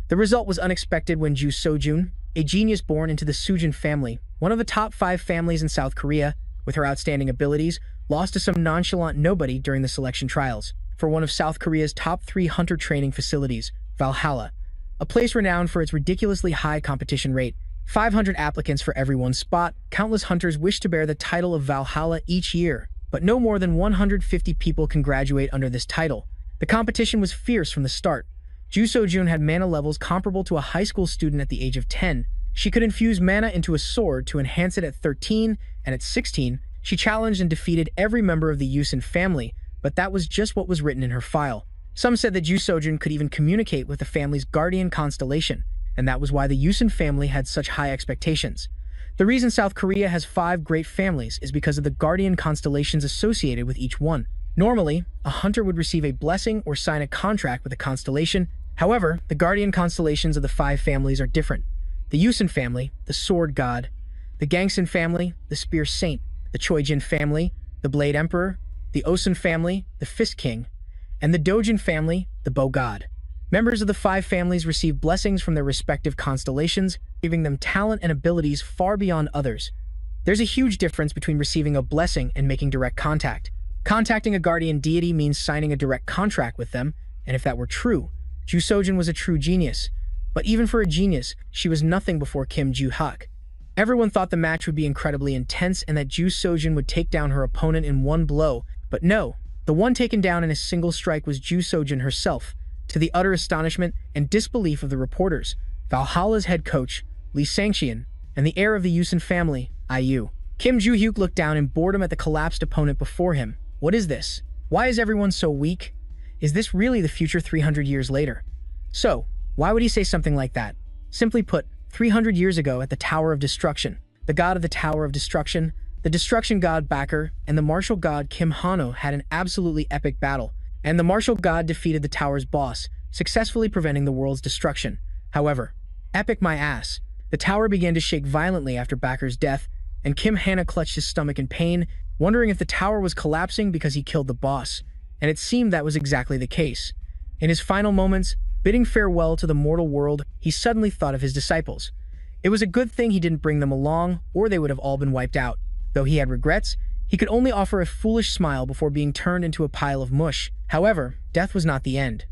The result was unexpected when Ju Sojun, a genius born into the Sujin family, one of the top 5 families in South Korea, with her outstanding abilities, lost to some nonchalant nobody during the selection trials for one of South Korea's top 3 hunter training facilities, Valhalla, a place renowned for its ridiculously high competition rate. 500 applicants for every one spot. Countless hunters wish to bear the title of Valhalla each year, but no more than 150 people can graduate under this title. The competition was fierce from the start. Ju Sojun had mana levels comparable to a high school student at the age of 10. She could infuse mana into a sword to enhance it at 13, and at 16, she challenged and defeated every member of the Yusin family, but that was just what was written in her file. Some said that Ju Sojun could even communicate with the family's guardian constellation, and that was why the Yusin family had such high expectations. The reason South Korea has 5 great families is because of the guardian constellations associated with each one. Normally, a hunter would receive a blessing or sign a contract with a constellation. However, the guardian constellations of the 5 families are different. The Yusin family, the Sword God; the Gangsin family, the Spear Saint; the Choijin family, the Blade Emperor; the Osun family, the Fist King; and the Dojin family, the Bow God. Members of the 5 families receive blessings from their respective constellations, giving them talent and abilities far beyond others. There's a huge difference between receiving a blessing and making direct contact. Contacting a guardian deity means signing a direct contract with them, and if that were true, Ju Sojun was a true genius. But even for a genius, she was nothing before Kim Joo-hyuk. Everyone thought the match would be incredibly intense and that Ju Sojun would take down her opponent in one blow, but no. The one taken down in a single strike was Ju Sojun herself, to the utter astonishment and disbelief of the reporters, Valhalla's head coach, Lee Sang-cheon, and the heir of the Yusin family, IU. Kim Joo-hyuk looked down in boredom at the collapsed opponent before him. What is this? Why is everyone so weak? Is this really the future 300 years later? So, why would he say something like that? Simply put, 300 years ago at the Tower of Destruction, the god of the Tower of Destruction, the destruction god Bakur, and the martial god Kim Hano had an absolutely epic battle, and the martial god defeated the tower's boss, successfully preventing the world's destruction. However, epic my ass, the tower began to shake violently after Bakur's death, and Kim Hana clutched his stomach in pain, wondering if the tower was collapsing because he killed the boss, and it seemed that was exactly the case. In his final moments, bidding farewell to the mortal world, he suddenly thought of his disciples. It was a good thing he didn't bring them along, or they would have all been wiped out. Though he had regrets, he could only offer a foolish smile before being turned into a pile of mush. However, death was not the end.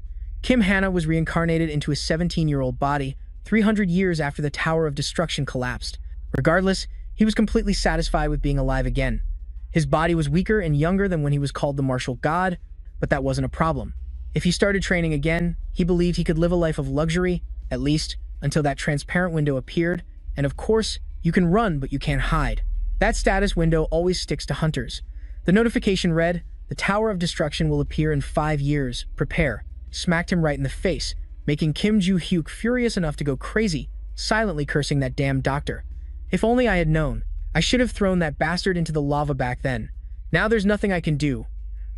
Kim Hana was reincarnated into a 17-year-old body 300 years after the Tower of Destruction collapsed. Regardless, he was completely satisfied with being alive again. His body was weaker and younger than when he was called the martial god, but that wasn't a problem. If he started training again, he believed he could live a life of luxury, at least until that transparent window appeared, and of course, you can run but you can't hide. That status window always sticks to hunters. The notification read, "The Tower of Destruction will appear in 5 years. Prepare." Smacked him right in the face, making Kim Joo-hyuk furious enough to go crazy, silently cursing that damn doctor. If only I had known. I should have thrown that bastard into the lava back then. Now there's nothing I can do.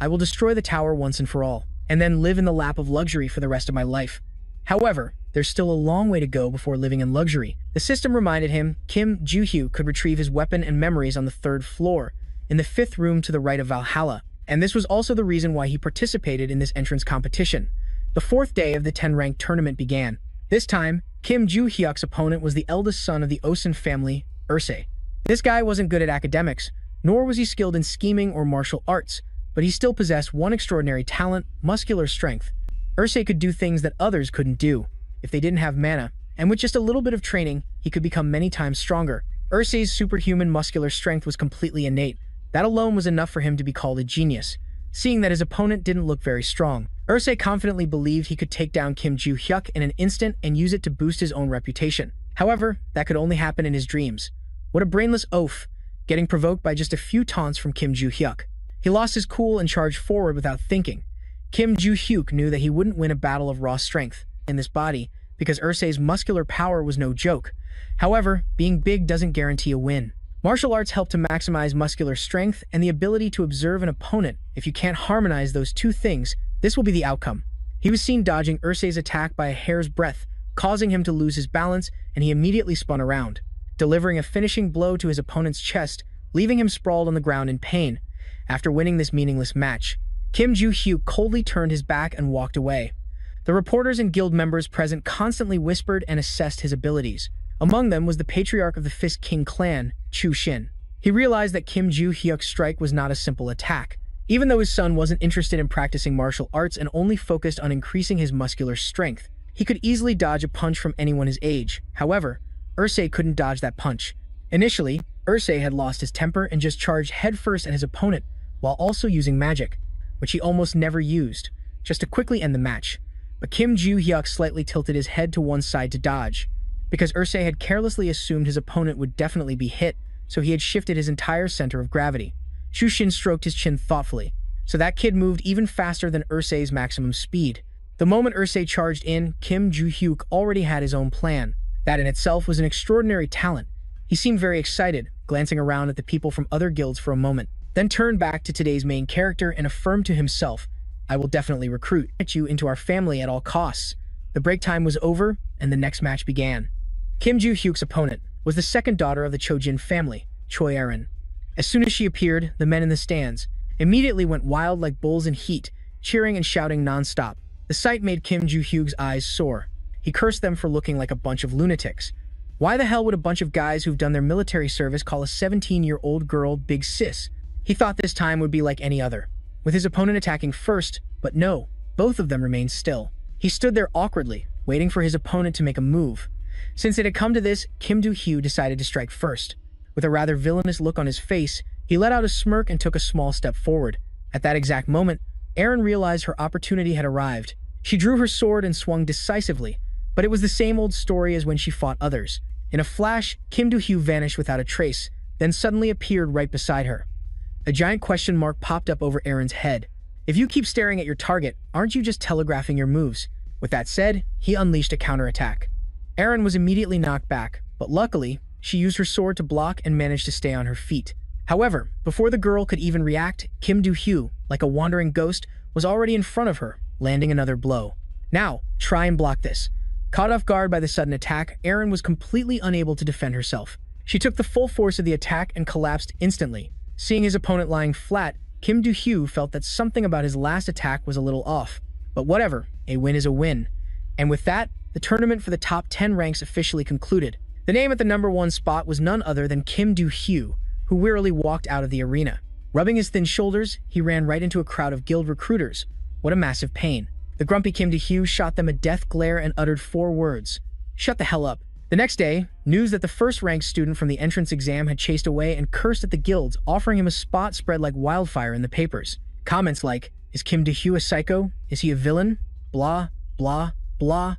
I will destroy the tower once and for all, and then live in the lap of luxury for the rest of my life. However, there's still a long way to go before living in luxury. The system reminded him Kim Joo-hyuk could retrieve his weapon and memories on the 3rd floor, in the 5th room to the right of Valhalla, and this was also the reason why he participated in this entrance competition. The 4th day of the 10-ranked tournament began. This time, Kim Joo-hyuk's opponent was the eldest son of the Osun family, Ursay. This guy wasn't good at academics, nor was he skilled in scheming or martial arts, but he still possessed one extraordinary talent: muscular strength. Ursay could do things that others couldn't do if they didn't have mana, and with just a little bit of training, he could become many times stronger. Ursay's superhuman muscular strength was completely innate. That alone was enough for him to be called a genius. Seeing that his opponent didn't look very strong, Ursay confidently believed he could take down Kim Joo-hyuk in an instant and use it to boost his own reputation. However, that could only happen in his dreams. What a brainless oaf, getting provoked by just a few taunts from Kim Joo-hyuk. He lost his cool and charged forward without thinking. Kim Joo-hyuk knew that he wouldn't win a battle of raw strength in this body because Ursay's muscular power was no joke. However, being big doesn't guarantee a win. Martial arts help to maximize muscular strength and the ability to observe an opponent. If you can't harmonize those two things, this will be the outcome. He was seen dodging Ursay's attack by a hair's breadth, causing him to lose his balance, and he immediately spun around, delivering a finishing blow to his opponent's chest, leaving him sprawled on the ground in pain. After winning this meaningless match, Kim Joo-hyuk coldly turned his back and walked away. The reporters and guild members present constantly whispered and assessed his abilities. Among them was the patriarch of the Fist King clan, Chu Xin. He realized that Kim Joo-hyuk's strike was not a simple attack. Even though his son wasn't interested in practicing martial arts and only focused on increasing his muscular strength, he could easily dodge a punch from anyone his age. However, Ursay couldn't dodge that punch. Initially, Ursay had lost his temper and just charged headfirst at his opponent, while also using magic, which he almost never used, just to quickly end the match. But Kim Joo-hyuk slightly tilted his head to one side to dodge. Because Ursay had carelessly assumed his opponent would definitely be hit, so he had shifted his entire center of gravity. Chu Xin stroked his chin thoughtfully, so that kid moved even faster than Ursay's maximum speed. The moment Ursay charged in, Kim Joo-hyuk already had his own plan. That in itself was an extraordinary talent. He seemed very excited, glancing around at the people from other guilds for a moment, then turned back to today's main character and affirmed to himself, "I will definitely recruit you into our family at all costs." The break time was over, and the next match began. Kim Joo-hyuk's opponent was the second daughter of the Chojin family, Choi Erin. As soon as she appeared, the men in the stands immediately went wild like bulls in heat, cheering and shouting non-stop. The sight made Kim Joo-hyuk's eyes soar. He cursed them for looking like a bunch of lunatics. Why the hell would a bunch of guys who've done their military service call a 17-year-old girl big sis? He thought this time would be like any other, with his opponent attacking first, but no, both of them remained still. He stood there awkwardly, waiting for his opponent to make a move. Since it had come to this, Kim Joo-hyuk decided to strike first. With a rather villainous look on his face, he let out a smirk and took a small step forward. At that exact moment, Erin realized her opportunity had arrived. She drew her sword and swung decisively, but it was the same old story as when she fought others. In a flash, Kim Joo-hyuk vanished without a trace, then suddenly appeared right beside her. A giant question mark popped up over Erin's head. If you keep staring at your target, aren't you just telegraphing your moves? With that said, he unleashed a counterattack. Erin was immediately knocked back, but luckily, she used her sword to block and managed to stay on her feet. However, before the girl could even react, Kim Joo-hyuk, like a wandering ghost, was already in front of her, landing another blow. Now, try and block this. Caught off guard by the sudden attack, Erin was completely unable to defend herself. She took the full force of the attack and collapsed instantly. Seeing his opponent lying flat, Kim Joo-hyuk felt that something about his last attack was a little off. But whatever, a win is a win. And with that, the tournament for the top 10 ranks officially concluded. The name at the number 1 spot was none other than Kim Joo-hyuk, who wearily walked out of the arena. Rubbing his thin shoulders, he ran right into a crowd of guild recruiters. What a massive pain. The grumpy Kim Joo-hyuk shot them a death glare and uttered 4 words. "Shut the hell up." The next day, news that the first-ranked student from the entrance exam had chased away and cursed at the guilds, offering him a spot spread like wildfire in the papers. Comments like, "Is Kim Joo-hyuk a psycho? Is he a villain? Blah, blah, blah,"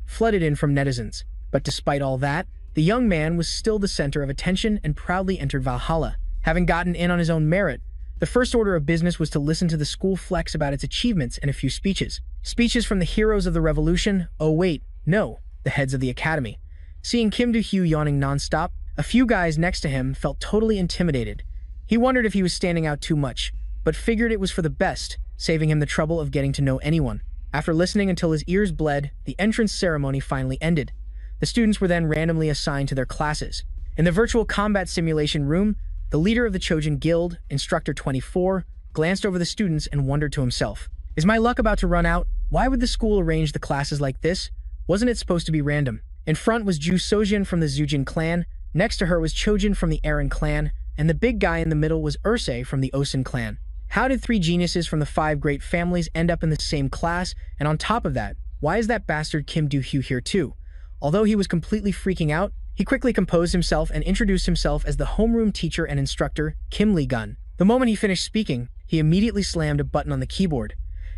flooded in from netizens. But despite all that, the young man was still the center of attention and proudly entered Valhalla. Having gotten in on his own merit, the first order of business was to listen to the school flex about its achievements and a few speeches. Speeches from the heroes of the revolution, oh wait, no, the heads of the academy. Seeing Kim Joo-hyuk yawning non-stop, a few guys next to him felt totally intimidated. He wondered if he was standing out too much, but figured it was for the best, saving him the trouble of getting to know anyone. After listening until his ears bled, the entrance ceremony finally ended. The students were then randomly assigned to their classes. In the virtual combat simulation room, the leader of the Chojin Guild, Instructor 24, glanced over the students and wondered to himself, "Is my luck about to run out? Why would the school arrange the classes like this? Wasn't it supposed to be random?" In front was Ju Sojin from the Zujin clan, next to her was Chojin from the Erin clan, and the big guy in the middle was Ursay from the Osin clan. How did 3 geniuses from the 5 great families end up in the same class? And on top of that, why is that bastard Kim Joo-hyuk here too? Although he was completely freaking out, he quickly composed himself and introduced himself as the homeroom teacher and instructor, Kim Lee-gun. The moment he finished speaking, he immediately slammed a button on the keyboard.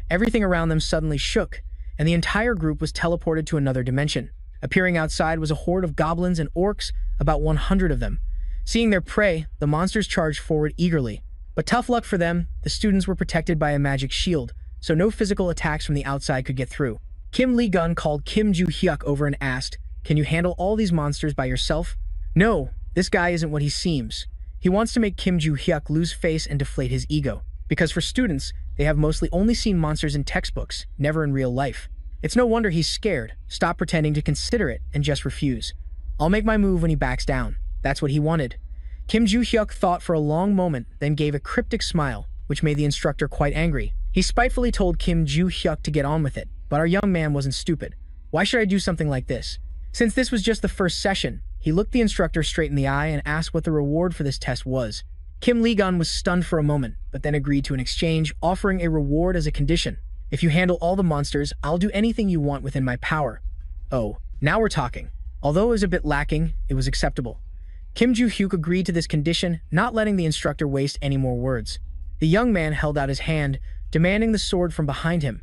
Everything around them suddenly shook, and the entire group was teleported to another dimension. Appearing outside was a horde of goblins and orcs, about 100 of them. Seeing their prey, the monsters charged forward eagerly. But tough luck for them, the students were protected by a magic shield, so no physical attacks from the outside could get through. Kim Lee-gun called Kim Joo-hyuk over and asked, "Can you handle all these monsters by yourself?" No, this guy isn't what he seems. He wants to make Kim Joo-hyuk lose face and deflate his ego. Because for students, they have mostly only seen monsters in textbooks, never in real life. It's no wonder he's scared, stop pretending to consider it, and just refuse. "I'll make my move when he backs down." That's what he wanted. Kim Joo-hyuk thought for a long moment, then gave a cryptic smile, which made the instructor quite angry. He spitefully told Kim Joo-hyuk to get on with it. But our young man wasn't stupid. Why should I do something like this? Since this was just the first session, he looked the instructor straight in the eye and asked what the reward for this test was. Kim Lee-gun was stunned for a moment, but then agreed to an exchange, offering a reward as a condition. If you handle all the monsters, I'll do anything you want within my power. Oh, now we're talking. Although it was a bit lacking, it was acceptable. Kim Joo-hyuk agreed to this condition, not letting the instructor waste any more words. The young man held out his hand, demanding the sword from behind him.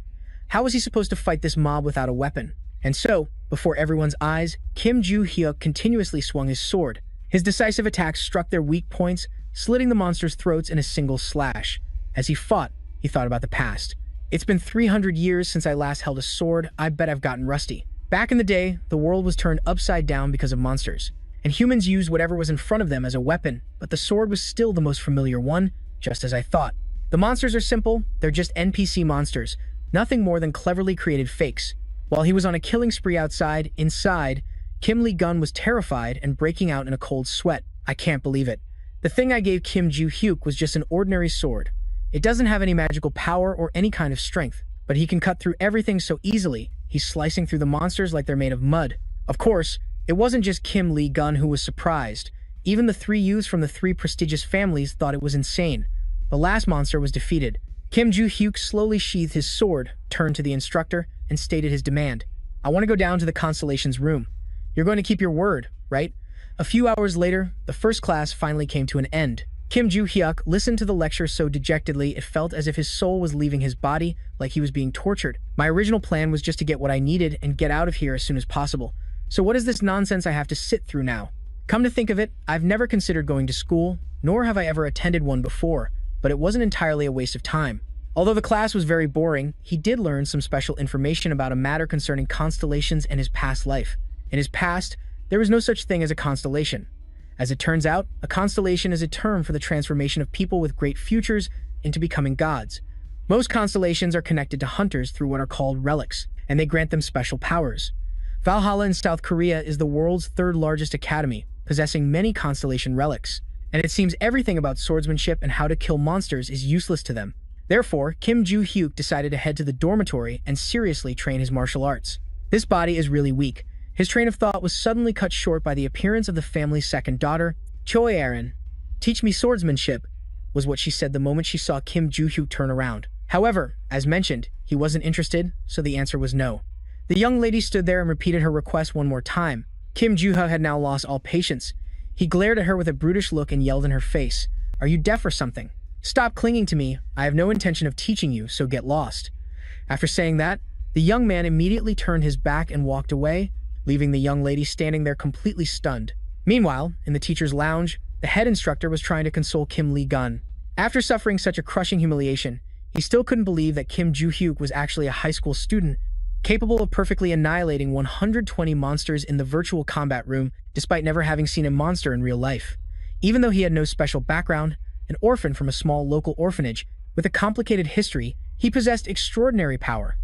How was he supposed to fight this mob without a weapon? And so, before everyone's eyes, Kim Joo-hyuk continuously swung his sword. His decisive attacks struck their weak points, slitting the monsters' throats in a single slash. As he fought, he thought about the past. It's been 300 years since I last held a sword. I bet I've gotten rusty. Back in the day, the world was turned upside down because of monsters, and humans used whatever was in front of them as a weapon, but the sword was still the most familiar one, just as I thought. The monsters are simple, they're just NPC monsters, nothing more than cleverly created fakes. While he was on a killing spree outside, inside, Kim Lee-gun was terrified and breaking out in a cold sweat. I can't believe it. The thing I gave Kim Joo-hyuk was just an ordinary sword. It doesn't have any magical power or any kind of strength, but he can cut through everything so easily. He's slicing through the monsters like they're made of mud. Of course, it wasn't just Kim Lee-gun who was surprised. Even the 3 youths from the 3 prestigious families thought it was insane. The last monster was defeated. Kim Joo-hyuk slowly sheathed his sword, turned to the instructor, and stated his demand. I want to go down to the Constellation's room. You're going to keep your word, right? A few hours later, the first class finally came to an end. Kim Joo-hyuk listened to the lecture so dejectedly it felt as if his soul was leaving his body, like he was being tortured. My original plan was just to get what I needed and get out of here as soon as possible. So what is this nonsense I have to sit through now? Come to think of it, I've never considered going to school, nor have I ever attended one before, but it wasn't entirely a waste of time. Although the class was very boring, he did learn some special information about a matter concerning constellations and his past life. In his past, there was no such thing as a constellation. As it turns out, a constellation is a term for the transformation of people with great futures into becoming gods. Most constellations are connected to hunters through what are called relics, and they grant them special powers. Valhalla in South Korea is the world's 3rd largest academy, possessing many constellation relics, and it seems everything about swordsmanship and how to kill monsters is useless to them. Therefore, Kim Joo-hyuk decided to head to the dormitory and seriously train his martial arts. This body is really weak. His train of thought was suddenly cut short by the appearance of the family's second daughter, Choi Erin. "Teach me swordsmanship," was what she said the moment she saw Kim Joo-hyuk turn around. However, as mentioned, he wasn't interested, so the answer was no. The young lady stood there and repeated her request one more time. Kim Joo-hyuk had now lost all patience. He glared at her with a brutish look and yelled in her face, "Are you deaf or something? Stop clinging to me. I have no intention of teaching you, so get lost." After saying that, the young man immediately turned his back and walked away, leaving the young lady standing there completely stunned. Meanwhile, in the teacher's lounge, the head instructor was trying to console Kim Lee-gun. After suffering such a crushing humiliation, he still couldn't believe that Kim Joo-hyuk was actually a high school student, capable of perfectly annihilating 120 monsters in the virtual combat room despite never having seen a monster in real life. Even though he had no special background, an orphan from a small local orphanage with a complicated history, he possessed extraordinary power.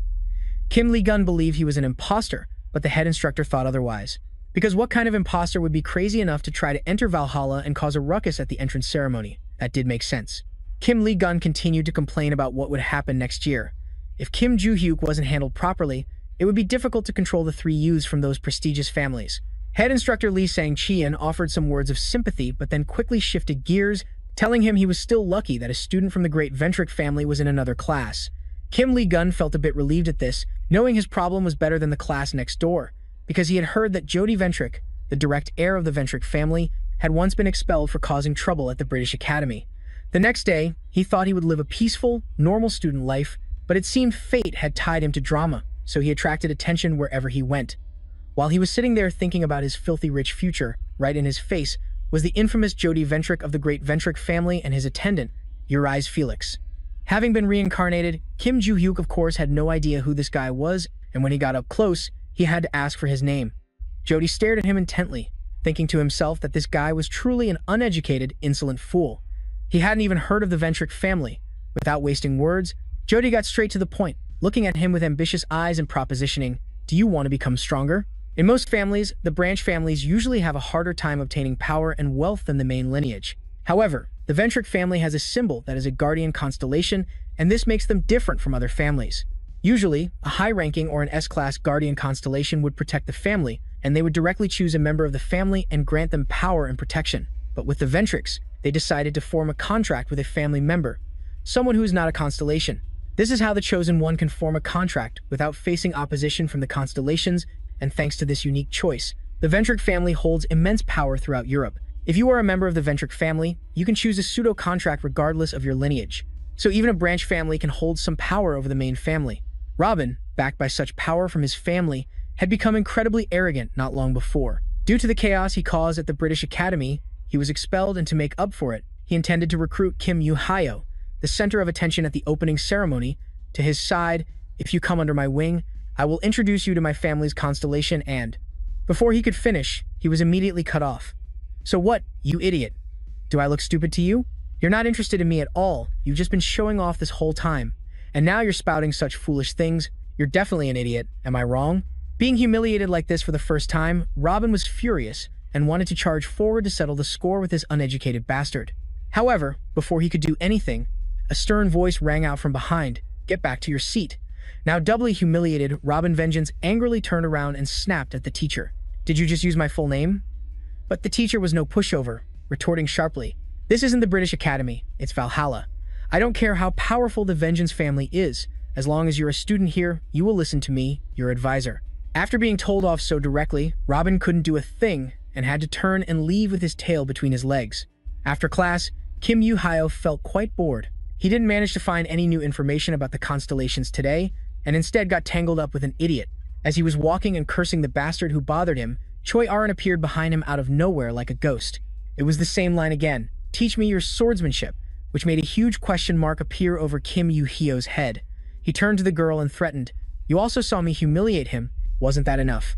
Kim Lee-gun believed he was an imposter, but the head instructor thought otherwise. Because what kind of imposter would be crazy enough to try to enter Valhalla and cause a ruckus at the entrance ceremony? That did make sense. Kim Lee-gun continued to complain about what would happen next year. If Kim Joo-hyuk wasn't handled properly, it would be difficult to control the 3 youths from those prestigious families. Head instructor Lee Sang-cheon offered some words of sympathy but then quickly shifted gears, telling him he was still lucky that a student from the great Ventric family was in another class. Kim Lee-gun felt a bit relieved at this, knowing his problem was better than the class next door, because he had heard that Jody Ventric, the direct heir of the Ventric family, had once been expelled for causing trouble at the British Academy. The next day, he thought he would live a peaceful, normal student life, but it seemed fate had tied him to drama, so he attracted attention wherever he went. While he was sitting there thinking about his filthy rich future, right in his face was the infamous Jody Ventric of the great Ventric family and his attendant, Urias Felix. Having been reincarnated, Kim Joo-hyuk of course had no idea who this guy was, and when he got up close, he had to ask for his name. Jody stared at him intently, thinking to himself that this guy was truly an uneducated, insolent fool. He hadn't even heard of the Ventric family. Without wasting words, Jody got straight to the point, looking at him with ambitious eyes and propositioning, "Do you want to become stronger?" In most families, the branch families usually have a harder time obtaining power and wealth than the main lineage. However, the Ventric family has a symbol that is a guardian constellation, and this makes them different from other families. Usually, a high-ranking or an S-class guardian constellation would protect the family, and they would directly choose a member of the family and grant them power and protection. But with the Ventrix, they decided to form a contract with a family member, someone who is not a constellation. This is how the Chosen One can form a contract without facing opposition from the constellations, and thanks to this unique choice, the Ventrix family holds immense power throughout Europe. If you are a member of the Ventrix family, you can choose a pseudo-contract regardless of your lineage. So even a branch family can hold some power over the main family. Robin, backed by such power from his family, had become incredibly arrogant not long before. Due to the chaos he caused at the British Academy, he was expelled, and to make up for it, he intended to recruit Kim Yu-hyo, the center of attention at the opening ceremony, to his side. If you come under my wing, I will introduce you to my family's constellation, and... Before he could finish, he was immediately cut off. So what, you idiot? Do I look stupid to you? You're not interested in me at all. You've just been showing off this whole time. And now you're spouting such foolish things. You're definitely an idiot. Am I wrong? Being humiliated like this for the first time, Robin was furious and wanted to charge forward to settle the score with this uneducated bastard. However, before he could do anything, a stern voice rang out from behind. Get back to your seat. Now doubly humiliated, Robin Vengeance angrily turned around and snapped at the teacher. Did you just use my full name? But the teacher was no pushover, retorting sharply. This isn't the British Academy, it's Valhalla. I don't care how powerful the Vengeance family is. As long as you're a student here, you will listen to me, your advisor. After being told off so directly, Robin couldn't do a thing and had to turn and leave with his tail between his legs. After class, Kim Yu-hyo felt quite bored. He didn't manage to find any new information about the constellations today, and instead got tangled up with an idiot. As he was walking and cursing the bastard who bothered him, Choi Arin appeared behind him out of nowhere like a ghost. It was the same line again, teach me your swordsmanship, which made a huge question mark appear over Kim Yu-hyo's head. He turned to the girl and threatened, you also saw me humiliate him, wasn't that enough?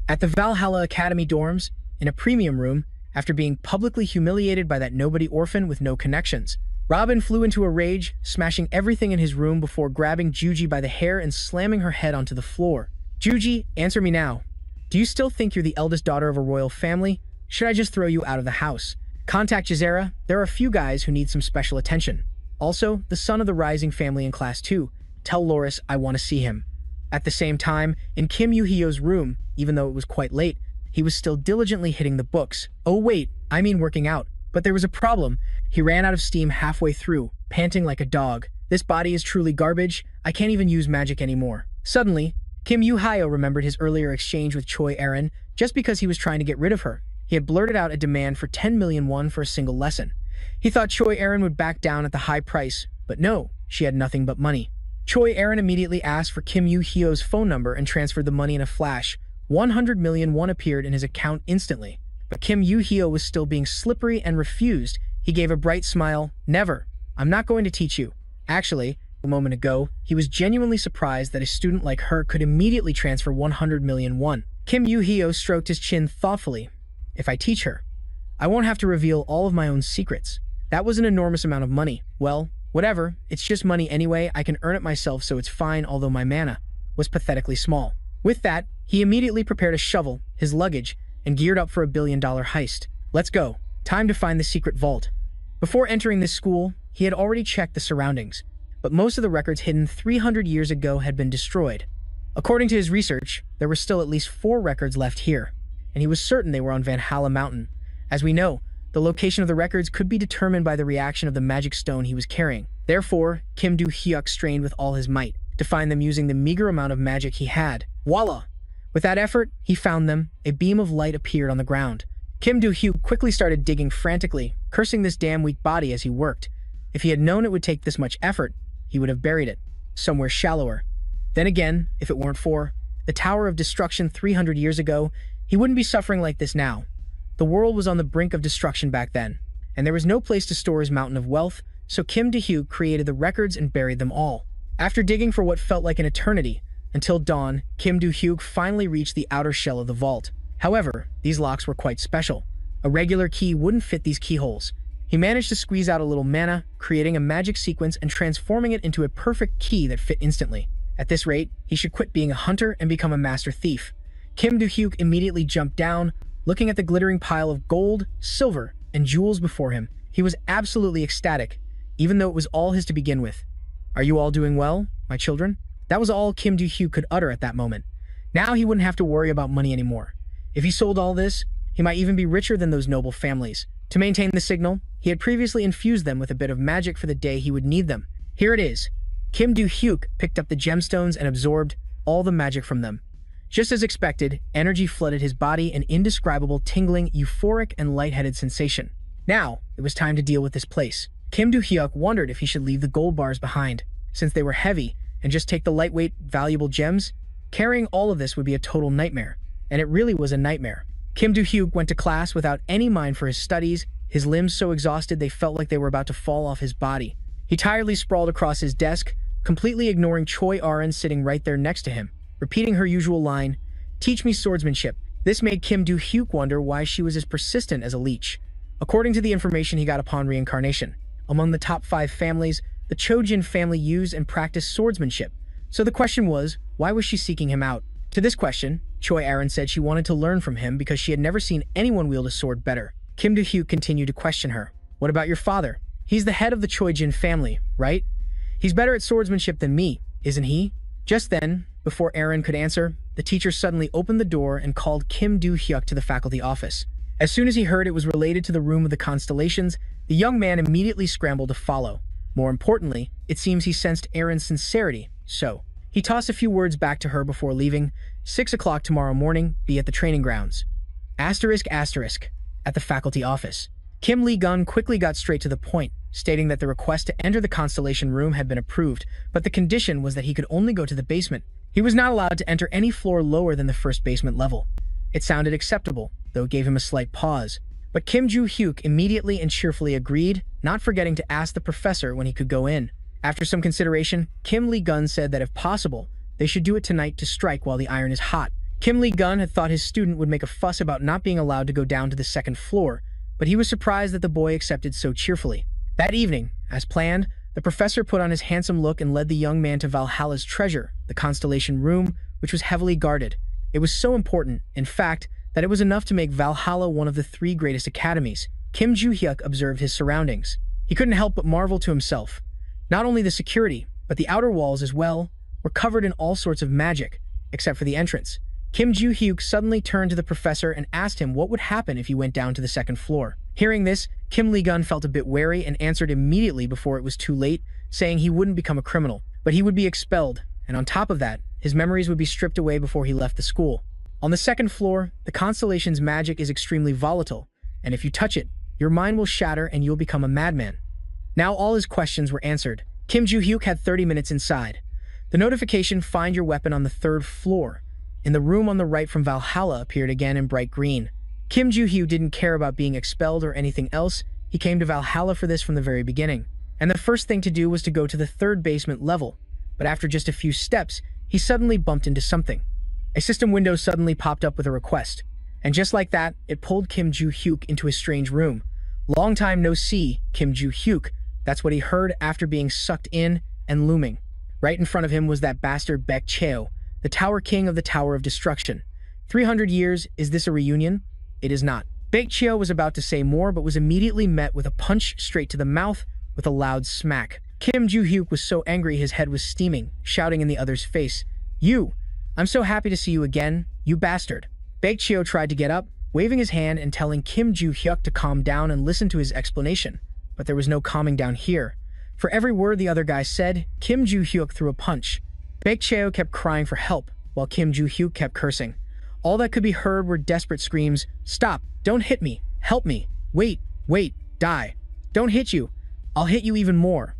At the Valhalla Academy dorms, in a premium room, after being publicly humiliated by that nobody orphan with no connections, Robin flew into a rage, smashing everything in his room before grabbing Juji by the hair and slamming her head onto the floor. Juji, answer me now. Do you still think you're the eldest daughter of a royal family? Should I just throw you out of the house? Contact Jazera, there are a few guys who need some special attention. Also, the son of the rising family in class 2. Tell Loris I want to see him. At the same time, in Kim Yu-hyo's room, even though it was quite late, he was still diligently hitting the books. Oh wait, I mean working out. But there was a problem. He ran out of steam halfway through, panting like a dog. This body is truly garbage. I can't even use magic anymore. Suddenly, Kim Yu-hyo remembered his earlier exchange with Choi Arin just because he was trying to get rid of her. He had blurted out a demand for 10 million won for a single lesson. He thought Choi Arin would back down at the high price, but no, she had nothing but money. Choi Arin immediately asked for Kim Yu-hyo's phone number and transferred the money in a flash. 100 million won appeared in his account instantly. But Kim Yu-hyo was still being slippery and refused. He gave a bright smile. Never. I'm not going to teach you. Actually, a moment ago, he was genuinely surprised that a student like her could immediately transfer 100 million won. Kim Yu-hyo stroked his chin thoughtfully. If I teach her, I won't have to reveal all of my own secrets. That was an enormous amount of money. Well, whatever. It's just money anyway. I can earn it myself, so it's fine, although my mana was pathetically small. With that, he immediately prepared a shovel, his luggage, and geared up for a billion-dollar heist. Let's go. Time to find the secret vault. Before entering this school, he had already checked the surroundings, but most of the records hidden 300 years ago had been destroyed. According to his research, there were still at least 4 records left here, and he was certain they were on Valhalla Mountain. As we know, the location of the records could be determined by the reaction of the magic stone he was carrying. Therefore, Kim Do-hyuk strained with all his might to find them using the meager amount of magic he had. Voila! With that effort, he found them. A beam of light appeared on the ground. Kim Do-hyuk quickly started digging frantically, cursing this damn weak body as he worked. If he had known it would take this much effort, he would have buried it, somewhere shallower. Then again, if it weren't for the Tower of Destruction 300 years ago, he wouldn't be suffering like this now. The world was on the brink of destruction back then, and there was no place to store his mountain of wealth, so Kim Do-hyuk created the records and buried them all. After digging for what felt like an eternity, until dawn, Kim Do-hyuk finally reached the outer shell of the vault. However, these locks were quite special. A regular key wouldn't fit these keyholes. He managed to squeeze out a little mana, creating a magic sequence and transforming it into a perfect key that fit instantly. At this rate, he should quit being a hunter and become a master thief. Kim Do-hyuk immediately jumped down, looking at the glittering pile of gold, silver, and jewels before him. He was absolutely ecstatic, even though it was all his to begin with. Are you all doing well, my children? That was all Kim Do-hyuk could utter at that moment. Now he wouldn't have to worry about money anymore. If he sold all this, he might even be richer than those noble families. To maintain the signal, he had previously infused them with a bit of magic for the day he would need them. Here it is. Kim Do-hyuk picked up the gemstones and absorbed all the magic from them. Just as expected, energy flooded his body, an indescribable, tingling, euphoric, and lightheaded sensation. Now, it was time to deal with this place. Kim Do-hyuk wondered if he should leave the gold bars behind, since they were heavy, and just take the lightweight, valuable gems. Carrying all of this would be a total nightmare, and it really was a nightmare. Kim Do-hyuk went to class without any mind for his studies, his limbs so exhausted they felt like they were about to fall off his body. He tiredly sprawled across his desk, completely ignoring Choi Arin sitting right there next to him, repeating her usual line, "Teach me swordsmanship." This made Kim Do-hyuk wonder why she was as persistent as a leech. According to the information he got upon reincarnation, among the top 5 families, the Chojin family used and practiced swordsmanship. So the question was, why was she seeking him out? To this question, Choi Arin said she wanted to learn from him because she had never seen anyone wield a sword better. Kim Do-hyuk continued to question her. What about your father? He's the head of the Chojin family, right? He's better at swordsmanship than me, isn't he? Just then, before Arin could answer, the teacher suddenly opened the door and called Kim Do-hyuk to the faculty office. As soon as he heard it was related to the room of the constellations, the young man immediately scrambled to follow. More importantly, it seems he sensed Arin's sincerity, so he tossed a few words back to her before leaving. 6 o'clock tomorrow morning, be at the training grounds. At the faculty office. Kim Lee-gun quickly got straight to the point, stating that the request to enter the constellation room had been approved, but the condition was that he could only go to the basement. He was not allowed to enter any floor lower than the first basement level. It sounded acceptable, though it gave him a slight pause. But Kim Do-hyuk immediately and cheerfully agreed, not forgetting to ask the professor when he could go in. After some consideration, Kim Lee-gun said that if possible, they should do it tonight to strike while the iron is hot. Kim Lee-gun had thought his student would make a fuss about not being allowed to go down to the second floor, but he was surprised that the boy accepted so cheerfully. That evening, as planned, the professor put on his handsome look and led the young man to Valhalla's treasure, the constellation room, which was heavily guarded. It was so important, in fact, that it was enough to make Valhalla one of the 3 greatest academies. Kim Do-hyuk observed his surroundings. He couldn't help but marvel to himself. Not only the security, but the outer walls as well, were covered in all sorts of magic, except for the entrance. Kim Do-hyuk suddenly turned to the professor and asked him what would happen if he went down to the second floor. Hearing this, Kim Lee-gun felt a bit wary and answered immediately before it was too late, saying he wouldn't become a criminal, but he would be expelled, and on top of that, his memories would be stripped away before he left the school. On the second floor, the constellation's magic is extremely volatile, and if you touch it, your mind will shatter and you'll become a madman. Now all his questions were answered. Kim Do-hyuk had 30 minutes inside. The notification, "Find your weapon on the 3rd floor," in the room on the right from Valhalla appeared again in bright green. Kim Do-hyuk didn't care about being expelled or anything else. He came to Valhalla for this from the very beginning. And the first thing to do was to go to the 3rd basement level. But after just a few steps, he suddenly bumped into something. A system window suddenly popped up with a request. And just like that, it pulled Kim Do-hyuk into a strange room. Long time no see, Kim Do-hyuk. That's what he heard after being sucked in and looming. Right in front of him was that bastard Baek Cheo, the Tower King of the Tower of Destruction. 300 years, is this a reunion? It is not. Baek Cheo was about to say more, but was immediately met with a punch straight to the mouth with a loud smack. Kim Do-hyuk was so angry his head was steaming, shouting in the other's face, "You! I'm so happy to see you again, you bastard." Baek Cheo tried to get up, waving his hand and telling Kim Do-hyuk to calm down and listen to his explanation. But there was no calming down here. For every word the other guy said, Kim Do-hyuk threw a punch. Baek Cheo kept crying for help, while Kim Do-hyuk kept cursing. All that could be heard were desperate screams, "Stop! Don't hit me! Help me! Wait! Wait! Die! Don't hit you! I'll hit you even more!"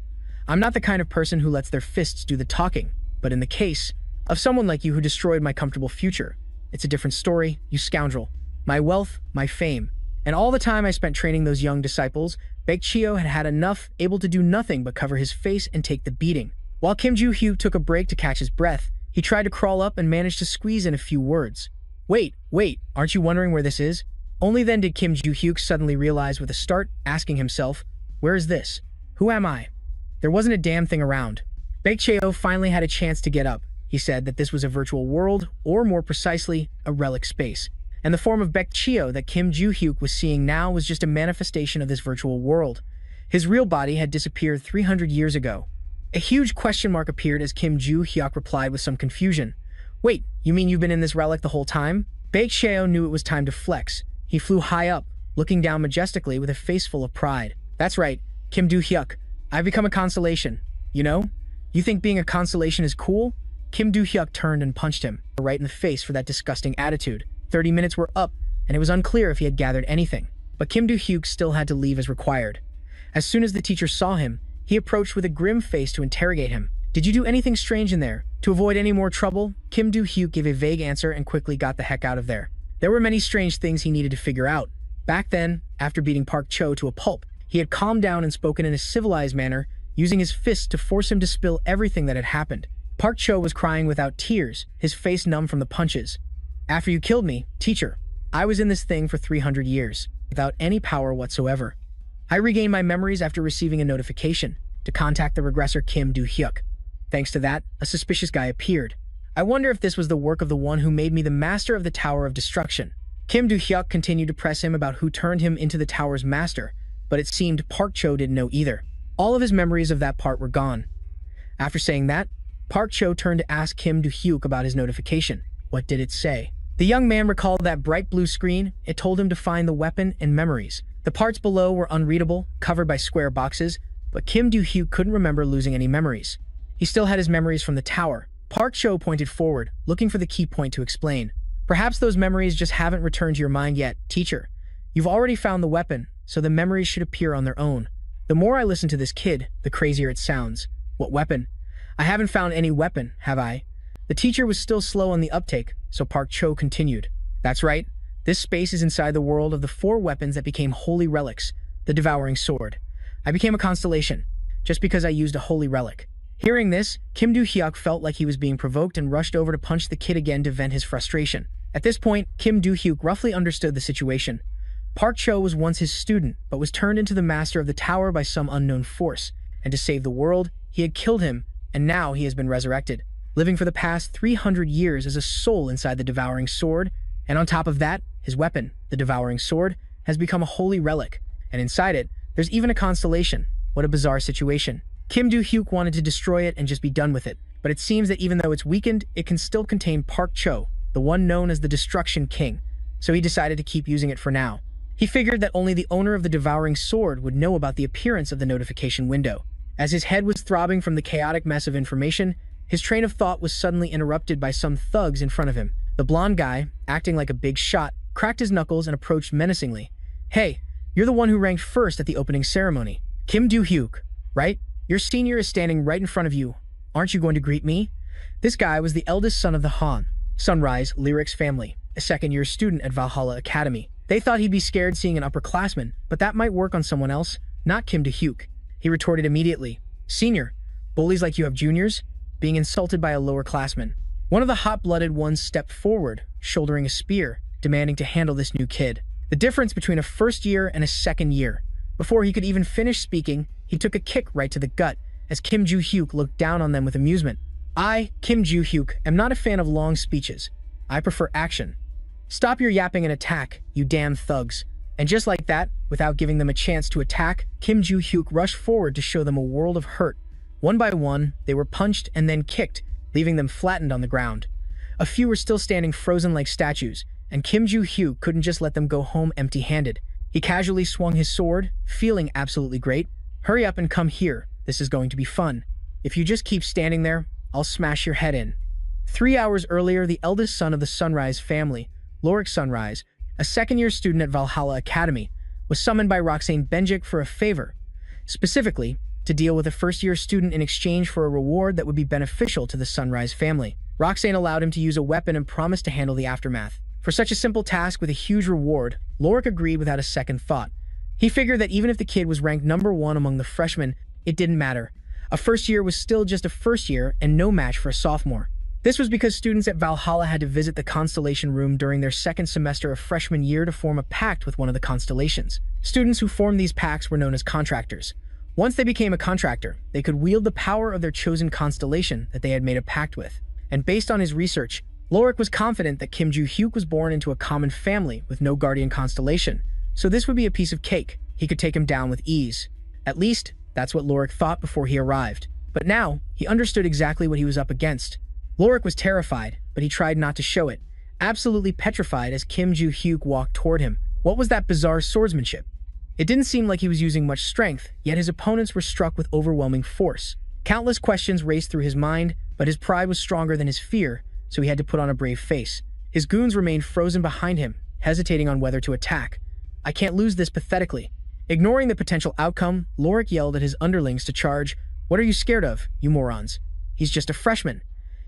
I'm not the kind of person who lets their fists do the talking, but in the case of someone like you who destroyed my comfortable future, it's a different story, you scoundrel. My wealth, my fame, and all the time I spent training those young disciples, Baek Cheo had had enough, able to do nothing but cover his face and take the beating. While Kim Do-hyuk took a break to catch his breath, he tried to crawl up and managed to squeeze in a few words. Wait, aren't you wondering where this is? Only then did Kim Do-hyuk suddenly realize with a start, asking himself, where is this? Who am I? There wasn't a damn thing around. Baek Cheo finally had a chance to get up. He said that this was a virtual world, or more precisely, a relic space. And the form of Baek Cheo that Kim Do-hyuk was seeing now was just a manifestation of this virtual world. His real body had disappeared 300 years ago. A huge question mark appeared as Kim Joo-hyuk replied with some confusion. Wait, you mean you've been in this relic the whole time? Baek Sheo knew it was time to flex. He flew high up, looking down majestically with a face full of pride. That's right, Kim Joo-hyuk. I've become a constellation. You know? You think being a constellation is cool? Kim Joo-hyuk turned and punched him right in the face for that disgusting attitude. 30 minutes were up, and it was unclear if he had gathered anything. But Kim Joo-hyuk still had to leave as required. As soon as the teacher saw him, he approached with a grim face to interrogate him. Did you do anything strange in there? To avoid any more trouble, Kim Joo-hyuk gave a vague answer and quickly got the heck out of there. There were many strange things he needed to figure out. Back then, after beating Park Cho to a pulp, he had calmed down and spoken in a civilized manner, using his fists to force him to spill everything that had happened. Park Cho was crying without tears, his face numb from the punches. After you killed me, teacher, I was in this thing for 300 years, without any power whatsoever. I regained my memories after receiving a notification to contact the regressor Kim Joo-hyuk. Thanks to that, a suspicious guy appeared. I wonder if this was the work of the one who made me the master of the Tower of Destruction. Kim Joo-hyuk continued to press him about who turned him into the tower's master, but it seemed Park Cho didn't know either. All of his memories of that part were gone. After saying that, Park Cho turned to ask Kim Joo-hyuk about his notification. What did it say? The young man recalled that bright blue screen. It told him to find the weapon and memories. The parts below were unreadable, covered by square boxes, but Kim Joo-hyuk couldn't remember losing any memories. He still had his memories from the tower. Park Cho pointed forward, looking for the key point to explain. Perhaps those memories just haven't returned to your mind yet, teacher. You've already found the weapon, so the memories should appear on their own. The more I listen to this kid, the crazier it sounds. What weapon? I haven't found any weapon, have I? The teacher was still slow on the uptake, so Park Cho continued. That's right. This space is inside the world of the 4 weapons that became holy relics. The devouring sword. I became a constellation, just because I used a holy relic. Hearing this, Kim Joo-hyuk felt like he was being provoked and rushed over to punch the kid again to vent his frustration. At this point, Kim Joo-hyuk roughly understood the situation. Park Cho was once his student, but was turned into the master of the tower by some unknown force, and to save the world, he had killed him, and now he has been resurrected, living for the past 300 years as a soul inside the devouring sword, and on top of that, his weapon, the devouring sword, has become a holy relic, and inside it, there's even a constellation. What a bizarre situation. Kim Joo-hyuk wanted to destroy it and just be done with it, but it seems that even though it's weakened, it can still contain Park Cho, the one known as the Destruction King, so he decided to keep using it for now. He figured that only the owner of the devouring sword would know about the appearance of the notification window. As his head was throbbing from the chaotic mess of information, his train of thought was suddenly interrupted by some thugs in front of him. The blonde guy, acting like a big shot, cracked his knuckles and approached menacingly. Hey, you're the one who ranked first at the opening ceremony. Kim Joo-hyuk, right? Your senior is standing right in front of you. Aren't you going to greet me? This guy was the eldest son of the Han, Sunrise Lyric's family, a second-year student at Valhalla Academy. They thought he'd be scared seeing an upperclassman, but that might work on someone else, not Kim Joo-hyuk. He retorted immediately. Senior, bullies like you have juniors? Being insulted by a lower-classman. One of the hot-blooded ones stepped forward, shouldering a spear, demanding to handle this new kid. The difference between a first year and a second year. Before he could even finish speaking, he took a kick right to the gut, as Kim Joo-hyuk looked down on them with amusement. I, Kim Joo-hyuk, am not a fan of long speeches. I prefer action. Stop your yapping and attack, you damn thugs. And just like that, without giving them a chance to attack, Kim Joo-hyuk rushed forward to show them a world of hurt. One by one, they were punched and then kicked, leaving them flattened on the ground. A few were still standing frozen like statues, and Kim Joo-hyuk couldn't just let them go home empty-handed. He casually swung his sword, feeling absolutely great. Hurry up and come here. This is going to be fun. If you just keep standing there, I'll smash your head in. 3 hours earlier, the eldest son of the Sunrise family, Lorik Sunrise, a second-year student at Valhalla Academy, was summoned by Roxane Benjik for a favor, specifically to deal with a first-year student in exchange for a reward that would be beneficial to the Sunrise family. Roxane allowed him to use a weapon and promised to handle the aftermath. For such a simple task with a huge reward, Lorik agreed without a second thought. He figured that even if the kid was ranked number 1 among the freshmen, it didn't matter. A first year was still just a first year and no match for a sophomore. This was because students at Valhalla had to visit the Constellation Room during their second semester of freshman year to form a pact with one of the constellations. Students who formed these pacts were known as contractors. Once they became a contractor, they could wield the power of their chosen constellation that they had made a pact with. And based on his research, Lorik was confident that Kim Joo-hyuk was born into a common family with no guardian constellation, so this would be a piece of cake. He could take him down with ease. At least, that's what Lorik thought before he arrived. But now, he understood exactly what he was up against. Lorik was terrified, but he tried not to show it, absolutely petrified as Kim Joo-hyuk walked toward him. What was that bizarre swordsmanship? It didn't seem like he was using much strength, yet his opponents were struck with overwhelming force. Countless questions raced through his mind, but his pride was stronger than his fear, so he had to put on a brave face. His goons remained frozen behind him, hesitating on whether to attack. "I can't lose this pathetically." Ignoring the potential outcome, Lorik yelled at his underlings to charge. "What are you scared of, you morons? He's just a freshman."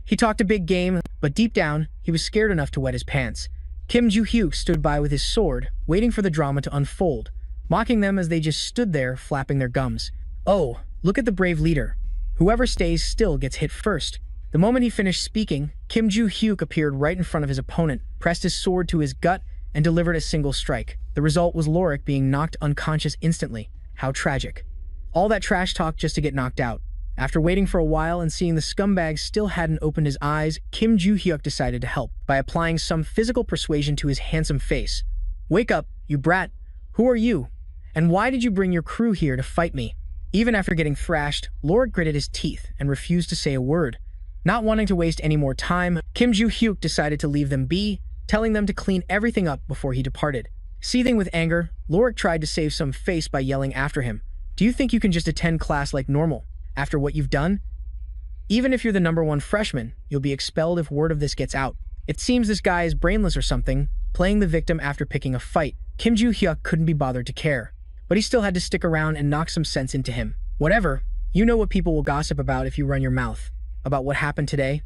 He talked a big game, but deep down, he was scared enough to wet his pants. Kim Joo-hyuk stood by with his sword, waiting for the drama to unfold, mocking them as they just stood there, flapping their gums. "Oh, look at the brave leader. Whoever stays still gets hit first." The moment he finished speaking, Kim Joo-hyuk appeared right in front of his opponent, pressed his sword to his gut, and delivered a single strike. The result was Lorik being knocked unconscious instantly. How tragic. All that trash talk just to get knocked out. After waiting for a while and seeing the scumbag still hadn't opened his eyes, Kim Joo-hyuk decided to help by applying some physical persuasion to his handsome face. "Wake up, you brat. Who are you? And why did you bring your crew here to fight me?" Even after getting thrashed, Lorik gritted his teeth and refused to say a word. Not wanting to waste any more time, Kim Joo-hyuk decided to leave them be, telling them to clean everything up before he departed. Seething with anger, Lorik tried to save some face by yelling after him, "Do you think you can just attend class like normal, after what you've done? Even if you're the #1 freshman, you'll be expelled if word of this gets out." It seems this guy is brainless or something, playing the victim after picking a fight. Kim Joo-hyuk couldn't be bothered to care, but he still had to stick around and knock some sense into him. "Whatever, you know what people will gossip about if you run your mouth. About what happened today?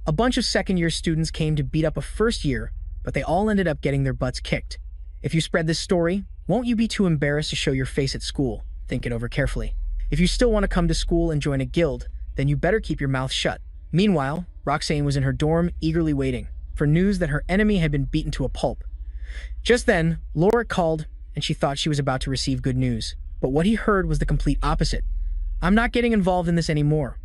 A bunch of second-year students came to beat up a first year, but they all ended up getting their butts kicked. If you spread this story, won't you be too embarrassed to show your face at school? Think it over carefully. If you still want to come to school and join a guild, then you better keep your mouth shut." Meanwhile, Roxane was in her dorm, eagerly waiting for news that her enemy had been beaten to a pulp. Just then, Lorik called, and she thought she was about to receive good news. But what he heard was the complete opposite. "I'm not getting involved in this anymore."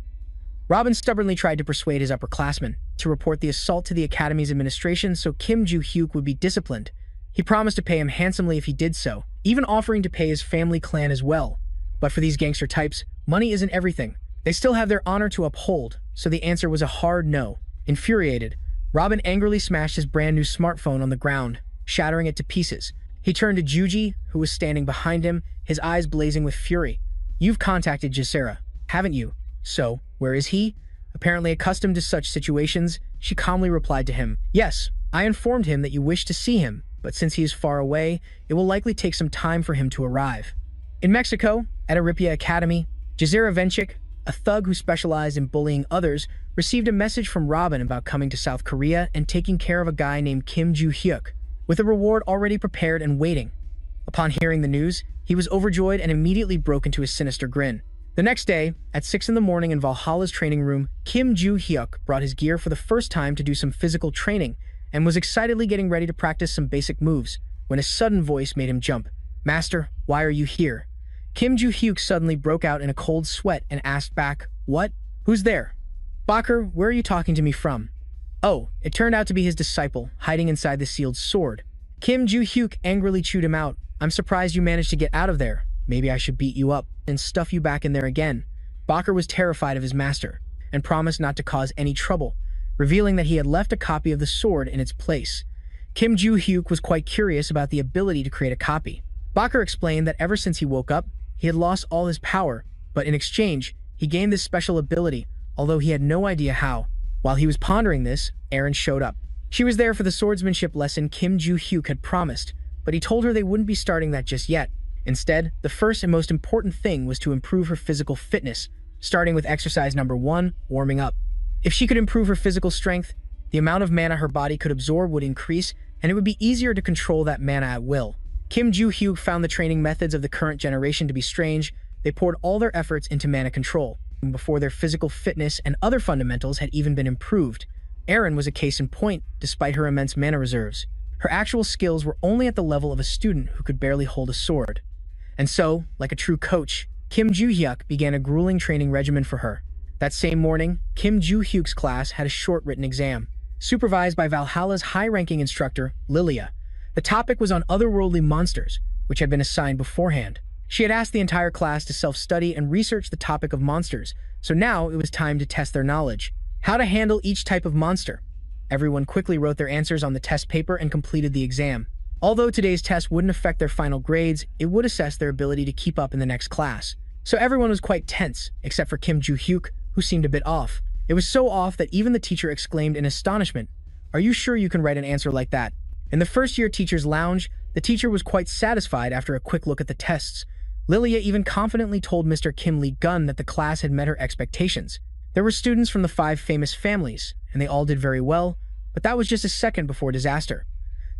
Robin stubbornly tried to persuade his upperclassmen to report the assault to the academy's administration so Kim Joo-hyuk would be disciplined. He promised to pay him handsomely if he did so, even offering to pay his family clan as well. But for these gangster types, money isn't everything. They still have their honor to uphold, so the answer was a hard no. Infuriated, Robin angrily smashed his brand new smartphone on the ground, shattering it to pieces. He turned to Juji, who was standing behind him, his eyes blazing with fury. "You've contacted Jisera, haven't you? So, where is he?" Apparently accustomed to such situations, she calmly replied to him, "Yes, I informed him that you wish to see him, but since he is far away, it will likely take some time for him to arrive." In Mexico, at Aripia Academy, Jazira Venchik, a thug who specialized in bullying others, received a message from Robin about coming to South Korea and taking care of a guy named Kim Joo-hyuk, with a reward already prepared and waiting. Upon hearing the news, he was overjoyed and immediately broke into a sinister grin. The next day, at 6 in the morning in Valhalla's training room, Kim Joo-hyuk brought his gear for the first time to do some physical training and was excitedly getting ready to practice some basic moves when a sudden voice made him jump. "Master, why are you here?" Kim Joo-hyuk suddenly broke out in a cold sweat and asked back, "What? Who's there?" "Bakr, where are you talking to me from?" Oh, it turned out to be his disciple, hiding inside the sealed sword. Kim Joo-hyuk angrily chewed him out. "I'm surprised you managed to get out of there. Maybe I should beat you up and stuff you back in there again." Bakr was terrified of his master and promised not to cause any trouble, revealing that he had left a copy of the sword in its place. Kim Joo-hyuk was quite curious about the ability to create a copy. Bakr explained that ever since he woke up, he had lost all his power, but in exchange, he gained this special ability, although he had no idea how. While he was pondering this, Erin showed up. She was there for the swordsmanship lesson Kim Joo-hyuk had promised, but he told her they wouldn't be starting that just yet. Instead, the first and most important thing was to improve her physical fitness, starting with exercise #1, warming up. If she could improve her physical strength, the amount of mana her body could absorb would increase, and it would be easier to control that mana at will. Kim Joo-hyuk found the training methods of the current generation to be strange. They poured all their efforts into mana control, before their physical fitness and other fundamentals had even been improved. Erin was a case in point, despite her immense mana reserves. Her actual skills were only at the level of a student who could barely hold a sword. And so, like a true coach, Kim Joo-hyuk began a grueling training regimen for her. That same morning, Kim Joo-hyuk's class had a short written exam, supervised by Valhalla's high-ranking instructor, Lilia. The topic was on otherworldly monsters, which had been assigned beforehand. She had asked the entire class to self-study and research the topic of monsters, so now it was time to test their knowledge. How to handle each type of monster. Everyone quickly wrote their answers on the test paper and completed the exam. Although today's test wouldn't affect their final grades, it would assess their ability to keep up in the next class. So everyone was quite tense, except for Kim Joo-hyuk, who seemed a bit off. It was so off that even the teacher exclaimed in astonishment, "Are you sure you can write an answer like that?" In the first-year teacher's lounge, the teacher was quite satisfied after a quick look at the tests. Lilia even confidently told Mr. Kim Lee-gun that the class had met her expectations. There were students from the 5 famous families, and they all did very well, but that was just a second before disaster.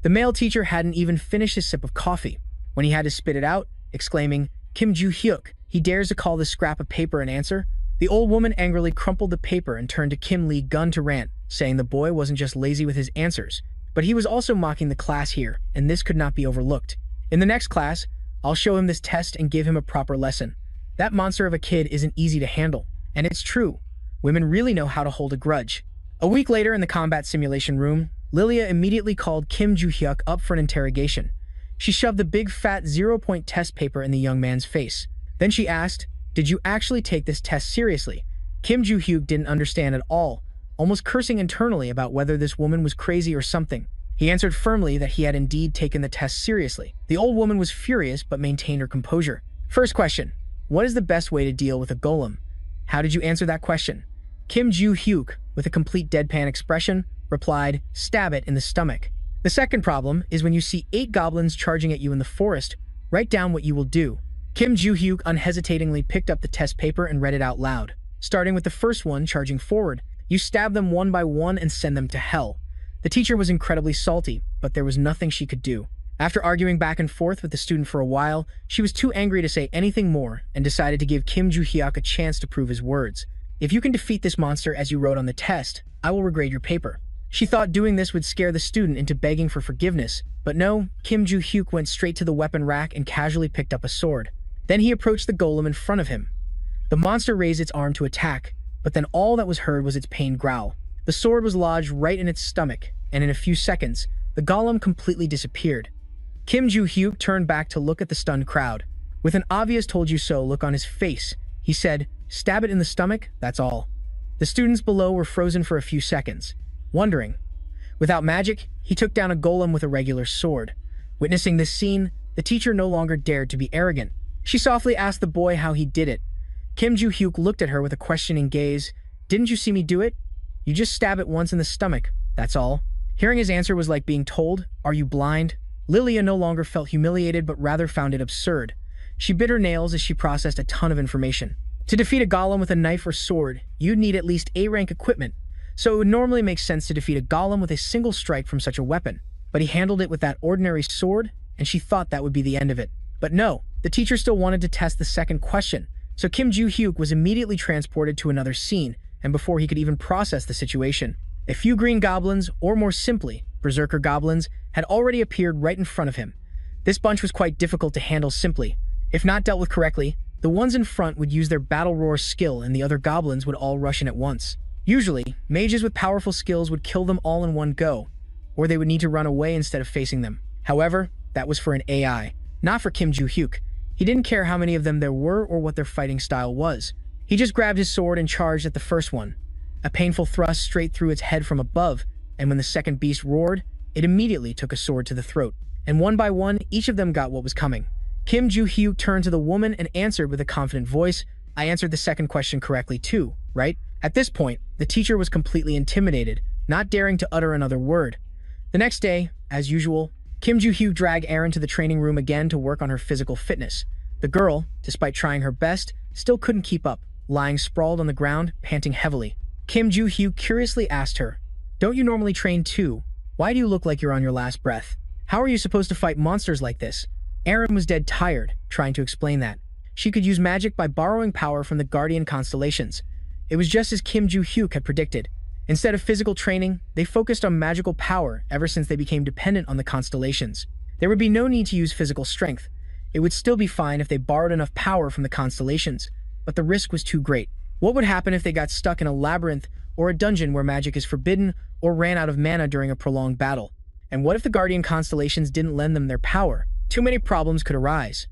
The male teacher hadn't even finished his sip of coffee when he had to spit it out, exclaiming, "Kim Joo-hyuk, he dares to call this scrap of paper an answer?" The old woman angrily crumpled the paper and turned to Kim Lee-gun to rant, saying the boy wasn't just lazy with his answers, but he was also mocking the class here, and this could not be overlooked. In the next class, I'll show him this test and give him a proper lesson. That monster of a kid isn't easy to handle, and it's true. Women really know how to hold a grudge. A week later in the combat simulation room, Lilia immediately called Kim Joo-hyuk up for an interrogation. She shoved the big fat 0-point test paper in the young man's face. Then she asked, "Did you actually take this test seriously?" Kim Joo-hyuk didn't understand at all, almost cursing internally about whether this woman was crazy or something. He answered firmly that he had indeed taken the test seriously. The old woman was furious but maintained her composure. First question, what is the best way to deal with a golem? How did you answer that question? Kim Joo-hyuk, with a complete deadpan expression, replied, "Stab it in the stomach." The second problem is when you see 8 goblins charging at you in the forest, write down what you will do. Kim Joo-hyuk unhesitatingly picked up the test paper and read it out loud. Starting with the first one charging forward, you stab them one by one and send them to hell. The teacher was incredibly salty, but there was nothing she could do. After arguing back and forth with the student for a while, she was too angry to say anything more and decided to give Kim Joo-hyuk a chance to prove his words. "If you can defeat this monster as you wrote on the test, I will regrade your paper." She thought doing this would scare the student into begging for forgiveness, but no, Kim Joo-hyuk went straight to the weapon rack and casually picked up a sword. Then he approached the golem in front of him. The monster raised its arm to attack, but then all that was heard was its pained growl. The sword was lodged right in its stomach, and in a few seconds, the golem completely disappeared. Kim Joo-hyuk turned back to look at the stunned crowd. With an obvious told-you-so look on his face, he said, "Stab it in the stomach, that's all." The students below were frozen for a few seconds, wondering. Without magic, he took down a golem with a regular sword. Witnessing this scene, the teacher no longer dared to be arrogant. She softly asked the boy how he did it. Kim Joo-hyuk looked at her with a questioning gaze. "Didn't you see me do it? You just stab it once in the stomach, that's all." Hearing his answer was like being told, "Are you blind?" Lilia no longer felt humiliated but rather found it absurd. She bit her nails as she processed a ton of information. To defeat a golem with a knife or sword, you'd need at least A-rank equipment, so it would normally make sense to defeat a golem with a single strike from such a weapon. But he handled it with that ordinary sword, and she thought that would be the end of it. But no, the teacher still wanted to test the second question, so Kim Joo-hyuk was immediately transported to another scene, and before he could even process the situation, a few green goblins, or more simply, berserker goblins, had already appeared right in front of him. This bunch was quite difficult to handle simply. If not dealt with correctly, the ones in front would use their battle roar skill and the other goblins would all rush in at once. Usually, mages with powerful skills would kill them all in one go, or they would need to run away instead of facing them. However, that was for an AI, not for Kim Joo-hyuk. He didn't care how many of them there were or what their fighting style was. He just grabbed his sword and charged at the first one. A painful thrust straight through its head from above, and when the second beast roared, it immediately took a sword to the throat. And one by one, each of them got what was coming. Kim Joo-hyuk turned to the woman and answered with a confident voice, "I answered the second question correctly too, right?" At this point, the teacher was completely intimidated, not daring to utter another word. The next day, as usual, Kim Joo-hyuk dragged Erin to the training room again to work on her physical fitness. The girl, despite trying her best, still couldn't keep up, lying sprawled on the ground, panting heavily. Kim Joo-hyuk curiously asked her, "Don't you normally train too? Why do you look like you're on your last breath? How are you supposed to fight monsters like this?" Erin was dead tired, trying to explain that. She could use magic by borrowing power from the Guardian constellations. It was just as Kim Joo-hyuk had predicted. Instead of physical training, they focused on magical power ever since they became dependent on the constellations. There would be no need to use physical strength. It would still be fine if they borrowed enough power from the constellations, but the risk was too great. What would happen if they got stuck in a labyrinth or a dungeon where magic is forbidden or ran out of mana during a prolonged battle? And what if the Guardian constellations didn't lend them their power? Too many problems could arise.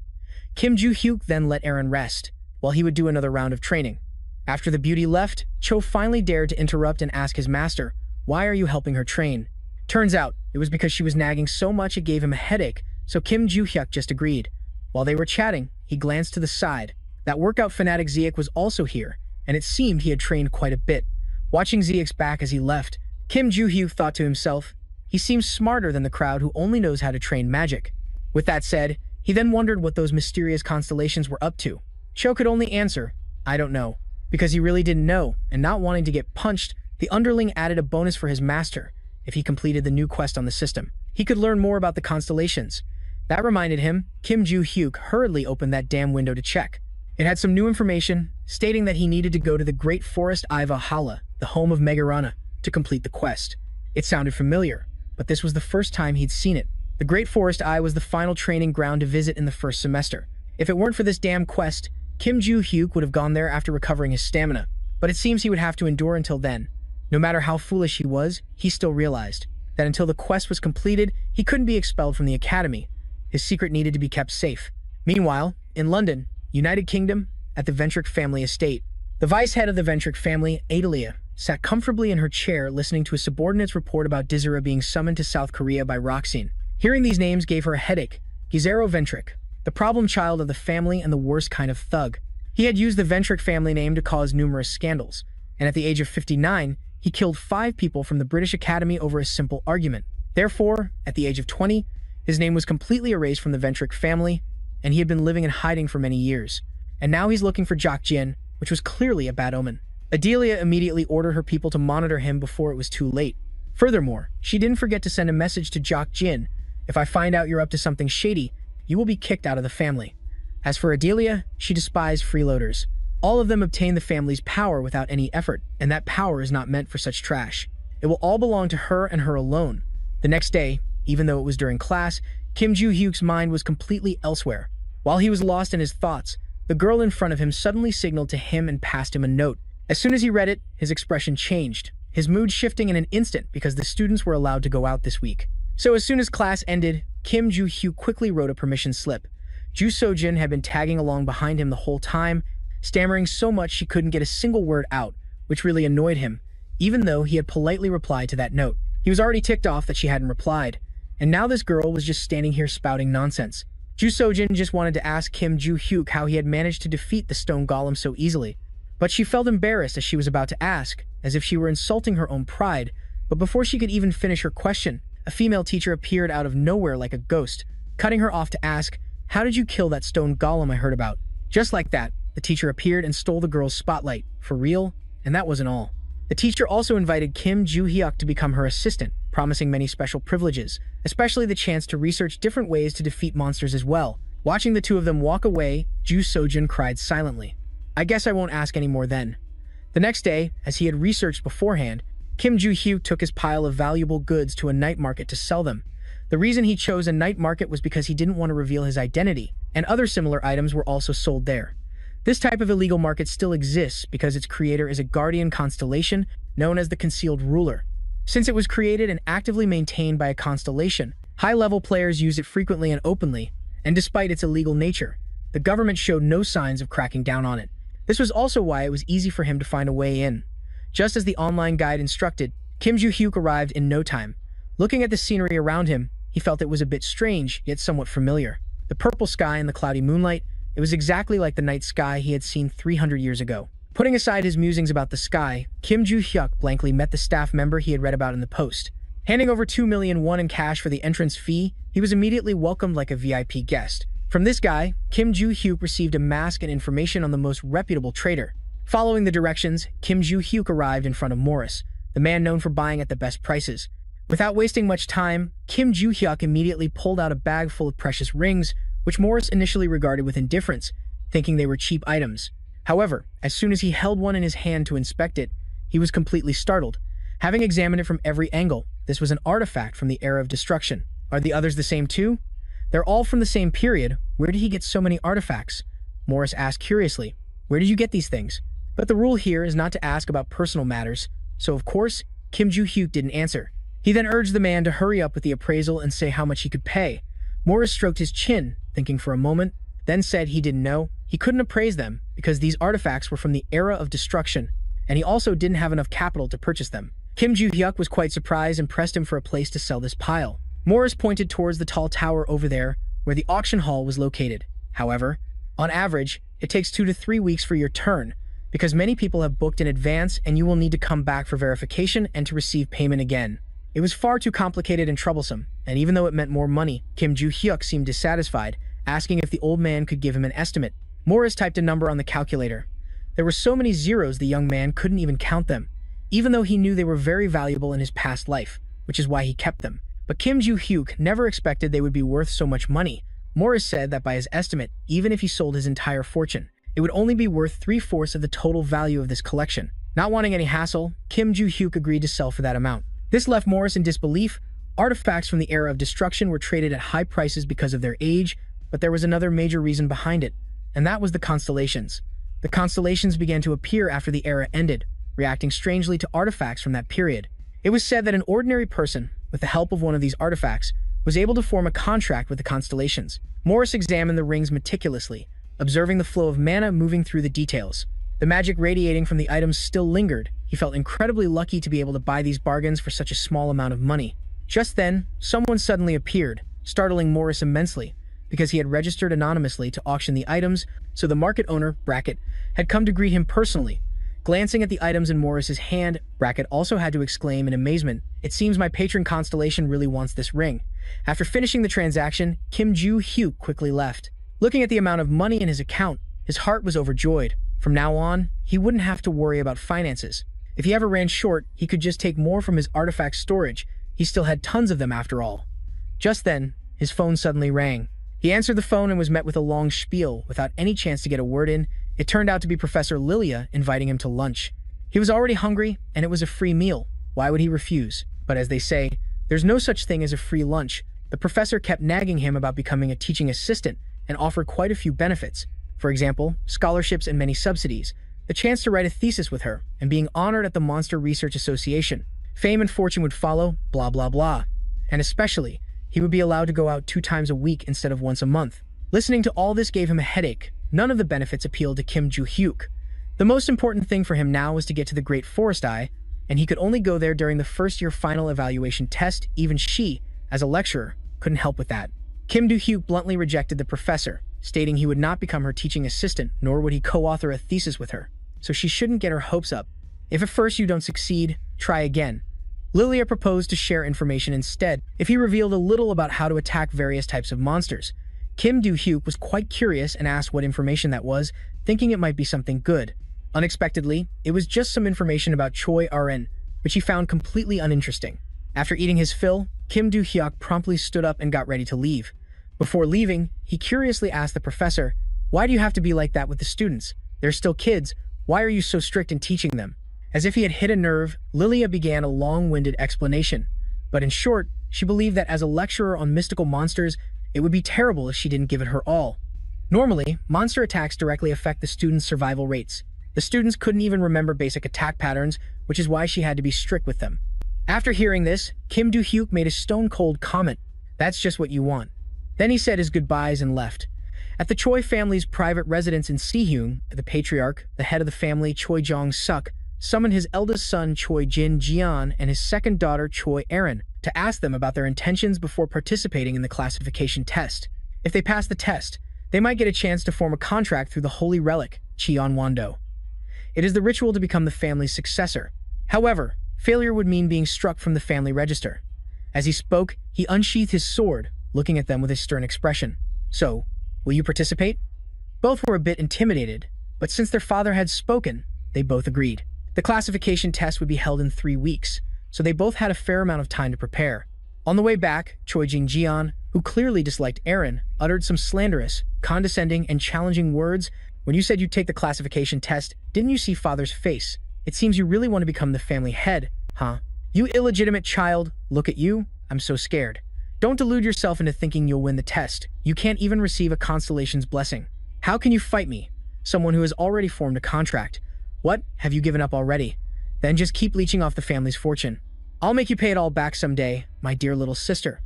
Kim Joo-hyuk then let Aaron rest, while he would do another round of training. After the beauty left, Cho finally dared to interrupt and ask his master, "Why are you helping her train?" Turns out, it was because she was nagging so much it gave him a headache, so Kim Joo-hyuk just agreed. While they were chatting, he glanced to the side. That workout fanatic Zeek was also here, and it seemed he had trained quite a bit. Watching Zeek's back as he left, Kim Joo-hyuk thought to himself, he seems smarter than the crowd who only knows how to train magic. With that said, he then wondered what those mysterious constellations were up to. Cho could only answer, "I don't know." Because he really didn't know, and not wanting to get punched, the underling added a bonus for his master if he completed the new quest on the system. He could learn more about the constellations. That reminded him, Kim Joo-hyuk hurriedly opened that damn window to check. It had some new information, stating that he needed to go to the Great Forest Eye Valhalla, the home of Megarana, to complete the quest. It sounded familiar, but this was the first time he'd seen it. The Great Forest Eye was the final training ground to visit in the first semester. If it weren't for this damn quest, Kim Joo-hyuk would have gone there after recovering his stamina, but it seems he would have to endure until then. No matter how foolish he was, he still realized that until the quest was completed, he couldn't be expelled from the academy. His secret needed to be kept safe. Meanwhile, in London, United Kingdom, at the Ventric family estate, the vice head of the Ventric family, Adalia, sat comfortably in her chair listening to a subordinate's report about Dizera being summoned to South Korea by Roxine. Hearing these names gave her a headache. Gizero Ventric, the problem child of the family and the worst kind of thug. He had used the Ventric family name to cause numerous scandals, and at the age of 59, he killed 5 people from the British Academy over a simple argument. Therefore, at the age of 20, his name was completely erased from the Ventric family, and he had been living in hiding for many years. And now he's looking for Jok Jin, which was clearly a bad omen. Adelia immediately ordered her people to monitor him before it was too late. Furthermore, she didn't forget to send a message to Jok Jin, "If I find out you're up to something shady, you will be kicked out of the family." As for Adelia, she despised freeloaders. All of them obtain the family's power without any effort, and that power is not meant for such trash. It will all belong to her and her alone. The next day, even though it was during class, Kim Joo-hyuk's mind was completely elsewhere. While he was lost in his thoughts, the girl in front of him suddenly signaled to him and passed him a note. As soon as he read it, his expression changed, his mood shifting in an instant because the students were allowed to go out this week. So as soon as class ended, Kim Joo-hyuk quickly wrote a permission slip. Ju So-jin had been tagging along behind him the whole time, stammering so much she couldn't get a single word out, which really annoyed him, even though he had politely replied to that note. He was already ticked off that she hadn't replied, and now this girl was just standing here spouting nonsense. Ju So-jin just wanted to ask Kim Joo-hyuk how he had managed to defeat the stone golem so easily, but she felt embarrassed as she was about to ask, as if she were insulting her own pride. But before she could even finish her question, a female teacher appeared out of nowhere like a ghost, cutting her off to ask, "How did you kill that stone golem I heard about?" Just like that, the teacher appeared and stole the girl's spotlight, for real, and that wasn't all. The teacher also invited Kim Joo-hyuk to become her assistant, promising many special privileges, especially the chance to research different ways to defeat monsters as well. Watching the two of them walk away, Ju So-jin cried silently. "I guess I won't ask any more then." The next day, as he had researched beforehand, Kim Joo-hyuk took his pile of valuable goods to a night market to sell them. The reason he chose a night market was because he didn't want to reveal his identity, and other similar items were also sold there. This type of illegal market still exists because its creator is a guardian constellation known as the Concealed Ruler. Since it was created and actively maintained by a constellation, high-level players use it frequently and openly, and despite its illegal nature, the government showed no signs of cracking down on it. This was also why it was easy for him to find a way in. Just as the online guide instructed, Kim Joo-hyuk arrived in no time. Looking at the scenery around him, he felt it was a bit strange, yet somewhat familiar. The purple sky and the cloudy moonlight, it was exactly like the night sky he had seen 300 years ago. Putting aside his musings about the sky, Kim Joo-hyuk blankly met the staff member he had read about in the post. Handing over 2 million won in cash for the entrance fee, he was immediately welcomed like a VIP guest. From this guy, Kim Joo-hyuk received a mask and information on the most reputable trader. Following the directions, Kim Joo-hyuk arrived in front of Morris, the man known for buying at the best prices. Without wasting much time, Kim Joo-hyuk immediately pulled out a bag full of precious rings, which Morris initially regarded with indifference, thinking they were cheap items. However, as soon as he held one in his hand to inspect it, he was completely startled. Having examined it from every angle, this was an artifact from the Era of Destruction. Are the others the same too? They're all from the same period. Where did he get so many artifacts? Morris asked curiously. Where did you get these things? But the rule here is not to ask about personal matters, so of course, Kim Joo-hyuk didn't answer. He then urged the man to hurry up with the appraisal and say how much he could pay. Morris stroked his chin, thinking for a moment. then said he didn't know. He couldn't appraise them because these artifacts were from the era of destruction, and he also didn't have enough capital to purchase them. Kim Joo-hyuk was quite surprised and pressed him for a place to sell this pile. Morris pointed towards the tall tower over there, where the auction hall was located. However, on average, it takes 2 to 3 weeks for your turn, because many people have booked in advance and you will need to come back for verification and to receive payment again. It was far too complicated and troublesome, and even though it meant more money, Kim Joo-hyuk seemed dissatisfied, asking if the old man could give him an estimate. Morris typed a number on the calculator. There were so many zeros the young man couldn't even count them, even though he knew they were very valuable in his past life, which is why he kept them. But Kim Joo-hyuk never expected they would be worth so much money. Morris said that by his estimate, even if he sold his entire fortune, it would only be worth 3/4 of the total value of this collection. Not wanting any hassle, Kim Joo-hyuk agreed to sell for that amount. This left Morris in disbelief. Artifacts from the era of destruction were traded at high prices because of their age, but there was another major reason behind it, and that was the constellations. The constellations began to appear after the era ended, reacting strangely to artifacts from that period. It was said that an ordinary person, with the help of one of these artifacts, was able to form a contract with the constellations. Morris examined the rings meticulously, observing the flow of mana moving through the details. The magic radiating from the items still lingered. He felt incredibly lucky to be able to buy these bargains for such a small amount of money. Just then, someone suddenly appeared, startling Morris immensely, because he had registered anonymously to auction the items, so the market owner, Brackett, had come to greet him personally. Glancing at the items in Morris's hand, Brackett also had to exclaim in amazement, "It seems my patron constellation really wants this ring." After finishing the transaction, Kim Joo-hyuk quickly left. Looking at the amount of money in his account, his heart was overjoyed. From now on, he wouldn't have to worry about finances. If he ever ran short, he could just take more from his artifact storage. He still had tons of them after all. Just then, his phone suddenly rang. He answered the phone and was met with a long spiel without any chance to get a word in. It turned out to be Professor Lilia inviting him to lunch. He was already hungry, and it was a free meal. Why would he refuse? But as they say, there's no such thing as a free lunch. The professor kept nagging him about becoming a teaching assistant and offered quite a few benefits. For example, scholarships and many subsidies, the chance to write a thesis with her, and being honored at the Monster Research Association. Fame and fortune would follow, blah blah blah. And especially, he would be allowed to go out 2 times a week instead of once a month. Listening to all this gave him a headache. None of the benefits appealed to Kim Joo-hyuk. The most important thing for him now was to get to the Great Forest Eye, and he could only go there during the first-year final evaluation test. Even she, as a lecturer, couldn't help with that. Kim Joo-hyuk bluntly rejected the professor, stating he would not become her teaching assistant, nor would he co-author a thesis with her. So she shouldn't get her hopes up. If at first you don't succeed, try again. Lilia proposed to share information instead. If he revealed a little about how to attack various types of monsters, Kim Joo-hyuk was quite curious and asked what information that was, thinking it might be something good. Unexpectedly, it was just some information about Choi Aren, which he found completely uninteresting. After eating his fill, Kim Joo-hyuk promptly stood up and got ready to leave. Before leaving, he curiously asked the professor, "Why do you have to be like that with the students? They're still kids. Why are you so strict in teaching them?" As if he had hit a nerve, Lilia began a long-winded explanation. But in short, she believed that as a lecturer on mystical monsters, it would be terrible if she didn't give it her all. Normally, monster attacks directly affect the students' survival rates. The students couldn't even remember basic attack patterns, which is why she had to be strict with them. After hearing this, Kim Joo-hyuk made a stone-cold comment. "That's just what you want." Then he said his goodbyes and left. At the Choi family's private residence in Sihyung, the patriarch, the head of the family, Choi Jong-suk, summoned his eldest son Choi Jin-jeon and his second daughter Choi Erin to ask them about their intentions before participating in the classification test. If they passed the test, they might get a chance to form a contract through the holy relic, Cheon-wando. It is the ritual to become the family's successor. However, failure would mean being struck from the family register. As he spoke, he unsheathed his sword, looking at them with a stern expression. "So, will you participate?" Both were a bit intimidated, but since their father had spoken, they both agreed. The classification test would be held in 3 weeks, so they both had a fair amount of time to prepare. On the way back, Choi Jin-jeon, who clearly disliked Aaron, uttered some slanderous, condescending, and challenging words. "When you said you'd take the classification test, didn't you see father's face? It seems you really want to become the family head, huh? You illegitimate child, look at you, I'm so scared. Don't delude yourself into thinking you'll win the test. You can't even receive a constellation's blessing. How can you fight me, someone who has already formed a contract? What, have you given up already? Then just keep leeching off the family's fortune. I'll make you pay it all back someday, my dear little sister."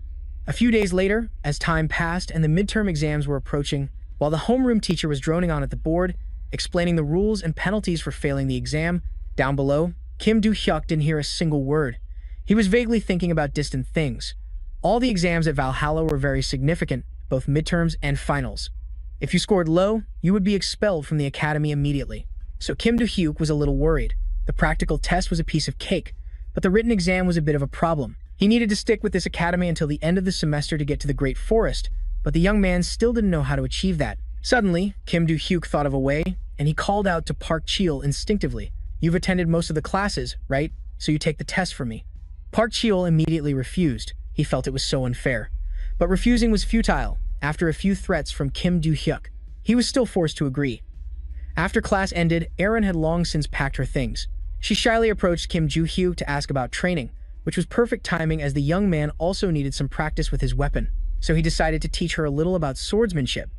A few days later, as time passed and the midterm exams were approaching, While the homeroom teacher was droning on at the board, explaining the rules and penalties for failing the exam, down below, Kim Do-hyuk didn't hear a single word. He was vaguely thinking about distant things. All the exams at Valhalla were very significant, both midterms and finals. If you scored low, you would be expelled from the academy immediately. So Kim Do-hyuk was a little worried. The practical test was a piece of cake, but the written exam was a bit of a problem. He needed to stick with this academy until the end of the semester to get to the Great Forest, but the young man still didn't know how to achieve that. Suddenly, Kim Do-hyuk thought of a way, and he called out to Park Cheol instinctively. "You've attended most of the classes, right? So you take the test for me." Park Cheol immediately refused. He felt it was so unfair. But refusing was futile. After a few threats from Kim Do-hyuk, he was still forced to agree. After class ended, Erin had long since packed her things. She shyly approached Kim Do-hyuk to ask about training, which was perfect timing as the young man also needed some practice with his weapon. So he decided to teach her a little about swordsmanship.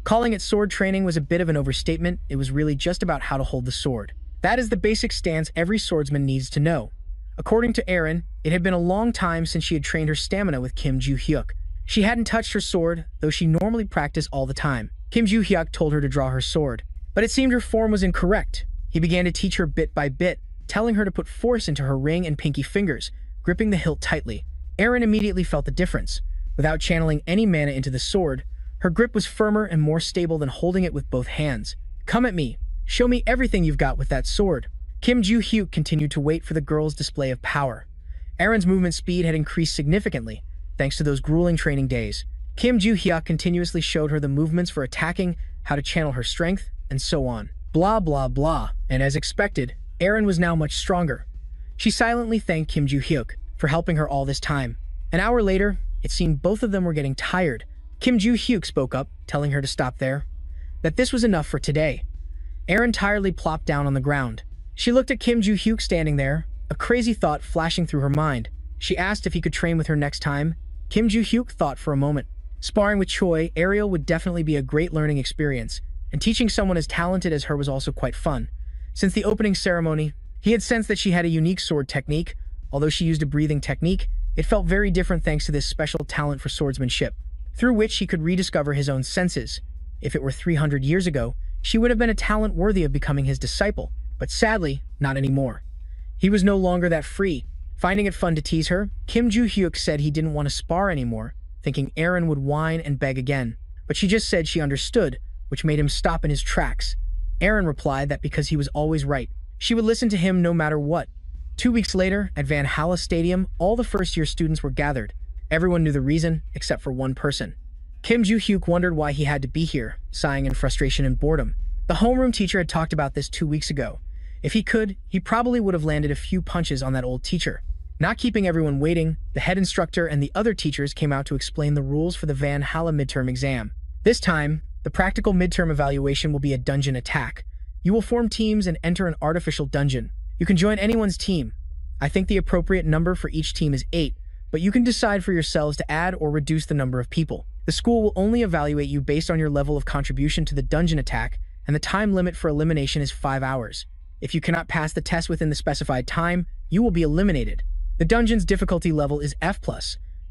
Calling it sword training was a bit of an overstatement. It was really just about how to hold the sword. That is the basic stance every swordsman needs to know. According to Erin, it had been a long time since she had trained her stamina with Kim Do-hyuk. She hadn't touched her sword, though she normally practiced all the time. Kim Do-hyuk told her to draw her sword, but it seemed her form was incorrect. He began to teach her bit by bit, telling her to put force into her ring and pinky fingers, gripping the hilt tightly. Erin immediately felt the difference. Without channeling any mana into the sword, her grip was firmer and more stable than holding it with both hands. "Come at me. Show me everything you've got with that sword." Kim Do-hyuk continued to wait for the girl's display of power. Erin's movement speed had increased significantly, thanks to those grueling training days. Kim Do-hyuk continuously showed her the movements for attacking, how to channel her strength, and so on. Blah blah blah, and as expected, Erin was now much stronger. She silently thanked Kim Do-hyuk for helping her all this time. An hour later, it seemed both of them were getting tired. Kim Do-hyuk spoke up, telling her to stop there. That this was enough for today. Erin tiredly plopped down on the ground. She looked at Kim Do-hyuk standing there, a crazy thought flashing through her mind. She asked if he could train with her next time. Kim Do-hyuk thought for a moment. Sparring with Choi, Ariel would definitely be a great learning experience, and teaching someone as talented as her was also quite fun. Since the opening ceremony, he had sensed that she had a unique sword technique. Although she used a breathing technique, it felt very different thanks to this special talent for swordsmanship, through which he could rediscover his own senses. If it were 300 years ago, she would have been a talent worthy of becoming his disciple, but sadly, not anymore. He was no longer that free. Finding it fun to tease her, Kim Do-hyuk said he didn't want to spar anymore, thinking Erin would whine and beg again. But she just said she understood, which made him stop in his tracks. Erin replied that because he was always right, she would listen to him no matter what. 2 weeks later, at Valhalla Stadium, all the first-year students were gathered. Everyone knew the reason, except for one person. Kim Do-hyuk wondered why he had to be here, sighing in frustration and boredom. The homeroom teacher had talked about this 2 weeks ago. If he could, he probably would have landed a few punches on that old teacher. Not keeping everyone waiting, the head instructor and the other teachers came out to explain the rules for the Valhalla midterm exam. This time, the practical midterm evaluation will be a dungeon attack. You will form teams and enter an artificial dungeon. You can join anyone's team. I think the appropriate number for each team is 8, but you can decide for yourselves to add or reduce the number of people. The school will only evaluate you based on your level of contribution to the dungeon attack, and the time limit for elimination is 5 hours. If you cannot pass the test within the specified time, you will be eliminated. The dungeon's difficulty level is F+.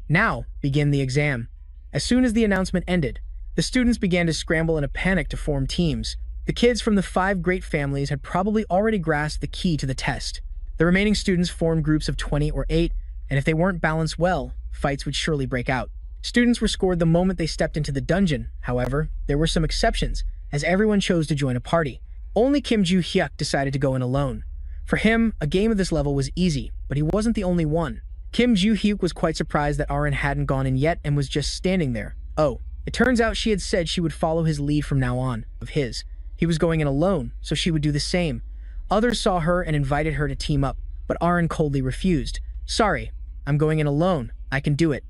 Now, begin the exam. As soon as the announcement ended, the students began to scramble in a panic to form teams. The kids from the 5 great families had probably already grasped the key to the test. The remaining students formed groups of 20 or 8, and if they weren't balanced well, fights would surely break out. Students were scored the moment they stepped into the dungeon. However, there were some exceptions, as everyone chose to join a party. Only Kim Do-hyuk decided to go in alone. For him, a game of this level was easy, but he wasn't the only one. Kim Do-hyuk was quite surprised that Arin hadn't gone in yet and was just standing there. Oh, it turns out she had said she would follow his lead from now on, of his. He was going in alone, so she would do the same. Others saw her and invited her to team up, but Arin coldly refused. "Sorry, I'm going in alone. I can do it."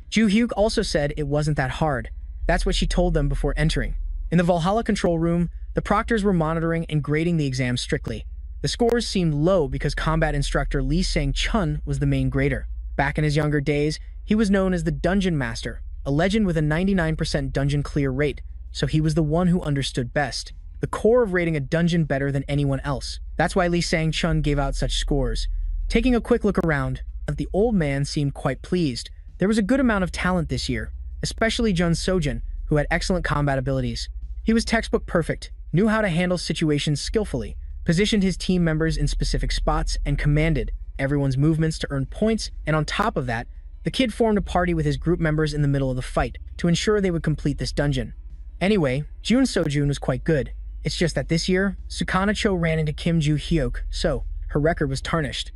Do-hyuk also said it wasn't that hard. That's what she told them before entering. In the Valhalla control room, the proctors were monitoring and grading the exam strictly. The scores seemed low because combat instructor Lee Sang-chun was the main grader. Back in his younger days, he was known as the Dungeon Master, a legend with a 99% dungeon clear rate, so he was the one who understood best the core of rating a dungeon better than anyone else. That's why Lee Sang-chun gave out such scores. Taking a quick look around, the old man seemed quite pleased. There was a good amount of talent this year, especially Jun Sojin, who had excellent combat abilities. He was textbook perfect, knew how to handle situations skillfully, positioned his team members in specific spots, and commanded everyone's movements to earn points, and on top of that, the kid formed a party with his group members in the middle of the fight to ensure they would complete this dungeon. Anyway, Jun Sojun was quite good. It's just that this year, Sukana-cho ran into Kim Ju-hyuk, so her record was tarnished.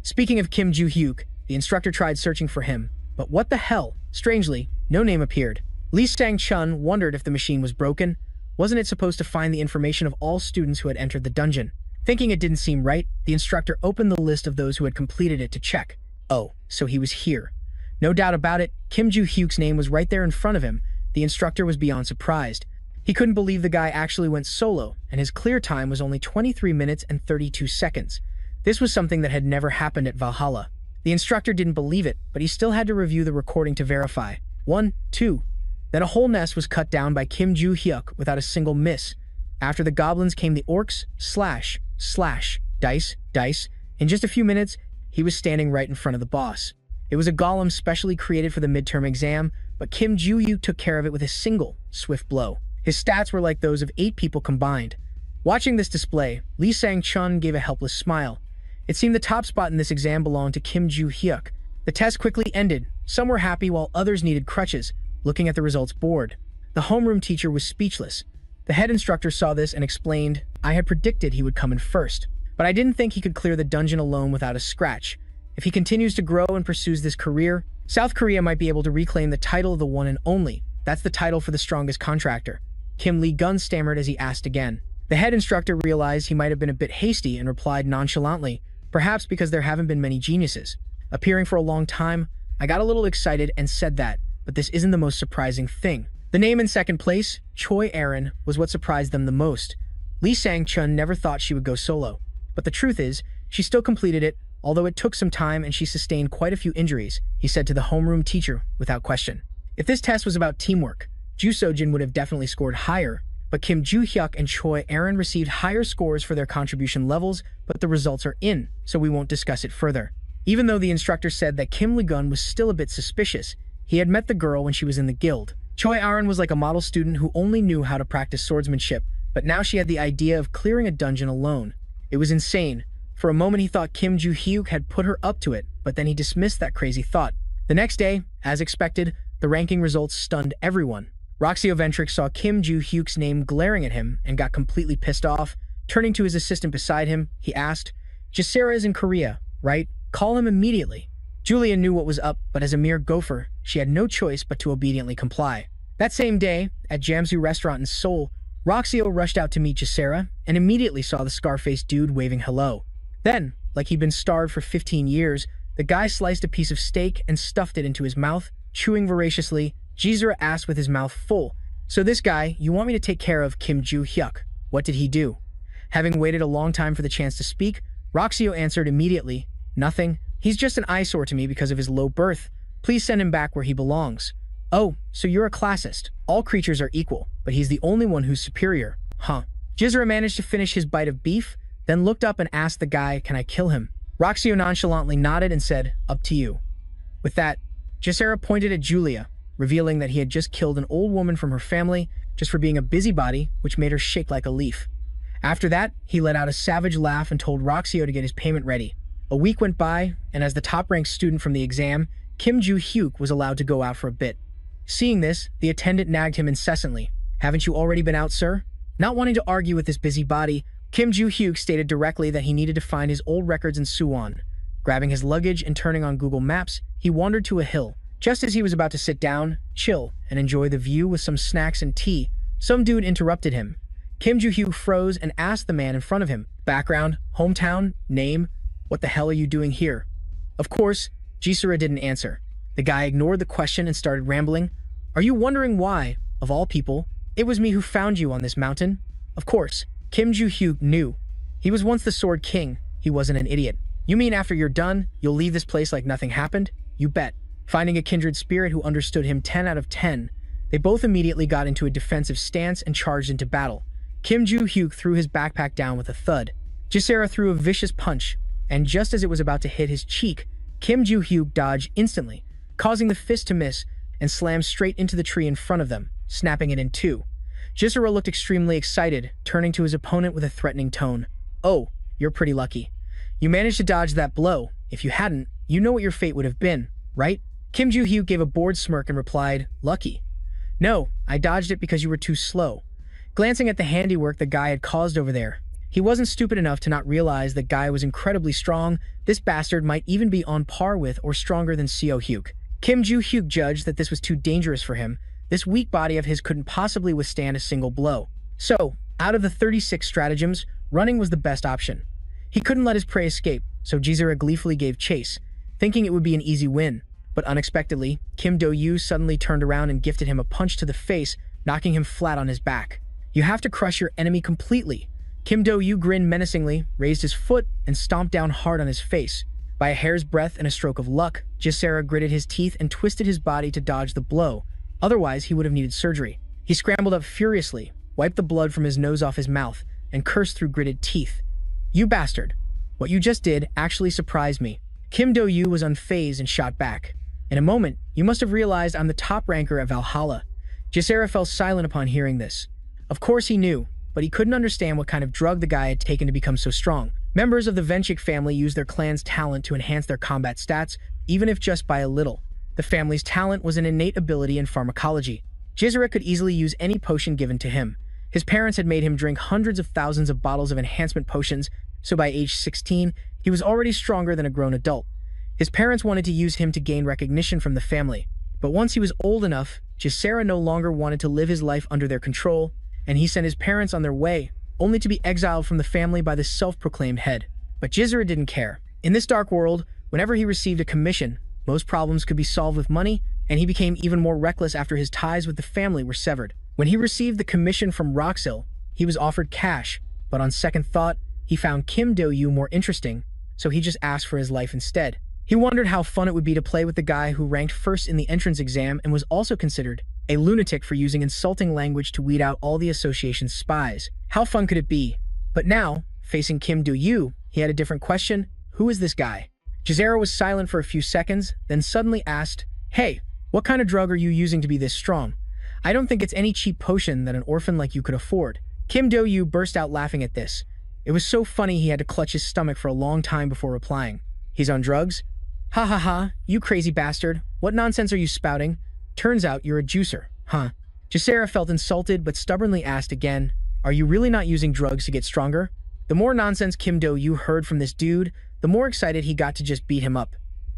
Speaking of Kim Ju-hyuk, the instructor tried searching for him, but what the hell? Strangely, no name appeared. Lee Sang-chun wondered if the machine was broken. Wasn't it supposed to find the information of all students who had entered the dungeon? Thinking it didn't seem right, the instructor opened the list of those who had completed it to check. Oh, so he was here. No doubt about it, Kim Ju-hyuk's name was right there in front of him. The instructor was beyond surprised. He couldn't believe the guy actually went solo, and his clear time was only 23 minutes and 32 seconds. This was something that had never happened at Valhalla. The instructor didn't believe it, but he still had to review the recording to verify. 1, 2. Then a whole nest was cut down by Kim Ju-hyuk without a single miss. After the goblins came the orcs, slash, slash, dice, dice. In just a few minutes, he was standing right in front of the boss. It was a golem specially created for the midterm exam, but Kim Ju-hyuk took care of it with a single, swift blow. His stats were like those of 8 people combined. Watching this display, Lee Sang-chun gave a helpless smile. It seemed the top spot in this exam belonged to Kim Ju-hyuk. The test quickly ended. Some were happy while others needed crutches, looking at the results board. The homeroom teacher was speechless. The head instructor saw this and explained, "I had predicted he would come in first, but I didn't think he could clear the dungeon alone without a scratch. If he continues to grow and pursues this career, South Korea might be able to reclaim the title of the one and only. That's the title for the strongest contractor." Kim Lee-gun stammered as he asked again. The head instructor realized he might have been a bit hasty and replied nonchalantly, "Perhaps because there haven't been many geniuses appearing for a long time. I got a little excited and said that, but this isn't the most surprising thing." The name in second place, Choi Aaron, was what surprised them the most. Lee Sang-chun never thought she would go solo. But the truth is, she still completed it, although it took some time and she sustained quite a few injuries, he said to the homeroom teacher without question. If this test was about teamwork, Ju Sojin would have definitely scored higher, but Kim Ju-hyuk and Choi Aaron received higher scores for their contribution levels, but the results are in, so we won't discuss it further. Even though the instructor said that Kim Lee-gun was still a bit suspicious, he had met the girl when she was in the guild. Choi Aaron was like a model student who only knew how to practice swordsmanship, but now she had the idea of clearing a dungeon alone. It was insane. For a moment he thought Kim Ju-hyuk had put her up to it, but then he dismissed that crazy thought. The next day, as expected, the ranking results stunned everyone. Roxio Ventrix saw Kim Ju-hyuk's name glaring at him and got completely pissed off. Turning to his assistant beside him, he asked, "Jisera is in Korea, right? Call him immediately." Julia knew what was up, but as a mere gopher, she had no choice but to obediently comply. That same day, at Jamsu restaurant in Seoul, Roxio rushed out to meet Jisera and immediately saw the scar-faced dude waving hello. Then, like he'd been starved for 15 years, the guy sliced a piece of steak and stuffed it into his mouth, chewing voraciously. Jisera asked with his mouth full, "So this guy, you want me to take care of Kim Ju-hyuk? What did he do?" Having waited a long time for the chance to speak, Roxio answered immediately, "Nothing. He's just an eyesore to me because of his low birth. Please send him back where he belongs." "Oh, so you're a classist. All creatures are equal, but he's the only one who's superior. Huh." Jisera managed to finish his bite of beef, then looked up and asked the guy, "Can I kill him?" Roxio nonchalantly nodded and said, "Up to you." With that, Jisera pointed at Julia, revealing that he had just killed an old woman from her family just for being a busybody, which made her shake like a leaf. After that, he let out a savage laugh and told Roxio to get his payment ready. A week went by, and as the top-ranked student from the exam, Kim Ju-hyuk was allowed to go out for a bit. Seeing this, the attendant nagged him incessantly. "Haven't you already been out, sir?" Not wanting to argue with this busybody, Kim Ju-hyuk stated directly that he needed to find his old records in Suwon. Grabbing his luggage and turning on Google Maps, he wandered to a hill. Just as he was about to sit down, chill, and enjoy the view with some snacks and tea, some dude interrupted him. Kim Ju-hyuk froze and asked the man in front of him, "Background, hometown, name, what the hell are you doing here?" Of course, Jisera didn't answer. The guy ignored the question and started rambling. "Are you wondering why, of all people, it was me who found you on this mountain?" Of course, Kim Ju-hyuk knew. He was once the Sword King. He wasn't an idiot. "You mean after you're done, you'll leave this place like nothing happened?" "You bet." Finding a kindred spirit who understood him 10 out of 10, they both immediately got into a defensive stance and charged into battle. Kim Ju-hyuk threw his backpack down with a thud. Jisera threw a vicious punch, and just as it was about to hit his cheek, Kim Ju-hyuk dodged instantly, causing the fist to miss and slam straight into the tree in front of them, snapping it in two. Jisara looked extremely excited, turning to his opponent with a threatening tone. "Oh, you're pretty lucky. You managed to dodge that blow. If you hadn't, you know what your fate would have been, right?" Kim Joo-hyuk gave a bored smirk and replied, "Lucky? No, I dodged it because you were too slow." Glancing at the handiwork the guy had caused over there, he wasn't stupid enough to not realize that guy was incredibly strong. This bastard might even be on par with or stronger than Seo-hyuk. Kim Joo-hyuk judged that this was too dangerous for him. This weak body of his couldn't possibly withstand a single blow. So, out of the 36 stratagems, running was the best option. He couldn't let his prey escape, so Jisara gleefully gave chase, thinking it would be an easy win. But unexpectedly, Kim Do-yu suddenly turned around and gifted him a punch to the face, knocking him flat on his back. "You have to crush your enemy completely." Kim Do-yu grinned menacingly, raised his foot, and stomped down hard on his face. By a hair's breadth and a stroke of luck, Jisara gritted his teeth and twisted his body to dodge the blow. Otherwise, he would have needed surgery. He scrambled up furiously, wiped the blood from his nose off his mouth, and cursed through gritted teeth. "You bastard. What you just did actually surprised me." Kim Do-yu was unfazed and shot back. "In a moment, you must have realized I'm the top ranker at Valhalla." Jisara fell silent upon hearing this. Of course he knew, but he couldn't understand what kind of drug the guy had taken to become so strong. Members of the Venchik family use their clan's talent to enhance their combat stats, even if just by a little. The family's talent was an innate ability in pharmacology. Jisara could easily use any potion given to him. His parents had made him drink hundreds of thousands of bottles of enhancement potions, so by age 16, he was already stronger than a grown adult. His parents wanted to use him to gain recognition from the family. But once he was old enough, Jisara no longer wanted to live his life under their control, and he sent his parents on their way, only to be exiled from the family by the self-proclaimed head. But Jisara didn't care. In this dark world, whenever he received a commission, most problems could be solved with money, and he became even more reckless after his ties with the family were severed. When he received the commission from Roxil, he was offered cash, but on second thought, he found Kim Do-yu more interesting, so he just asked for his life instead. He wondered how fun it would be to play with the guy who ranked first in the entrance exam and was also considered a lunatic for using insulting language to weed out all the association's spies. How fun could it be? But now, facing Kim Do-yu, he had a different question. Who is this guy? Jisara was silent for a few seconds, then suddenly asked, "Hey, what kind of drug are you using to be this strong? I don't think it's any cheap potion that an orphan like you could afford." Kim Do-yu burst out laughing at this. It was so funny he had to clutch his stomach for a long time before replying. "He's on drugs? Ha ha ha, you crazy bastard. What nonsense are you spouting? Turns out you're a juicer, huh?" Jisara felt insulted but stubbornly asked again, "Are you really not using drugs to get stronger?" The more nonsense Kim Do-yu heard from this dude, the more excited he got to just beat him up.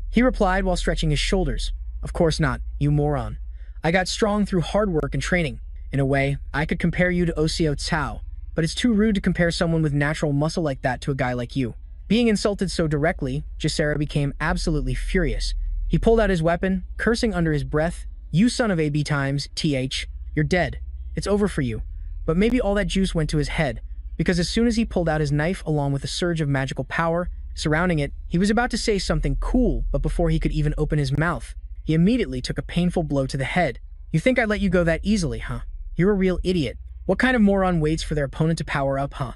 He replied while stretching his shoulders, "Of course not, you moron. I got strong through hard work and training. In a way, I could compare you to Oseo Cao, but it's too rude to compare someone with natural muscle like that to a guy like you." Being insulted so directly, Jisara became absolutely furious. He pulled out his weapon, cursing under his breath, "You son of AB times, TH, you're dead. It's over for you." But maybe all that juice went to his head, because as soon as he pulled out his knife along with a surge of magical power surrounding it, he was about to say something cool, but before he could even open his mouth, he immediately took a painful blow to the head. "You think I'd let you go that easily, huh? You're a real idiot. What kind of moron waits for their opponent to power up, huh?"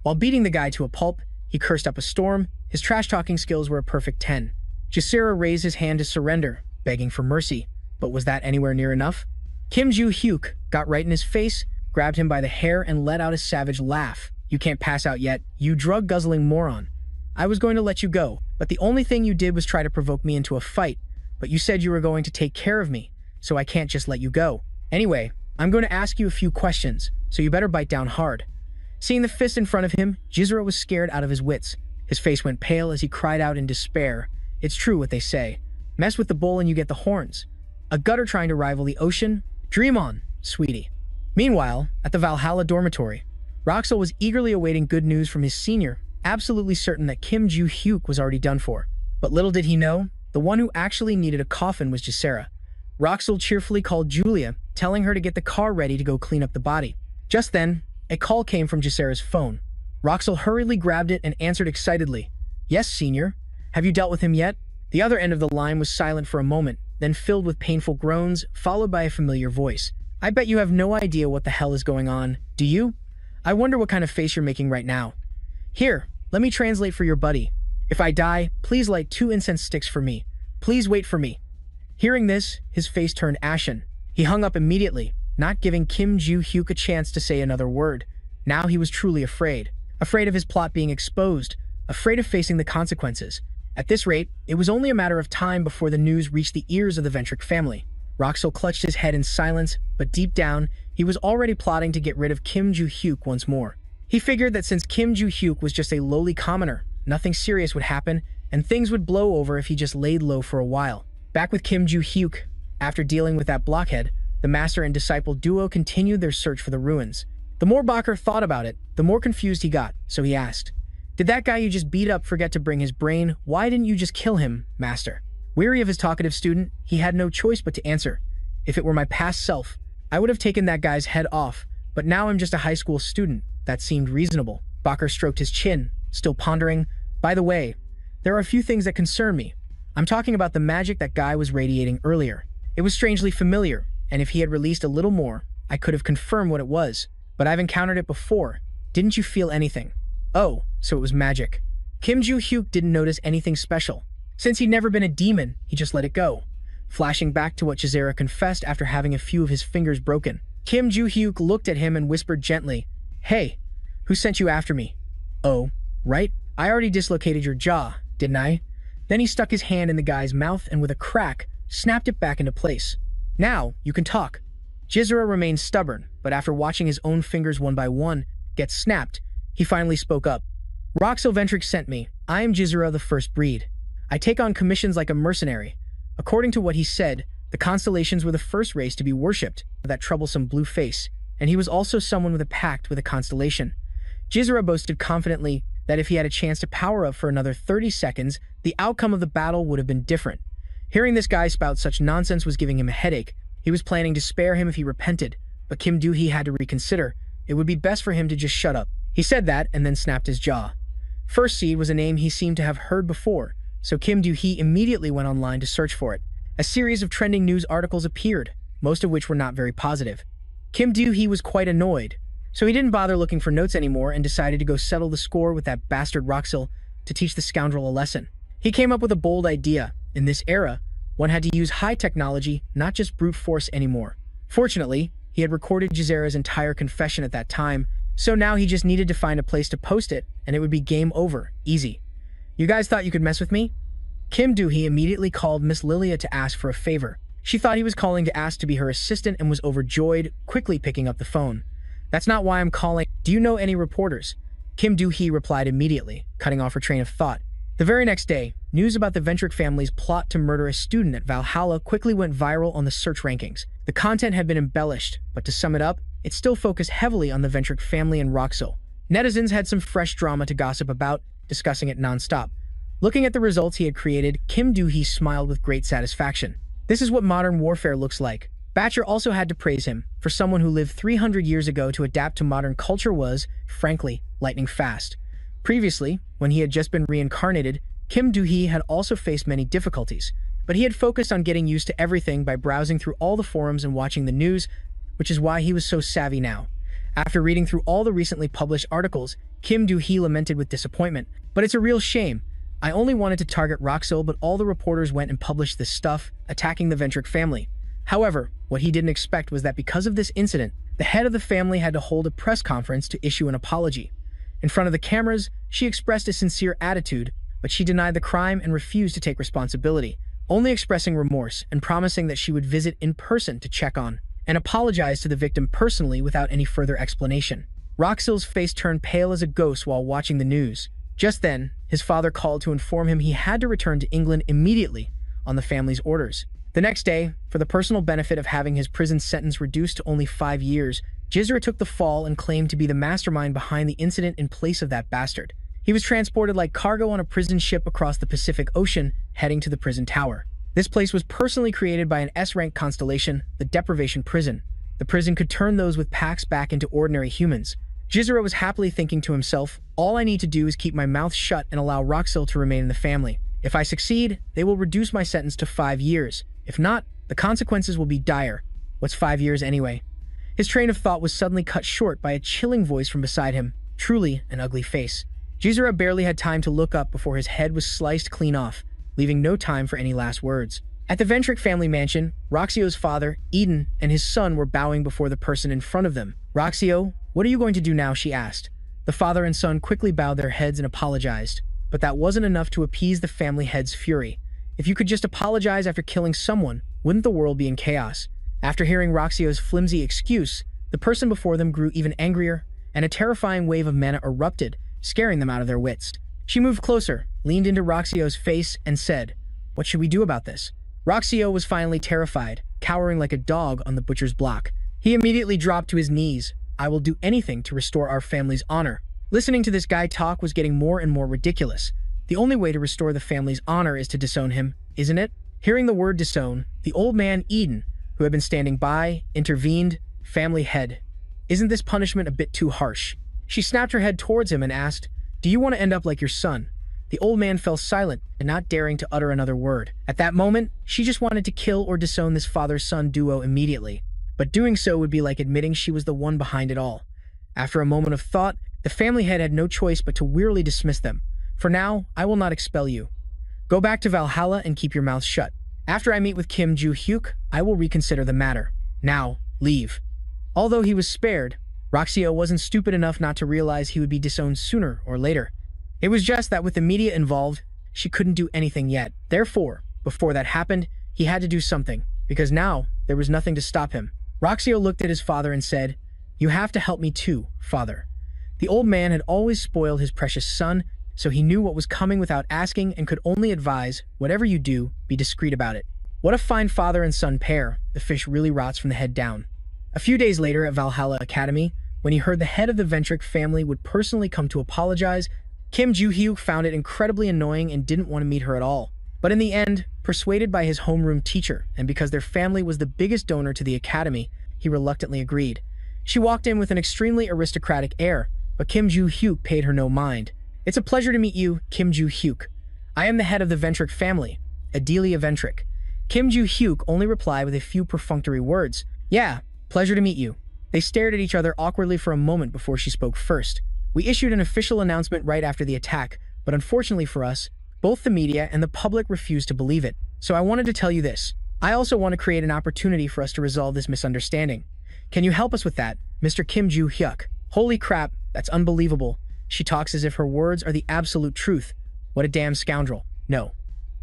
While beating the guy to a pulp, he cursed up a storm. His trash-talking skills were a perfect 10. Jisara raised his hand to surrender, begging for mercy. But was that anywhere near enough? Kim Joo-hyuk got right in his face, grabbed him by the hair, and let out a savage laugh. "You can't pass out yet, you drug-guzzling moron. I was going to let you go, but the only thing you did was try to provoke me into a fight. But you said you were going to take care of me, so I can't just let you go. Anyway, I'm going to ask you a few questions, so you better bite down hard." Seeing the fist in front of him, Jisara was scared out of his wits. His face went pale as he cried out in despair. It's true what they say. Mess with the bull and you get the horns. A gutter trying to rival the ocean? Dream on, sweetie. Meanwhile, at the Valhalla dormitory, Roxil was eagerly awaiting good news from his senior, absolutely certain that Kim Joo-hyuk was already done for. But little did he know, the one who actually needed a coffin was Jisara. Roxil cheerfully called Julia, telling her to get the car ready to go clean up the body. Just then, a call came from Jisara's phone. Roxil hurriedly grabbed it and answered excitedly. "Yes, senior. Have you dealt with him yet?" The other end of the line was silent for a moment, then filled with painful groans, followed by a familiar voice. "I bet you have no idea what the hell is going on, do you? I wonder what kind of face you're making right now. Here, let me translate for your buddy. If I die, please light 2 incense sticks for me. Please wait for me." Hearing this, his face turned ashen. He hung up immediately, not giving Kim Joo-hyuk a chance to say another word. Now he was truly afraid. Afraid of his plot being exposed, afraid of facing the consequences. At this rate, it was only a matter of time before the news reached the ears of the Ventrick family. Roxil clutched his head in silence, but deep down, he was already plotting to get rid of Kim Joo-hyuk once more. He figured that since Kim Joo-hyuk was just a lowly commoner, nothing serious would happen, and things would blow over if he just laid low for a while. Back with Kim Joo-hyuk, after dealing with that blockhead, the master and disciple duo continued their search for the ruins. The more Bakker thought about it, the more confused he got, so he asked, "Did that guy you just beat up forget to bring his brain? Why didn't you just kill him, master?" Weary of his talkative student, he had no choice but to answer. "If it were my past self, I would have taken that guy's head off, but now I'm just a high school student." That seemed reasonable. Bakker stroked his chin, still pondering. "By the way, there are a few things that concern me. I'm talking about the magic that guy was radiating earlier. It was strangely familiar, and if he had released a little more, I could have confirmed what it was. But I've encountered it before. Didn't you feel anything?" Oh, so it was magic. Kim Joo-hyuk didn't notice anything special. Since he'd never been a demon, he just let it go. Flashing back to what Chizera confessed after having a few of his fingers broken, Kim Joo-hyuk looked at him and whispered gently, "Hey, who sent you after me?" "Oh, right. I already dislocated your jaw, didn't I?" Then he stuck his hand in the guy's mouth and with a crack, snapped it back into place. "Now, you can talk." Chizera remained stubborn, but after watching his own fingers one by one get snapped, he finally spoke up. "Roxil Ventrick sent me. I am Chizera the First Breed. I take on commissions like a mercenary." According to what he said, the constellations were the first race to be worshipped for that troublesome blue face, and he was also someone with a pact with a constellation. Chizera boasted confidently that if he had a chance to power up for another 30 seconds, the outcome of the battle would have been different. Hearing this guy spout such nonsense was giving him a headache. He was planning to spare him if he repented, but Kim Joo-hee had to reconsider. It would be best for him to just shut up. He said that and then snapped his jaw. First Seed was a name he seemed to have heard before, so Kim Joo-hee immediately went online to search for it. A series of trending news articles appeared, most of which were not very positive. Kim Joo-hee was quite annoyed, so he didn't bother looking for notes anymore and decided to go settle the score with that bastard Roxil to teach the scoundrel a lesson. He came up with a bold idea. In this era, one had to use high technology, not just brute force anymore. Fortunately, he had recorded Chizera's entire confession at that time, so now he just needed to find a place to post it, and it would be game over, easy. "You guys thought you could mess with me?" Kim Joo-hee immediately called Miss Lilia to ask for a favor. She thought he was calling to ask to be her assistant and was overjoyed, quickly picking up the phone. "That's not why I'm calling. Do you know any reporters?" Kim Joo-hee replied immediately, cutting off her train of thought. The very next day, news about the Ventrick family's plot to murder a student at Valhalla quickly went viral on the search rankings. The content had been embellished, but to sum it up, it still focused heavily on the Ventrick family and Roxil. Netizens had some fresh drama to gossip about, discussing it non-stop. Looking at the results he had created, Kim Joo-hee smiled with great satisfaction. This is what modern warfare looks like. Batcher also had to praise him. For someone who lived 300 years ago to adapt to modern culture was, frankly, lightning fast. Previously, when he had just been reincarnated, Kim Joo-hee had also faced many difficulties, but he had focused on getting used to everything by browsing through all the forums and watching the news, which is why he was so savvy now. After reading through all the recently published articles, Kim Joo-hee lamented with disappointment. "But it's a real shame. I only wanted to target Roxil, but all the reporters went and published this stuff, attacking the Ventrick family." However, what he didn't expect was that because of this incident, the head of the family had to hold a press conference to issue an apology. In front of the cameras, she expressed a sincere attitude, but she denied the crime and refused to take responsibility, only expressing remorse and promising that she would visit in person to check on and apologize to the victim personally without any further explanation. Roxil's face turned pale as a ghost while watching the news. Just then, his father called to inform him he had to return to England immediately on the family's orders. The next day, for the personal benefit of having his prison sentence reduced to only 5 years, Chizera took the fall and claimed to be the mastermind behind the incident in place of that bastard. He was transported like cargo on a prison ship across the Pacific Ocean, heading to the prison tower. This place was personally created by an S-rank constellation, the Deprivation Prison. The prison could turn those with packs back into ordinary humans. Chizera was happily thinking to himself, "All I need to do is keep my mouth shut and allow Roxil to remain in the family. If I succeed, they will reduce my sentence to 5 years. If not, the consequences will be dire. What's 5 years anyway?" His train of thought was suddenly cut short by a chilling voice from beside him. Truly an ugly face. Chizera barely had time to look up before his head was sliced clean off, leaving no time for any last words. At the Ventric family mansion, Roxio's father, Eden, and his son were bowing before the person in front of them. "Roxio, what are you going to do now?" she asked. The father and son quickly bowed their heads and apologized, but that wasn't enough to appease the family head's fury. If you could just apologize after killing someone, wouldn't the world be in chaos? After hearing Roxio's flimsy excuse, the person before them grew even angrier, and a terrifying wave of mana erupted, scaring them out of their wits. She moved closer, leaned into Roxio's face, and said, "What should we do about this?" Roxio was finally terrified, cowering like a dog on the butcher's block. He immediately dropped to his knees. "I will do anything to restore our family's honor." Listening to this guy talk was getting more and more ridiculous. The only way to restore the family's honor is to disown him, isn't it? Hearing the word disown, the old man Eden, who had been standing by, intervened. "Family head, isn't this punishment a bit too harsh?" She snapped her head towards him and asked, "Do you want to end up like your son?" The old man fell silent and not daring to utter another word. At that moment, she just wanted to kill or disown this father-son duo immediately. But doing so would be like admitting she was the one behind it all. After a moment of thought, the family head had no choice but to wearily dismiss them. "For now, I will not expel you. Go back to Valhalla and keep your mouth shut. After I meet with Kim Joo-hyuk, I will reconsider the matter. Now, leave." Although he was spared, Roxio wasn't stupid enough not to realize he would be disowned sooner or later. It was just that with the media involved, she couldn't do anything yet. Therefore, before that happened, he had to do something, because now there was nothing to stop him. Roxio looked at his father and said, "You have to help me too, father." The old man had always spoiled his precious son, so he knew what was coming without asking and could only advise, "Whatever you do, be discreet about it." What a fine father and son pair. The fish really rots from the head down. A few days later at Valhalla Academy, when he heard the head of the Ventric family would personally come to apologize, Kim Joo-hyuk found it incredibly annoying and didn't want to meet her at all. But in the end, persuaded by his homeroom teacher, and because their family was the biggest donor to the academy, he reluctantly agreed. She walked in with an extremely aristocratic air, but Kim Joo-hyuk paid her no mind. "It's a pleasure to meet you, Kim Joo-hyuk. I am the head of the Ventric family, Adelia Ventric." Kim Joo-hyuk only replied with a few perfunctory words. "Yeah, pleasure to meet you." They stared at each other awkwardly for a moment before she spoke first. "We issued an official announcement right after the attack, but unfortunately for us, both the media and the public refused to believe it. So I wanted to tell you this. I also want to create an opportunity for us to resolve this misunderstanding. Can you help us with that, Mr. Kim Joo-hyuk?" Holy crap, that's unbelievable. She talks as if her words are the absolute truth. What a damn scoundrel. "No."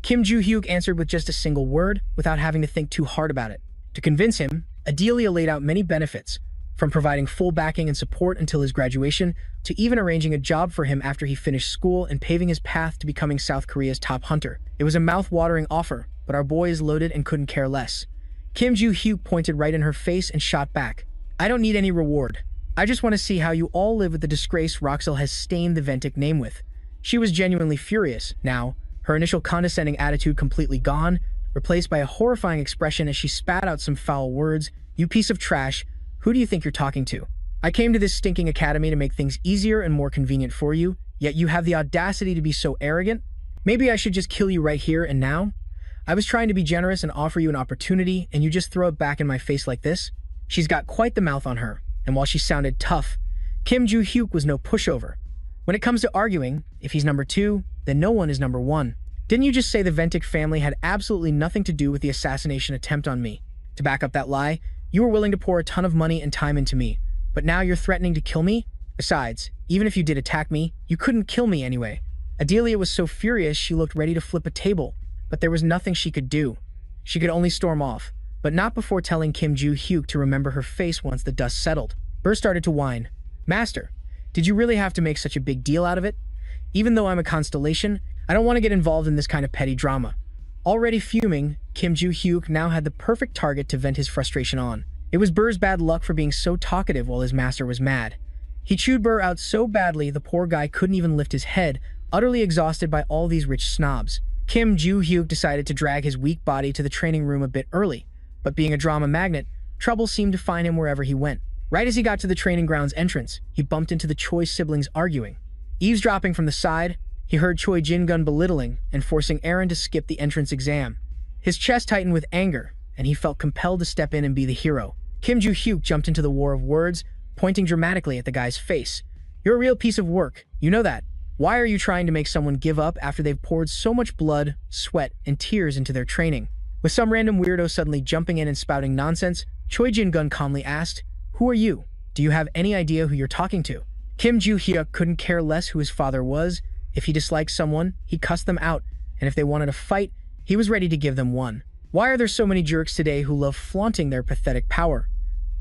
Kim Joo-hyuk answered with just a single word, without having to think too hard about it. To convince him, Adelia laid out many benefits, from providing full backing and support until his graduation, to even arranging a job for him after he finished school and paving his path to becoming South Korea's top hunter. It was a mouth-watering offer, but our boy is loaded and couldn't care less. Kim Joo-hyuk pointed right in her face and shot back. "I don't need any reward. I just want to see how you all live with the disgrace Roxel has stained the Ventic name with." She was genuinely furious, now, her initial condescending attitude completely gone, replaced by a horrifying expression as she spat out some foul words. "You piece of trash. Who do you think you're talking to? I came to this stinking academy to make things easier and more convenient for you, yet you have the audacity to be so arrogant? Maybe I should just kill you right here and now? I was trying to be generous and offer you an opportunity, and you just throw it back in my face like this?" She's got quite the mouth on her, and while she sounded tough, Kim Joo-hyuk was no pushover. When it comes to arguing, if he's number 2, then no one is number 1. "Didn't you just say the Ventic family had absolutely nothing to do with the assassination attempt on me? To back up that lie, you were willing to pour a ton of money and time into me, but now you're threatening to kill me? Besides, even if you did attack me, you couldn't kill me anyway." Adelia was so furious she looked ready to flip a table, but there was nothing she could do. She could only storm off, but not before telling Kim Joo-hyuk to remember her face once the dust settled. Burr started to whine. "Master, did you really have to make such a big deal out of it? Even though I'm a constellation, I don't want to get involved in this kind of petty drama." Already fuming, Kim Joo-hyuk now had the perfect target to vent his frustration on. It was Burr's bad luck for being so talkative while his master was mad. He chewed Burr out so badly the poor guy couldn't even lift his head, utterly exhausted by all these rich snobs. Kim Joo-hyuk decided to drag his weak body to the training room a bit early, but being a drama magnet, trouble seemed to find him wherever he went. Right as he got to the training grounds entrance, he bumped into the Choi siblings arguing. Eavesdropping from the side, he heard Choi Jin-gun belittling and forcing Aaron to skip the entrance exam. His chest tightened with anger, and he felt compelled to step in and be the hero. Kim Joo-hyuk jumped into the war of words, pointing dramatically at the guy's face. "You're a real piece of work, you know that. Why are you trying to make someone give up after they've poured so much blood, sweat, and tears into their training?" With some random weirdo suddenly jumping in and spouting nonsense, Choi Jin-gun calmly asked, "Who are you? Do you have any idea who you're talking to?" Kim Joo-hyuk couldn't care less who his father was. If he disliked someone, he cussed them out, and if they wanted a fight, he was ready to give them one. Why are there so many jerks today who love flaunting their pathetic power?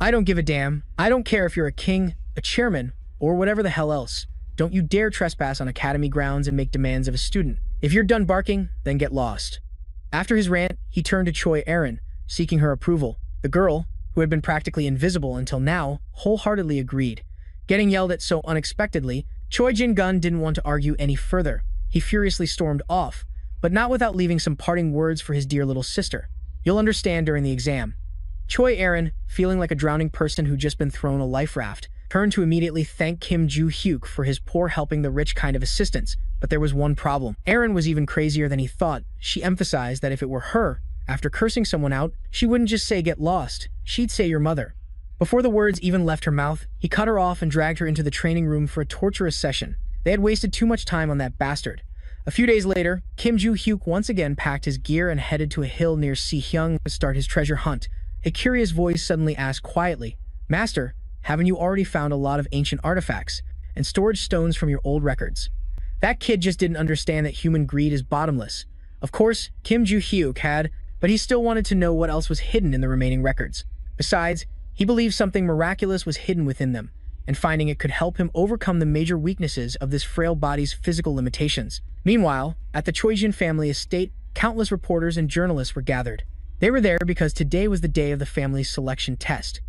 I don't give a damn. I don't care if you're a king, a chairman, or whatever the hell else. Don't you dare trespass on academy grounds and make demands of a student. If you're done barking, then get lost. After his rant, he turned to Choi Erin, seeking her approval. The girl, who had been practically invisible until now, wholeheartedly agreed. Getting yelled at so unexpectedly, Choi Jin-gun didn't want to argue any further. He furiously stormed off, but not without leaving some parting words for his dear little sister. You'll understand during the exam. Choi Erin, feeling like a drowning person who'd just been thrown a life raft, turned to immediately thank Kim Joo-hyuk for his poor helping the rich kind of assistance, but there was one problem. Erin was even crazier than he thought. She emphasized that if it were her, after cursing someone out, she wouldn't just say get lost, she'd say your mother. Before the words even left her mouth, he cut her off and dragged her into the training room for a torturous session. They had wasted too much time on that bastard. A few days later, Kim Joo-hyuk once again packed his gear and headed to a hill near Si-hyung to start his treasure hunt. A curious voice suddenly asked quietly, "Master, haven't you already found a lot of ancient artifacts and storage stones from your old records?" That kid just didn't understand that human greed is bottomless. Of course, Kim Joo-hyuk had, but he still wanted to know what else was hidden in the remaining records. Besides, he believed something miraculous was hidden within them, and finding it could help him overcome the major weaknesses of this frail body's physical limitations. Meanwhile, at the Choijin family estate, countless reporters and journalists were gathered. They were there because today was the day of the family's selection test.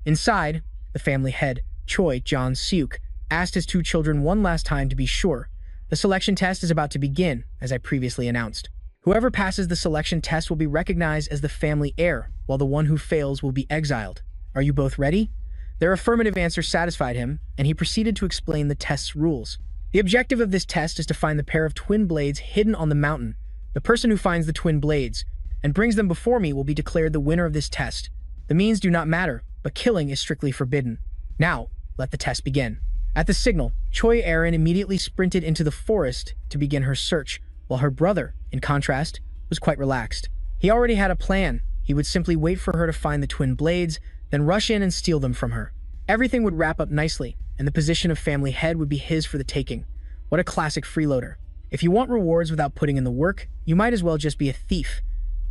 Inside, the family head, Choi Jon-seuk, asked his two children one last time to be sure. The selection test is about to begin, as I previously announced. Whoever passes the selection test will be recognized as the family heir, while the one who fails will be exiled. Are you both ready? Their affirmative answer satisfied him, and he proceeded to explain the test's rules. The objective of this test is to find the pair of twin blades hidden on the mountain. The person who finds the twin blades and brings them before me will be declared the winner of this test. The means do not matter, but killing is strictly forbidden. Now, let the test begin. At the signal, Choi Erin immediately sprinted into the forest to begin her search, while her brother, in contrast, was quite relaxed. He already had a plan. He would simply wait for her to find the twin blades, then rush in and steal them from her. Everything would wrap up nicely, and the position of family head would be his for the taking. What a classic freeloader. If you want rewards without putting in the work, you might as well just be a thief.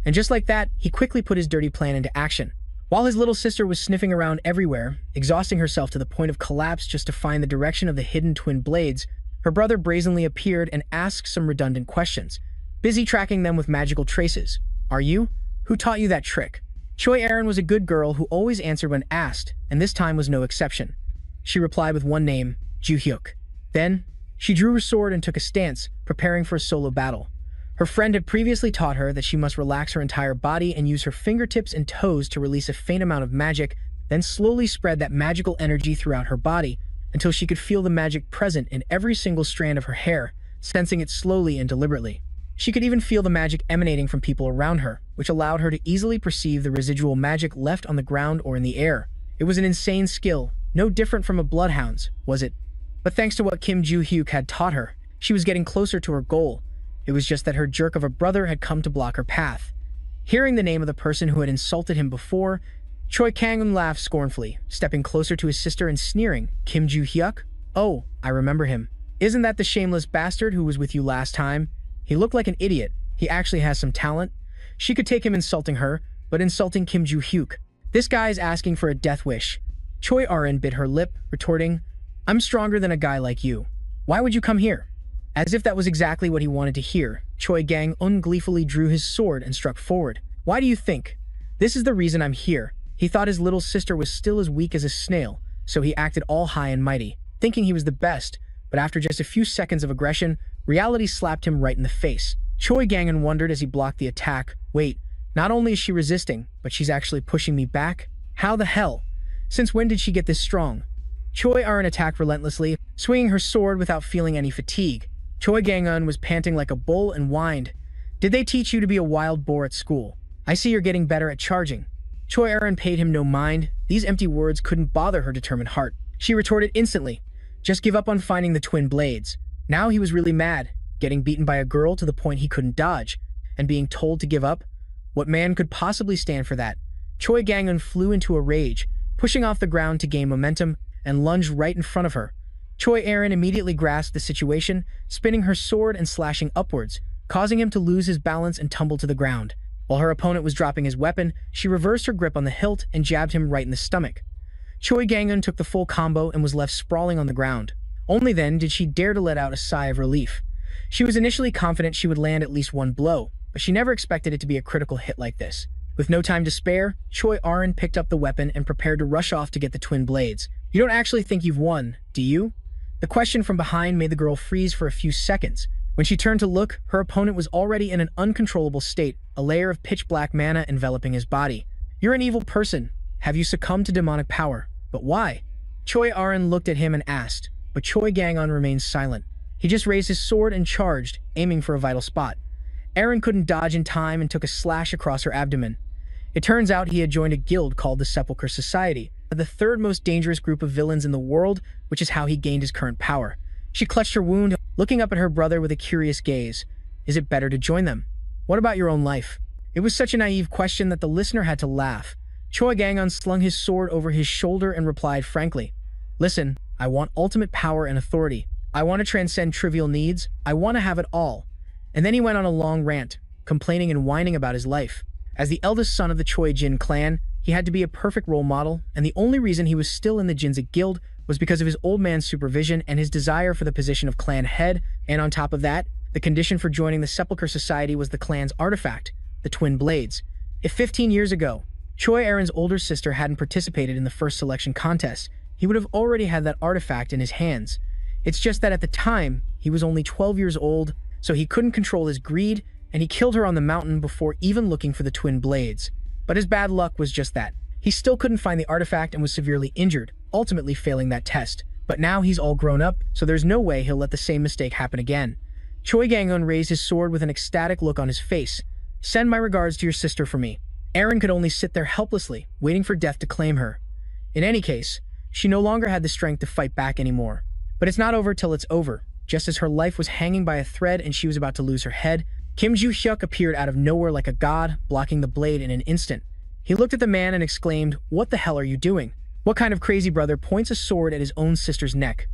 And just like that, he quickly put his dirty plan into action. While his little sister was sniffing around everywhere, exhausting herself to the point of collapse just to find the direction of the hidden twin blades, her brother brazenly appeared and asked some redundant questions, busy tracking them with magical traces. Are you? Who taught you that trick? Choi Erin was a good girl who always answered when asked, and this time was no exception. She replied with one name, Joo-hyuk. Then, she drew her sword and took a stance, preparing for a solo battle. Her friend had previously taught her that she must relax her entire body and use her fingertips and toes to release a faint amount of magic, then slowly spread that magical energy throughout her body until she could feel the magic present in every single strand of her hair, sensing it slowly and deliberately. She could even feel the magic emanating from people around her, which allowed her to easily perceive the residual magic left on the ground or in the air. It was an insane skill, no different from a bloodhound's, was it? But thanks to what Kim Joo-hyuk had taught her, she was getting closer to her goal. It was just that her jerk of a brother had come to block her path. Hearing the name of the person who had insulted him before, Choi Kang-un laughed scornfully, stepping closer to his sister and sneering, Kim Joo-hyuk? Oh, I remember him. Isn't that the shameless bastard who was with you last time? He looked like an idiot. He actually has some talent. She could take him insulting her, but insulting Kim Joo-hyuk. This guy is asking for a death wish. Choi Erin bit her lip, retorting, I'm stronger than a guy like you. Why would you come here? As if that was exactly what he wanted to hear, Choi Gang-un gleefully drew his sword and struck forward. Why do you think? This is the reason I'm here. He thought his little sister was still as weak as a snail, so he acted all high and mighty, thinking he was the best, but after just a few seconds of aggression, reality slapped him right in the face. Choi Gang-un wondered as he blocked the attack, wait, not only is she resisting, but she's actually pushing me back? How the hell? Since when did she get this strong? Choi Erin attacked relentlessly, swinging her sword without feeling any fatigue. Choi Gang-un was panting like a bull and whined. Did they teach you to be a wild boar at school? I see you're getting better at charging. Choi Erin paid him no mind. These empty words couldn't bother her determined heart. She retorted instantly, just give up on finding the twin blades. Now he was really mad, getting beaten by a girl to the point he couldn't dodge, and being told to give up. What man could possibly stand for that? Choi Gang-un flew into a rage, pushing off the ground to gain momentum, and lunged right in front of her. Choi Aaron immediately grasped the situation, spinning her sword and slashing upwards, causing him to lose his balance and tumble to the ground. While her opponent was dropping his weapon, she reversed her grip on the hilt and jabbed him right in the stomach. Choi Gang-un took the full combo and was left sprawling on the ground. Only then did she dare to let out a sigh of relief. She was initially confident she would land at least one blow, but she never expected it to be a critical hit like this. With no time to spare, Choi Aaron picked up the weapon and prepared to rush off to get the twin blades. "You don't actually think you've won, do you?" The question from behind made the girl freeze for a few seconds. When she turned to look, her opponent was already in an uncontrollable state, a layer of pitch-black mana enveloping his body. "You're an evil person. Have you succumbed to demonic power? But why?" Choi Aaron looked at him and asked, but Choi Gang-un remained silent. He just raised his sword and charged, aiming for a vital spot. Aaron couldn't dodge in time and took a slash across her abdomen. It turns out he had joined a guild called the Sepulchre Society, the third most dangerous group of villains in the world, which is how he gained his current power. She clutched her wound, looking up at her brother with a curious gaze. "Is it better to join them? What about your own life?" It was such a naive question that the listener had to laugh. Choi Gang-un slung his sword over his shoulder and replied frankly, "Listen, I want ultimate power and authority. I want to transcend trivial needs. I want to have it all." And then he went on a long rant, complaining and whining about his life. As the eldest son of the Choi Jin clan, he had to be a perfect role model, and the only reason he was still in the Jinza Guild was because of his old man's supervision and his desire for the position of clan head, and on top of that, the condition for joining the Sepulchre Society was the clan's artifact, the twin blades. If 15 years ago, Choi Aaron's older sister hadn't participated in the first selection contest, he would have already had that artifact in his hands. It's just that at the time, he was only 12 years old, so he couldn't control his greed, and he killed her on the mountain before even looking for the twin blades. But his bad luck was just that. He still couldn't find the artifact and was severely injured, ultimately failing that test. But now he's all grown up, so there's no way he'll let the same mistake happen again. Choi Gang-un raised his sword with an ecstatic look on his face. "Send my regards to your sister for me." Aaron could only sit there helplessly, waiting for death to claim her. In any case, she no longer had the strength to fight back anymore. But it's not over till it's over. Just as her life was hanging by a thread and she was about to lose her head, Kim Joo-hyuk appeared out of nowhere like a god, blocking the blade in an instant. He looked at the man and exclaimed, "What the hell are you doing? What kind of crazy brother points a sword at his own sister's neck?"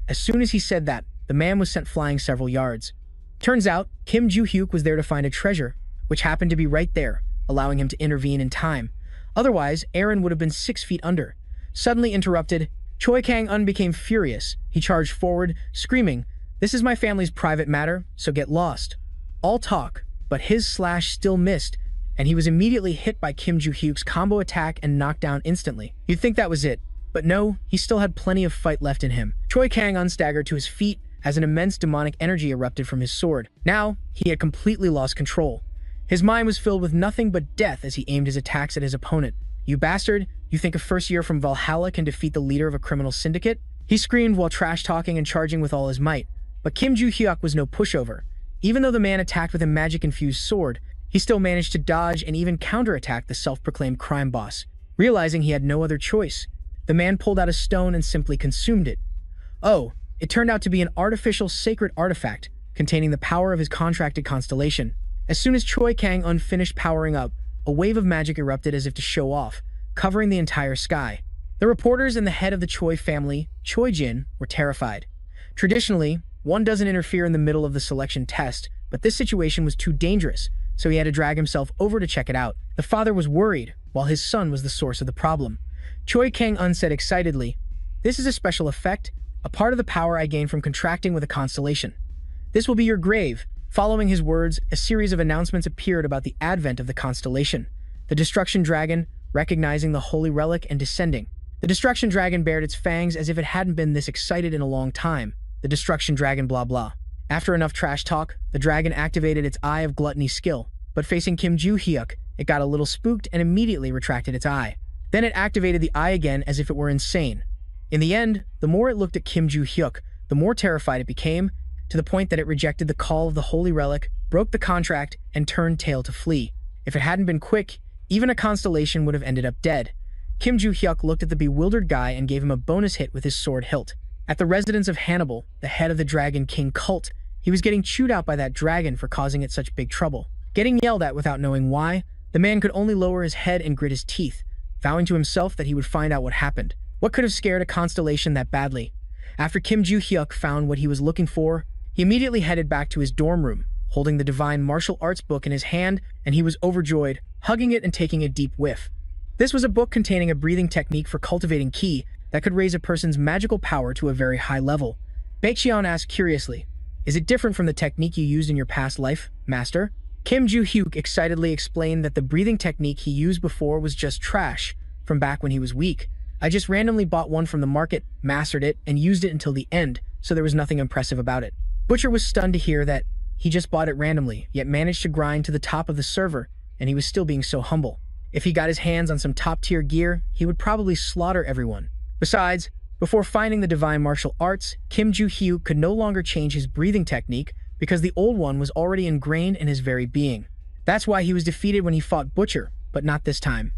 As soon as he said that, the man was sent flying several yards. Turns out, Kim Joo-hyuk was there to find a treasure, which happened to be right there, allowing him to intervene in time. Otherwise, Aaron would have been 6 feet under. Suddenly interrupted, Choi Kang-un became furious. He charged forward, screaming, "This is my family's private matter, so get lost." All talk, but his slash still missed, and he was immediately hit by Kim Joo-hyuk's combo attack and knocked down instantly. You'd think that was it, but no, he still had plenty of fight left in him. Choi Kang-un staggered to his feet as an immense demonic energy erupted from his sword. Now, he had completely lost control. His mind was filled with nothing but death as he aimed his attacks at his opponent. "You bastard, you think a first year from Valhalla can defeat the leader of a criminal syndicate?" He screamed while trash-talking and charging with all his might. But Kim Joo-hyuk was no pushover. Even though the man attacked with a magic-infused sword, he still managed to dodge and even counterattack the self-proclaimed crime boss. Realizing he had no other choice, the man pulled out a stone and simply consumed it. Oh, it turned out to be an artificial sacred artifact containing the power of his contracted constellation. As soon as Choi Kang-un finished powering up, a wave of magic erupted as if to show off, covering the entire sky. The reporters and the head of the Choi family, Choi Jin, were terrified. Traditionally, one doesn't interfere in the middle of the selection test, but this situation was too dangerous, so he had to drag himself over to check it out. The father was worried, while his son was the source of the problem. Choi Kang-un said excitedly, "This is a special effect, a part of the power I gain from contracting with a constellation. This will be your grave." Following his words, a series of announcements appeared about the advent of the constellation. The Destruction Dragon, recognizing the holy relic and descending. The Destruction Dragon bared its fangs as if it hadn't been this excited in a long time. The Destruction Dragon blah blah. After enough trash talk, the dragon activated its Eye of Gluttony skill, but facing Kim Joo-hyuk, it got a little spooked and immediately retracted its eye. Then it activated the eye again as if it were insane. In the end, the more it looked at Kim Joo-hyuk, the more terrified it became, to the point that it rejected the call of the holy relic, broke the contract, and turned tail to flee. If it hadn't been quick, even a constellation would have ended up dead. Kim Joo-hyuk looked at the bewildered guy and gave him a bonus hit with his sword hilt. At the residence of Hannibal, the head of the Dragon King cult, he was getting chewed out by that dragon for causing it such big trouble. Getting yelled at without knowing why, The man could only lower his head and grit his teeth, vowing to himself that he would find out what happened. What could have scared a constellation that badly? After Kim Joo-hyuk found what he was looking for, he immediately headed back to his dorm room, holding the divine martial arts book in his hand, and he was overjoyed, hugging it and taking a deep whiff. This was a book containing a breathing technique for cultivating ki that could raise a person's magical power to a very high level. Baekjeon asked curiously, "Is it different from the technique you used in your past life, master?" Kim Joo-hyuk excitedly explained that the breathing technique he used before was just trash, from back when he was weak. "I just randomly bought one from the market, mastered it, and used it until the end, so there was nothing impressive about it." Butcher was stunned to hear that he just bought it randomly, yet managed to grind to the top of the server, and he was still being so humble. If he got his hands on some top-tier gear, he would probably slaughter everyone. Besides, before finding the divine martial arts, Kim Joo-hyuk could no longer change his breathing technique because the old one was already ingrained in his very being. That's why he was defeated when he fought Butcher, but not this time.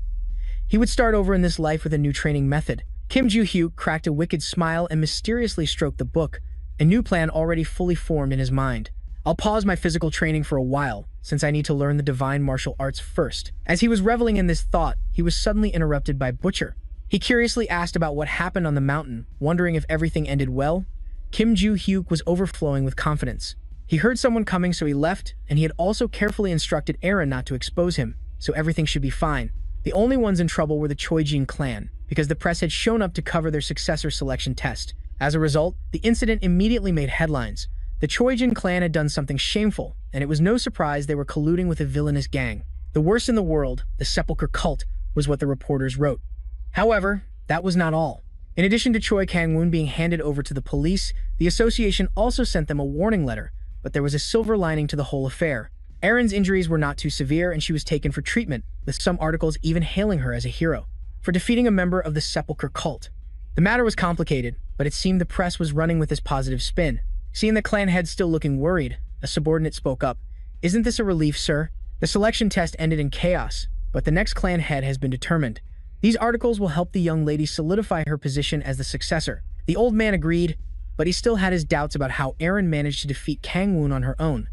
He would start over in this life with a new training method. Kim Joo-hyuk cracked a wicked smile and mysteriously stroked the book, a new plan already fully formed in his mind. "I'll pause my physical training for a while, since I need to learn the divine martial arts first." As he was reveling in this thought, he was suddenly interrupted by Butcher. He curiously asked about what happened on the mountain, wondering if everything ended well. Kim Joo-hyuk was overflowing with confidence. He heard someone coming, so he left, and he had also carefully instructed Aaron not to expose him, so everything should be fine. The only ones in trouble were the Choijin clan, because the press had shown up to cover their successor selection test. As a result, the incident immediately made headlines. The Choijin clan had done something shameful, and it was no surprise they were colluding with a villainous gang. The worst in the world, the Sepulchre cult, was what the reporters wrote. However, that was not all. In addition to Choi Kang-woon being handed over to the police, the association also sent them a warning letter, but there was a silver lining to the whole affair. Erin's injuries were not too severe and she was taken for treatment, with some articles even hailing her as a hero for defeating a member of the Sepulchre cult. The matter was complicated, but it seemed the press was running with this positive spin. Seeing the clan head still looking worried, a subordinate spoke up. "Isn't this a relief, sir? The selection test ended in chaos, but the next clan head has been determined. These articles will help the young lady solidify her position as the successor." The old man agreed, but he still had his doubts about how Erin managed to defeat Kang-woon on her own.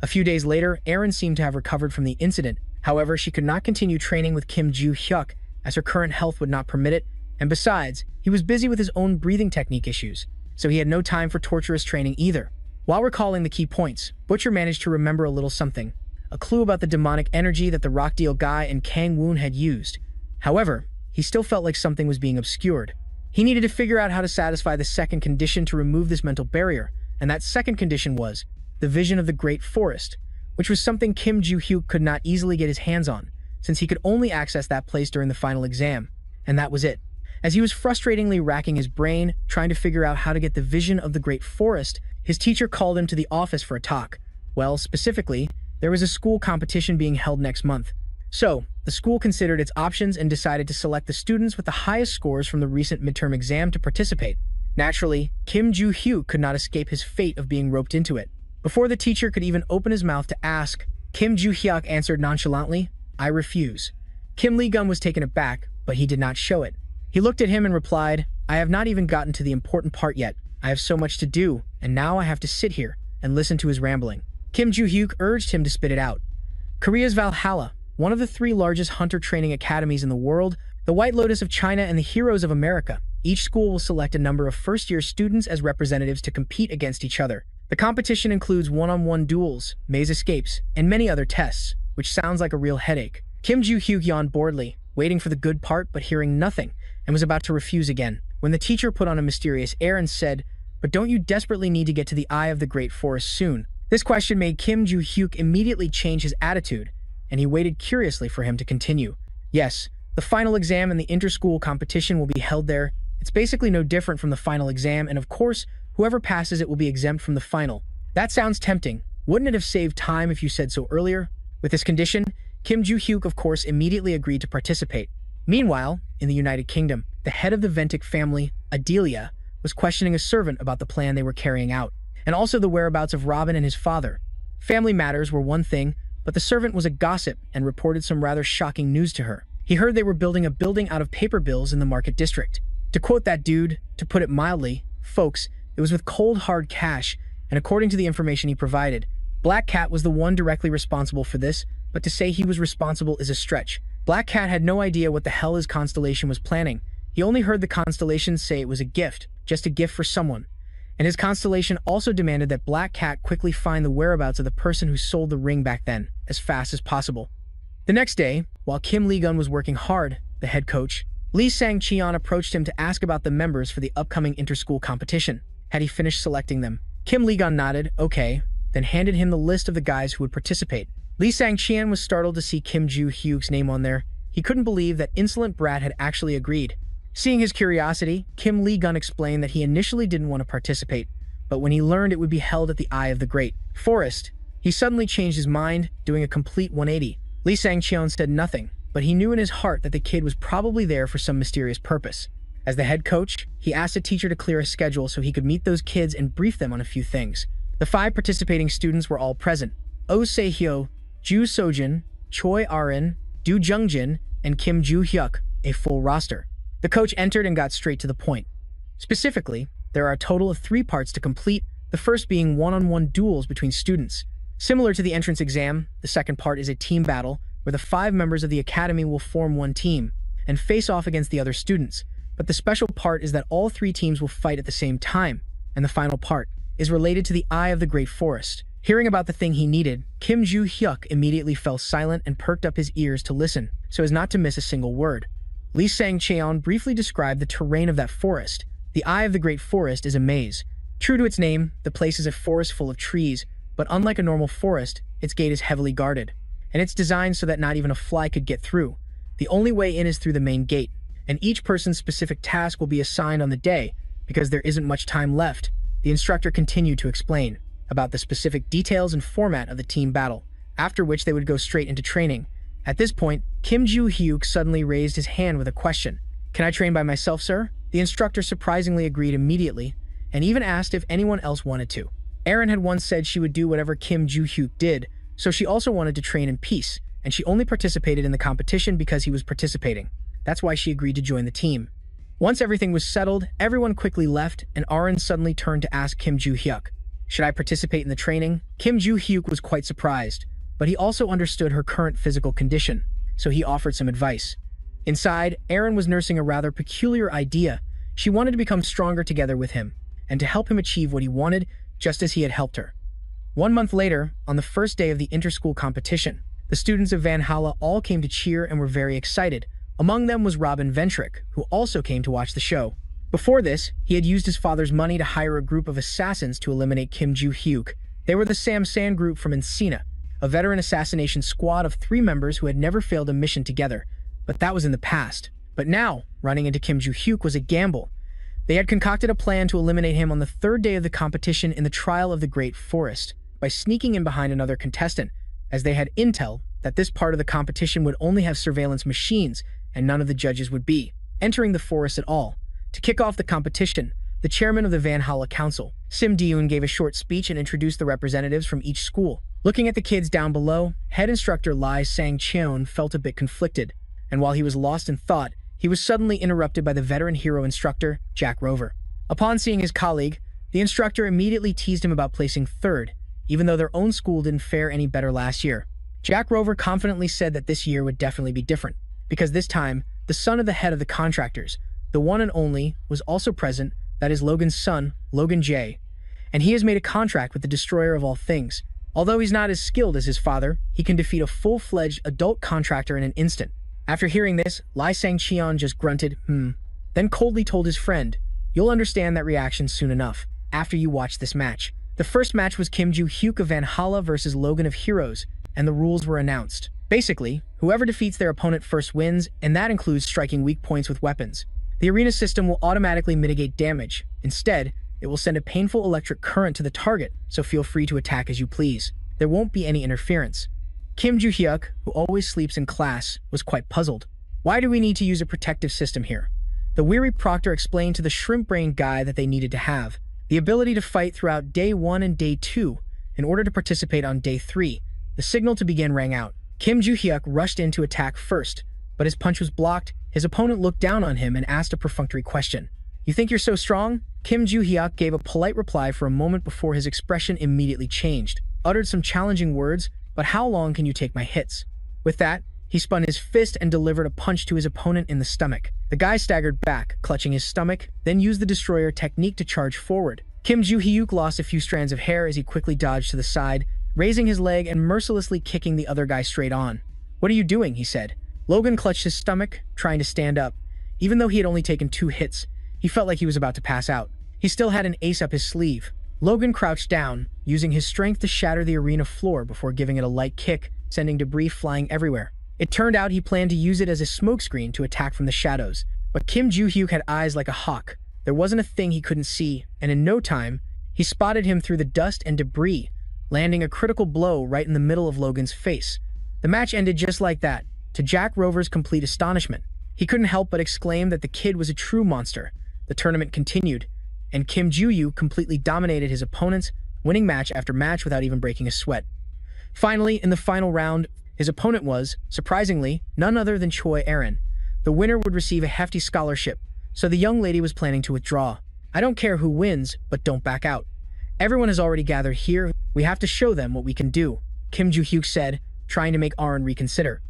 A few days later, Erin seemed to have recovered from the incident. However, she could not continue training with Kim Joo-hyuk, as her current health would not permit it, and besides, he was busy with his own breathing technique issues, so he had no time for torturous training either. While recalling the key points, Butcher managed to remember a little something, a clue about the demonic energy that the Rockdale guy and Kang-woon had used. However, he still felt like something was being obscured. He needed to figure out how to satisfy the second condition to remove this mental barrier, and that second condition was the vision of the Great Forest, which was something Kim Joo-hyuk could not easily get his hands on, since he could only access that place during the final exam, and that was it. As he was frustratingly racking his brain, trying to figure out how to get the vision of the Great Forest, his teacher called him to the office for a talk. Well, specifically, there was a school competition being held next month. So, the school considered its options and decided to select the students with the highest scores from the recent midterm exam to participate. Naturally, Kim Joo-hyuk could not escape his fate of being roped into it. Before the teacher could even open his mouth to ask, Kim Joo-hyuk answered nonchalantly, "I refuse." Kim Lee-gun was taken aback, but he did not show it. He looked at him and replied, "I have not even gotten to the important part yet. I have so much to do, and now I have to sit here and listen to his rambling." Kim Joo-hyuk urged him to spit it out. Korea's Valhalla, one of the 3 largest hunter training academies in the world, the White Lotus of China and the Heroes of America. Each school will select a number of first-year students as representatives to compete against each other. The competition includes one-on-one duels, maze escapes, and many other tests, which sounds like a real headache. Kim Joo-hyuk yawned boredly, waiting for the good part but hearing nothing, and was about to refuse again, when the teacher put on a mysterious air and said, "But don't you desperately need to get to the eye of the Great Forest soon?" This question made Kim Joo-hyuk immediately change his attitude, and he waited curiously for him to continue. "Yes, the final exam and the inter-school competition will be held there. It's basically no different from the final exam, and of course, whoever passes it will be exempt from the final." That sounds tempting. Wouldn't it have saved time if you said so earlier? With this condition, Kim Joo-hyuk of course immediately agreed to participate. Meanwhile, in the United Kingdom, the head of the Ventic family, Adelia, was questioning a servant about the plan they were carrying out, and also the whereabouts of Robin and his father. Family matters were one thing, but the servant was a gossip and reported some rather shocking news to her. He heard they were building a building out of paper bills in the market district. To quote that dude, to put it mildly, folks, it was with cold hard cash, and according to the information he provided, Black Cat was the one directly responsible for this, but to say he was responsible is a stretch. Black Cat had no idea what the hell his constellation was planning. He only heard the constellation say it was a gift, just a gift for someone. And his constellation also demanded that Black Cat quickly find the whereabouts of the person who sold the ring back then, as fast as possible. The next day, while Kim Lee-gun was working hard, the head coach, Lee Sang-cheon approached him to ask about the members for the upcoming inter-school competition. Had he finished selecting them? Kim Lee-gun nodded, okay, then handed him the list of the guys who would participate. Lee Sang-cheon was startled to see Kim Joo-hyuk's name on there. He couldn't believe that insolent brat had actually agreed. Seeing his curiosity, Kim Lee-gun explained that he initially didn't want to participate, but when he learned it would be held at the Eye of the Great Forest, he suddenly changed his mind, doing a complete 180. Lee Sang-cheon said nothing, but he knew in his heart that the kid was probably there for some mysterious purpose. As the head coach, he asked a teacher to clear a schedule so he could meet those kids and brief them on a few things. The 5 participating students were all present: Oh Se-hyo, Ju Sojin, Choi Arin, Do Jung-jin, and Kim Joo-hyuk, a full roster. The coach entered and got straight to the point. Specifically, there are a total of 3 parts to complete, the first being one-on-one duels between students. Similar to the entrance exam, the second part is a team battle where the 5 members of the academy will form one team and face off against the other students. But the special part is that all 3 teams will fight at the same time, and the final part is related to the Eye of the Great Forest. Hearing about the thing he needed, Kim Joo-hyuk immediately fell silent and perked up his ears to listen, so as not to miss a single word. Lee Sang-cheon briefly described the terrain of that forest. The Eye of the Great Forest is a maze. True to its name, the place is a forest full of trees, but unlike a normal forest, its gate is heavily guarded, and it's designed so that not even a fly could get through. The only way in is through the main gate, and each person's specific task will be assigned on the day, because there isn't much time left. The instructor continued to explain about the specific details and format of the team battle, after which they would go straight into training. At this point, Kim Joo-hyuk suddenly raised his hand with a question. Can I train by myself, sir? The instructor surprisingly agreed immediately, and even asked if anyone else wanted to. Erin had once said she would do whatever Kim Joo-hyuk did, so she also wanted to train in peace, and she only participated in the competition because he was participating. That's why she agreed to join the team. Once everything was settled, everyone quickly left, and Erin suddenly turned to ask Kim Joo-hyuk, should I participate in the training? Kim Joo-hyuk was quite surprised, but he also understood her current physical condition, so he offered some advice. Inside, Erin was nursing a rather peculiar idea. She wanted to become stronger together with him, and to help him achieve what he wanted, just as he had helped her. 1 month later, on the first day of the inter-school competition, the students of Manhwa all came to cheer and were very excited. Among them was Robin Ventrick, who also came to watch the show. Before this, he had used his father's money to hire a group of assassins to eliminate Kim Joo-hyuk. They were the Sam-san group from Encina, a veteran assassination squad of 3 members who had never failed a mission together. But that was in the past. But now, running into Kim Joo-hyuk was a gamble. They had concocted a plan to eliminate him on the 3rd day of the competition in the Trial of the Great Forest, by sneaking in behind another contestant, as they had intel that this part of the competition would only have surveillance machines and none of the judges would be entering the forest at all. To kick off the competition, the chairman of the Manhwa Council, Sim Deun, gave a short speech and introduced the representatives from each school. Looking at the kids down below, head instructor Lee Sang-cheon felt a bit conflicted, and while he was lost in thought, he was suddenly interrupted by the veteran hero instructor, Jack Rover. Upon seeing his colleague, the instructor immediately teased him about placing 3rd, even though their own school didn't fare any better last year. Jack Rover confidently said that this year would definitely be different, because this time, the son of the head of the contractors, the one and only, was also present, that is Logan's son, Logan J. And he has made a contract with the destroyer of all things. Although he's not as skilled as his father, he can defeat a full-fledged adult contractor in an instant. After hearing this, Lee Sang-cheon just grunted, then coldly told his friend, you'll understand that reaction soon enough, after you watch this match. The first match was Kim Joo-hyuk of Valhalla versus Logan of Heroes, and the rules were announced. Basically, whoever defeats their opponent first wins, and that includes striking weak points with weapons. The arena system will automatically mitigate damage. Instead, it will send a painful electric current to the target, so feel free to attack as you please. There won't be any interference. Kim Joo-hyuk, who always sleeps in class, was quite puzzled. Why do we need to use a protective system here? The weary proctor explained to the shrimp-brained guy that they needed to have the ability to fight throughout day 1 and day 2 in order to participate on day 3. The signal to begin rang out. Kim Joo-hyuk rushed in to attack first, but his punch was blocked. His opponent looked down on him and asked a perfunctory question. You think you're so strong? Kim Joo-hyuk gave a polite reply for a moment before his expression immediately changed. Uttered some challenging words, but how long can you take my hits? With that, he spun his fist and delivered a punch to his opponent in the stomach. The guy staggered back, clutching his stomach, then used the destroyer technique to charge forward. Kim Joo-hyuk lost a few strands of hair as he quickly dodged to the side, raising his leg and mercilessly kicking the other guy straight on. "What are you doing?" he said. Logan clutched his stomach, trying to stand up. Even though he had only taken 2 hits, he felt like he was about to pass out. He still had an ace up his sleeve. Logan crouched down, using his strength to shatter the arena floor before giving it a light kick, sending debris flying everywhere. It turned out he planned to use it as a smokescreen to attack from the shadows. But Kim Joo-hyuk had eyes like a hawk. There wasn't a thing he couldn't see, and in no time, he spotted him through the dust and debris, landing a critical blow right in the middle of Logan's face. The match ended just like that, to Jack Rover's complete astonishment. He couldn't help but exclaim that the kid was a true monster. The tournament continued, and Kim Joo-hyuk completely dominated his opponents, winning match after match without even breaking a sweat. Finally, in the final round, his opponent was, surprisingly, none other than Choi Erin. The winner would receive a hefty scholarship, so the young lady was planning to withdraw. "I don't care who wins, but don't back out. Everyone has already gathered here. We have to show them what we can do," Kim Joo-hyuk said, trying to make Erin reconsider.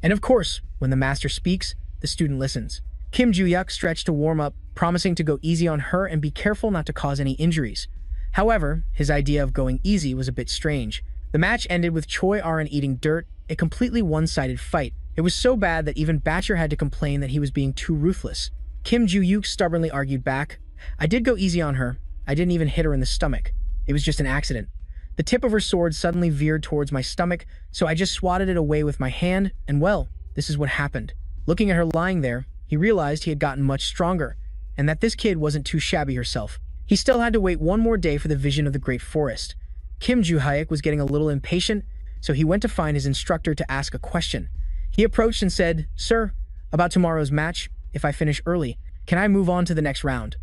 And of course, when the master speaks, the student listens. Kim Joo-hyuk stretched to warm up, promising to go easy on her and be careful not to cause any injuries. However, his idea of going easy was a bit strange. The match ended with Choi Erin eating dirt, a completely one-sided fight. It was so bad that even Batcher had to complain that he was being too ruthless. Kim Joo-hyuk stubbornly argued back, "I did go easy on her. I didn't even hit her in the stomach. It was just an accident. The tip of her sword suddenly veered towards my stomach, so I just swatted it away with my hand, and well, this is what happened." Looking at her lying there, he realized he had gotten much stronger, and that this kid wasn't too shabby herself. He still had to wait one more day for the vision of the Great Forest. Kim Joo-hyuk was getting a little impatient, so he went to find his instructor to ask a question. He approached and said, "Sir, about tomorrow's match, if I finish early, can I move on to the next round?"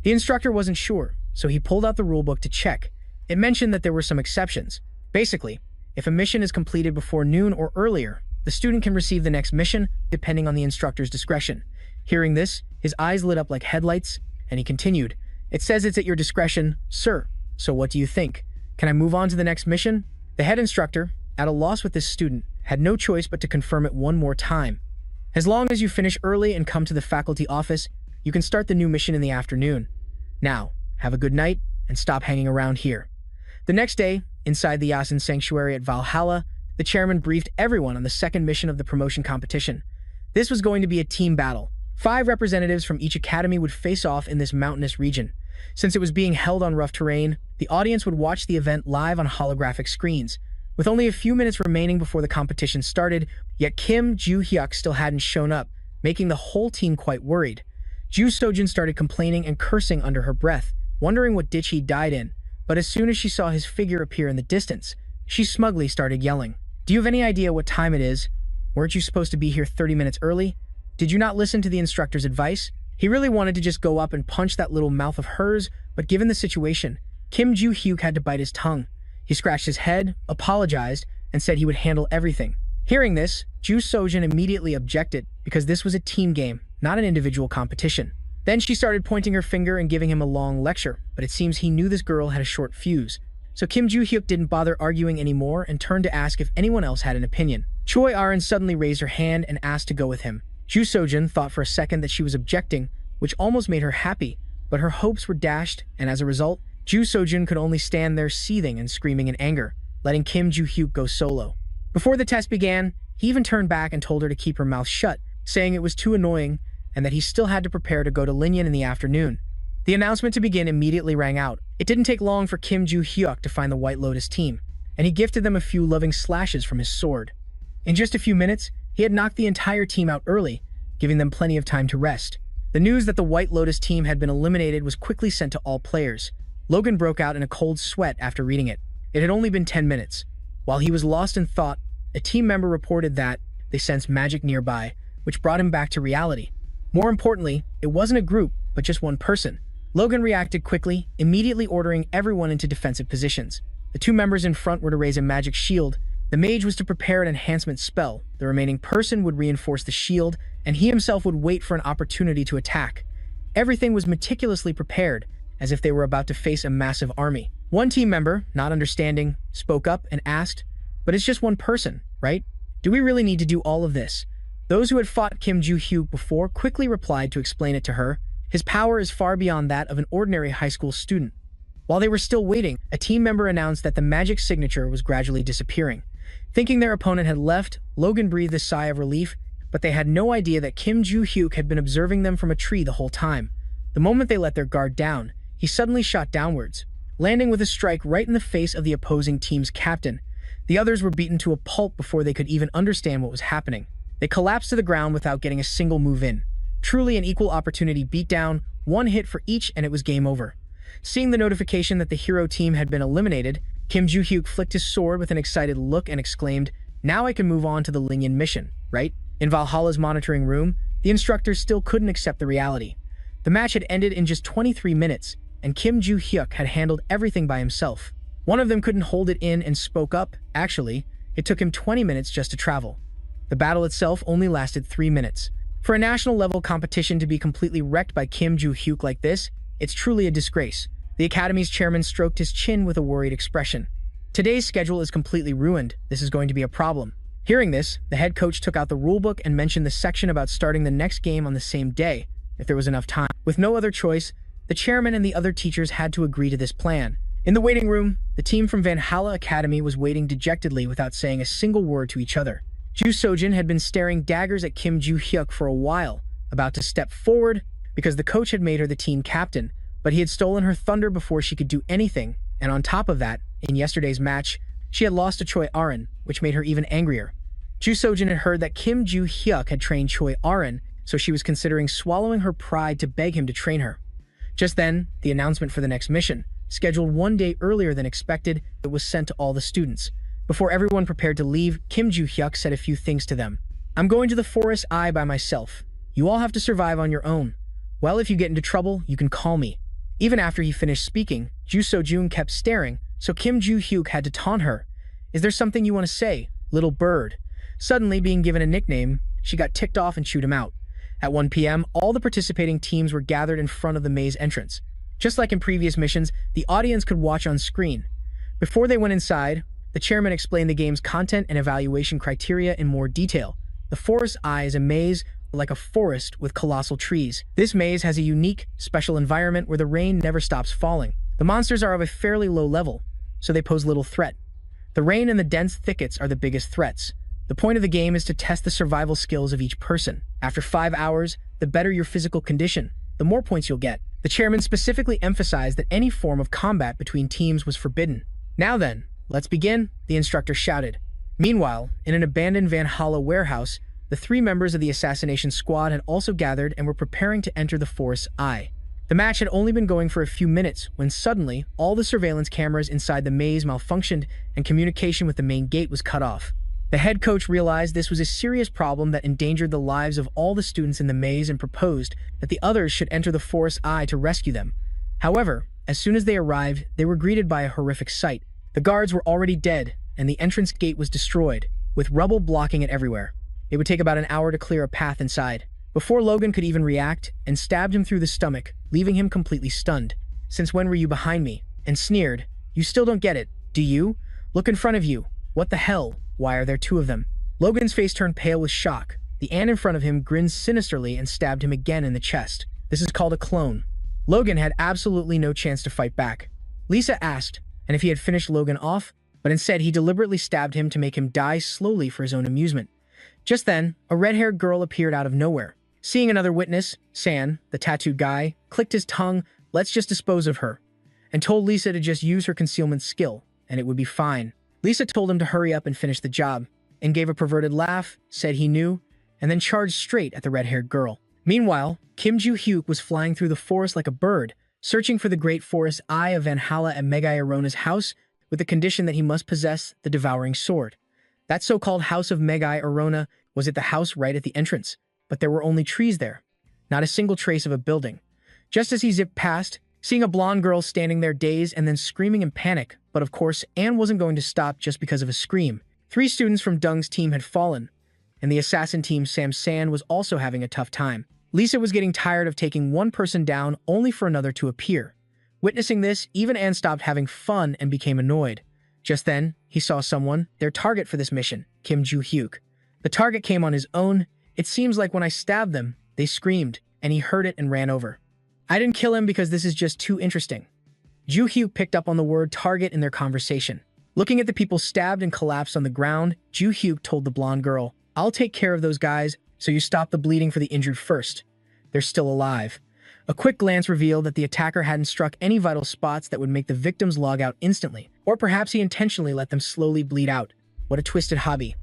The instructor wasn't sure, so he pulled out the rulebook to check. It mentioned that there were some exceptions. Basically, if a mission is completed before noon or earlier, the student can receive the next mission, depending on the instructor's discretion. Hearing this, his eyes lit up like headlights, and he continued, "It says it's at your discretion, sir. So what do you think? Can I move on to the next mission?" The head instructor, at a loss with this student, had no choice but to confirm it one more time. "As long as you finish early and come to the faculty office, you can start the new mission in the afternoon. Now, have a good night and stop hanging around here." The next day, inside the Yasin Sanctuary at Valhalla, the chairman briefed everyone on the second mission of the promotion competition. This was going to be a team battle. 5 representatives from each academy would face off in this mountainous region. Since it was being held on rough terrain, the audience would watch the event live on holographic screens. With only a few minutes remaining before the competition started, yet Kim Joo-hyuk still hadn't shown up, making the whole team quite worried. Joo So-jun started complaining and cursing under her breath, wondering what ditch he died in. But as soon as she saw his figure appear in the distance, she smugly started yelling, "Do you have any idea what time it is? Weren't you supposed to be here 30 minutes early? Did you not listen to the instructor's advice?" He really wanted to just go up and punch that little mouth of hers, but given the situation, Kim Joo-hyuk had to bite his tongue. He scratched his head, apologized, and said he would handle everything. Hearing this, Joo So-jun immediately objected because this was a team game, not an individual competition. Then she started pointing her finger and giving him a long lecture, but it seems he knew this girl had a short fuse. So Kim Joo-hyuk didn't bother arguing anymore and turned to ask if anyone else had an opinion. Choi Erin suddenly raised her hand and asked to go with him. Joo So-jun thought for a second that she was objecting, which almost made her happy, but her hopes were dashed, and as a result, Joo So-jun could only stand there seething and screaming in anger, letting Kim Joo-hyuk go solo. Before the test began, he even turned back and told her to keep her mouth shut, saying it was too annoying and that he still had to prepare to go to Linyan in the afternoon. The announcement to begin immediately rang out. It didn't take long for Kim Joo-hyuk to find the White Lotus team, and he gifted them a few loving slashes from his sword. In just a few minutes, he had knocked the entire team out early, giving them plenty of time to rest. The news that the White Lotus team had been eliminated was quickly sent to all players. Logan broke out in a cold sweat after reading it. It had only been 10 minutes. While he was lost in thought, a team member reported that they sensed magic nearby, which brought him back to reality. More importantly, it wasn't a group, but just one person. Logan reacted quickly, immediately ordering everyone into defensive positions. The 2 members in front were to raise a magic shield. The mage was to prepare an enhancement spell. The remaining person would reinforce the shield, and he himself would wait for an opportunity to attack. Everything was meticulously prepared, as if they were about to face a massive army. One team member, not understanding, spoke up and asked, But it's just one person, right? Do we really need to do all of this? Those who had fought Kim Joo-hyuk before quickly replied to explain it to her. His power is far beyond that of an ordinary high school student. While they were still waiting, a team member announced that the magic signature was gradually disappearing. Thinking their opponent had left, Logan breathed a sigh of relief, but they had no idea that Kim Joo-hyuk had been observing them from a tree the whole time. The moment they let their guard down, he suddenly shot downwards, landing with a strike right in the face of the opposing team's captain. The others were beaten to a pulp before they could even understand what was happening. They collapsed to the ground without getting a single move in. Truly an equal opportunity beatdown, one hit for each and it was game over. Seeing the notification that the hero team had been eliminated, Kim Joo-hyuk flicked his sword with an excited look and exclaimed, "Now I can move on to the Lingyan mission, right?" In Valhalla's monitoring room, the instructors still couldn't accept the reality. The match had ended in just 23 minutes, and Kim Joo-hyuk had handled everything by himself. One of them couldn't hold it in and spoke up. Actually, it took him 20 minutes just to travel. The battle itself only lasted 3 minutes. For a national-level competition to be completely wrecked by Kim Joo-hyuk like this, it's truly a disgrace. The Academy's chairman stroked his chin with a worried expression. Today's schedule is completely ruined. This is going to be a problem. Hearing this, the head coach took out the rulebook and mentioned the section about starting the next game on the same day, if there was enough time. With no other choice, the chairman and the other teachers had to agree to this plan. In the waiting room, the team from Valhalla Academy was waiting dejectedly without saying a single word to each other. Ju Sojin had been staring daggers at Kim Joo-hyuk for a while, about to step forward because the coach had made her the team captain, but he had stolen her thunder before she could do anything, and on top of that, in yesterday's match, she had lost to Choi Arin, which made her even angrier. Ju Sojin had heard that Kim Joo-hyuk had trained Choi Arin, so she was considering swallowing her pride to beg him to train her. Just then, the announcement for the next mission, scheduled 1 day earlier than expected, it was sent to all the students. Before everyone prepared to leave, Kim Joo-hyuk said a few things to them. "I'm going to the Forest Eye by myself. You all have to survive on your own. Well, if you get into trouble, you can call me." Even after he finished speaking, Ju Sojun kept staring, so Kim Joo-hyuk had to taunt her. "Is there something you want to say, little bird?" Suddenly being given a nickname, she got ticked off and chewed him out. At 1 p.m., all the participating teams were gathered in front of the maze entrance. Just like in previous missions, the audience could watch on screen. Before they went inside, the chairman explained the game's content and evaluation criteria in more detail. The Forest Eye is a maze like a forest with colossal trees. This maze has a unique, special environment where the rain never stops falling. The monsters are of a fairly low level, so they pose little threat. The rain and the dense thickets are the biggest threats. The point of the game is to test the survival skills of each person. After 5 hours, the better your physical condition, the more points you'll get. The chairman specifically emphasized that any form of combat between teams was forbidden. "Now then, let's begin," the instructor shouted. Meanwhile, in an abandoned Valhalla warehouse, the 3 members of the assassination squad had also gathered and were preparing to enter the Forest's Eye. The match had only been going for a few minutes when suddenly all the surveillance cameras inside the maze malfunctioned and communication with the main gate was cut off. The head coach realized this was a serious problem that endangered the lives of all the students in the maze and proposed that the others should enter the Forest's Eye to rescue them. However, as soon as they arrived, they were greeted by a horrific sight. The guards were already dead, and the entrance gate was destroyed, with rubble blocking it everywhere. It would take about an hour to clear a path inside, before Logan could even react, and stabbed him through the stomach, leaving him completely stunned. "Since when were you behind me?" and sneered. "You still don't get it, do you? Look in front of you. What the hell? Why are there 2 of them?" Logan's face turned pale with shock. The ant in front of him grinned sinisterly and stabbed him again in the chest. "This is called a clone." Logan had absolutely no chance to fight back. Lisa asked, and if he had finished Logan off, but instead he deliberately stabbed him to make him die slowly for his own amusement. Just then, a red-haired girl appeared out of nowhere. Seeing another witness, San, the tattooed guy, clicked his tongue, "Let's just dispose of her," and told Lisa to just use her concealment skill, and it would be fine. Lisa told him to hurry up and finish the job, and gave a perverted laugh, said he knew, and then charged straight at the red-haired girl. Meanwhile, Kim Joo-hyuk was flying through the forest like a bird, searching for the great Forest Eye of Valhalla at Megai Arona's house, with the condition that he must possess the devouring sword. That so-called house of Megai Arona was at the house right at the entrance, but there were only trees there, not a single trace of a building. Just as he zipped past, seeing a blonde girl standing there dazed and then screaming in panic, but of course, Anne wasn't going to stop just because of a scream. 3 students from Dung's team had fallen, and the assassin team Sam San was also having a tough time. Lisa was getting tired of taking one person down only for another to appear. Witnessing this, even Anne stopped having fun and became annoyed. Just then, he saw someone, their target for this mission, Kim Joo-hyuk. The target came on his own. It seems like when I stabbed them, they screamed, and he heard it and ran over. I didn't kill him because this is just too interesting. Joo-hyuk picked up on the word target in their conversation. Looking at the people stabbed and collapsed on the ground, Joo-hyuk told the blonde girl, "I'll take care of those guys, so you stop the bleeding for the injured first. They're still alive." A quick glance revealed that the attacker hadn't struck any vital spots that would make the victims log out instantly, or perhaps he intentionally let them slowly bleed out. What a twisted hobby.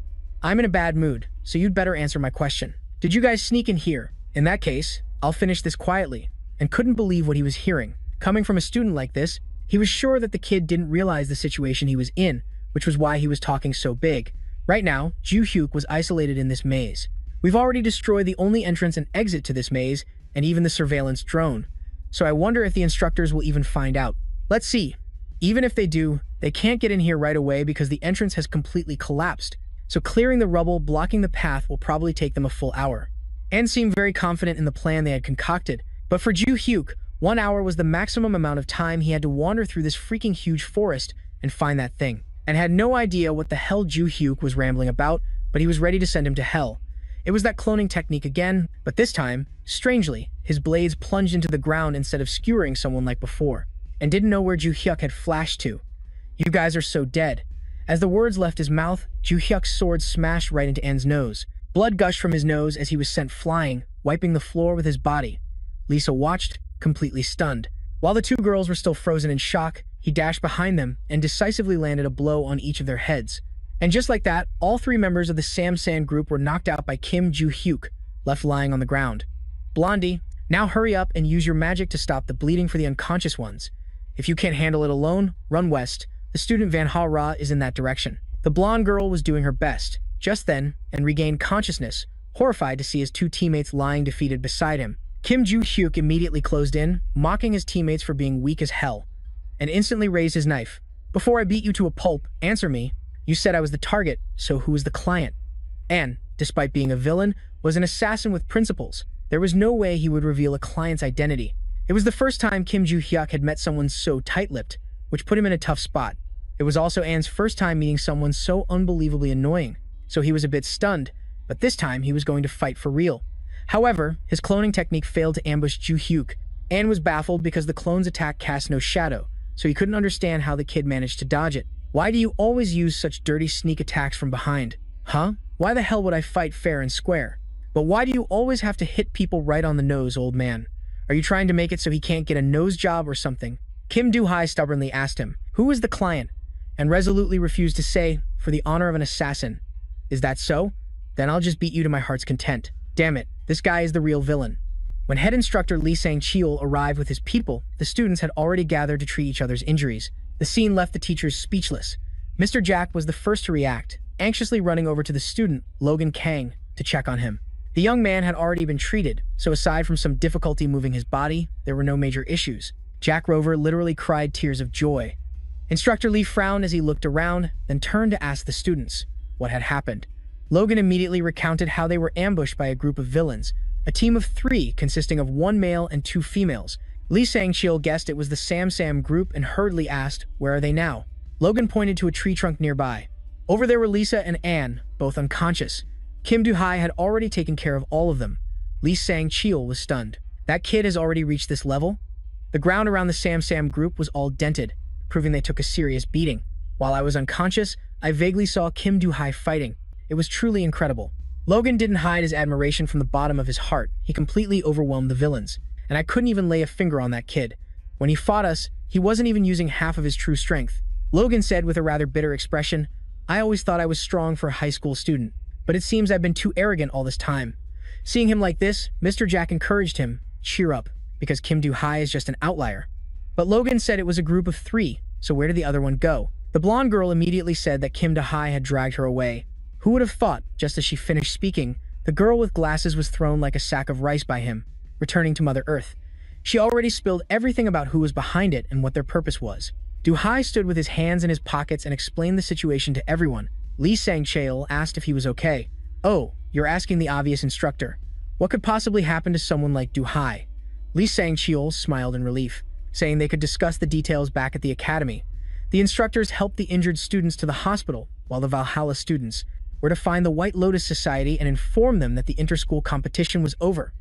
I'm in a bad mood, so you'd better answer my question. Did you guys sneak in here? In that case, I'll finish this quietly. And couldn't believe what he was hearing. Coming from a student like this, he was sure that the kid didn't realize the situation he was in, which was why he was talking so big. Right now, Joo-hyuk was isolated in this maze. We've already destroyed the only entrance and exit to this maze, and even the surveillance drone. So I wonder if the instructors will even find out. Let's see. Even if they do, they can't get in here right away because the entrance has completely collapsed. So clearing the rubble, blocking the path will probably take them a full hour. Anne seemed very confident in the plan they had concocted, but for Joo-hyuk, 1 hour was the maximum amount of time he had to wander through this freaking huge forest and find that thing. And had no idea what the hell Joo-hyuk was rambling about, but he was ready to send him to hell. It was that cloning technique again, but this time, strangely, his blades plunged into the ground instead of skewering someone like before, and didn't know where Joo-hyuk had flashed to. "You guys are so dead." As the words left his mouth, Joo-hyuk's sword smashed right into Anne's nose. Blood gushed from his nose as he was sent flying, wiping the floor with his body. Lisa watched, completely stunned. While the two girls were still frozen in shock, he dashed behind them and decisively landed a blow on each of their heads. And just like that, all three members of the Samsan group were knocked out by Kim Joo-hyuk, left lying on the ground. "Blondie, now hurry up and use your magic to stop the bleeding for the unconscious ones. If you can't handle it alone, run west. The student Manhwa is in that direction." The blonde girl was doing her best, just then, and regained consciousness, horrified to see his two teammates lying defeated beside him. Kim Joo-hyuk immediately closed in, mocking his teammates for being weak as hell, and instantly raised his knife. "Before I beat you to a pulp, answer me. You said I was the target, so who was the client?" Anne, despite being a villain, was an assassin with principles. There was no way he would reveal a client's identity. It was the first time Kim Joo-hyuk had met someone so tight-lipped, which put him in a tough spot. It was also Anne's first time meeting someone so unbelievably annoying, so he was a bit stunned, but this time he was going to fight for real. However, his cloning technique failed to ambush Joo-hyuk. Anne was baffled because the clone's attack cast no shadow, so he couldn't understand how the kid managed to dodge it. "Why do you always use such dirty sneak attacks from behind? Huh? Why the hell would I fight fair and square? But why do you always have to hit people right on the nose, old man? Are you trying to make it so he can't get a nose job or something?" Kim Joo-hyuk stubbornly asked him, "Who was the client?" and resolutely refused to say, "For the honor of an assassin." "Is that so? Then I'll just beat you to my heart's content." Damn it, this guy is the real villain. When head instructor Lee Sang-cheol arrived with his people, the students had already gathered to treat each other's injuries. The scene left the teachers speechless. Mr. Jack was the first to react, anxiously running over to the student, Logan Kang, to check on him. The young man had already been treated, so aside from some difficulty moving his body, there were no major issues. Jack Rover literally cried tears of joy. Instructor Lee frowned as he looked around, then turned to ask the students what had happened. Logan immediately recounted how they were ambushed by a group of villains, a team of 3 consisting of 1 male and 2 females. Lee Sang-cheol guessed it was the Sam group and hurriedly asked, "Where are they now?" Logan pointed to a tree trunk nearby. Over there were Lisa and Anne, both unconscious. Kim Joo-hyuk had already taken care of all of them. Lee Sang-cheol was stunned. That kid has already reached this level? The ground around the Sam group was all dented, proving they took a serious beating. While I was unconscious, I vaguely saw Kim Joo-hyuk fighting. It was truly incredible. Logan didn't hide his admiration from the bottom of his heart. He completely overwhelmed the villains, and I couldn't even lay a finger on that kid. When he fought us, he wasn't even using half of his true strength. Logan said with a rather bitter expression, "I always thought I was strong for a high school student, but it seems I've been too arrogant all this time." Seeing him like this, Mr. Jack encouraged him, "Cheer up, because Kim Joo-hyuk is just an outlier." But Logan said it was a group of 3, so where did the other one go? The blonde girl immediately said that Kim Joo-hyuk had dragged her away. Who would have thought, just as she finished speaking, the girl with glasses was thrown like a sack of rice by him, returning to Mother Earth. She already spilled everything about who was behind it and what their purpose was. Joo-hyuk stood with his hands in his pockets and explained the situation to everyone. Lee Sang-cheol asked if he was okay. "Oh, you're asking the obvious instructor. What could possibly happen to someone like Joo-hyuk?" Lee Sang-cheol smiled in relief, saying they could discuss the details back at the academy. The instructors helped the injured students to the hospital, while the Valhalla students were to find the White Lotus Society and inform them that the inter-school competition was over.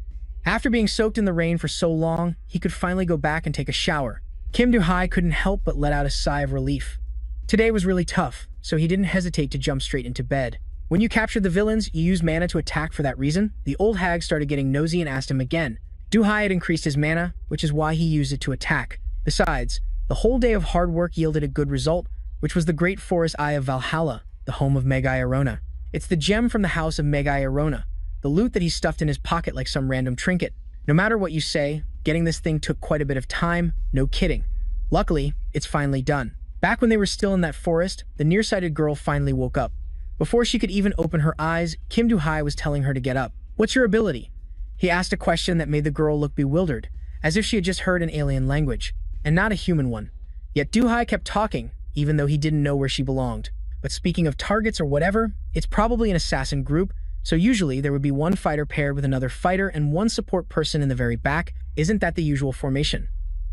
After being soaked in the rain for so long, he could finally go back and take a shower. Kim Do-hai couldn't help but let out a sigh of relief. Today was really tough, so he didn't hesitate to jump straight into bed. When you captured the villains, you used mana to attack for that reason? The old hag started getting nosy and asked him again. Do-hai had increased his mana, which is why he used it to attack. Besides, the whole day of hard work yielded a good result, which was the Great Forest Eye of Valhalla, the home of Megai Arona. It's the gem from the house of Megai Arona, the loot that he stuffed in his pocket like some random trinket. No matter what you say, getting this thing took quite a bit of time, no kidding. Luckily, it's finally done. Back when they were still in that forest, the nearsighted girl finally woke up. Before she could even open her eyes, Kim Do-hai was telling her to get up. "What's your ability?" He asked a question that made the girl look bewildered, as if she had just heard an alien language, and not a human one. Yet Do-hai kept talking, even though he didn't know where she belonged. But speaking of targets or whatever, it's probably an assassin group, so usually there would be one fighter paired with another fighter and one support person in the very back. Isn't that the usual formation?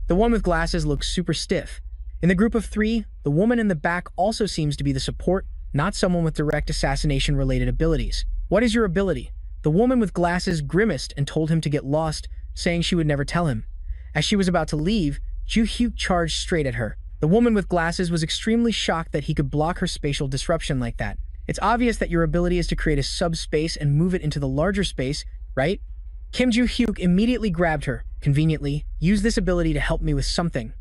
The one with glasses looks super stiff. In the group of three, the woman in the back also seems to be the support, not someone with direct assassination-related abilities. "What is your ability?" The woman with glasses grimaced and told him to get lost, saying she would never tell him. As she was about to leave, Ju-hyuk charged straight at her. The woman with glasses was extremely shocked that he could block her spatial disruption like that. "It's obvious that your ability is to create a subspace and move it into the larger space, right?" Kim Ju-hyuk immediately grabbed her. "Conveniently, use this ability to help me with something.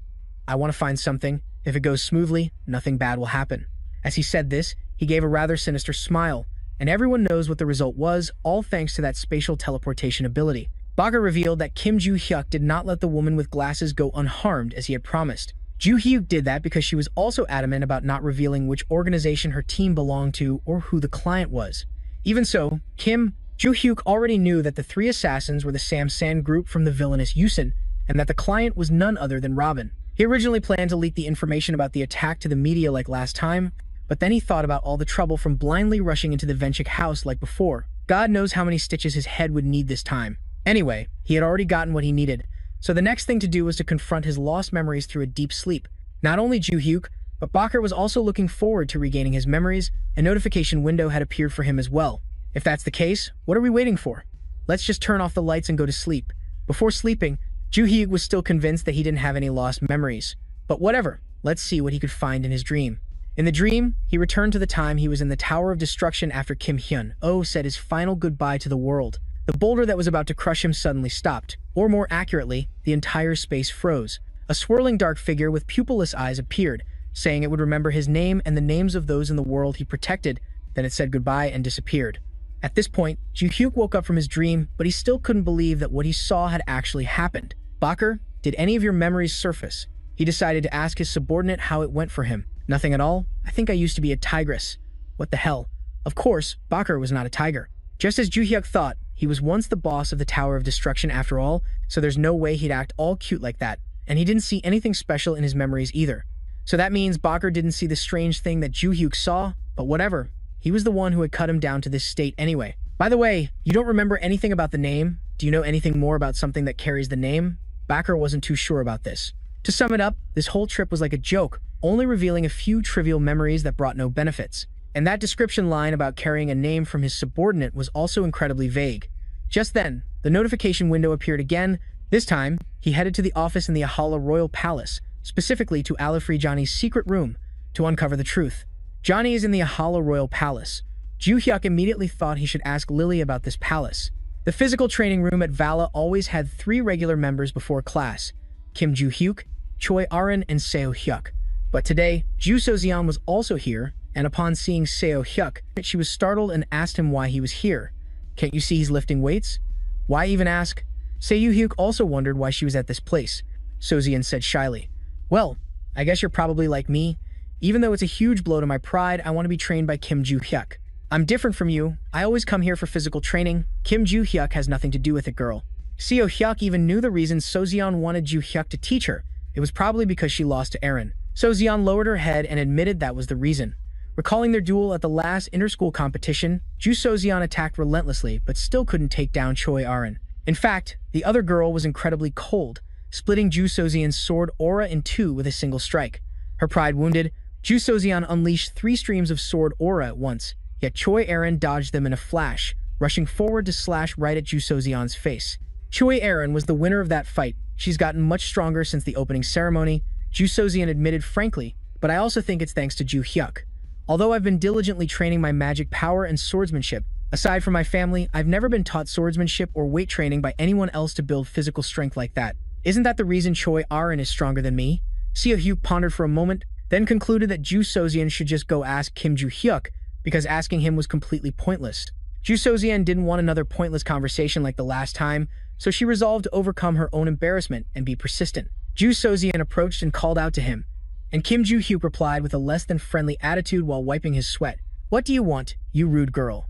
I want to find something. If it goes smoothly, nothing bad will happen." As he said this, he gave a rather sinister smile, and everyone knows what the result was, all thanks to that spatial teleportation ability. Baga revealed that Kim Ju-hyuk did not let the woman with glasses go unharmed as he had promised. Ju-hyuk did that because she was also adamant about not revealing which organization her team belonged to or who the client was. Even so, Ju-hyuk already knew that the three assassins were the Samsan group from the villainous Yusin, and that the client was none other than Robin. He originally planned to leak the information about the attack to the media like last time, but then he thought about all the trouble from blindly rushing into the Venchik house like before. God knows how many stitches his head would need this time. Anyway, he had already gotten what he needed, so the next thing to do was to confront his lost memories through a deep sleep. Not only Ju-hyuk, but Bakr was also looking forward to regaining his memories. A notification window had appeared for him as well. If that's the case, what are we waiting for? Let's just turn off the lights and go to sleep. Before sleeping, Ju-hyuk was still convinced that he didn't have any lost memories. But whatever, let's see what he could find in his dream. In the dream, he returned to the time he was in the Tower of Destruction after Kim Hyun-oh said his final goodbye to the world. The boulder that was about to crush him suddenly stopped, or more accurately, the entire space froze. A swirling dark figure with pupilless eyes appeared, saying it would remember his name and the names of those in the world he protected. Then it said goodbye and disappeared. At this point, Ju-hyuk woke up from his dream, but he still couldn't believe that what he saw had actually happened. "Bakr, did any of your memories surface?" He decided to ask his subordinate how it went for him. "Nothing at all. I think I used to be a tigress." What the hell? Of course, Bakr was not a tiger. Just as Ju-hyuk thought, he was once the boss of the Tower of Destruction after all, so there's no way he'd act all cute like that. And he didn't see anything special in his memories either. So that means Bakr didn't see the strange thing that Ju-hyuk saw, but whatever. He was the one who had cut him down to this state anyway. By the way, you don't remember anything about the name? Do you know anything more about something that carries the name? Bakr wasn't too sure about this. To sum it up, this whole trip was like a joke, only revealing a few trivial memories that brought no benefits. And that description line about carrying a name from his subordinate was also incredibly vague. Just then, the notification window appeared again. This time, he headed to the office in the Ahala Royal Palace, specifically to Alifri Johnny's secret room, to uncover the truth. Johnny is in the Ahala Royal Palace. Ju-hyuk immediately thought he should ask Lily about this palace. The physical training room at Vala always had 3 regular members before class: Kim Ju-hyuk, Choi Arin, and Seo-hyuk. But today, Ju So-zeon was also here, and upon seeing Seo-hyuk, she was startled and asked him why he was here. "Can't you see he's lifting weights?" "Why even ask?" Seo-hyuk also wondered why she was at this place. So-zeon said shyly, "Well, I guess you're probably like me. Even though it's a huge blow to my pride, I want to be trained by Kim Ju-hyuk. I'm different from you. I always come here for physical training. Kim Ju-hyuk has nothing to do with it, girl." Seo-hyuk even knew the reason So-zeon wanted Ju-hyuk to teach her. It was probably because she lost to Aaron. So-zeon lowered her head and admitted that was the reason. Recalling their duel at the last inter-school competition, Ju So-zeon attacked relentlessly but still couldn't take down Choi Arin. In fact, the other girl was incredibly cold, splitting Ju So-zeon's sword aura in 2 with a single strike. Her pride wounded, Ju Sozian unleashed 3 streams of sword aura at once, yet Choi Aaron dodged them in a flash, rushing forward to slash right at Ju Sozian's face. Choi Aaron was the winner of that fight. She's gotten much stronger since the opening ceremony, Ju Sozian admitted frankly, but I also think it's thanks to Ju Hyuk. Although I've been diligently training my magic power and swordsmanship, aside from my family, I've never been taught swordsmanship or weight training by anyone else to build physical strength like that. Isn't that the reason Choi Aaron is stronger than me? Seo Hyuk pondered for a moment, then concluded that Ju Sozian should just go ask Kim Ju Hyuk, because asking him was completely pointless. Ju Sozian didn't want another pointless conversation like the last time, so she resolved to overcome her own embarrassment and be persistent. Ju Sozian approached and called out to him, and Kim Ju Hyuk replied with a less than friendly attitude while wiping his sweat. "What do you want, you rude girl?"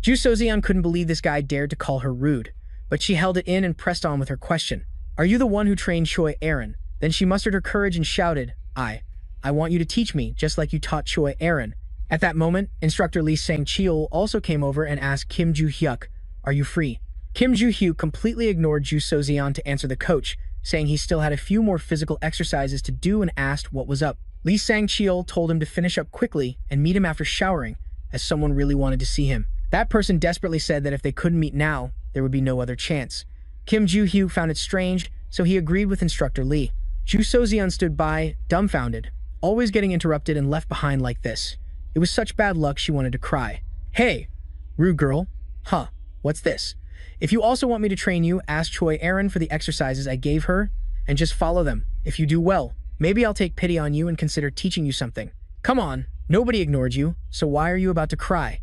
Ju Sozian couldn't believe this guy dared to call her rude, but she held it in and pressed on with her question. "Are you the one who trained Choi Aaron?" Then she mustered her courage and shouted, I want you to teach me, just like you taught Choi Aaron." At that moment, instructor Lee Sang-cheol also came over and asked Kim Ju Hyuk, "Are you free?" Kim Ju Hyuk completely ignored Ju Sozian to answer the coach, saying he still had a few more physical exercises to do and asked what was up. Lee Sang-cheol told him to finish up quickly and meet him after showering, as someone really wanted to see him. That person desperately said that if they couldn't meet now, there would be no other chance. Kim Ju Hyuk found it strange, so he agreed with instructor Lee. Ju Sozian stood by, dumbfounded, always getting interrupted and left behind like this. It was such bad luck she wanted to cry. "Hey, rude girl. Huh, what's this? If you also want me to train you, ask Choi Aaron for the exercises I gave her, and just follow them. If you do well, maybe I'll take pity on you and consider teaching you something. Come on, nobody ignored you, so why are you about to cry?"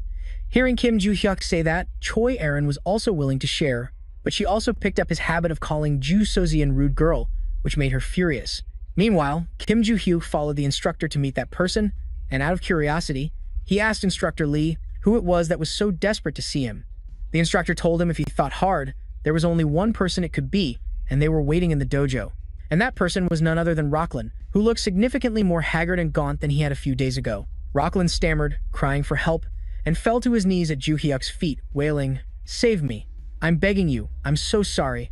Hearing Kim Ju Hyuk say that, Choi Aaron was also willing to share, but she also picked up his habit of calling Ju Sozian rude girl, which made her furious. Meanwhile, Kim Ju Hyuk followed the instructor to meet that person, and out of curiosity, he asked instructor Lee who it was that was so desperate to see him. The instructor told him if he thought hard, there was only one person it could be, and they were waiting in the dojo. And that person was none other than Rocklin, who looked significantly more haggard and gaunt than he had a few days ago. Rocklin stammered, crying for help, and fell to his knees at Ju Hyuk's feet, wailing, "Save me. I'm begging you. I'm so sorry.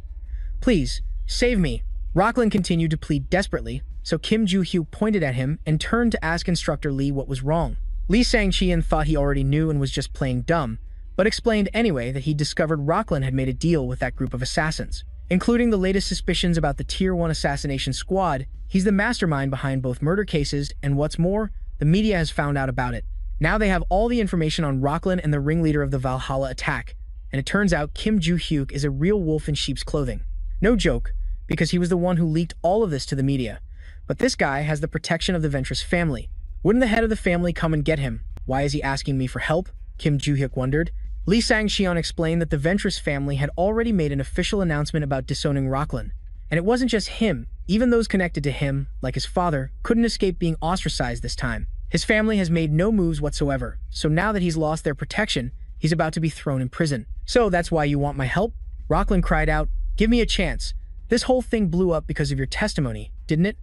Please, save me." Rocklin continued to plead desperately, so Kim Ju Hyuk pointed at him and turned to ask instructor Lee what was wrong. Lee Sang-cheon thought he already knew and was just playing dumb, but explained anyway that he'd discovered Rocklin had made a deal with that group of assassins. Including the latest suspicions about the Tier 1 assassination squad, he's the mastermind behind both murder cases, and what's more, the media has found out about it. Now they have all the information on Rocklin and the ringleader of the Valhalla attack, and it turns out Kim Ju Hyuk is a real wolf in sheep's clothing. No joke, because he was the one who leaked all of this to the media. But this guy has the protection of the Ventress family. Wouldn't the head of the family come and get him? Why is he asking me for help? Kim Ju Hyuk wondered. Lee Sang-cheon explained that the Ventress family had already made an official announcement about disowning Rocklin. And it wasn't just him, even those connected to him, like his father, couldn't escape being ostracized this time. His family has made no moves whatsoever, so now that he's lost their protection, he's about to be thrown in prison. "So that's why you want my help?" Rocklin cried out. "Give me a chance. This whole thing blew up because of your testimony, didn't it?"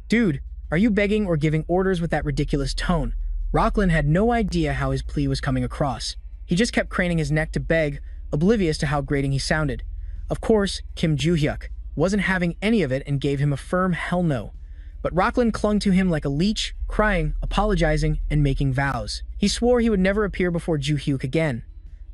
"Dude, are you begging or giving orders with that ridiculous tone?" Rocklin had no idea how his plea was coming across. He just kept craning his neck to beg, oblivious to how grating he sounded. Of course, Kim Ju Hyuk wasn't having any of it and gave him a firm hell no. But Rocklin clung to him like a leech, crying, apologizing, and making vows. He swore he would never appear before Ju Hyuk again.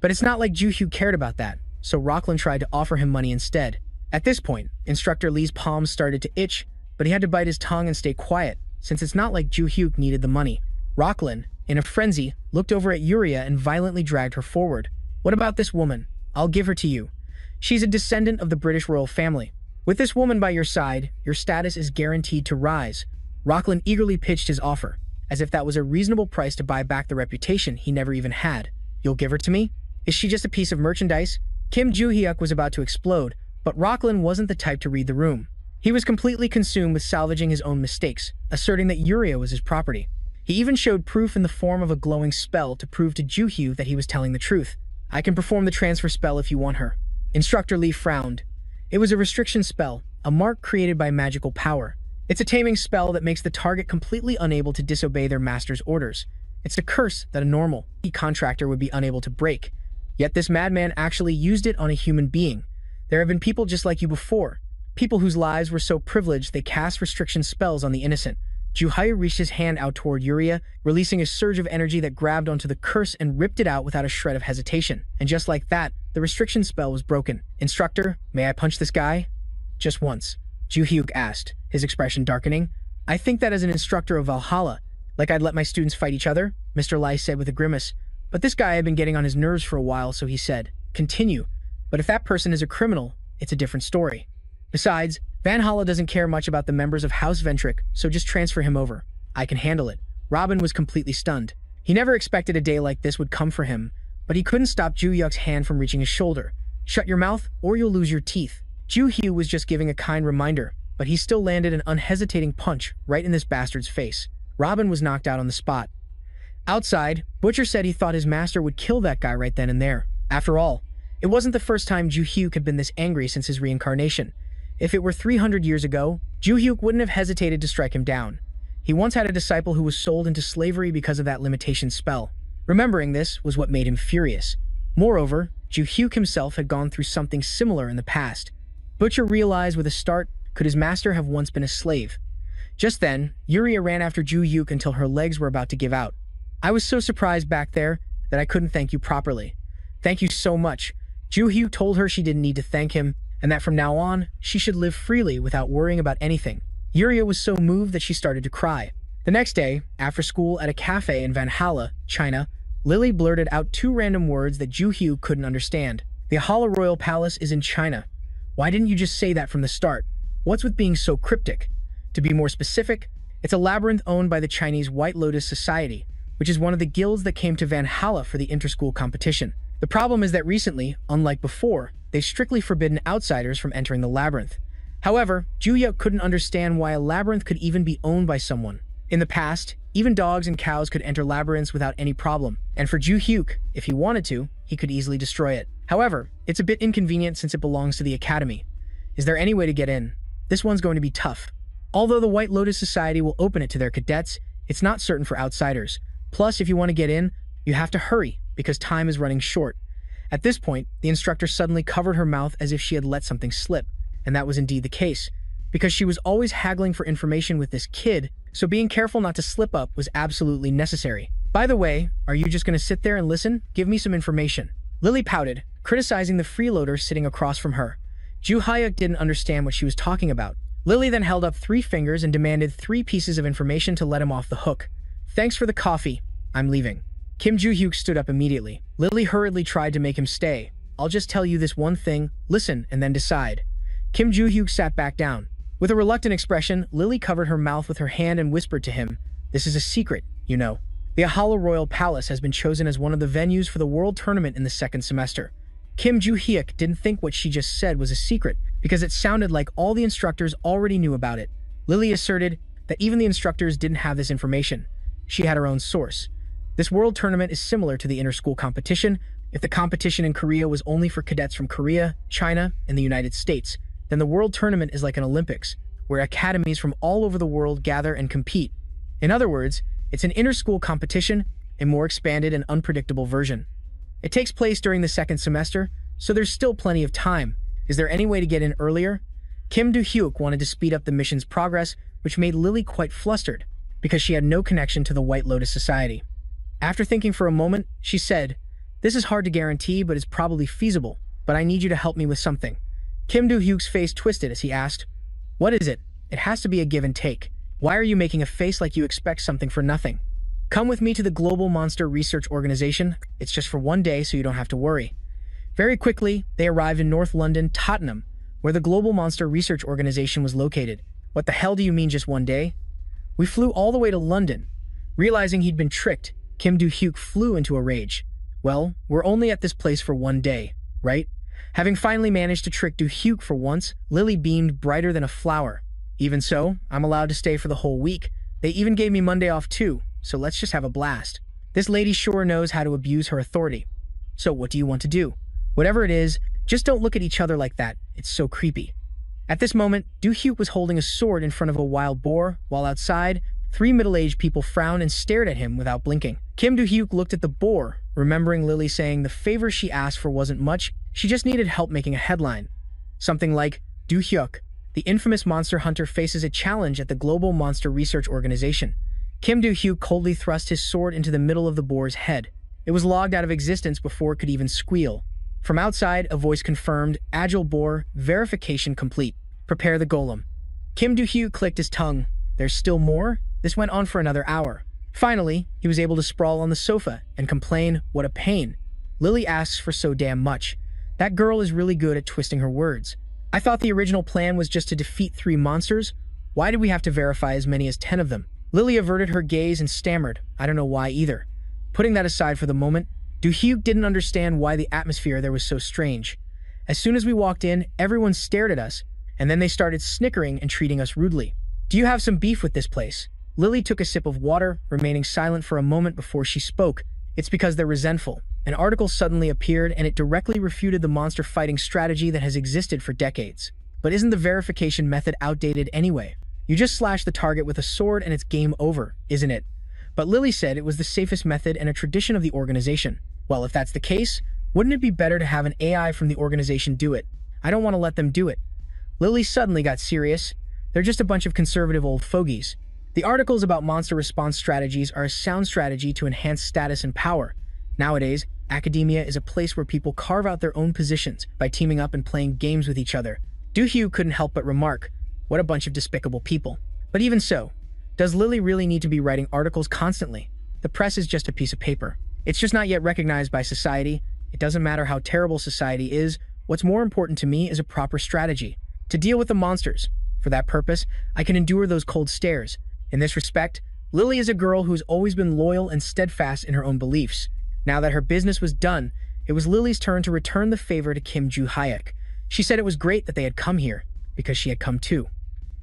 But it's not like Ju Hyuk cared about that, so Rocklin tried to offer him money instead. At this point, instructor Lee's palms started to itch, but he had to bite his tongue and stay quiet, since it's not like Ju Hyuk needed the money. Rocklin, in a frenzy, looked over at Yuria and violently dragged her forward. "What about this woman? I'll give her to you. She's a descendant of the British royal family. With this woman by your side, your status is guaranteed to rise." Rocklin eagerly pitched his offer, as if that was a reasonable price to buy back the reputation he never even had. "You'll give her to me? Is she just a piece of merchandise?" Kim Ju Hyuk was about to explode, but Rocklin wasn't the type to read the room. He was completely consumed with salvaging his own mistakes, asserting that Yuria was his property. He even showed proof in the form of a glowing spell to prove to Ju Hyuk that he was telling the truth. "I can perform the transfer spell if you want her." Instructor Lee frowned. It was a restriction spell, a mark created by magical power. It's a taming spell that makes the target completely unable to disobey their master's orders. It's a curse that a normal contractor would be unable to break. Yet this madman actually used it on a human being. There have been people just like you before. People whose lives were so privileged they cast restriction spells on the innocent, Ju Hyuk reached his hand out toward Yuria, releasing a surge of energy that grabbed onto the curse and ripped it out without a shred of hesitation. And just like that, the restriction spell was broken. "Instructor, may I punch this guy?" "Just once," Ju Hyuk asked, his expression darkening. "I think that as an instructor of Valhalla, like I'd let my students fight each other," Mr. Lai said with a grimace. But this guy had been getting on his nerves for a while, so he said, "Continue. But if that person is a criminal, it's a different story. Besides, Valhalla doesn't care much about the members of House Ventric, so just transfer him over. I can handle it." Robin was completely stunned. He never expected a day like this would come for him, but he couldn't stop Ju Hyuk's hand from reaching his shoulder. "Shut your mouth, or you'll lose your teeth." Ju Hyuk was just giving a kind reminder, but he still landed an unhesitating punch right in this bastard's face. Robin was knocked out on the spot. Outside, Butcher said he thought his master would kill that guy right then and there. After all, it wasn't the first time Ju Hyuk had been this angry since his reincarnation. If it were 300 years ago, Ju Hyuk wouldn't have hesitated to strike him down. He once had a disciple who was sold into slavery because of that limitation spell. Remembering this was what made him furious. Moreover, Ju Hyuk himself had gone through something similar in the past. Butcher realized with a start, could his master have once been a slave? Just then, Yuria ran after Ju Hyuk until her legs were about to give out. "I was so surprised back there that I couldn't thank you properly." "Thank you so much." Ju Hyuk told her she didn't need to thank him, and that from now on, she should live freely without worrying about anything. Yuria was so moved that she started to cry. The next day, after school at a cafe in Valhalla, China, Lily blurted out two random words that Ju Hyuk couldn't understand. "The Valhalla Royal Palace is in China. Why didn't you just say that from the start? What's with being so cryptic?" To be more specific, it's a labyrinth owned by the Chinese White Lotus Society, which is one of the guilds that came to Valhalla for the inter-school competition. The problem is that recently, unlike before, they've strictly forbidden outsiders from entering the labyrinth. However, Ju Hyuk couldn't understand why a labyrinth could even be owned by someone. In the past, even dogs and cows could enter labyrinths without any problem, and for Ju Hyuk, if he wanted to, he could easily destroy it. However, it's a bit inconvenient since it belongs to the academy. Is there any way to get in? This one's going to be tough. Although the White Lotus Society will open it to their cadets, it's not certain for outsiders. Plus, if you want to get in, you have to hurry, because time is running short. At this point, the instructor suddenly covered her mouth as if she had let something slip, and that was indeed the case, because she was always haggling for information with this kid, so being careful not to slip up was absolutely necessary. "By the way, are you just going to sit there and listen? Give me some information." Lily pouted, criticizing the freeloader sitting across from her. Ju Hyuk didn't understand what she was talking about. Lily then held up 3 fingers and demanded 3 pieces of information to let him off the hook. "Thanks for the coffee. I'm leaving." Kim Ju Hyuk stood up immediately. Lily hurriedly tried to make him stay. "I'll just tell you this one thing, listen, and then decide." Kim Ju Hyuk sat back down. With a reluctant expression, Lily covered her mouth with her hand and whispered to him, "This is a secret, you know. The Valhalla Royal Palace has been chosen as one of the venues for the World Tournament in the second semester." Kim Ju Hyuk didn't think what she just said was a secret, because it sounded like all the instructors already knew about it. Lily asserted that even the instructors didn't have this information. She had her own source. This World Tournament is similar to the inter-school competition. If the competition in Korea was only for cadets from Korea, China, and the United States, then the World Tournament is like an Olympics, where academies from all over the world gather and compete. In other words, it's an inter-school competition, a more expanded and unpredictable version. It takes place during the second semester, so there's still plenty of time. Is there any way to get in earlier? Kim Ju Hyuk wanted to speed up the mission's progress, which made Lily quite flustered, because she had no connection to the White Lotus Society. After thinking for a moment, she said, "This is hard to guarantee, but it's probably feasible, but I need you to help me with something." Kim Ju Hyuk's face twisted as he asked, "What is it? It has to be a give and take. Why are you making a face like you expect something for nothing? Come with me to the Global Monster Research Organization. It's just for one day, so you don't have to worry." Very quickly, they arrived in North London, Tottenham, where the Global Monster Research Organization was located. "What the hell do you mean just one day?" "We flew all the way to London." Realizing he'd been tricked, Kim Ju Hyuk flew into a rage. "Well, we're only at this place for one day, right?" Having finally managed to trick Ju Hyuk for once, Lily beamed brighter than a flower. "Even so, I'm allowed to stay for the whole week. They even gave me Monday off too, so let's just have a blast." This lady sure knows how to abuse her authority. "So what do you want to do? Whatever it is, just don't look at each other like that. It's so creepy." At this moment, Ju Hyuk was holding a sword in front of a wild boar, while outside, 3 middle-aged people frowned and stared at him without blinking. Kim Ju Hyuk looked at the boar, remembering Lily saying the favor she asked for wasn't much, she just needed help making a headline. Something like, "Ju Hyuk, the infamous monster hunter faces a challenge at the Global Monster Research Organization. Kim Do-hyuk coldly thrust his sword into the middle of the boar's head. It was logged out of existence before it could even squeal. From outside, a voice confirmed, "Agile boar, verification complete. Prepare the golem." Kim Do-hyuk clicked his tongue. There's still more? This went on for another hour. Finally, he was able to sprawl on the sofa and complain, "What a pain. Lily asks for so damn much. That girl is really good at twisting her words. I thought the original plan was just to defeat 3 monsters. Why did we have to verify as many as 10 of them?" Lily averted her gaze and stammered, "I don't know why either." Putting that aside for the moment, Do-hyuk didn't understand why the atmosphere there was so strange. As soon as we walked in, everyone stared at us, and then they started snickering and treating us rudely. "Do you have some beef with this place?" Lily took a sip of water, remaining silent for a moment before she spoke. "It's because they're resentful." An article suddenly appeared, and it directly refuted the monster fighting strategy that has existed for decades. But isn't the verification method outdated anyway? You just slash the target with a sword and it's game over, isn't it? But Lily said it was the safest method and a tradition of the organization. Well, if that's the case, wouldn't it be better to have an AI from the organization do it? I don't want to let them do it. Lily suddenly got serious. They're just a bunch of conservative old fogies. The articles about monster response strategies are a sound strategy to enhance status and power. Nowadays, academia is a place where people carve out their own positions by teaming up and playing games with each other. Do-hyuk couldn't help but remark, "What a bunch of despicable people." But even so, does Lily really need to be writing articles constantly? The press is just a piece of paper. It's just not yet recognized by society. It doesn't matter how terrible society is. What's more important to me is a proper strategy to deal with the monsters. For that purpose, I can endure those cold stares. In this respect, Lily is a girl who's always been loyal and steadfast in her own beliefs. Now that her business was done, it was Lily's turn to return the favor to Kim Do-hyuk. She said it was great that they had come here, because she had come too.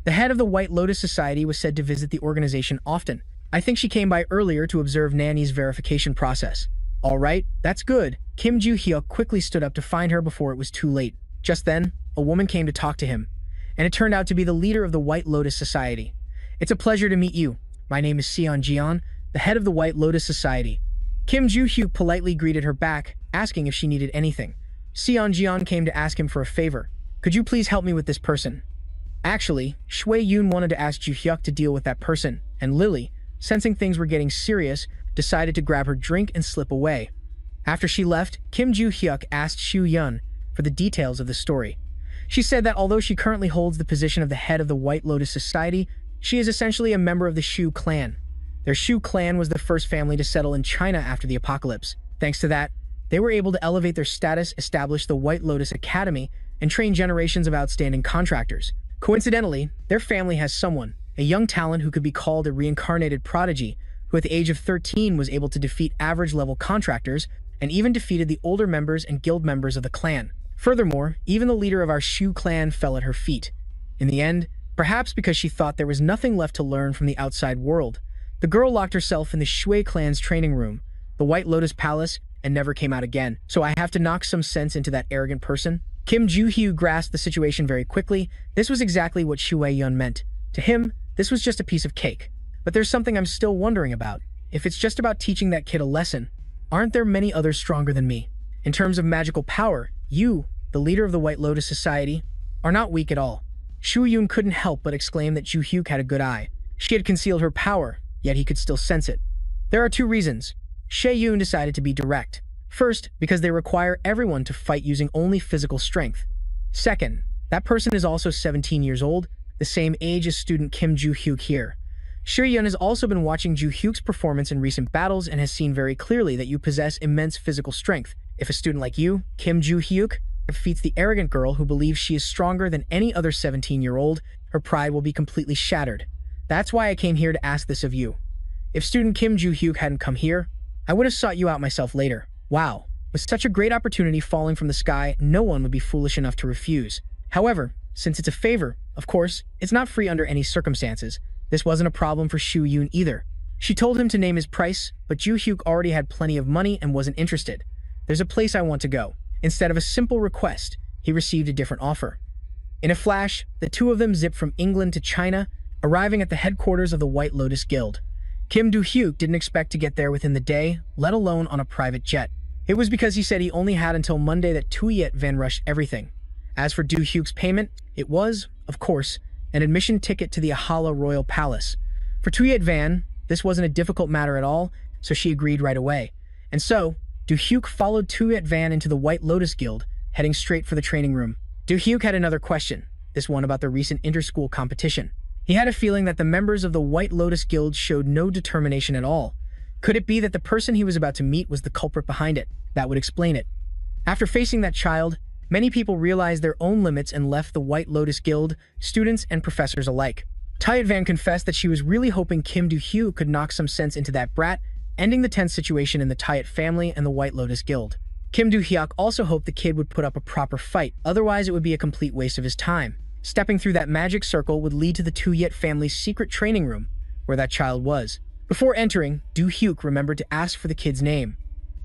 The head of the White Lotus Society was said to visit the organization often. I think she came by earlier to observe Nanny's verification process. All right, that's good. Kim Do-hyuk quickly stood up to find her before it was too late. Just then, a woman came to talk to him, and it turned out to be the leader of the White Lotus Society. "It's a pleasure to meet you. My name is Seon-jeon, the head of the White Lotus Society." Kim Do-hyuk politely greeted her back, asking if she needed anything. Seon-jeon came to ask him for a favor. "Could you please help me with this person?" Actually, Shui-yoon wanted to ask Do-hyuk to deal with that person, and Lily, sensing things were getting serious, decided to grab her drink and slip away. After she left, Kim Do-hyuk asked Shu-yeon for the details of the story. She said that although she currently holds the position of the head of the White Lotus Society, she is essentially a member of the Shu clan. Their Shu clan was the first family to settle in China after the apocalypse. Thanks to that, they were able to elevate their status, establish the White Lotus Academy, and train generations of outstanding contractors. Coincidentally, their family has someone, a young talent who could be called a reincarnated prodigy, who at the age of 13 was able to defeat average-level contractors and even defeated the older members and guild members of the clan. Furthermore, even the leader of our Shu clan fell at her feet. In the end, perhaps because she thought there was nothing left to learn from the outside world, the girl locked herself in the Shui clan's training room, the White Lotus Palace, and never came out again. So I have to knock some sense into that arrogant person? Kim Do-hyuk grasped the situation very quickly. This was exactly what Shui-yeon meant. To him, this was just a piece of cake. But there's something I'm still wondering about. If it's just about teaching that kid a lesson, aren't there many others stronger than me? In terms of magical power, you, the leader of the White Lotus Society, are not weak at all. Shu-yeon couldn't help but exclaim that Do-hyuk had a good eye. She had concealed her power, yet he could still sense it. There are 2 reasons. Shui-yeon decided to be direct. First, because they require everyone to fight using only physical strength. Second, that person is also 17 years old, the same age as student Kim Do-hyuk here. Shui-yeon has also been watching Do-hyuk's performance in recent battles and has seen very clearly that you possess immense physical strength. If a student like you, Kim Do-hyuk, defeats the arrogant girl who believes she is stronger than any other 17-year-old, her pride will be completely shattered. That's why I came here to ask this of you. If student Kim Do-hyuk hadn't come here, I would have sought you out myself later. Wow, with such a great opportunity falling from the sky, no one would be foolish enough to refuse. However, since it's a favor, of course, it's not free under any circumstances. This wasn't a problem for Shu-yeon either. She told him to name his price, but Do-hyuk already had plenty of money and wasn't interested. "There's a place I want to go." Instead of a simple request, he received a different offer. In a flash, the 2 of them zipped from England to China, arriving at the headquarters of the White Lotus Guild. Kim Do-hyuk didn't expect to get there within the day, let alone on a private jet. It was because he said he only had until Monday that Tuyet van rushed everything. As for Do-hyuk's payment, it was, of course, an admission ticket to the Ahala Royal Palace. For Tuyet Van, this wasn't a difficult matter at all, so she agreed right away. And so, Du Hyuk followed Tuyet Van into the White Lotus Guild, heading straight for the training room. Du Hyuk had another question, this one about the recent inter-school competition. He had a feeling that the members of the White Lotus Guild showed no determination at all. Could it be that the person he was about to meet was the culprit behind it? That would explain it. After facing that child, many people realized their own limits and left the White Lotus Guild, students and professors alike. Tuyet Van confessed that she was really hoping Kim Do-hyuk could knock some sense into that brat, ending the tense situation in the Tuyet family and the White Lotus Guild. Kim Do-hyuk also hoped the kid would put up a proper fight, otherwise it would be a complete waste of his time. Stepping through that magic circle would lead to the Tuyet family's secret training room, where that child was. Before entering, Do-hyuk remembered to ask for the kid's name.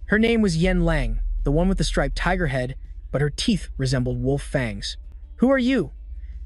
Her name was Yen Lang, the one with the striped tiger head, but her teeth resembled wolf fangs. "Who are you?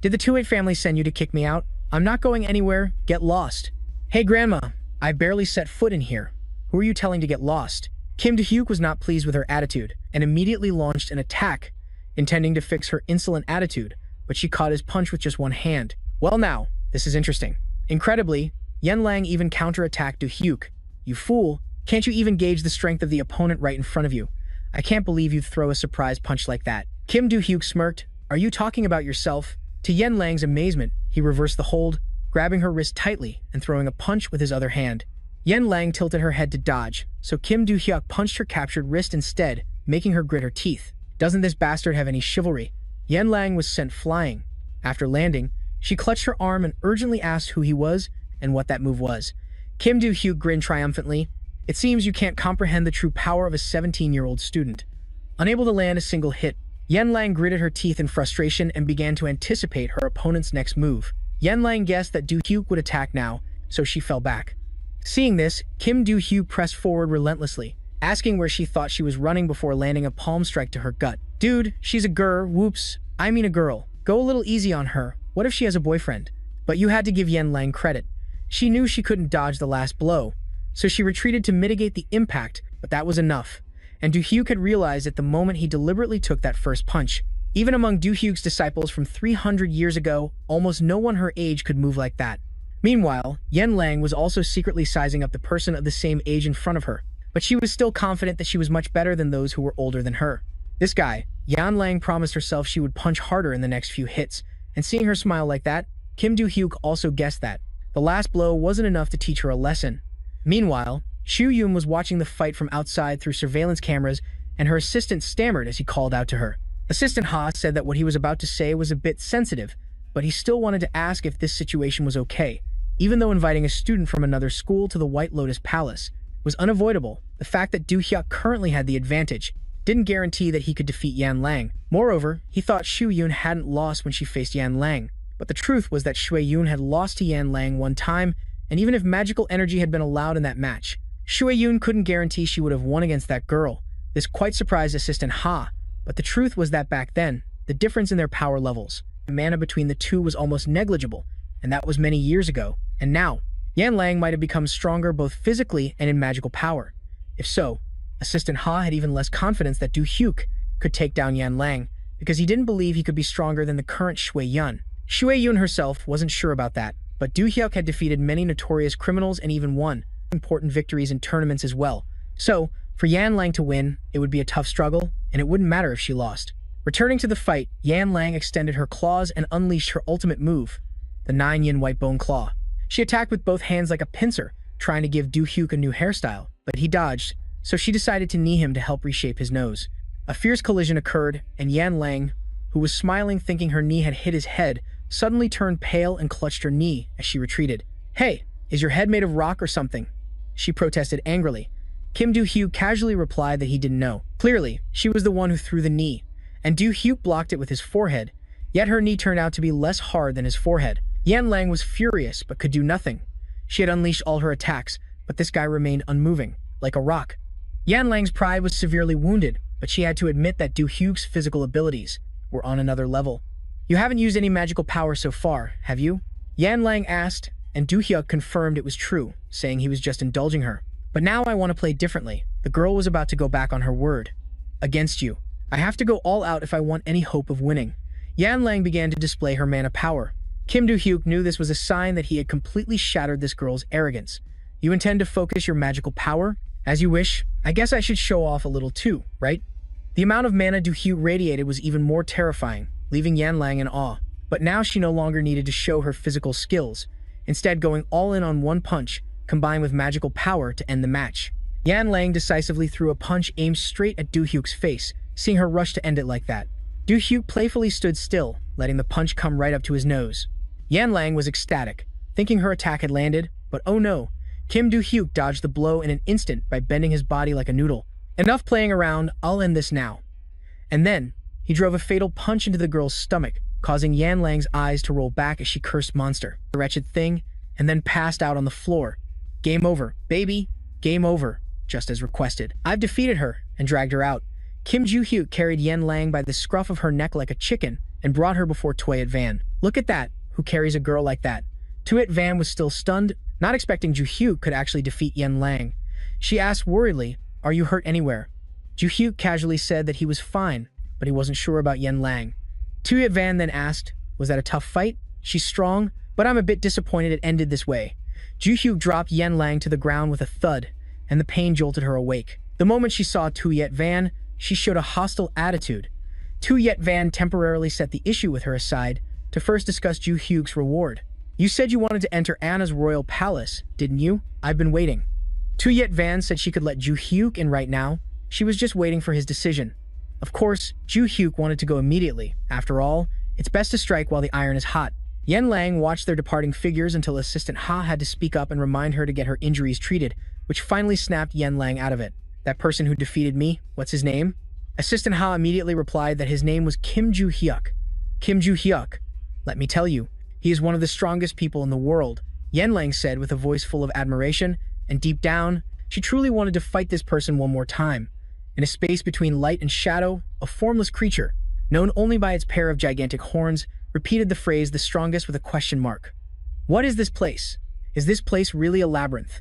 Did the Tuyet family send you to kick me out? I'm not going anywhere. Get lost." "Hey grandma, I barely set foot in here. Who are you telling to get lost?" Kim Do-hyuk was not pleased with her attitude and immediately launched an attack, intending to fix her insolent attitude, but she caught his punch with just one hand. Well now, this is interesting. Incredibly, Yen Lang even counterattacked Do-hyuk. "You fool, can't you even gauge the strength of the opponent right in front of you? I can't believe you'd throw a surprise punch like that." Kim Do-hyuk smirked. "Are you talking about yourself?" To Yen Lang's amazement, he reversed the hold, grabbing her wrist tightly and throwing a punch with his other hand. Yen Lang tilted her head to dodge, so Kim Do-hyuk punched her captured wrist instead, making her grit her teeth. Doesn't this bastard have any chivalry? Yen Lang was sent flying. After landing, she clutched her arm and urgently asked who he was and what that move was. Kim Do-hyuk grinned triumphantly. "It seems you can't comprehend the true power of a 17-year-old student." Unable to land a single hit, Yen Lang gritted her teeth in frustration and began to anticipate her opponent's next move. Yen Lang guessed that Do-hyuk would attack now, so she fell back. Seeing this, Kim Do-hyuk pressed forward relentlessly, asking where she thought she was running before landing a palm strike to her gut. "Dude, she's a whoops, I mean a girl. Go a little easy on her. What if she has a boyfriend?" But you had to give Yen Lang credit. She knew she couldn't dodge the last blow, so she retreated to mitigate the impact, but that was enough. And Do-hyuk had realized at the moment he deliberately took that first punch. Even among Do-hyuk's disciples from 300 years ago, almost no one her age could move like that. Meanwhile, Yen Lang was also secretly sizing up the person of the same age in front of her, but she was still confident that she was much better than those who were older than her. This guy, Yen Lang, promised herself she would punch harder in the next few hits, and seeing her smile like that, Kim Do-hyuk also guessed that the last blow wasn't enough to teach her a lesson. Meanwhile, Shu Yun was watching the fight from outside through surveillance cameras, and her assistant stammered as he called out to her. Assistant Ha said that what he was about to say was a bit sensitive, but he still wanted to ask if this situation was okay. Even though inviting a student from another school to the White Lotus Palace was unavoidable, the fact that Do-hyuk currently had the advantage didn't guarantee that he could defeat Yen Lang. Moreover, he thought Shu Yun hadn't lost when she faced Yen Lang. But the truth was that Shui Yun had lost to Yen Lang one time, and even if magical energy had been allowed in that match, Shui Yun couldn't guarantee she would have won against that girl. This quite surprised Assistant Ha, but the truth was that back then, the difference in their power levels, the mana between the two was almost negligible, and that was many years ago. And now, Yen Lang might have become stronger both physically and in magical power. If so, Assistant Ha had even less confidence that Do-hyuk could take down Yen Lang, because he didn't believe he could be stronger than the current Shui Yun. Shui Yun herself wasn't sure about that, but Do-hyuk had defeated many notorious criminals and even won important victories in tournaments as well. So, for Yen Lang to win, it would be a tough struggle, and it wouldn't matter if she lost. Returning to the fight, Yen Lang extended her claws and unleashed her ultimate move, the 9-yin white bone claw. She attacked with both hands like a pincer, trying to give Do-hyuk a new hairstyle, but he dodged, so she decided to knee him to help reshape his nose. A fierce collision occurred, and Yen Lang, who was smiling thinking her knee had hit his head, suddenly turned pale and clutched her knee as she retreated. "Hey, is your head made of rock or something?" she protested angrily. Kim Do-hyuk casually replied that he didn't know. Clearly, she was the one who threw the knee, and Do-hyuk blocked it with his forehead, yet her knee turned out to be less hard than his forehead. Yen Lang was furious but could do nothing. She had unleashed all her attacks, but this guy remained unmoving, like a rock. Yen Lang's pride was severely wounded, but she had to admit that Do-hyuk's physical abilities were on another level. "You haven't used any magical power so far, have you?" Yen Lang asked, and Do-hyuk confirmed it was true, saying he was just indulging her. "But now I want to play differently." The girl was about to go back on her word. "Against you. I have to go all out if I want any hope of winning. Yan Lang began to display her mana power. Kim Do-hyuk knew this was a sign that he had completely shattered this girl's arrogance. You intend to focus your magical power? As you wish. I guess I should show off a little too, right? The amount of mana Do-hyuk radiated was even more terrifying, leaving Yan Lang in awe. But now she no longer needed to show her physical skills, instead going all in on one punch, combined with magical power to end the match. Yan Lang decisively threw a punch aimed straight at Do-hyuk's face, seeing her rush to end it like that. Do-hyuk playfully stood still, letting the punch come right up to his nose. Yan Lang was ecstatic, thinking her attack had landed, but oh no, Kim Do-hyuk dodged the blow in an instant by bending his body like a noodle. Enough playing around, I'll end this now. And then, he drove a fatal punch into the girl's stomach, causing Yan Lang's eyes to roll back as she cursed monster, the wretched thing, and then passed out on the floor. Game over, baby. Game over, just as requested. I've defeated her and dragged her out. Kim Do-hyuk carried Yan Lang by the scruff of her neck like a chicken and brought her before Tuyet Van. Look at that, who carries a girl like that? Tuyet Van was still stunned, not expecting Do-hyuk could actually defeat Yan Lang. She asked worriedly, "Are you hurt anywhere?" Do-hyuk casually said that he was fine, but he wasn't sure about Yan Lang. Tuyet Van then asked, "Was that a tough fight? She's strong, but I'm a bit disappointed it ended this way." Do-hyuk dropped Yan Lang to the ground with a thud, and the pain jolted her awake. The moment she saw Tuyet Van, she showed a hostile attitude. Tuyet Van temporarily set the issue with her aside to first discuss Do-hyuk's reward. "You said you wanted to enter Anna's royal palace, didn't you? I've been waiting." Tuyet Van said she could let Do-hyuk in right now. She was just waiting for his decision. Of course, Do-hyuk wanted to go immediately. After all, it's best to strike while the iron is hot. Yan Lang watched their departing figures until Assistant Ha had to speak up and remind her to get her injuries treated, which finally snapped Yan Lang out of it. "That person who defeated me, what's his name?" Assistant Ha immediately replied that his name was Kim Do-hyuk. "Kim Do-hyuk, let me tell you, he is one of the strongest people in the world," Yan Lang said with a voice full of admiration, and deep down, she truly wanted to fight this person one more time. In a space between light and shadow, a formless creature, known only by its pair of gigantic horns, repeated the phrase "the strongest" with a question mark. What is this place? Is this place really a labyrinth?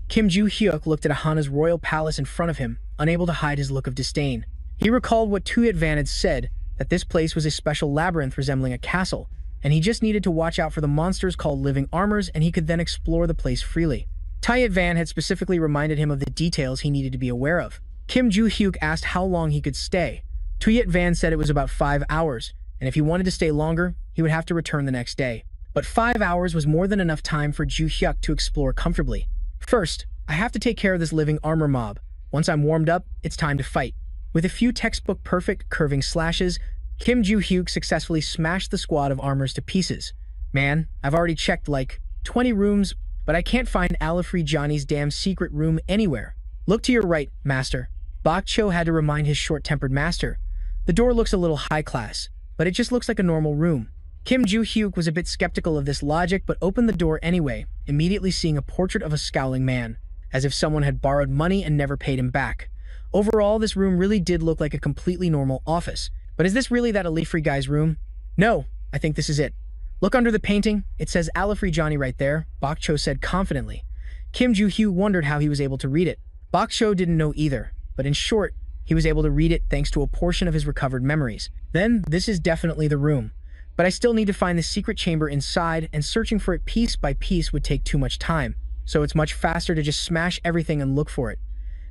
Kim Do-hyuk looked at Ahana's royal palace in front of him, unable to hide his look of disdain. He recalled what Tuyet Van had said, that this place was a special labyrinth resembling a castle, and he just needed to watch out for the monsters called living armors and he could then explore the place freely. Tuyet Van had specifically reminded him of the details he needed to be aware of. Kim Do-hyuk asked how long he could stay. Tuyet Van said it was about 5 hours, and if he wanted to stay longer, he would have to return the next day. But 5 hours was more than enough time for Do-hyuk to explore comfortably. "First, I have to take care of this living armor mob. Once I'm warmed up, it's time to fight." With a few textbook-perfect curving slashes, Kim Do-hyuk successfully smashed the squad of armors to pieces. "Man, I've already checked like 20 rooms, but I can't find Alifree Johnny's damn secret room anywhere." "Look to your right, master." Bok Cho had to remind his short-tempered master. "The door looks a little high-class, but it just looks like a normal room." Kim Do-hyuk was a bit skeptical of this logic but opened the door anyway, immediately seeing a portrait of a scowling man, as if someone had borrowed money and never paid him back. Overall, this room really did look like a completely normal office. But is this really that Alifree guy's room? "No, I think this is it. Look under the painting, it says Alifree Johnny right there," Bok Cho said confidently. Kim Do-hyuk wondered how he was able to read it. Bok Cho didn't know either, but in short, he was able to read it thanks to a portion of his recovered memories. "Then, this is definitely the room. But I still need to find the secret chamber inside, and searching for it piece by piece would take too much time, so it's much faster to just smash everything and look for it.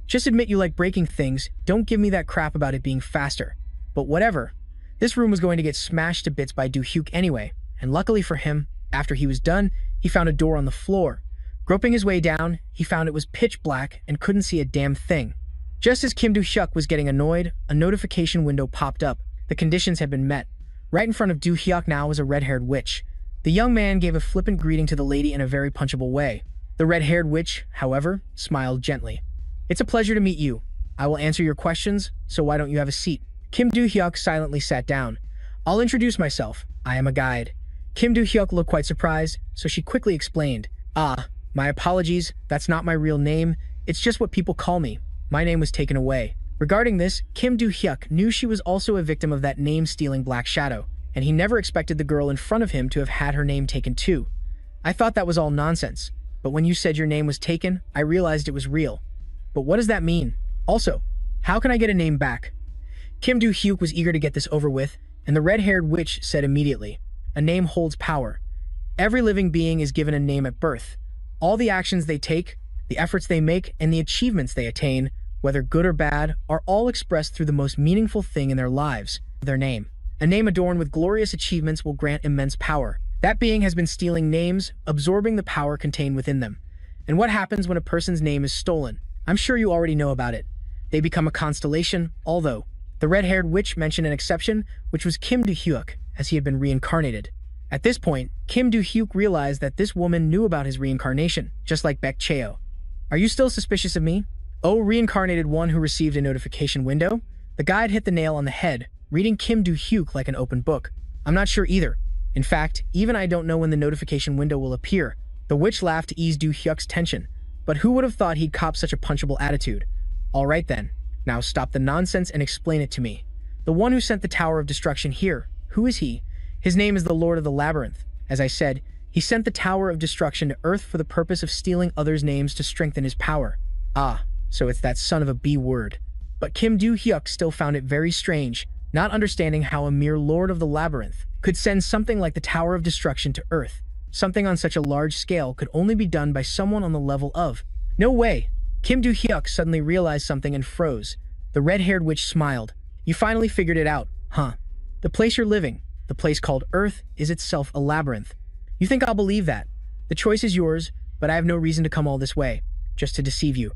Just admit you like breaking things, don't give me that crap about it being faster. But whatever. This room was going to get smashed to bits by Do-hyuk anyway, and luckily for him, after he was done, he found a door on the floor. Groping his way down, he found it was pitch black and couldn't see a damn thing. Just as Kim Do-hyuk was getting annoyed, a notification window popped up. The conditions had been met. Right in front of Do-hyuk now was a red-haired witch. The young man gave a flippant greeting to the lady in a very punchable way. The red-haired witch, however, smiled gently. "It's a pleasure to meet you. I will answer your questions, so why don't you have a seat?" Kim Do-hyuk silently sat down. "I'll introduce myself. I am a guide." Kim Do-hyuk looked quite surprised, so she quickly explained. "Ah, my apologies, that's not my real name. It's just what people call me. My name was taken away." Regarding this, Kim Do-hyuk knew she was also a victim of that name-stealing Black Shadow, and he never expected the girl in front of him to have had her name taken too. "I thought that was all nonsense, but when you said your name was taken, I realized it was real. But what does that mean? Also, how can I get a name back?" Kim Do-hyuk was eager to get this over with, And the red-haired witch said immediately, "A name holds power. Every living being is given a name at birth. All the actions they take, the efforts they make, and the achievements they attain, whether good or bad, are all expressed through the most meaningful thing in their lives, their name. A name adorned with glorious achievements will grant immense power. That being has been stealing names, absorbing the power contained within them. And what happens when a person's name is stolen? I'm sure you already know about it. They become a constellation, although the red-haired witch mentioned an exception, which was Kim Do-hyuk, as he had been reincarnated. At this point, Kim Do-hyuk realized that this woman knew about his reincarnation, just like Baek Cheo. Are you still suspicious of me? Oh, reincarnated one who received a notification window? The guide hit the nail on the head, reading Kim Do-hyuk like an open book. I'm not sure either. In fact, even I don't know when the notification window will appear. The witch laughed to ease Do-hyuk's tension. But who would have thought he'd cop such a punchable attitude? All right then. Now stop the nonsense and explain it to me. The one who sent the Tower of Destruction here, who is he? His name is the Lord of the Labyrinth. As I said, he sent the Tower of Destruction to Earth for the purpose of stealing others' names to strengthen his power. Ah, so it's that son of a B word. But Kim Do-hyuk still found it very strange, not understanding how a mere Lord of the Labyrinth could send something like the Tower of Destruction to Earth. Something on such a large scale could only be done by someone on the level of... No way! Kim Do-hyuk suddenly realized something and froze. The red-haired witch smiled. You finally figured it out, huh? The place you're living, the place called Earth, is itself a labyrinth. You think I'll believe that? The choice is yours, but I have no reason to come all this way, just to deceive you.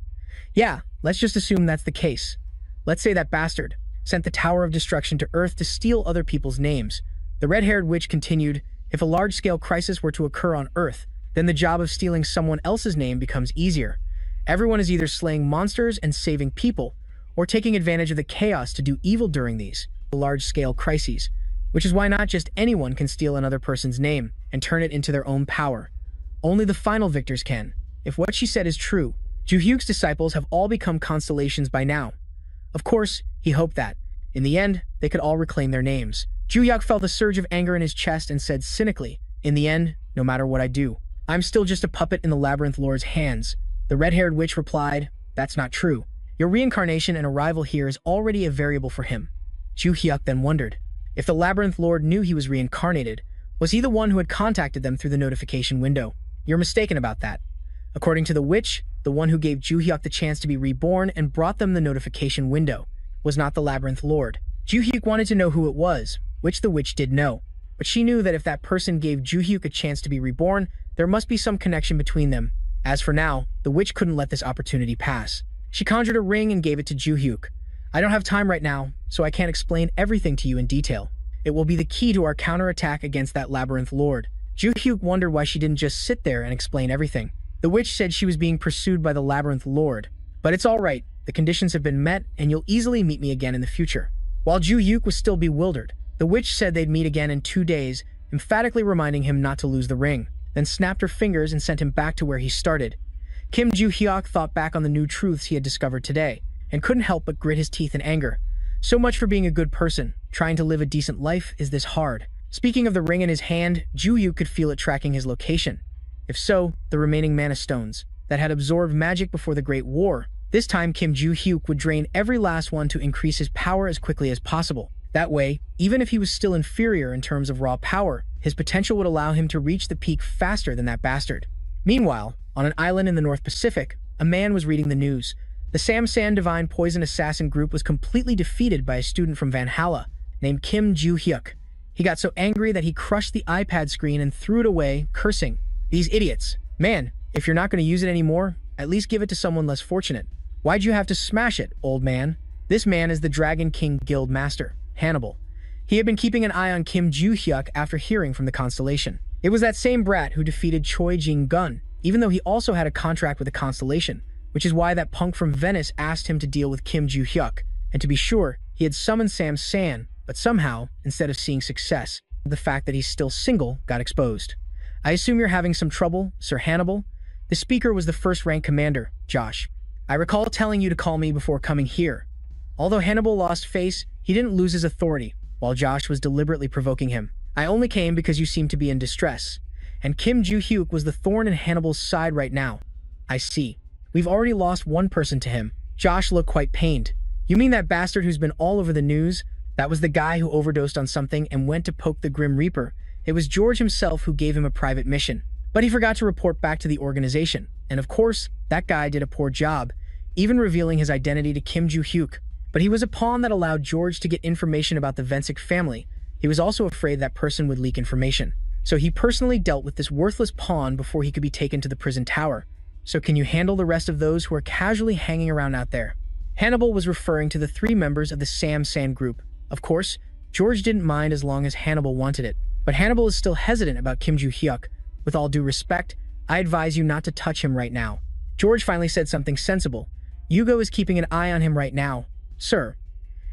Yeah, let's just assume that's the case. Let's say that bastard sent the Tower of Destruction to Earth to steal other people's names. The red-haired witch continued, if a large-scale crisis were to occur on Earth, then the job of stealing someone else's name becomes easier. Everyone is either slaying monsters and saving people, or taking advantage of the chaos to do evil during these large-scale crises, which is why not just anyone can steal another person's name and turn it into their own power. Only the final victors can. If what she said is true, Do-hyuk's disciples have all become constellations by now. Of course, he hoped that, in the end, they could all reclaim their names. Do-hyuk felt a surge of anger in his chest and said cynically, in the end, no matter what I do, I'm still just a puppet in the Labyrinth Lord's hands. The red-haired witch replied, that's not true. Your reincarnation and arrival here is already a variable for him. Do-hyuk then wondered, if the Labyrinth Lord knew he was reincarnated, was he the one who had contacted them through the notification window? You're mistaken about that. According to the witch, the one who gave Do-hyuk the chance to be reborn and brought them the notification window was not the Labyrinth Lord. Do-hyuk wanted to know who it was, which the witch did know. But she knew that if that person gave Do-hyuk a chance to be reborn, there must be some connection between them. As for now, the witch couldn't let this opportunity pass. She conjured a ring and gave it to Do-hyuk. I don't have time right now, so I can't explain everything to you in detail. It will be the key to our counterattack against that Labyrinth Lord. Do-hyuk wondered why she didn't just sit there and explain everything. The witch said she was being pursued by the Labyrinth Lord. But it's all right, the conditions have been met, and you'll easily meet me again in the future. While Do-hyuk was still bewildered, the witch said they'd meet again in 2 days, emphatically reminding him not to lose the ring, then snapped her fingers and sent him back to where he started. Kim Do-hyuk thought back on the new truths he had discovered today, and couldn't help but grit his teeth in anger. So much for being a good person. Trying to live a decent life is this hard. Speaking of the ring in his hand, Do-hyuk could feel it tracking his location. If so, the remaining mana stones that had absorbed magic before the Great War. This time, Kim Do-hyuk would drain every last one to increase his power as quickly as possible. That way, even if he was still inferior in terms of raw power, his potential would allow him to reach the peak faster than that bastard. Meanwhile, on an island in the North Pacific, a man was reading the news. The Samsan Divine Poison Assassin group was completely defeated by a student from Valhalla named Kim Do-hyuk. He got so angry that he crushed the iPad screen and threw it away, cursing, "These idiots. Man, if you're not going to use it anymore, at least give it to someone less fortunate. Why'd you have to smash it, old man?" This man is the Dragon King Guild Master, Hannibal. He had been keeping an eye on Kim Do-hyuk after hearing from the constellation. It was that same brat who defeated Choi Jing-gun, even though he also had a contract with the constellation, which is why that punk from Venice asked him to deal with Kim Do-hyuk. And to be sure, he had summoned Sam San, but somehow, instead of seeing success, the fact that he's still single got exposed. I assume you're having some trouble, Sir Hannibal? The speaker was the first-rank commander, Josh. I recall telling you to call me before coming here. Although Hannibal lost face, he didn't lose his authority, while Josh was deliberately provoking him. I only came because you seemed to be in distress. And Kim Do-hyuk was the thorn in Hannibal's side right now. I see. We've already lost one person to him. Josh looked quite pained. You mean that bastard who's been all over the news? That was the guy who overdosed on something and went to poke the Grim Reaper. It was George himself who gave him a private mission. But he forgot to report back to the organization. And of course, that guy did a poor job, even revealing his identity to Kim Joo-hyuk. But he was a pawn that allowed George to get information about the Vensic family. He was also afraid that person would leak information. So he personally dealt with this worthless pawn before he could be taken to the prison tower. So can you handle the rest of those who are casually hanging around out there? Hannibal was referring to the 3 members of the Sam San group. Of course, George didn't mind as long as Hannibal wanted it. But Hannibal is still hesitant about Kim Joo-hyuk. With all due respect, I advise you not to touch him right now. George finally said something sensible. Hugo is keeping an eye on him right now. Sir,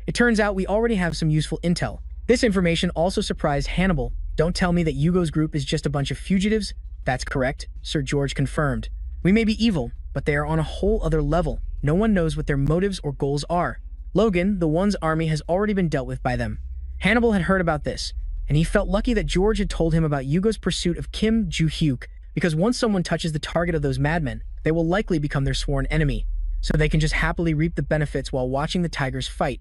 it turns out we already have some useful intel. This information also surprised Hannibal. Don't tell me that Hugo's group is just a bunch of fugitives. That's correct, Sir George confirmed. We may be evil, but they are on a whole other level. No one knows what their motives or goals are. Logan, the One's army, has already been dealt with by them. Hannibal had heard about this, and he felt lucky that George had told him about Hugo's pursuit of Kim Joo-hyuk, because once someone touches the target of those madmen, they will likely become their sworn enemy, so they can just happily reap the benefits while watching the tigers fight.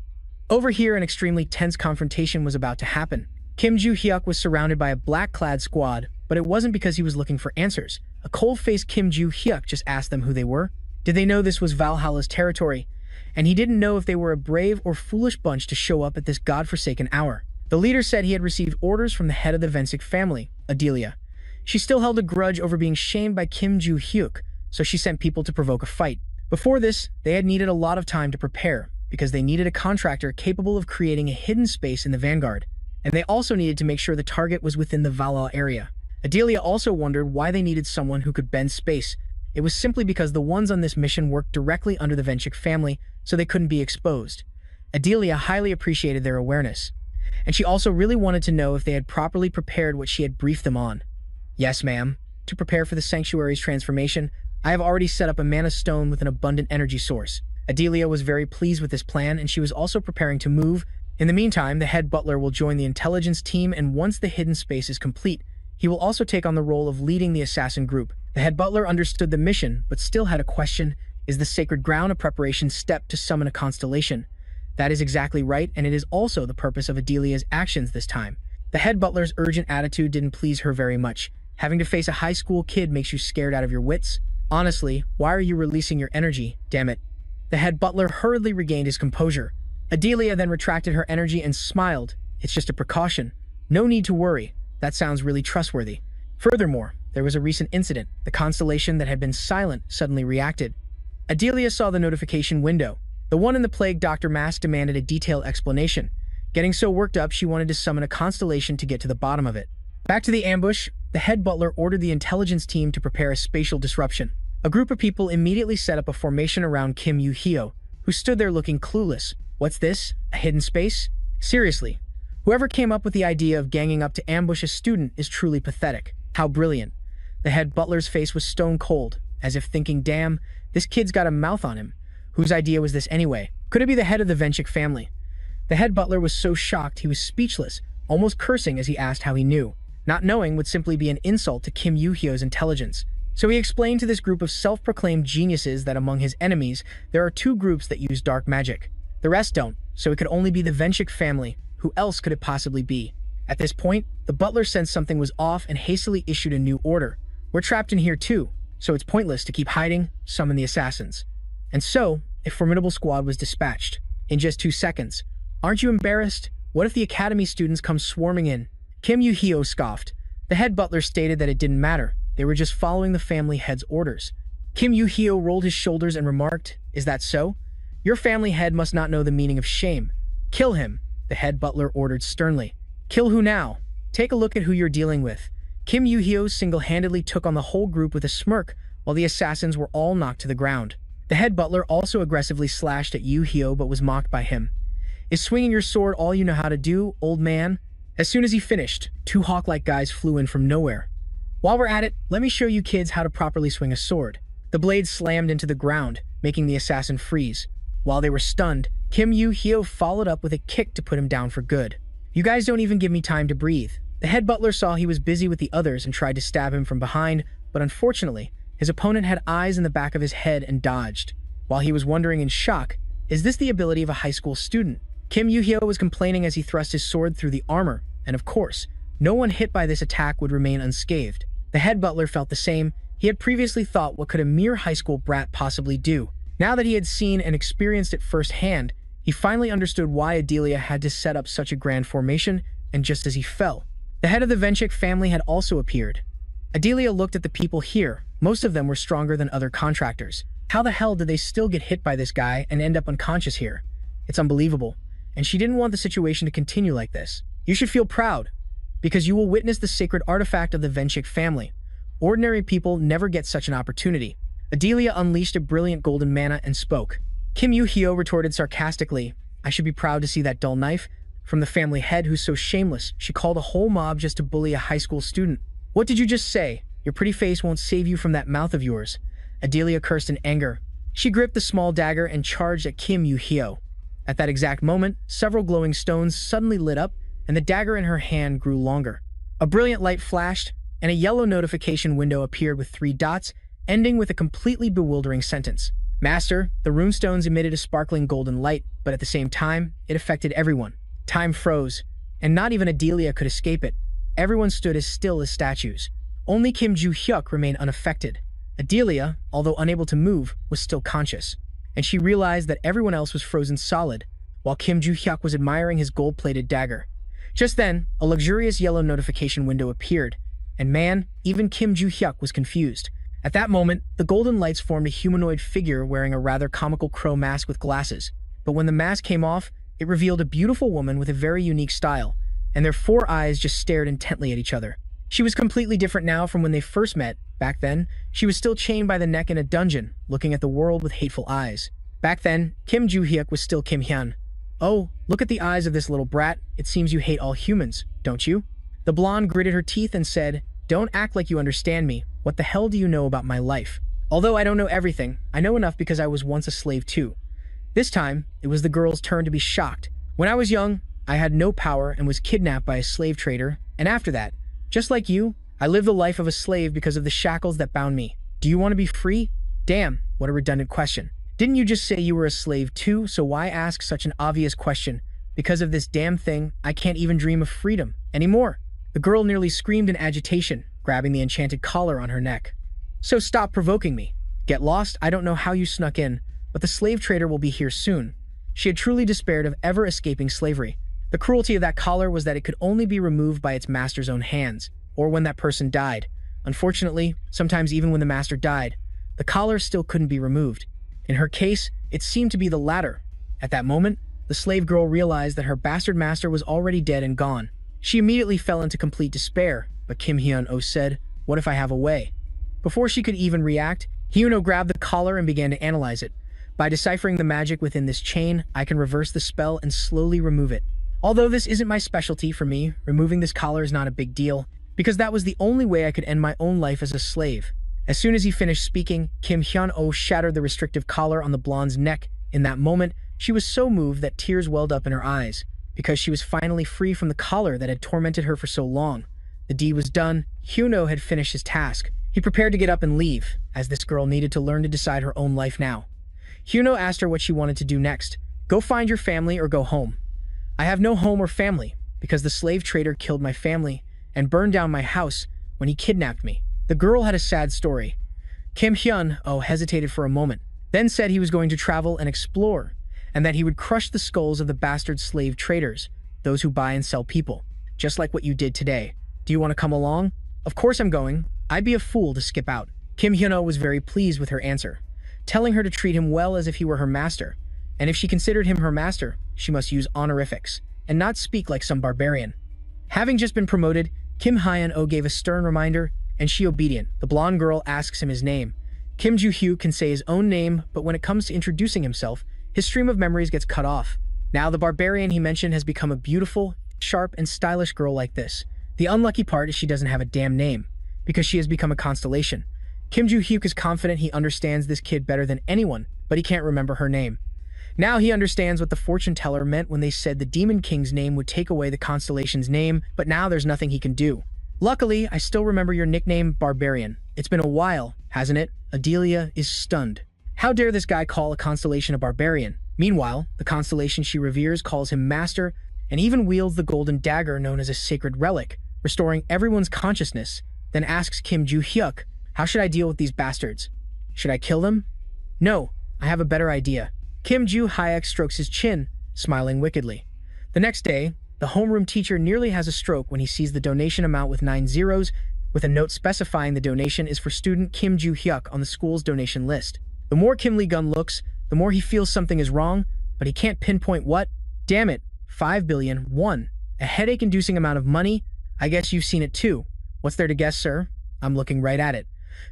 Over here, an extremely tense confrontation was about to happen. Kim Joo-hyuk was surrounded by a black-clad squad, but it wasn't because he was looking for answers. A cold-faced Kim Joo-hyuk just asked them who they were. Did they know this was Valhalla's territory? And he didn't know if they were a brave or foolish bunch to show up at this godforsaken hour. The leader said he had received orders from the head of the Vensic family, Adelia. She still held a grudge over being shamed by Kim Joo-hyuk, so she sent people to provoke a fight. Before this, they had needed a lot of time to prepare, because they needed a contractor capable of creating a hidden space in the vanguard. And they also needed to make sure the target was within the Valhalla area. Adelia also wondered why they needed someone who could bend space. It was simply because the ones on this mission worked directly under the Vensic family, so they couldn't be exposed. Adelia highly appreciated their awareness, and she also really wanted to know if they had properly prepared what she had briefed them on. Yes, ma'am. To prepare for the sanctuary's transformation, I have already set up a mana stone with an abundant energy source. Adelia was very pleased with this plan, and she was also preparing to move. In the meantime, the head butler will join the intelligence team, and once the hidden space is complete, he will also take on the role of leading the assassin group. The head butler understood the mission, but still had a question. Is the sacred ground a preparation step to summon a constellation? That is exactly right, and it is also the purpose of Adelia's actions this time. The head butler's urgent attitude didn't please her very much. Having to face a high school kid makes you scared out of your wits. Honestly, why are you releasing your energy? Damn it. The head butler hurriedly regained his composure. Adelia then retracted her energy and smiled. It's just a precaution. No need to worry. That sounds really trustworthy. Furthermore, there was a recent incident. The constellation that had been silent suddenly reacted. Adelia saw the notification window. The one in the plague doctor mask demanded a detailed explanation. Getting so worked up, she wanted to summon a constellation to get to the bottom of it. Back to the ambush, the head butler ordered the intelligence team to prepare a spatial disruption. A group of people immediately set up a formation around Kim Yoo-hyuk, who stood there looking clueless. What's this? A hidden space? Seriously, whoever came up with the idea of ganging up to ambush a student is truly pathetic. How brilliant. The head butler's face was stone cold, as if thinking, damn, this kid's got a mouth on him. Whose idea was this anyway? Could it be the head of the Vensic family? The head butler was so shocked he was speechless, almost cursing as he asked how he knew. Not knowing would simply be an insult to Kim Yoo-hyuk's intelligence. So he explained to this group of self-proclaimed geniuses that among his enemies, there are 2 groups that use dark magic. The rest don't, so it could only be the Vensic family. Who else could it possibly be? At this point, the butler sensed something was off and hastily issued a new order. We're trapped in here too, so it's pointless to keep hiding. Summon the assassins. And so, a formidable squad was dispatched. In just 2 seconds. Aren't you embarrassed? What if the academy students come swarming in? Kim Yoo-hyuk scoffed. The head butler stated that it didn't matter. They were just following the family head's orders. Kim Yoo-hyuk rolled his shoulders and remarked, "Is that so? Your family head must not know the meaning of shame. Kill him," the head butler ordered sternly. Kill who now? Take a look at who you're dealing with. Kim Yoo-hyuk single-handedly took on the whole group with a smirk, while the assassins were all knocked to the ground. The head butler also aggressively slashed at Yoo-hyuk but was mocked by him. Is swinging your sword all you know how to do, old man? As soon as he finished, 2 hawk-like guys flew in from nowhere. While we're at it, let me show you kids how to properly swing a sword. The blade slammed into the ground, making the assassin freeze. While they were stunned, Kim Yoo-hyuk followed up with a kick to put him down for good. You guys don't even give me time to breathe. The head butler saw he was busy with the others and tried to stab him from behind, but unfortunately, his opponent had eyes in the back of his head and dodged. While he was wondering in shock, is this the ability of a high school student? Kim Yu-hyo was complaining as he thrust his sword through the armor, and of course, no one hit by this attack would remain unscathed. The head butler felt the same. He had previously thought, what could a mere high school brat possibly do? Now that he had seen and experienced it firsthand, he finally understood why Adelia had to set up such a grand formation, and just as he fell, the head of the Venchik family had also appeared. Adelia looked at the people here. Most of them were stronger than other contractors. How the hell did they still get hit by this guy and end up unconscious here? It's unbelievable. And she didn't want the situation to continue like this. You should feel proud, because you will witness the sacred artifact of the Venchik family. Ordinary people never get such an opportunity. Adelia unleashed a brilliant golden mana and spoke. Kim Yu-hyo retorted sarcastically, I should be proud to see that dull knife from the family head who's so shameless. She called a whole mob just to bully a high school student. What did you just say? Your pretty face won't save you from that mouth of yours. Adelia cursed in anger. She gripped the small dagger and charged at Kim Yu-hyo. At that exact moment, several glowing stones suddenly lit up, and the dagger in her hand grew longer. A brilliant light flashed, and a yellow notification window appeared with 3 dots, ending with a completely bewildering sentence. Master, the runestones emitted a sparkling golden light, but at the same time, it affected everyone. Time froze, and not even Adelia could escape it. Everyone stood as still as statues. Only Kim Ju-hyuk remained unaffected. Adelia, although unable to move, was still conscious, and she realized that everyone else was frozen solid, while Kim Ju-hyuk was admiring his gold-plated dagger. Just then, a luxurious yellow notification window appeared, and man, even Kim Ju-hyuk was confused. At that moment, the golden lights formed a humanoid figure wearing a rather comical crow mask with glasses. But when the mask came off, it revealed a beautiful woman with a very unique style, and their 4 eyes just stared intently at each other. She was completely different now from when they first met. Back then, she was still chained by the neck in a dungeon, looking at the world with hateful eyes. Back then, Kim Ju-hyuk was still Kim Hyun. Oh, look at the eyes of this little brat. It seems you hate all humans, don't you? The blonde gritted her teeth and said, Don't act like you understand me. What the hell do you know about my life? Although I don't know everything, I know enough because I was once a slave too. This time, it was the girl's turn to be shocked. When I was young, I had no power and was kidnapped by a slave trader, and after that, just like you, I lived the life of a slave because of the shackles that bound me. Do you want to be free? Damn, what a redundant question. Didn't you just say you were a slave too, so why ask such an obvious question? Because of this damn thing, I can't even dream of freedom anymore. The girl nearly screamed in agitation, grabbing the enchanted collar on her neck. So stop provoking me. Get lost, I don't know how you snuck in, but the slave trader will be here soon. She had truly despaired of ever escaping slavery. The cruelty of that collar was that it could only be removed by its master's own hands, or when that person died. Unfortunately, sometimes even when the master died, the collar still couldn't be removed. In her case, it seemed to be the latter. At that moment, the slave girl realized that her bastard master was already dead and gone. She immediately fell into complete despair, but Kim Hyun-oh said, What if I have a way? Before she could even react, Hyun-oh grabbed the collar and began to analyze it. By deciphering the magic within this chain, I can reverse the spell and slowly remove it. Although this isn't my specialty for me, removing this collar is not a big deal, because that was the only way I could end my own life as a slave. As soon as he finished speaking, Kim Hyun-oh shattered the restrictive collar on the blonde's neck. In that moment, she was so moved that tears welled up in her eyes, because she was finally free from the collar that had tormented her for so long. The deed was done. Hyun-oh had finished his task. He prepared to get up and leave, as this girl needed to learn to decide her own life now. Hyun-oh asked her what she wanted to do next. Go find your family or go home. I have no home or family, because the slave trader killed my family and burned down my house when he kidnapped me. The girl had a sad story. Kim Hyun-oh hesitated for a moment, then said he was going to travel and explore, and that he would crush the skulls of the bastard slave traders, those who buy and sell people, just like what you did today. Do you want to come along? Of course I'm going. I'd be a fool to skip out. Kim Hyun-oh was very pleased with her answer, telling her to treat him well as if he were her master, and if she considered him her master, she must use honorifics, and not speak like some barbarian. Having just been promoted, Kim Hyun-oh gave a stern reminder, and she obedient. The blonde girl asks him his name. Kim Ju-hyuk can say his own name, but when it comes to introducing himself, his stream of memories gets cut off. Now the barbarian he mentioned has become a beautiful, sharp, and stylish girl like this. The unlucky part is she doesn't have a damn name, because she has become a constellation. Kim Ju-hyuk is confident he understands this kid better than anyone, but he can't remember her name. Now he understands what the fortune teller meant when they said the Demon King's name would take away the constellation's name, but now there's nothing he can do. Luckily, I still remember your nickname, Barbarian. It's been a while, hasn't it? Adelia is stunned. How dare this guy call a constellation a barbarian? Meanwhile, the constellation she reveres calls him master and even wields the golden dagger known as a sacred relic, restoring everyone's consciousness, then asks Kim Joo-hyuk, "How should I deal with these bastards? Should I kill them?" "No, I have a better idea." Kim Joo-hyuk strokes his chin, smiling wickedly. The next day, the homeroom teacher nearly has a stroke when he sees the donation amount with 9 zeros, with a note specifying the donation is for student Kim Joo-hyuk on the school's donation list. The more Kim Lee-gun looks, the more he feels something is wrong, but he can't pinpoint what. Damn it, 5 billion, won. A headache-inducing amount of money? I guess you've seen it too. What's there to guess, sir? I'm looking right at it.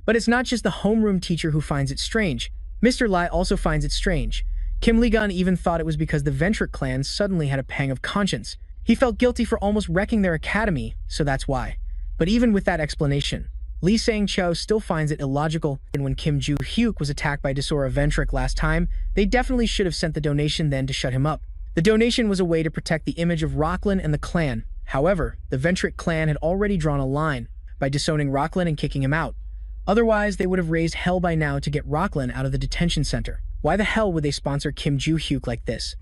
But it's not just the homeroom teacher who finds it strange. Mr. Lai also finds it strange. Kim Lee-gun even thought it was because the Ventric clan suddenly had a pang of conscience. He felt guilty for almost wrecking their academy, so that's why. But even with that explanation, Lee Sang-cheo still finds it illogical, and when Kim Joo-hyuk was attacked by Desora Ventric last time, they definitely should have sent the donation then to shut him up. The donation was a way to protect the image of Rockland and the clan. However, the Ventric clan had already drawn a line by disowning Rockland and kicking him out. Otherwise, they would have raised hell by now to get Rockland out of the detention center. Why the hell would they sponsor Kim Joo-hyuk like this?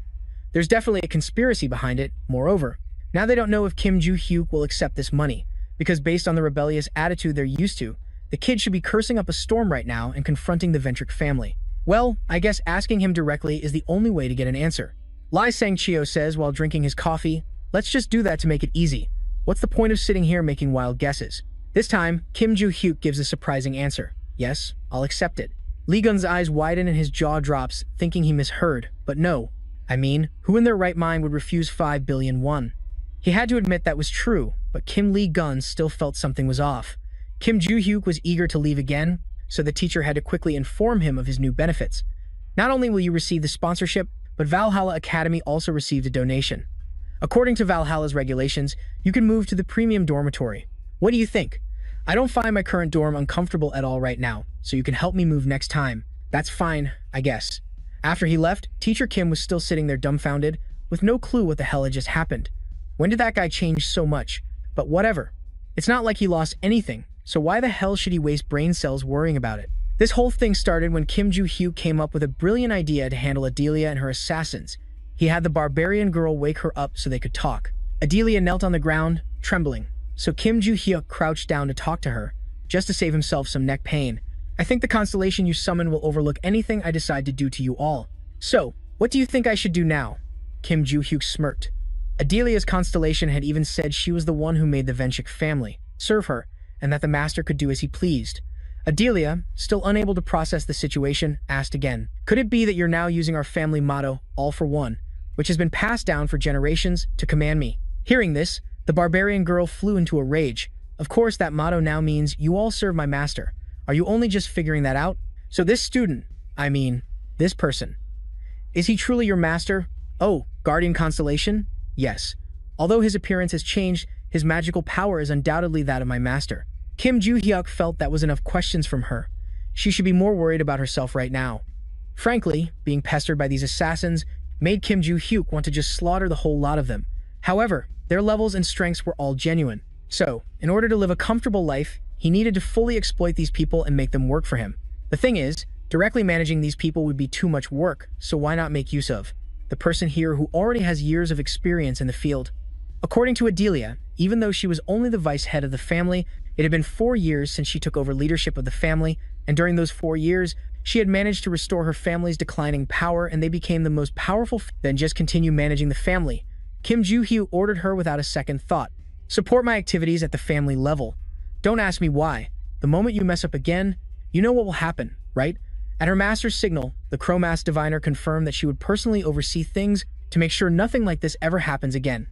There's definitely a conspiracy behind it. Moreover, now they don't know if Kim Joo-hyuk will accept this money, because based on the rebellious attitude they're used to, the kid should be cursing up a storm right now and confronting the Ventric family. Well, I guess asking him directly is the only way to get an answer. Lai Sang-cheo says while drinking his coffee, "Let's just do that to make it easy. What's the point of sitting here making wild guesses?" This time, Kim Joo-hyuk gives a surprising answer. "Yes, I'll accept it." Lee-gun's eyes widen and his jaw drops, thinking he misheard. But no. I mean, who in their right mind would refuse 5 billion won? He had to admit that was true, but Kim Lee-gun still felt something was off. Kim Joo-hyuk was eager to leave again, so the teacher had to quickly inform him of his new benefits. Not only will you receive the sponsorship, but Valhalla Academy also received a donation. According to Valhalla's regulations, you can move to the premium dormitory. What do you think? I don't find my current dorm uncomfortable at all right now, so you can help me move next time. That's fine, I guess. After he left, Teacher Kim was still sitting there dumbfounded, with no clue what the hell had just happened. When did that guy change so much? But whatever. It's not like he lost anything, so why the hell should he waste brain cells worrying about it? This whole thing started when Kim Joo-hyuk came up with a brilliant idea to handle Adelia and her assassins. He had the barbarian girl wake her up so they could talk. Adelia knelt on the ground, trembling, so Kim Joo-hyuk crouched down to talk to her, just to save himself some neck pain. "I think the constellation you summon will overlook anything I decide to do to you all. So, what do you think I should do now?" Kim Joo-hyuk smirked. Adelia's constellation had even said she was the one who made the Ventric family serve her, and that the master could do as he pleased. Adelia, still unable to process the situation, asked again, "Could it be that you're now using our family motto, all for one, which has been passed down for generations, to command me?" Hearing this, the barbarian girl flew into a rage. "Of course that motto now means you all serve my master. Are you only just figuring that out? So this student, this person, is he truly your master? Oh, Guardian Constellation? Yes. Although his appearance has changed, his magical power is undoubtedly that of my master." Kim Joo-hyuk felt that was enough questions from her. She should be more worried about herself right now. Frankly, being pestered by these assassins made Kim Joo-hyuk want to just slaughter the whole lot of them. However, their levels and strengths were all genuine. So, in order to live a comfortable life, he needed to fully exploit these people and make them work for him. The thing is, directly managing these people would be too much work, so why not make use of the person here who already has years of experience in the field? According to Adelia, even though she was only the vice head of the family, it had been 4 years since she took over leadership of the family, and during those 4 years, she had managed to restore her family's declining power and they became the most powerful. Then just continue managing the family. Kim Joo-hyuk ordered her without a second thought. "Support my activities at the family level. Don't ask me why. The moment you mess up again, you know what will happen, right?" At her master's signal, the Chromass diviner confirmed that she would personally oversee things to make sure nothing like this ever happens again.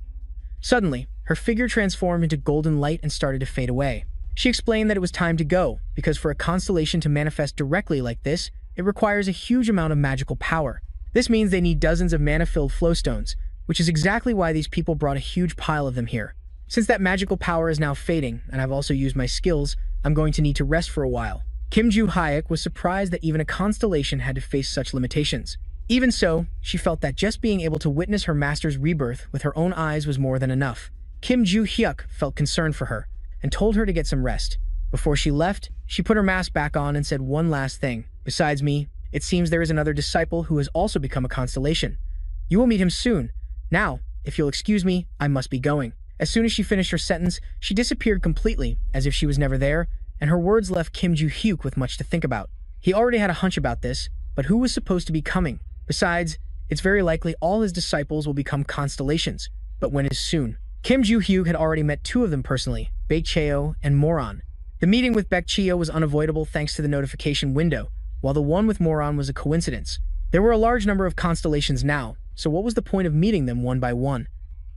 Suddenly, her figure transformed into golden light and started to fade away. She explained that it was time to go, because for a constellation to manifest directly like this, it requires a huge amount of magical power. This means they need dozens of mana-filled flowstones, which is exactly why these people brought a huge pile of them here. Since that magical power is now fading, and I've also used my skills, I'm going to need to rest for a while. Kim Joo-hyuk was surprised that even a constellation had to face such limitations. Even so, she felt that just being able to witness her master's rebirth with her own eyes was more than enough. Kim Joo-hyuk felt concerned for her, and told her to get some rest. Before she left, she put her mask back on and said one last thing. "Besides me, It seems there is another disciple who has also become a constellation. You will meet him soon. Now, if you'll excuse me, I must be going." As soon as she finished her sentence, she disappeared completely, as if she was never there, and her words left Kim Joo-hyuk with much to think about. He already had a hunch about this, but who was supposed to be coming? Besides, it's very likely all his disciples will become constellations, but when is soon? Kim Joo-hyuk had already met two of them personally, Baek Cheo and Moran. The meeting with Baek Cheo was unavoidable thanks to the notification window, while the one with Moran was a coincidence. There were a large number of constellations now, so what was the point of meeting them one by one?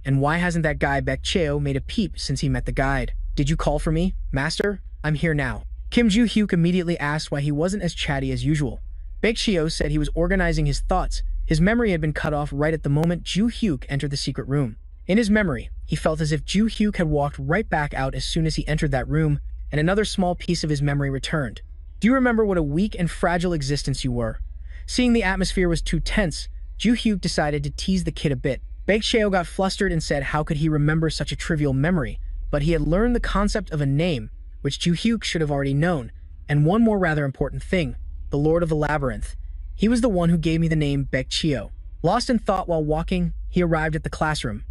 And why hasn't that guy Baek Cheo made a peep since he met the guide? "Did you call for me, master? I'm here now." Kim Joo-hyuk immediately asked why he wasn't as chatty as usual. Baek Cheo said he was organizing his thoughts. His memory had been cut off right at the moment Joo-hyuk entered the secret room. In his memory, he felt as if Joo-hyuk had walked right back out as soon as he entered that room, and another small piece of his memory returned. "Do you remember what a weak and fragile existence you were?" Seeing the atmosphere was too tense, Joo-hyuk decided to tease the kid a bit. Baek Cheo got flustered and said how could he remember such a trivial memory, but he had learned the concept of a name, which Joo-hyuk should have already known, and one more rather important thing, the Lord of the Labyrinth. He was the one who gave me the name Baek Cheo. Lost in thought while walking, he arrived at the classroom.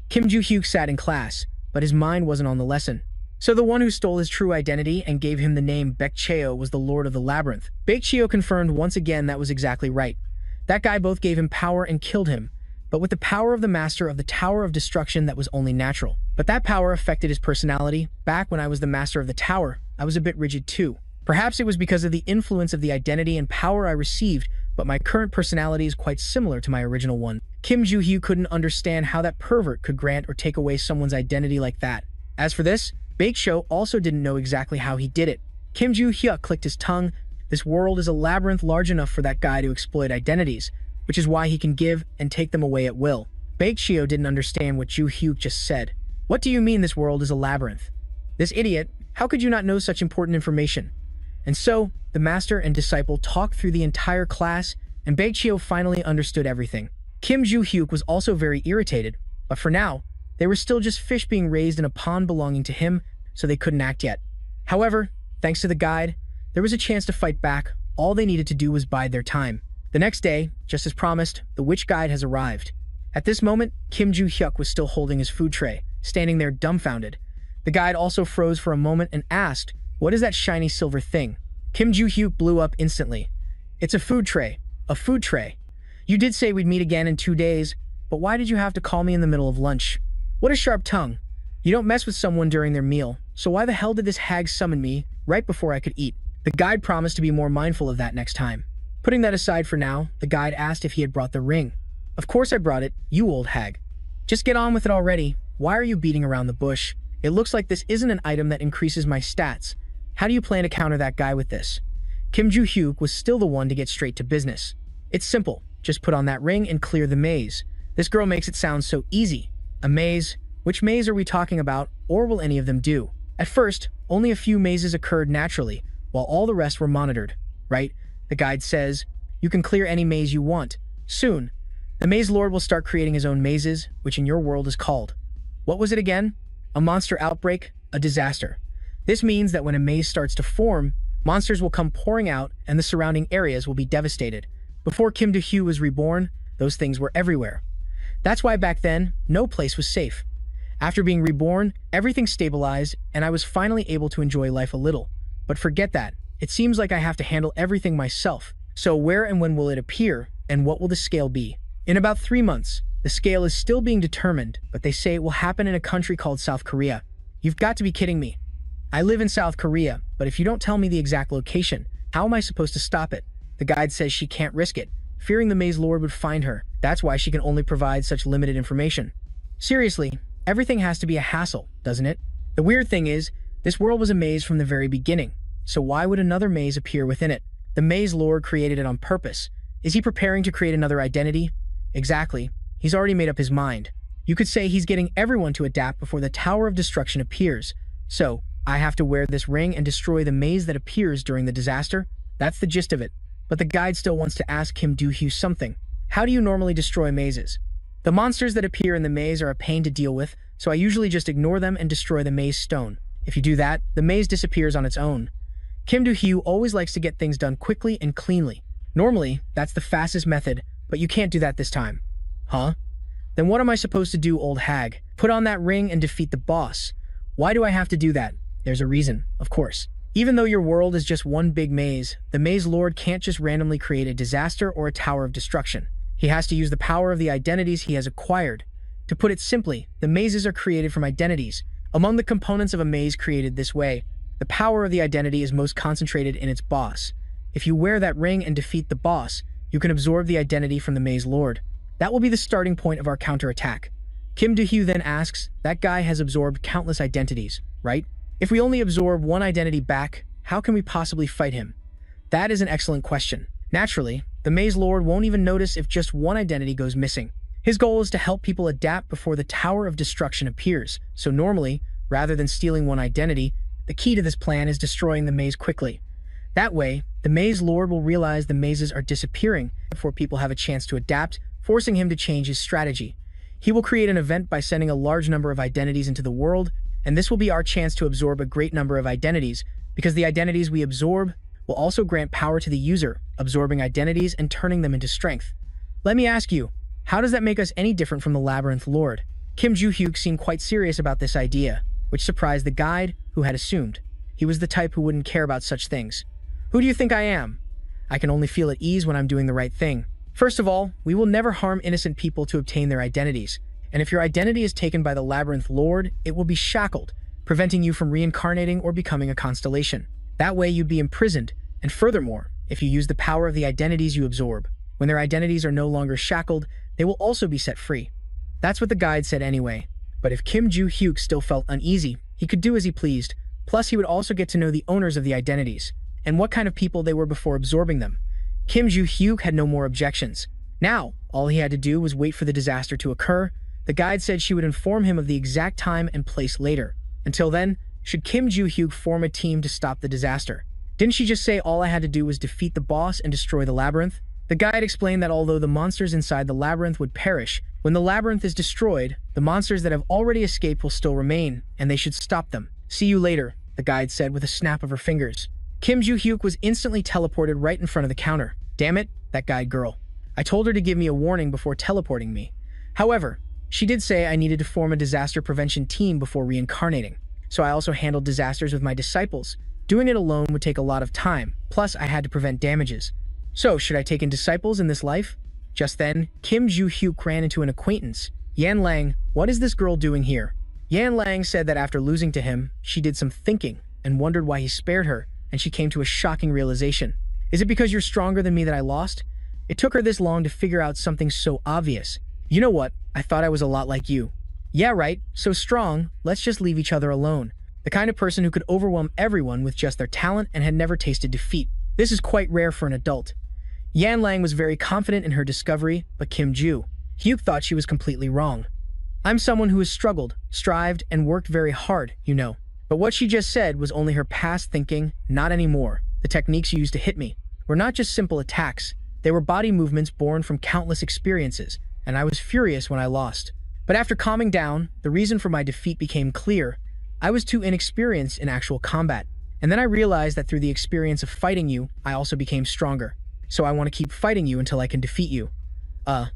Kim Joo-hyuk sat in class, but his mind wasn't on the lesson. So the one who stole his true identity and gave him the name Baek Cheo was the Lord of the Labyrinth. Baek Cheo confirmed once again that was exactly right. That guy both gave him power and killed him, but with the power of the master of the Tower of Destruction that was only natural. But that power affected his personality. Back when I was the master of the tower, I was a bit rigid too. Perhaps it was because of the influence of the identity and power I received, but my current personality is quite similar to my original one. Kim Joo-hyuk couldn't understand how that pervert could grant or take away someone's identity like that. As for this, Baek Cheo also didn't know exactly how he did it. Kim Joo-hyuk clicked his tongue. This world is a labyrinth large enough for that guy to exploit identities, which is why he can give and take them away at will. Baek Cheo didn't understand what Joo-hyuk just said. "What do you mean this world is a labyrinth? This idiot, how could you not know such important information?" And so, the master and disciple talked through the entire class, and Baek Cheo finally understood everything. Kim Joo-hyuk was also very irritated, but for now, they were still just fish being raised in a pond belonging to him, so they couldn't act yet. However, thanks to the guide, there was a chance to fight back. All they needed to do was bide their time. The next day, just as promised, the witch guide has arrived. At this moment, Kim Joo-hyuk was still holding his food tray, standing there dumbfounded. The guide also froze for a moment and asked, "What is that shiny silver thing?" Kim Joo-hyuk blew up instantly. "It's a food tray. A food tray. You did say we'd meet again in 2 days, but why did you have to call me in the middle of lunch? What a sharp tongue. You don't mess with someone during their meal, so why the hell did this hag summon me right before I could eat?" The guide promised to be more mindful of that next time. Putting that aside for now, the guide asked if he had brought the ring. "Of course I brought it, you old hag. Just get on with it already. Why are you beating around the bush? It looks like this isn't an item that increases my stats. How do you plan to counter that guy with this?" Kim Joo-hyuk was still the one to get straight to business. "It's simple. Just put on that ring and clear the maze." This girl makes it sound so easy. A maze? Which maze are we talking about, or will any of them do? At first, only a few mazes occurred naturally, while all the rest were monitored, right? The guide says, you can clear any maze you want. Soon, the Maze Lord will start creating his own mazes, which in your world is called. What was it again? A monster outbreak, a disaster. This means that when a maze starts to form, monsters will come pouring out and the surrounding areas will be devastated. Before Kim Do-hyu was reborn, those things were everywhere. That's why back then, no place was safe. After being reborn, everything stabilized and I was finally able to enjoy life a little. But forget that. It seems like I have to handle everything myself. So where and when will it appear, and what will the scale be? In about 3 months. The scale is still being determined, but they say it will happen in a country called South Korea. You've got to be kidding me. I live in South Korea, but if you don't tell me the exact location, how am I supposed to stop it? The guide says she can't risk it, fearing the Maze Lord would find her. That's why she can only provide such limited information. Seriously, everything has to be a hassle, doesn't it? The weird thing is, this world was a maze from the very beginning, so why would another maze appear within it? The Maze Lord created it on purpose. Is he preparing to create another identity? Exactly. He's already made up his mind. You could say he's getting everyone to adapt before the Tower of Destruction appears. So, I have to wear this ring and destroy the maze that appears during the disaster? That's the gist of it. But the guide still wants to ask Kim Do-hyu something. How do you normally destroy mazes? The monsters that appear in the maze are a pain to deal with, so I usually just ignore them and destroy the maze stone. If you do that, the maze disappears on its own. Kim Do-hyu always likes to get things done quickly and cleanly. Normally, that's the fastest method, but you can't do that this time. Huh? Then what am I supposed to do, old hag? Put on that ring and defeat the boss. Why do I have to do that? There's a reason, of course. Even though your world is just one big maze, the Maze Lord can't just randomly create a disaster or a tower of destruction. He has to use the power of the identities he has acquired. To put it simply, the mazes are created from identities. Among the components of a maze created this way, the power of the identity is most concentrated in its boss. If you wear that ring and defeat the boss, you can absorb the identity from the Maze Lord. That will be the starting point of our counterattack. Kim Do-hyu then asks, that guy has absorbed countless identities, right? If we only absorb one identity back, how can we possibly fight him? That is an excellent question. Naturally, the Maze Lord won't even notice if just one identity goes missing. His goal is to help people adapt before the Tower of Destruction appears, so normally, rather than stealing one identity, the key to this plan is destroying the maze quickly. That way, the Maze Lord will realize the mazes are disappearing before people have a chance to adapt, forcing him to change his strategy. He will create an event by sending a large number of identities into the world, and this will be our chance to absorb a great number of identities, because the identities we absorb will also grant power to the user, absorbing identities and turning them into strength. Let me ask you, how does that make us any different from the Labyrinth Lord? Kim Do-hyuk seemed quite serious about this idea, which surprised the guide, who had assumed. He was the type who wouldn't care about such things. Who do you think I am? I can only feel at ease when I'm doing the right thing. First of all, we will never harm innocent people to obtain their identities, and if your identity is taken by the Labyrinth Lord, it will be shackled, preventing you from reincarnating or becoming a constellation. That way you'd be imprisoned, and furthermore, if you use the power of the identities you absorb, when their identities are no longer shackled, they will also be set free. That's what the guide said anyway. But if Kim Do-hyuk still felt uneasy, he could do as he pleased, plus he would also get to know the owners of the identities, and what kind of people they were before absorbing them. Kim Do-hyuk had no more objections. Now, all he had to do was wait for the disaster to occur. The guide said she would inform him of the exact time and place later. Until then, should Kim Do-hyuk form a team to stop the disaster? Didn't she just say all I had to do was defeat the boss and destroy the labyrinth? The guide explained that although the monsters inside the labyrinth would perish, when the labyrinth is destroyed, the monsters that have already escaped will still remain, and they should stop them. See you later, the guide said with a snap of her fingers. Kim Do-hyuk was instantly teleported right in front of the counter. Damn it, that guide girl. I told her to give me a warning before teleporting me. However, she did say I needed to form a disaster prevention team before reincarnating. So I also handled disasters with my disciples. Doing it alone would take a lot of time, plus I had to prevent damages. So, should I take in disciples in this life? Just then, Kim Do-hyuk ran into an acquaintance. Yan Lang, what is this girl doing here? Yan Lang said that after losing to him, she did some thinking and wondered why he spared her, and she came to a shocking realization. Is it because you're stronger than me that I lost? It took her this long to figure out something so obvious. You know what? I thought I was a lot like you. Yeah, right. So strong, let's just leave each other alone. The kind of person who could overwhelm everyone with just their talent and had never tasted defeat. This is quite rare for an adult. Yan Lang was very confident in her discovery, but Kim Do-hyuk thought she was completely wrong. I'm someone who has struggled, strived, and worked very hard, you know. But what she just said was only her past thinking, not anymore. The techniques used to hit me were not just simple attacks. They were body movements born from countless experiences, and I was furious when I lost. But after calming down, the reason for my defeat became clear. I was too inexperienced in actual combat. And then I realized that through the experience of fighting you, I also became stronger. So I want to keep fighting you until I can defeat you.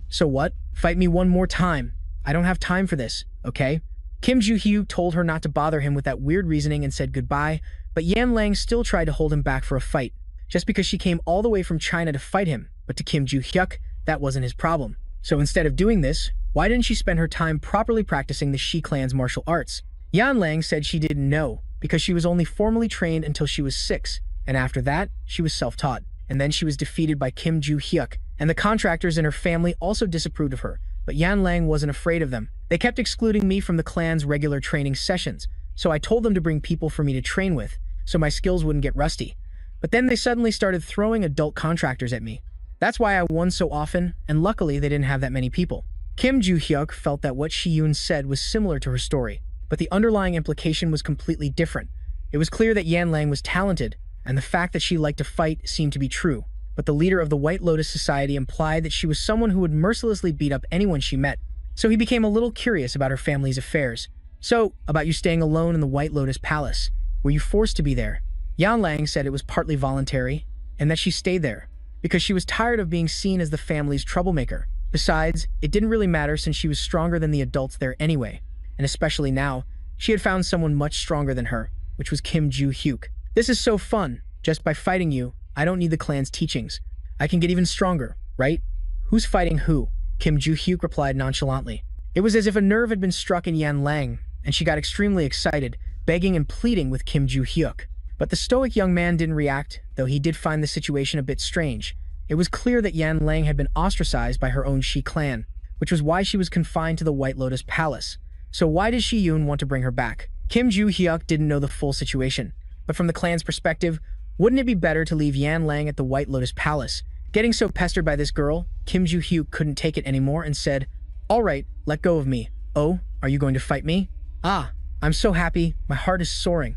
So what? Fight me one more time. I don't have time for this, okay? Kim Do-hyuk told her not to bother him with that weird reasoning and said goodbye, but Yan Lang still tried to hold him back for a fight, just because she came all the way from China to fight him. But to Kim Do-hyuk, that wasn't his problem. So instead of doing this, why didn't she spend her time properly practicing the Shi clan's martial arts? Yan Lang said she didn't know, because she was only formally trained until she was 6, and after that, she was self-taught. And then she was defeated by Kim Do-hyuk, and the contractors in her family also disapproved of her, but Yan Lang wasn't afraid of them. They kept excluding me from the clan's regular training sessions, so I told them to bring people for me to train with, so my skills wouldn't get rusty. But then they suddenly started throwing adult contractors at me. That's why I won so often, and luckily they didn't have that many people. Kim Do-hyuk felt that what Shi-yoon said was similar to her story, but the underlying implication was completely different. It was clear that Yan Lang was talented, and the fact that she liked to fight seemed to be true. But the leader of the White Lotus Society implied that she was someone who would mercilessly beat up anyone she met. So he became a little curious about her family's affairs. So, about you staying alone in the White Lotus Palace. Were you forced to be there? Yan Lang said it was partly voluntary, and that she stayed there. because she was tired of being seen as the family's troublemaker. Besides, it didn't really matter since she was stronger than the adults there anyway, and especially now, she had found someone much stronger than her, which was Kim Joo-hyuk. This is so fun. Just by fighting you, I don't need the clan's teachings. I can get even stronger, right? Who's fighting who? Kim Joo-hyuk replied nonchalantly. It was as if a nerve had been struck in Yan Lang, and she got extremely excited, begging and pleading with Kim Joo-hyuk. But the stoic young man didn't react, though he did find the situation a bit strange. It was clear that Yan Lang had been ostracized by her own Shi clan, which was why she was confined to the White Lotus Palace. So why did Shi Yun want to bring her back? Kim Joo-hyuk didn't know the full situation, but from the clan's perspective, wouldn't it be better to leave Yan Lang at the White Lotus Palace? Getting so pestered by this girl, Kim Joo-hyuk couldn't take it anymore and said, "All right, let go of me. Oh, are you going to fight me? Ah, I'm so happy, my heart is soaring.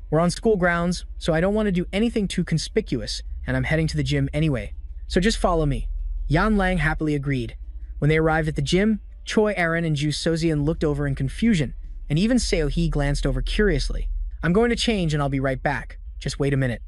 We're on school grounds, so I don't want to do anything too conspicuous, and I'm heading to the gym anyway. So just follow me." Yan Lang happily agreed. When they arrived at the gym, Choi Aaron and Ju Sozian looked over in confusion, and even Seo Hee glanced over curiously. "I'm going to change and I'll be right back. Just wait a minute."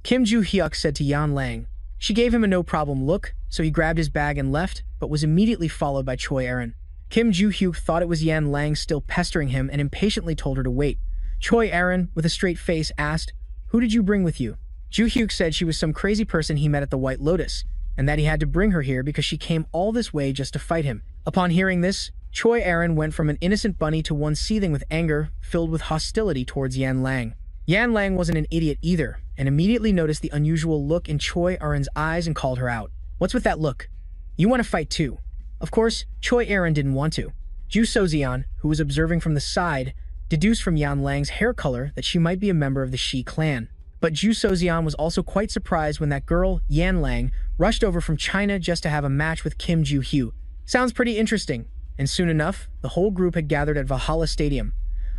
Kim Joo-hyuk said to Yan Lang. She gave him a no-problem look, so he grabbed his bag and left, but was immediately followed by Choi Aaron. Kim Joo-hyuk thought it was Yan Lang still pestering him and impatiently told her to wait. Choi Aaron, with a straight face, asked, "Who did you bring with you?" Joo-hyuk said she was some crazy person he met at the White Lotus, and that he had to bring her here because she came all this way just to fight him. Upon hearing this, Choi Aaron went from an innocent bunny to one seething with anger, filled with hostility towards Yan Lang. Yan Lang wasn't an idiot either, and immediately noticed the unusual look in Choi Aaron's eyes and called her out. "What's with that look? You want to fight too?" Of course, Choi Aaron didn't want to. Ju Sozian, who was observing from the side, deduced from Yan Lang's hair color that she might be a member of the Shi clan. But Ju Sozian was also quite surprised when that girl, Yan Lang, rushed over from China just to have a match with Kim Joo-hyuk. Sounds pretty interesting. And soon enough, the whole group had gathered at Valhalla Stadium.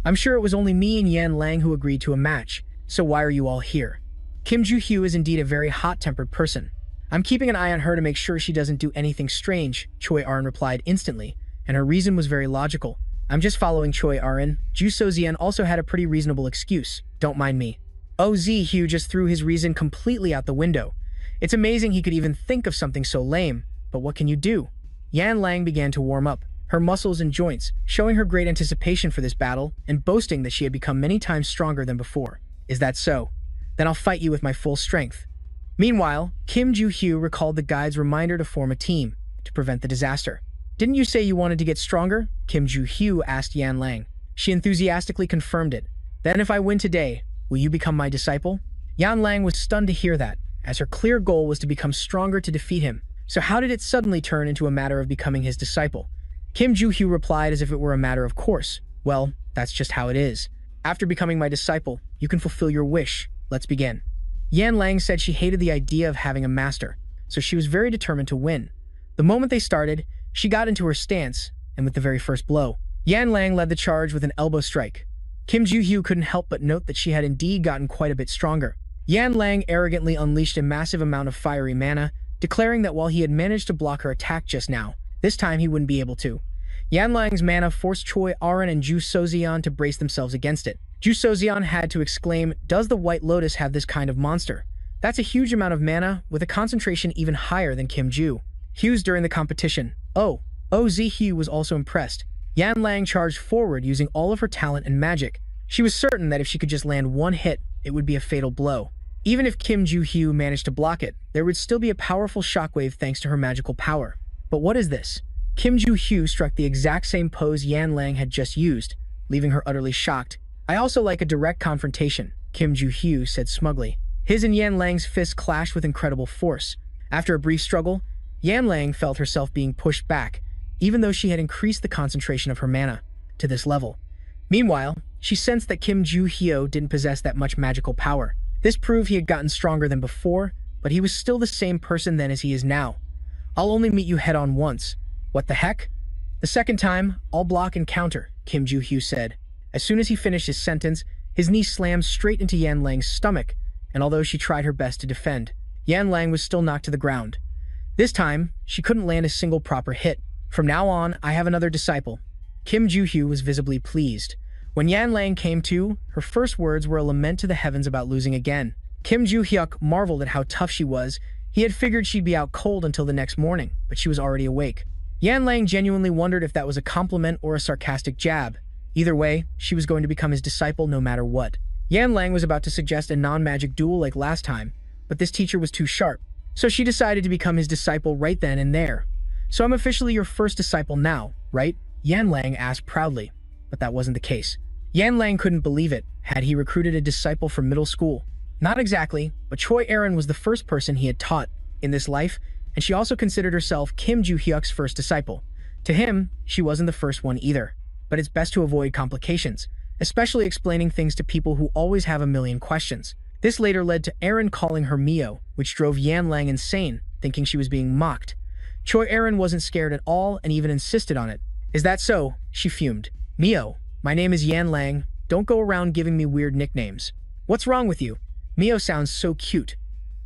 I'm sure it was only me and Yan Lang who agreed to a match, so why are you all here? Kim Joo-hyuk is indeed a very hot-tempered person. I'm keeping an eye on her to make sure she doesn't do anything strange, Choi Aaron replied instantly, and her reason was very logical. I'm just following Choi Aaron. Ju Sozian also had a pretty reasonable excuse. Don't mind me. Hugh just threw his reason completely out the window. It's amazing he could even think of something so lame, but what can you do? Yan Lang began to warm up, her muscles and joints, showing her great anticipation for this battle and boasting that she had become many times stronger than before. Is that so? Then I'll fight you with my full strength. Meanwhile, Kim Joo-hyuk recalled the guide's reminder to form a team to prevent the disaster. Didn't you say you wanted to get stronger? Kim Joo-hyuk asked Yan Lang. She enthusiastically confirmed it. Then if I win today, will you become my disciple? Yan Lang was stunned to hear that, as her clear goal was to become stronger to defeat him. So how did it suddenly turn into a matter of becoming his disciple? Kim Joo-hyuk replied as if it were a matter of course. Well, that's just how it is. After becoming my disciple, you can fulfill your wish. Let's begin. Yan Lang said she hated the idea of having a master, so she was very determined to win. The moment they started, she got into her stance, and with the very first blow, Yan Lang led the charge with an elbow strike. Kim Joo-hyuk couldn't help but note that she had indeed gotten quite a bit stronger. Yan Lang arrogantly unleashed a massive amount of fiery mana, declaring that while he had managed to block her attack just now, this time he wouldn't be able to. Yan Lang's mana forced Choi Aaron and Ju Sozian to brace themselves against it. Ju Sozian had to exclaim, "Does the White Lotus have this kind of monster?" That's a huge amount of mana, with a concentration even higher than Kim Joo-hyuk's during the competition. Hugh was also impressed. Yan Lang charged forward using all of her talent and magic. She was certain that if she could just land one hit, it would be a fatal blow. Even if Kim Joo-hyuk managed to block it, there would still be a powerful shockwave thanks to her magical power. But what is this? Kim Joo-hyuk struck the exact same pose Yan Lang had just used, leaving her utterly shocked. I also like a direct confrontation, Kim Joo-hyuk said smugly. His and Yan Lang's fists clashed with incredible force. After a brief struggle, Yan Lang felt herself being pushed back, even though she had increased the concentration of her mana to this level. Meanwhile, she sensed that Kim Joo-hyuk didn't possess that much magical power. This proved he had gotten stronger than before, but he was still the same person then as he is now. I'll only meet you head-on once. What the heck? The second time, I'll block and counter, Kim Joo-hyuk said. As soon as he finished his sentence, his knee slammed straight into Yan Lang's stomach, and although she tried her best to defend, Yan Lang was still knocked to the ground. This time, she couldn't land a single proper hit. From now on, I have another disciple. Kim Joo-hyuk was visibly pleased. When Yan Lang came to, her first words were a lament to the heavens about losing again. Kim Joo-hyuk marveled at how tough she was. He had figured she'd be out cold until the next morning, but she was already awake. Yan Lang genuinely wondered if that was a compliment or a sarcastic jab. Either way, she was going to become his disciple no matter what. Yan Lang was about to suggest a non-magic duel like last time, but this teacher was too sharp. So she decided to become his disciple right then and there. "So I'm officially your first disciple now, right?" Yan Lang asked proudly. But that wasn't the case. Yan Lang couldn't believe it. Had he recruited a disciple from middle school? Not exactly, but Choi Erin was the first person he had taught in this life, and she also considered herself Kim Joo-hyuk's first disciple. To him, she wasn't the first one either. But it's best to avoid complications, especially explaining things to people who always have a million questions. This later led to Erin calling her Mio, which drove Yan Lang insane, thinking she was being mocked. Choi Erin wasn't scared at all and even insisted on it. "Is that so?" she fumed. "Mio, my name is Yan Lang. Don't go around giving me weird nicknames. What's wrong with you? Mio sounds so cute."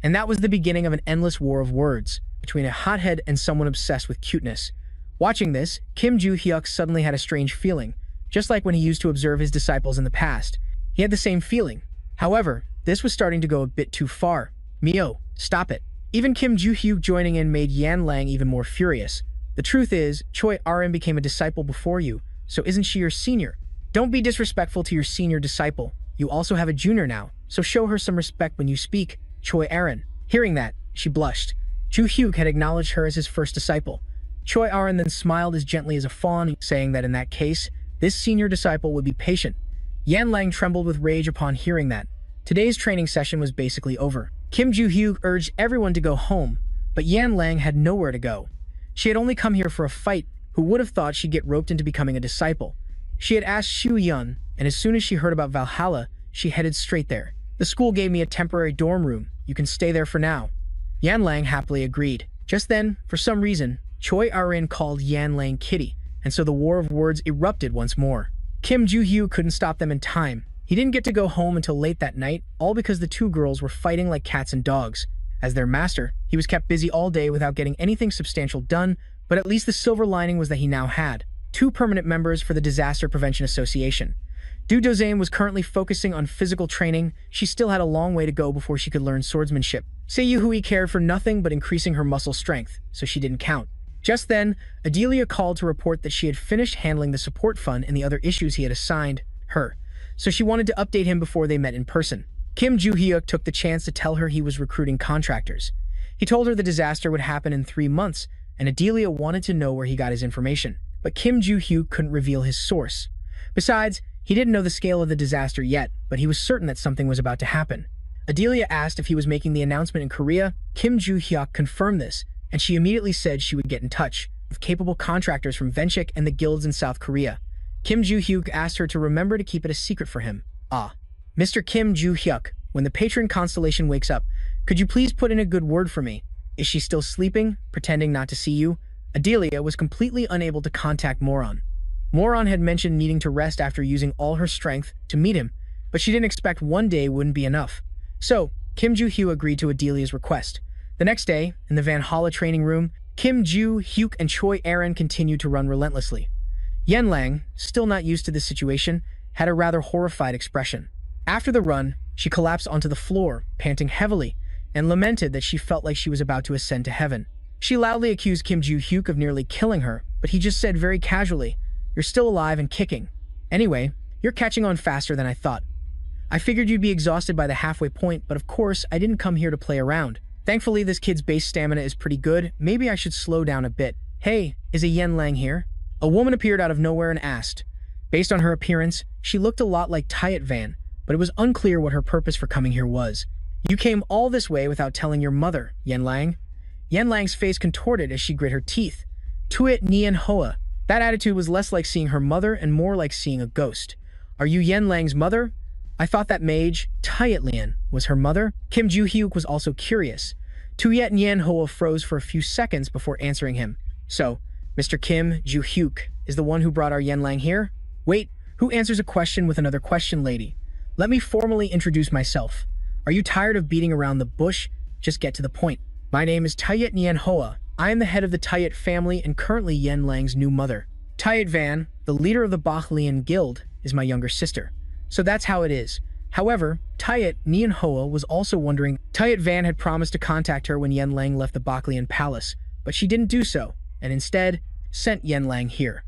And that was the beginning of an endless war of words between a hothead and someone obsessed with cuteness. Watching this, Kim Joo-hyuk suddenly had a strange feeling, just like when he used to observe his disciples in the past. He had the same feeling. However, this was starting to go a bit too far. "Mio, stop it." Even Kim Joo-hyuk joining in made Yan Lang even more furious. "The truth is, Choi Erin became a disciple before you, so isn't she your senior? Don't be disrespectful to your senior disciple. You also have a junior now, so show her some respect when you speak, Choi Erin." Hearing that, she blushed. Joo-hyuk had acknowledged her as his first disciple. Choi Erin then smiled as gently as a fawn, saying that in that case, this senior disciple would be patient. Yan Lang trembled with rage upon hearing that. Today's training session was basically over. Kim Joo-hyuk urged everyone to go home, but Yan Lang had nowhere to go. She had only come here for a fight. Who would have thought she'd get roped into becoming a disciple? She had asked Shu Yun, and as soon as she heard about Valhalla, she headed straight there. "The school gave me a temporary dorm room. You can stay there for now." Yan Lang happily agreed. Just then, for some reason, Choi Erin called Yan Lang Kitty, and so the war of words erupted once more. Kim Joo-hyuk couldn't stop them in time. He didn't get to go home until late that night, all because the two girls were fighting like cats and dogs. As their master, he was kept busy all day without getting anything substantial done, but at least the silver lining was that he now had 2 permanent members for the Disaster Prevention Association. Du Dozane was currently focusing on physical training. She still had a long way to go before she could learn swordsmanship. Seiyu Hui cared for nothing but increasing her muscle strength, so she didn't count. Just then, Adelia called to report that she had finished handling the support fund and the other issues he had assigned her, so she wanted to update him before they met in person. Kim Joo-hyuk took the chance to tell her he was recruiting contractors. He told her the disaster would happen in 3 months, and Adelia wanted to know where he got his information. But Kim Joo-hyuk couldn't reveal his source. Besides, he didn't know the scale of the disaster yet, but he was certain that something was about to happen. Adelia asked if he was making the announcement in Korea. Kim Joo-hyuk confirmed this, and she immediately said she would get in touch with capable contractors from Venchik and the guilds in South Korea. Kim Joo-hyuk asked her to remember to keep it a secret for him. "Ah, Mr. Kim Joo-hyuk, when the patron constellation wakes up, could you please put in a good word for me? Is she still sleeping, pretending not to see you?" Adelia was completely unable to contact Moron. Moron had mentioned needing to rest after using all her strength to meet him, but she didn't expect one day wouldn't be enough. So, Kim Joo-hyuk agreed to Adelia's request. The next day, in the Valhalla training room, Kim Joo-hyuk and Choi Erin continued to run relentlessly. Yan Lang, still not used to this situation, had a rather horrified expression. After the run, she collapsed onto the floor, panting heavily, and lamented that she felt like she was about to ascend to heaven. She loudly accused Kim Joo-hyuk of nearly killing her, but he just said very casually, "You're still alive and kicking. Anyway, you're catching on faster than I thought. I figured you'd be exhausted by the halfway point, but of course, I didn't come here to play around. Thankfully, this kid's base stamina is pretty good. Maybe I should slow down a bit. Hey, is a Yan Lang here?" A woman appeared out of nowhere and asked. Based on her appearance, she looked a lot like Tyet Van, but it was unclear what her purpose for coming here was. "You came all this way without telling your mother, Yan Lang?" Yan Lang's face contorted as she grit her teeth. "Tuet Nien Hoa." That attitude was less like seeing her mother and more like seeing a ghost. "Are you Yan Lang's mother? I thought that mage, Tyet Lian, was her mother." Kim Joo-hyuk was also curious. Tuet Nien Hoa froze for a few seconds before answering him. "So, Mr. Kim Joo-hyuk is the one who brought our Yan Lang here? Wait, who answers a question with another question, lady? Let me formally introduce myself. Are you tired of beating around the bush? Just get to the point. My name is Tyet Nien Hoa. I am the head of the Tyet family and currently Yan Lang's new mother. Tyet Van, the leader of the Bach Lian Guild, is my younger sister. So that's how it is. However, Tayet Nian Hoa was also wondering. Tayet Van had promised to contact her when Yen Lang left the Baklian Palace, but she didn't do so, and instead sent Yen Lang here.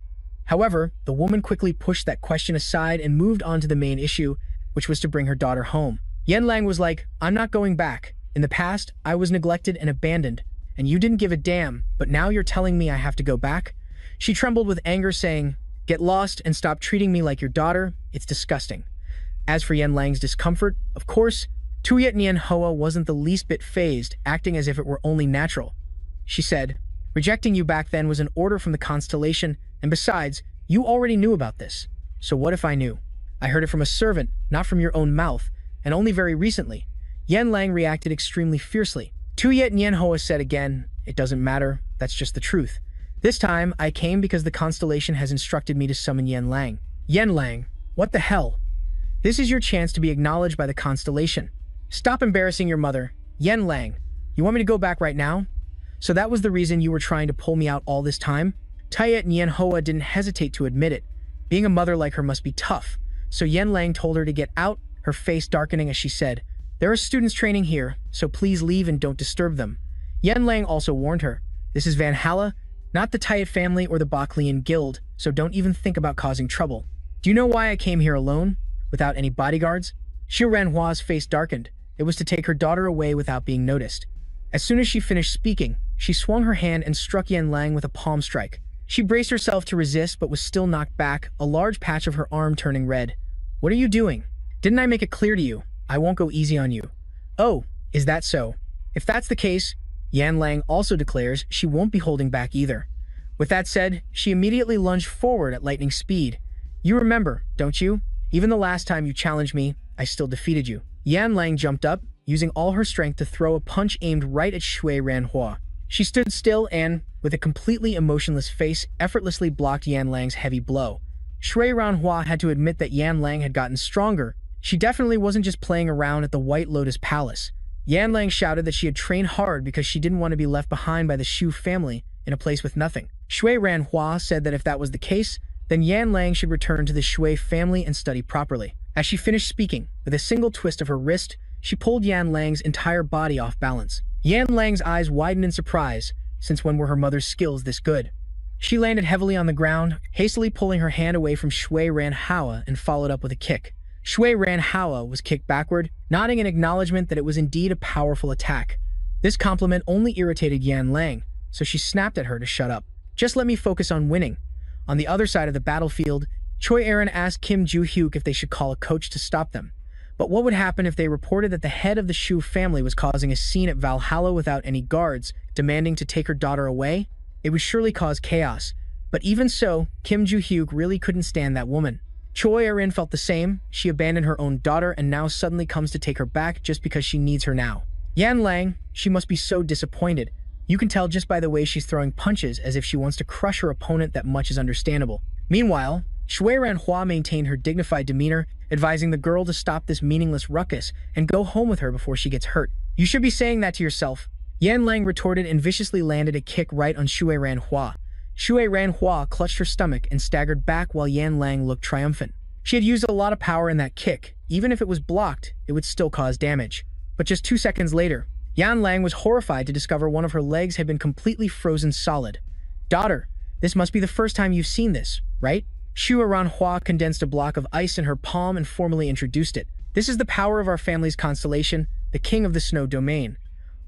However, the woman quickly pushed that question aside and moved on to the main issue, which was to bring her daughter home. Yen Lang was like, "I'm not going back. In the past, I was neglected and abandoned, and you didn't give a damn, but now you're telling me I have to go back?" She trembled with anger, saying, "Get lost and stop treating me like your daughter. It's disgusting." As for Yen Lang's discomfort, of course, Tuyet Nian Hoa wasn't the least bit fazed, acting as if it were only natural. She said, "Rejecting you back then was an order from the constellation, and besides, you already knew about this. So what if I knew? I heard it from a servant, not from your own mouth, and only very recently." Yen Lang reacted extremely fiercely. Tuyet Nian Hoa said again, "It doesn't matter, that's just the truth. This time, I came because the constellation has instructed me to summon Yen Lang." Yen Lang, what the hell? This is your chance to be acknowledged by the constellation. Stop embarrassing your mother. Yen Lang, you want me to go back right now? So that was the reason you were trying to pull me out all this time? Tayet Nian Hoa didn't hesitate to admit it. Being a mother like her must be tough. So Yen Lang told her to get out, her face darkening as she said, "There are students training here, so please leave and don't disturb them." Yen Lang also warned her, "This is Valhalla, not the Tayet family or the Baklian Guild, so don't even think about causing trouble. Do you know why I came here alone, without any bodyguards?" Xiu Ranhua's face darkened. It was to take her daughter away without being noticed. As soon as she finished speaking, she swung her hand and struck Yen Lang with a palm strike. She braced herself to resist but was still knocked back, a large patch of her arm turning red. "What are you doing? Didn't I make it clear to you? I won't go easy on you." "Oh, is that so? If that's the case," Yen Lang also declares she won't be holding back either. With that said, she immediately lunged forward at lightning speed. "You remember, don't you? Even the last time you challenged me, I still defeated you." Yen Lang jumped up, using all her strength to throw a punch aimed right at Shui Ranhua. She stood still and, with a completely emotionless face, effortlessly blocked Yan Lang's heavy blow. Shui Ranhua had to admit that Yan Lang had gotten stronger. She definitely wasn't just playing around at the White Lotus Palace. Yan Lang shouted that she had trained hard because she didn't want to be left behind by the Shu family in a place with nothing. Shui Ranhua said that if that was the case, then Yan Lang should return to the Shui family and study properly. As she finished speaking, with a single twist of her wrist, she pulled Yan Lang's entire body off balance. Yan Lang's eyes widened in surprise, since when were her mother's skills this good? She landed heavily on the ground, hastily pulling her hand away from Shui Ranhua and followed up with a kick. Shui Ranhua was kicked backward, nodding in acknowledgement that it was indeed a powerful attack. This compliment only irritated Yan Lang, so she snapped at her to shut up. "Just let me focus on winning." On the other side of the battlefield, Choi Aaron asked Kim Joo-hyuk if they should call a coach to stop them. But what would happen if they reported that the head of the Shu family was causing a scene at Valhalla without any guards, demanding to take her daughter away? It would surely cause chaos. But even so, Kim Joo-hyuk really couldn't stand that woman. Choi Aaron felt the same. She abandoned her own daughter and now suddenly comes to take her back just because she needs her now. Yan Lang, she must be so disappointed. You can tell just by the way she's throwing punches as if she wants to crush her opponent. That much is understandable. Meanwhile, Shui Ranhua maintained her dignified demeanor, advising the girl to stop this meaningless ruckus and go home with her before she gets hurt. "You should be saying that to yourself," Yan Lang retorted and viciously landed a kick right on Shui Ranhua. Shui Ranhua clutched her stomach and staggered back while Yan Lang looked triumphant. She had used a lot of power in that kick. Even if it was blocked, it would still cause damage. But just 2 seconds later, Yan Lang was horrified to discover one of her legs had been completely frozen solid. "Daughter, this must be the first time you've seen this, right?" Shu Ranhua condensed a block of ice in her palm and formally introduced it. "This is the power of our family's constellation, the King of the Snow Domain.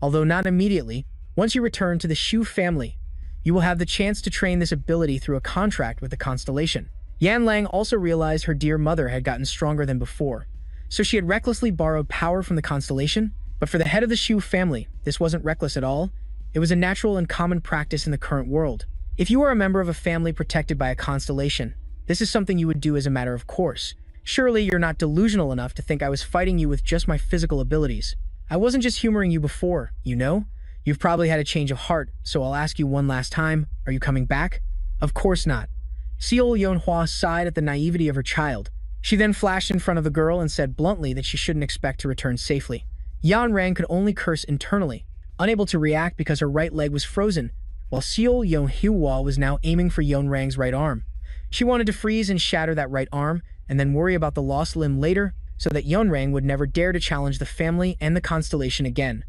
Although not immediately, once you return to the Shu family, you will have the chance to train this ability through a contract with the constellation." Yan Lang also realized her dear mother had gotten stronger than before, so she had recklessly borrowed power from the constellation. But for the head of the Shu family, this wasn't reckless at all. It was a natural and common practice in the current world. If you are a member of a family protected by a constellation, this is something you would do as a matter of course. Surely you're not delusional enough to think I was fighting you with just my physical abilities. I wasn't just humoring you before, you know? You've probably had a change of heart, so I'll ask you one last time, are you coming back? Of course not. Seol Yeonhwa sighed at the naivety of her child. She then flashed in front of the girl and said bluntly that she shouldn't expect to return safely. Yan Rang could only curse internally, unable to react because her right leg was frozen, while Seol Yeonhwa was now aiming for Yeon Rang's right arm. She wanted to freeze and shatter that right arm, and then worry about the lost limb later, so that Yeonrang would never dare to challenge the family and the constellation again.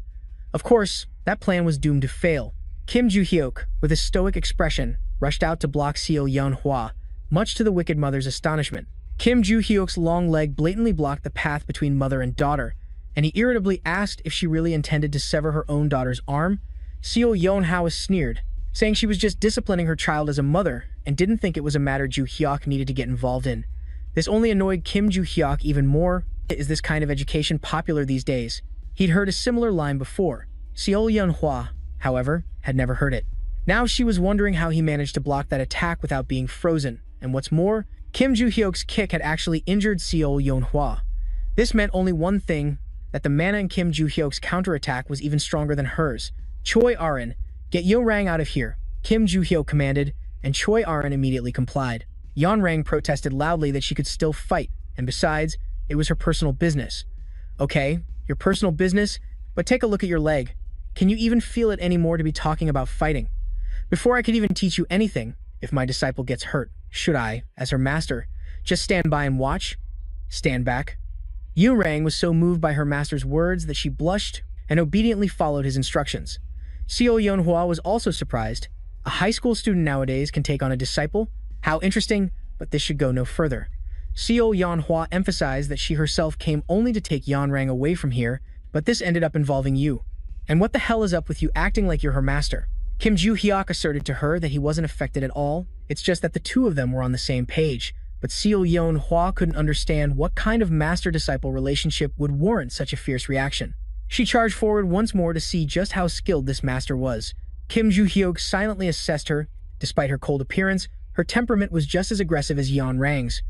Of course, that plan was doomed to fail. Kim Joo-hyuk, with a stoic expression, rushed out to block Seo Yeon-hwa, much to the wicked mother's astonishment. Kim Joo-hyuk's long leg blatantly blocked the path between mother and daughter, and he irritably asked if she really intended to sever her own daughter's arm. Seo Yeon-hwa sneered, saying she was just disciplining her child as a mother and didn't think it was a matter Joo-hyuk needed to get involved in. This only annoyed Kim Joo-hyuk even more. Is this kind of education popular these days? He'd heard a similar line before. Seo Yeon-hwa, however, had never heard it. Now she was wondering how he managed to block that attack without being frozen, and what's more, Kim Joo-hyuk's kick had actually injured Seo Yeon-hwa. This meant only one thing, that the mana in Kim Joo-hyuk's counterattack was even stronger than hers. Choi Arin, get Yeonrang out of here, Kim Joo-hyuk commanded, and Choi Arin immediately complied. Yeonrang protested loudly that she could still fight, and besides, it was her personal business. Okay, your personal business, but take a look at your leg. Can you even feel it anymore to be talking about fighting? Before I could even teach you anything, if my disciple gets hurt, should I, as her master, just stand by and watch? Stand back. Yeonrang was so moved by her master's words that she blushed and obediently followed his instructions. Seo Yeon-hwa was also surprised. A high school student nowadays can take on a disciple? How interesting, but this should go no further. Seo Yeon-hwa emphasized that she herself came only to take Yeonrang away from here, but this ended up involving you. And what the hell is up with you acting like you're her master? Kim Joo-hyuk asserted to her that he wasn't affected at all. It's just that the two of them were on the same page. But Seo Yeon-hwa couldn't understand what kind of master-disciple relationship would warrant such a fierce reaction. She charged forward once more to see just how skilled this master was. Kim Joo-hyuk silently assessed her. Despite her cold appearance, her temperament was just as aggressive as Yeonrang's.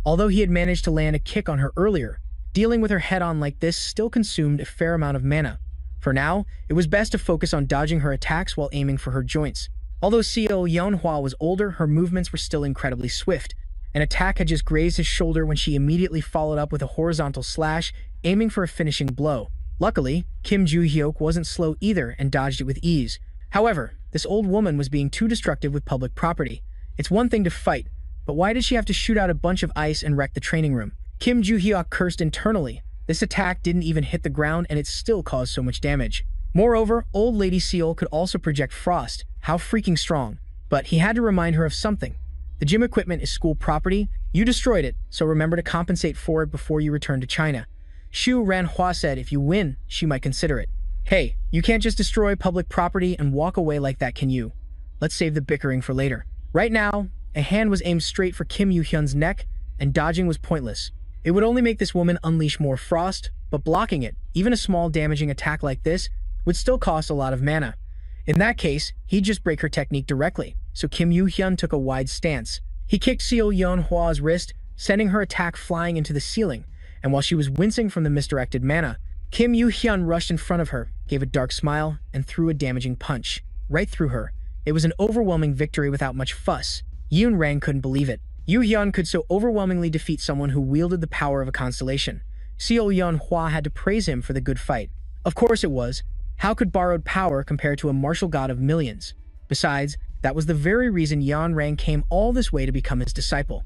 Although he had managed to land a kick on her earlier, dealing with her head-on like this still consumed a fair amount of mana. For now, it was best to focus on dodging her attacks while aiming for her joints. Although Seo Yeon-hwa was older, her movements were still incredibly swift. An attack had just grazed his shoulder when she immediately followed up with a horizontal slash, aiming for a finishing blow. Luckily, Kim Joo-hyuk wasn't slow either and dodged it with ease. However, this old woman was being too destructive with public property. It's one thing to fight, but why did she have to shoot out a bunch of ice and wreck the training room? Kim Joo-hyuk cursed internally. This attack didn't even hit the ground and it still caused so much damage. Moreover, old Lady Seal could also project frost. How freaking strong. But he had to remind her of something. The gym equipment is school property. You destroyed it, so remember to compensate for it before you return to China. Xu Ranhua said if you win, she might consider it. Hey, you can't just destroy public property and walk away like that, can you? Let's save the bickering for later. Right now, a hand was aimed straight for Kim Yoo-hyun's neck, and dodging was pointless. It would only make this woman unleash more frost, but blocking it, even a small damaging attack like this, would still cost a lot of mana. In that case, he'd just break her technique directly, so Kim Yoo-hyun took a wide stance. He kicked Seo Yeon-hwa's wrist, sending her attack flying into the ceiling, and while she was wincing from the misdirected mana, Kim Yoo-hyun rushed in front of her, gave a dark smile, and threw a damaging punch. Right through her. It was an overwhelming victory without much fuss. Yeonrang couldn't believe it. Yoo-hyun could so overwhelmingly defeat someone who wielded the power of a constellation. Seo Yeon-hwa had to praise him for the good fight. Of course it was. How could borrowed power compare to a martial god of millions? Besides, that was the very reason Yeonrang came all this way to become his disciple.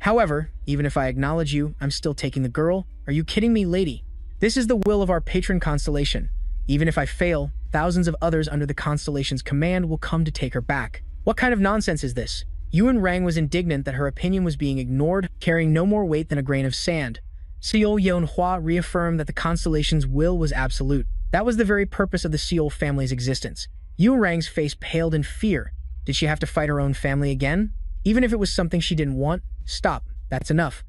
However, even if I acknowledge you, I'm still taking the girl. Are you kidding me, lady? This is the will of our patron constellation. Even if I fail, thousands of others under the constellation's command will come to take her back. What kind of nonsense is this? Yeonrang was indignant that her opinion was being ignored, carrying no more weight than a grain of sand. Seo Yeon-hwa reaffirmed that the constellation's will was absolute. That was the very purpose of the Seol family's existence. Yeonrang's face paled in fear. Did she have to fight her own family again? Even if it was something she didn't want? Stop. That's enough.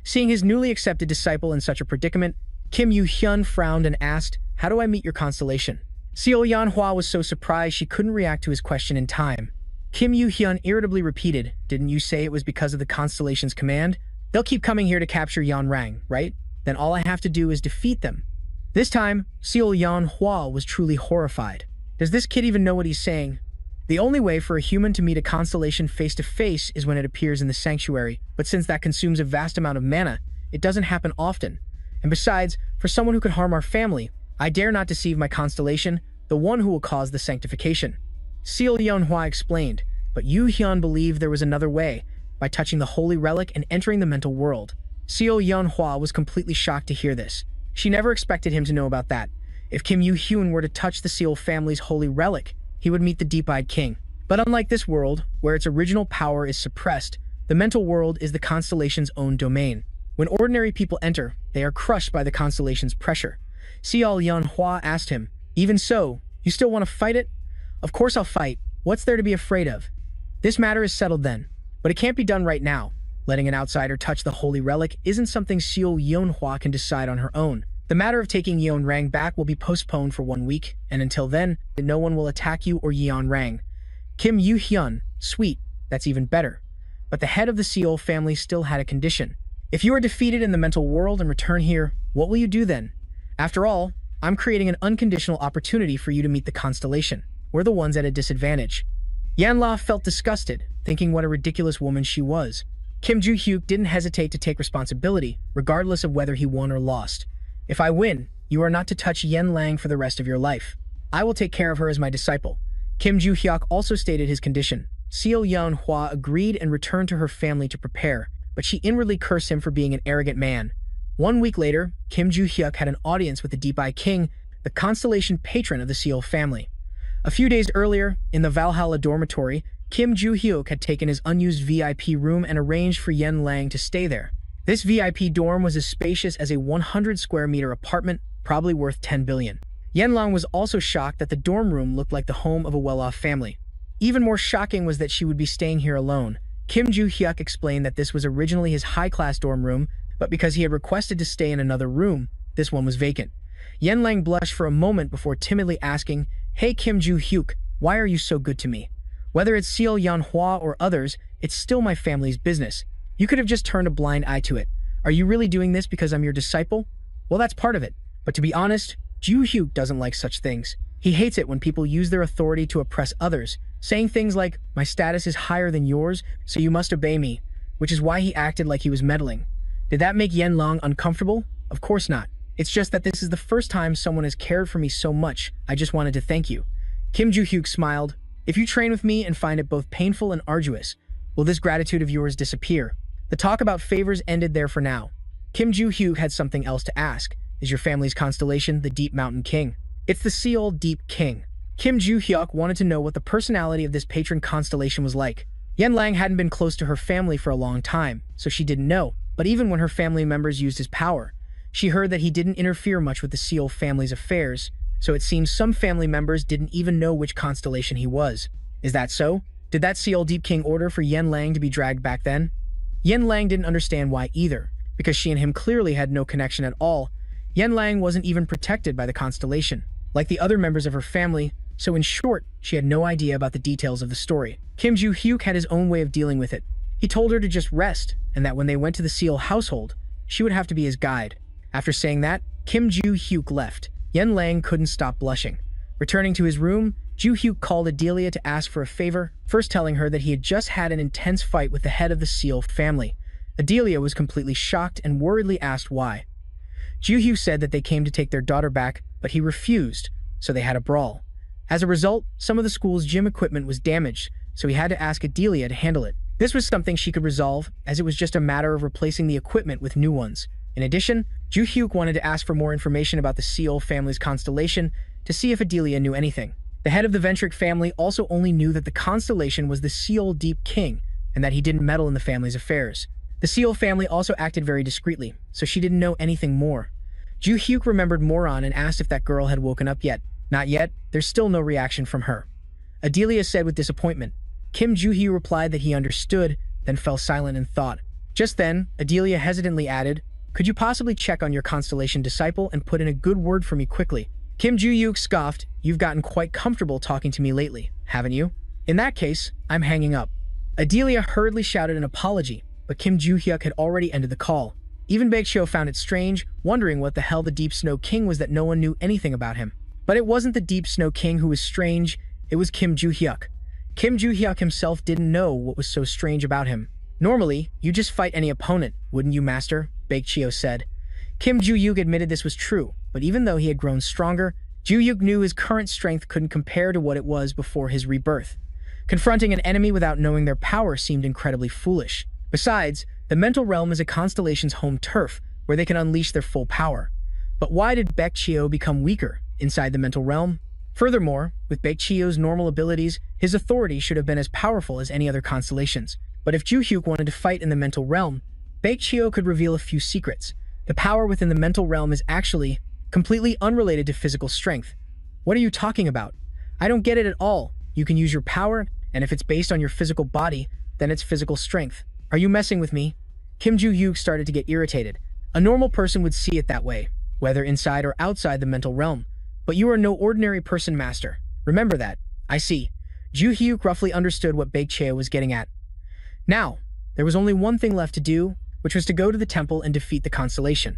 Seeing his newly accepted disciple in such a predicament, Kim Yoo-hyun frowned and asked, "How do I meet your constellation?" Seo Yeon-hwa was so surprised she couldn't react to his question in time. Kim Yoo-hyun irritably repeated, "Didn't you say it was because of the constellation's command? They'll keep coming here to capture Yeonrang, right? Then all I have to do is defeat them." This time, Seo Yeon-hwa was truly horrified. Does this kid even know what he's saying? The only way for a human to meet a constellation face-to-face is when it appears in the sanctuary, but since that consumes a vast amount of mana, it doesn't happen often. And besides, for someone who could harm our family, I dare not deceive my constellation, the one who will cause the sanctification. Seo Yeon-hwa explained, but Yoo-hyun believed there was another way, by touching the holy relic and entering the mental world. Seo Yeon-hwa was completely shocked to hear this. She never expected him to know about that. If Kim Yoo-hyun were to touch the Seo family's holy relic, he would meet the deep-eyed king. But unlike this world, where its original power is suppressed, the mental world is the constellation's own domain. When ordinary people enter, they are crushed by the constellation's pressure. Seo Yeon-hwa asked him, "Even so, you still want to fight it?" "Of course I'll fight. What's there to be afraid of?" "This matter is settled then. But it can't be done right now. Letting an outsider touch the holy relic isn't something Seo Yeon-hwa can decide on her own. The matter of taking Yeon-rang back will be postponed for 1 week, and until then, no one will attack you or Yeon-rang. Kim Yoo-hyun, sweet, that's even better. But the head of the Seo family still had a condition. If you are defeated in the mental world and return here, what will you do then? After all, I'm creating an unconditional opportunity for you to meet the constellation. We're the ones at a disadvantage." Yanla felt disgusted, thinking what a ridiculous woman she was. Kim Joo-hyuk didn't hesitate to take responsibility, regardless of whether he won or lost. "If I win, you are not to touch Yen Lang for the rest of your life. I will take care of her as my disciple." Kim Joo-hyuk also stated his condition. Seo Yeon-hwa agreed and returned to her family to prepare, but she inwardly cursed him for being an arrogant man. 1 week later, Kim Joo-hyuk had an audience with the Deep-Eye King, the constellation patron of the Seo family. A few days earlier, in the Valhalla dormitory, Kim Joo-hyuk had taken his unused VIP room and arranged for Yen Lang to stay there. This VIP dorm was as spacious as a 100 square meter apartment, probably worth 10 billion. Yen Lang was also shocked that the dorm room looked like the home of a well-off family. Even more shocking was that she would be staying here alone. Kim Joo-hyuk explained that this was originally his high-class dorm room, but because he had requested to stay in another room, this one was vacant. Yen Lang blushed for a moment before timidly asking, "Hey Kim Joo-hyuk, why are you so good to me? Whether it's Seo Yeon-hwa or others, it's still my family's business. You could have just turned a blind eye to it. Are you really doing this because I'm your disciple? Well, that's part of it. But to be honest, Joo-hyuk doesn't like such things. He hates it when people use their authority to oppress others, saying things like, 'My status is higher than yours, so you must obey me,' which is why he acted like he was meddling." Did that make Yen Lang uncomfortable? Of course not. It's just that this is the first time someone has cared for me so much. I just wanted to thank you. Kim Joo-hyuk smiled. "If you train with me and find it both painful and arduous, will this gratitude of yours disappear?" The talk about favors ended there for now. Kim Joo-hyuk had something else to ask. "Is your family's constellation the Deep Mountain King?" "It's the Seoul Deep King." Kim Joo-hyuk wanted to know what the personality of this patron constellation was like. Yen Lang hadn't been close to her family for a long time, so she didn't know. But even when her family members used his power, she heard that he didn't interfere much with the Seoul family's affairs, so it seems some family members didn't even know which constellation he was. Is that so? Did that Seoul Deep King order for Yen Lang to be dragged back then? Yen Lang didn't understand why either, because she and him clearly had no connection at all. Yen Lang wasn't even protected by the constellation, like the other members of her family, so in short, she had no idea about the details of the story. Kim Joo-hyuk had his own way of dealing with it. He told her to just rest, and that when they went to the Seoul household, she would have to be his guide. After saying that, Kim Joo-hyuk left. Yen Lang couldn't stop blushing. Returning to his room, Joo-hyuk called Adelia to ask for a favor, first telling her that he had just had an intense fight with the head of the Seoul family. Adelia was completely shocked and worriedly asked why. Joo-hyuk said that they came to take their daughter back, but he refused, so they had a brawl. As a result, some of the school's gym equipment was damaged, so he had to ask Adelia to handle it. This was something she could resolve, as it was just a matter of replacing the equipment with new ones. In addition, Joo-hyuk wanted to ask for more information about the Seoul family's constellation to see if Adelia knew anything. The head of the Ventric family also only knew that the constellation was the Seoul Deep King, and that he didn't meddle in the family's affairs. The Seoul family also acted very discreetly, so she didn't know anything more. Joo-hyuk remembered Moran and asked if that girl had woken up yet. Not yet. There's still no reaction from her. Adelia said with disappointment. Kim Joo-hyuk replied that he understood, then fell silent in thought. Just then, Adelia hesitantly added, "Could you possibly check on your constellation disciple and put in a good word for me quickly?" Kim Joo-hyuk scoffed. "You've gotten quite comfortable talking to me lately, haven't you? In that case, I'm hanging up." Adelia hurriedly shouted an apology, but Kim Joo-hyuk had already ended the call. Even Baekcho found it strange, wondering what the hell the Deep Snow King was that no one knew anything about him. But it wasn't the Deep Snow King who was strange, it was Kim Joo-hyuk. Kim Joo-hyuk himself didn't know what was so strange about him. "Normally, you just fight any opponent, wouldn't you, master?" Baekcho said. Kim Joo-hyuk admitted this was true, but even though he had grown stronger, Joo-hyuk knew his current strength couldn't compare to what it was before his rebirth. Confronting an enemy without knowing their power seemed incredibly foolish. Besides, The mental realm is a constellation's home turf, where they can unleash their full power. But why did Baekchio become weaker inside the mental realm? Furthermore, with Baekchio's normal abilities, his authority should have been as powerful as any other constellations. But if Ju-hyuk wanted to fight in the mental realm, Baekchio could reveal a few secrets. The power within the mental realm is actually completely unrelated to physical strength. What are you talking about? I don't get it at all. You can use your power, and if it's based on your physical body, then it's physical strength. Are you messing with me? Kim Ju-hyuk started to get irritated. A normal person would see it that way, whether inside or outside the mental realm. But you are no ordinary person, master. Remember that. I see. Ju-hyuk roughly understood what Baekchio was getting at. Now, there was only one thing left to do, which was to go to the temple and defeat the constellation.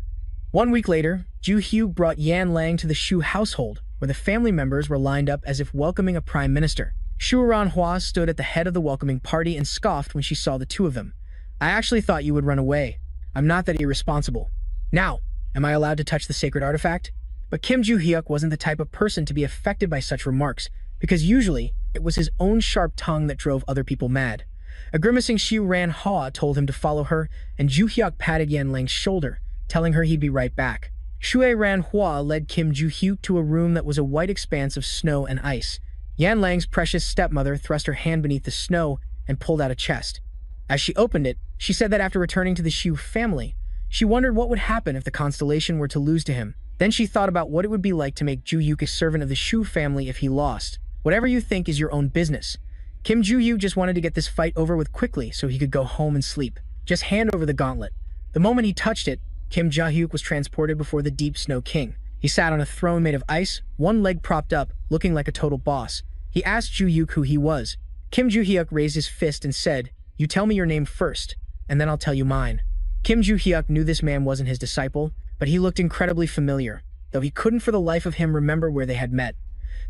1 week later, Ju-hyuk brought Yan Lang to the Shu household, where the family members were lined up as if welcoming a prime minister. Shu Ranhua stood at the head of the welcoming party and scoffed when she saw the two of them. I actually thought you would run away. I'm not that irresponsible. Now, am I allowed to touch the sacred artifact? But Kim Ju-hyuk wasn't the type of person to be affected by such remarks, because usually, it was his own sharp tongue that drove other people mad. A grimacing Shu Ranhua told him to follow her, and Ju-hyuk patted Yan Lang's shoulder, telling her he'd be right back. Shu Ranhua led Kim Ju-hyuk to a room that was a white expanse of snow and ice. Yan Lang's precious stepmother thrust her hand beneath the snow and pulled out a chest. As she opened it, she said that after returning to the Shu family, she wondered what would happen if the constellation were to lose to him. Then she thought about what it would be like to make Ju-hyuk a servant of the Shu family if he lost. Whatever you think is your own business. Kim Ju-hyuk just wanted to get this fight over with quickly so he could go home and sleep. Just hand over the gauntlet. The moment he touched it, Kim Ju-hyuk was transported before the Deep Snow King. He sat on a throne made of ice, one leg propped up, looking like a total boss. He asked Ju-hyuk who he was. Kim Ju-hyuk raised his fist and said, "You tell me your name first, and then I'll tell you mine." Kim Ju-hyuk knew this man wasn't his disciple, but he looked incredibly familiar, though he couldn't for the life of him remember where they had met.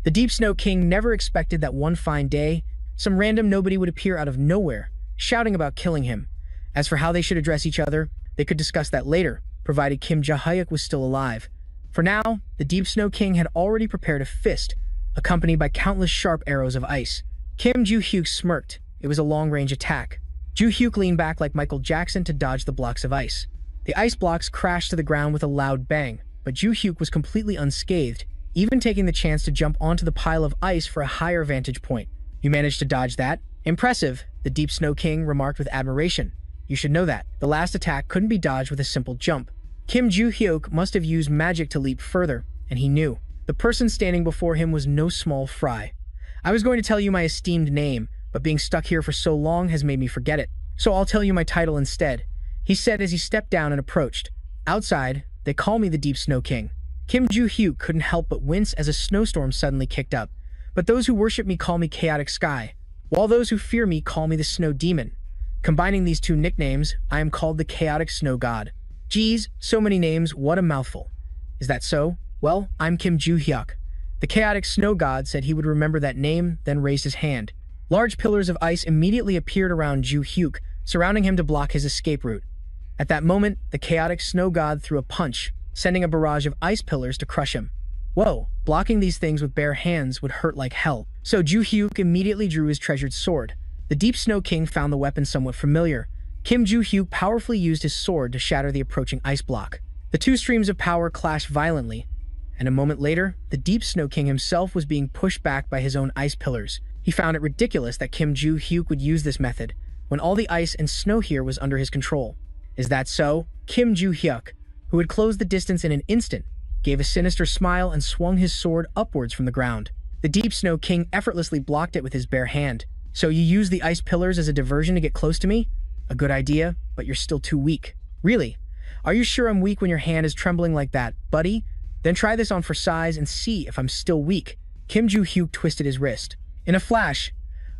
The Deep Snow King never expected that one fine day, some random nobody would appear out of nowhere, shouting about killing him. As for how they should address each other, they could discuss that later, provided Kim Ju-hyuk was still alive. For now, the Deep Snow King had already prepared a fist, accompanied by countless sharp arrows of ice. Kim Ju-hyuk smirked. It was a long-range attack. Ju-hyuk leaned back like Michael Jackson to dodge the blocks of ice. The ice blocks crashed to the ground with a loud bang, but Ju-hyuk was completely unscathed, even taking the chance to jump onto the pile of ice for a higher vantage point. "You managed to dodge that? Impressive," the Deep Snow King remarked with admiration. "You should know that. The last attack couldn't be dodged with a simple jump." Kim Ju-hyuk must have used magic to leap further, and he knew. The person standing before him was no small fry. "I was going to tell you my esteemed name, but being stuck here for so long has made me forget it. So I'll tell you my title instead," he said as he stepped down and approached. "Outside, they call me the Deep Snow King." Kim Ju-hyuk couldn't help but wince as a snowstorm suddenly kicked up. "But those who worship me call me Chaotic Sky, while those who fear me call me the Snow Demon. Combining these two nicknames, I am called the Chaotic Snow God." Geez, so many names, what a mouthful. "Is that so? Well, I'm Kim Ju-hyuk." The Chaotic Snow God said he would remember that name, then raised his hand. Large pillars of ice immediately appeared around Ju-hyuk, surrounding him to block his escape route. At that moment, the Chaotic Snow God threw a punch, sending a barrage of ice pillars to crush him. Whoa, blocking these things with bare hands would hurt like hell. So Ju-hyuk immediately drew his treasured sword. The Deep Snow King found the weapon somewhat familiar. Kim Ju-hyuk powerfully used his sword to shatter the approaching ice block. The two streams of power clashed violently, and a moment later, the Deep Snow King himself was being pushed back by his own ice pillars. He found it ridiculous that Kim Ju-hyuk would use this method, when all the ice and snow here was under his control. "Is that so?" Kim Ju-hyuk, who had closed the distance in an instant, gave a sinister smile and swung his sword upwards from the ground. The Deep Snow King effortlessly blocked it with his bare hand. "So you use the ice pillars as a diversion to get close to me? A good idea, but you're still too weak." "Really? Are you sure I'm weak when your hand is trembling like that, buddy? Then try this on for size and see if I'm still weak." Kim Ju-hyuk twisted his wrist. In a flash,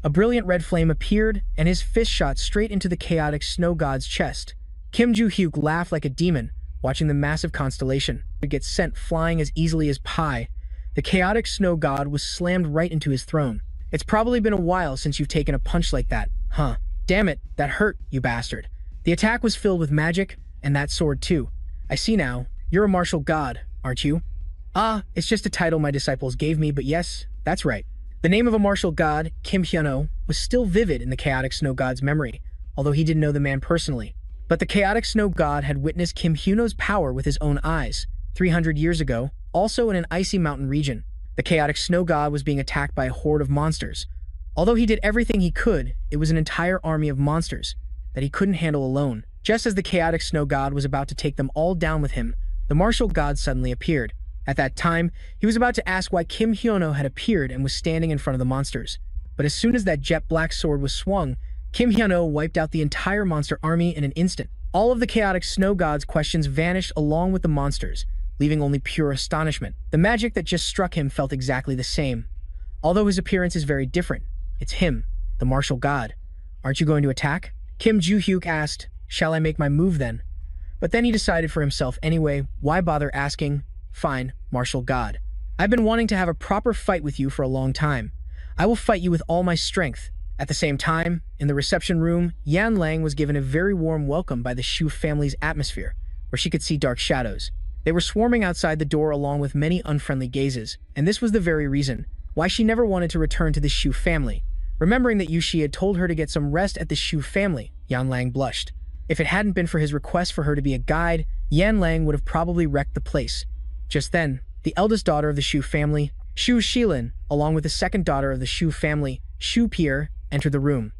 a brilliant red flame appeared, and his fist shot straight into the Chaotic Snow God's chest. Kim Ju-hyuk laughed like a demon, watching the massive constellation get sent flying as easily as pie. The Chaotic Snow God was slammed right into his throne. "It's probably been a while since you've taken a punch like that, huh? Damn it, that hurt, you bastard." The attack was filled with magic, and that sword too. "I see now. You're a martial god, aren't you?" "Ah, it's just a title my disciples gave me, but yes, that's right." The name of a martial god, Kim Hyun-oh, was still vivid in the Chaotic Snow God's memory, although he didn't know the man personally. But the chaotic snow god had witnessed Kim Hyuno's power with his own eyes, 300 years ago, also in an icy mountain region. The chaotic snow god was being attacked by a horde of monsters. Although he did everything he could, it was an entire army of monsters that he couldn't handle alone. Just as the chaotic snow god was about to take them all down with him, the martial god suddenly appeared. At that time, he was about to ask why Kim Hyuno had appeared and was standing in front of the monsters. But as soon as that jet black sword was swung, Kim Hyuno wiped out the entire monster army in an instant. All of the chaotic snow god's questions vanished along with the monsters, leaving only pure astonishment. The magic that just struck him felt exactly the same. Although his appearance is very different, it's him, the martial god. Aren't you going to attack? Kim Joo-hyuk asked, shall I make my move then? But then he decided for himself anyway, why bother asking? Fine, martial god. I've been wanting to have a proper fight with you for a long time. I will fight you with all my strength. At the same time, in the reception room, Yan Lang was given a very warm welcome by the Shu family's atmosphere, where she could see dark shadows. They were swarming outside the door along with many unfriendly gazes, and this was the very reason why she never wanted to return to the Shu family. Remembering that Yushi had told her to get some rest at the Shu family, Yan Lang blushed. If it hadn't been for his request for her to be a guide, Yan Lang would have probably wrecked the place. Just then, the eldest daughter of the Shu family, Shu Shilin, along with the second daughter of the Shu family, Shu Pierre, entered the room.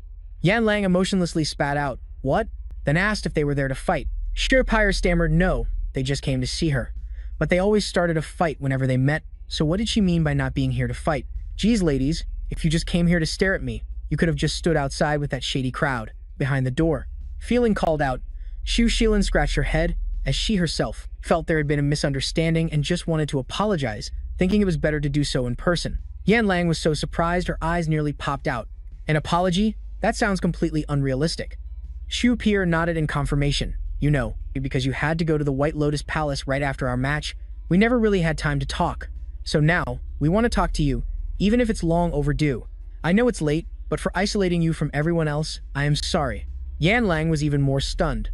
Yan Lang emotionlessly spat out, "What?" then asked if they were there to fight. Shu Pierre stammered no, they just came to see her. But they always started a fight whenever they met, so what did she mean by not being here to fight? Geez, ladies, if you just came here to stare at me, you could have just stood outside with that shady crowd, behind the door. Feeling called out, Shu Shilin scratched her head, as she herself felt there had been a misunderstanding and just wanted to apologize, thinking it was better to do so in person. Yan Lang was so surprised her eyes nearly popped out. An apology? That sounds completely unrealistic. Shu Pierre nodded in confirmation. You know, because you had to go to the White Lotus Palace right after our match, we never really had time to talk. So now, we want to talk to you, even if it's long overdue. I know it's late, but for isolating you from everyone else, I am sorry. Yan Lang was even more stunned.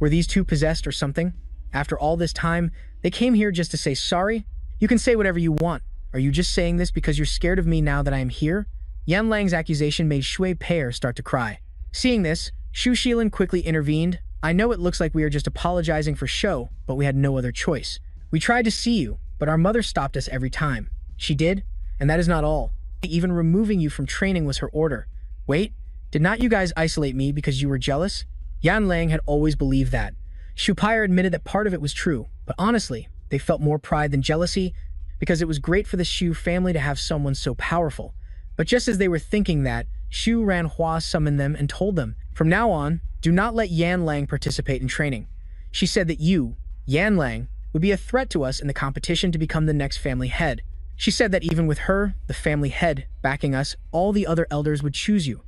Were these two possessed or something? After all this time, they came here just to say sorry? You can say whatever you want. Are you just saying this because you're scared of me now that I am here? Yan Lang's accusation made Shui Pierre start to cry. Seeing this, Shu Shilin quickly intervened. I know it looks like we are just apologizing for show, but we had no other choice. We tried to see you, but our mother stopped us every time. She did, and that is not all. Even removing you from training was her order. Wait, did not you guys isolate me because you were jealous? Yan Lang had always believed that. Shu Pierre admitted that part of it was true, but honestly, they felt more pride than jealousy because it was great for the Shu family to have someone so powerful. But just as they were thinking that, Shu Ranhua summoned them and told them, from now on, do not let Yan Lang participate in training. She said that you, Yan Lang, would be a threat to us in the competition to become the next family head. She said that even with her, the family head, backing us, all the other elders would choose you.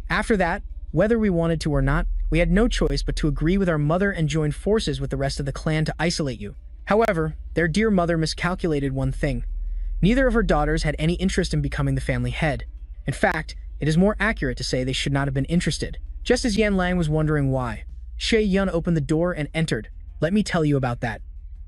After that, whether we wanted to or not, we had no choice but to agree with our mother and join forces with the rest of the clan to isolate you. However, their dear mother miscalculated one thing. Neither of her daughters had any interest in becoming the family head. In fact, it is more accurate to say they should not have been interested. Just as Yan Lang was wondering why, Shui Yun opened the door and entered. Let me tell you about that.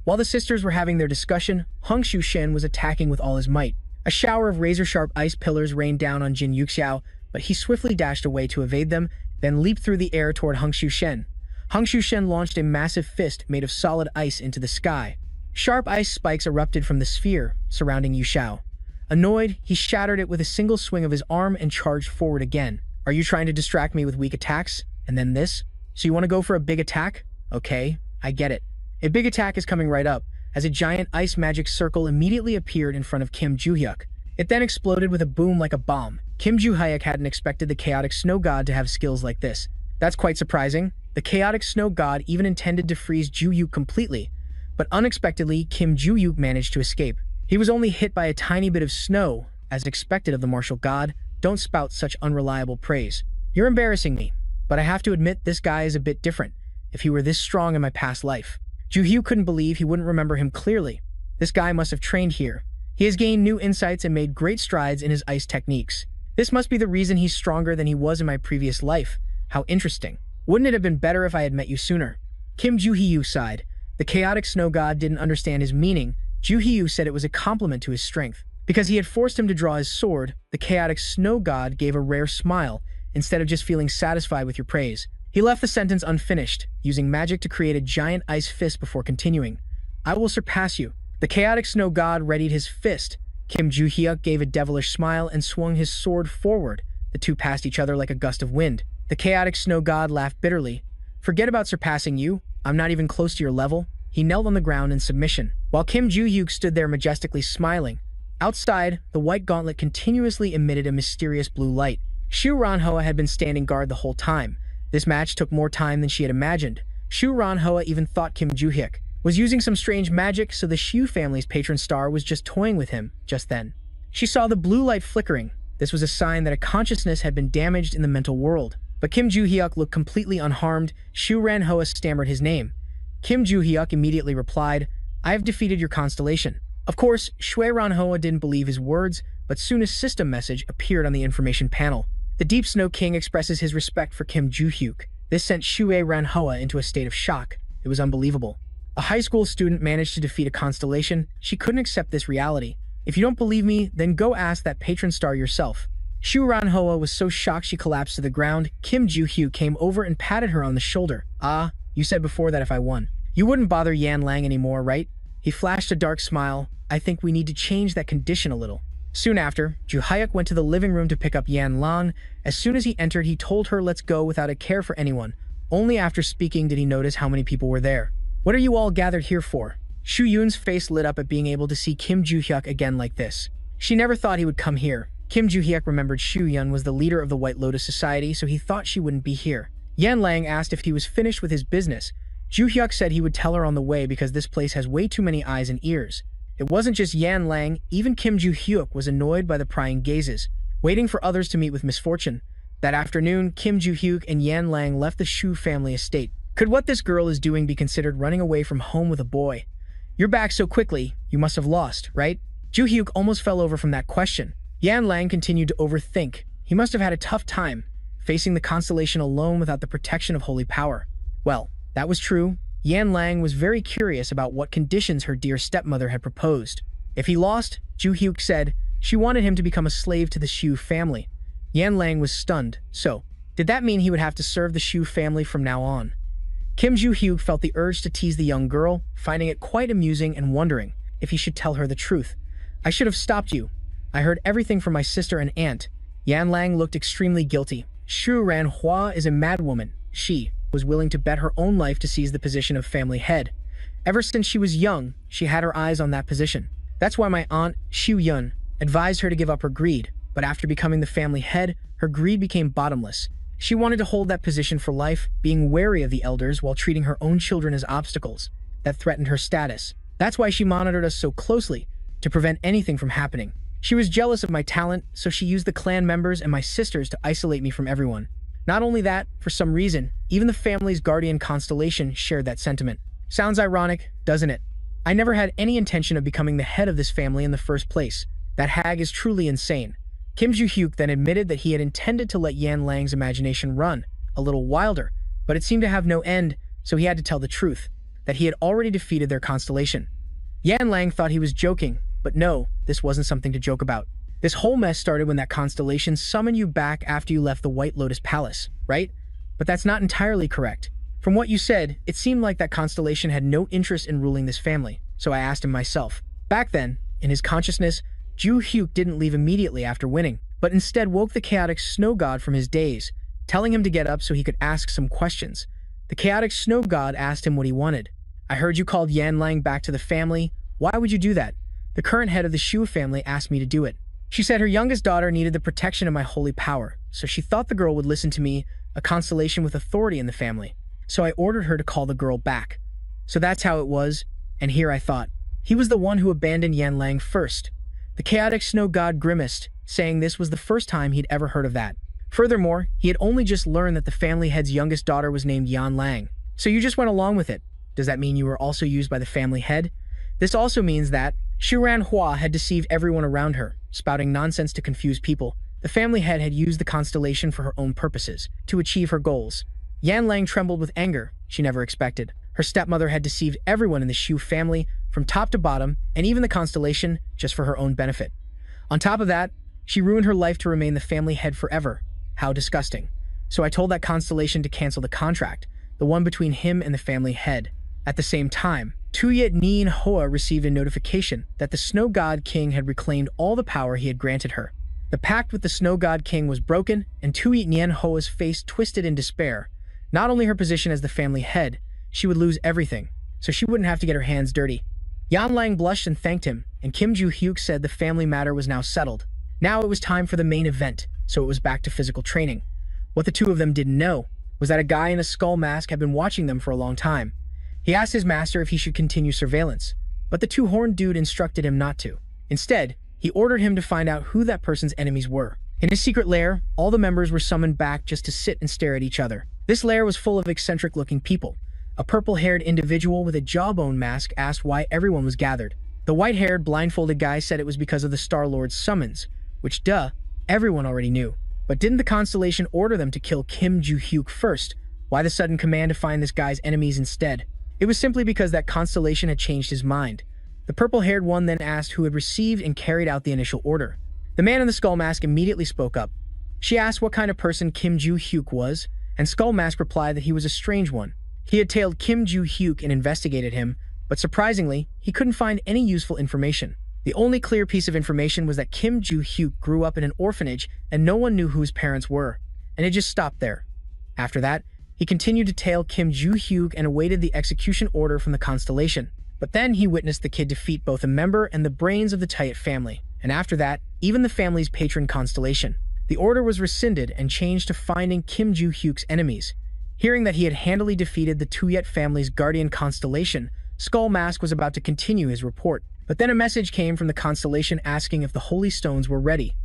While the sisters were having their discussion, Hung Shu Shen was attacking with all his might. A shower of razor-sharp ice pillars rained down on Jin Yuxiao, but he swiftly dashed away to evade them, then leaped through the air toward Hung Shu Shen. Hung Shu Shen launched a massive fist made of solid ice into the sky. Sharp ice spikes erupted from the sphere surrounding Yu Xiao. Annoyed, he shattered it with a single swing of his arm and charged forward again. Are you trying to distract me with weak attacks? And then this? So you want to go for a big attack? Okay, I get it. A big attack is coming right up, as a giant ice magic circle immediately appeared in front of Kim Joo-hyuk. It then exploded with a boom like a bomb. Kim Joo-hyuk hadn't expected the chaotic snow god to have skills like this. That's quite surprising. The chaotic snow god even intended to freeze Joo-hyuk completely, but unexpectedly, Kim Joo-hyuk managed to escape. He was only hit by a tiny bit of snow, as expected of the martial god. Don't spout such unreliable praise. You're embarrassing me, but I have to admit this guy is a bit different. If he were this strong in my past life. Joo-hyuk couldn't believe he wouldn't remember him clearly. This guy must have trained here. He has gained new insights and made great strides in his ice techniques. This must be the reason he's stronger than he was in my previous life. How interesting. Wouldn't it have been better if I had met you sooner? Kim Joo-hyuk sighed. The chaotic snow god didn't understand his meaning. Joo-hyuk said it was a compliment to his strength. Because he had forced him to draw his sword, the chaotic snow god gave a rare smile, instead of just feeling satisfied with your praise. He left the sentence unfinished, using magic to create a giant ice fist before continuing. I will surpass you. The chaotic snow god readied his fist. Kim Joo-hyuk gave a devilish smile and swung his sword forward. The two passed each other like a gust of wind. The chaotic snow god laughed bitterly. Forget about surpassing you. I'm not even close to your level. He knelt on the ground in submission, while Kim Joo-hyuk stood there majestically smiling. Outside, the white gauntlet continuously emitted a mysterious blue light. Shu Ranhwa had been standing guard the whole time. This match took more time than she had imagined. Shu Ranhwa even thought Kim Joo-hyuk was using some strange magic, so the Shu family's patron star was just toying with him just then. She saw the blue light flickering. This was a sign that a consciousness had been damaged in the mental world. But Kim Joo-hyuk looked completely unharmed. Shu Ranhwa stammered his name. Kim Joo-hyuk immediately replied, I have defeated your constellation. Of course, Shu Ranhwa didn't believe his words, but soon a system message appeared on the information panel. The Deep Snow King expresses his respect for Kim Joo-hyuk. This sent Shu Ranhwa into a state of shock. It was unbelievable. A high school student managed to defeat a constellation. She couldn't accept this reality. If you don't believe me, then go ask that patron star yourself. Shu Ranhwa was so shocked she collapsed to the ground. Kim Joo-hyuk came over and patted her on the shoulder. Ah, you said before that if I won, you wouldn't bother Yan Lang anymore, right? He flashed a dark smile. I think we need to change that condition a little. Soon after, Joo-hyuk went to the living room to pick up Yan Lang. As soon as he entered, he told her let's go without a care for anyone. Only after speaking did he notice how many people were there. What are you all gathered here for? Shu Yun's face lit up at being able to see Kim Joo-hyuk again like this. She never thought he would come here. Kim Joo-hyuk remembered Shu Yun was the leader of the White Lotus Society, so he thought she wouldn't be here. Yan Lang asked if he was finished with his business. Joo-hyuk said he would tell her on the way because this place has way too many eyes and ears. It wasn't just Yan Lang, even Kim Joo-hyuk was annoyed by the prying gazes, waiting for others to meet with misfortune. That afternoon, Kim Joo-hyuk and Yan Lang left the Shu family estate. Could what this girl is doing be considered running away from home with a boy? You're back so quickly, you must have lost, right? Joo-hyuk almost fell over from that question. Yan Lang continued to overthink. He must have had a tough time, facing the constellation alone without the protection of holy power. Well, that was true. Yan Lang was very curious about what conditions her dear stepmother had proposed. If he lost, Joo-hyuk said, she wanted him to become a slave to the Shu family. Yan Lang was stunned. So, did that mean he would have to serve the Shu family from now on? Kim Joo-hyuk felt the urge to tease the young girl, finding it quite amusing and wondering if he should tell her the truth. I should have stopped you. I heard everything from my sister and aunt. Yan Lang looked extremely guilty. Shu Ranhwa is a madwoman. She was willing to bet her own life to seize the position of family head. Ever since she was young, she had her eyes on that position. That's why my aunt, Shu Yun, advised her to give up her greed. But after becoming the family head, her greed became bottomless. She wanted to hold that position for life, being wary of the elders while treating her own children as obstacles that threatened her status. That's why she monitored us so closely, to prevent anything from happening. She was jealous of my talent, so she used the clan members and my sisters to isolate me from everyone. Not only that, for some reason, even the family's guardian constellation shared that sentiment. Sounds ironic, doesn't it? I never had any intention of becoming the head of this family in the first place. That hag is truly insane. Kim Joo-hyuk then admitted that he had intended to let Yan Lang's imagination run a little wilder, but it seemed to have no end, so he had to tell the truth, that he had already defeated their constellation. Yan Lang thought he was joking, but no, this wasn't something to joke about. This whole mess started when that constellation summoned you back after you left the White Lotus Palace, right? But that's not entirely correct. From what you said, it seemed like that constellation had no interest in ruling this family, so I asked him myself. Back then, in his consciousness, Joo-hyuk didn't leave immediately after winning, but instead woke the chaotic snow god from his daze, telling him to get up so he could ask some questions. The chaotic snow god asked him what he wanted. I heard you called Yan Lang back to the family. Why would you do that? The current head of the Shu family asked me to do it. She said her youngest daughter needed the protection of my holy power, so she thought the girl would listen to me, a constellation with authority in the family. So I ordered her to call the girl back. So that's how it was, and here I thought. He was the one who abandoned Yan Lang first. The chaotic snow god grimaced, saying this was the first time he'd ever heard of that. Furthermore, he had only just learned that the family head's youngest daughter was named Yan Lang. So you just went along with it. Does that mean you were also used by the family head? This also means that Shu Ranhwa had deceived everyone around her, spouting nonsense to confuse people. The family head had used the constellation for her own purposes, to achieve her goals. Yan Lang trembled with anger she never expected. Her stepmother had deceived everyone in the Shu family, from top to bottom, and even the constellation, just for her own benefit. On top of that, she ruined her life to remain the family head forever. How disgusting. so I told that constellation to cancel the contract, the one between him and the family head. At the same time, Tuyet Nien Hoa received a notification that the Snow God King had reclaimed all the power he had granted her. The pact with the Snow God King was broken, and Tuyet Nien Hoa's face twisted in despair. Not only her position as the family head, she would lose everything, so she wouldn't have to get her hands dirty. Yan Lang blushed and thanked him, and Kim Joo-hyuk said the family matter was now settled. Now it was time for the main event, so it was back to physical training. What the two of them didn't know was that a guy in a skull mask had been watching them for a long time. He asked his master if he should continue surveillance, but the two-horned dude instructed him not to. Instead, he ordered him to find out who that person's enemies were. In his secret lair, all the members were summoned back just to sit and stare at each other. This lair was full of eccentric-looking people. A purple-haired individual with a jawbone mask asked why everyone was gathered. The white-haired, blindfolded guy said it was because of the Star-Lord's summons, which, everyone already knew. But didn't the Constellation order them to kill Kim Joo-hyuk first? Why the sudden command to find this guy's enemies instead? It was simply because that Constellation had changed his mind. The purple-haired one then asked who had received and carried out the initial order. The man in the skull mask immediately spoke up. She asked what kind of person Kim Joo-hyuk was, and Skull Mask replied that he was a strange one. He had tailed Kim Joo-hyuk and investigated him, but surprisingly, he couldn't find any useful information. The only clear piece of information was that Kim Joo-hyuk grew up in an orphanage and no one knew who his parents were, and it just stopped there. After that, he continued to tail Kim Joo-hyuk and awaited the execution order from the Constellation. But then he witnessed the kid defeat both a member and the brains of the Tuyet family, and after that, even the family's patron Constellation. The order was rescinded and changed to finding Kim Joo-hyuk's enemies. Hearing that he had handily defeated the Tuyet family's guardian Constellation, Skull Mask was about to continue his report. But then a message came from the Constellation asking if the Holy Stones were ready.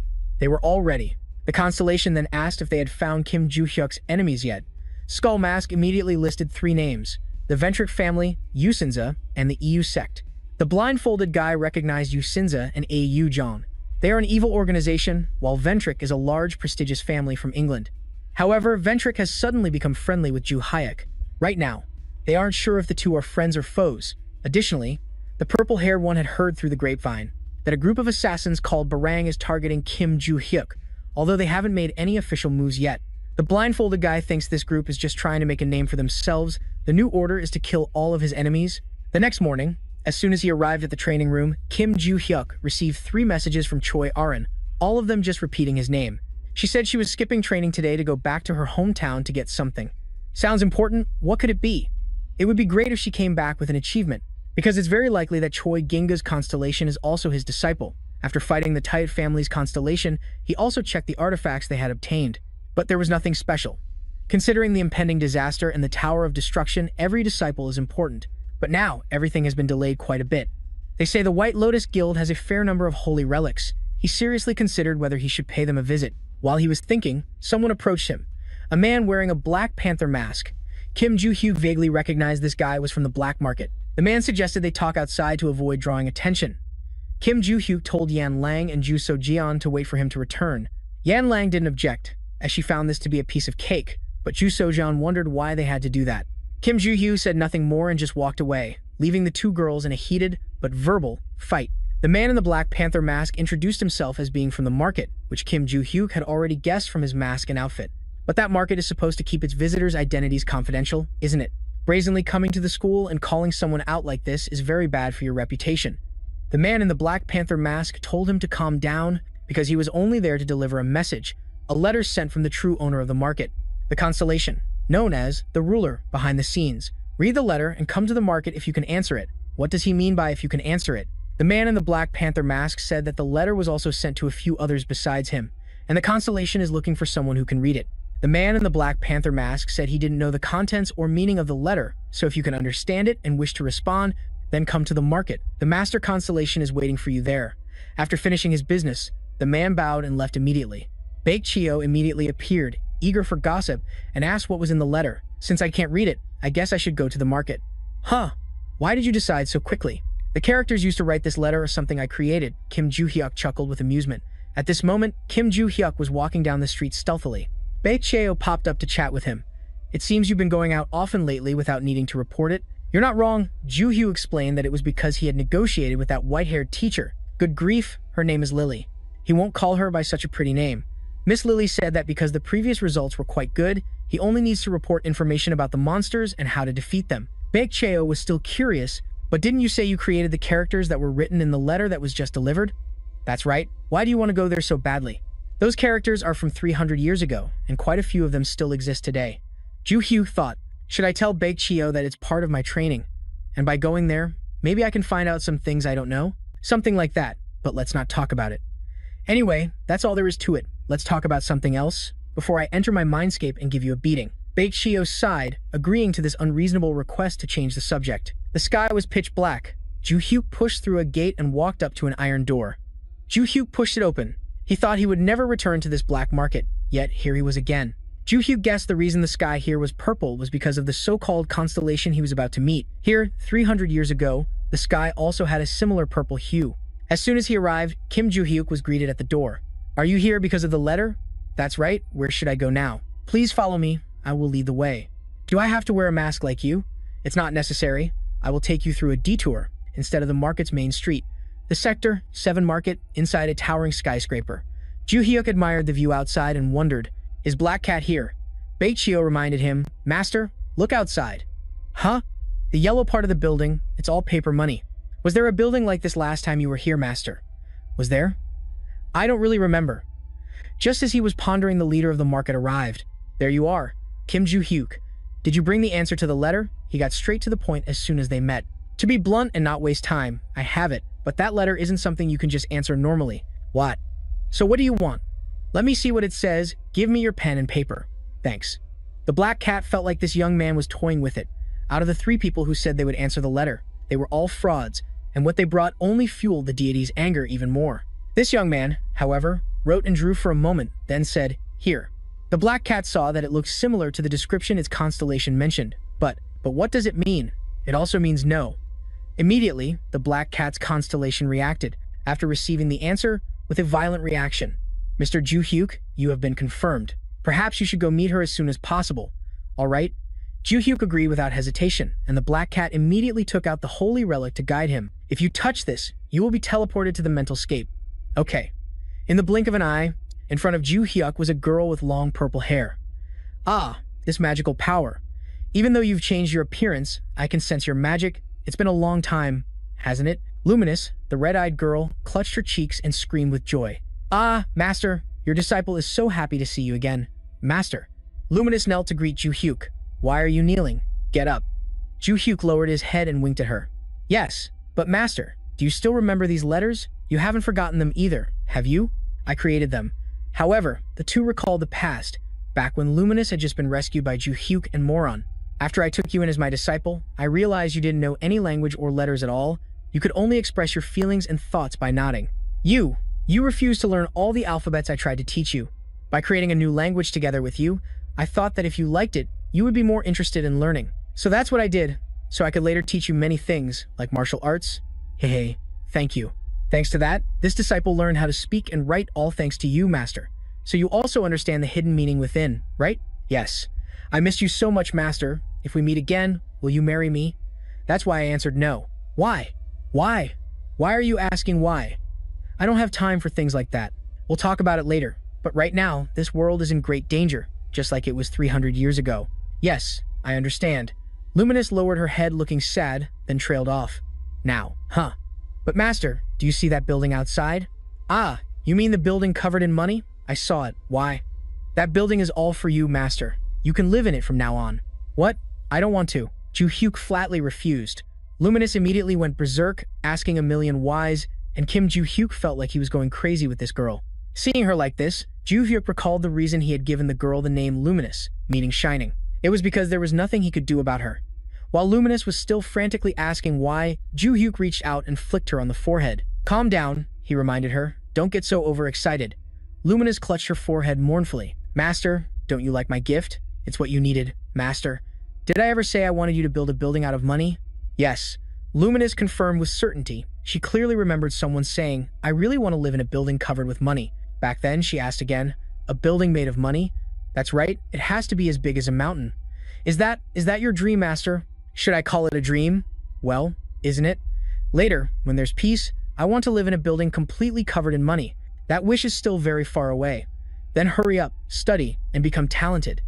They were all ready. The Constellation then asked if they had found Kim Joo-hyuk's enemies yet. Skull Mask immediately listed 3 names: the Ventric family, Yusinza, and the EU sect. The blindfolded guy recognized Yusinza and AU John. They are an evil organization, while Ventric is a large, prestigious family from England. However, Ventric has suddenly become friendly with Ju Hayek. Right now, they aren't sure if the two are friends or foes. Additionally, the purple-haired one had heard through the grapevine that a group of assassins called Barang is targeting Kim Joo-hyuk, although they haven't made any official moves yet. The blindfolded guy thinks this group is just trying to make a name for themselves. The new order is to kill all of his enemies. The next morning, as soon as he arrived at the training room, Kim Joo-hyuk received 3 messages from Choi Arin, all of them just repeating his name. She said she was skipping training today to go back to her hometown to get something. Sounds important? What could it be? It would be great if she came back with an achievement, because it's very likely that Choi Ginga's Constellation is also his disciple. After fighting the Tuyet family's Constellation, he also checked the artifacts they had obtained. But there was nothing special. Considering the impending disaster and the Tower of Destruction, every disciple is important. But now, everything has been delayed quite a bit. They say the White Lotus Guild has a fair number of holy relics. He seriously considered whether he should pay them a visit. While he was thinking, someone approached him. A man wearing a Black Panther mask. Kim Joo-hyuk vaguely recognized this guy was from the black market. The man suggested they talk outside to avoid drawing attention. Kim Joo-hyuk told Yan Lang and Ju So-jeon to wait for him to return. Yan Lang didn't object, as she found this to be a piece of cake, but Ju So-jeon wondered why they had to do that. Kim Joo-hyuk said nothing more and just walked away, leaving the 2 girls in a heated, but verbal, fight. The man in the Black Panther mask introduced himself as being from the market, which Kim Joo-hyuk had already guessed from his mask and outfit. But that market is supposed to keep its visitors' identities confidential, isn't it? Brazenly coming to the school and calling someone out like this is very bad for your reputation. The man in the Black Panther mask told him to calm down because he was only there to deliver a message, a letter sent from the true owner of the market, the Constellation, known as the ruler behind the scenes. Read the letter and come to the market if you can answer it. What does he mean by if you can answer it? The man in the Black Panther mask said that the letter was also sent to a few others besides him, and the Constellation is looking for someone who can read it. The man in the Black Panther mask said he didn't know the contents or meaning of the letter, so if you can understand it and wish to respond, then come to the market. The Master Constellation is waiting for you there. After finishing his business, the man bowed and left immediately. Baek Chio immediately appeared, eager for gossip, and asked what was in the letter. Since I can't read it, I guess I should go to the market. Huh? Why did you decide so quickly? The characters used to write this letter are something I created, Kim Joo-hyuk chuckled with amusement. At this moment, Kim Joo-hyuk was walking down the street stealthily. Baek Cheo popped up to chat with him. It seems you've been going out often lately without needing to report it. You're not wrong. Joo-hyo explained that it was because he had negotiated with that white-haired teacher. Good grief, her name is Lily. He won't call her by such a pretty name. Miss Lily said that because the previous results were quite good, he only needs to report information about the monsters and how to defeat them. Baek Cheo was still curious, but didn't you say you created the characters that were written in the letter that was just delivered? That's right. Why do you want to go there so badly? Those characters are from 300 years ago, and quite a few of them still exist today. Ju Hyuk thought, should I tell Baek Cheo that it's part of my training? And by going there, maybe I can find out some things I don't know? Something like that, but let's not talk about it. Anyway, that's all there is to it. Let's talk about something else before I enter my mindscape and give you a beating. Baek Cheo sighed, agreeing to this unreasonable request to change the subject. The sky was pitch black. Ju Hyuk pushed through a gate and walked up to an iron door. Ju Hyuk pushed it open. He thought he would never return to this black market, yet here he was again. Ju Hyuk guessed the reason the sky here was purple was because of the so-called constellation he was about to meet. Here, 300 years ago, the sky also had a similar purple hue. As soon as he arrived, Kim Ju Hyuk was greeted at the door. Are you here because of the letter? That's right. Where should I go now? Please follow me. I will lead the way. Do I have to wear a mask like you? It's not necessary. I will take you through a detour instead of the market's main street. The sector, 7 Market, inside a towering skyscraper. Ju Hyuk admired the view outside and wondered, is Black Cat here? Baek Cheo reminded him, Master, look outside. Huh? The yellow part of the building, it's all paper money. Was there a building like this last time you were here, Master? Was there? I don't really remember. Just as he was pondering, the leader of the market arrived. There you are, Kim Ju Hyuk. Did you bring the answer to the letter? He got straight to the point as soon as they met. To be blunt and not waste time, I have it, but that letter isn't something you can just answer normally. What? So what do you want? Let me see what it says. Give me your pen and paper. Thanks. The Black Cat felt like this young man was toying with it. Out of the 3 people who said they would answer the letter, they were all frauds, and what they brought only fueled the deity's anger even more. This young man, however, wrote and drew for a moment, then said, here. The Black Cat saw that it looked similar to the description its constellation mentioned, but what does it mean? It also means no. Immediately, the Black Cat's constellation reacted, after receiving the answer, with a violent reaction. Mr. Ju Hyuk, you have been confirmed. Perhaps you should go meet her as soon as possible. All right? Ju Hyuk agreed without hesitation, and the Black Cat immediately took out the holy relic to guide him. If you touch this, you will be teleported to the mental scape. Okay. In the blink of an eye, in front of Ju Hyuk was a girl with long purple hair. Ah, this magical power. Even though you've changed your appearance, I can sense your magic. It's been a long time, hasn't it? Luminous, the red-eyed girl, clutched her cheeks and screamed with joy. Ah, Master, your disciple is so happy to see you again. Master. Luminous knelt to greet Ju Hyuk. Why are you kneeling? Get up. Ju Hyuk lowered his head and winked at her. Yes, but Master, do you still remember these letters? You haven't forgotten them either, have you? I created them. However, the 2 recalled the past, back when Luminous had just been rescued by Ju Hyuk and Moron. After I took you in as my disciple, I realized you didn't know any language or letters at all. You could only express your feelings and thoughts by nodding. You refused to learn all the alphabets I tried to teach you. By creating a new language together with you, I thought that if you liked it, you would be more interested in learning. So that's what I did, so I could later teach you many things, like martial arts. Hey, thank you. Thanks to that, this disciple learned how to speak and write, all thanks to you, Master. So you also understand the hidden meaning within, right? Yes. I missed you so much, Master. If we meet again, will you marry me? That's why I answered no. Why? Why? Why are you asking why? I don't have time for things like that. We'll talk about it later. But right now, this world is in great danger, just like it was 300 years ago. Yes, I understand. Luminous lowered her head looking sad, then trailed off. Now, huh? But Master, do you see that building outside? Ah, you mean the building covered in money? I saw it. Why? That building is all for you, Master. You can live in it from now on. What? I don't want to. Ju Hyuk flatly refused. Luminous immediately went berserk, asking a million whys, and Kim Ju Hyuk felt like he was going crazy with this girl. Seeing her like this, Ju Hyuk recalled the reason he had given the girl the name Luminous, meaning shining. It was because there was nothing he could do about her. While Luminous was still frantically asking why, Ju Hyuk reached out and flicked her on the forehead. Calm down, he reminded her. Don't get so overexcited. Luminous clutched her forehead mournfully. Master, don't you like my gift? It's what you needed, Master. Did I ever say I wanted you to build a building out of money? Yes. Luminous confirmed with certainty. She clearly remembered someone saying, I really want to live in a building covered with money. Back then, she asked again, a building made of money? That's right, it has to be as big as a mountain. Is that your dream, Master? Should I call it a dream? Well, isn't it? Later, when there's peace, I want to live in a building completely covered in money. That wish is still very far away. Then hurry up, study, and become talented.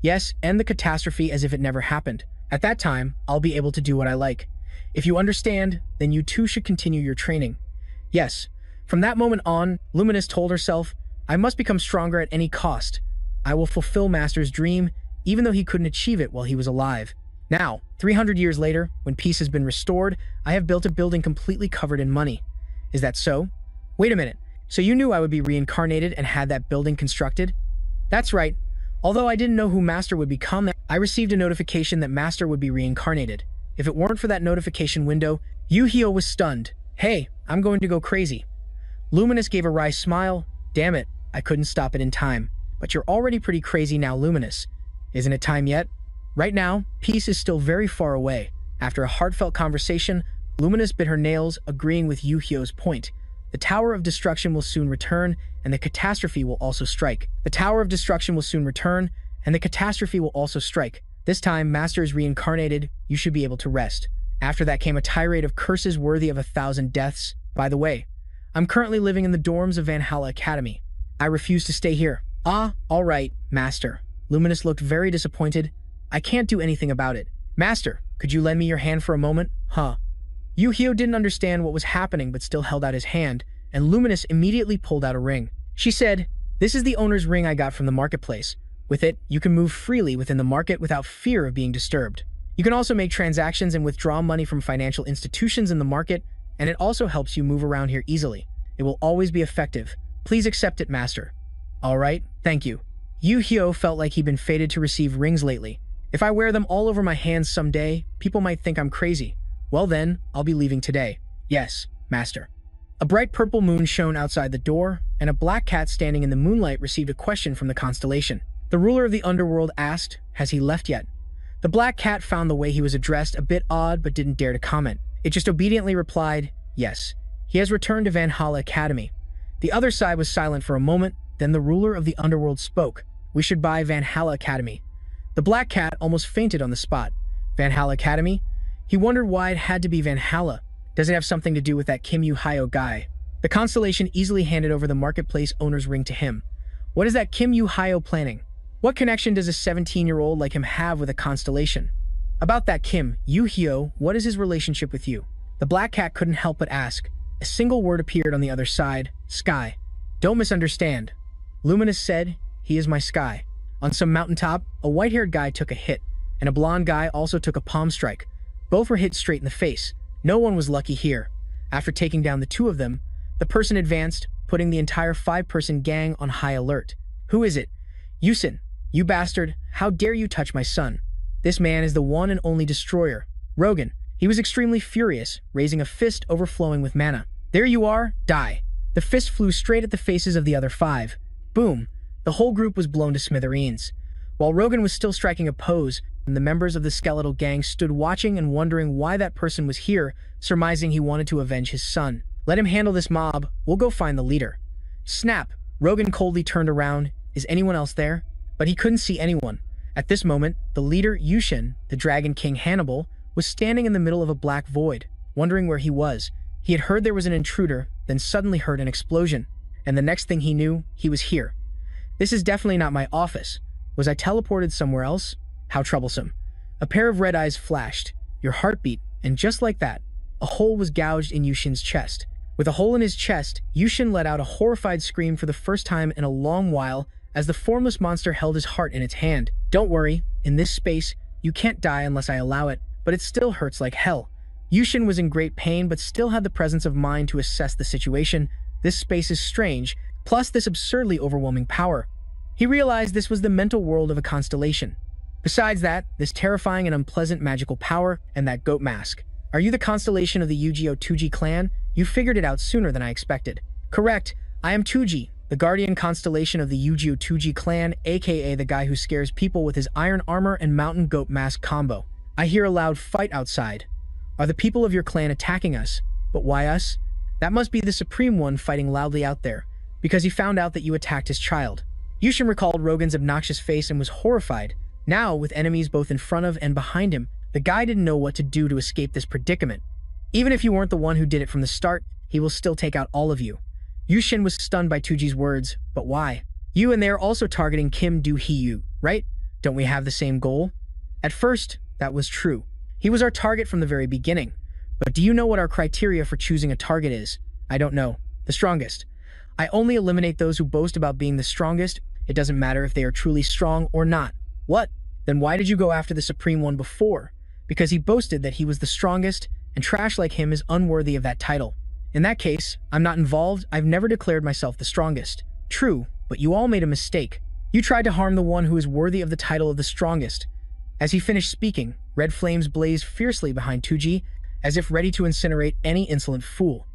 Yes, end the catastrophe as if it never happened. At that time, I'll be able to do what I like. If you understand, then you too should continue your training. Yes. From that moment on, Luminous told herself, I must become stronger at any cost. I will fulfill Master's dream, even though he couldn't achieve it while he was alive. Now, 300 years later, when peace has been restored, I have built a building completely covered in money. Is that so? Wait a minute. So you knew I would be reincarnated and had that building constructed? That's right. Although I didn't know who Master would become, I received a notification that Master would be reincarnated. If it weren't for that notification window, Yu-Hyo was stunned. Hey, I'm going to go crazy. Luminous gave a wry smile. Damn it, I couldn't stop it in time. But you're already pretty crazy now, Luminous. Isn't it time yet? Right now, peace is still very far away. After a heartfelt conversation, Luminous bit her nails, agreeing with Yu-Hyo's point. The Tower of Destruction will soon return, and the catastrophe will also strike. The Tower of Destruction will soon return, and the catastrophe will also strike. This time, Master is reincarnated, you should be able to rest. After that came a tirade of curses worthy of 1,000 deaths. By the way, I'm currently living in the dorms of Valhalla Academy. I refuse to stay here. Ah, all right, Master. Luminous looked very disappointed. I can't do anything about it. Master, could you lend me your hand for a moment? Huh. Yu-Hyo didn't understand what was happening but still held out his hand, and Luminous immediately pulled out a ring. She said, This is the owner's ring I got from the marketplace. With it, you can move freely within the market without fear of being disturbed. You can also make transactions and withdraw money from financial institutions in the market, and it also helps you move around here easily. It will always be effective. Please accept it, Master. All right, thank you. Yu-Hyo felt like he'd been fated to receive rings lately. If I wear them all over my hands someday, people might think I'm crazy. Well then, I'll be leaving today. Yes, Master. A bright purple moon shone outside the door, and a black cat standing in the moonlight received a question from the constellation. The ruler of the underworld asked, Has he left yet? The black cat found the way he was addressed a bit odd but didn't dare to comment. It just obediently replied, Yes. He has returned to Valhalla Academy. The other side was silent for a moment, then the ruler of the underworld spoke. We should buy Valhalla Academy. The black cat almost fainted on the spot. Valhalla Academy? He wondered why it had to be Valhalla. Does it have something to do with that Kim Yu-Hyo guy? The constellation easily handed over the marketplace owner's ring to him. What is that Kim Yu-Hyo planning? What connection does a 17-year-old like him have with a constellation? About that Kim, Yu-Hyo, what is his relationship with you? The black cat couldn't help but ask. A single word appeared on the other side, Sky. Don't misunderstand. Luminous said, He is my sky. On some mountaintop, a white-haired guy took a hit, and a blonde guy also took a palm strike. Both were hit straight in the face. No one was lucky here. After taking down the two of them, the person advanced, putting the entire 5-person gang on high alert. Who is it? Yusin, you bastard, how dare you touch my son? This man is the one and only destroyer. Rogan. He was extremely furious, raising a fist overflowing with mana. There you are, die. The fist flew straight at the faces of the other 5. Boom. The whole group was blown to smithereens. While Rogan was still striking a pose, the members of the skeletal gang stood watching and wondering why that person was here, surmising he wanted to avenge his son. Let him handle this mob, we'll go find the leader. Snap! Rogan coldly turned around. Is anyone else there? But he couldn't see anyone. At this moment, the leader, Yushin, the Dragon King Hannibal, was standing in the middle of a black void, wondering where he was. He had heard there was an intruder, then suddenly heard an explosion. And the next thing he knew, he was here. This is definitely not my office. Was I teleported somewhere else? How troublesome. A pair of red eyes flashed, your heartbeat, and just like that, a hole was gouged in Yushin's chest. With a hole in his chest, Yushin let out a horrified scream for the first time in a long while as the formless monster held his heart in its hand. Don't worry, in this space, you can't die unless I allow it, but it still hurts like hell. Yushin was in great pain but still had the presence of mind to assess the situation. This space is strange, plus this absurdly overwhelming power. He realized this was the mental world of a constellation. Besides that, this terrifying and unpleasant magical power, and that goat mask. Are you the constellation of the Yu-Gi-Oh! 2G clan? You figured it out sooner than I expected. Correct, I am 2G, the guardian constellation of the Yu-Gi-Oh! 2G clan, aka the guy who scares people with his iron armor and mountain goat mask combo. I hear a loud fight outside. Are the people of your clan attacking us? But why us? That must be the Supreme One fighting loudly out there, because he found out that you attacked his child. Yushin recalled Rogan's obnoxious face and was horrified. Now, with enemies both in front of and behind him, the guy didn't know what to do to escape this predicament. Even if you weren't the one who did it from the start, he will still take out all of you. Yushin was stunned by 2G's words, but why? You and they are also targeting Kim Do-hee-yu, right? Don't we have the same goal? At first, that was true. He was our target from the very beginning. But do you know what our criteria for choosing a target is? I don't know. The strongest. I only eliminate those who boast about being the strongest. It doesn't matter if they are truly strong or not. What? Then why did you go after the Supreme One before? Because he boasted that he was the strongest, and trash like him is unworthy of that title. In that case, I'm not involved. I've never declared myself the strongest. True, but you all made a mistake. You tried to harm the one who is worthy of the title of the strongest. As he finished speaking, red flames blazed fiercely behind Tuji, as if ready to incinerate any insolent fool.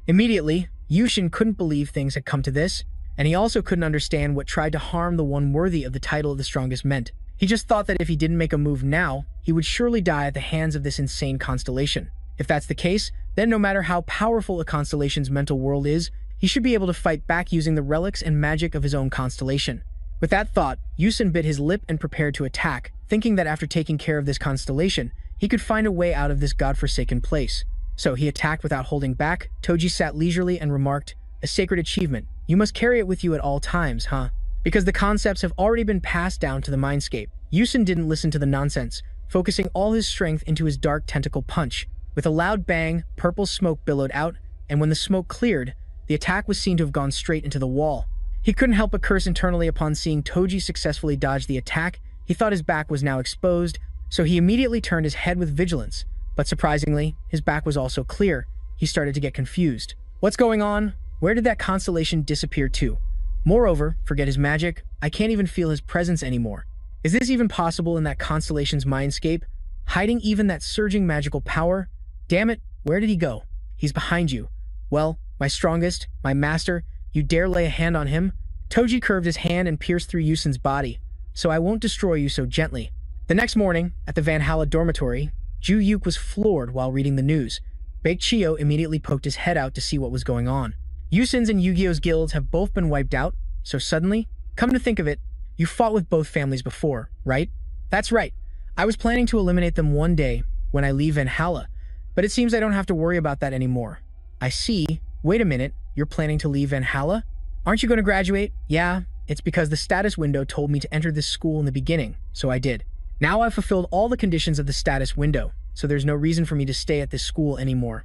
Immediately, Yushin couldn't believe things had come to this, and he also couldn't understand what tried to harm the one worthy of the title of the strongest meant. He just thought that if he didn't make a move now, he would surely die at the hands of this insane constellation. If that's the case, then no matter how powerful a constellation's mental world is, he should be able to fight back using the relics and magic of his own constellation. With that thought, Yusin bit his lip and prepared to attack, thinking that after taking care of this constellation, he could find a way out of this godforsaken place. So he attacked without holding back. Toji sat leisurely and remarked, "A sacred achievement. You must carry it with you at all times, huh?" Because the concepts have already been passed down to the mindscape. Yusin didn't listen to the nonsense, focusing all his strength into his dark tentacle punch. With a loud bang, purple smoke billowed out, and when the smoke cleared, the attack was seen to have gone straight into the wall. He couldn't help but curse internally upon seeing Toji successfully dodge the attack. He thought his back was now exposed, so he immediately turned his head with vigilance. But surprisingly, his back was also clear. He started to get confused. What's going on? Where did that constellation disappear to? Moreover, forget his magic, I can't even feel his presence anymore. Is this even possible in that constellation's mindscape? Hiding even that surging magical power? Damn it, where did he go? He's behind you. Well, my strongest, my master, you dare lay a hand on him? Toji curved his hand and pierced through Yusin's body. So I won't destroy you so gently. The next morning, at the Valhalla dormitory, Ju Yuk was floored while reading the news. Baekchio immediately poked his head out to see what was going on. Yusin's and Yu-Gi-Oh's guilds have both been wiped out, so suddenly, come to think of it, you fought with both families before, right? That's right. I was planning to eliminate them one day when I leave Valhalla, but it seems I don't have to worry about that anymore. I see. Wait a minute, you're planning to leave Valhalla? Aren't you going to graduate? Yeah, it's because the status window told me to enter this school in the beginning, so I did. Now I've fulfilled all the conditions of the status window, so there's no reason for me to stay at this school anymore.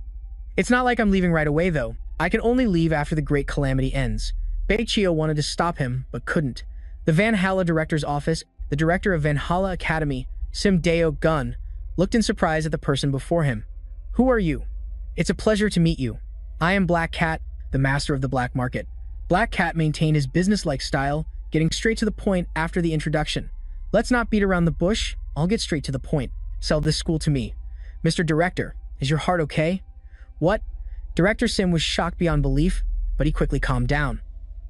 It's not like I'm leaving right away, though. I can only leave after the Great Calamity ends. Baekchio wanted to stop him, but couldn't. The Valhalla director's office, the director of Valhalla Academy, Sim Deo-gun, looked in surprise at the person before him. Who are you? It's a pleasure to meet you. I am Black Cat, the master of the black market. Black Cat maintained his business-like style, getting straight to the point after the introduction. Let's not beat around the bush, I'll get straight to the point. Sell this school to me. Mr. Director, is your heart okay? What? Director Sim was shocked beyond belief, but he quickly calmed down.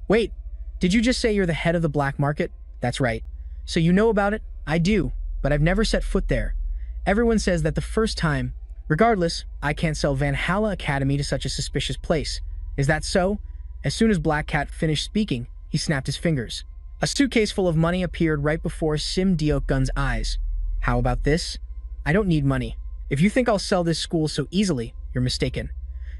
Wait, did you just say you're the head of the black market? That's right. So you know about it? I do, but I've never set foot there. Everyone says that the first time. Regardless, I can't sell Valhalla Academy to such a suspicious place. Is that so? As soon as Black Cat finished speaking, he snapped his fingers. A suitcase full of money appeared right before Sim Deok-gun's eyes. How about this? I don't need money. If you think I'll sell this school so easily, you're mistaken.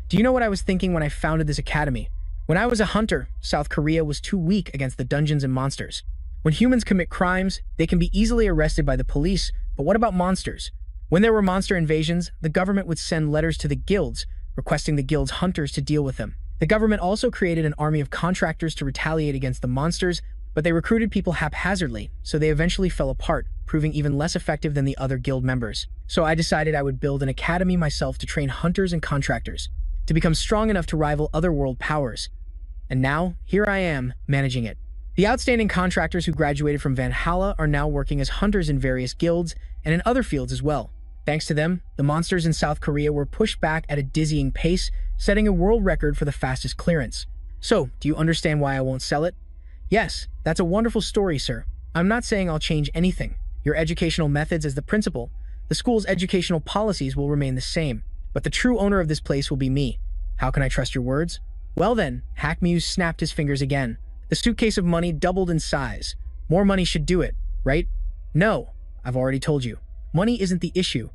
Do you know what I was thinking when I founded this academy? When I was a hunter, South Korea was too weak against the dungeons and monsters. When humans commit crimes, they can be easily arrested by the police, but what about monsters? When there were monster invasions, the government would send letters to the guilds, requesting the guild's hunters to deal with them. The government also created an army of contractors to retaliate against the monsters, but they recruited people haphazardly, so they eventually fell apart, proving even less effective than the other guild members. So I decided I would build an academy myself to train hunters and contractors, to become strong enough to rival other world powers. And now, here I am, managing it. The outstanding contractors who graduated from Valhalla are now working as hunters in various guilds and in other fields as well. Thanks to them, the monsters in South Korea were pushed back at a dizzying pace, setting a world record for the fastest clearance. So, do you understand why I won't sell it? Yes, that's a wonderful story, sir. I'm not saying I'll change anything. Your educational methods as the principal, the school's educational policies will remain the same, but the true owner of this place will be me. How can I trust your words? Well then, Hackmuse snapped his fingers again. The suitcase of money doubled in size. More money should do it, right? No, I've already told you. Money isn't the issue.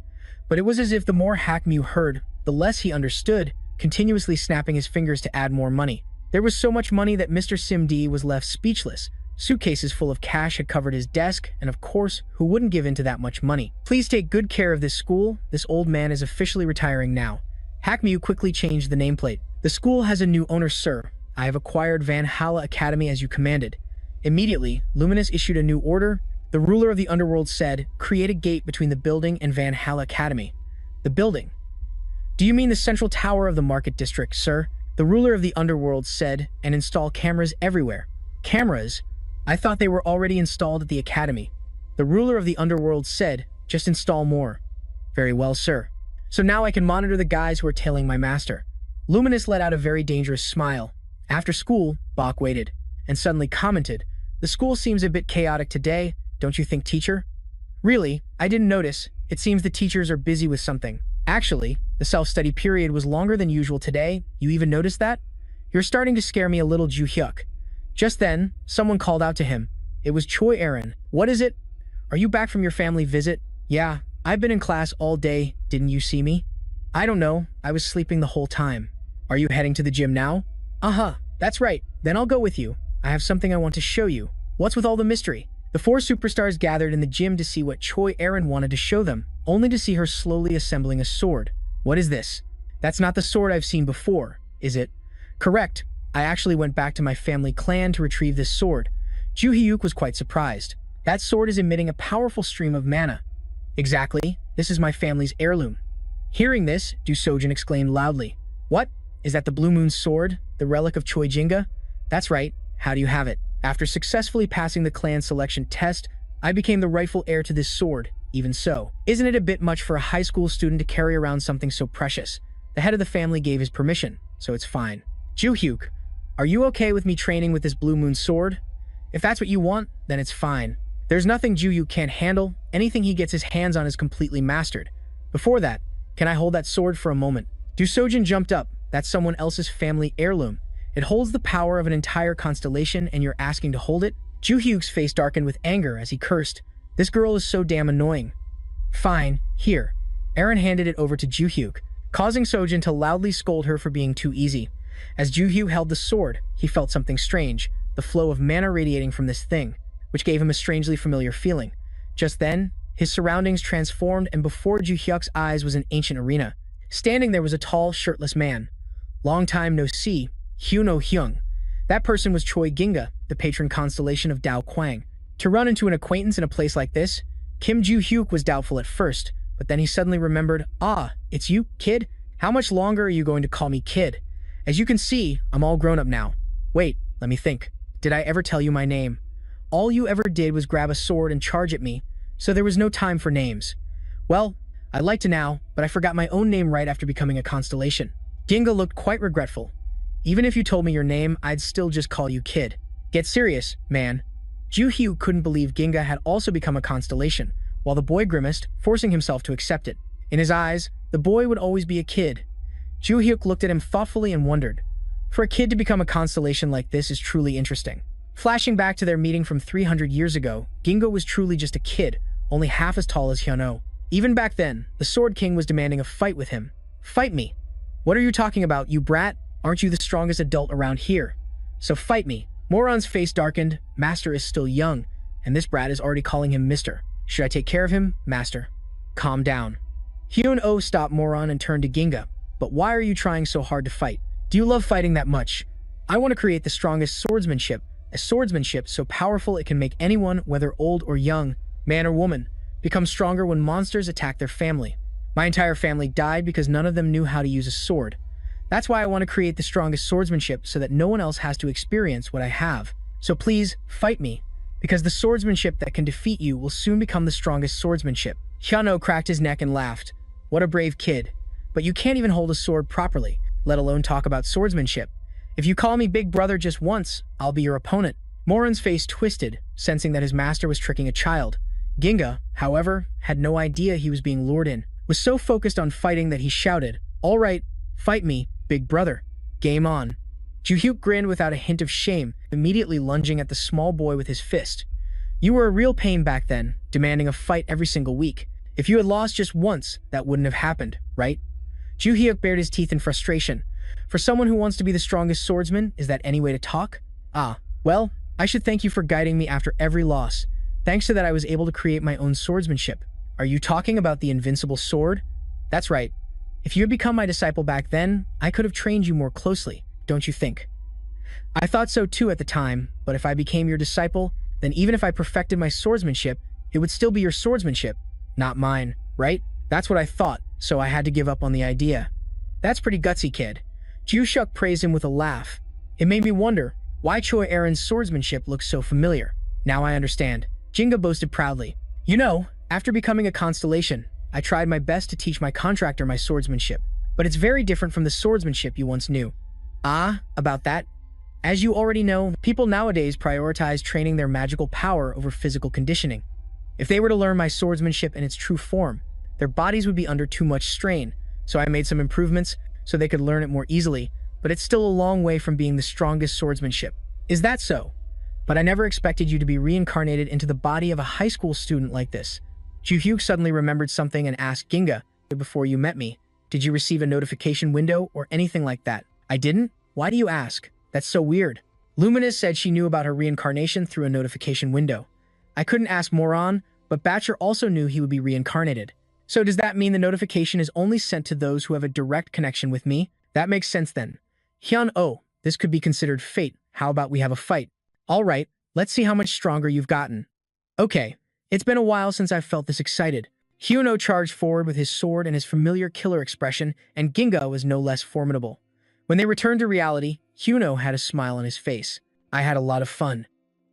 But it was as if the more Hackmew heard, the less he understood, continuously snapping his fingers to add more money. There was so much money that Mr. Simd was left speechless. Suitcases full of cash had covered his desk, and of course, who wouldn't give in to that much money? Please take good care of this school. This old man is officially retiring now. Hackmew quickly changed the nameplate. The school has a new owner, sir. I have acquired Valhalla Academy as you commanded. Immediately, Luminous issued a new order. The ruler of the underworld said, create a gate between the building and Valhalla Academy. The building? Do you mean the central tower of the market district, sir? The ruler of the underworld said, and install cameras everywhere. Cameras? I thought they were already installed at the academy. The ruler of the underworld said, just install more. Very well, sir. So now I can monitor the guys who are tailing my master. Luminous let out a very dangerous smile. After school, Bach waited, and suddenly commented, the school seems a bit chaotic today, don't you think, teacher? Really, I didn't notice. It seems the teachers are busy with something. Actually, the self-study period was longer than usual today. You even noticed that? You're starting to scare me a little, Ju-hyuk. Just then, someone called out to him. It was Choi Aaron. What is it? Are you back from your family visit? Yeah, I've been in class all day. Didn't you see me? I don't know. I was sleeping the whole time. Are you heading to the gym now? Uh-huh, that's right. Then I'll go with you. I have something I want to show you. What's with all the mystery? The four superstars gathered in the gym to see what Choi Aaron wanted to show them, only to see her slowly assembling a sword. What is this? That's not the sword I've seen before, is it? Correct. I actually went back to my family clan to retrieve this sword. Ju-hyuk was quite surprised. That sword is emitting a powerful stream of mana. Exactly. This is my family's heirloom. Hearing this, Du Sojin exclaimed loudly. What? Is that the Blue Moon sword? The relic of Choi Jinga? That's right. How do you have it? After successfully passing the clan selection test, I became the rightful heir to this sword. Even so, isn't it a bit much for a high school student to carry around something so precious? The head of the family gave his permission, so it's fine. Ju-hyuk, are you okay with me training with this Blue Moon sword? If that's what you want, then it's fine. There's nothing Ju-hyuk can't handle. Anything he gets his hands on is completely mastered. Before that, can I hold that sword for a moment? Du Sojin jumped up. That's someone else's family heirloom. It holds the power of an entire constellation, and you're asking to hold it? Ju-hyuk's face darkened with anger as he cursed. This girl is so damn annoying. Fine, here. Aaron handed it over to Ju-hyuk, causing Sojin to loudly scold her for being too easy. As Ju-hyuk held the sword, he felt something strange, the flow of mana radiating from this thing, which gave him a strangely familiar feeling. Just then, his surroundings transformed, and before Ju-hyuk's eyes was an ancient arena. Standing there was a tall, shirtless man. Long time no see, Hyun. That person was Choi Ginga, the patron constellation of Dao Kwang. To run into an acquaintance in a place like this, Kim Ju-hyuk was doubtful at first, but then he suddenly remembered, ah, it's you, kid? How much longer are you going to call me kid? As you can see, I'm all grown up now. Wait, let me think. Did I ever tell you my name? All you ever did was grab a sword and charge at me, so there was no time for names. Well, I'd like to now, but I forgot my own name right after becoming a constellation. Ginga looked quite regretful. Even if you told me your name, I'd still just call you kid. Get serious, man. Ju-hyuk couldn't believe Ginga had also become a constellation, while the boy grimaced, forcing himself to accept it. In his eyes, the boy would always be a kid. Ju-hyuk looked at him thoughtfully and wondered. For a kid to become a constellation like this is truly interesting. Flashing back to their meeting from 300 years ago, Ginga was truly just a kid, only half as tall as Hyuno. Even back then, the Sword King was demanding a fight with him. Fight me. What are you talking about, you brat? Aren't you the strongest adult around here? So fight me. Moron's face darkened. Master is still young, and this brat is already calling him Mister. Should I take care of him, Master? Calm down. Hyun-oh stopped Moron and turned to Ginga. But why are you trying so hard to fight? Do you love fighting that much? I want to create the strongest swordsmanship, a swordsmanship so powerful it can make anyone, whether old or young, man or woman, become stronger when monsters attack their family. My entire family died because none of them knew how to use a sword. That's why I want to create the strongest swordsmanship so that no one else has to experience what I have. So please, fight me, because the swordsmanship that can defeat you will soon become the strongest swordsmanship. Hyuno cracked his neck and laughed. What a brave kid. But you can't even hold a sword properly, let alone talk about swordsmanship. If you call me big brother just once, I'll be your opponent. Moron's face twisted, sensing that his master was tricking a child. Ginga, however, had no idea he was being lured in, was so focused on fighting that he shouted, "All right, fight me, big brother. Game on." Ju-hyuk grinned without a hint of shame, immediately lunging at the small boy with his fist. You were a real pain back then, demanding a fight every single week. If you had lost just once, that wouldn't have happened, right? Ju-hyuk bared his teeth in frustration. For someone who wants to be the strongest swordsman, is that any way to talk? Ah, well, I should thank you for guiding me after every loss. Thanks to that I was able to create my own swordsmanship. Are you talking about the invincible sword? That's right. If you had become my disciple back then, I could have trained you more closely, don't you think? I thought so too at the time, but if I became your disciple, then even if I perfected my swordsmanship, it would still be your swordsmanship, not mine, right? That's what I thought, so I had to give up on the idea. That's pretty gutsy, kid. Ju-shuk praised him with a laugh. It made me wonder why Choi Aaron's swordsmanship looks so familiar. Now I understand. Jinga boasted proudly. You know, after becoming a constellation, I tried my best to teach my contractor my swordsmanship, but it's very different from the swordsmanship you once knew. Ah, about that? As you already know, people nowadays prioritize training their magical power over physical conditioning. If they were to learn my swordsmanship in its true form, their bodies would be under too much strain, so I made some improvements so they could learn it more easily, but it's still a long way from being the strongest swordsmanship. Is that so? But I never expected you to be reincarnated into the body of a high school student like this. Ju-hyuk suddenly remembered something and asked Ginga, before you met me, did you receive a notification window or anything like that? I didn't? Why do you ask? That's so weird. Luminous said she knew about her reincarnation through a notification window. I couldn't ask Moron, but Batcher also knew he would be reincarnated. So does that mean the notification is only sent to those who have a direct connection with me? That makes sense then. Hyun-oh, this could be considered fate. How about we have a fight? All right, let's see how much stronger you've gotten. Okay, it's been a while since I've felt this excited. Hyuno charged forward with his sword and his familiar killer expression, and Ginga was no less formidable. When they returned to reality, Hyuno had a smile on his face. I had a lot of fun.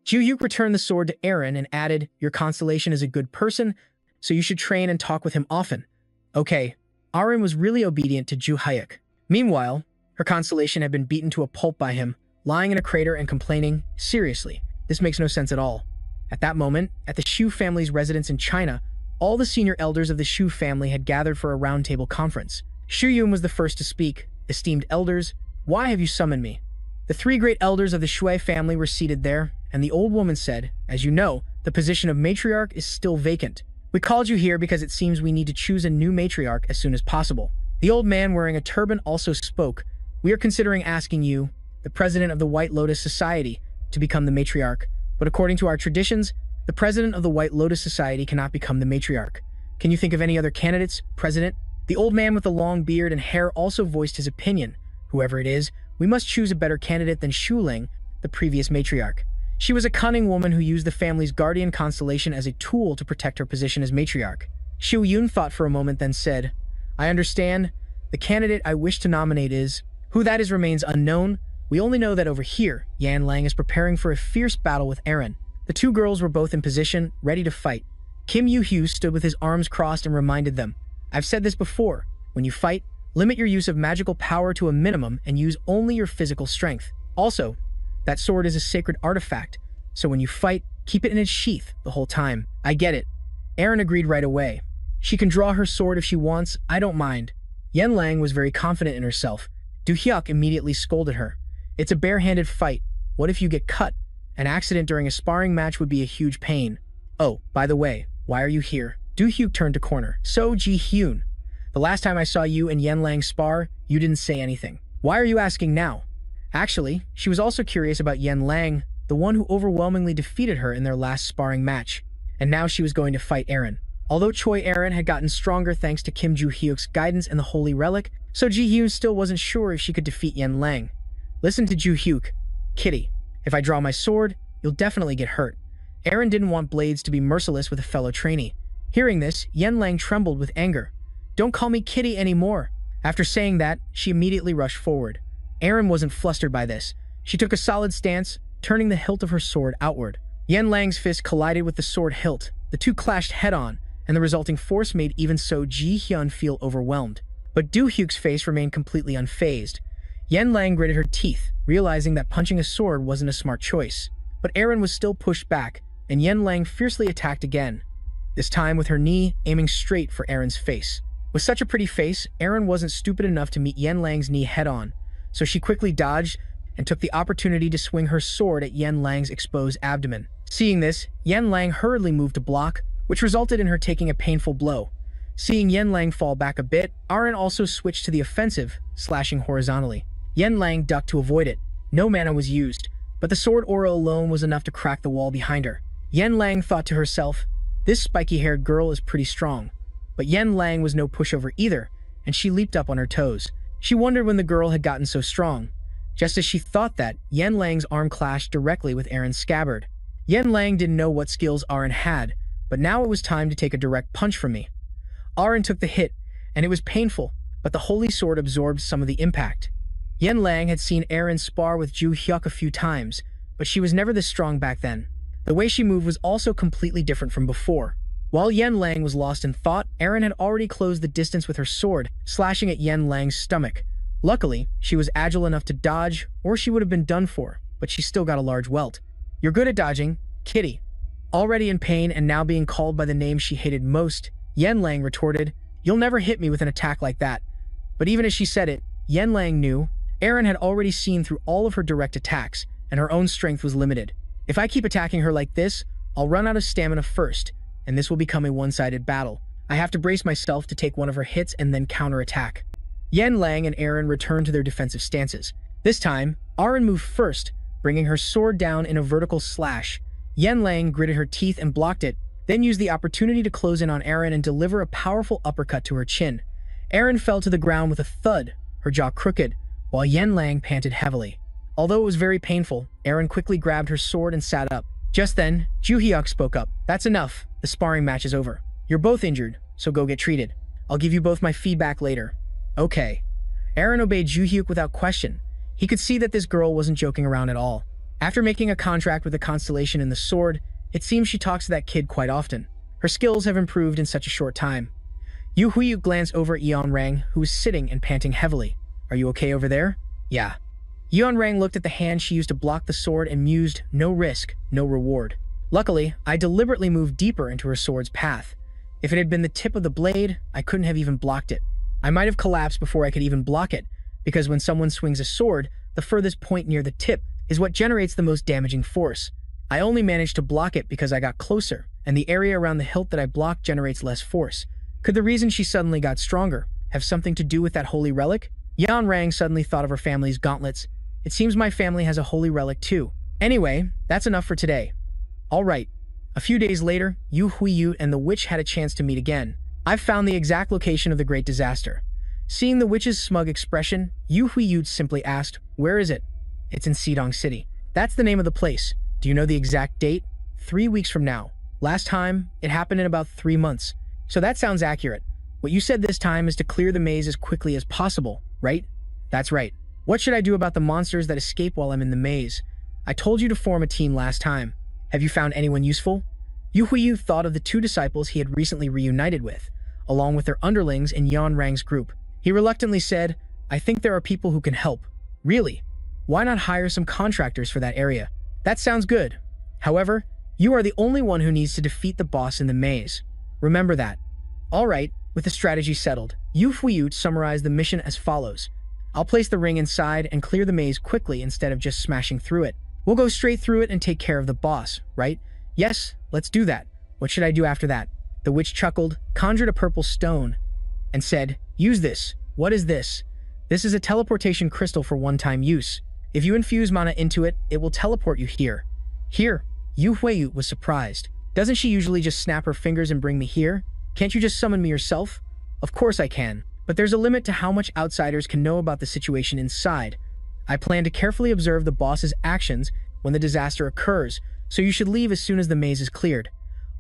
Ju-hyuk returned the sword to Aaron and added, your constellation is a good person, so you should train and talk with him often. Okay, Aaron was really obedient to Ju-hyuk. Meanwhile, her constellation had been beaten to a pulp by him, lying in a crater and complaining, seriously, this makes no sense at all. At that moment, at the Shu family's residence in China, all the senior elders of the Shu family had gathered for a roundtable conference. Shu Yun was the first to speak. Esteemed elders, why have you summoned me? The three great elders of the Shui family were seated there, and the old woman said, as you know, the position of matriarch is still vacant. We called you here because it seems we need to choose a new matriarch as soon as possible. The old man wearing a turban also spoke. We are considering asking you, the president of the White Lotus Society, to become the matriarch, but according to our traditions, the president of the White Lotus Society cannot become the matriarch. Can you think of any other candidates, president? The old man with the long beard and hair also voiced his opinion. Whoever it is, we must choose a better candidate than Shu Ling, the previous matriarch. She was a cunning woman who used the family's guardian constellation as a tool to protect her position as matriarch. Shu Yun thought for a moment, then said, I understand. The candidate I wish to nominate is... Who that is remains unknown. We only know that over here, Yan Lang is preparing for a fierce battle with Aaron. The two girls were both in position, ready to fight. Kim Yu-hyu stood with his arms crossed and reminded them, I've said this before, when you fight, limit your use of magical power to a minimum and use only your physical strength. Also, that sword is a sacred artifact, so when you fight, keep it in its sheath the whole time. I get it. Aaron agreed right away. She can draw her sword if she wants, I don't mind. Yan Lang was very confident in herself. Du-hyuk immediately scolded her. It's a bare-handed fight. What if you get cut? An accident during a sparring match would be a huge pain. Oh, by the way, why are you here? Du-hyuk turned to corner. So, Ji-hyun, the last time I saw you and Yan Lang spar, you didn't say anything. Why are you asking now? Actually, she was also curious about Yan Lang, the one who overwhelmingly defeated her in their last sparring match. And now she was going to fight Aaron. Although Choi Aaron had gotten stronger thanks to Kim Ju-hyuk's guidance and the Holy Relic, so Ji-hyun still wasn't sure if she could defeat Yan Lang. Listen to Ju-hyuk. Kitty, if I draw my sword, you'll definitely get hurt. Aaron didn't want Blades to be merciless with a fellow trainee. Hearing this, Yan Lang trembled with anger. Don't call me Kitty anymore. After saying that, she immediately rushed forward. Aaron wasn't flustered by this. She took a solid stance, turning the hilt of her sword outward. Yan Lang's fist collided with the sword hilt. The two clashed head-on, and the resulting force made even so Ji-hyun feel overwhelmed. But Du-hyuk's face remained completely unfazed. Yan Lang gritted her teeth, realizing that punching a sword wasn't a smart choice. But Aaron was still pushed back, and Yan Lang fiercely attacked again. This time with her knee aiming straight for Aaron's face. With such a pretty face, Aaron wasn't stupid enough to meet Yan Lang's knee head-on, so she quickly dodged and took the opportunity to swing her sword at Yan Lang's exposed abdomen. Seeing this, Yan Lang hurriedly moved to block, which resulted in her taking a painful blow. Seeing Yan Lang fall back a bit, Aaron also switched to the offensive, slashing horizontally. Yen Lang ducked to avoid it. No mana was used, but the sword aura alone was enough to crack the wall behind her. Yen Lang thought to herself, this spiky-haired girl is pretty strong. But Yen Lang was no pushover either, and she leaped up on her toes. She wondered when the girl had gotten so strong. Just as she thought that, Yen Lang's arm clashed directly with Aaron's scabbard. Yen Lang didn't know what skills Aaron had, but now it was time to take a direct punch from me. Aaron took the hit, and it was painful, but the holy sword absorbed some of the impact. Yen Lang had seen Aaron spar with Ju Hyuk a few times, but she was never this strong back then. The way she moved was also completely different from before. While Yen Lang was lost in thought, Aaron had already closed the distance with her sword, slashing at Yen Lang's stomach. Luckily, she was agile enough to dodge, or she would have been done for, but she still got a large welt. You're good at dodging, kitty. Already in pain and now being called by the name she hated most, Yen Lang retorted, you'll never hit me with an attack like that. But even as she said it, Yen Lang knew Aaron had already seen through all of her direct attacks, and her own strength was limited. If I keep attacking her like this, I'll run out of stamina first, and this will become a one-sided battle. I have to brace myself to take one of her hits and then counterattack. Yen Lang and Aaron returned to their defensive stances. This time, Aaron moved first, bringing her sword down in a vertical slash. Yen Lang gritted her teeth and blocked it, then used the opportunity to close in on Aaron and deliver a powerful uppercut to her chin. Aaron fell to the ground with a thud, her jaw crooked, while Yen Lang panted heavily. Although it was very painful, Aaron quickly grabbed her sword and sat up. Just then, Ju Hyuk spoke up. That's enough. The sparring match is over. You're both injured, so go get treated. I'll give you both my feedback later. Okay. Aaron obeyed Ju Hyuk without question. He could see that this girl wasn't joking around at all. After making a contract with the constellation and the sword, it seems she talks to that kid quite often. Her skills have improved in such a short time. Yu Huiyuk glanced over at Yeon Rang, who was sitting and panting heavily. Are you okay over there? Yeah. Yeon Rang looked at the hand she used to block the sword and mused, no risk, no reward. Luckily, I deliberately moved deeper into her sword's path. If it had been the tip of the blade, I couldn't have even blocked it. I might have collapsed before I could even block it, because when someone swings a sword, the furthest point near the tip is what generates the most damaging force. I only managed to block it because I got closer, and the area around the hilt that I blocked generates less force. Could the reason she suddenly got stronger have something to do with that holy relic? Yeon Rang suddenly thought of her family's gauntlets. It seems my family has a holy relic too. Anyway, that's enough for today. Alright. A few days later, Yu Huiyut and the witch had a chance to meet again. I've found the exact location of the great disaster. Seeing the witch's smug expression, Yu Huiyut simply asked, where is it? It's in Sidong City. That's the name of the place. Do you know the exact date? 3 weeks from now. Last time, it happened in about 3 months. So that sounds accurate. What you said this time is to clear the maze as quickly as possible, right? That's right. What should I do about the monsters that escape while I'm in the maze? I told you to form a team last time. Have you found anyone useful? Yu Huiyu thought of the 2 disciples he had recently reunited with, along with their underlings in Yeon Rang's group. He reluctantly said, I think there are people who can help. Really? Why not hire some contractors for that area? That sounds good. However, you are the only one who needs to defeat the boss in the maze. Remember that. Alright, with the strategy settled, Yu Huiyu summarized the mission as follows. I'll place the ring inside and clear the maze quickly instead of just smashing through it. We'll go straight through it and take care of the boss, right? Yes, let's do that. What should I do after that? The witch chuckled, conjured a purple stone, and said, use this. What is this? This is a teleportation crystal for one-time use. If you infuse mana into it, it will teleport you here. Here? Yu Huiyu was surprised. Doesn't she usually just snap her fingers and bring me here? Can't you just summon me yourself? Of course I can, but there's a limit to how much outsiders can know about the situation inside. I plan to carefully observe the boss's actions when the disaster occurs, so you should leave as soon as the maze is cleared.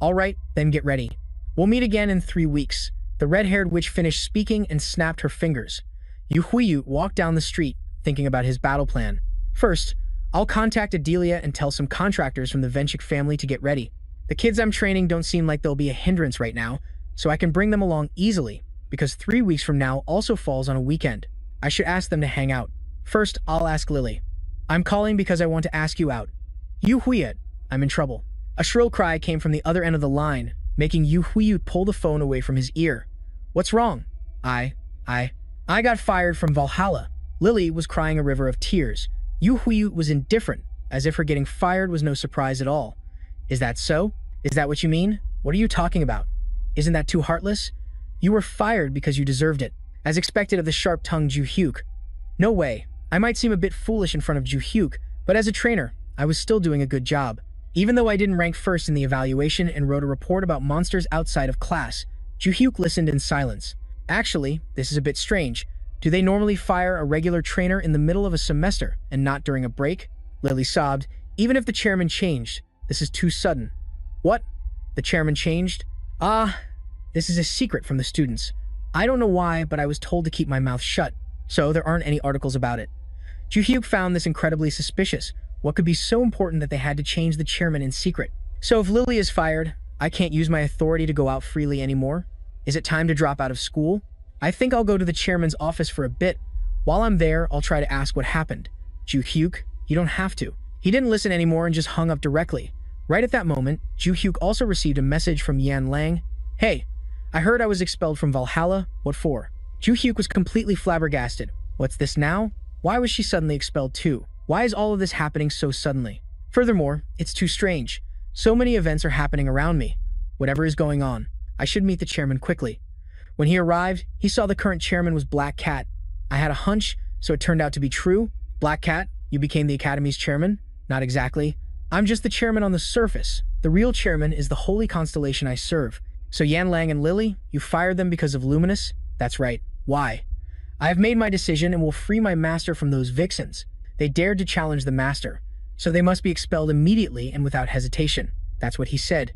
Alright, then get ready. We'll meet again in 3 weeks. The red-haired witch finished speaking and snapped her fingers. Yu Huiyu walked down the street, thinking about his battle plan. First, I'll contact Adelia and tell some contractors from the Venchik family to get ready. The kids I'm training don't seem like they'll be a hindrance right now, so I can bring them along easily, because 3 weeks from now also falls on a weekend. I should ask them to hang out. First, I'll ask Lily. I'm calling because I want to ask you out. Yu Huiyut, I'm in trouble. A shrill cry came from the other end of the line, making Yu Huiyut pull the phone away from his ear. What's wrong? I got fired from Valhalla. Lily was crying a river of tears. Yu Huiyut was indifferent, as if her getting fired was no surprise at all. Is that so? Is that what you mean? What are you talking about? Isn't that too heartless? You were fired because you deserved it, as expected of the sharp-tongued Ju Hyuk. No way. I might seem a bit foolish in front of Ju-hyuk, but as a trainer, I was still doing a good job. Even though I didn't rank first in the evaluation and wrote a report about monsters outside of class, Ju-hyuk listened in silence. Actually, this is a bit strange. Do they normally fire a regular trainer in the middle of a semester and not during a break? Lily sobbed. Even if the chairman changed, this is too sudden. What? The chairman changed? This is a secret from the students. I don't know why, but I was told to keep my mouth shut, so there aren't any articles about it. Ju-hyuk found this incredibly suspicious. What could be so important that they had to change the chairman in secret? So if Lily is fired, I can't use my authority to go out freely anymore? Is it time to drop out of school? I think I'll go to the chairman's office for a bit. While I'm there, I'll try to ask what happened. Ju-hyuk, you don't have to. He didn't listen anymore and just hung up directly. Right at that moment, Ju-hyuk also received a message from Yan Lang. Hey, I heard I was expelled from Valhalla. What for? Ju-hyuk was completely flabbergasted. What's this now? Why was she suddenly expelled too? Why is all of this happening so suddenly? Furthermore, it's too strange. So many events are happening around me. Whatever is going on, I should meet the chairman quickly. When he arrived, he saw the current chairman was Black Cat. I had a hunch, so it turned out to be true. Black Cat, you became the academy's chairman? Not exactly. I'm just the chairman on the surface. The real chairman is the holy constellation I serve. So Yan Lang and Lily, you fired them because of Luminous? That's right. Why? I have made my decision and will free my master from those vixens. They dared to challenge the master, so they must be expelled immediately and without hesitation. That's what he said.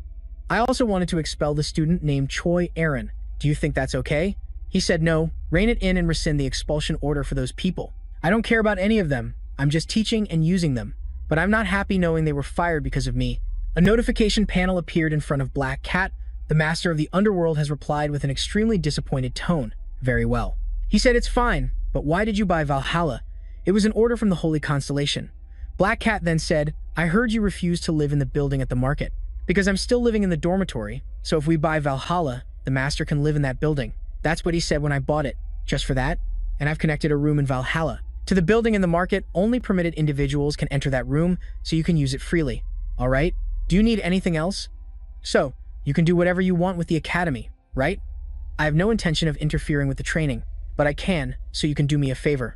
I also wanted to expel the student named Choi Aaron. Do you think that's okay? He said no, rein it in and rescind the expulsion order for those people. I don't care about any of them. I'm just teaching and using them. But I'm not happy knowing they were fired because of me. A notification panel appeared in front of Black Cat. The master of the underworld has replied with an extremely disappointed tone. Very well. He said it's fine, but why did you buy Valhalla? It was an order from the Holy Constellation. Black Cat then said, I heard you refuse to live in the building at the market. Because I'm still living in the dormitory, so if we buy Valhalla, the master can live in that building. That's what he said when I bought it. Just for that? And I've connected a room in Valhalla. To the building in the market, only permitted individuals can enter that room, so you can use it freely. Alright? Do you need anything else? So, you can do whatever you want with the academy, right? I have no intention of interfering with the training, but I can, so you can do me a favor.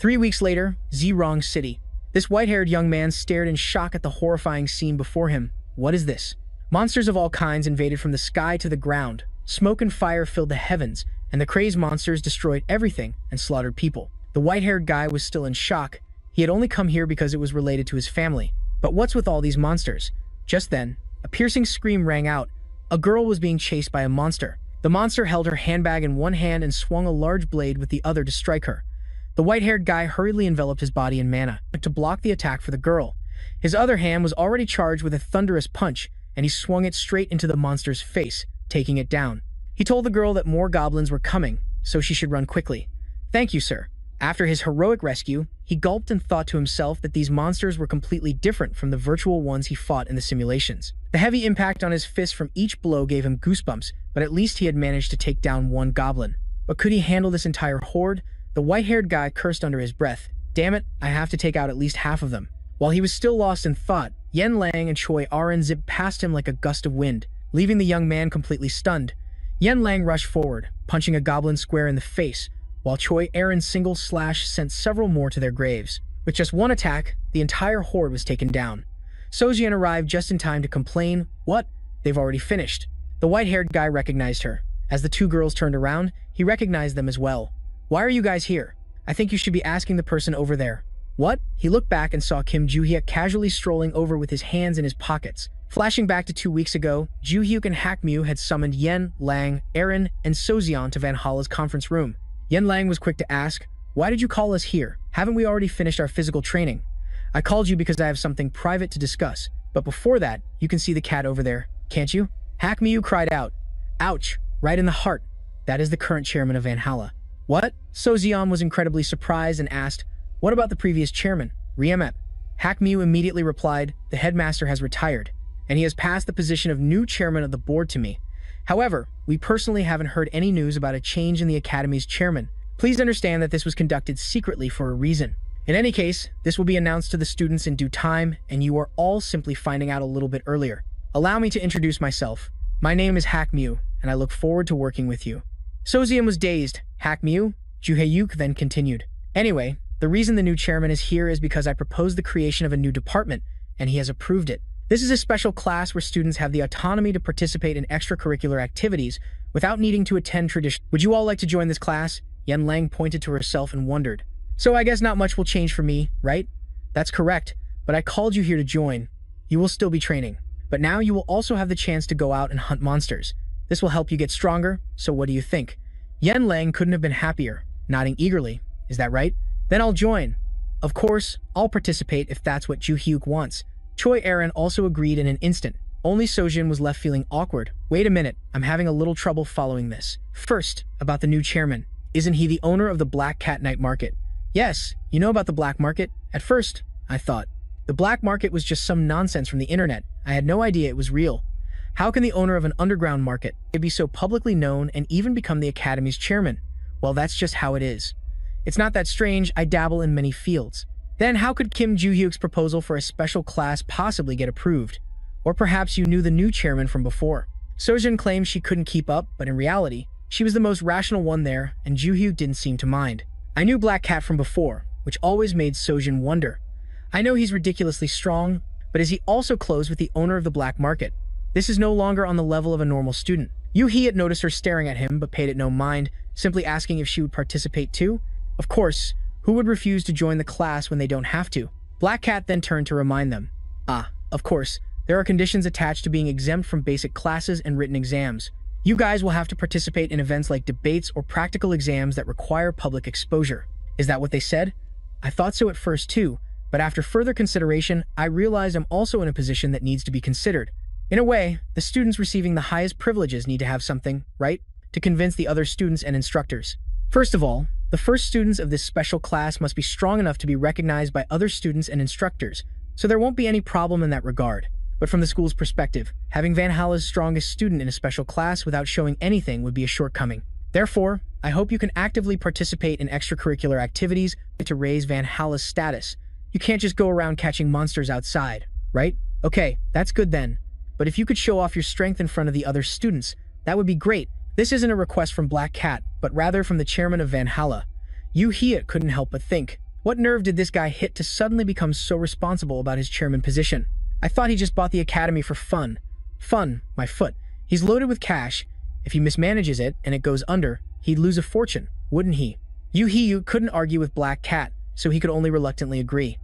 3 weeks later, Zirong City. This white-haired young man stared in shock at the horrifying scene before him. What is this? Monsters of all kinds invaded from the sky to the ground. Smoke and fire filled the heavens, and the crazed monsters destroyed everything and slaughtered people. The white-haired guy was still in shock. He had only come here because it was related to his family. But what's with all these monsters? Just then, a piercing scream rang out. A girl was being chased by a monster. The monster held her handbag in one hand and swung a large blade with the other to strike her. The white-haired guy hurriedly enveloped his body in mana to block the attack for the girl. His other hand was already charged with a thunderous punch, and he swung it straight into the monster's face, taking it down. He told the girl that more goblins were coming, so she should run quickly. Thank you, sir. After his heroic rescue, he gulped and thought to himself that these monsters were completely different from the virtual ones he fought in the simulations. The heavy impact on his fist from each blow gave him goosebumps, but at least he had managed to take down one goblin. But could he handle this entire horde? The white-haired guy cursed under his breath. Damn it, I have to take out at least half of them. While he was still lost in thought, Yan Lang and Choi Aaron zipped past him like a gust of wind, leaving the young man completely stunned. Yan Lang rushed forward, punching a goblin square in the face, while Choi Aaron's single slash sent several more to their graves. With just one attack, the entire horde was taken down. Sojian arrived just in time to complain, "What? They've already finished." The white-haired guy recognized her. As the two girls turned around, he recognized them as well. "Why are you guys here? I think you should be asking the person over there." "What?" He looked back and saw Kim Ju-hyuk casually strolling over with his hands in his pockets. Flashing back to 2 weeks ago, Ju-hyuk and Hakmu had summoned Yan, Lang, Aaron, and Sojian to Valhalla's conference room. Yan Lang was quick to ask, "Why did you call us here? Haven't we already finished our physical training?" "I called you because I have something private to discuss. But before that, you can see the cat over there, can't you?" Hakmu cried out. "Ouch, right in the heart. That is the current chairman of Valhalla." "What?" Sojian was incredibly surprised and asked, "What about the previous chairman, Riemep?" Hakmu immediately replied, "The headmaster has retired, and he has passed the position of new chairman of the board to me. However, we personally haven't heard any news about a change in the academy's chairman. Please understand that this was conducted secretly for a reason. In any case, this will be announced to the students in due time, and you are all simply finding out a little bit earlier. Allow me to introduce myself. My name is Hakmu, and I look forward to working with you." Sojian was dazed. "Hakmu?" Ju-hyuk then continued. "Anyway, The reason the new chairman is here is because I proposed the creation of a new department, and he has approved it. This is a special class where students have the autonomy to participate in extracurricular activities without needing to attend traditional. Would you all like to join this class? Yan Lang pointed to herself and wondered. So I guess not much will change for me, right? That's correct, but I called you here to join. You will still be training, but now you will also have the chance to go out and hunt monsters. This will help you get stronger, so what do you think? Yan Lang couldn't have been happier, nodding eagerly. Is that right? Then I'll join. Of course, I'll participate if that's what Ju Hyuk wants. Choi Aaron also agreed in an instant. Only Sojin was left feeling awkward. Wait a minute, I'm having a little trouble following this. First, about the new chairman. Isn't he the owner of the Black Cat Night Market? Yes, you know about the black market? At first, I thought. The black market was just some nonsense from the internet. I had no idea it was real. How can the owner of an underground market be so publicly known and even become the Academy's chairman? Well, that's just how it is. It's not that strange, I dabble in many fields. Then how could Kim Ju-hyuk's proposal for a special class possibly get approved? Or perhaps you knew the new chairman from before. Sojin claimed she couldn't keep up, but in reality, she was the most rational one there, and Ju-hyuk didn't seem to mind. I knew Black Cat from before, which always made Sojin wonder. I know he's ridiculously strong, but is he also close with the owner of the black market? This is no longer on the level of a normal student. Yoo Hee-it noticed her staring at him, but paid it no mind, simply asking if she would participate too. Of course, who would refuse to join the class when they don't have to? Black Cat then turned to remind them. Of course, there are conditions attached to being exempt from basic classes and written exams. You guys will have to participate in events like debates or practical exams that require public exposure. Is that what they said? I thought so at first too, but after further consideration, I realized I'm also in a position that needs to be considered. In a way, the students receiving the highest privileges need to have something, right? To convince the other students and instructors. First of all, the first students of this special class must be strong enough to be recognized by other students and instructors, so there won't be any problem in that regard. But from the school's perspective, having Valhalla's strongest student in a special class without showing anything would be a shortcoming. Therefore, I hope you can actively participate in extracurricular activities to raise Valhalla's status. You can't just go around catching monsters outside, right? Okay, that's good then. But if you could show off your strength in front of the other students, that would be great. This isn't a request from Black Cat, but rather from the chairman of Valhalla. Yoo Hee-it couldn't help but think, what nerve did this guy hit to suddenly become so responsible about his chairman position? I thought he just bought the academy for fun. Fun, my foot. He's loaded with cash. If he mismanages it and it goes under, he'd lose a fortune, wouldn't he? Yoo Hee-it couldn't argue with Black Cat, so he could only reluctantly agree.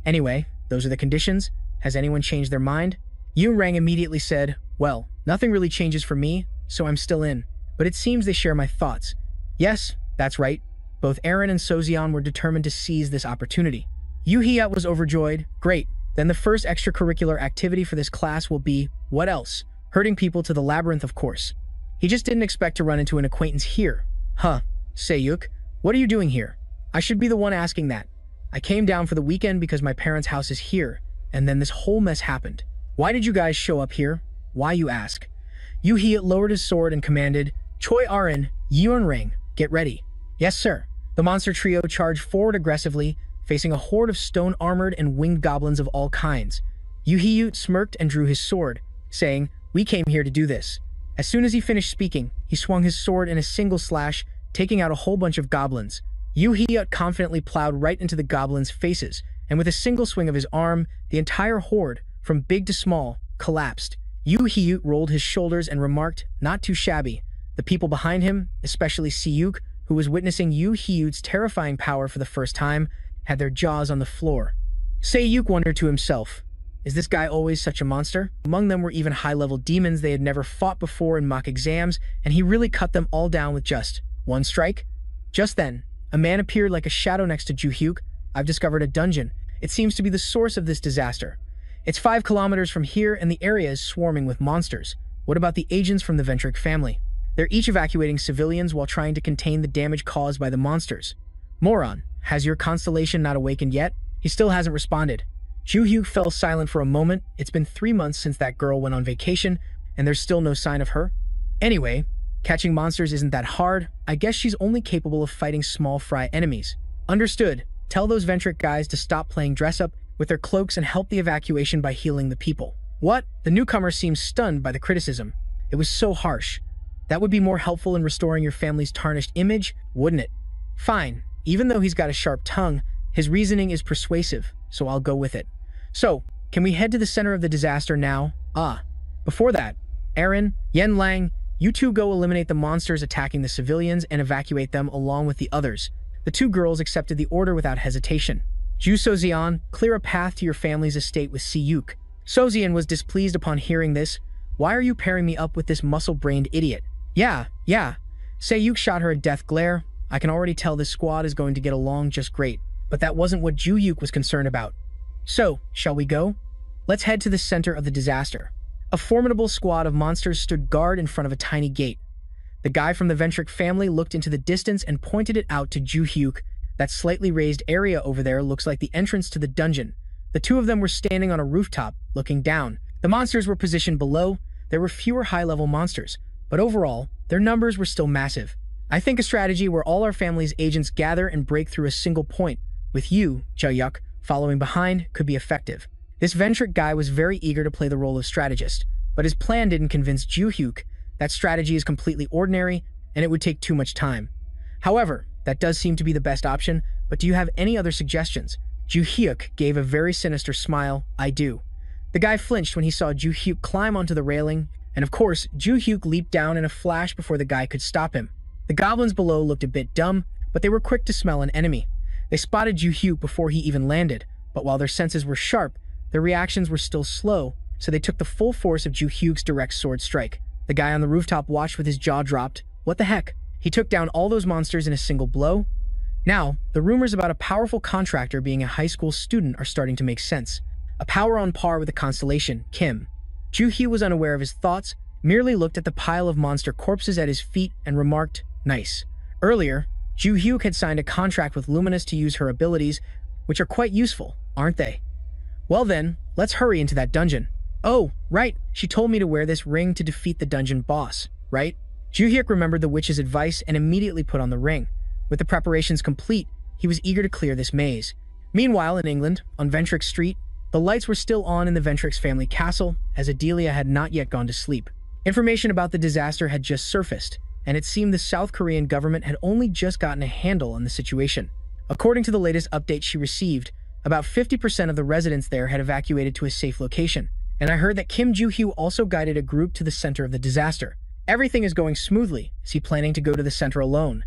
Anyway, those are the conditions. Has anyone changed their mind? Yoo Rang immediately said, well, nothing really changes for me, so I'm still in. But it seems they share my thoughts. Yes, that's right. Both Aaron and Sozeon were determined to seize this opportunity. Yoo Hee-it was overjoyed. Great. Then the first extracurricular activity for this class will be, what else? Herding people to the labyrinth, of course. He just didn't expect to run into an acquaintance here. Huh, Seyuk, what are you doing here? I should be the one asking that. I came down for the weekend because my parents' house is here, and then this whole mess happened. Why did you guys show up here? Why, you ask? Yoo Hee-it lowered his sword and commanded, Choi Aaron, Yeon Ring, get ready. Yes, sir. The monster trio charged forward aggressively, facing a horde of stone-armored and winged goblins of all kinds. Yoo Hee-it smirked and drew his sword, saying, we came here to do this. As soon as he finished speaking, he swung his sword in a single slash, taking out a whole bunch of goblins. Yoo Hee-it confidently plowed right into the goblins' faces, and with a single swing of his arm, the entire horde, from big to small, collapsed. Yoo Hee-it rolled his shoulders and remarked, not too shabby. The people behind him, especially Seyuk, who was witnessing Yoo Hee-et's terrifying power for the first time, had their jaws on the floor. Seyuk wondered to himself, is this guy always such a monster? Among them were even high-level demons they had never fought before in mock exams, and he really cut them all down with just one strike? Just then, a man appeared like a shadow next to Ju Hyuk. I've discovered a dungeon. It seems to be the source of this disaster. It's 5 kilometers from here, and the area is swarming with monsters. What about the agents from the Ventric family? They're each evacuating civilians while trying to contain the damage caused by the monsters. Moron, has your constellation not awakened yet? He still hasn't responded. Ju Hyuk fell silent for a moment. It's been 3 months since that girl went on vacation, and there's still no sign of her. Anyway, catching monsters isn't that hard. I guess she's only capable of fighting small fry enemies. Understood. Tell those Ventric guys to stop playing dress-up with their cloaks and help the evacuation by healing the people. What? The newcomer seemed stunned by the criticism. It was so harsh. That would be more helpful in restoring your family's tarnished image, wouldn't it? Fine. Even though he's got a sharp tongue, His reasoning is persuasive, so I'll go with it. So, can we head to the center of the disaster now? Before that, Aaron, Yen Lang, you two go eliminate the monsters attacking the civilians and evacuate them along with the others. The two girls accepted the order without hesitation. Ju Sozian, clear a path to your family's estate with Siyuk. Sozian was displeased upon hearing this. Why are you pairing me up with this muscle-brained idiot? Yeah. Seyuk shot her a death glare. I can already tell this squad is going to get along just great. But that wasn't what Ju-yuk was concerned about. So, shall we go? Let's head to the center of the disaster. A formidable squad of monsters stood guard in front of a tiny gate. The guy from the Ventric family looked into the distance and pointed it out to Ju-hyuk. That slightly raised area over there looks like the entrance to the dungeon. The two of them were standing on a rooftop, looking down. The monsters were positioned below. There were fewer high-level monsters, but overall, their numbers were still massive. I think a strategy where all our family's agents gather and break through a single point, with you, Jae-yuk, following behind, could be effective. This Ventric guy was very eager to play the role of strategist, but his plan didn't convince Ju-hyuk. That strategy is completely ordinary, and it would take too much time. However, that does seem to be the best option, but do you have any other suggestions? Ju-hyuk gave a very sinister smile. I do. The guy flinched when he saw Ju-hyuk climb onto the railing, and of course, Ju-hyuk leaped down in a flash before the guy could stop him. The goblins below looked a bit dumb, but they were quick to smell an enemy. They spotted Ju-hyuk before he even landed, but while their senses were sharp, their reactions were still slow, so they took the full force of Ju-hyuk's direct sword strike. The guy on the rooftop watched with his jaw dropped. What the heck? He took down all those monsters in a single blow? Now, the rumors about a powerful contractor being a high school student are starting to make sense. A power on par with the constellation, Kim. Ju-hyuk was unaware of his thoughts, merely looked at the pile of monster corpses at his feet and remarked, nice. Earlier, Ju-hyuk had signed a contract with Luminous to use her abilities, which are quite useful, aren't they? Well then, let's hurry into that dungeon. Oh, right, she told me to wear this ring to defeat the dungeon boss, right? Ju-hyuk remembered the witch's advice and immediately put on the ring. With the preparations complete, he was eager to clear this maze. Meanwhile, in England, on Ventrix Street, the lights were still on in the Ventrix family castle, as Adelia had not yet gone to sleep. Information about the disaster had just surfaced, and it seemed the South Korean government had only just gotten a handle on the situation. According to the latest update she received, about 50% of the residents there had evacuated to a safe location, and I heard that Kim Ju-hyuk also guided a group to the center of the disaster. Everything is going smoothly. Is he planning to go to the center alone?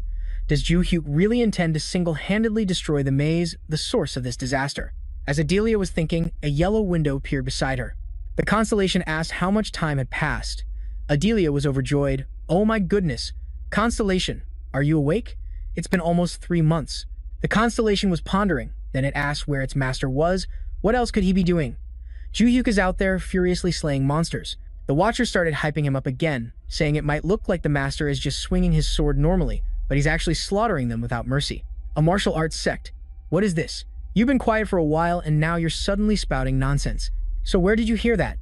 Does Ju-hyuk really intend to single-handedly destroy the maze, the source of this disaster? As Adelia was thinking, a yellow window appeared beside her. The constellation asked how much time had passed. Adelia was overjoyed. Oh my goodness. Constellation, are you awake? It's been almost 3 months. The constellation was pondering. Then it asked where its master was. What else could he be doing? Ju-hyuk is out there furiously slaying monsters. The Watcher started hyping him up again, saying it might look like the master is just swinging his sword normally, but he's actually slaughtering them without mercy. A martial arts sect. What is this? You've been quiet for a while and now you're suddenly spouting nonsense. So where did you hear that?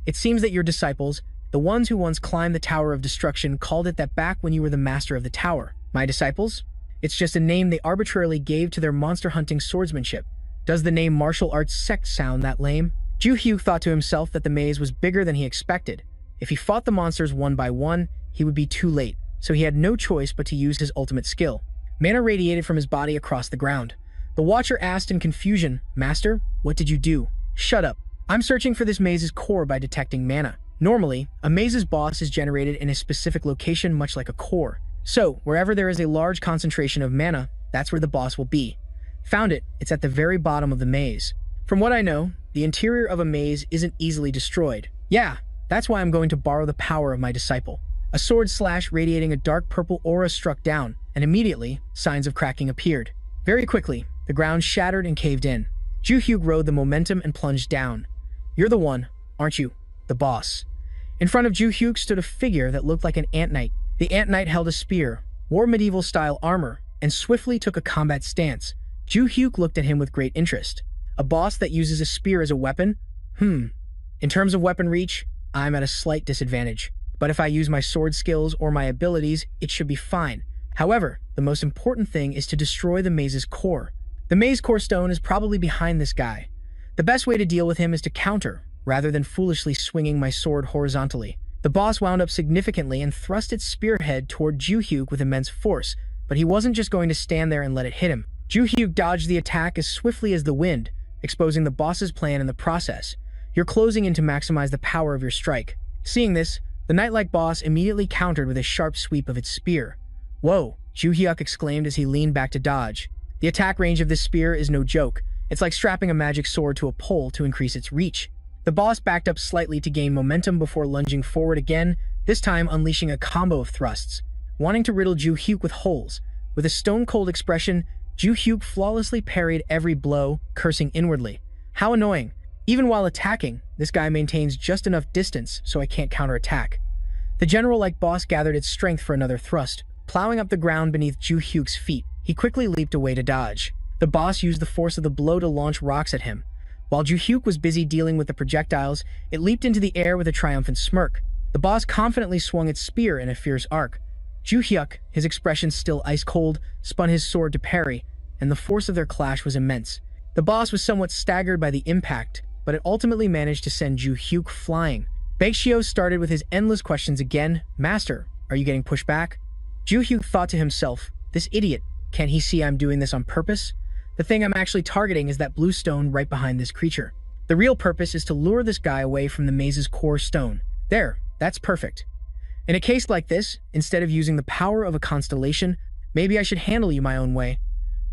It seems that your disciples, the ones who once climbed the Tower of Destruction, called it that back when you were the master of the tower. My disciples? It's just a name they arbitrarily gave to their monster-hunting swordsmanship. Does the name martial arts sect sound that lame? Ju-hyuk thought to himself that the maze was bigger than he expected. If he fought the monsters one by one, he would be too late, so he had no choice but to use his ultimate skill. Mana radiated from his body across the ground. The Watcher asked in confusion, Master, what did you do? Shut up. I'm searching for this maze's core by detecting mana. Normally, a maze's boss is generated in a specific location much like a core. So, wherever there is a large concentration of mana, that's where the boss will be. Found it, it's at the very bottom of the maze. From what I know, the interior of a maze isn't easily destroyed. Yeah, that's why I'm going to borrow the power of my disciple. A sword slash radiating a dark purple aura struck down, and immediately, signs of cracking appeared. Very quickly, the ground shattered and caved in. Ju-hyuk rode the momentum and plunged down. You're the one, aren't you? The boss. In front of Ju-hyuk stood a figure that looked like an ant knight. The ant knight held a spear, wore medieval-style armor, and swiftly took a combat stance. Ju-hyuk looked at him with great interest. A boss that uses a spear as a weapon? In terms of weapon reach, I'm at a slight disadvantage. But if I use my sword skills or my abilities, it should be fine. However, the most important thing is to destroy the maze's core. The maze core stone is probably behind this guy. The best way to deal with him is to counter, rather than foolishly swinging my sword horizontally. The boss wound up significantly and thrust its spearhead toward Ju-hyuk with immense force, but he wasn't just going to stand there and let it hit him. Ju-hyuk dodged the attack as swiftly as the wind, exposing the boss's plan in the process. You're closing in to maximize the power of your strike. Seeing this, the knight-like boss immediately countered with a sharp sweep of its spear. Whoa, Ju-hyuk exclaimed as he leaned back to dodge. The attack range of this spear is no joke. It's like strapping a magic sword to a pole to increase its reach. The boss backed up slightly to gain momentum before lunging forward again, this time unleashing a combo of thrusts, wanting to riddle Ju-hyuk with holes. With a stone-cold expression, Ju-hyuk flawlessly parried every blow, cursing inwardly. How annoying. Even while attacking, this guy maintains just enough distance so I can't counterattack. The general-like boss gathered its strength for another thrust, plowing up the ground beneath Ju-hyuk's feet. He quickly leaped away to dodge. The boss used the force of the blow to launch rocks at him. While Ju-hyuk was busy dealing with the projectiles, it leaped into the air with a triumphant smirk. The boss confidently swung its spear in a fierce arc. Ju-hyuk, his expression still ice-cold, spun his sword to parry, and the force of their clash was immense. The boss was somewhat staggered by the impact, but it ultimately managed to send Ju-hyuk flying. Baekshio started with his endless questions again. Master, are you getting pushed back? Ju-hyuk thought to himself, this idiot, can't he see I'm doing this on purpose? The thing I'm actually targeting is that blue stone right behind this creature. The real purpose is to lure this guy away from the maze's core stone. There, that's perfect. In a case like this, instead of using the power of a constellation, maybe I should handle you my own way.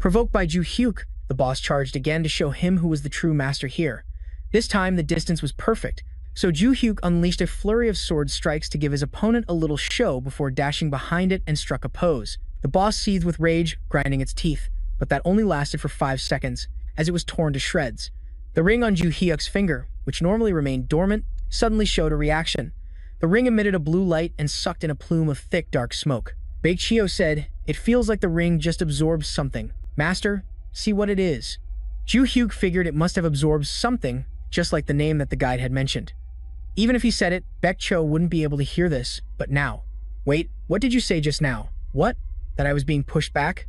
Provoked by Ju-hyuk, the boss charged again to show him who was the true master here. This time, the distance was perfect, so Ju-hyuk unleashed a flurry of sword strikes to give his opponent a little show before dashing behind it and struck a pose. The boss seethed with rage, grinding its teeth, but that only lasted for 5 seconds, as it was torn to shreds. The ring on Ju-hyuk's finger, which normally remained dormant, suddenly showed a reaction. The ring emitted a blue light and sucked in a plume of thick, dark smoke. Baekshio said, "It feels like the ring just absorbed something. Master, see what it is." Ju-hyuk figured it must have absorbed something, just like the name that the guide had mentioned. Even if he said it, Baekshio wouldn't be able to hear this, but now. Wait, what did you say just now? What? That I was being pushed back?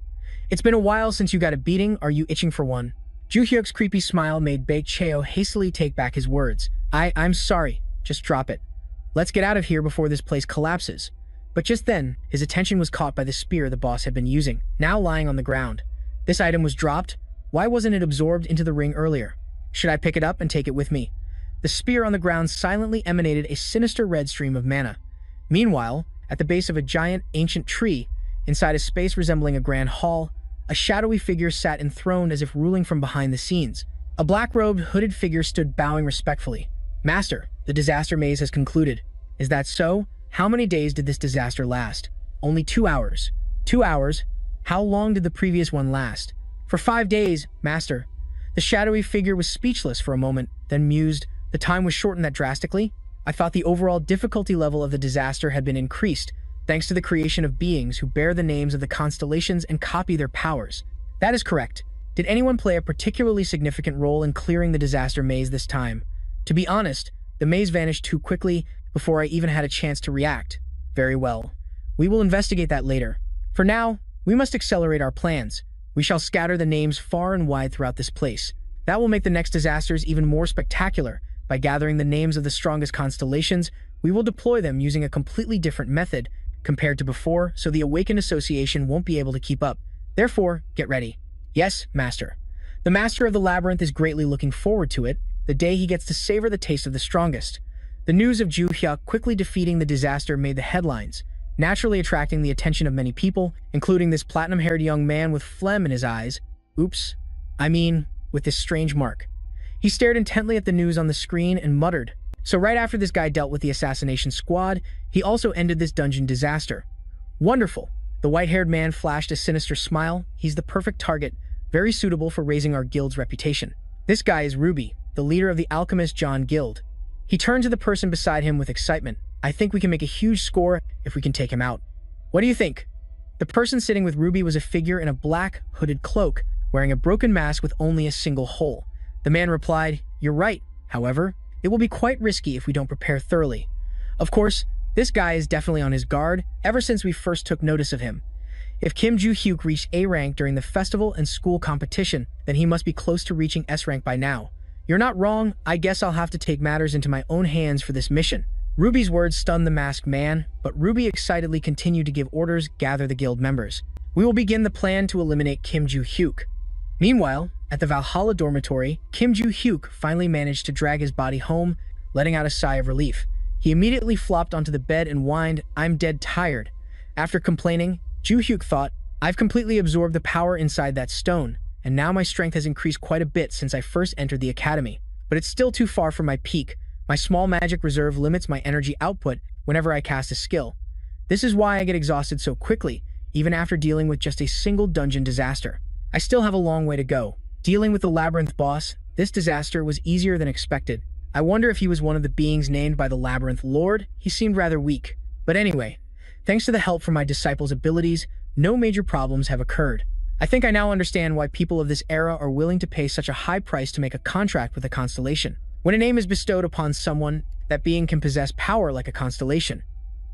It's been a while since you got a beating, are you itching for one? Ju-hyuk's creepy smile made Baekshio hastily take back his words. I'm sorry, just drop it. Let's get out of here before this place collapses. But just then, his attention was caught by the spear the boss had been using, now lying on the ground. This item was dropped. Why wasn't it absorbed into the ring earlier? Should I pick it up and take it with me? The spear on the ground silently emanated a sinister red stream of mana. Meanwhile, at the base of a giant, ancient tree, inside a space resembling a grand hall, a shadowy figure sat enthroned as if ruling from behind the scenes. A black-robed, hooded figure stood bowing respectfully. Master, the disaster maze has concluded. Is that so? How many days did this disaster last? Only 2 hours. 2 hours? How long did the previous one last? For 5 days, Master. The shadowy figure was speechless for a moment, then mused. The time was shortened that drastically? I thought the overall difficulty level of the disaster had been increased, thanks to the creation of beings who bear the names of the constellations and copy their powers. That is correct. Did anyone play a particularly significant role in clearing the disaster maze this time? To be honest, the maze vanished too quickly before I even had a chance to react. Very well. We will investigate that later. For now, we must accelerate our plans. We shall scatter the names far and wide throughout this place. That will make the next disasters even more spectacular. By gathering the names of the strongest constellations, we will deploy them using a completely different method compared to before, so the Awakened Association won't be able to keep up. Therefore, get ready. Yes, Master. The Master of the Labyrinth is greatly looking forward to it, the day he gets to savor the taste of the strongest. The news of Ju-hyuk quickly defeating the disaster made the headlines, naturally attracting the attention of many people, including this platinum-haired young man with phlegm in his eyes. Oops. I mean, with this strange mark. He stared intently at the news on the screen and muttered. So right after this guy dealt with the assassination squad, he also ended this dungeon disaster. Wonderful. The white-haired man flashed a sinister smile. He's the perfect target, very suitable for raising our guild's reputation. This guy is Ruby, the leader of the Alchemist John Guild. He turned to the person beside him with excitement. I think we can make a huge score if we can take him out. What do you think? The person sitting with Ruby was a figure in a black, hooded cloak, wearing a broken mask with only a single hole. The man replied, You're right. However, it will be quite risky if we don't prepare thoroughly. Of course, this guy is definitely on his guard ever since we first took notice of him. If Kim Ju-hyuk reached A rank during the festival and school competition, then he must be close to reaching S rank by now. You're not wrong. I guess I'll have to take matters into my own hands for this mission. Ruby's words stunned the masked man, but Ruby excitedly continued to give orders, gather the guild members. We will begin the plan to eliminate Kim Ju-hyuk. Meanwhile, at the Valhalla dormitory, Kim Joo-hyuk finally managed to drag his body home, letting out a sigh of relief. He immediately flopped onto the bed and whined, "I'm dead tired." After complaining, Joo-hyuk thought, "I've completely absorbed the power inside that stone, and now my strength has increased quite a bit since I first entered the academy. But it's still too far from my peak. My small magic reserve limits my energy output whenever I cast a skill. This is why I get exhausted so quickly, even after dealing with just a single dungeon disaster. I still have a long way to go. Dealing with the labyrinth boss, this disaster was easier than expected. I wonder if he was one of the beings named by the labyrinth lord. He seemed rather weak. But anyway, thanks to the help from my disciple's abilities, no major problems have occurred. I think I now understand why people of this era are willing to pay such a high price to make a contract with a constellation. When a name is bestowed upon someone, that being can possess power like a constellation.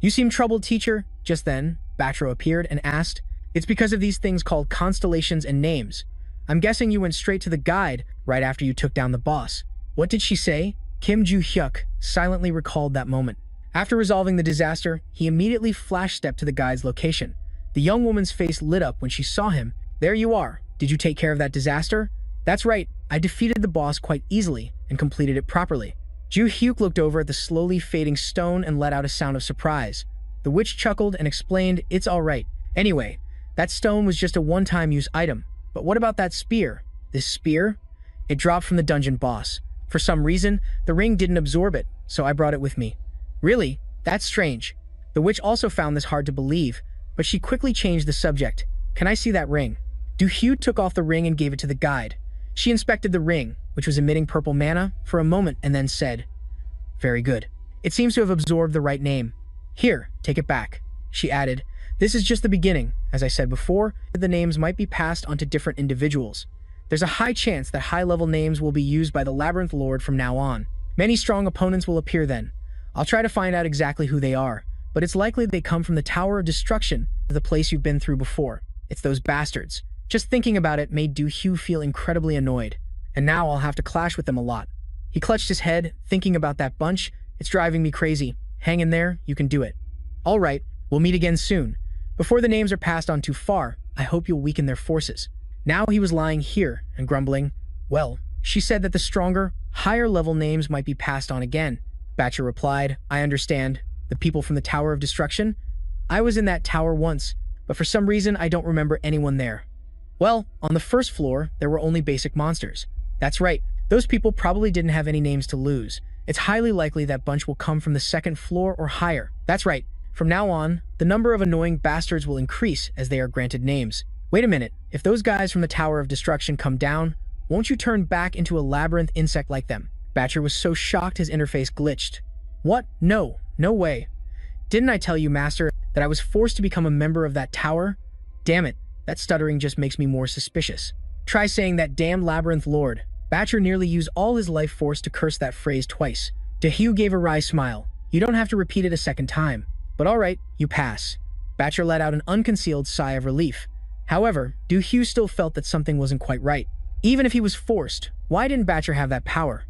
You seem troubled, teacher." Just then, Batro appeared and asked, "It's because of these things called constellations and names. I'm guessing you went straight to the guide right after you took down the boss." What did she say? Kim Joo-hyuk silently recalled that moment. After resolving the disaster, he immediately flash-stepped to the guide's location. The young woman's face lit up when she saw him. "There you are. Did you take care of that disaster?" "That's right. I defeated the boss quite easily and completed it properly." Joo-hyuk looked over at the slowly fading stone and let out a sound of surprise. The witch chuckled and explained, "It's all right. Anyway, that stone was just a one-time use item. But what about that spear?" "This spear? It dropped from the dungeon boss. For some reason, the ring didn't absorb it, so I brought it with me." "Really? That's strange." The witch also found this hard to believe, but she quickly changed the subject. "Can I see that ring?" Joo-hyuk took off the ring and gave it to the guide. She inspected the ring, which was emitting purple mana, for a moment and then said, "Very good. It seems to have absorbed the right name. Here, take it back." She added, "This is just the beginning. As I said before, the names might be passed on to different individuals. There's a high chance that high-level names will be used by the Labyrinth Lord from now on. Many strong opponents will appear then. I'll try to find out exactly who they are, but it's likely they come from the Tower of Destruction, the place you've been through before. It's those bastards." Just thinking about it made Joo-hyuk feel incredibly annoyed. "And now I'll have to clash with them a lot." He clutched his head, thinking about that bunch. "It's driving me crazy. Hang in there, you can do it." "All right, we'll meet again soon. Before the names are passed on too far, I hope you'll weaken their forces." Now he was lying here and grumbling. "Well, she said that the stronger, higher-level names might be passed on again." Batcher replied, "I understand. The people from the Tower of Destruction? I was in that tower once, but for some reason I don't remember anyone there." "Well, on the first floor, there were only basic monsters." "That's right. Those people probably didn't have any names to lose. It's highly likely that bunch will come from the second floor or higher." "That's right. From now on, the number of annoying bastards will increase as they are granted names." "Wait a minute. If those guys from the Tower of Destruction come down, won't you turn back into a labyrinth insect like them?" Batcher was so shocked his interface glitched. "What? No. No way. Didn't I tell you, Master, that I was forced to become a member of that tower? Damn it. That stuttering just makes me more suspicious. Try saying that damned Labyrinth Lord." Batcher nearly used all his life force to curse that phrase twice. Joo-hyuk gave a wry smile. "You don't have to repeat it a second time. But all right, you pass." Batcher let out an unconcealed sigh of relief. However, Joo-hyuk still felt that something wasn't quite right. Even if he was forced, why didn't Batcher have that power?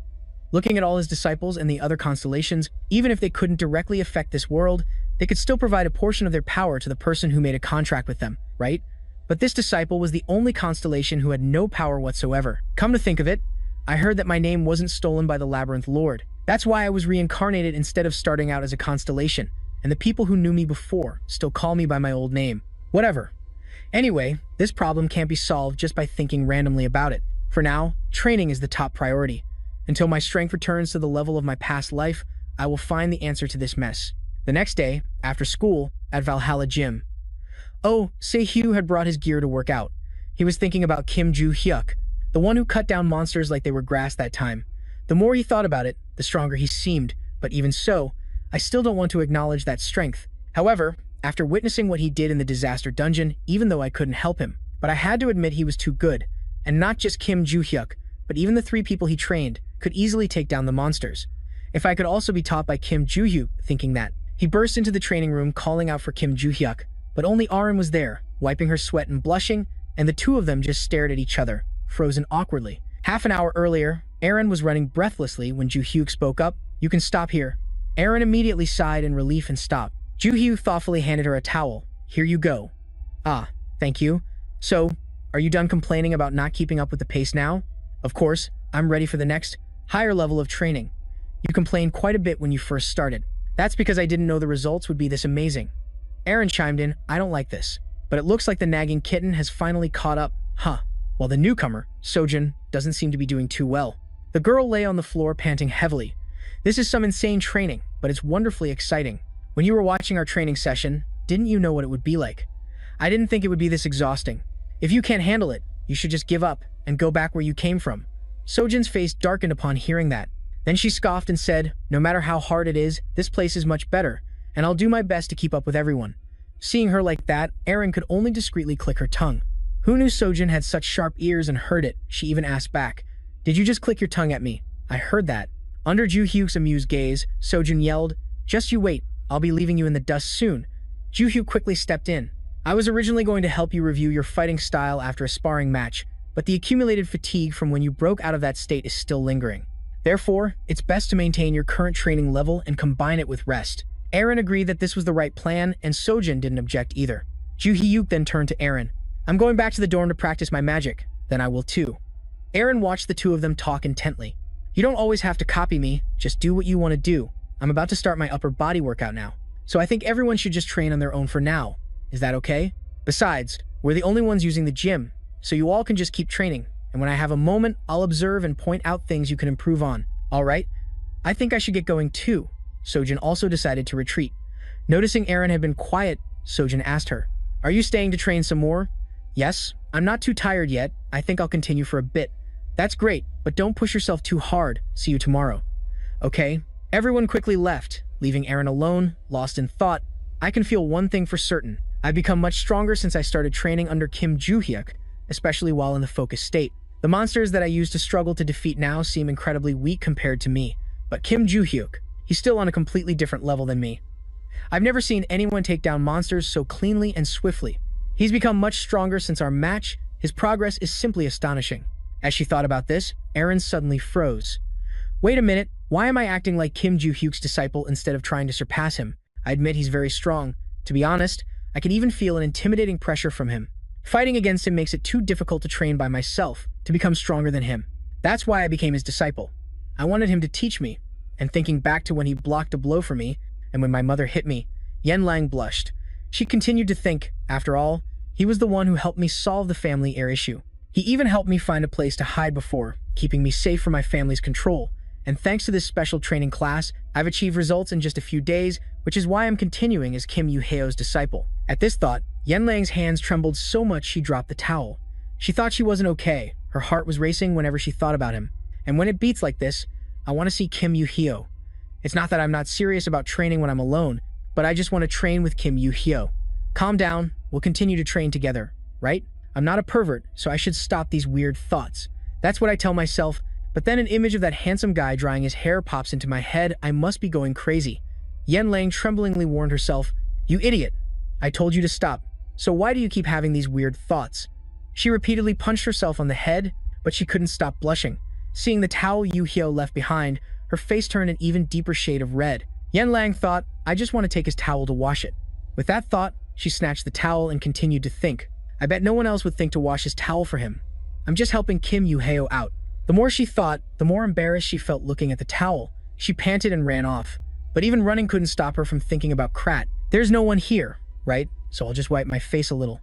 Looking at all his disciples and the other constellations, even if they couldn't directly affect this world, they could still provide a portion of their power to the person who made a contract with them, right? But this disciple was the only constellation who had no power whatsoever. Come to think of it, I heard that my name wasn't stolen by the Labyrinth Lord. That's why I was reincarnated instead of starting out as a constellation, and the people who knew me before still call me by my old name. Whatever. Anyway, this problem can't be solved just by thinking randomly about it. For now, training is the top priority. Until my strength returns to the level of my past life, I will find the answer to this mess. The next day, after school, at Valhalla Gym. Oh, Se-hyu had brought his gear to work out. He was thinking about Kim Joo-hyuk, the one who cut down monsters like they were grass that time. The more he thought about it, the stronger he seemed, but even so, I still don't want to acknowledge that strength. However, after witnessing what he did in the disaster dungeon, even though I couldn't help him, but I had to admit he was too good, and not just Kim Joo-hyuk, but even the 3 people he trained could easily take down the monsters. If I could also be taught by Kim Joo-hyuk, thinking that. He burst into the training room calling out for Kim Joo-hyuk, but only Arin was there, wiping her sweat and blushing, and the two of them just stared at each other, frozen awkwardly. Half an hour earlier, Arin was running breathlessly when Joo-hyuk spoke up. "You can stop here." Arin immediately sighed in relief and stopped. Joo-hyuk thoughtfully handed her a towel. "Here you go." "Ah, thank you. So, Are you done complaining about not keeping up with the pace now? Of course, I'm ready for the next, higher level of training. You complained quite a bit when you first started. That's because I didn't know the results would be this amazing. Aaron chimed in, I don't like this. But it looks like the nagging kitten has finally caught up, huh? While the newcomer, Sojun, doesn't seem to be doing too well. The girl lay on the floor panting heavily. This is some insane training, but it's wonderfully exciting. When you were watching our training session, didn't you know what it would be like? I didn't think it would be this exhausting. If you can't handle it, you should just give up and go back where you came from. Sojun's face darkened upon hearing that. Then she scoffed and said, no matter how hard it is, this place is much better, and I'll do my best to keep up with everyone. Seeing her like that, Aaron could only discreetly click her tongue. Who knew Sojun had such sharp ears and heard it? She even asked back, did you just click your tongue at me? I heard that. Under Ju-hyuk's amused gaze, Sojun yelled, just you wait, I'll be leaving you in the dust soon. Ju-hyuk quickly stepped in. I was originally going to help you review your fighting style after a sparring match, but the accumulated fatigue from when you broke out of that state is still lingering. Therefore, it's best to maintain your current training level and combine it with rest. Aaron agreed that this was the right plan, and Sojun didn't object either. Ju-hyuk then turned to Aaron. I'm going back to the dorm to practice my magic. Then I will too. Aaron watched the two of them talk intently. You don't always have to copy me, just do what you want to do. I'm about to start my upper body workout now, so I think everyone should just train on their own for now. Is that okay? Besides, we're the only ones using the gym, so you all can just keep training, and when I have a moment, I'll observe and point out things you can improve on. All right? I think I should get going too. Sojun also decided to retreat. Noticing Aaron had been quiet, Sojun asked her, are you staying to train some more? Yes, I'm not too tired yet. I think I'll continue for a bit. That's great, but don't push yourself too hard. See you tomorrow. Okay. Everyone quickly left, leaving Aaron alone, lost in thought. I can feel one thing for certain. I've become much stronger since I started training under Kim Ju-hyuk, especially while in the focused state. The monsters that I used to struggle to defeat now seem incredibly weak compared to me. But Kim Ju-hyuk, he's still on a completely different level than me. I've never seen anyone take down monsters so cleanly and swiftly. He's become much stronger since our match. His progress is simply astonishing. As she thought about this, Aaron suddenly froze. Wait a minute, why am I acting like Kim Ju-hyuk's disciple instead of trying to surpass him? I admit he's very strong. To be honest, I can even feel an intimidating pressure from him. Fighting against him makes it too difficult to train by myself to become stronger than him. That's why I became his disciple. I wanted him to teach me. And thinking back to when he blocked a blow for me, and when my mother hit me, Yen Lang blushed. She continued to think, after all, he was the one who helped me solve the family heir issue. He even helped me find a place to hide before, keeping me safe from my family's control. And thanks to this special training class, I've achieved results in just a few days, which is why I'm continuing as Kim Yu-heo's disciple. At this thought, Yen Lang's hands trembled so much she dropped the towel. She thought she wasn't okay. Her heart was racing whenever she thought about him. And when it beats like this, I want to see Kim Yu-hyo. It's not that I'm not serious about training when I'm alone, but I just want to train with Kim Yu-hyo. Calm down, we'll continue to train together, right? I'm not a pervert, so I should stop these weird thoughts. That's what I tell myself, but then an image of that handsome guy drying his hair pops into my head. I must be going crazy. Yen Lang tremblingly warned herself, you idiot. I told you to stop, so why do you keep having these weird thoughts? She repeatedly punched herself on the head, but she couldn't stop blushing. Seeing the towel Yu-hyo left behind, her face turned an even deeper shade of red. Yen Lang thought, I just want to take his towel to wash it. With that thought, she snatched the towel and continued to think. I bet no one else would think to wash his towel for him. I'm just helping Kim Yu-hyo out. The more she thought, the more embarrassed she felt looking at the towel. She panted and ran off. But even running couldn't stop her from thinking about Krat. There's no one here, right? So I'll just wipe my face a little.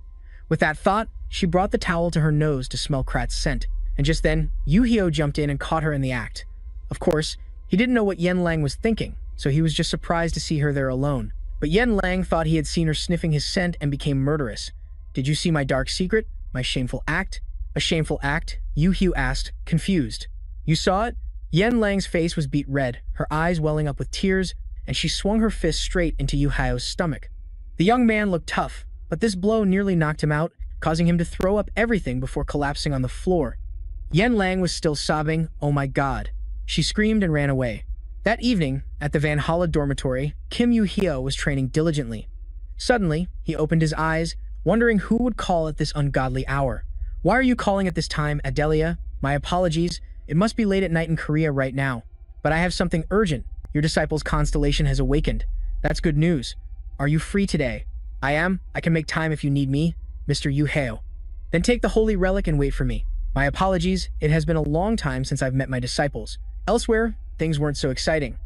With that thought, she brought the towel to her nose to smell Krat's scent. And just then, Yu-hyo jumped in and caught her in the act. Of course, he didn't know what Yen Lang was thinking, so he was just surprised to see her there alone. But Yen Lang thought he had seen her sniffing his scent and became murderous. Did you see my dark secret? My shameful act? A shameful act? Yu-hyo asked, confused. You saw it? Yen Lang's face was beet red, her eyes welling up with tears, and she swung her fist straight into Yu-hyo's stomach. The young man looked tough, but this blow nearly knocked him out, causing him to throw up everything before collapsing on the floor. Yen Lang was still sobbing, oh my god. She screamed and ran away. That evening, at the Van Hala dormitory, Kim Yu-hyo was training diligently. Suddenly, he opened his eyes, wondering who would call at this ungodly hour. Why are you calling at this time, Adelia? My apologies. It must be late at night in Korea right now. But I have something urgent. Your disciple's constellation has awakened. That's good news. Are you free today? I am. I can make time if you need me, Mr. Yu-hyo. Then take the holy relic and wait for me. My apologies, it has been a long time since I've met my disciples. Elsewhere, things weren't so exciting.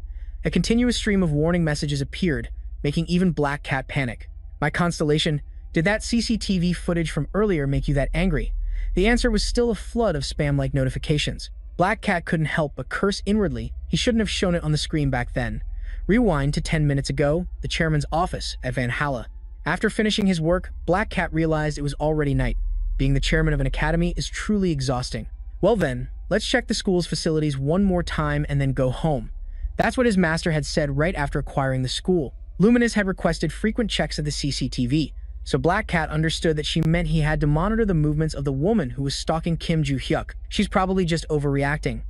A continuous stream of warning messages appeared, making even Black Cat panic. My constellation, did that CCTV footage from earlier make you that angry? The answer was still a flood of spam-like notifications. Black Cat couldn't help but curse inwardly. He shouldn't have shown it on the screen back then. Rewind to 10 minutes ago, the chairman's office at Manhwa. After finishing his work, Black Cat realized it was already night. Being the chairman of an academy is truly exhausting. Well then, let's check the school's facilities one more time and then go home. That's what his master had said right after acquiring the school. Luminous had requested frequent checks of the CCTV, so Black Cat understood that she meant he had to monitor the movements of the woman who was stalking Kim Joo-hyuk. She's probably just overreacting.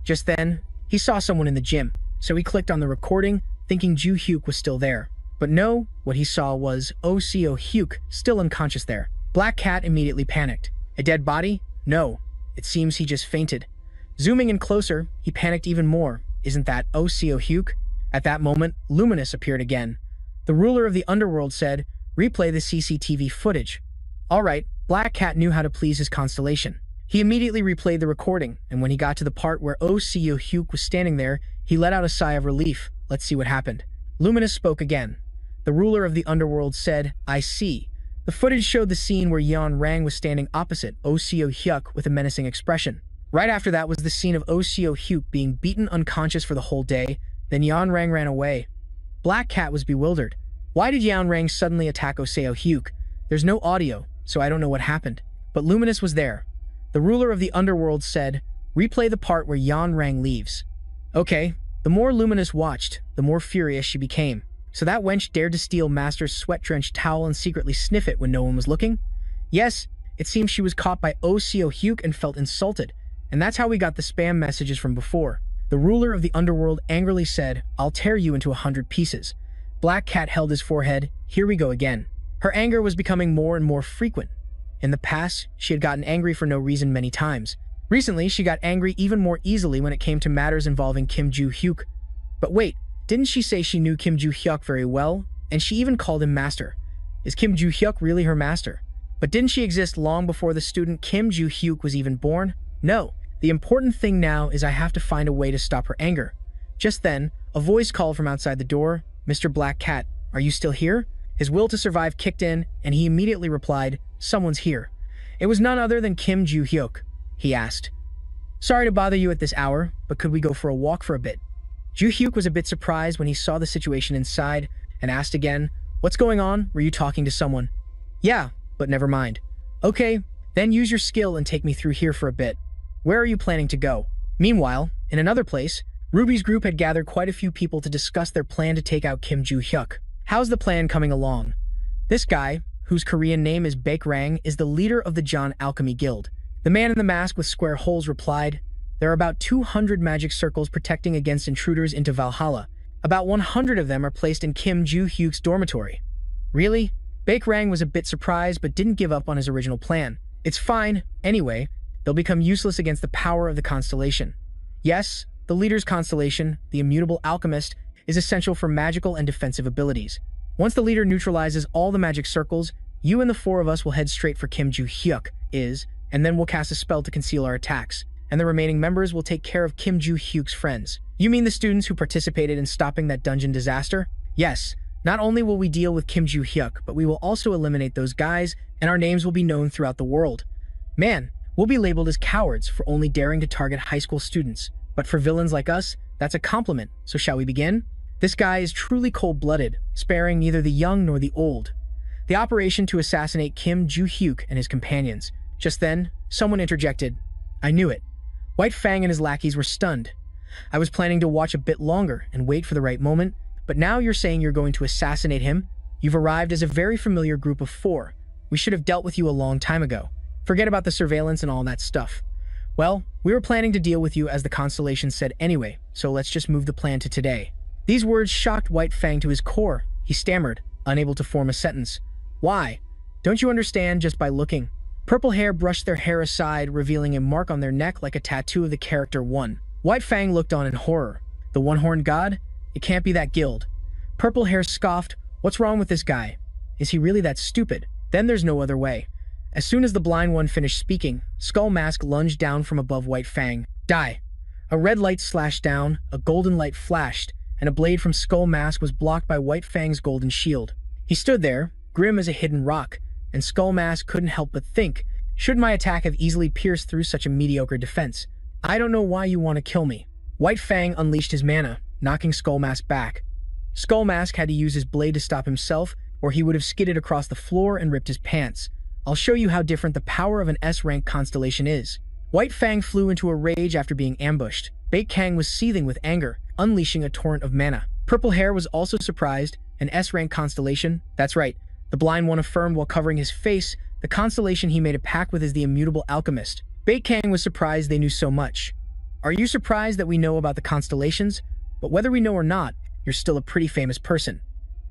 Just then, he saw someone in the gym, so he clicked on the recording, thinking Joo-hyuk was still there. But no, what he saw was Oh Seo-hyuk still unconscious there. Black Cat immediately panicked. A dead body? No. It seems he just fainted. Zooming in closer, he panicked even more. Isn't that Oh Seo-hyuk? At that moment, Luminous appeared again. The ruler of the underworld said, "Replay the CCTV footage." Alright, Black Cat knew how to please his constellation. He immediately replayed the recording, and when he got to the part where Oh Seo-hyuk was standing there, he let out a sigh of relief. Let's see what happened. Luminous spoke again. The ruler of the underworld said, "I see." The footage showed the scene where Yeon Rang was standing opposite Oh Seo-hyuk with a menacing expression. Right after that was the scene of Oh Seo-hyuk being beaten unconscious for the whole day, then Yeon Rang ran away. Black Cat was bewildered. Why did Yeon Rang suddenly attack Oh Seo-hyuk? There's no audio, so I don't know what happened. But Luminous was there. The ruler of the underworld said, "Replay the part where Yeon Rang leaves." Okay, the more Luminous watched, the more furious she became. So that wench dared to steal Master's sweat-drenched towel and secretly sniff it when no one was looking? Yes, it seems she was caught by Oh Seo-hyuk and felt insulted, and that's how we got the spam messages from before. The ruler of the underworld angrily said, "I'll tear you into 100 pieces." Black Cat held his forehead. Here we go again. Her anger was becoming more and more frequent. In the past, she had gotten angry for no reason many times. Recently, she got angry even more easily when it came to matters involving Kim Joo-hyuk. But wait, didn't she say she knew Kim Joo-hyuk very well? And she even called him master. Is Kim Joo-hyuk really her master? But didn't she exist long before the student Kim Joo-hyuk was even born? No. The important thing now is I have to find a way to stop her anger. Just then, a voice called from outside the door, "Mr. Black Cat, are you still here?" His will to survive kicked in, and he immediately replied, "Someone's here." It was none other than Kim Joo-hyuk. He asked, "Sorry to bother you at this hour, but could we go for a walk for a bit?" Joo-hyuk was a bit surprised when he saw the situation inside and asked again, "What's going on? Were you talking to someone?" "Yeah, but never mind." "Okay, then use your skill and take me through here for a bit. Where are you planning to go?" Meanwhile, in another place, Ruby's group had gathered quite a few people to discuss their plan to take out Kim Joo-hyuk. How's the plan coming along? This guy, whose Korean name is Baek Rang, is the leader of the John Alchemy Guild. The man in the mask with square holes replied, "There are about 200 magic circles protecting against intruders into Valhalla. About 100 of them are placed in Kim Joo-hyuk's dormitory." Really? Baek Rang was a bit surprised but didn't give up on his original plan. It's fine, anyway. They'll become useless against the power of the constellation. Yes, the leader's constellation, the immutable alchemist, is essential for magical and defensive abilities. Once the leader neutralizes all the magic circles, you and the 4 of us will head straight for Kim Joo-hyuk, and then we'll cast a spell to conceal our attacks, and the remaining members will take care of Kim Joo-hyuk's friends. You mean the students who participated in stopping that dungeon disaster? Yes, not only will we deal with Kim Joo-hyuk, but we will also eliminate those guys, and our names will be known throughout the world. Man, we'll be labeled as cowards for only daring to target high school students. But for villains like us, that's a compliment, so shall we begin? This guy is truly cold-blooded, sparing neither the young nor the old. The operation to assassinate Kim Joo-hyuk and his companions. Just then, someone interjected. I knew it. White Fang and his lackeys were stunned. I was planning to watch a bit longer and wait for the right moment, but now you're saying you're going to assassinate him? You've arrived as a very familiar group of 4. We should have dealt with you a long time ago. Forget about the surveillance and all that stuff. Well, we were planning to deal with you as the constellation said anyway, so let's just move the plan to today. These words shocked White Fang to his core. He stammered, unable to form a sentence. Why? Don't you understand just by looking? Purple hair brushed their hair aside, revealing a mark on their neck like a tattoo of the character One. White Fang looked on in horror. The one-horned god? It can't be that guild. Purple hair scoffed. What's wrong with this guy? Is he really that stupid? Then there's no other way. As soon as the blind one finished speaking, Skull Mask lunged down from above White Fang. Die! A red light slashed down, a golden light flashed, and a blade from Skull Mask was blocked by White Fang's golden shield. He stood there, grim as a hidden rock, and Skull Mask couldn't help but think, should my attack have easily pierced through such a mediocre defense? I don't know why you want to kill me. White Fang unleashed his mana, knocking Skull Mask back. Skull Mask had to use his blade to stop himself, or he would have skidded across the floor and ripped his pants. I'll show you how different the power of an S-rank constellation is. White Fang flew into a rage after being ambushed. Bait Kang was seething with anger, unleashing a torrent of mana. Purple Hair was also surprised. An S-rank constellation? That's right. The blind one affirmed while covering his face. The constellation he made a pact with is the Immutable Alchemist. Bait Kang was surprised they knew so much. Are you surprised that we know about the constellations? But whether we know or not, you're still a pretty famous person.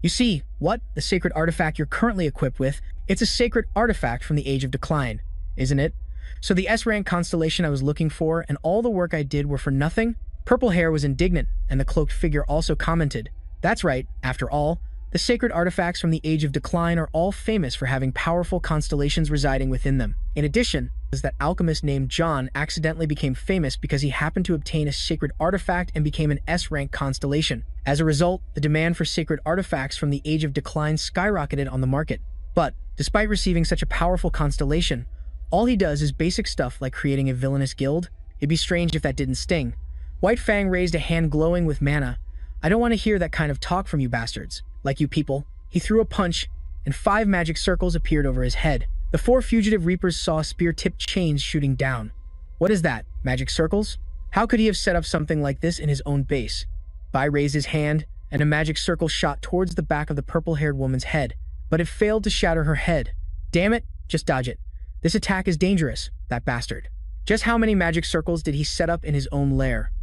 You see, what? The sacred artifact you're currently equipped with, it's a sacred artifact from the Age of Decline, isn't it? So the S-rank constellation I was looking for and all the work I did were for nothing? Purple Hair was indignant, and the cloaked figure also commented, that's right, after all, the sacred artifacts from the Age of Decline are all famous for having powerful constellations residing within them. In addition, that alchemist named John accidentally became famous because he happened to obtain a sacred artifact and became an S-rank constellation. As a result, the demand for sacred artifacts from the Age of Decline skyrocketed on the market. But, despite receiving such a powerful constellation, all he does is basic stuff like creating a villainous guild. It'd be strange if that didn't sting. White Fang raised a hand glowing with mana. I don't want to hear that kind of talk from you bastards. Like you people. He threw a punch, and 5 magic circles appeared over his head. The 4 fugitive reapers saw spear-tipped chains shooting down. What is that? Magic circles? How could he have set up something like this in his own base? Bai raised his hand, and a magic circle shot towards the back of the purple-haired woman's head, but it failed to shatter her head. Damn it, just dodge it. This attack is dangerous, that bastard. Just how many magic circles did he set up in his own lair?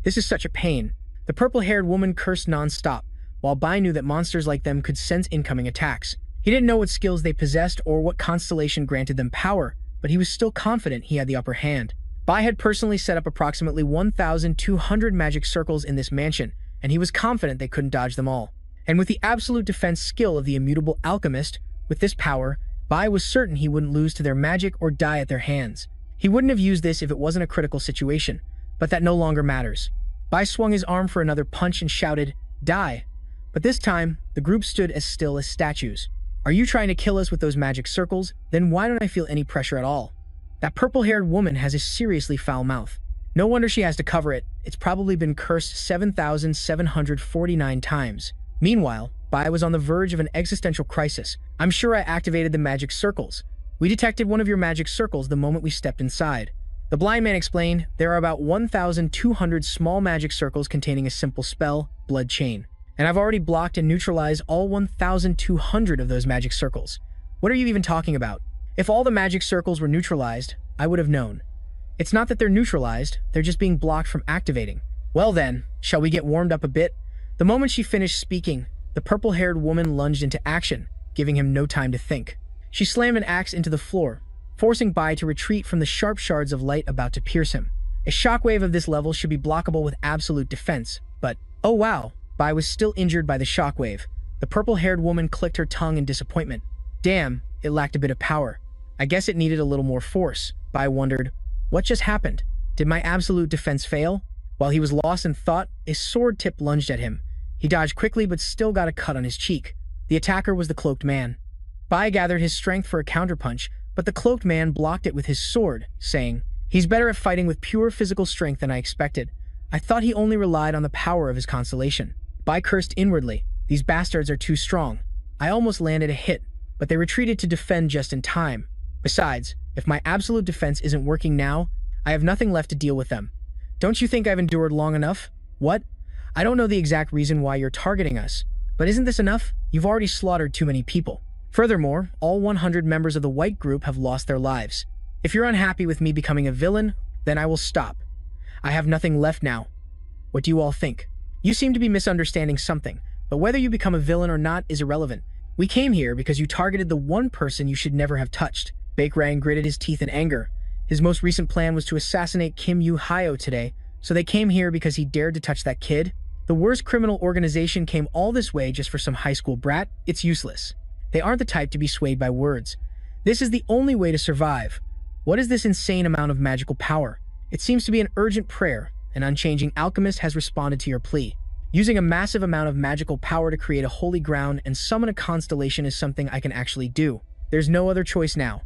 This is such a pain. The purple-haired woman cursed non-stop, while Bai knew that monsters like them could sense incoming attacks. He didn't know what skills they possessed or what constellation granted them power, but he was still confident he had the upper hand. Bai had personally set up approximately 1,200 magic circles in this mansion, and he was confident they couldn't dodge them all. And with the absolute defense skill of the Immutable Alchemist, with this power, Bai was certain he wouldn't lose to their magic or die at their hands. He wouldn't have used this if it wasn't a critical situation, but that no longer matters. Bai swung his arm for another punch and shouted, "Die!" But this time, the group stood as still as statues. Are you trying to kill us with those magic circles? Then why don't I feel any pressure at all? That purple-haired woman has a seriously foul mouth. No wonder she has to cover it. It's probably been cursed 7,749 times. Meanwhile, Bai was on the verge of an existential crisis. I'm sure I activated the magic circles. We detected one of your magic circles the moment we stepped inside. The blind man explained, there are about 1,200 small magic circles containing a simple spell, Blood Chain. And I've already blocked and neutralized all 1,200 of those magic circles. What are you even talking about? If all the magic circles were neutralized, I would have known. It's not that they're neutralized, they're just being blocked from activating. Well then, shall we get warmed up a bit? The moment she finished speaking, the purple-haired woman lunged into action, giving him no time to think. She slammed an axe into the floor, forcing Bai to retreat from the sharp shards of light about to pierce him. A shockwave of this level should be blockable with absolute defense, but, oh wow, Bai was still injured by the shockwave. The purple-haired woman clicked her tongue in disappointment. Damn, it lacked a bit of power. I guess it needed a little more force. Bai wondered, what just happened? Did my absolute defense fail? While he was lost in thought, a sword tip lunged at him. He dodged quickly but still got a cut on his cheek. The attacker was the cloaked man. Bai gathered his strength for a counterpunch, but the cloaked man blocked it with his sword, saying, he's better at fighting with pure physical strength than I expected. I thought he only relied on the power of his constellation. Bai cursed inwardly. These bastards are too strong. I almost landed a hit, but they retreated to defend just in time. Besides, if my absolute defense isn't working now, I have nothing left to deal with them. Don't you think I've endured long enough? What? I don't know the exact reason why you're targeting us, but isn't this enough? You've already slaughtered too many people. Furthermore, all 100 members of the white group have lost their lives. If you're unhappy with me becoming a villain, then I will stop. I have nothing left now. What do you all think? You seem to be misunderstanding something, but whether you become a villain or not is irrelevant. We came here because you targeted the one person you should never have touched. Bakerang gritted his teeth in anger. His most recent plan was to assassinate Kim Yu-hyo today, so they came here because he dared to touch that kid? The worst criminal organization came all this way just for some high school brat? It's useless. They aren't the type to be swayed by words. This is the only way to survive. What is this insane amount of magical power? It seems to be an urgent prayer. An unchanging alchemist has responded to your plea. Using a massive amount of magical power to create a holy ground and summon a constellation is something I can actually do. There's no other choice now.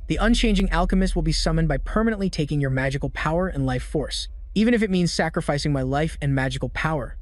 The unchanging alchemist will be summoned by permanently taking your magical power and life force, even if it means sacrificing my life and magical power.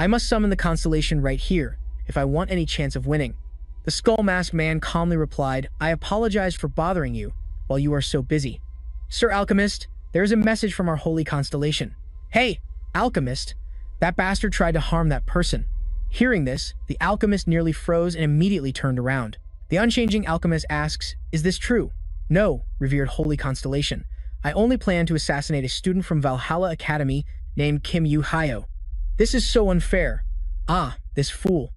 I must summon the constellation right here, if I want any chance of winning. The skull-masked man calmly replied, I apologize for bothering you while you are so busy. Sir Alchemist, there is a message from our holy constellation. Hey, Alchemist, that bastard tried to harm that person. Hearing this, the alchemist nearly froze and immediately turned around. The unchanging alchemist asks, is this true? No, revered holy constellation. I only plan to assassinate a student from Valhalla Academy named Kim Yu-hyo. This is so unfair. Ah, this fool.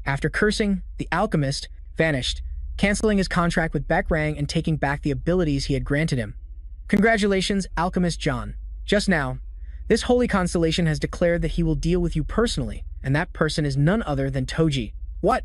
After cursing, the alchemist vanished, canceling his contract with Baek Rang and taking back the abilities he had granted him. Congratulations, Alchemist John. Just now, this holy constellation has declared that he will deal with you personally, and that person is none other than Toji. What?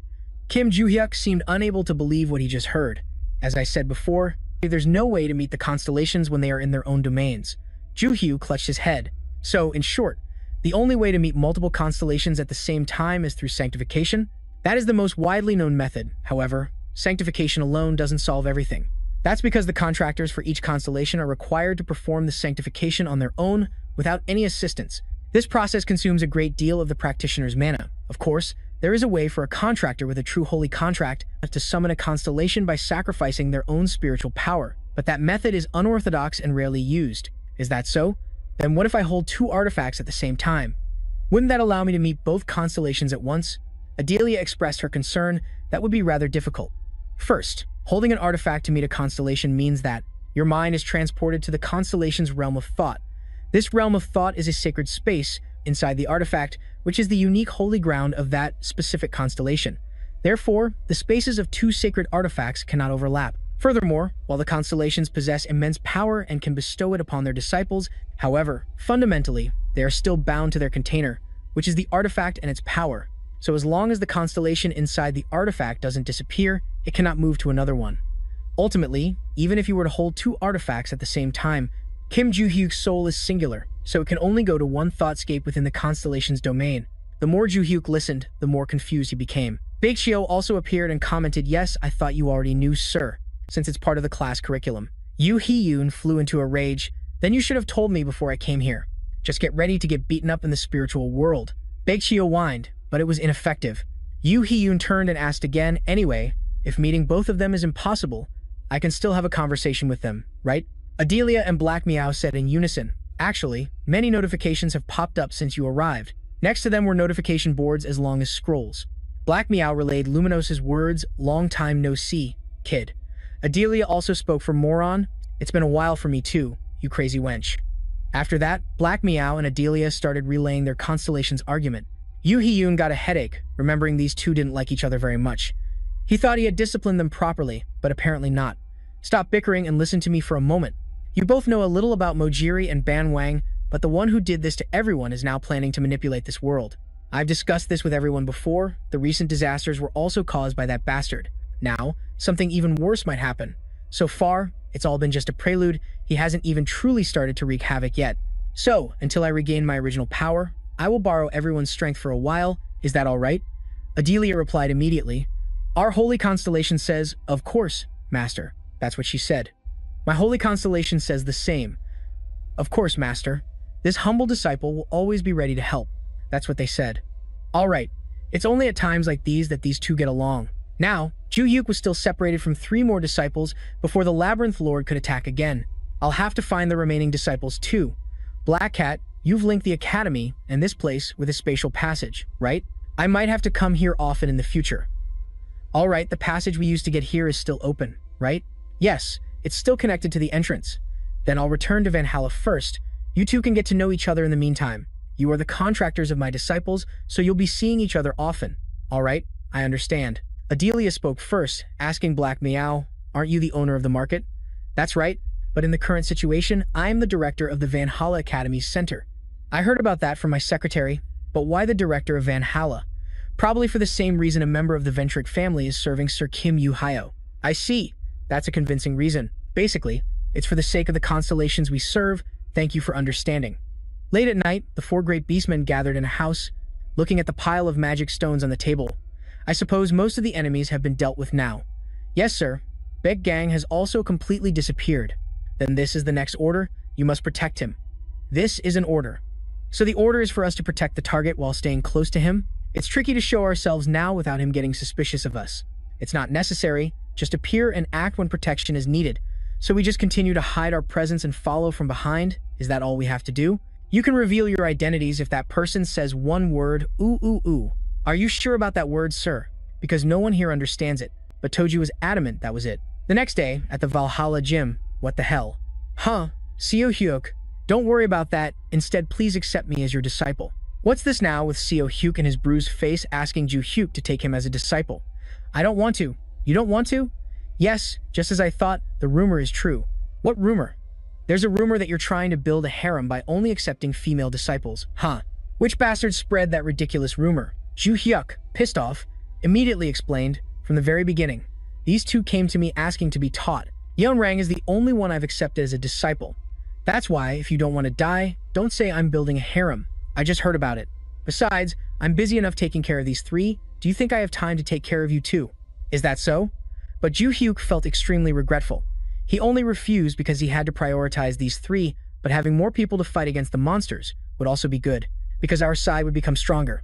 Kim Ju-hyuk seemed unable to believe what he just heard. As I said before, there's no way to meet the constellations when they are in their own domains. Ju-hyo clutched his head. So, in short, the only way to meet multiple constellations at the same time is through sanctification? That is the most widely known method. However, sanctification alone doesn't solve everything. That's because the contractors for each constellation are required to perform the sanctification on their own without any assistance. This process consumes a great deal of the practitioner's mana. Of course, there is a way for a contractor with a true holy contract to summon a constellation by sacrificing their own spiritual power, but that method is unorthodox and rarely used. Is that so? Then what if I hold two artifacts at the same time? Wouldn't that allow me to meet both constellations at once? Adelia expressed her concern that would be rather difficult. First, holding an artifact to meet a constellation means that your mind is transported to the constellation's realm of thought. This realm of thought is a sacred space inside the artifact, which is the unique holy ground of that specific constellation. Therefore, the spaces of two sacred artifacts cannot overlap. Furthermore, while the constellations possess immense power and can bestow it upon their disciples, however, fundamentally, they are still bound to their container, which is the artifact and its power. So as long as the constellation inside the artifact doesn't disappear, it cannot move to another one. Ultimately, even if you were to hold two artifacts at the same time, Kim Ju-hyuk's soul is singular, so it can only go to one thoughtscape within the constellation's domain. The more Ju-hyuk listened, the more confused he became. Baekshio also appeared and commented, yes, I thought you already knew, sir, since it's part of the class curriculum. Yu Hee-yoon flew into a rage. Then you should have told me before I came here. Just get ready to get beaten up in the spiritual world. Baekshio whined, but it was ineffective. Yu Hee-yoon turned and asked again, anyway, if meeting both of them is impossible, I can still have a conversation with them, right? Adelia and Black Meow said in unison, actually, many notifications have popped up since you arrived. Next to them were notification boards as long as scrolls. Black Meow relayed Luminosa's words, long time no see, kid. Adelia also spoke for Moron, it's been a while for me too, you crazy wench. After that, Black Meow and Adelia started relaying their constellation's argument. Yu Hee-yoon got a headache, remembering these two didn't like each other very much. He thought he had disciplined them properly, but apparently not. Stop bickering and listen to me for a moment. You both know a little about Mojiri and Ban Wang, but the one who did this to everyone is now planning to manipulate this world. I've discussed this with everyone before. The recent disasters were also caused by that bastard. Now, something even worse might happen. So far, it's all been just a prelude. He hasn't even truly started to wreak havoc yet. So, until I regain my original power, I will borrow everyone's strength for a while. Is that all right? Adelia replied immediately. Our holy constellation says, of course, master. That's what she said. My holy constellation says the same. Of course, master. This humble disciple will always be ready to help. That's what they said. All right. It's only at times like these that these two get along. Now, Ju-hyuk was still separated from 3 more disciples before the Labyrinth Lord could attack again. I'll have to find the remaining disciples too. Black Cat, you've linked the academy and this place with a spatial passage, right? I might have to come here often in the future. All right, the passage we used to get here is still open, right? Yes, it's still connected to the entrance. Then I'll return to Valhalla first. You two can get to know each other in the meantime. You are the contractors of my disciples, so you'll be seeing each other often. All right, I understand. Adelia spoke first, asking Black Meow, aren't you the owner of the market? That's right, but in the current situation, I am the director of the Valhalla Academy's center. I heard about that from my secretary, but why the director of Valhalla? Probably for the same reason a member of the Ventric family is serving Sir Kim Yu-hyo. I see. That's a convincing reason. Basically, it's for the sake of the constellations we serve. Thank you for understanding. Late at night, the four great beastmen gathered in a house, looking at the pile of magic stones on the table. I suppose most of the enemies have been dealt with now. Yes, sir. Baek Gang has also completely disappeared. Then this is the next order. You must protect him. This is an order. So the order is for us to protect the target while staying close to him? It's tricky to show ourselves now without him getting suspicious of us. It's not necessary. Just appear and act when protection is needed. So we just continue to hide our presence and follow from behind? Is that all we have to do? You can reveal your identities if that person says one word, ooh, ooh, ooh. Are you sure about that word, sir? Because no one here understands it. But Toji was adamant that was it. The next day, at the Valhalla gym, what the hell? Huh, Seo Hyuk. Don't worry about that. Instead, please accept me as your disciple. What's this now with Seo Hyuk and his bruised face asking Ju Hyuk to take him as a disciple? I don't want to. You don't want to? Yes, just as I thought, the rumor is true. What rumor? There's a rumor that you're trying to build a harem by only accepting female disciples. Huh. Which bastard spread that ridiculous rumor? Ju Hyuk, pissed off, immediately explained, from the very beginning. These two came to me asking to be taught. Yeonrang is the only one I've accepted as a disciple. That's why, if you don't want to die, don't say I'm building a harem. I just heard about it. Besides, I'm busy enough taking care of these three. Do you think I have time to take care of you too? Is that so? But Ju Hyuk felt extremely regretful. He only refused because he had to prioritize these three, but having more people to fight against the monsters would also be good, because our side would become stronger.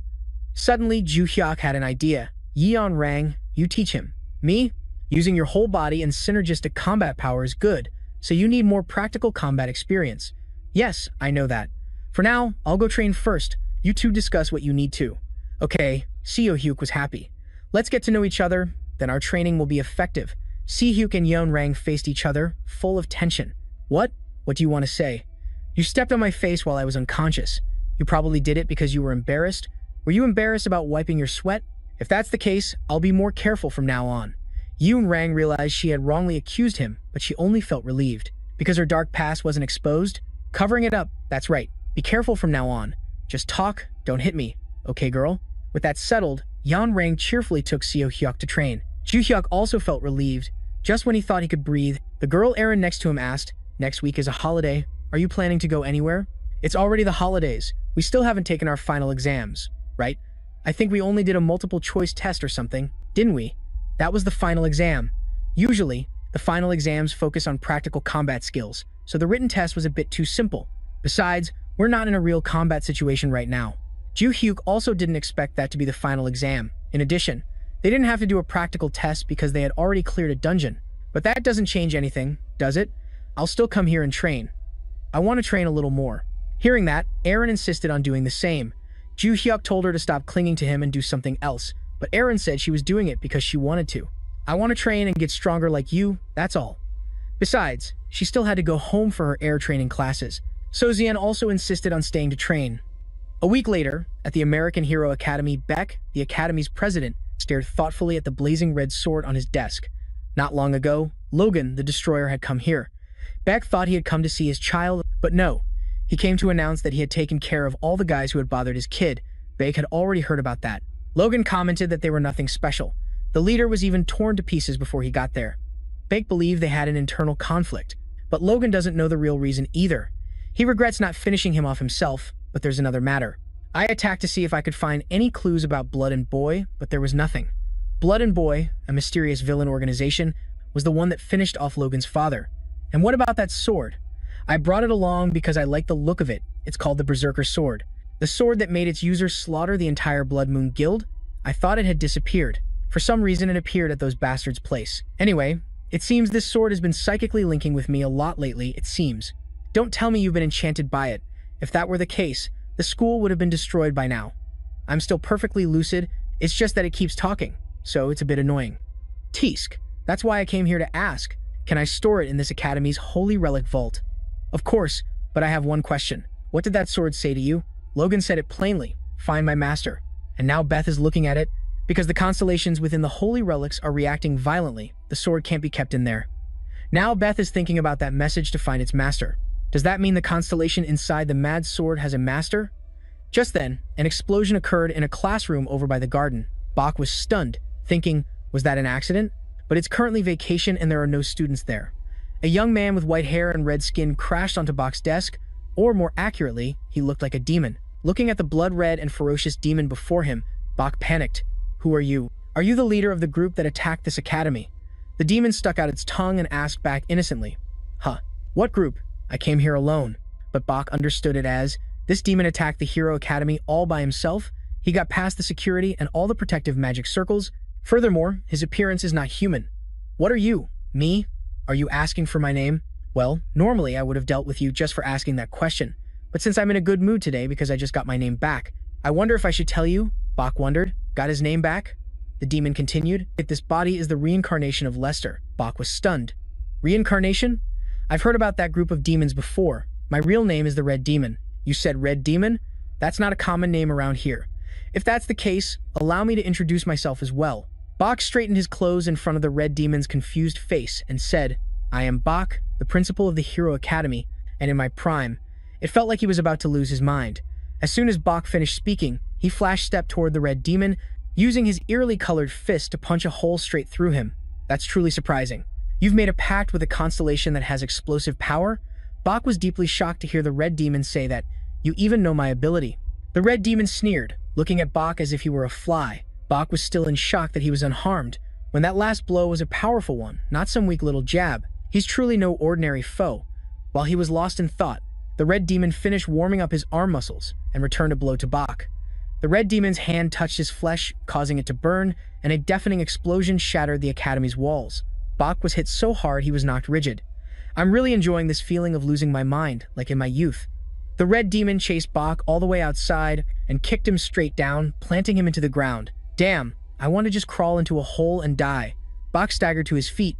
Suddenly, Ju Hyuk had an idea. Yeonrang, you teach him. Me? Using your whole body and synergistic combat power is good, so you need more practical combat experience. Yes, I know that. For now, I'll go train first. You two discuss what you need to. Okay, Seo Hyuk was happy. Let's get to know each other, then our training will be effective. Seo Hyuk and Yeonrang faced each other, full of tension. What? What do you want to say? You stepped on my face while I was unconscious. You probably did it because you were embarrassed. Were you embarrassed about wiping your sweat? If that's the case, I'll be more careful from now on. Yeonrang realized she had wrongly accused him, but she only felt relieved. Because her dark past wasn't exposed? Covering it up, that's right. Be careful from now on. Just talk, don't hit me. Okay, girl? With that settled, Yeonrang cheerfully took Seo Hyuk to train. Ju Hyuk also felt relieved. Just when he thought he could breathe, the girl Aaron next to him asked, "Next week is a holiday. Are you planning to go anywhere?" It's already the holidays. We still haven't taken our final exams, right? I think we only did a multiple choice test or something, didn't we? That was the final exam. Usually, the final exams focus on practical combat skills, so the written test was a bit too simple. Besides, we're not in a real combat situation right now. Ju Hyuk also didn't expect that to be the final exam. In addition, they didn't have to do a practical test because they had already cleared a dungeon. But that doesn't change anything, does it? I'll still come here and train. I want to train a little more. Hearing that, Aaron insisted on doing the same. Ju Hyuk told her to stop clinging to him and do something else, but Aaron said she was doing it because she wanted to. I want to train and get stronger like you, that's all. Besides, she still had to go home for her air training classes. So Zian also insisted on staying to train. A week later, at the American Hero Academy, Beck, the Academy's president, stared thoughtfully at the blazing red sword on his desk. Not long ago, Logan, the destroyer, had come here. Beck thought he had come to see his child, but no. He came to announce that he had taken care of all the guys who had bothered his kid. Beck had already heard about that. Logan commented that they were nothing special. The leader was even torn to pieces before he got there. Beck believed they had an internal conflict, but Logan doesn't know the real reason either. He regrets not finishing him off himself, but there's another matter. I attacked to see if I could find any clues about Blood and Boy, but there was nothing. Blood and Boy, a mysterious villain organization, was the one that finished off Logan's father. And what about that sword? I brought it along because I like the look of it. It's called the Berserker Sword. The sword that made its users slaughter the entire Blood Moon Guild? I thought it had disappeared. For some reason it appeared at those bastards' place. Anyway, it seems this sword has been psychically linking with me a lot lately, it seems. Don't tell me you've been enchanted by it. If that were the case, the school would have been destroyed by now. I'm still perfectly lucid, it's just that it keeps talking, so it's a bit annoying. Teesk, that's why I came here to ask. Can I store it in this academy's holy relic vault? Of course, but I have one question. What did that sword say to you? Logan said it plainly, find my master. And now Beth is looking at it. Because the constellations within the holy relics are reacting violently, the sword can't be kept in there. Now Beth is thinking about that message to find its master. Does that mean the constellation inside the mad sword has a master? Just then, an explosion occurred in a classroom over by the garden. Bach was stunned, thinking, was that an accident? but it's currently vacation and there are no students there. A young man with white hair and red skin crashed onto Bach's desk, or more accurately, he looked like a demon. Looking at the blood-red and ferocious demon before him, Bach panicked. Who are you? Are you the leader of the group that attacked this academy? The demon stuck out its tongue and asked back innocently. Huh, what group? I came here alone. But Bach understood it as, this demon attacked the Hero Academy all by himself. He got past the security and all the protective magic circles. Furthermore, his appearance is not human. What are you? Me? Are you asking for my name? Well, normally I would have dealt with you just for asking that question. But since I'm in a good mood today because I just got my name back, I wonder if I should tell you. Bach wondered. Got his name back? The demon continued. If this body is the reincarnation of Lester. Bach was stunned. Reincarnation? I've heard about that group of demons before. My real name is the Red Demon. You said Red Demon? That's not a common name around here. If that's the case, allow me to introduce myself as well. Bach straightened his clothes in front of the Red Demon's confused face and said, I am Bach, the principal of the Hero Academy, and in my prime. It felt like he was about to lose his mind. As soon as Bach finished speaking, he flash-stepped toward the Red Demon, using his eerily colored fist to punch a hole straight through him. That's truly surprising. You've made a pact with a constellation that has explosive power? Bach was deeply shocked to hear the Red Demon say that. You even know my ability. The Red Demon sneered, looking at Bach as if he were a fly. Bach was still in shock that he was unharmed, when that last blow was a powerful one, not some weak little jab. He's truly no ordinary foe. While he was lost in thought, the Red Demon finished warming up his arm muscles and returned a blow to Bach. The Red Demon's hand touched his flesh, causing it to burn, and a deafening explosion shattered the academy's walls. Bach was hit so hard he was knocked rigid. I'm really enjoying this feeling of losing my mind, like in my youth. The Red Demon chased Bach all the way outside and kicked him straight down, planting him into the ground. Damn, I want to just crawl into a hole and die. Bach staggered to his feet,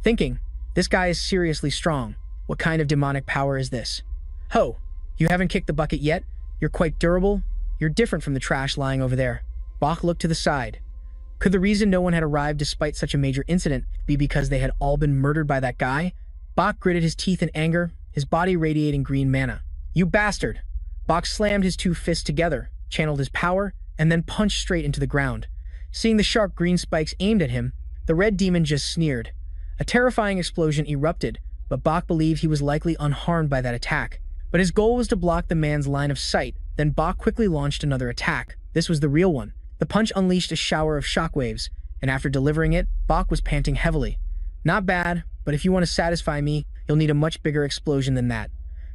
thinking, this guy is seriously strong. What kind of demonic power is this? Ho, you haven't kicked the bucket yet? You're quite durable. You're different from the trash lying over there. Bach looked to the side. Could the reason no one had arrived despite such a major incident be because they had all been murdered by that guy? Bach gritted his teeth in anger, his body radiating green mana. You bastard! Bach slammed his two fists together, channeled his power, and then punched straight into the ground. Seeing the sharp green spikes aimed at him, the Red Demon just sneered. A terrifying explosion erupted, but Bach believed he was likely unharmed by that attack. But his goal was to block the man's line of sight. Then Bach quickly launched another attack. This was the real one. The punch unleashed a shower of shockwaves, and after delivering it, Bach was panting heavily. Not bad, but if you want to satisfy me, you'll need a much bigger explosion than that.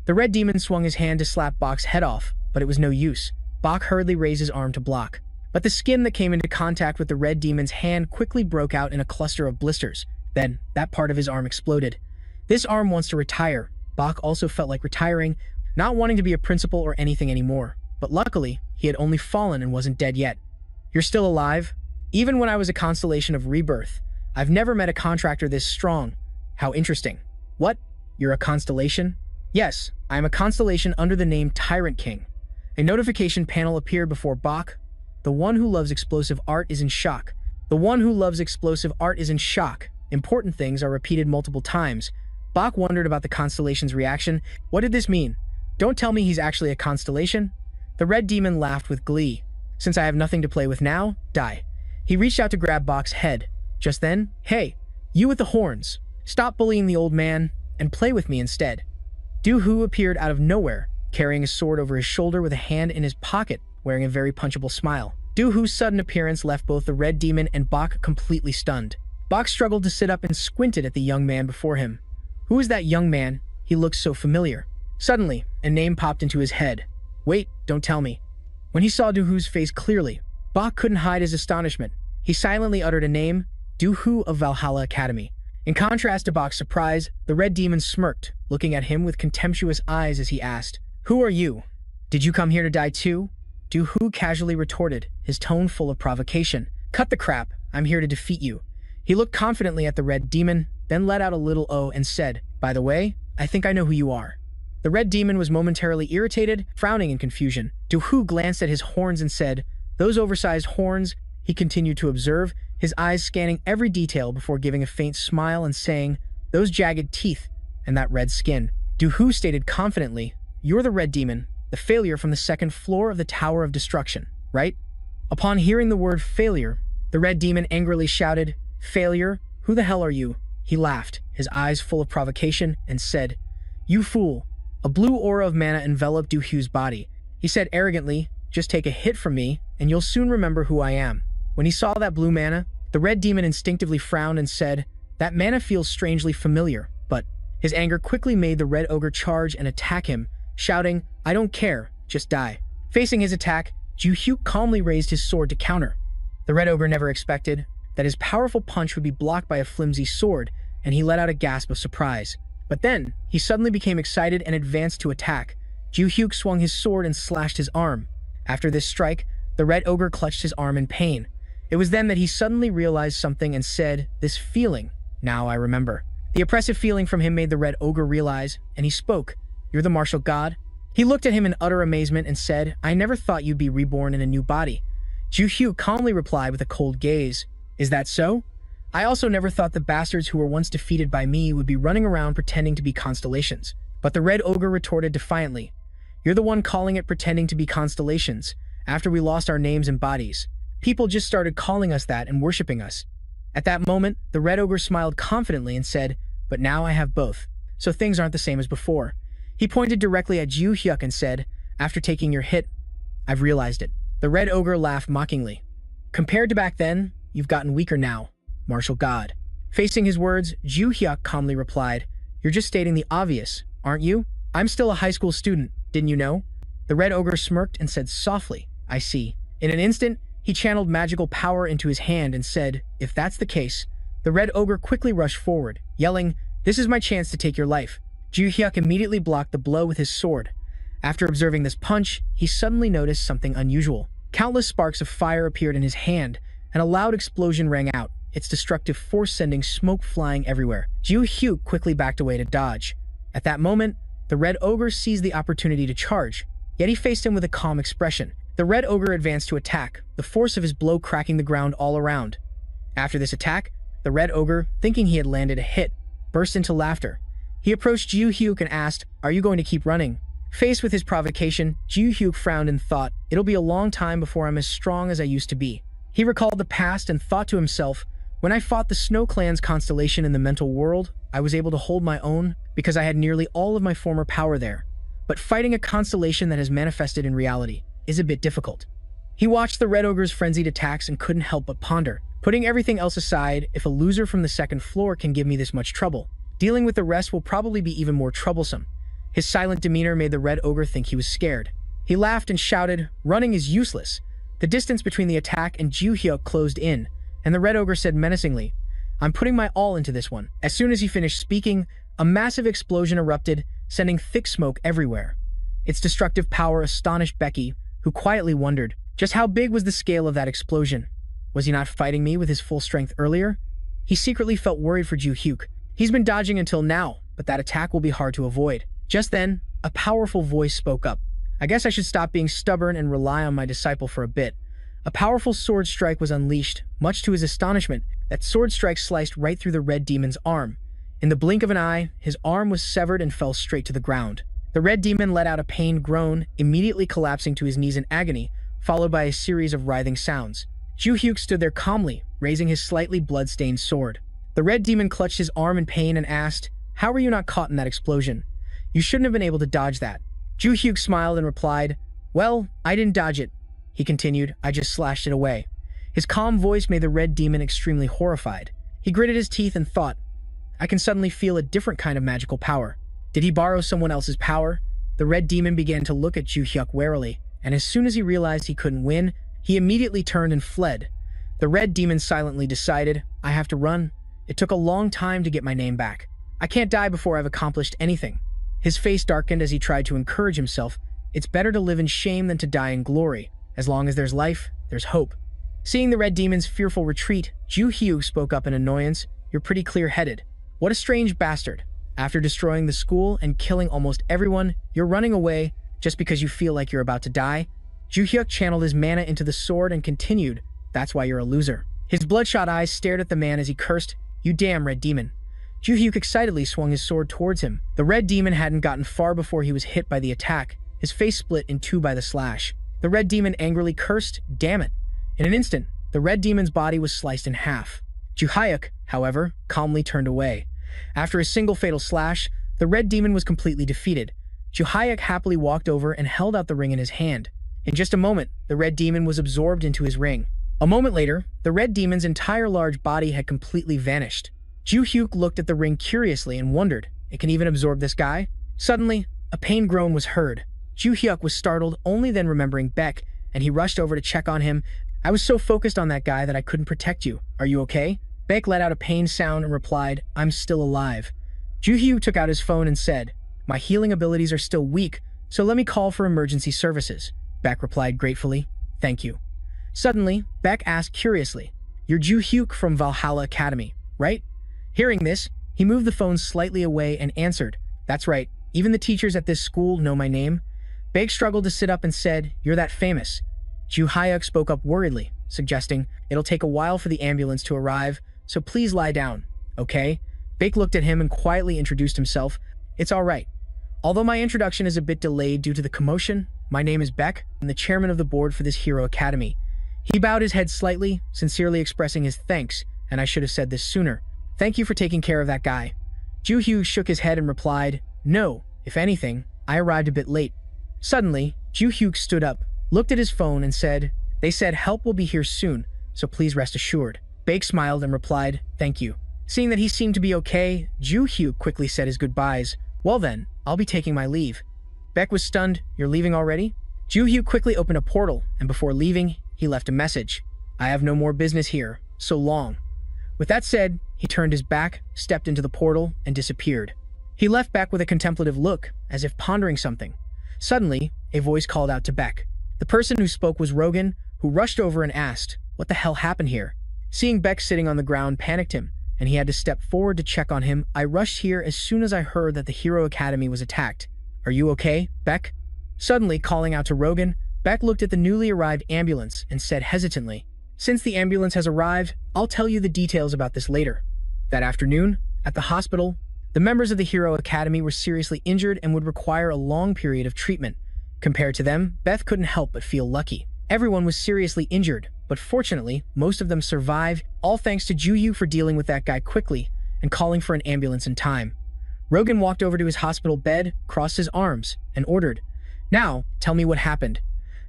The Red Demon swung his hand to slap Bach's head off, but it was no use. Bach hurriedly raised his arm to block. But the skin that came into contact with the Red Demon's hand quickly broke out in a cluster of blisters. Then, that part of his arm exploded. This arm wants to retire. Bach also felt like retiring, not wanting to be a principal or anything anymore. But luckily, he had only fallen and wasn't dead yet. You're still alive? Even when I was a constellation of rebirth, I've never met a contractor this strong. How interesting. What? You're a constellation? Yes, I am a constellation under the name Tyrant King. A notification panel appeared before Bach. The one who loves explosive art is in shock. The one who loves explosive art is in shock. Important things are repeated multiple times. Bach wondered about the constellation's reaction. What did this mean? Don't tell me he's actually a constellation? The Red Demon laughed with glee. Since I have nothing to play with now, die. He reached out to grab Bach's head. Just then, hey, you with the horns. Stop bullying the old man and play with me instead. Du-Hu appeared out of nowhere, carrying a sword over his shoulder with a hand in his pocket, wearing a very punchable smile. Du-Hu's sudden appearance left both the Red Demon and Bach completely stunned. Bach struggled to sit up and squinted at the young man before him. Who is that young man? He looked so familiar. Suddenly, a name popped into his head. Wait, don't tell me. When he saw Du-Hu's face clearly, Bach couldn't hide his astonishment. He silently uttered a name, Du-Hu of Valhalla Academy. In contrast to Bach's surprise, the Red Demon smirked, looking at him with contemptuous eyes as he asked, Who are you? Did you come here to die too? Du-Hu casually retorted, his tone full of provocation. Cut the crap, I'm here to defeat you. He looked confidently at the Red Demon, then let out a little "oh" and said, By the way, I think I know who you are. The Red Demon was momentarily irritated, frowning in confusion. Du-Hu glanced at his horns and said, Those oversized horns. He continued to observe, his eyes scanning every detail before giving a faint smile and saying, Those jagged teeth and that red skin. Du-Hu stated confidently, You're the Red Demon, the failure from the second floor of the Tower of Destruction, right? Upon hearing the word failure, the Red Demon angrily shouted, Failure? Who the hell are you? He laughed, his eyes full of provocation, and said, You fool. A blue aura of mana enveloped Du Hu's body. He said arrogantly, Just take a hit from me, and you'll soon remember who I am. When he saw that blue mana, the red demon instinctively frowned and said, That mana feels strangely familiar, but his anger quickly made the red ogre charge and attack him, shouting, I don't care, just die. Facing his attack, Du Hu calmly raised his sword to counter. The red ogre never expected that his powerful punch would be blocked by a flimsy sword, and he let out a gasp of surprise. But then, he suddenly became excited and advanced to attack. Du Hu swung his sword and slashed his arm. After this strike, the red ogre clutched his arm in pain. It was then that he suddenly realized something and said, This feeling, now I remember. The oppressive feeling from him made the red ogre realize, and he spoke, You're the martial god? He looked at him in utter amazement and said, I never thought you'd be reborn in a new body. Du Hu calmly replied with a cold gaze, Is that so? I also never thought the bastards who were once defeated by me would be running around pretending to be constellations. But the red ogre retorted defiantly, You're the one calling it pretending to be constellations. After we lost our names and bodies, people just started calling us that and worshipping us. At that moment, the red ogre smiled confidently and said, But now I have both, so things aren't the same as before. He pointed directly at Ju Hyuk and said, After taking your hit, I've realized it. The red ogre laughed mockingly. Compared to back then, you've gotten weaker now, martial god. Facing his words, Ju Hyuk calmly replied, You're just stating the obvious, aren't you? I'm still a high school student, didn't you know? The red ogre smirked and said softly, I see. In an instant, he channeled magical power into his hand and said, If that's the case, the red ogre quickly rushed forward, yelling, This is my chance to take your life. Ju Hyuk immediately blocked the blow with his sword. After observing this punch, he suddenly noticed something unusual. Countless sparks of fire appeared in his hand, and a loud explosion rang out, its destructive force sending smoke flying everywhere. Ju Hyuk quickly backed away to dodge. At that moment, the red ogre seized the opportunity to charge, yet he faced him with a calm expression. The red ogre advanced to attack, the force of his blow cracking the ground all around. After this attack, the red ogre, thinking he had landed a hit, burst into laughter. He approached Ju Hyuk and asked, Are you going to keep running? Faced with his provocation, Ju Hyuk frowned and thought, It'll be a long time before I'm as strong as I used to be. He recalled the past and thought to himself, When I fought the Snow Clan's constellation in the mental world, I was able to hold my own because I had nearly all of my former power there. But fighting a constellation that has manifested in reality is a bit difficult. He watched the red ogre's frenzied attacks and couldn't help but ponder, putting everything else aside, if a loser from the second floor can give me this much trouble, dealing with the rest will probably be even more troublesome. His silent demeanor made the red ogre think he was scared. He laughed and shouted, Running is useless. The distance between the attack and Ju Hyuk closed in, and the red ogre said menacingly, I'm putting my all into this one. As soon as he finished speaking, a massive explosion erupted, sending thick smoke everywhere. Its destructive power astonished Becky, who quietly wondered, just how big was the scale of that explosion? Was he not fighting me with his full strength earlier? He secretly felt worried for Ju Hyuk. He's been dodging until now, but that attack will be hard to avoid. Just then, a powerful voice spoke up. I guess I should stop being stubborn and rely on my disciple for a bit. A powerful sword strike was unleashed. Much to his astonishment, that sword strike sliced right through the red demon's arm. In the blink of an eye, his arm was severed and fell straight to the ground. The red demon let out a pained groan, immediately collapsing to his knees in agony, followed by a series of writhing sounds. Ju Hyuk stood there calmly, raising his slightly blood-stained sword. The red demon clutched his arm in pain and asked, How were you not caught in that explosion? You shouldn't have been able to dodge that. Ju Hyuk smiled and replied, Well, I didn't dodge it. He continued, I just slashed it away. His calm voice made the red demon extremely horrified. He gritted his teeth and thought, I can suddenly feel a different kind of magical power. Did he borrow someone else's power? The red demon began to look at Ju Hyuk warily, and as soon as he realized he couldn't win, he immediately turned and fled. The red demon silently decided, I have to run. It took a long time to get my name back. I can't die before I've accomplished anything. His face darkened as he tried to encourage himself. It's better to live in shame than to die in glory. As long as there's life, there's hope. Seeing the red demon's fearful retreat, Ju Hyuk spoke up in annoyance, You're pretty clear-headed. What a strange bastard. After destroying the school and killing almost everyone, you're running away just because you feel like you're about to die? Ju Hyuk channeled his mana into the sword and continued, That's why you're a loser. His bloodshot eyes stared at the man as he cursed, You damn red demon. Ju Hyuk excitedly swung his sword towards him. The red demon hadn't gotten far before he was hit by the attack, his face split in two by the slash. The red demon angrily cursed, Damn it. In an instant, the red demon's body was sliced in half. Ju Hyuk, however, calmly turned away. After a single fatal slash, the red demon was completely defeated. Juhyuk happily walked over and held out the ring in his hand. In just a moment, the red demon was absorbed into his ring. A moment later, the red demon's entire large body had completely vanished. Juhyuk looked at the ring curiously and wondered, it can even absorb this guy? Suddenly, a pain groan was heard. Juhyuk was startled, only then remembering Beck, and he rushed over to check on him. I was so focused on that guy that I couldn't protect you. Are you okay? Beck let out a pained sound and replied, I'm still alive. Juhyuk took out his phone and said, my healing abilities are still weak, so let me call for emergency services. Beck replied gratefully, thank you. Suddenly, Beck asked curiously, you're Juhyuk from Valhalla Academy, right? Hearing this, he moved the phone slightly away and answered, that's right, even the teachers at this school know my name. Beck struggled to sit up and said, you're that famous. Juhyuk spoke up worriedly, suggesting, it'll take a while for the ambulance to arrive, so please lie down, okay? Beck looked at him and quietly introduced himself, it's all right. Although my introduction is a bit delayed due to the commotion, my name is Beck, I'm the chairman of the board for this Hero Academy. He bowed his head slightly, sincerely expressing his thanks, and I should have said this sooner. Thank you for taking care of that guy. Juhyuk shook his head and replied, no, if anything, I arrived a bit late. Suddenly, Juhyuk stood up, looked at his phone and said, they said help will be here soon, so please rest assured. Beck smiled and replied, thank you. Seeing that he seemed to be okay, Juhyuk quickly said his goodbyes. Well then, I'll be taking my leave. Beck was stunned, you're leaving already? Juhyuk quickly opened a portal, and before leaving, he left a message. I have no more business here, so long. With that said, he turned his back, stepped into the portal, and disappeared. He left Beck with a contemplative look, as if pondering something. Suddenly, a voice called out to Beck. The person who spoke was Rogan, who rushed over and asked, what the hell happened here? Seeing Beck sitting on the ground panicked him, and he had to step forward to check on him. I rushed here as soon as I heard that the Hero Academy was attacked. Are you okay, Beck? Suddenly, calling out to Rogan, Beck looked at the newly arrived ambulance and said hesitantly, since the ambulance has arrived, I'll tell you the details about this later. That afternoon, at the hospital, the members of the Hero Academy were seriously injured and would require a long period of treatment. Compared to them, Beth couldn't help but feel lucky. Everyone was seriously injured, but fortunately, most of them survived, all thanks to Juhyuk for dealing with that guy quickly and calling for an ambulance in time. Rogan walked over to his hospital bed, crossed his arms, and ordered, now, tell me what happened.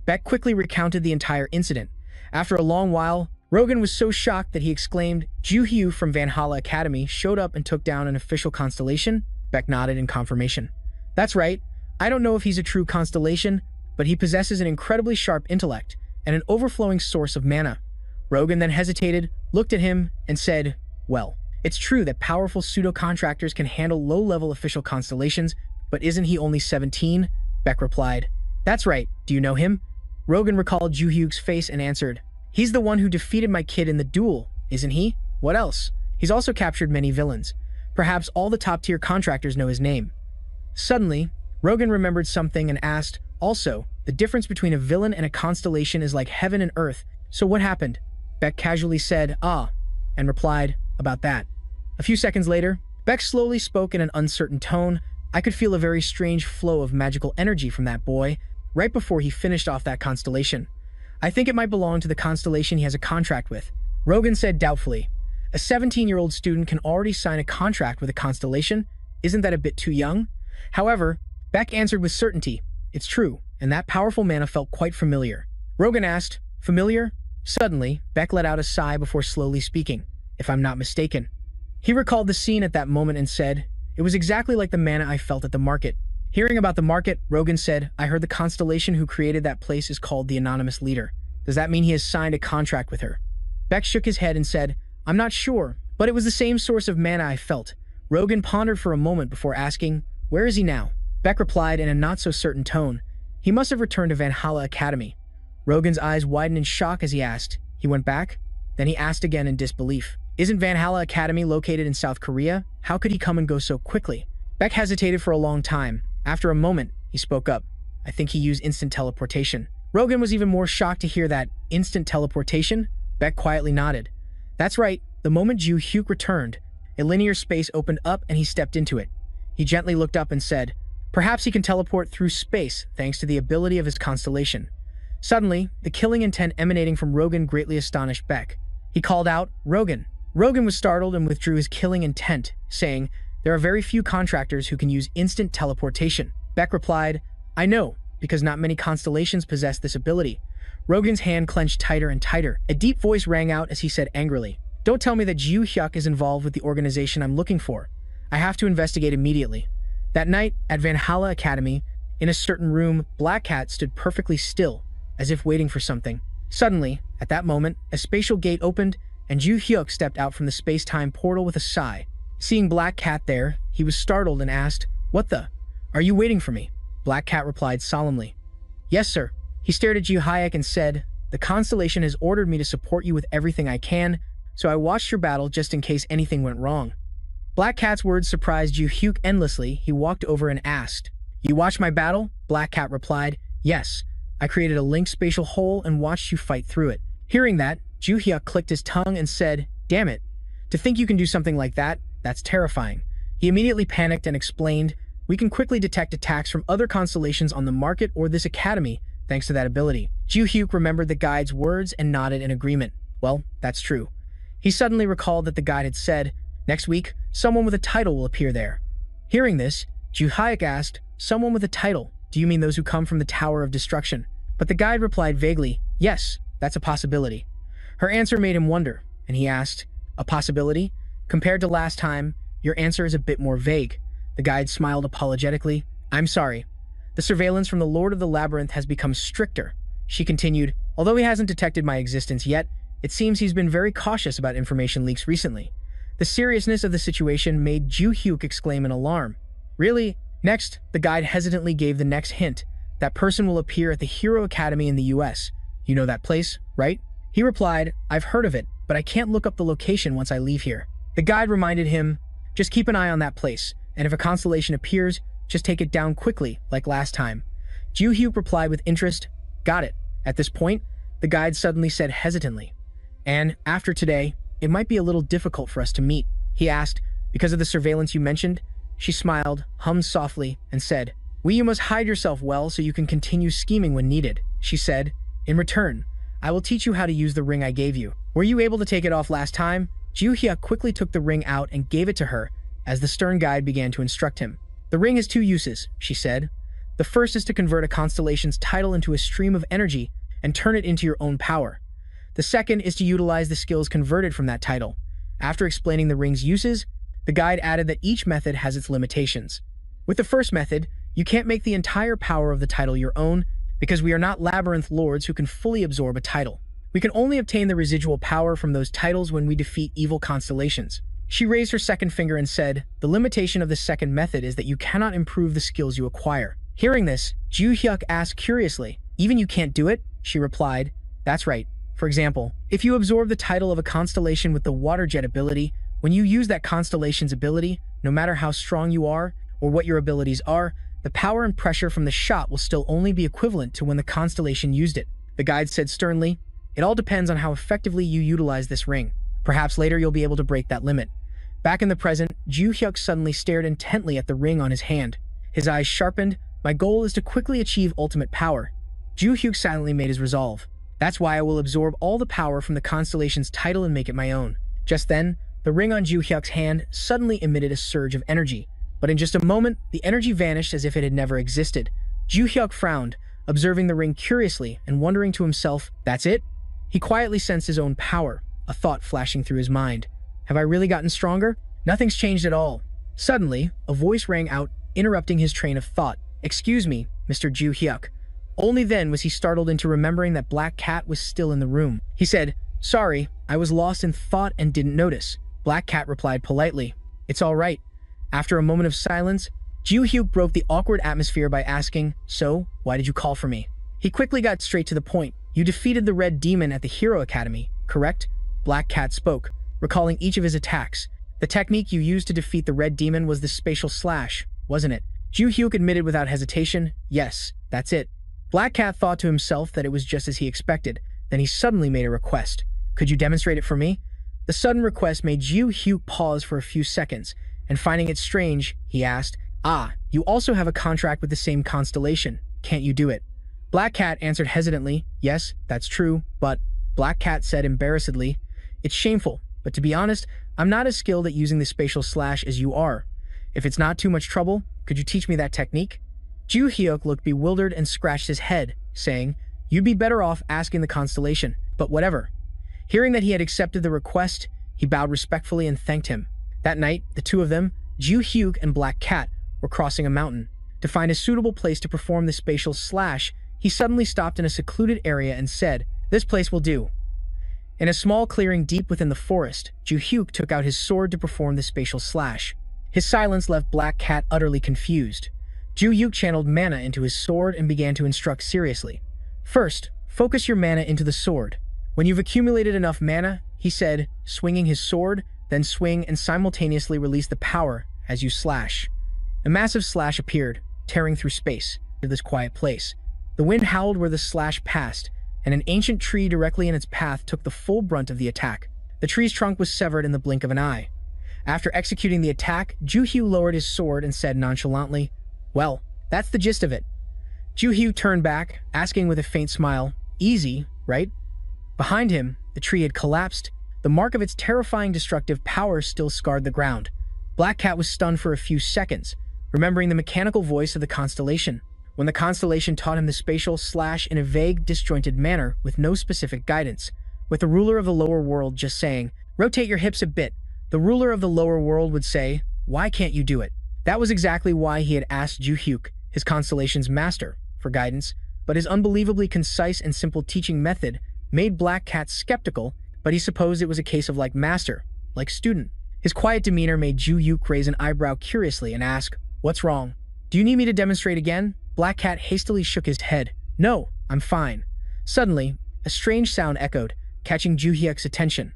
Beck quickly recounted the entire incident. After a long while, Rogan was so shocked that he exclaimed, Juhyuk from Valhalla Academy showed up and took down an official constellation? Beck nodded in confirmation. That's right. I don't know if he's a true constellation, but he possesses an incredibly sharp intellect and an overflowing source of mana. Rogan then hesitated, looked at him, and said, well, it's true that powerful pseudo-contractors can handle low-level official constellations, but isn't he only 17? Beck replied, that's right. Do you know him? Rogan recalled Juhyuk's face and answered, he's the one who defeated my kid in the duel, isn't he? What else? He's also captured many villains. Perhaps all the top-tier contractors know his name. Suddenly, Rogan remembered something and asked, also, the difference between a villain and a constellation is like heaven and earth, so what happened? Beck casually said, and replied, about that. A few seconds later, Beck slowly spoke in an uncertain tone. I could feel a very strange flow of magical energy from that boy, right before he finished off that constellation. I think it might belong to the constellation he has a contract with. Rogan said doubtfully, a 17-year-old student can already sign a contract with a constellation? Isn't that a bit too young? However, Beck answered with certainty, it's true, and that powerful mana felt quite familiar. Rogan asked, familiar? Suddenly, Beck let out a sigh before slowly speaking, if I'm not mistaken. He recalled the scene at that moment and said, it was exactly like the mana I felt at the market. Hearing about the market, Rogan said, I heard the constellation who created that place is called the Anonymous Leader. Does that mean he has signed a contract with her? Beck shook his head and said, I'm not sure, but it was the same source of mana I felt. Rogan pondered for a moment before asking, where is he now? Beck replied in a not-so-certain tone, he must have returned to Valhalla Academy. Rogan's eyes widened in shock as he asked, he went back? Then he asked again in disbelief, isn't Valhalla Academy located in South Korea? How could he come and go so quickly? Beck hesitated for a long time. After a moment, he spoke up. I think he used instant teleportation. Rogan was even more shocked to hear that. Instant teleportation? Beck quietly nodded. That's right. The moment Juhyuk returned, a linear space opened up and he stepped into it. He gently looked up and said, perhaps he can teleport through space thanks to the ability of his constellation. Suddenly, the killing intent emanating from Rogan greatly astonished Beck. He called out, Rogan, Rogan was startled and withdrew his killing intent, saying, "There are very few contractors who can use instant teleportation." Beck replied, "I know, because not many constellations possess this ability." Rogan's hand clenched tighter and tighter. A deep voice rang out as he said angrily, "Don't tell me that Ju Hyuk is involved with the organization I'm looking for. I have to investigate immediately." That night, at Valhalla Academy, in a certain room, Black Cat stood perfectly still, as if waiting for something. Suddenly, at that moment, a spatial gate opened, and Ju Hyuk stepped out from the space-time portal with a sigh. Seeing Black Cat there, he was startled and asked, "What the? Are you waiting for me?" Black Cat replied solemnly, "Yes, sir." He stared at Ju Hyuk and said, "The constellation has ordered me to support you with everything I can, so I watched your battle just in case anything went wrong." Black Cat's words surprised Ju Hyuk endlessly. He walked over and asked, "You watched my battle?" Black Cat replied, "Yes. I created a linked spatial hole and watched you fight through it." Hearing that, Ju Hyuk clicked his tongue and said, "Damn it. To think you can do something like that, that's terrifying." He immediately panicked and explained, "We can quickly detect attacks from other constellations on the market or this academy, thanks to that ability." Ju Hyuk remembered the guide's words and nodded in agreement. Well, that's true. He suddenly recalled that the guide had said, "Next week, someone with a title will appear there." Hearing this, Ju Hyuk asked, "Someone with a title? Do you mean those who come from the Tower of Destruction?" But the guide replied vaguely, "Yes, that's a possibility." Her answer made him wonder, and he asked, "A possibility? Compared to last time, your answer is a bit more vague." The guide smiled apologetically. "I'm sorry. The surveillance from the Lord of the Labyrinth has become stricter." She continued, "Although he hasn't detected my existence yet, it seems he's been very cautious about information leaks recently." The seriousness of the situation made Ju Hyuk exclaim in alarm. "Really?" Next, the guide hesitantly gave the next hint. "That person will appear at the Hero Academy in the US. You know that place, right?" He replied, "I've heard of it, but I can't look up the location once I leave here." The guide reminded him, "Just keep an eye on that place, and if a constellation appears, just take it down quickly, like last time." Ju Hyuk replied with interest, "Got it." At this point, the guide suddenly said hesitantly, "And after today, it might be a little difficult for us to meet." He asked, "Because of the surveillance you mentioned?" She smiled, hummed softly, and said, "You must hide yourself well so you can continue scheming when needed." She said, "In return, I will teach you how to use the ring I gave you. Were you able to take it off last time?" Ju Hyuk quickly took the ring out and gave it to her as the stern guide began to instruct him. "The ring has two uses," she said. "The first is to convert a constellation's title into a stream of energy and turn it into your own power. The second is to utilize the skills converted from that title." After explaining the ring's uses, the guide added that each method has its limitations. With the first method, you can't make the entire power of the title your own because we are not labyrinth lords who can fully absorb a title. We can only obtain the residual power from those titles when we defeat evil constellations. She raised her second finger and said, "The limitation of the second method is that you cannot improve the skills you acquire." Hearing this, Ju Hyuk asked curiously, "Even you can't do it?" She replied, "That's right. For example, if you absorb the title of a constellation with the water jet ability, when you use that constellation's ability, no matter how strong you are, or what your abilities are, the power and pressure from the shot will still only be equivalent to when the constellation used it." The guide said sternly, "It all depends on how effectively you utilize this ring. Perhaps later you'll be able to break that limit." Back in the present, Ju Hyuk suddenly stared intently at the ring on his hand. His eyes sharpened. "My goal is to quickly achieve ultimate power." Ju Hyuk silently made his resolve. "That's why I will absorb all the power from the constellation's title and make it my own." Just then, the ring on Ju Hyuk's hand suddenly emitted a surge of energy. But in just a moment, the energy vanished as if it had never existed. Ju Hyuk frowned, observing the ring curiously and wondering to himself, "That's it?" He quietly sensed his own power, a thought flashing through his mind. Have I really gotten stronger? Nothing's changed at all. Suddenly, a voice rang out, interrupting his train of thought. "Excuse me, Mr. Ju Hyuk." Only then was he startled into remembering that Black Cat was still in the room. He said, "Sorry, I was lost in thought and didn't notice." Black Cat replied politely, "It's all right." After a moment of silence, Ju Hyuk broke the awkward atmosphere by asking, "So, why did you call for me?" He quickly got straight to the point. "You defeated the Red Demon at the Hero Academy, correct?" Black Cat spoke, recalling each of his attacks. "The technique you used to defeat the Red Demon was the spatial slash, wasn't it?" Ju Hyuk admitted without hesitation, "Yes, that's it." Black Cat thought to himself that it was just as he expected. Then he suddenly made a request. "Could you demonstrate it for me?" The sudden request made Ju Hyuk pause for a few seconds, and finding it strange, he asked, "Ah, you also have a contract with the same constellation. Can't you do it?" Black Cat answered hesitantly, "Yes, that's true, but..." Black Cat said embarrassedly, "It's shameful. But to be honest, I'm not as skilled at using the spatial slash as you are. If it's not too much trouble, could you teach me that technique? Ju Hyuk looked bewildered and scratched his head, saying, "You'd be better off asking the constellation, but whatever." Hearing that he had accepted the request, he bowed respectfully and thanked him. That night, the two of them, Ju Hyuk and Black Cat, were crossing a mountain. To find a suitable place to perform the spatial slash, he suddenly stopped in a secluded area and said, "This place will do." In a small clearing deep within the forest, Ju Hyuk took out his sword to perform the spatial slash. His silence left Black Cat utterly confused. Ju Hyuk channeled mana into his sword and began to instruct seriously. "First, focus your mana into the sword. When you've accumulated enough mana," he said, swinging his sword, "then swing and simultaneously release the power as you slash." A massive slash appeared, tearing through space to this quiet place. The wind howled where the slash passed, and an ancient tree directly in its path took the full brunt of the attack. The tree's trunk was severed in the blink of an eye. After executing the attack, Ju Hyuk lowered his sword and said nonchalantly, "Well, that's the gist of it." Ju Hyuk turned back, asking with a faint smile, "Easy, right?" Behind him, the tree had collapsed. The mark of its terrifying destructive power still scarred the ground. Black Cat was stunned for a few seconds, remembering the mechanical voice of the constellation, when the constellation taught him the spatial slash in a vague, disjointed manner with no specific guidance, with the ruler of the lower world just saying, "Rotate your hips a bit." The ruler of the lower world would say, "Why can't you do it?" That was exactly why he had asked Ju Hyuk, his constellation's master, for guidance, but his unbelievably concise and simple teaching method made Black Cat skeptical, but he supposed it was a case of like master, like student. His quiet demeanor made Ju Hyuk raise an eyebrow curiously and ask, "What's wrong? Do you need me to demonstrate again?" Black Cat hastily shook his head. "No, I'm fine." Suddenly, a strange sound echoed, catching Ju Hyuk's attention.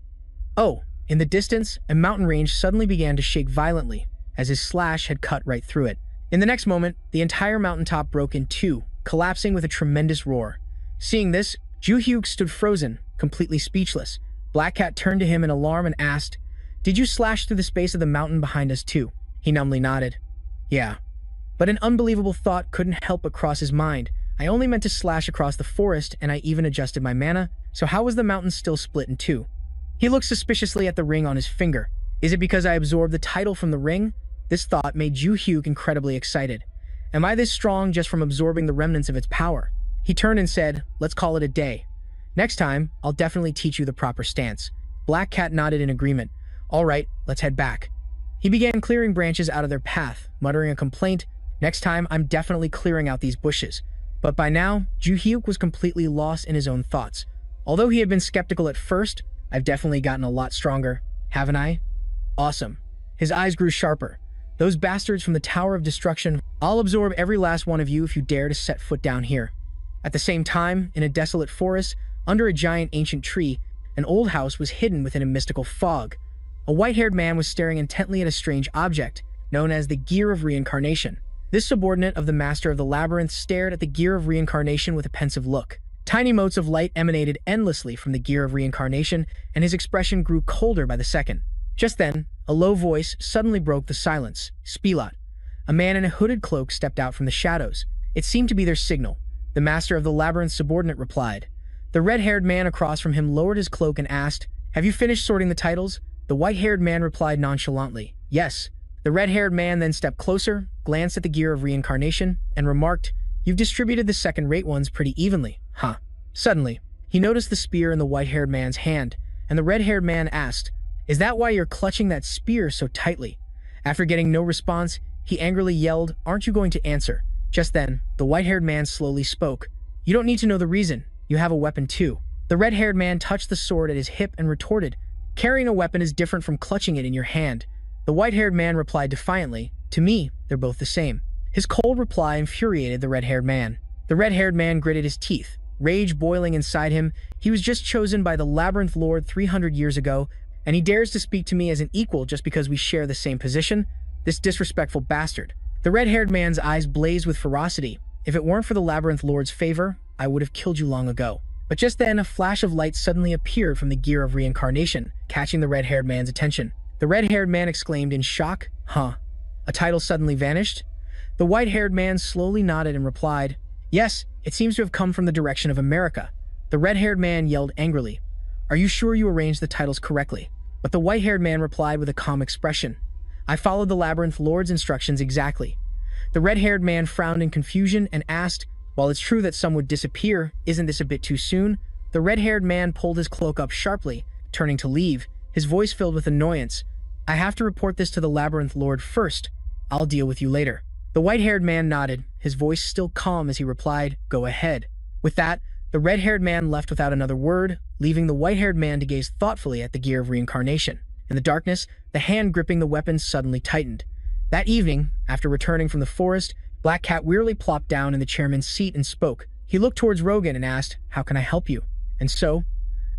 Oh, in the distance, a mountain range suddenly began to shake violently, as his slash had cut right through it. In the next moment, the entire mountaintop broke in two, collapsing with a tremendous roar. Seeing this, Ju Hyuk stood frozen, completely speechless. Black Cat turned to him in alarm and asked, "Did you slash through the space of the mountain behind us too?" He numbly nodded. "Yeah." But an unbelievable thought couldn't help but cross his mind. "I only meant to slash across the forest, and I even adjusted my mana, so how was the mountain still split in two?" He looked suspiciously at the ring on his finger. "Is it because I absorbed the title from the ring?" This thought made Ju Hyuk incredibly excited. "Am I this strong just from absorbing the remnants of its power?" He turned and said, "Let's call it a day. Next time, I'll definitely teach you the proper stance." Black Cat nodded in agreement. "All right, let's head back." He began clearing branches out of their path, muttering a complaint, "Next time, I'm definitely clearing out these bushes." But by now, Ju Hyuk was completely lost in his own thoughts. Although he had been skeptical at first, "I've definitely gotten a lot stronger, haven't I?" "Awesome." His eyes grew sharper. "Those bastards from the Tower of Destruction, I'll absorb every last one of you if you dare to set foot down here." At the same time, in a desolate forest, under a giant ancient tree, an old house was hidden within a mystical fog. A white-haired man was staring intently at a strange object, known as the Gear of Reincarnation. This subordinate of the Master of the Labyrinth stared at the Gear of Reincarnation with a pensive look. Tiny motes of light emanated endlessly from the Gear of Reincarnation, and his expression grew colder by the second. Just then, a low voice suddenly broke the silence. "Spilot." A man in a hooded cloak stepped out from the shadows. It seemed to be their signal. The Master of the Labyrinth's subordinate replied. The red-haired man across from him lowered his cloak and asked, "Have you finished sorting the titles?" The white-haired man replied nonchalantly, "Yes." The red-haired man then stepped closer, glanced at the Gear of Reincarnation, and remarked, "You've distributed the second-rate ones pretty evenly, huh?" Suddenly, he noticed the spear in the white-haired man's hand, and the red-haired man asked, "Is that why you're clutching that spear so tightly?" After getting no response, he angrily yelled, "Aren't you going to answer?" Just then, the white-haired man slowly spoke. "You don't need to know the reason. You have a weapon too." The red-haired man touched the sword at his hip and retorted, "Carrying a weapon is different from clutching it in your hand." The white-haired man replied defiantly, "To me, they're both the same." His cold reply infuriated the red-haired man. The red-haired man gritted his teeth, rage boiling inside him. He was just chosen by the Labyrinth Lord 300 years ago, and he dares to speak to me as an equal just because we share the same position? This disrespectful bastard. The red-haired man's eyes blazed with ferocity. "If it weren't for the Labyrinth Lord's favor, I would have killed you long ago." But just then, a flash of light suddenly appeared from the Gear of Reincarnation, catching the red-haired man's attention. The red-haired man exclaimed in shock, "Huh? A title suddenly vanished?" The white-haired man slowly nodded and replied, "Yes, it seems to have come from the direction of America." The red-haired man yelled angrily, "Are you sure you arranged the titles correctly?" But the white-haired man replied with a calm expression. I followed the Labyrinth Lord's instructions exactly. The red-haired man frowned in confusion and asked, while it's true that some would disappear, isn't this a bit too soon? The red-haired man pulled his cloak up sharply, turning to leave, his voice filled with annoyance. I have to report this to the Labyrinth Lord first. I'll deal with you later. The white-haired man nodded, his voice still calm as he replied, Go ahead. With that, the red-haired man left without another word, leaving the white-haired man to gaze thoughtfully at the gear of reincarnation. In the darkness, the hand gripping the weapon suddenly tightened. That evening, after returning from the forest, Black Cat wearily plopped down in the chairman's seat and spoke. He looked towards Rogan and asked, How can I help you? And so,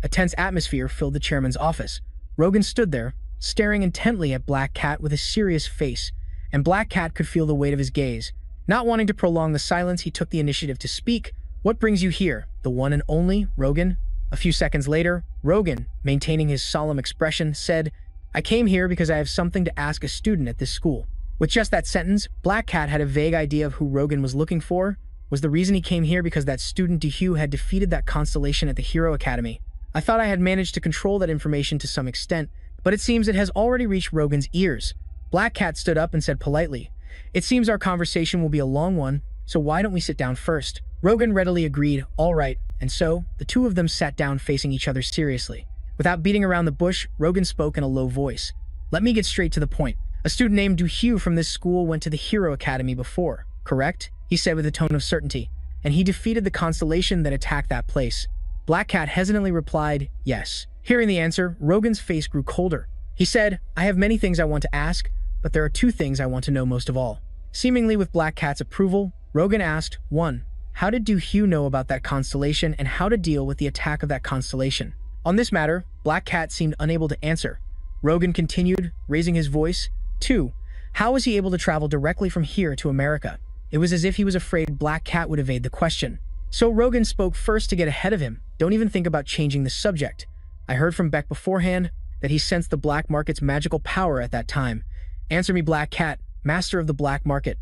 a tense atmosphere filled the chairman's office. Rogan stood there, staring intently at Black Cat with a serious face, and Black Cat could feel the weight of his gaze. Not wanting to prolong the silence, he took the initiative to speak. What brings you here? The one and only, Rogan? A few seconds later, Rogan, maintaining his solemn expression, said, I came here because I have something to ask a student at this school. With just that sentence, Black Cat had a vague idea of who Rogan was looking for. Was the reason he came here because that student Dehue had defeated that constellation at the Hero Academy? I thought I had managed to control that information to some extent, but it seems it has already reached Rogan's ears. Black Cat stood up and said politely, It seems our conversation will be a long one, so why don't we sit down first? Rogan readily agreed, all right, and so, the two of them sat down facing each other seriously. Without beating around the bush, Rogan spoke in a low voice. Let me get straight to the point. A student named Dehue from this school went to the Hero Academy before, correct? He said with a tone of certainty, and he defeated the constellation that attacked that place. Black Cat hesitantly replied, yes. Hearing the answer, Rogan's face grew colder. He said, I have many things I want to ask, but there are two things I want to know most of all. Seemingly with Black Cat's approval, Rogan asked, 1. How did Dehue know about that constellation and how to deal with the attack of that constellation? On this matter, Black Cat seemed unable to answer. Rogan continued, raising his voice, 2. How was he able to travel directly from here to America? It was as if he was afraid Black Cat would evade the question. So Rogan spoke first to get ahead of him. Don't even think about changing the subject. I heard from Beck beforehand that he sensed the black market's magical power at that time. Answer me, Black Cat, master of the black market.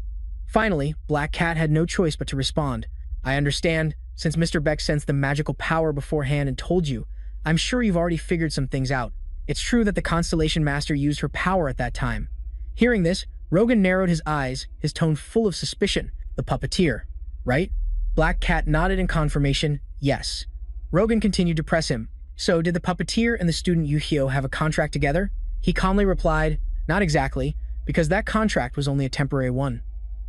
Finally, Black Cat had no choice but to respond. I understand, since Mr. Beck sensed the magical power beforehand and told you, I'm sure you've already figured some things out. It's true that the Constellation Master used her power at that time. Hearing this, Rogan narrowed his eyes, his tone full of suspicion. The puppeteer, right? Black Cat nodded in confirmation, yes. Rogan continued to press him. So, did the puppeteer and the student Yuhio have a contract together? He calmly replied, not exactly, because that contract was only a temporary one.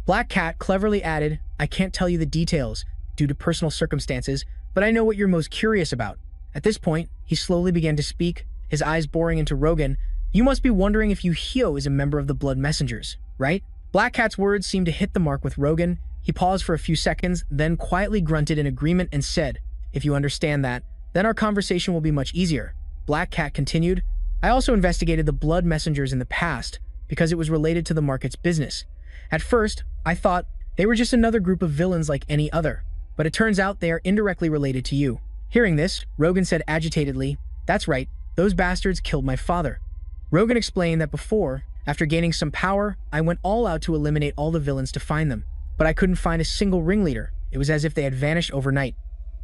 Black Cat cleverly added, I can't tell you the details, due to personal circumstances, but I know what you're most curious about. At this point, he slowly began to speak, his eyes boring into Rogan. You must be wondering if Yuhio is a member of the Blood Messengers, right? Black Cat's words seemed to hit the mark with Rogan. He paused for a few seconds, then quietly grunted in agreement and said, if you understand that, then our conversation will be much easier. Black Cat continued, I also investigated the Blood Messengers in the past, because it was related to the market's business. At first, I thought they were just another group of villains like any other, but it turns out they are indirectly related to you. Hearing this, Rogan said agitatedly, that's right, those bastards killed my father. Rogan explained that before, after gaining some power, I went all out to eliminate all the villains to find them, but I couldn't find a single ringleader. It was as if they had vanished overnight.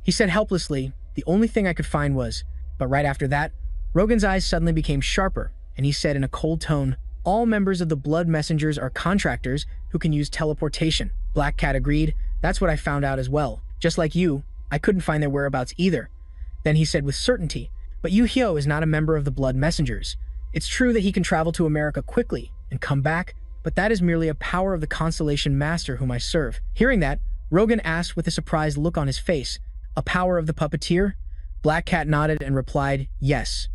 He said helplessly, the only thing I could find was, but right after that, Rogan's eyes suddenly became sharper, and he said in a cold tone, all members of the Blood Messengers are contractors who can use teleportation. Black Cat agreed, that's what I found out as well. Just like you, I couldn't find their whereabouts either. Then he said with certainty, but Yuhio is not a member of the Blood Messengers. It's true that he can travel to America quickly and come back, but that is merely a power of the Constellation Master whom I serve. Hearing that, Rogan asked with a surprised look on his face, a power of the puppeteer? Black Cat nodded and replied, yes.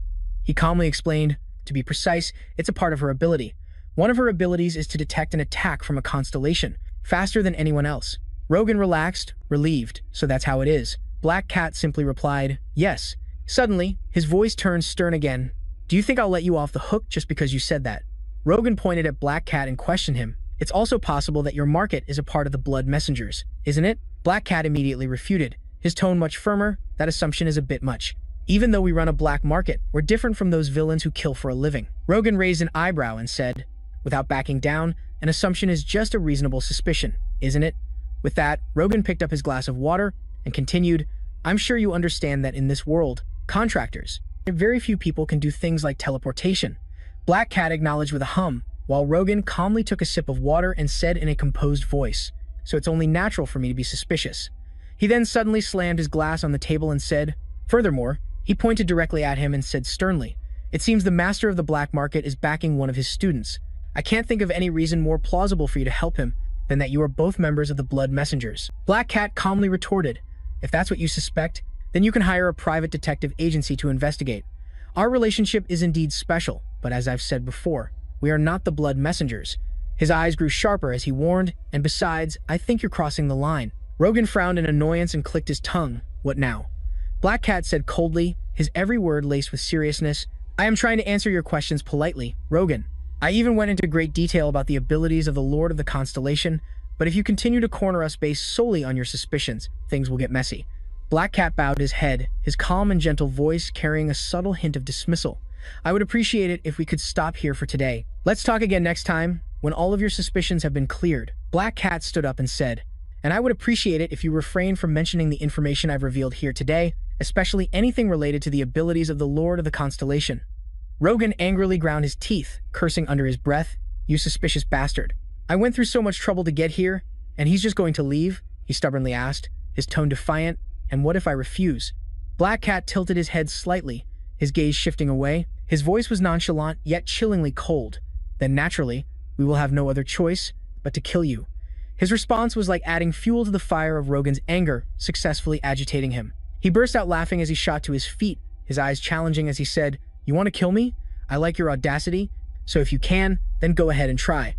He calmly explained, to be precise, it's a part of her ability. One of her abilities is to detect an attack from a constellation, faster than anyone else. Rogan relaxed, relieved, so that's how it is. Black Cat simply replied, yes. Suddenly, his voice turned stern again. Do you think I'll let you off the hook just because you said that? Rogan pointed at Black Cat and questioned him. It's also possible that your market is a part of the Blood Messengers, isn't it? Black Cat immediately refuted, his tone much firmer. That assumption is a bit much. Even though we run a black market, we're different from those villains who kill for a living. Rogan raised an eyebrow and said, without backing down, an assumption is just a reasonable suspicion, isn't it? With that, Rogan picked up his glass of water and continued, I'm sure you understand that in this world, contractors, Very few people can do things like teleportation. Black Cat acknowledged with a hum, while Rogan calmly took a sip of water and said in a composed voice, "So it's only natural for me to be suspicious." He then suddenly slammed his glass on the table and said, furthermore, he pointed directly at him and said sternly, "It seems the master of the black market is backing one of his students. I can't think of any reason more plausible for you to help him than that you are both members of the Blood Messengers." Black Cat calmly retorted, "If that's what you suspect, then you can hire a private detective agency to investigate. Our relationship is indeed special, but as I've said before, we are not the Blood Messengers." His eyes grew sharper as he warned, "And besides, I think you're crossing the line." Rogan frowned in annoyance and clicked his tongue. "What now?" Black Cat said coldly, his every word laced with seriousness, "I am trying to answer your questions politely, Rogan. I even went into great detail about the abilities of the Lord of the Constellation, but if you continue to corner us based solely on your suspicions, things will get messy." Black Cat bowed his head, his calm and gentle voice carrying a subtle hint of dismissal. "I would appreciate it if we could stop here for today. Let's talk again next time, when all of your suspicions have been cleared." Black Cat stood up and said, "And I would appreciate it if you refrain from mentioning the information I've revealed here today, especially anything related to the abilities of the Lord of the Constellation." Rogan angrily ground his teeth, cursing under his breath, "You suspicious bastard. I went through so much trouble to get here, and he's just going to leave?" he stubbornly asked, his tone defiant. "And what if I refuse?" Black Cat tilted his head slightly, his gaze shifting away. His voice was nonchalant, yet chillingly cold. "Then naturally, we will have no other choice but to kill you." His response was like adding fuel to the fire of Rogan's anger, successfully agitating him. He burst out laughing as he shot to his feet, his eyes challenging as he said, "You want to kill me? I like your audacity, so if you can, then go ahead and try."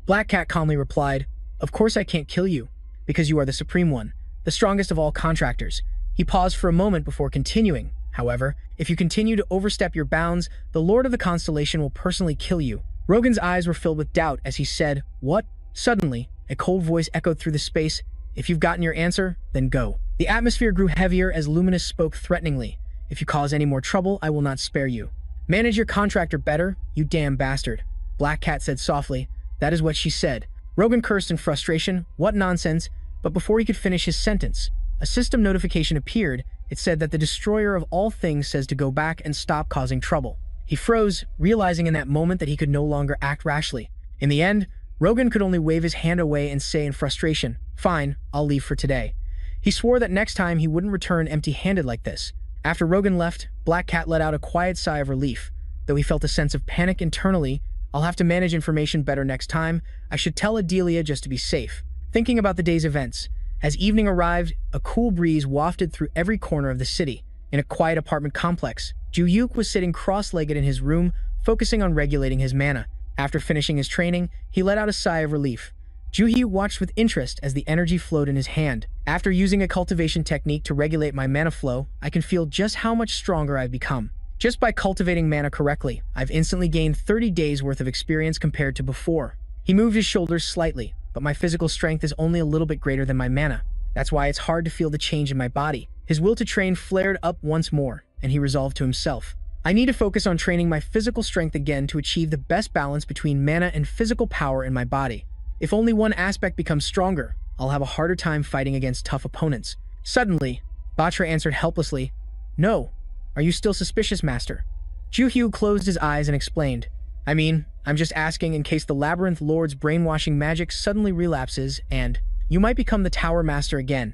Black Cat calmly replied, "Of course I can't kill you, because you are the Supreme One, the strongest of all contractors." He paused for a moment before continuing, "However, if you continue to overstep your bounds, the Lord of the Constellation will personally kill you." Rogan's eyes were filled with doubt as he said, "What?" Suddenly, a cold voice echoed through the space, "If you've gotten your answer, then go." The atmosphere grew heavier as Luminous spoke threateningly, "If you cause any more trouble, I will not spare you. Manage your contractor better, you damn bastard." Black Cat said softly, "That is what she said." Rogan cursed in frustration, "What nonsense," but before he could finish his sentence, a system notification appeared. It said that the destroyer of all things says to go back and stop causing trouble. He froze, realizing in that moment that he could no longer act rashly. In the end, Rogan could only wave his hand away and say in frustration, "Fine, I'll leave for today." He swore that next time he wouldn't return empty-handed like this. After Rogan left, Black Cat let out a quiet sigh of relief. Though he felt a sense of panic internally, "I'll have to manage information better next time. I should tell Adelia just to be safe." Thinking about the day's events, as evening arrived, a cool breeze wafted through every corner of the city. In a quiet apartment complex, Ju-Hyuk was sitting cross-legged in his room, focusing on regulating his mana. After finishing his training, he let out a sigh of relief. Ju-Hyuk watched with interest as the energy flowed in his hand. "After using a cultivation technique to regulate my mana flow, I can feel just how much stronger I've become. Just by cultivating mana correctly, I've instantly gained 30 days worth of experience compared to before." He moved his shoulders slightly, "But my physical strength is only a little bit greater than my mana. That's why it's hard to feel the change in my body." His will to train flared up once more, and he resolved to himself, "I need to focus on training my physical strength again to achieve the best balance between mana and physical power in my body. If only one aspect becomes stronger, I'll have a harder time fighting against tough opponents." Suddenly, Batra answered helplessly, "No. Are you still suspicious, Master?" Ju-Hyuk closed his eyes and explained, I'm just asking in case the Labyrinth Lord's brainwashing magic suddenly relapses and you might become the Tower Master again."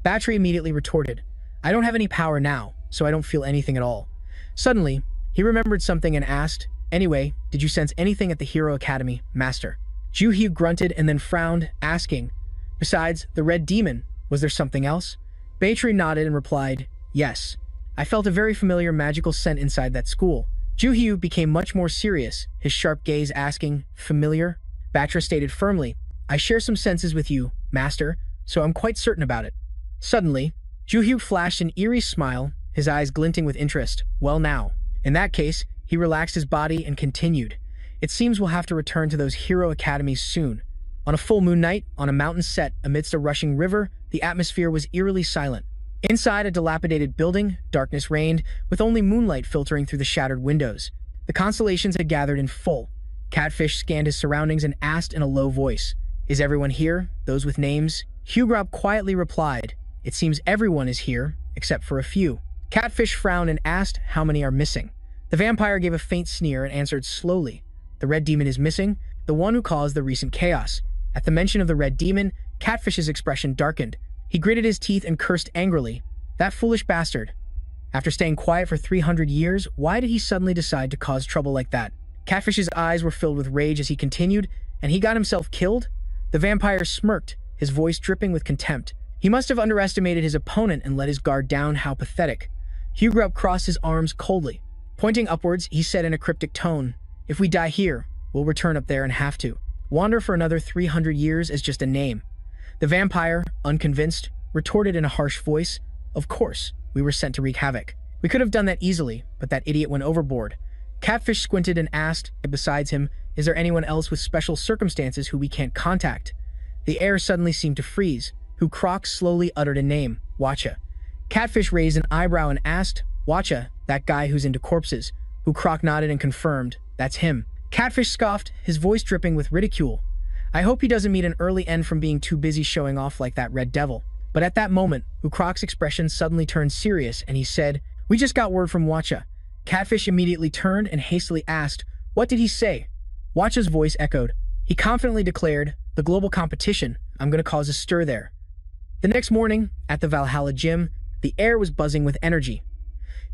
Batra immediately retorted, "I don't have any power now, so I don't feel anything at all." Suddenly, he remembered something and asked, "Anyway, did you sense anything at the Hero Academy, Master?" Ju-Hyuk grunted and then frowned, asking, "Besides the Red Demon, was there something else?" Batra nodded and replied, "Yes. I felt a very familiar magical scent inside that school." Ju-Hyuk became much more serious, his sharp gaze asking, "Familiar?" Batra stated firmly, "I share some senses with you, Master, so I'm quite certain about it." Suddenly, Ju-Hyuk flashed an eerie smile, his eyes glinting with interest. "Well now, in that case," he relaxed his body and continued, "It seems we'll have to return to those hero academies soon." On a full moon night, on a mountain set amidst a rushing river, the atmosphere was eerily silent. Inside a dilapidated building, darkness reigned, with only moonlight filtering through the shattered windows. The constellations had gathered in full. Catfish scanned his surroundings and asked in a low voice, "Is everyone here? Those with names?" Hugrop quietly replied, "It seems everyone is here, except for a few." Catfish frowned and asked how many are missing. The vampire gave a faint sneer and answered slowly. The red demon is missing, the one who caused the recent chaos. At the mention of the red demon, Catfish's expression darkened. He gritted his teeth and cursed angrily. That foolish bastard. After staying quiet for 300 years, why did he suddenly decide to cause trouble like that? Catfish's eyes were filled with rage as he continued, and he got himself killed? The vampire smirked, his voice dripping with contempt. He must have underestimated his opponent and let his guard down. How pathetic. Hugrub crossed his arms coldly. Pointing upwards, he said in a cryptic tone, "If we die here, we'll return up there and have to wander for another 300 years as just a name." The vampire, unconvinced, retorted in a harsh voice, "Of course, we were sent to wreak havoc. We could have done that easily, but that idiot went overboard." Catfish squinted and asked, besides him, is there anyone else with special circumstances who we can't contact? The air suddenly seemed to freeze. Croc slowly uttered a name, Watcha. Catfish raised an eyebrow and asked, Watcha, that guy who's into corpses. Croc nodded and confirmed, that's him. Catfish scoffed, his voice dripping with ridicule. I hope he doesn't meet an early end from being too busy showing off like that red devil. But at that moment, Croc's expression suddenly turned serious and he said, we just got word from Watcha. Catfish immediately turned and hastily asked, what did he say? Watcha's voice echoed. He confidently declared, the global competition, I'm going to cause a stir there. The next morning, at the Valhalla gym, the air was buzzing with energy.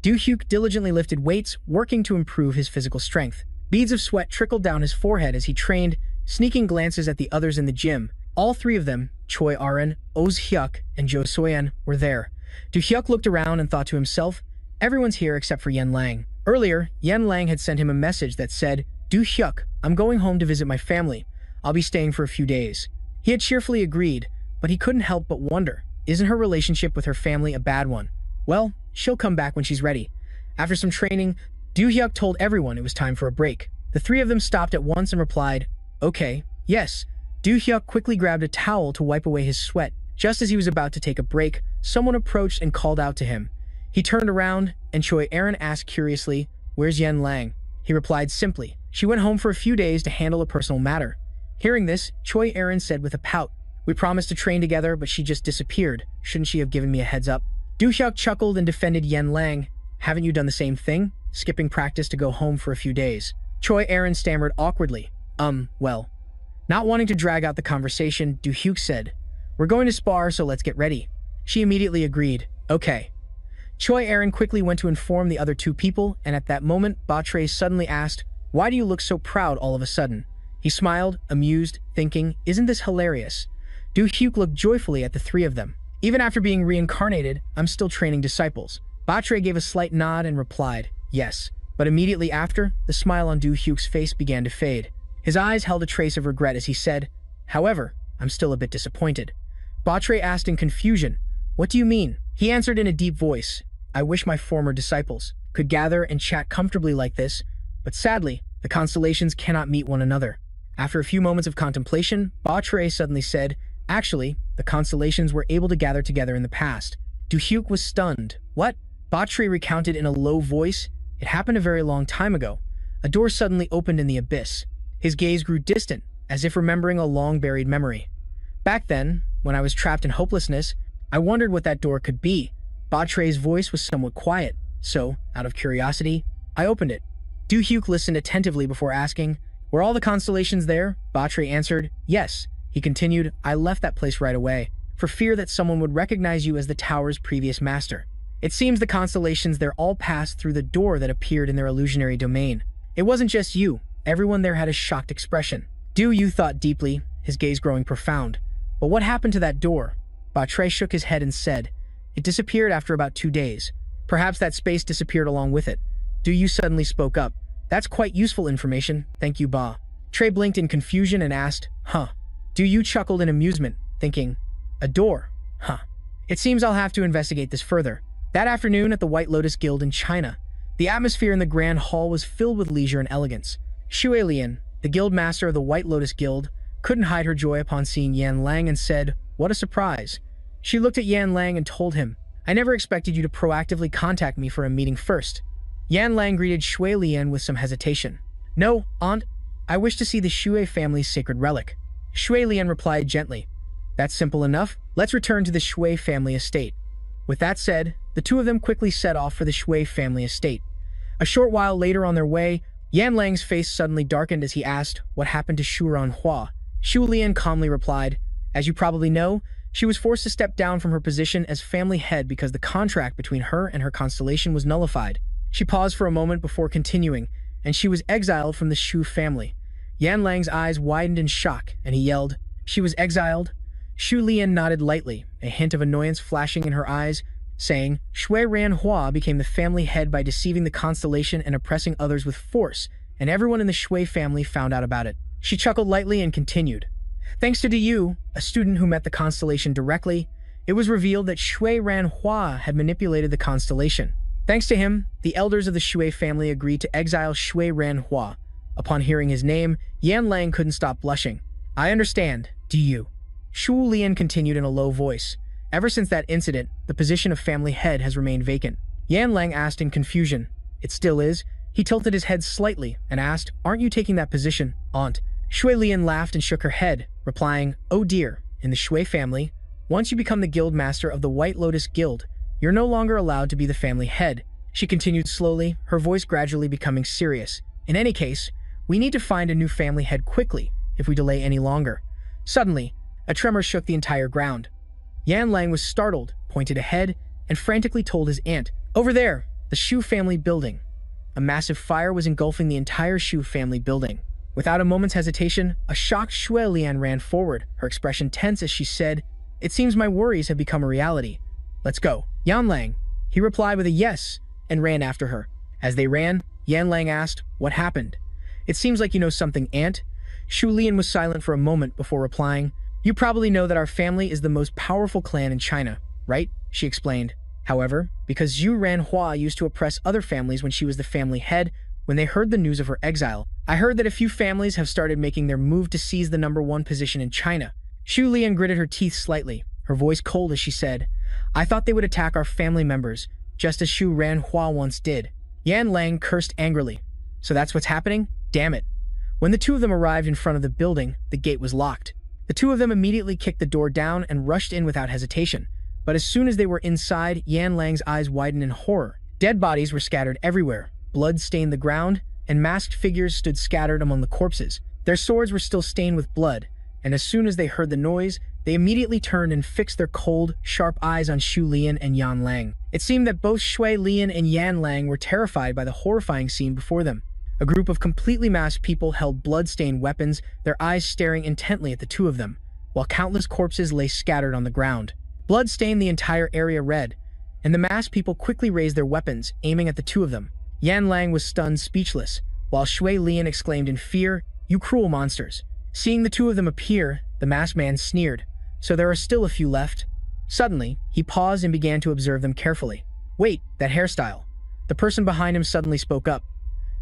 Doohyuk diligently lifted weights, working to improve his physical strength. Beads of sweat trickled down his forehead as he trained, sneaking glances at the others in the gym. All three of them, Choi Aran, Oz Hyuk, and Jo Soyeon, were there. Doohyuk looked around and thought to himself, everyone's here except for Yen Lang. Earlier, Yen Lang had sent him a message that said, Doohyuk, I'm going home to visit my family. I'll be staying for a few days. He had cheerfully agreed, but he couldn't help but wonder, isn't her relationship with her family a bad one? Well, she'll come back when she's ready. After some training, Doohyuk told everyone it was time for a break. The three of them stopped at once and replied, okay, yes. Doohyuk quickly grabbed a towel to wipe away his sweat. Just as he was about to take a break, someone approached and called out to him. He turned around, and Choi Aran asked curiously, where's Yen Lang? He replied simply, she went home for a few days to handle a personal matter. Hearing this, Choi Aran said with a pout, we promised to train together, but she just disappeared. Shouldn't she have given me a heads up? Doohyuk chuckled and defended Yen Lang. Haven't you done the same thing? Skipping practice to go home for a few days. Choi Aran stammered awkwardly. Well. Not wanting to drag out the conversation, Doohyuk said, we're going to spar, so let's get ready. She immediately agreed. Okay. Choi Aran quickly went to inform the other two people, and at that moment, Batre suddenly asked, why do you look so proud all of a sudden? He smiled, amused, thinking, isn't this hilarious? Doohyuk looked joyfully at the three of them. Even after being reincarnated, I'm still training disciples. Batre gave a slight nod and replied, yes. But immediately after, the smile on Doohyuk's face began to fade. His eyes held a trace of regret as he said, however, I'm still a bit disappointed. Batre asked in confusion, what do you mean? He answered in a deep voice, I wish my former disciples could gather and chat comfortably like this, but sadly, the constellations cannot meet one another. After a few moments of contemplation, Batre suddenly said, actually, the constellations were able to gather together in the past. Doohyuk was stunned. What? Batre recounted in a low voice, it happened a very long time ago. A door suddenly opened in the abyss. His gaze grew distant, as if remembering a long-buried memory. Back then, when I was trapped in hopelessness, I wondered what that door could be. Batre's voice was somewhat quiet, so, out of curiosity, I opened it. Doohyuk listened attentively before asking, were all the constellations there? Batre answered, yes. He continued, I left that place right away, for fear that someone would recognize you as the tower's previous master. It seems the constellations there all passed through the door that appeared in their illusionary domain. It wasn't just you. Everyone there had a shocked expression. Doohyuk thought deeply, his gaze growing profound. But what happened to that door? Batre shook his head and said, it disappeared after about 2 days. Perhaps that space disappeared along with it. Doohyuk suddenly spoke up. That's quite useful information, thank you, Ba. Trey blinked in confusion and asked, huh. Doohyuk chuckled in amusement, thinking, a door, huh. It seems I'll have to investigate this further. That afternoon at the White Lotus Guild in China, the atmosphere in the Grand Hall was filled with leisure and elegance. Xue Lian, the guild master of the White Lotus Guild, couldn't hide her joy upon seeing Yan Lang and said, what a surprise. She looked at Yan Lang and told him, I never expected you to proactively contact me for a meeting first. Yan Lang greeted Xue Lian with some hesitation. No, aunt, I wish to see the Xue family's sacred relic. Xue Lian replied gently, that's simple enough. Let's return to the Xue family estate. With that said, the two of them quickly set off for the Shui family estate. A short while later on their way, Yan Lang's face suddenly darkened as he asked what happened to Shu Ranhua. Shu Lian calmly replied, "As you probably know, she was forced to step down from her position as family head because the contract between her and her constellation was nullified." She paused for a moment before continuing, "And she was exiled from the Shu family." Yan Lang's eyes widened in shock, and he yelled, "She was exiled?" Shu Lian nodded lightly, a hint of annoyance flashing in her eyes, saying, "Shui Ranhua became the family head by deceiving the constellation and oppressing others with force, and everyone in the Shui family found out about it." She chuckled lightly and continued, "Thanks to Yu, a student who met the constellation directly, it was revealed that Shui Ranhua had manipulated the constellation. Thanks to him, the elders of the Shui family agreed to exile Shui Ranhua." Upon hearing his name, Yan Lang couldn't stop blushing. "I understand, do you?" Shu Lian continued in a low voice. "Ever since that incident, the position of family head has remained vacant." Yan Lang asked in confusion. "It still is?" He tilted his head slightly and asked, "Aren't you taking that position, aunt?" Shui Lian laughed and shook her head, replying, "Oh dear, in the Shui family, once you become the guild master of the White Lotus Guild, you're no longer allowed to be the family head." She continued slowly, her voice gradually becoming serious. "In any case, we need to find a new family head quickly, if we delay any longer." Suddenly, a tremor shook the entire ground. Yan Lang was startled, pointed ahead, and frantically told his aunt, "Over there, the Shu family building." A massive fire was engulfing the entire Shu family building. Without a moment's hesitation, a shocked Shui Lian ran forward, her expression tense as she said, "It seems my worries have become a reality. Let's go." "Yan Lang," he replied with a yes, and ran after her. As they ran, Yan Lang asked, "What happened?" "It seems like you know something, aunt." Shu Lian was silent for a moment before replying, "You probably know that our family is the most powerful clan in China, right?" she explained. "However, because Zhu Ranhua used to oppress other families when she was the family head, when they heard the news of her exile, I heard that a few families have started making their move to seize the #1 position in China." Shu Lian gritted her teeth slightly, her voice cold as she said, "I thought they would attack our family members, just as Shu Ranhua once did." Yan Lang cursed angrily. "So that's what's happening? Damn it." When the two of them arrived in front of the building, the gate was locked. The two of them immediately kicked the door down and rushed in without hesitation. But as soon as they were inside, Yan Lang's eyes widened in horror. Dead bodies were scattered everywhere, blood stained the ground, and masked figures stood scattered among the corpses. Their swords were still stained with blood, and as soon as they heard the noise, they immediately turned and fixed their cold, sharp eyes on Shu Lian and Yan Lang. It seemed that both Shui Lian and Yan Lang were terrified by the horrifying scene before them. A group of completely masked people held blood-stained weapons, their eyes staring intently at the two of them, while countless corpses lay scattered on the ground. Blood stained the entire area red, and the masked people quickly raised their weapons, aiming at the two of them. Yan Lang was stunned speechless, while Shui Lian exclaimed in fear, "You cruel monsters." Seeing the two of them appear, the masked man sneered, "So there are still a few left?" Suddenly, he paused and began to observe them carefully. "Wait, that hairstyle." The person behind him suddenly spoke up.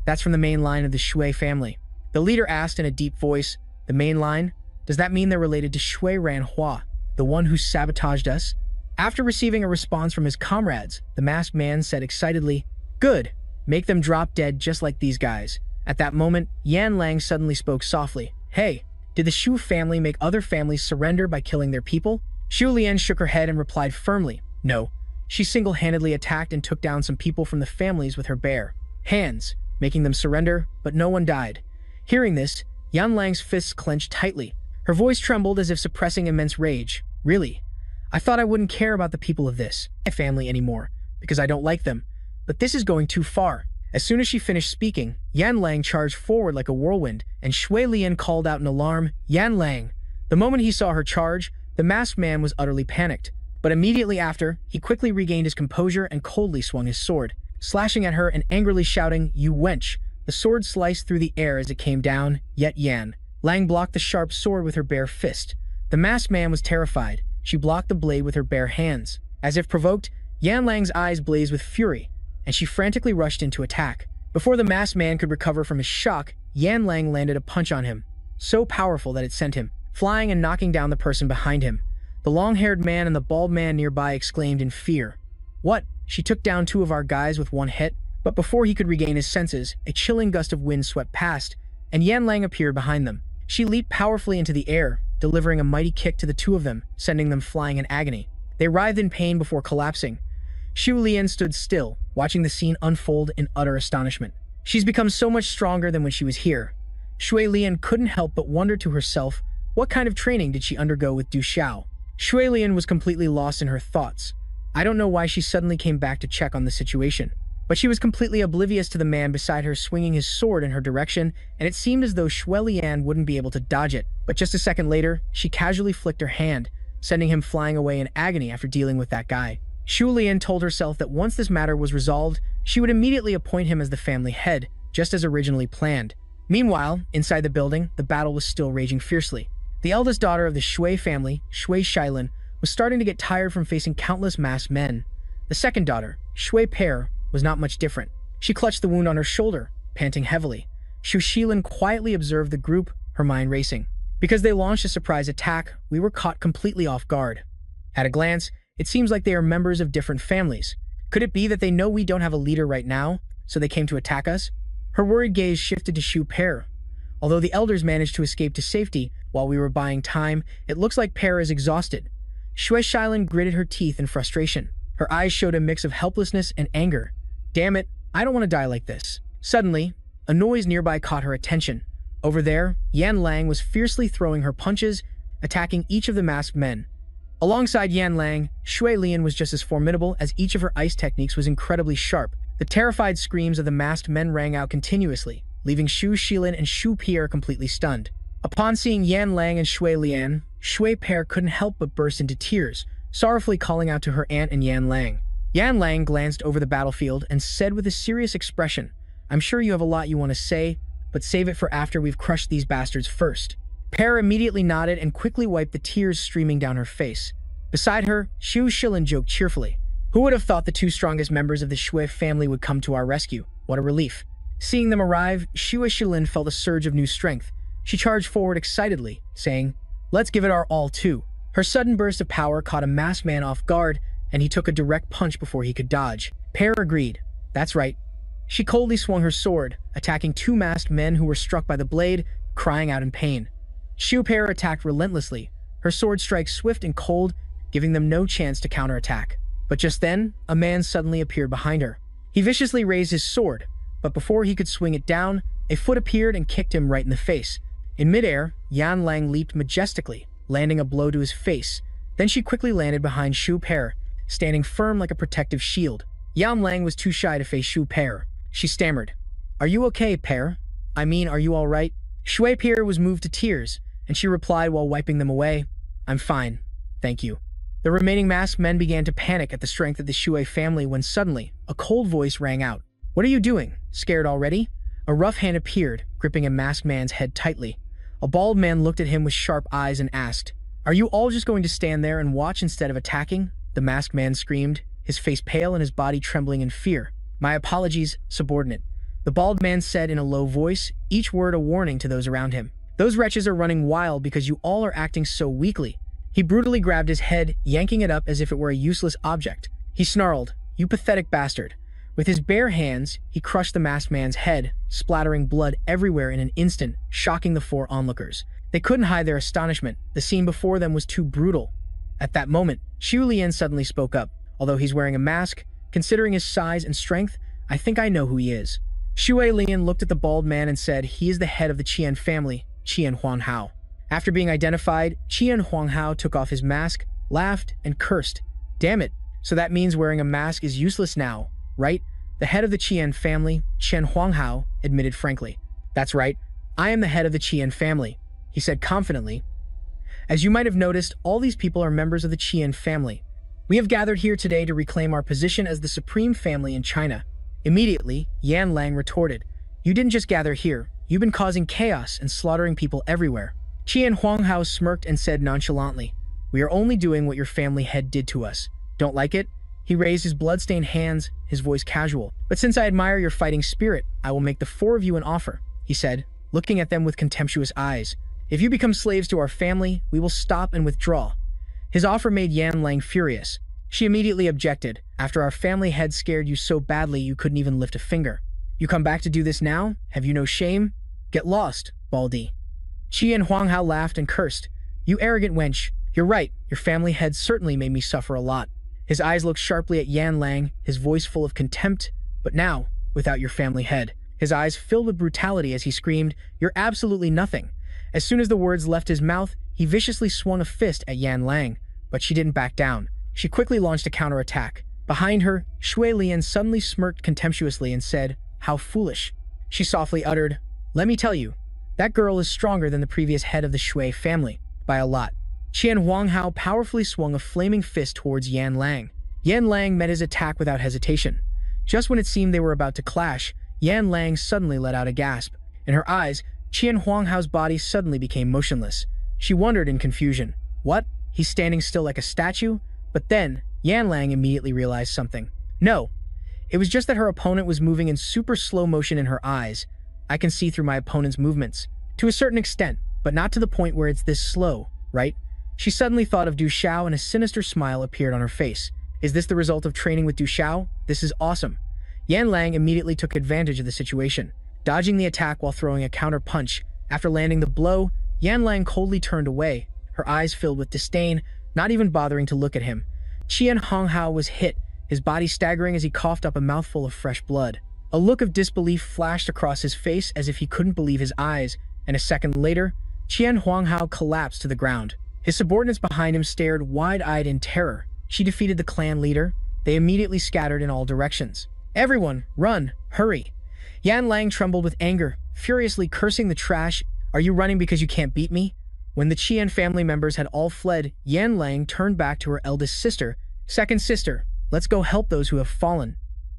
"That's from the main line of the Shui family." The leader asked in a deep voice, "The main line? Does that mean they're related to Shui Ranhua, the one who sabotaged us?" After receiving a response from his comrades, the masked man said excitedly, "Good, make them drop dead just like these guys." At that moment, Yan Lang suddenly spoke softly, "Hey, did the Shu family make other families surrender by killing their people?" Shu Lian shook her head and replied firmly, "No. She single-handedly attacked and took down some people from the families with her bare hands, making them surrender, but no one died." Hearing this, Yan Lang's fists clenched tightly. Her voice trembled as if suppressing immense rage. "Really? I thought I wouldn't care about the people of this family anymore, because I don't like them. But this is going too far." As soon as she finished speaking, Yan Lang charged forward like a whirlwind, and Shui Lian called out in alarm, "Yan Lang!" The moment he saw her charge, the masked man was utterly panicked. But immediately after, he quickly regained his composure and coldly swung his sword, slashing at her and angrily shouting, "You wench!" The sword sliced through the air as it came down, yet Yan Lang blocked the sharp sword with her bare fist. The masked man was terrified. She blocked the blade with her bare hands. As if provoked, Yan Lang's eyes blazed with fury, and she frantically rushed in to attack. Before the masked man could recover from his shock, Yan Lang landed a punch on him, so powerful that it sent him flying and knocking down the person behind him. The long-haired man and the bald man nearby exclaimed in fear, "What? She took down two of our guys with one hit?" But before he could regain his senses, a chilling gust of wind swept past, and Yan Lang appeared behind them. She leaped powerfully into the air, delivering a mighty kick to the two of them, sending them flying in agony. They writhed in pain before collapsing. Xu Lian stood still, watching the scene unfold in utter astonishment. She's become so much stronger than when she was here. Shui Lian couldn't help but wonder to herself, what kind of training did she undergo with Du Xiao? Shui Lian was completely lost in her thoughts. I don't know why she suddenly came back to check on the situation. But she was completely oblivious to the man beside her swinging his sword in her direction, and it seemed as though Shui Lian wouldn't be able to dodge it. But just a second later, she casually flicked her hand, sending him flying away in agony after dealing with that guy. Shui Lian told herself that once this matter was resolved, she would immediately appoint him as the family head, just as originally planned. Meanwhile, inside the building, the battle was still raging fiercely. The eldest daughter of the Shui family, Shui Shilin, was starting to get tired from facing countless masked men. The second daughter, Shui Per, was not much different. She clutched the wound on her shoulder, panting heavily. Shu Shilin quietly observed the group, her mind racing. Because they launched a surprise attack, we were caught completely off guard. At a glance, it seems like they are members of different families. Could it be that they know we don't have a leader right now, so they came to attack us? Her worried gaze shifted to Shu Per. Although the elders managed to escape to safety while we were buying time, it looks like Per is exhausted. Shui Shilin gritted her teeth in frustration. Her eyes showed a mix of helplessness and anger. Damn it, I don't want to die like this. Suddenly, a noise nearby caught her attention. Over there, Yan Lang was fiercely throwing her punches, attacking each of the masked men. Alongside Yan Lang, Shui Lian was just as formidable as each of her ice techniques was incredibly sharp. The terrified screams of the masked men rang out continuously, leaving Shu Shilin and Shu Pierre completely stunned. Upon seeing Yan Lang and Shui Lian, Shui Per couldn't help but burst into tears, sorrowfully calling out to her aunt and Yan Lang. Yan Lang glanced over the battlefield and said with a serious expression, I'm sure you have a lot you want to say, but save it for after we've crushed these bastards first. Per immediately nodded and quickly wiped the tears streaming down her face. Beside her, Shu Shilin joked cheerfully. Who would have thought the two strongest members of the Shui family would come to our rescue? What a relief. Seeing them arrive, Shu Shilin felt a surge of new strength. She charged forward excitedly, saying, Let's give it our all too. Her sudden burst of power caught a masked man off guard, and he took a direct punch before he could dodge. Per agreed. That's right. She coldly swung her sword, attacking two masked men who were struck by the blade, crying out in pain. Shu Per attacked relentlessly, her sword strike swift and cold, giving them no chance to counterattack. But just then, a man suddenly appeared behind her. He viciously raised his sword, but before he could swing it down, a foot appeared and kicked him right in the face. In midair, Yan Lang leaped majestically, landing a blow to his face. Then she quickly landed behind Shu Per, standing firm like a protective shield. Yan Lang was too shy to face Shu Per. She stammered, Are you okay, Per? I mean, are you all right? Shui Per was moved to tears, and she replied while wiping them away, I'm fine, thank you. The remaining masked men began to panic at the strength of the Shui family when suddenly, a cold voice rang out. What are you doing? Scared already? A rough hand appeared, gripping a masked man's head tightly. A bald man looked at him with sharp eyes and asked, Are you all just going to stand there and watch instead of attacking? The masked man screamed, his face pale and his body trembling in fear. My apologies, subordinate. The bald man said in a low voice, each word a warning to those around him. Those wretches are running wild because you all are acting so weakly. He brutally grabbed his head, yanking it up as if it were a useless object. He snarled, You pathetic bastard. With his bare hands, he crushed the masked man's head, splattering blood everywhere in an instant, shocking the four onlookers. They couldn't hide their astonishment. The scene before them was too brutal. At that moment, Shu Lian suddenly spoke up. Although he's wearing a mask, considering his size and strength, I think I know who he is. Shui Lian looked at the bald man and said he is the head of the Qian family, Qian Huanghao. After being identified, Qian Huanghao took off his mask, laughed, and cursed. Damn it, so that means wearing a mask is useless now, right? The head of the Qian family, Qian Huanghao, admitted frankly. That's right, I am the head of the Qian family, he said confidently. As you might have noticed, all these people are members of the Qian family. We have gathered here today to reclaim our position as the supreme family in China. Immediately, Yan Lang retorted, You didn't just gather here, you've been causing chaos and slaughtering people everywhere. Qian Huanghao smirked and said nonchalantly, We are only doing what your family head did to us. Don't like it? He raised his blood-stained hands, his voice casual. But since I admire your fighting spirit, I will make the four of you an offer, he said, looking at them with contemptuous eyes. If you become slaves to our family, we will stop and withdraw. His offer made Yan Lang furious. She immediately objected. After our family head scared you so badly you couldn't even lift a finger. You come back to do this now? Have you no shame? Get lost, Baldy. Qian Huanghao laughed and cursed. You arrogant wench. You're right, your family head certainly made me suffer a lot. His eyes looked sharply at Yan Lang, his voice full of contempt, but now, without your family head. His eyes filled with brutality as he screamed, "You're absolutely nothing." As soon as the words left his mouth, he viciously swung a fist at Yan Lang, but she didn't back down. She quickly launched a counterattack. Behind her, Shui Lian suddenly smirked contemptuously and said, "How foolish." She softly uttered, "Let me tell you, that girl is stronger than the previous head of the Shui family, by a lot." Qian Huanghao powerfully swung a flaming fist towards Yan Lang. Yan Lang met his attack without hesitation. Just when it seemed they were about to clash, Yan Lang suddenly let out a gasp. In her eyes, Qian Huanghao's body suddenly became motionless. She wondered in confusion. What? He's standing still like a statue? But then, Yan Lang immediately realized something. No, it was just that her opponent was moving in super slow motion in her eyes. I can see through my opponent's movements. To a certain extent, but not to the point where it's this slow, right? She suddenly thought of Du Xiao and a sinister smile appeared on her face. Is this the result of training with Du Xiao? This is awesome. Yan Lang immediately took advantage of the situation, dodging the attack while throwing a counter punch. After landing the blow, Yan Lang coldly turned away, her eyes filled with disdain, not even bothering to look at him. Qian Honghao was hit, his body staggering as he coughed up a mouthful of fresh blood. A look of disbelief flashed across his face as if he couldn't believe his eyes, and a second later, Qian Huanghao collapsed to the ground. His subordinates behind him stared wide-eyed in terror. She defeated the clan leader. They immediately scattered in all directions. "Everyone, run! Hurry!" Yan Lang trembled with anger, furiously cursing the trash. "Are you running because you can't beat me?" When the Qian family members had all fled, Yan Lang turned back to her eldest sister. "Second sister, let's go help those who have fallen."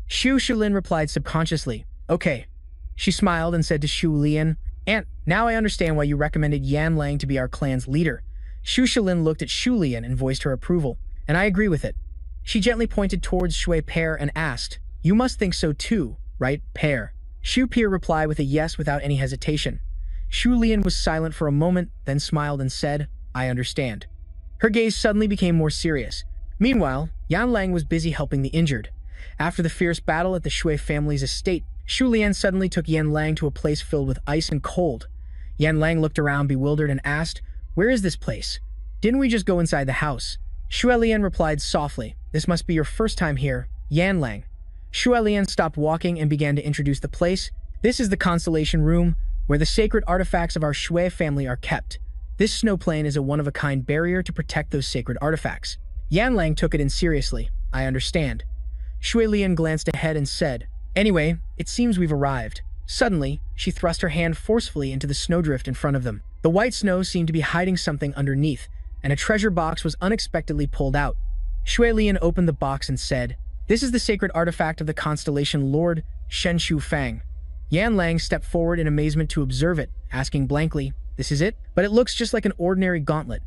Xu Shulin replied subconsciously, "Okay." She smiled and said to Xu Lian, "Aunt, now I understand why you recommended Yan Lang to be our clan's leader." Xu Shulin looked at Xu Lian and voiced her approval, "And I agree with it." She gently pointed towards Shui Pear and asked, "You must think so too, right, Pear?" Xu Pear replied with a yes without any hesitation. Xu Lian was silent for a moment, then smiled and said, "I understand." Her gaze suddenly became more serious. Meanwhile, Yan Lang was busy helping the injured. After the fierce battle at the Shui family's estate, Xu Lian suddenly took Yan Lang to a place filled with ice and cold. Yan Lang looked around bewildered and asked, "Where is this place? Didn't we just go inside the house?" Xu Lian replied softly, "This must be your first time here, Yan Lang." Xu Lian stopped walking and began to introduce the place. "This is the Constellation Room, where the sacred artifacts of our Shui family are kept. This snow plane is a one-of-a-kind barrier to protect those sacred artifacts." Yan Lang took it in seriously. "I understand." Xu Lian glanced ahead and said, "Anyway, it seems we've arrived." Suddenly, she thrust her hand forcefully into the snowdrift in front of them. The white snow seemed to be hiding something underneath, and a treasure box was unexpectedly pulled out. Xu Lian opened the box and said, "This is the sacred artifact of the Constellation Lord, Shen Shu Fang." Yan Lang stepped forward in amazement to observe it, asking blankly, "This is it?" "But it looks just like an ordinary gauntlet."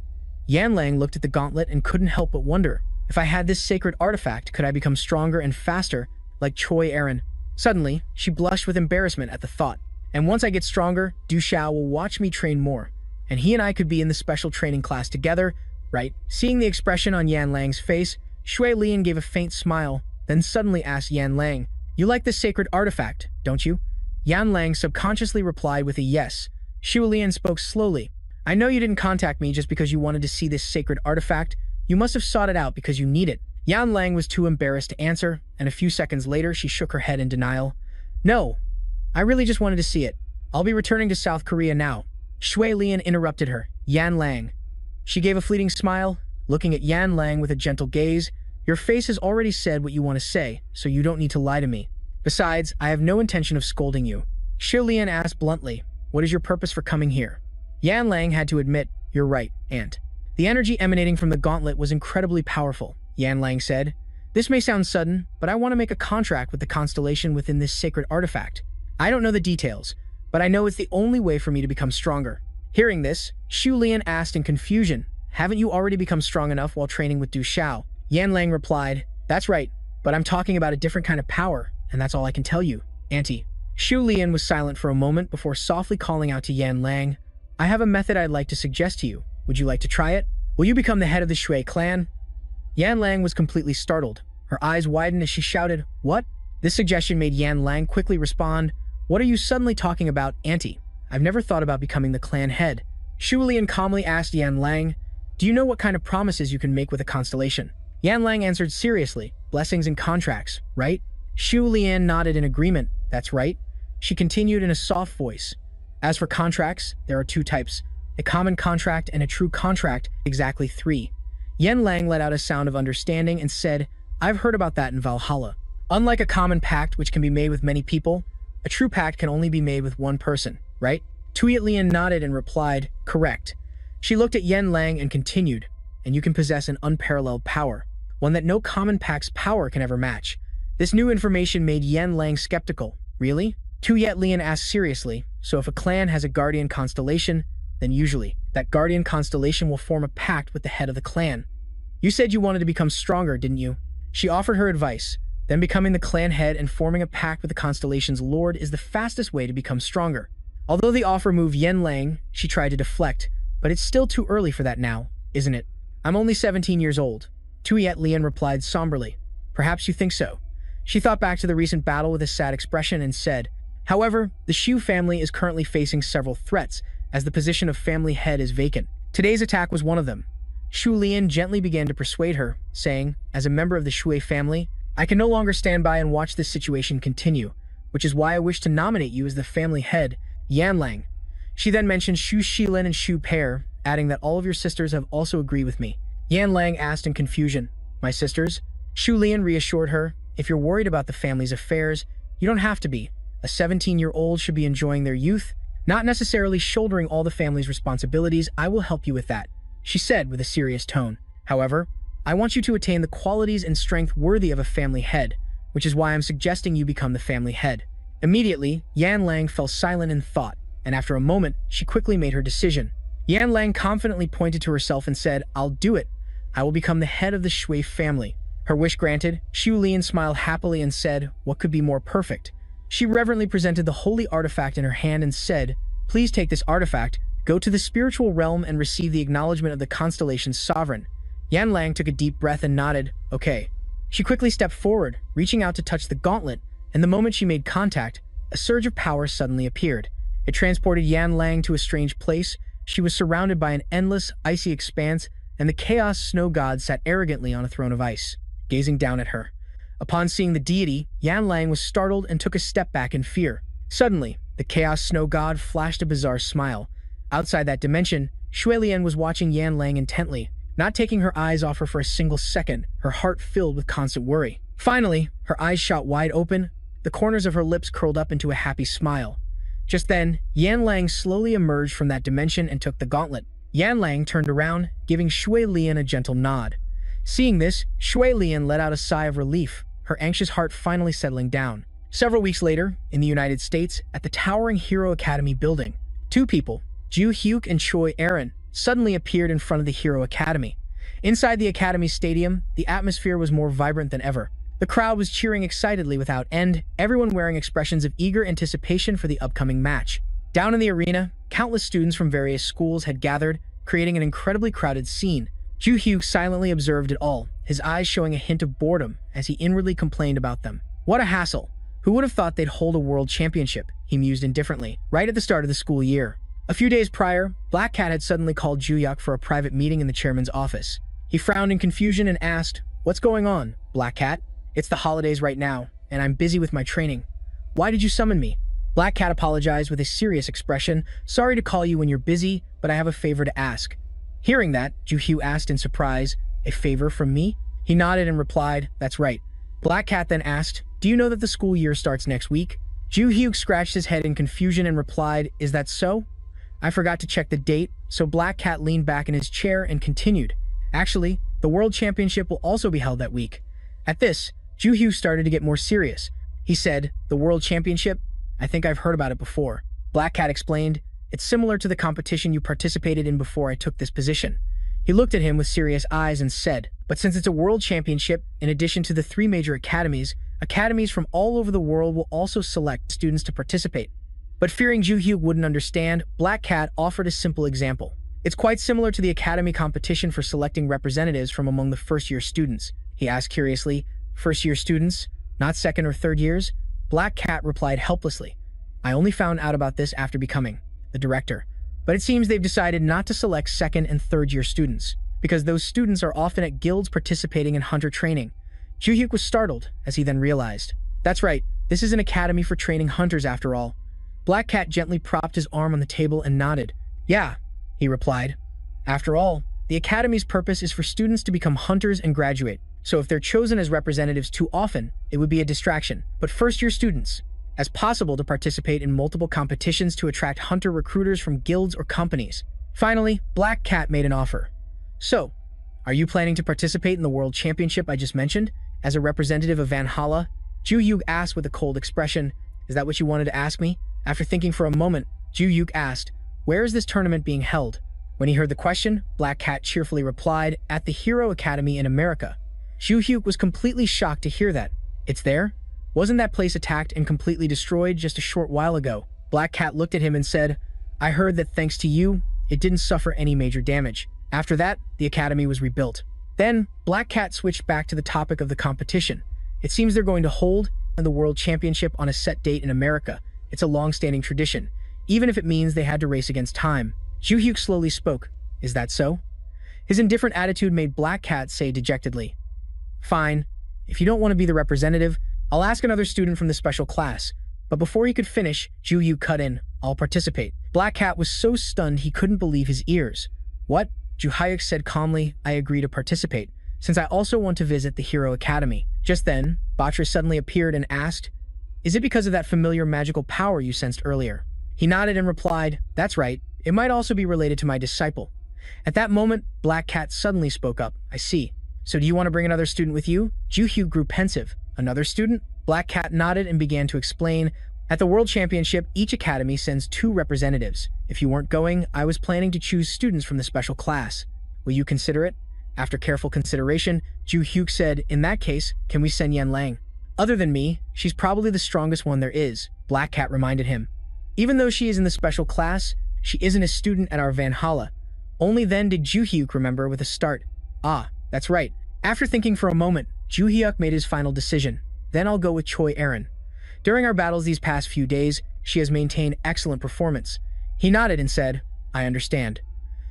Yan Lang looked at the gauntlet and couldn't help but wonder, if I had this sacred artifact, could I become stronger and faster, like Choi Aaron? Suddenly, she blushed with embarrassment at the thought. "And once I get stronger, Du Xiao will watch me train more, and he and I could be in the special training class together, right?" Seeing the expression on Yan Lang's face, Shui Lian gave a faint smile, then suddenly asked Yan Lang, "You like this sacred artifact, don't you?" Yan Lang subconsciously replied with a yes. Xu Lian spoke slowly. "I know you didn't contact me just because you wanted to see this sacred artifact. You must have sought it out because you need it." Yan Lang was too embarrassed to answer, and a few seconds later she shook her head in denial. "No, I really just wanted to see it. I'll be returning to South Korea now." Shui Lian interrupted her. "Yan Lang." She gave a fleeting smile, looking at Yan Lang with a gentle gaze. "Your face has already said what you want to say, so you don't need to lie to me. Besides, I have no intention of scolding you." Xu Lian asked bluntly, "What is your purpose for coming here?" Yan Lang had to admit, "You're right, Aunt." The energy emanating from the gauntlet was incredibly powerful, Yan Lang said. "This may sound sudden, but I want to make a contract with the constellation within this sacred artifact. I don't know the details, but I know it's the only way for me to become stronger." Hearing this, Xu Lian asked in confusion, "Haven't you already become strong enough while training with Du Xiao?" Yan Lang replied, "That's right, but I'm talking about a different kind of power, and that's all I can tell you, Auntie." Xu Lian was silent for a moment before softly calling out to Yan Lang, "I have a method I'd like to suggest to you. Would you like to try it? Will you become the head of the Shui clan?" Yan Lang was completely startled. Her eyes widened as she shouted, "What?" This suggestion made Yan Lang quickly respond, "What are you suddenly talking about, Auntie? I've never thought about becoming the clan head." Xu Lian calmly asked Yan Lang, "Do you know what kind of promises you can make with a constellation?" Yan Lang answered seriously, blessings and contracts, right? Shu Lian nodded in agreement, that's right. She continued in a soft voice. As for contracts, there are two types, a common contract and a true contract, exactly three. Yan Lang let out a sound of understanding and said, I've heard about that in Valhalla. Unlike a common pact which can be made with many people, a true pact can only be made with one person, right? Tuyet Lian nodded and replied, correct. She looked at Yan Lang and continued, and you can possess an unparalleled power, one that no common pact's power can ever match. This new information made Yan Lang skeptical. Really? Tuyet Lian asked seriously, so if a clan has a guardian constellation, then usually, that guardian constellation will form a pact with the head of the clan. You said you wanted to become stronger, didn't you? She offered her advice. Then becoming the clan head and forming a pact with the constellation's lord is the fastest way to become stronger. Although the offer moved Yan Lang, she tried to deflect, but it's still too early for that now, isn't it? I'm only 17 years old. Tuyet Lian replied somberly. Perhaps you think so. She thought back to the recent battle with a sad expression and said, however, the Shu family is currently facing several threats, as the position of family head is vacant. Today's attack was one of them. Shu Lian gently began to persuade her, saying, as a member of the Shui family, I can no longer stand by and watch this situation continue, which is why I wish to nominate you as the family head, Yan Lang. She then mentioned Shu Shilin and Shu Pear, adding that all of your sisters have also agreed with me. Yan Lang asked in confusion, my sisters? Shu Lian reassured her, if you're worried about the family's affairs, you don't have to be. A 17-year-old should be enjoying their youth, not necessarily shouldering all the family's responsibilities. I will help you with that, she said with a serious tone. However, I want you to attain the qualities and strength worthy of a family head, which is why I'm suggesting you become the family head. Immediately, Yan Lang fell silent in thought, and after a moment, she quickly made her decision. Yan Lang confidently pointed to herself and said, I'll do it. I will become the head of the Shui family. Her wish granted, Shu Lian smiled happily and said, what could be more perfect? She reverently presented the holy artifact in her hand and said, please take this artifact, go to the spiritual realm and receive the acknowledgement of the constellation's sovereign. Yan Lang took a deep breath and nodded, okay. She quickly stepped forward, reaching out to touch the gauntlet, and the moment she made contact, a surge of power suddenly appeared. It transported Yan Lang to a strange place. She was surrounded by an endless, icy expanse, and the Chaos Snow God sat arrogantly on a throne of ice, gazing down at her. Upon seeing the deity, Yan Lang was startled and took a step back in fear. Suddenly, the Chaos Snow God flashed a bizarre smile. Outside that dimension, Shui Lian was watching Yan Lang intently, not taking her eyes off her for a single second, her heart filled with constant worry. Finally, her eyes shot wide open, the corners of her lips curled up into a happy smile. Just then, Yan Lang slowly emerged from that dimension and took the gauntlet. Yan Lang turned around, giving Shui Lian a gentle nod. Seeing this, Shui Lian let out a sigh of relief, her anxious heart finally settling down. Several weeks later, in the United States, at the towering Hero Academy building, two people, Ju Hyuk and Choi Aaron, suddenly appeared in front of the Hero Academy. Inside the Academy Stadium, the atmosphere was more vibrant than ever. The crowd was cheering excitedly without end, everyone wearing expressions of eager anticipation for the upcoming match. Down in the arena, countless students from various schools had gathered, creating an incredibly crowded scene. Ju Hyuk silently observed it all, his eyes showing a hint of boredom as he inwardly complained about them. What a hassle! Who would have thought they'd hold a world championship? He mused indifferently, right at the start of the school year. A few days prior, Black Cat had suddenly called Ju-Hyuk for a private meeting in the chairman's office. He frowned in confusion and asked, what's going on, Black Cat? It's the holidays right now, and I'm busy with my training. Why did you summon me? Black Cat apologized with a serious expression. Sorry to call you when you're busy, but I have a favor to ask. Hearing that, Ju-Hyuk asked in surprise, a favor from me? He nodded and replied, that's right. Black Cat then asked, do you know that the school year starts next week? Ju-Hyuk scratched his head in confusion and replied, is that so? I forgot to check the date, so Black Cat leaned back in his chair and continued. Actually, the World Championship will also be held that week. At this, Ju-Hyuk started to get more serious. He said, the World Championship? I think I've heard about it before. Black Cat explained, it's similar to the competition you participated in before I took this position. He looked at him with serious eyes and said, but since it's a World Championship, in addition to the 3 major academies, academies from all over the world will also select students to participate. But fearing Ju-Hyuk wouldn't understand, Black Cat offered a simple example. It's quite similar to the academy competition for selecting representatives from among the first-year students. He asked curiously, first-year students, not second or third years? Black Cat replied helplessly, I only found out about this after becoming the director. But it seems they've decided not to select second and third-year students. because those students are often at guilds participating in hunter training. Ju-hyuk was startled as he then realized. That's right, this is an academy for training hunters after all. Black Cat gently propped his arm on the table and nodded. Yeah, he replied. After all, the academy's purpose is for students to become hunters and graduate, so if they're chosen as representatives too often, it would be a distraction. But first-year students, as possible to participate in multiple competitions to attract hunter recruiters from guilds or companies. Finally, Black Cat made an offer. So, are you planning to participate in the World Championship I just mentioned? As a representative of Valhalla? Ju-hyuk asked with a cold expression. Is that what you wanted to ask me? After thinking for a moment, Ju-hyuk asked, where is this tournament being held? When he heard the question, Black Cat cheerfully replied, at the Hero Academy in America. Ju-hyuk was completely shocked to hear that. It's there? Wasn't that place attacked and completely destroyed just a short while ago? Black Cat looked at him and said, I heard that thanks to you, it didn't suffer any major damage. After that, the academy was rebuilt. Then, Black Cat switched back to the topic of the competition. It seems they're going to hold the World Championship on a set date in America. It's a long-standing tradition, even if it means they had to race against time. Ju-hyuk slowly spoke. Is that so? His indifferent attitude made Black Cat say dejectedly, Fine. If you don't want to be the representative, I'll ask another student from the special class. But before he could finish, Ju-hyuk cut in. I'll participate. Black Cat was so stunned he couldn't believe his ears. What? Ju-hyuk said calmly, I agree to participate, since I also want to visit the Hero Academy. Just then, Batra suddenly appeared and asked, Is it because of that familiar magical power you sensed earlier? He nodded and replied, That's right. It might also be related to my disciple. At that moment, Black Cat suddenly spoke up. I see. So do you want to bring another student with you? Ju-hyuk grew pensive. Another student? Black Cat nodded and began to explain. At the World Championship, each academy sends 2 representatives. If you weren't going, I was planning to choose students from the special class. Will you consider it? After careful consideration, Ju-hyuk said, In that case, can we send Yan Lang? Other than me, she's probably the strongest one there is, Black Cat reminded him. Even though she is in the special class, she isn't a student at our Valhalla. Only then did Ju-hyuk remember with a start. Ah, that's right. After thinking for a moment, Ju-hyuk made his final decision. Then I'll go with Choi Erin. During our battles these past few days, she has maintained excellent performance. He nodded and said, I understand.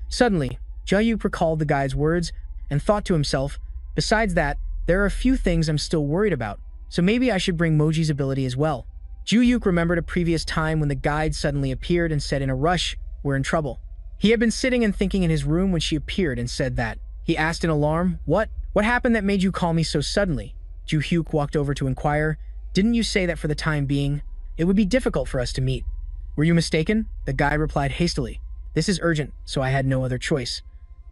Suddenly, Ju-hyuk recalled the guide's words and thought to himself, besides that, there are a few things I'm still worried about, so maybe I should bring Moji's ability as well. Ju-hyuk remembered a previous time when the guide suddenly appeared and said in a rush, We're in trouble. He had been sitting and thinking in his room when she appeared and said that. He asked in alarm, What happened that made you call me so suddenly? Ju-hyuk walked over to inquire, Didn't you say that for the time being, it would be difficult for us to meet? Were you mistaken? The guide replied hastily. This is urgent, so I had no other choice.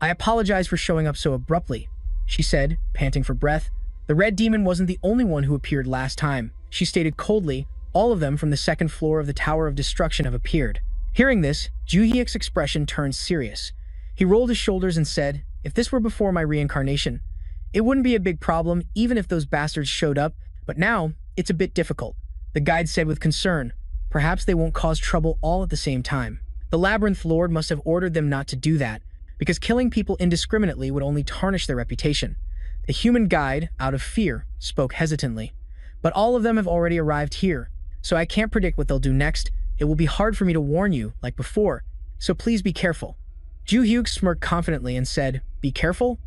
I apologize for showing up so abruptly, she said, panting for breath. The red demon wasn't the only one who appeared last time. She stated coldly, all of them from the 2nd floor of the Tower of Destruction have appeared. Hearing this, Ju-hyuk's expression turned serious. He rolled his shoulders and said, If this were before my reincarnation, it wouldn't be a big problem even if those bastards showed up, but now, it's a bit difficult. The guide said with concern, Perhaps they won't cause trouble all at the same time. The Labyrinth Lord must have ordered them not to do that, because killing people indiscriminately would only tarnish their reputation. The human guide, out of fear, spoke hesitantly. But all of them have already arrived here, so I can't predict what they'll do next. It will be hard for me to warn you, like before, so please be careful. Ju-hyuk smirked confidently and said, Be careful?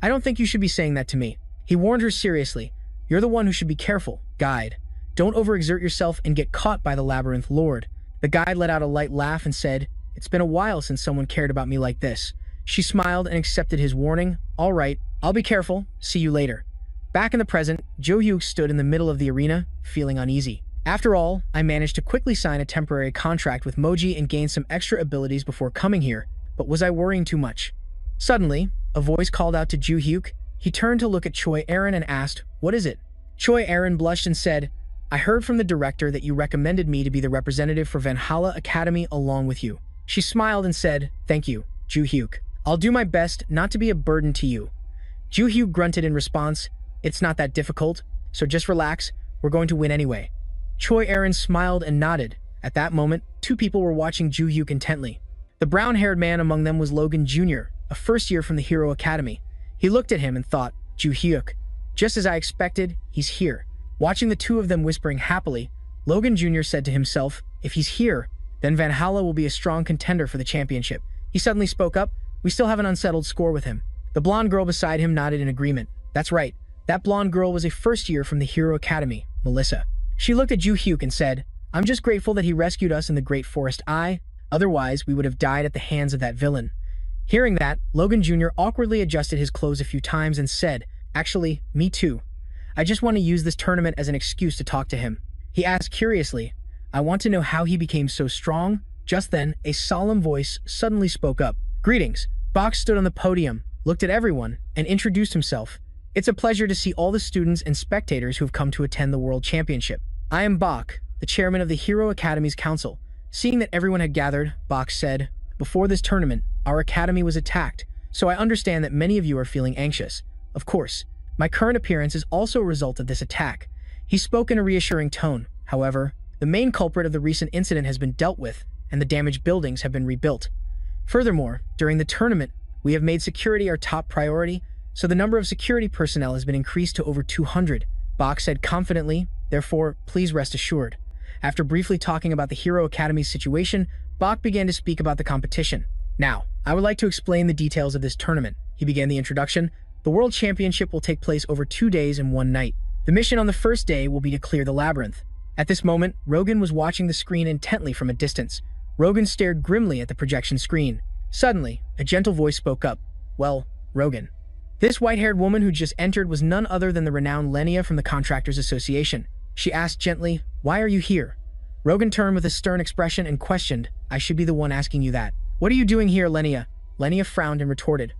I don't think you should be saying that to me. He warned her seriously. You're the one who should be careful, guide. Don't overexert yourself and get caught by the Labyrinth Lord. The guide let out a light laugh and said, It's been a while since someone cared about me like this. She smiled and accepted his warning. All right, I'll be careful. See you later. Back in the present, Ju-hyuk stood in the middle of the arena, feeling uneasy. After all, I managed to quickly sign a temporary contract with Moji and gain some extra abilities before coming here, but was I worrying too much? Suddenly, a voice called out to Ju-hyuk. He turned to look at Choi Erin and asked, What is it? Choi Erin blushed and said, I heard from the director that you recommended me to be the representative for Valhalla Academy along with you. She smiled and said, Thank you, Ju-hyuk. I'll do my best not to be a burden to you. Ju-hyuk grunted in response, It's not that difficult, so just relax, we're going to win anyway. Choi Erin smiled and nodded. At that moment, 2 people were watching Ju-hyuk intently. The brown-haired man among them was Logan Jr., a first year from the Hero Academy. He looked at him and thought, Ju-hyuk. Just as I expected, he's here. Watching the 2 of them whispering happily, Logan Jr. said to himself, If he's here, then Valhalla will be a strong contender for the championship. He suddenly spoke up, We still have an unsettled score with him. The blonde girl beside him nodded in agreement. That's right. That blonde girl was a first year from the Hero Academy, Melissa. She looked at Ju Hyuk and said, I'm just grateful that he rescued us in the Great Forest Eye. Otherwise, we would have died at the hands of that villain. Hearing that, Logan Jr. awkwardly adjusted his clothes a few times and said, Actually, me too. I just want to use this tournament as an excuse to talk to him. He asked curiously, I want to know how he became so strong. Just then, a solemn voice suddenly spoke up. Greetings. Bach stood on the podium, looked at everyone, and introduced himself. It's a pleasure to see all the students and spectators who have come to attend the World Championship. I am Bach, the chairman of the Hero Academy's council. Seeing that everyone had gathered, Bach said, Before this tournament, our academy was attacked, so I understand that many of you are feeling anxious. Of course, my current appearance is also a result of this attack. He spoke in a reassuring tone. However, the main culprit of the recent incident has been dealt with, and the damaged buildings have been rebuilt. Furthermore, during the tournament, we have made security our top priority, so the number of security personnel has been increased to over 200, Bach said confidently. Therefore, please rest assured. After briefly talking about the Hero Academy's situation, Bach began to speak about the competition. Now, I would like to explain the details of this tournament. He began the introduction. The World Championship will take place over 2 days and 1 night. The mission on the first day will be to clear the labyrinth. At this moment, Rogan was watching the screen intently from a distance. Rogan stared grimly at the projection screen. Suddenly, a gentle voice spoke up. Well, Rogan. This white-haired woman who just entered was none other than the renowned Lenia from the Contractors Association. She asked gently, Why are you here? Rogan turned with a stern expression and questioned, I should be the one asking you that. What are you doing here, Lenia? Lenia frowned and retorted,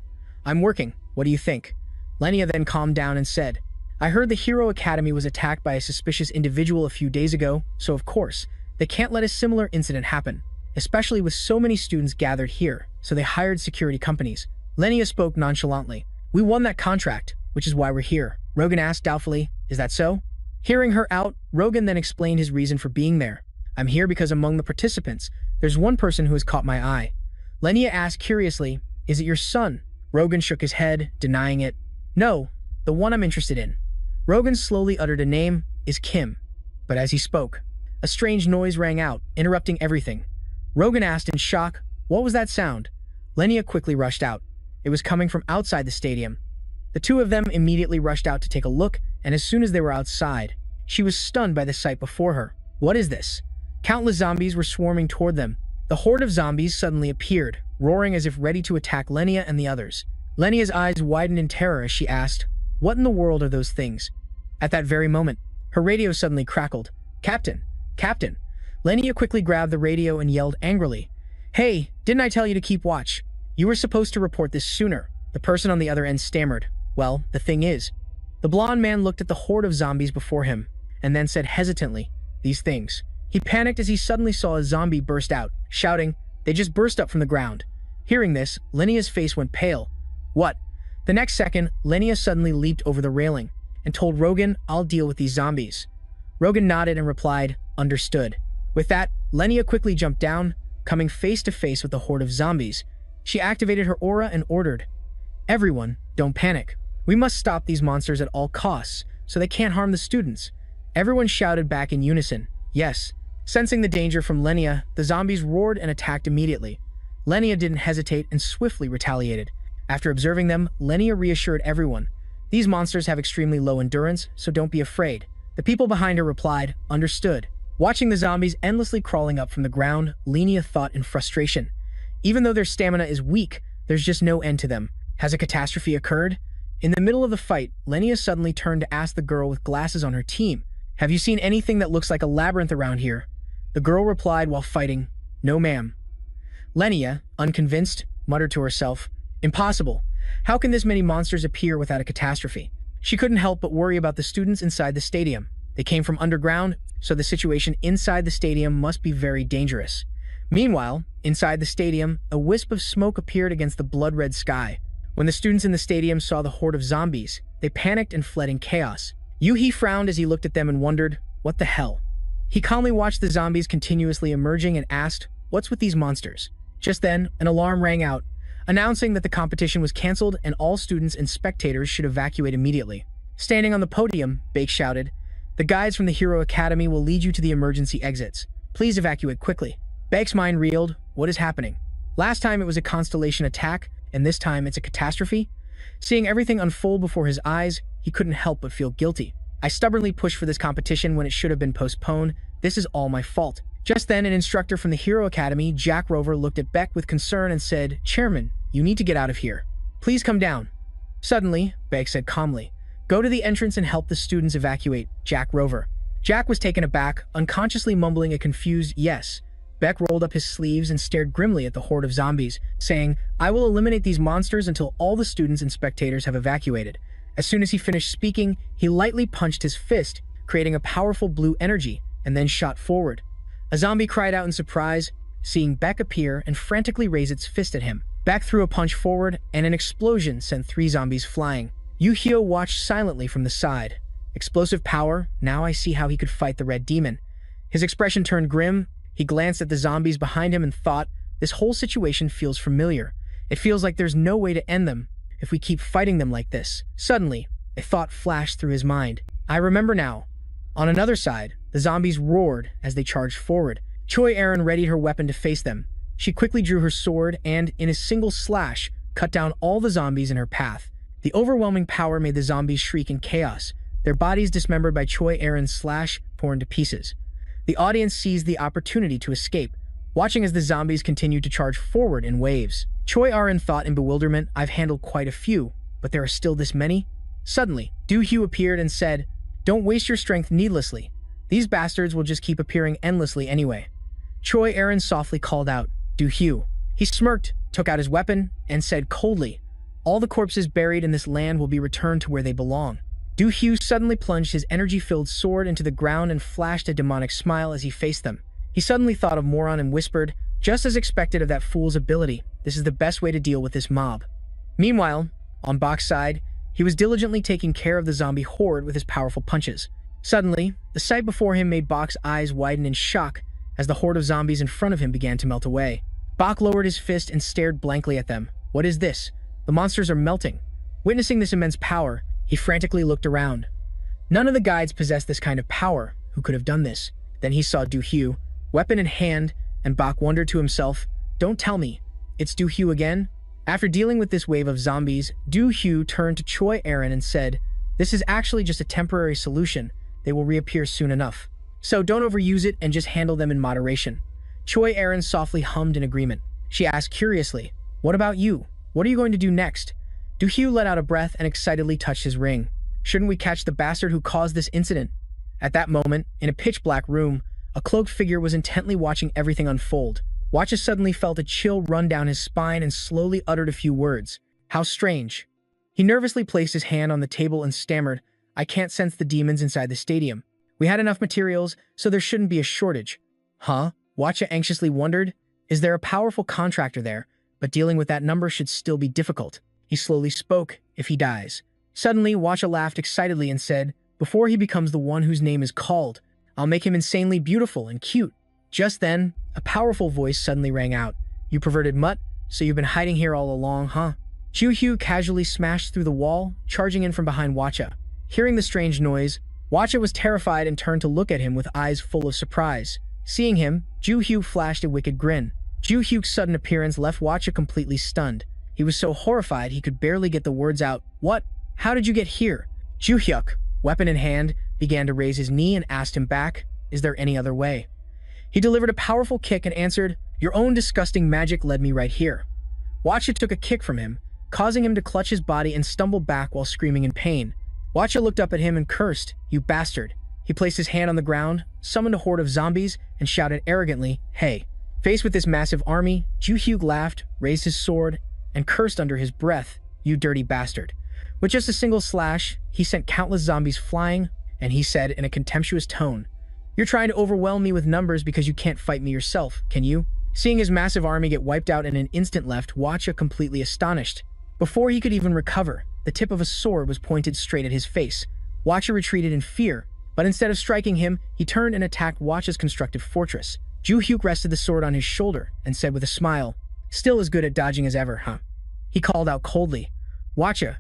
I'm working. What do you think? Lenia then calmed down and said, I heard the Hero Academy was attacked by a suspicious individual a few days ago, so of course, they can't let a similar incident happen, especially with so many students gathered here, so they hired security companies. Lenia spoke nonchalantly. We won that contract, which is why we're here. Rogan asked doubtfully, Is that so? Hearing her out, Rogan then explained his reason for being there. I'm here because among the participants, there's one person who has caught my eye. Lenia asked curiously, Is it your son? Rogan shook his head, denying it. No, the one I'm interested in. Rogan slowly uttered a name, is Kim. But as he spoke, a strange noise rang out, interrupting everything. Rogan asked in shock, What was that sound? Lenia quickly rushed out. It was coming from outside the stadium. The two of them immediately rushed out to take a look, and as soon as they were outside, she was stunned by the sight before her. What is this? Countless zombies were swarming toward them. The horde of zombies suddenly appeared, roaring as if ready to attack Lenia and the others. Lenia's eyes widened in terror as she asked, What in the world are those things? At that very moment, her radio suddenly crackled. Captain! Captain! Lenia quickly grabbed the radio and yelled angrily, Hey, didn't I tell you to keep watch? You were supposed to report this sooner. The person on the other end stammered. Well, the thing is. The blonde man looked at the horde of zombies before him, and then said hesitantly, These things. He panicked as he suddenly saw a zombie burst out, shouting, They just burst up from the ground. Hearing this, Lenia's face went pale. What? The next second, Lenia suddenly leaped over the railing, and told Rogan, I'll deal with these zombies. Rogan nodded and replied, Understood. With that, Lenia quickly jumped down, coming face to face with the horde of zombies. She activated her aura and ordered, Everyone, don't panic. We must stop these monsters at all costs, so they can't harm the students. Everyone shouted back in unison, Yes. Sensing the danger from Lenia, the zombies roared and attacked immediately. Lenia didn't hesitate and swiftly retaliated. After observing them, Lenia reassured everyone, These monsters have extremely low endurance, so don't be afraid. The people behind her replied, Understood. Watching the zombies endlessly crawling up from the ground, Lenia thought in frustration. Even though their stamina is weak, there's just no end to them. Has a catastrophe occurred? In the middle of the fight, Lenia suddenly turned to ask the girl with glasses on her team, Have you seen anything that looks like a labyrinth around here? The girl replied while fighting, No ma'am. Lenia, unconvinced, muttered to herself, Impossible. How can this many monsters appear without a catastrophe? She couldn't help but worry about the students inside the stadium. They came from underground, so the situation inside the stadium must be very dangerous. Meanwhile, inside the stadium, a wisp of smoke appeared against the blood-red sky. When the students in the stadium saw the horde of zombies, they panicked and fled in chaos. Yuhi frowned as he looked at them and wondered, What the hell? He calmly watched the zombies continuously emerging and asked, What's with these monsters? Just then, an alarm rang out, announcing that the competition was cancelled and all students and spectators should evacuate immediately. Standing on the podium, Bake shouted, The guides from the Hero Academy will lead you to the emergency exits. Please evacuate quickly. Bake's mind reeled. What is happening? Last time it was a constellation attack, and this time it's a catastrophe? Seeing everything unfold before his eyes, he couldn't help but feel guilty. I stubbornly pushed for this competition when it should have been postponed. This is all my fault. Just then, an instructor from the Hero Academy, Jack Rover, looked at Beck with concern and said, "Chairman, you need to get out of here. Please come down." Suddenly, Beck said calmly, "Go to the entrance and help the students evacuate, Jack Rover." Jack was taken aback, unconsciously mumbling a confused yes. Beck rolled up his sleeves and stared grimly at the horde of zombies, saying, "I will eliminate these monsters until all the students and spectators have evacuated." As soon as he finished speaking, he lightly punched his fist, creating a powerful blue energy, and then shot forward. A zombie cried out in surprise, seeing Beck appear and frantically raise its fist at him. Beck threw a punch forward, and an explosion sent 3 zombies flying. Yu-Hyo watched silently from the side. Explosive power, now I see how he could fight the Red Demon. His expression turned grim. He glanced at the zombies behind him and thought, this whole situation feels familiar. It feels like there's no way to end them if we keep fighting them like this. Suddenly, a thought flashed through his mind. I remember now. On another side, the zombies roared as they charged forward. Choi Erin readied her weapon to face them. She quickly drew her sword and, in a single slash, cut down all the zombies in her path. The overwhelming power made the zombies shriek in chaos, their bodies dismembered by Choi Erin's slash, torn to pieces. The audience seized the opportunity to escape, watching as the zombies continued to charge forward in waves. Choi Erin thought in bewilderment, I've handled quite a few, but there are still this many? Suddenly, Do-Hugh appeared and said, "Don't waste your strength needlessly. These bastards will just keep appearing endlessly anyway." Choi Erin softly called out, "Do-Hugh." He smirked, took out his weapon, and said coldly, "All the corpses buried in this land will be returned to where they belong." Do-Hugh suddenly plunged his energy-filled sword into the ground and flashed a demonic smile as he faced them. He suddenly thought of Moron and whispered, just as expected of that fool's ability, this is the best way to deal with this mob. Meanwhile, on Bach's side, he was diligently taking care of the zombie horde with his powerful punches. Suddenly, the sight before him made Bach's eyes widen in shock as the horde of zombies in front of him began to melt away. Bach lowered his fist and stared blankly at them. What is this? The monsters are melting. Witnessing this immense power, he frantically looked around. None of the guides possessed this kind of power. Who could have done this? Then he saw Do-Hugh, weapon in hand, and Bach wondered to himself, don't tell me, it's Do-Hugh again? After dealing with this wave of zombies, Do-Hugh turned to Choi Erin and said, this is actually just a temporary solution. They will reappear soon enough. So don't overuse it and just handle them in moderation. Choi Erin softly hummed in agreement. She asked curiously, what about you? What are you going to do next? Do-Hugh let out a breath and excitedly touched his ring. Shouldn't we catch the bastard who caused this incident? At that moment, in a pitch-black room, a cloaked figure was intently watching everything unfold. Watcha suddenly felt a chill run down his spine and slowly uttered a few words. How strange. He nervously placed his hand on the table and stammered, I can't sense the demons inside the stadium. We had enough materials, so there shouldn't be a shortage. Huh? Watcha anxiously wondered. Is there a powerful contractor there? But dealing with that number should still be difficult. He slowly spoke, if he dies. Suddenly, Watcha laughed excitedly and said, before he becomes the one whose name is called, I'll make him insanely beautiful and cute. Just then, a powerful voice suddenly rang out. You perverted mutt, so you've been hiding here all along, huh? Ju-Hugh casually smashed through the wall, charging in from behind Watcha. Hearing the strange noise, Watcha was terrified and turned to look at him with eyes full of surprise. Seeing him, Ju-Hugh flashed a wicked grin. Ju-Hugh's sudden appearance left Watcha completely stunned. He was so horrified he could barely get the words out. What? How did you get here? Ju-Hyuk, weapon in hand, began to raise his knee and asked him back, is there any other way? He delivered a powerful kick and answered, your own disgusting magic led me right here. Watcha took a kick from him, causing him to clutch his body and stumble back while screaming in pain. Watcha looked up at him and cursed, you bastard. He placed his hand on the ground, summoned a horde of zombies, and shouted arrogantly, hey. Faced with this massive army, Ju-Hyuk laughed, raised his sword, and cursed under his breath, you dirty bastard. With just a single slash, he sent countless zombies flying, and he said in a contemptuous tone, you're trying to overwhelm me with numbers because you can't fight me yourself, can you? Seeing his massive army get wiped out in an instant left Watcha completely astonished. Before he could even recover, the tip of a sword was pointed straight at his face. Watcha retreated in fear, but instead of striking him, he turned and attacked Watcha's constructed fortress. Ju-Hyuk rested the sword on his shoulder and said with a smile, still as good at dodging as ever, huh? He called out coldly, Watcha.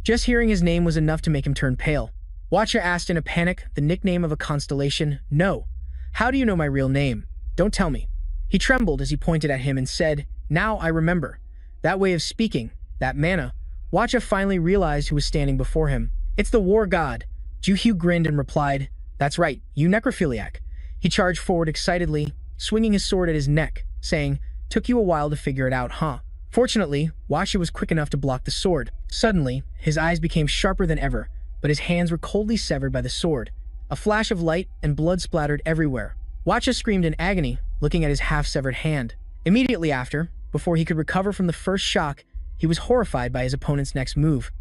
Just hearing his name was enough to make him turn pale. Watcha asked in a panic, the nickname of a constellation, no. How do you know my real name? Don't tell me. He trembled as he pointed at him and said, now I remember. That way of speaking, that mana, Watcha finally realized who was standing before him. It's the war god. Ju-hyu grinned and replied, "That's right, you necrophiliac." He charged forward excitedly, swinging his sword at his neck, saying, "Took you a while to figure it out, huh?" Fortunately, Watcha was quick enough to block the sword. Suddenly, his eyes became sharper than ever, but his hands were coldly severed by the sword. A flash of light and blood splattered everywhere. Watcha screamed in agony, looking at his half-severed hand. Immediately after, before he could recover from the first shock, he was horrified by his opponent's next move.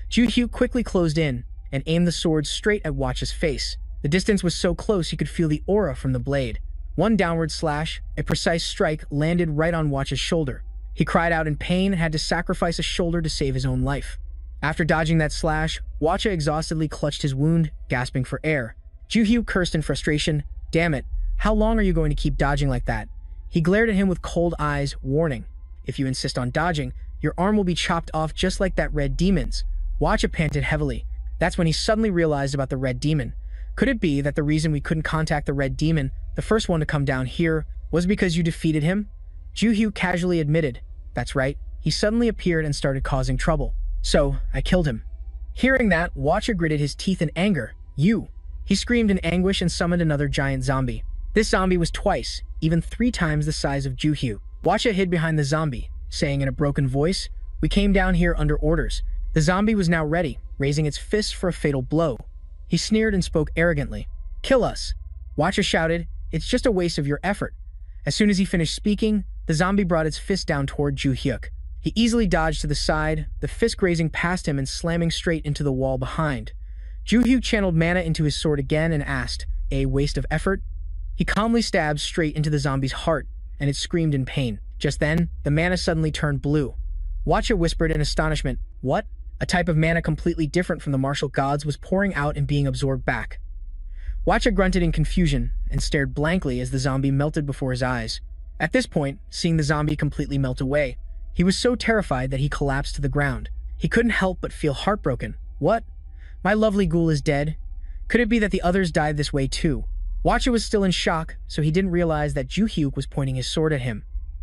Ju-hyu quickly closed in and aimed the sword straight at Watcha's face. The distance was so close he could feel the aura from the blade. One downward slash, a precise strike, landed right on Watcha's shoulder. He cried out in pain and had to sacrifice a shoulder to save his own life. After dodging that slash, Watcha exhaustedly clutched his wound, gasping for air. Ju-hyu cursed in frustration. "Damn it, how long are you going to keep dodging like that?" He glared at him with cold eyes, warning, "If you insist on dodging, your arm will be chopped off just like that red demon's." Watcha panted heavily. That's when he suddenly realized about the red demon. Could it be that the reason we couldn't contact the red demon, the first one to come down here, was because you defeated him? Ju-hyu casually admitted, "That's right, he suddenly appeared and started causing trouble. So, I killed him." Hearing that, Watcha gritted his teeth in anger. "You!" He screamed in anguish and summoned another giant zombie. This zombie was twice, even 3 times the size of Ju-hyu. Watcha hid behind the zombie, saying in a broken voice, "We came down here under orders." The zombie was now ready, raising its fist for a fatal blow. He sneered and spoke arrogantly. "Kill us!" Watcha shouted, "It's just a waste of your effort." As soon as he finished speaking, the zombie brought its fist down toward Ju-hyuk. He easily dodged to the side, the fist grazing past him and slamming straight into the wall behind. Ju-hyuk channeled mana into his sword again and asked, "A waste of effort?" He calmly stabbed straight into the zombie's heart, and it screamed in pain. Just then, the mana suddenly turned blue. Watcha whispered in astonishment, "What?" A type of mana completely different from the martial gods was pouring out and being absorbed back. Watcha grunted in confusion and stared blankly as the zombie melted before his eyes. At this point, seeing the zombie completely melt away, he was so terrified that he collapsed to the ground. He couldn't help but feel heartbroken. "What? My lovely ghoul is dead? Could it be that the others died this way too?" Watcha was still in shock, so he didn't realize that Ju-hyuk was pointing his sword at him.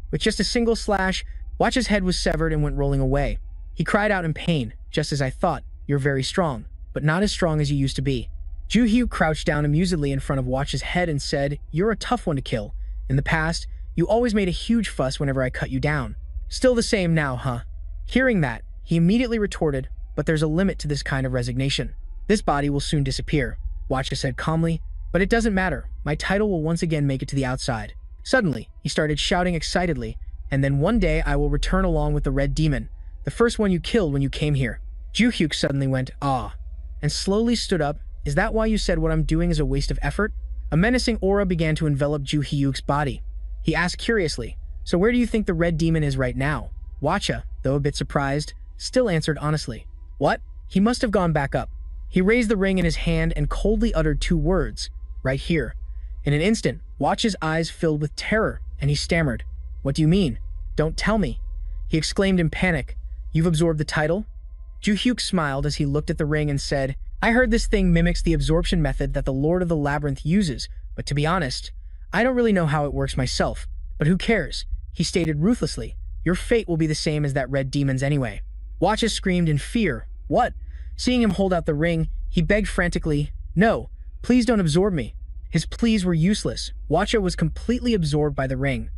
With just a single slash, Watcha's head was severed and went rolling away. He cried out in pain, "Just as I thought, you're very strong, but not as strong as you used to be." Ju-hyu crouched down amusedly in front of Watcha's head and said, "You're a tough one to kill. In the past, you always made a huge fuss whenever I cut you down. Still the same now, huh?" Hearing that, he immediately retorted, "But there's a limit to this kind of resignation. This body will soon disappear," Watcha said calmly, "but it doesn't matter. My title will once again make it to the outside." Suddenly, he started shouting excitedly, "And then one day I will return along with the red demon, the first one you killed when you came here." Ju-hyuk suddenly went, "Ah," and slowly stood up. "Is that why you said what I'm doing is a waste of effort?" A menacing aura began to envelop Ju-hyuk's body. He asked curiously, "So where do you think the red demon is right now?" Watcha, though a bit surprised, still answered honestly, "What? He must have gone back up." He raised the ring in his hand and coldly uttered 2 words, "Right here." In an instant, Watcha's eyes filled with terror, and he stammered, "What do you mean? Don't tell me." He exclaimed in panic, "You've absorbed the title?" Ju-hyuk smiled as he looked at the ring and said, "I heard this thing mimics the absorption method that the Lord of the Labyrinth uses, but to be honest, I don't really know how it works myself. But who cares?" He stated ruthlessly, "Your fate will be the same as that red demon's anyway." Watcha screamed in fear, "What?" Seeing him hold out the ring, he begged frantically, "No, please don't absorb me." His pleas were useless. Watcha was completely absorbed by the ring.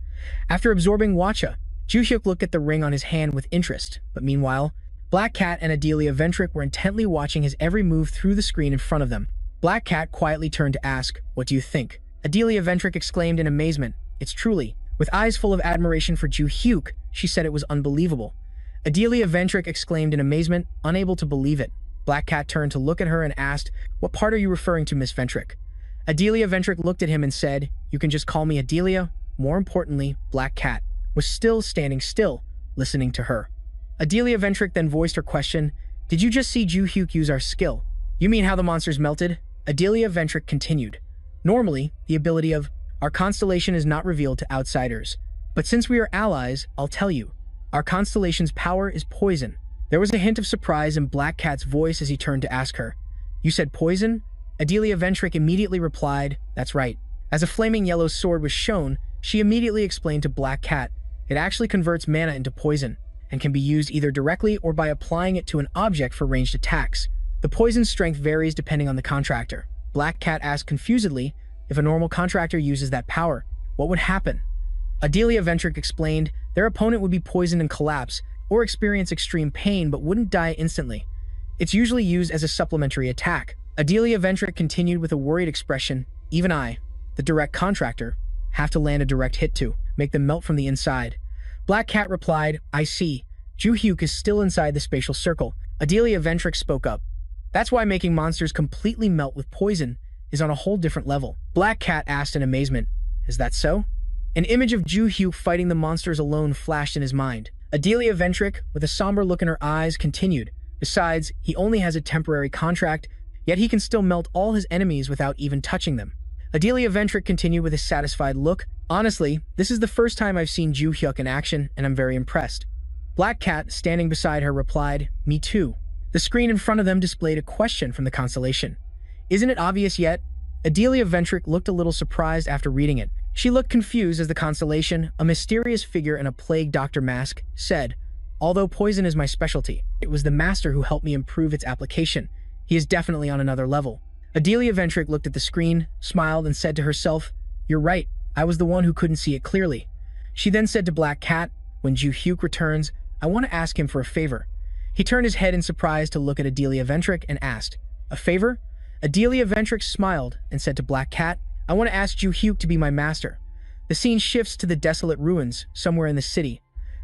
After absorbing Watcha, Ju-hyuk looked at the ring on his hand with interest, but meanwhile, Black Cat and Adelia Ventric were intently watching his every move through the screen in front of them. Black Cat quietly turned to ask, "What do you think?" Adelia Ventric exclaimed in amazement, "It's truly." With eyes full of admiration for Ju-hyuk, she said it was unbelievable. Adelia Ventric exclaimed in amazement, unable to believe it. Black Cat turned to look at her and asked, "What part are you referring to, Miss Ventric?" Adelia Ventric looked at him and said, "You can just call me Adelia." More importantly, Black Cat was still standing still, listening to her. Adelia Ventric then voiced her question, "Did you just see Ju-hyuk use our skill?" "You mean how the monsters melted?" Adelia Ventric continued. "Normally, the ability of our constellation is not revealed to outsiders. But since we are allies, I'll tell you. Our constellation's power is poison." There was a hint of surprise in Black Cat's voice as he turned to ask her, "You said poison?" Adelia Ventric immediately replied, "That's right." As a flaming yellow sword was shown, she immediately explained to Black Cat, "It actually converts mana into poison." and can be used either directly or by applying it to an object for ranged attacks. The poison's strength varies depending on the contractor. Black Cat asked confusedly, if a normal contractor uses that power, what would happen? Adelia Ventric explained their opponent would be poisoned and collapse, or experience extreme pain but wouldn't die instantly. It's usually used as a supplementary attack. Adelia Ventric continued with a worried expression, even I, the direct contractor, have to land a direct hit to make them melt from the inside. Black Cat replied, I see. Ju-hyuk is still inside the spatial circle. Adelia Ventric spoke up. That's why making monsters completely melt with poison is on a whole different level. Black Cat asked in amazement, is that so? An image of Ju-hyuk fighting the monsters alone flashed in his mind. Adelia Ventric, with a somber look in her eyes, continued. Besides, he only has a temporary contract, yet he can still melt all his enemies without even touching them. Adelia Ventric continued with a satisfied look. Honestly, this is the first time I've seen Ju-hyuk in action, and I'm very impressed. Black Cat, standing beside her, replied, me too. The screen in front of them displayed a question from the constellation. Isn't it obvious yet? Adelia Ventric looked a little surprised after reading it. She looked confused as the constellation, a mysterious figure in a plague doctor mask, said, although poison is my specialty, it was the master who helped me improve its application. He is definitely on another level. Adelia Ventric looked at the screen, smiled, and said to herself, you're right, I was the one who couldn't see it clearly. She then said to Black Cat, when Ju-hyuk returns, I want to ask him for a favor. He turned his head in surprise to look at Adelia Ventric and asked, a favor? Adelia Ventric smiled and said to Black Cat, I want to ask Ju-hyuk to be my master. The scene shifts to the desolate ruins, somewhere in the city.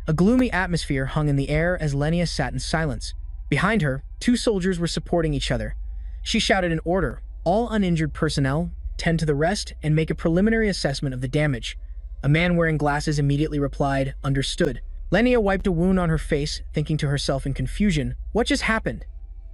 A gloomy atmosphere hung in the air as Lenya sat in silence. Behind her, two soldiers were supporting each other. She shouted an order, all uninjured personnel, tend to the rest and make a preliminary assessment of the damage. A man wearing glasses immediately replied, understood. Lenya wiped a wound on her face, thinking to herself in confusion, what just happened?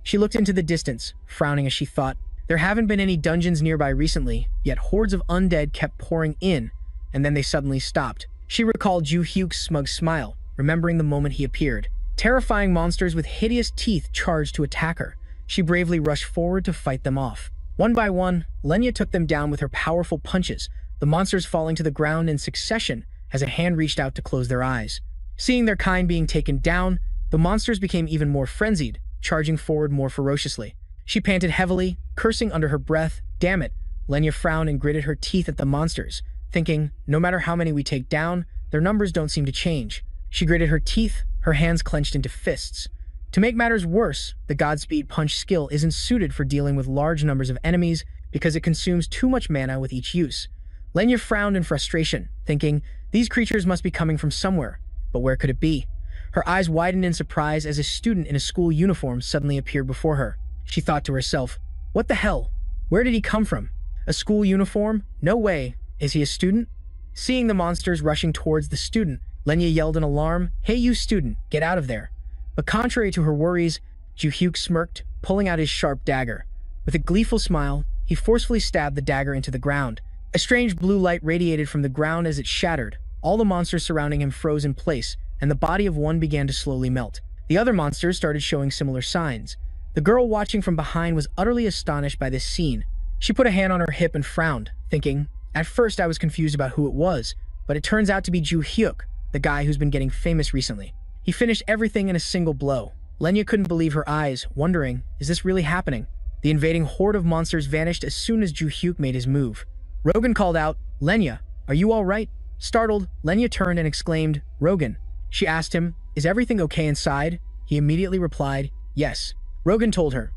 She looked into the distance, frowning as she thought, there haven't been any dungeons nearby recently, yet hordes of undead kept pouring in, and then they suddenly stopped. She recalled Ju-hyuk's smug smile, remembering the moment he appeared. Terrifying monsters with hideous teeth charged to attack her. She bravely rushed forward to fight them off. One by one, Lenya took them down with her powerful punches, the monsters falling to the ground in succession as a hand reached out to close their eyes. Seeing their kind being taken down, the monsters became even more frenzied, charging forward more ferociously. She panted heavily, cursing under her breath. Damn it. Lenya frowned and gritted her teeth at the monsters, thinking, no matter how many we take down, their numbers don't seem to change. She gritted her teeth, her hands clenched into fists. To make matters worse, the Godspeed Punch skill isn't suited for dealing with large numbers of enemies because it consumes too much mana with each use. Lenya frowned in frustration, thinking, these creatures must be coming from somewhere, but where could it be? Her eyes widened in surprise as a student in a school uniform suddenly appeared before her. She thought to herself, what the hell? Where did he come from? A school uniform? No way. Is he a student? Seeing the monsters rushing towards the student, Lenya yelled in alarm, hey you student, get out of there. But contrary to her worries, Ju-hyuk smirked, pulling out his sharp dagger. With a gleeful smile, he forcefully stabbed the dagger into the ground. A strange blue light radiated from the ground as it shattered. All the monsters surrounding him froze in place, and the body of one began to slowly melt. The other monsters started showing similar signs. The girl watching from behind was utterly astonished by this scene. She put a hand on her hip and frowned, thinking, at first I was confused about who it was, but it turns out to be Ju-hyuk, the guy who's been getting famous recently. He finished everything in a single blow. Lenya couldn't believe her eyes, wondering, is this really happening? The invading horde of monsters vanished as soon as Ju-hyuk made his move. Rogan called out, Lenya, are you all right? Startled, Lenya turned and exclaimed, Rogan. She asked him, is everything okay inside? He immediately replied, yes. Rogan told her.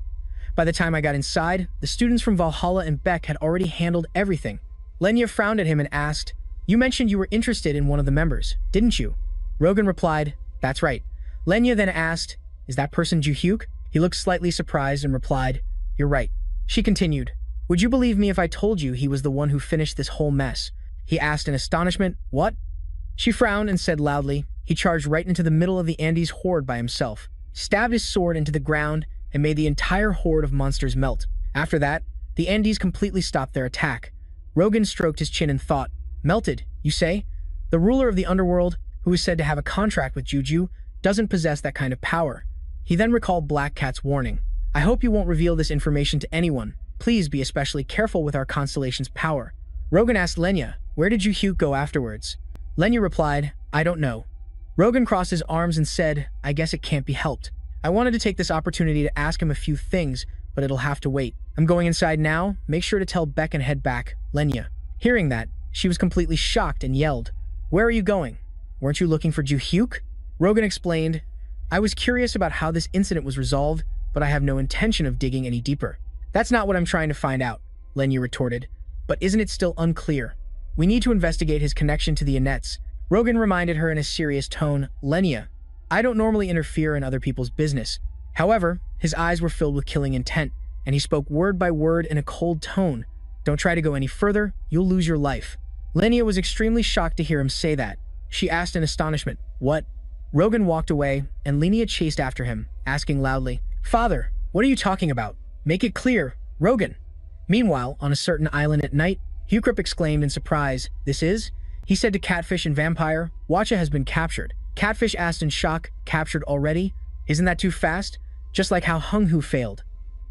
By the time I got inside, the students from Valhalla and Beck had already handled everything. Lenya frowned at him and asked, you mentioned you were interested in one of the members, didn't you? Rogan replied, that's right. Lenya then asked, is that person Ju-hyuk? He looked slightly surprised and replied, you're right. She continued, would you believe me if I told you he was the one who finished this whole mess? He asked in astonishment, what? She frowned and said loudly, he charged right into the middle of the Andes horde by himself, stabbed his sword into the ground, and made the entire horde of monsters melt. After that, the Andes completely stopped their attack. Rogan stroked his chin and thought, melted, you say? The ruler of the underworld, who is said to have a contract with Juju, doesn't possess that kind of power. He then recalled Black Cat's warning. I hope you won't reveal this information to anyone. Please be especially careful with our constellation's power. Rogan asked Lenya, where did Ju-hyuk go afterwards? Lenya replied, I don't know. Rogan crossed his arms and said, I guess it can't be helped. I wanted to take this opportunity to ask him a few things, but it'll have to wait. I'm going inside now. Make sure to tell Beck and head back, Lenya. Hearing that, she was completely shocked and yelled, Where are you going? Weren't you looking for Ju-hyuk? Rogan explained, I was curious about how this incident was resolved, but I have no intention of digging any deeper. That's not what I'm trying to find out, Lenya retorted. But isn't it still unclear? We need to investigate his connection to the Annets. Rogan reminded her in a serious tone, Lenya, I don't normally interfere in other people's business. However, his eyes were filled with killing intent, and he spoke word by word in a cold tone. Don't try to go any further, you'll lose your life. Lenya was extremely shocked to hear him say that. She asked in astonishment, What? Rogan walked away, and Lenya chased after him, asking loudly, Father, what are you talking about? Make it clear, Rogan. Meanwhile, on a certain island at night, Hukrip exclaimed in surprise, This is? He said to Catfish and Vampire, Watcha has been captured. Catfish asked in shock, Captured already? Isn't that too fast? Just like how Hung-Hu failed.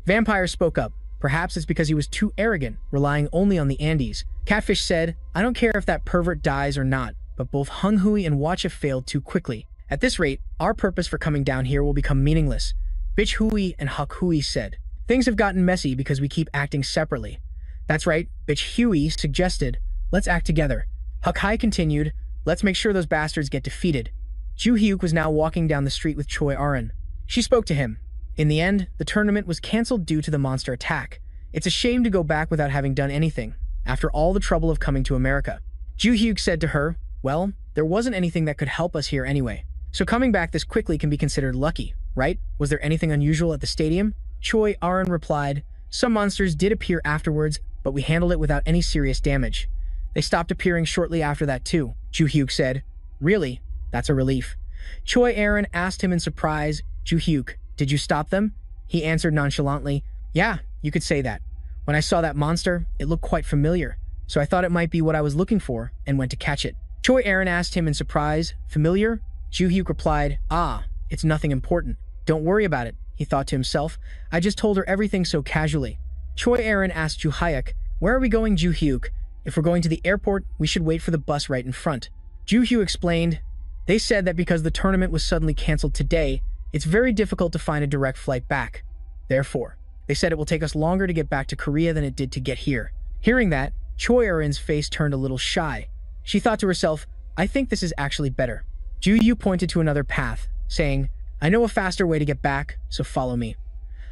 Vampire spoke up. Perhaps it's because he was too arrogant, relying only on the Andes. Catfish said, I don't care if that pervert dies or not, but both Hung-Hui and Watcha failed too quickly. At this rate, our purpose for coming down here will become meaningless. Bitch Hui and Huck Hui said. Things have gotten messy because we keep acting separately. That's right, Bitch Hui suggested, let's act together. Huck Hai continued, let's make sure those bastards get defeated. Ju-hyuk was now walking down the street with Choi Aron. She spoke to him. In the end, the tournament was cancelled due to the monster attack. It's a shame to go back without having done anything, after all the trouble of coming to America. Ju-hyuk said to her, well, there wasn't anything that could help us here anyway. So coming back this quickly can be considered lucky, right? Was there anything unusual at the stadium? Choi Aron replied, some monsters did appear afterwards, but we handled it without any serious damage. They stopped appearing shortly after that too, Ju-hyuk said. Really? That's a relief. Choi Aron asked him in surprise, Ju-hyuk, did you stop them? He answered nonchalantly, yeah, you could say that. When I saw that monster, it looked quite familiar, so I thought it might be what I was looking for and went to catch it. Choi Aron asked him in surprise, familiar? Ju-hyuk replied, ah, it's nothing important. Don't worry about it, he thought to himself. I just told her everything so casually. Choi Aron asked Ju-hyuk, where are we going, Ju-hyuk? If we're going to the airport, we should wait for the bus right in front. Ju-hyuk explained, they said that because the tournament was suddenly cancelled today, it's very difficult to find a direct flight back. Therefore, they said it will take us longer to get back to Korea than it did to get here. Hearing that, Choi Aron's face turned a little shy. She thought to herself, I think this is actually better. Ju-hyuk pointed to another path, saying, I know a faster way to get back, so follow me.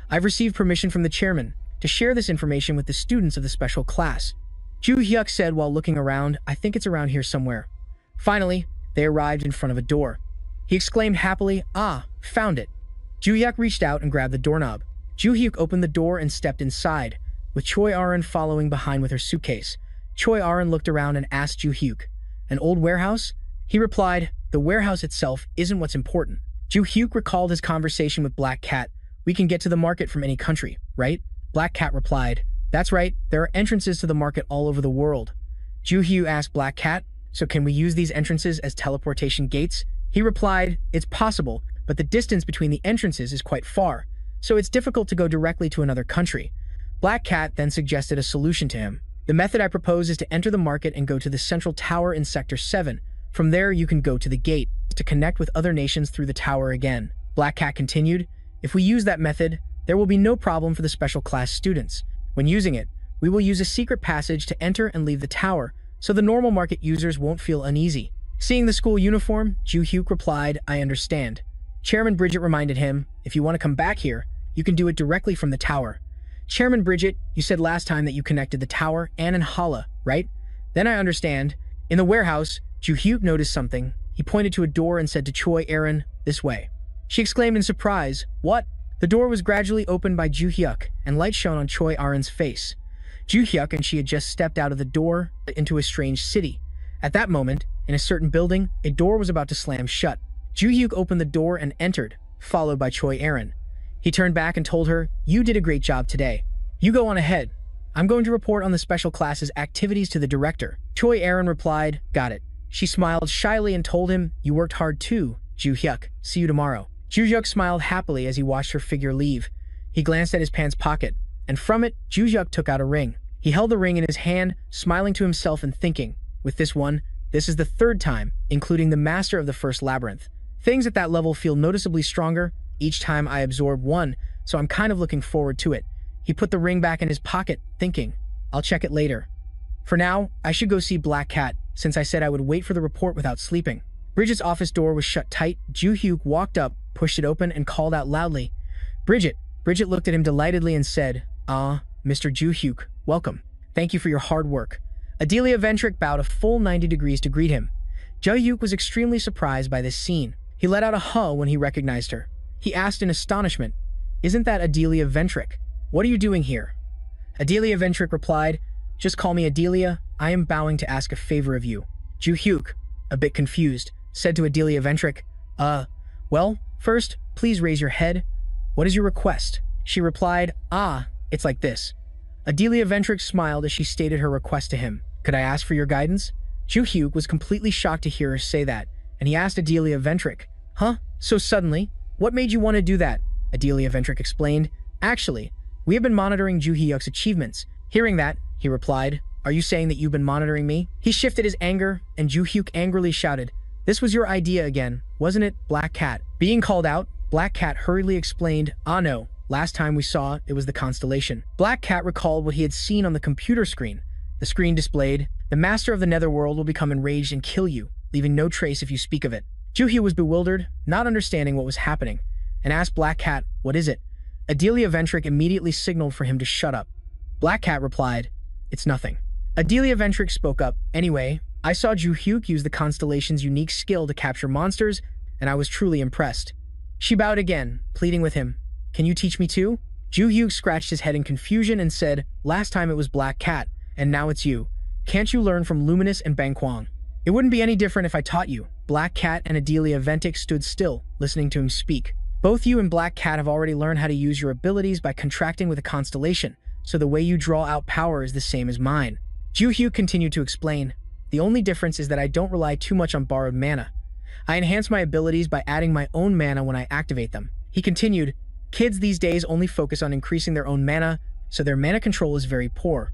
I've received permission from the chairman to share this information with the students of the special class. Ju-hyuk said while looking around, I think it's around here somewhere. Finally, they arrived in front of a door. He exclaimed happily, ah, found it. Ju-hyuk reached out and grabbed the doorknob. Ju-hyuk opened the door and stepped inside, with Choi Aron following behind with her suitcase. Choi Aron looked around and asked Ju-hyuk, an old warehouse? He replied, the warehouse itself isn't what's important. Ju-hyuk recalled his conversation with Black Cat. We can get to the market from any country, right? Black Cat replied, that's right, there are entrances to the market all over the world. Ju-hyuk asked Black Cat, so can we use these entrances as teleportation gates? He replied, it's possible, but the distance between the entrances is quite far, so it's difficult to go directly to another country. Black Cat then suggested a solution to him. The method I propose is to enter the market and go to the central tower in Sector 7. From there, you can go to the gate to connect with other nations through the tower again. Black Cat continued, if we use that method, there will be no problem for the special class students. When using it, we will use a secret passage to enter and leave the tower, so the normal market users won't feel uneasy. Seeing the school uniform, Ju-hyuk replied, I understand. Chairman Bridget reminded him, if you want to come back here, you can do it directly from the tower. Chairman Bridget, you said last time that you connected the tower and in Hala, right? Then I understand. In the warehouse, Ju-hyuk noticed something. He pointed to a door and said to Choi Aron, this way. She exclaimed in surprise, what? The door was gradually opened by Ju-hyuk, and light shone on Choi Aron's face. Ju-hyuk and she had just stepped out of the door into a strange city. At that moment, in a certain building, a door was about to slam shut. Ju-hyuk opened the door and entered, followed by Choi Aron. He turned back and told her, you did a great job today. You go on ahead. I'm going to report on the special class's activities to the director. Choi Aron replied, got it. She smiled shyly and told him, you worked hard too, Ju-hyuk. See you tomorrow. Ju-hyuk smiled happily as he watched her figure leave. He glanced at his pants pocket, and from it, Ju-hyuk took out a ring. He held the ring in his hand, smiling to himself and thinking, with this one, This is the third time, including the master of the first labyrinth. Things at that level feel noticeably stronger each time I absorb one, so I'm kind of looking forward to it. He put the ring back in his pocket, thinking, I'll check it later. For now, I should go see Black Cat, since I said I would wait for the report without sleeping. Bridget's office door was shut tight. Joo-hyuk walked up, pushed it open, and called out loudly, Bridget. Bridget looked at him delightedly and said, Mr. Joo-hyuk, welcome. Thank you for your hard work. Adelia Ventric bowed a full 90 degrees to greet him. Joo-hyuk was extremely surprised by this scene. He let out a huh when he recognized her. He asked in astonishment, Isn't that Adelia Ventric? What are you doing here? Adelia Ventric replied, Just call me Adelia. I am bowing to ask a favor of you. Joo-hyuk, a bit confused, said to Adelia Ventric, well, first, please raise your head. What is your request? She replied, it's like this. Adelia Ventric smiled as she stated her request to him. Could I ask for your guidance? Joo-hyuk was completely shocked to hear her say that, and he asked Adelia Ventric, Huh? So suddenly? What made you want to do that? Adelia Ventric explained, Actually, we have been monitoring Joo-hyuk's achievements. Hearing that, he replied, Are you saying that you've been monitoring me? He shifted his anger, and Joo-hyuk angrily shouted, This was your idea again, wasn't it, Black Cat? Being called out, Black Cat hurriedly explained, no, last time we saw, it was the constellation. Black Cat recalled what he had seen on the computer screen. The screen displayed, The master of the netherworld will become enraged and kill you, leaving no trace if you speak of it. Joo-hyuk was bewildered, not understanding what was happening, and asked Black Cat, What is it? Adelia Ventric immediately signaled for him to shut up. Black Cat replied, It's nothing. Adelia Ventric spoke up, Anyway, I saw Joo-hyuk use the constellation's unique skill to capture monsters, and I was truly impressed. She bowed again, pleading with him, Can you teach me too? Joo-hyuk scratched his head in confusion and said, Last time it was Black Cat, and now it's you. Can't you learn from Luminous and Bangkwang? It wouldn't be any different if I taught you. Black Cat and Adelia Ventric stood still, listening to him speak. Both you and Black Cat have already learned how to use your abilities by contracting with a constellation, so the way you draw out power is the same as mine. Joo-hyuk continued to explain, The only difference is that I don't rely too much on borrowed mana. I enhance my abilities by adding my own mana when I activate them. He continued, Kids these days only focus on increasing their own mana, so their mana control is very poor.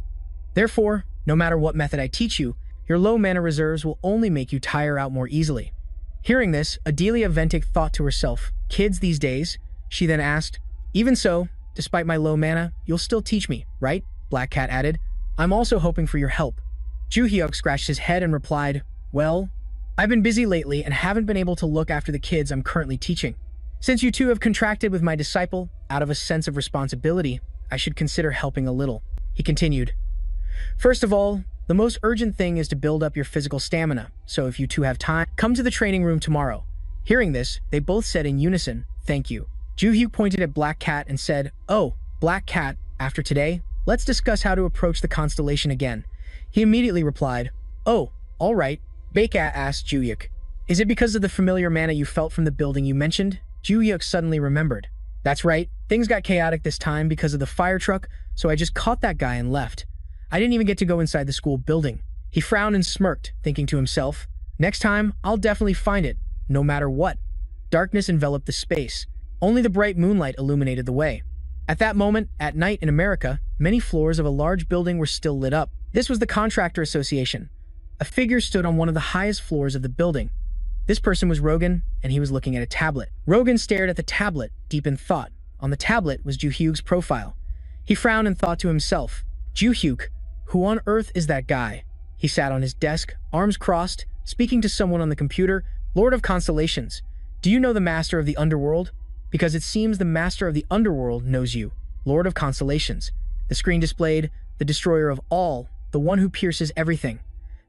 Therefore, no matter what method I teach you, your low mana reserves will only make you tire out more easily. Hearing this, Adelia Ventric thought to herself, Kids these days? She then asked, Even so, despite my low mana, you'll still teach me, right? Black Cat added, I'm also hoping for your help. Joo-hyuk scratched his head and replied, Well, I've been busy lately and haven't been able to look after the kids I'm currently teaching. Since you two have contracted with my disciple, out of a sense of responsibility, I should consider helping a little. He continued, First of all, the most urgent thing is to build up your physical stamina, so if you two have time, come to the training room tomorrow. Hearing this, they both said in unison, Thank you. Joo-hyuk pointed at Black Cat and said, Oh, Black Cat, after today, let's discuss how to approach the constellation again. He immediately replied, Oh, all right. Baekat asked Joo-hyuk, Is it because of the familiar mana you felt from the building you mentioned? Joo-hyuk suddenly remembered. That's right, things got chaotic this time because of the fire truck, so I just caught that guy and left. I didn't even get to go inside the school building. He frowned and smirked, thinking to himself, Next time, I'll definitely find it, no matter what. Darkness enveloped the space. Only the bright moonlight illuminated the way. At that moment, at night in America, many floors of a large building were still lit up. This was the Contractor Association. A figure stood on one of the highest floors of the building. This person was Rogan, and he was looking at a tablet. Rogan stared at the tablet, deep in thought. On the tablet was Joo-hyuk's profile. He frowned and thought to himself, Joo-hyuk, who on earth is that guy? He sat on his desk, arms crossed, speaking to someone on the computer. Lord of Constellations, do you know the Master of the Underworld? Because it seems the Master of the Underworld knows you. Lord of Constellations. The screen displayed, the Destroyer of All, the one who pierces everything.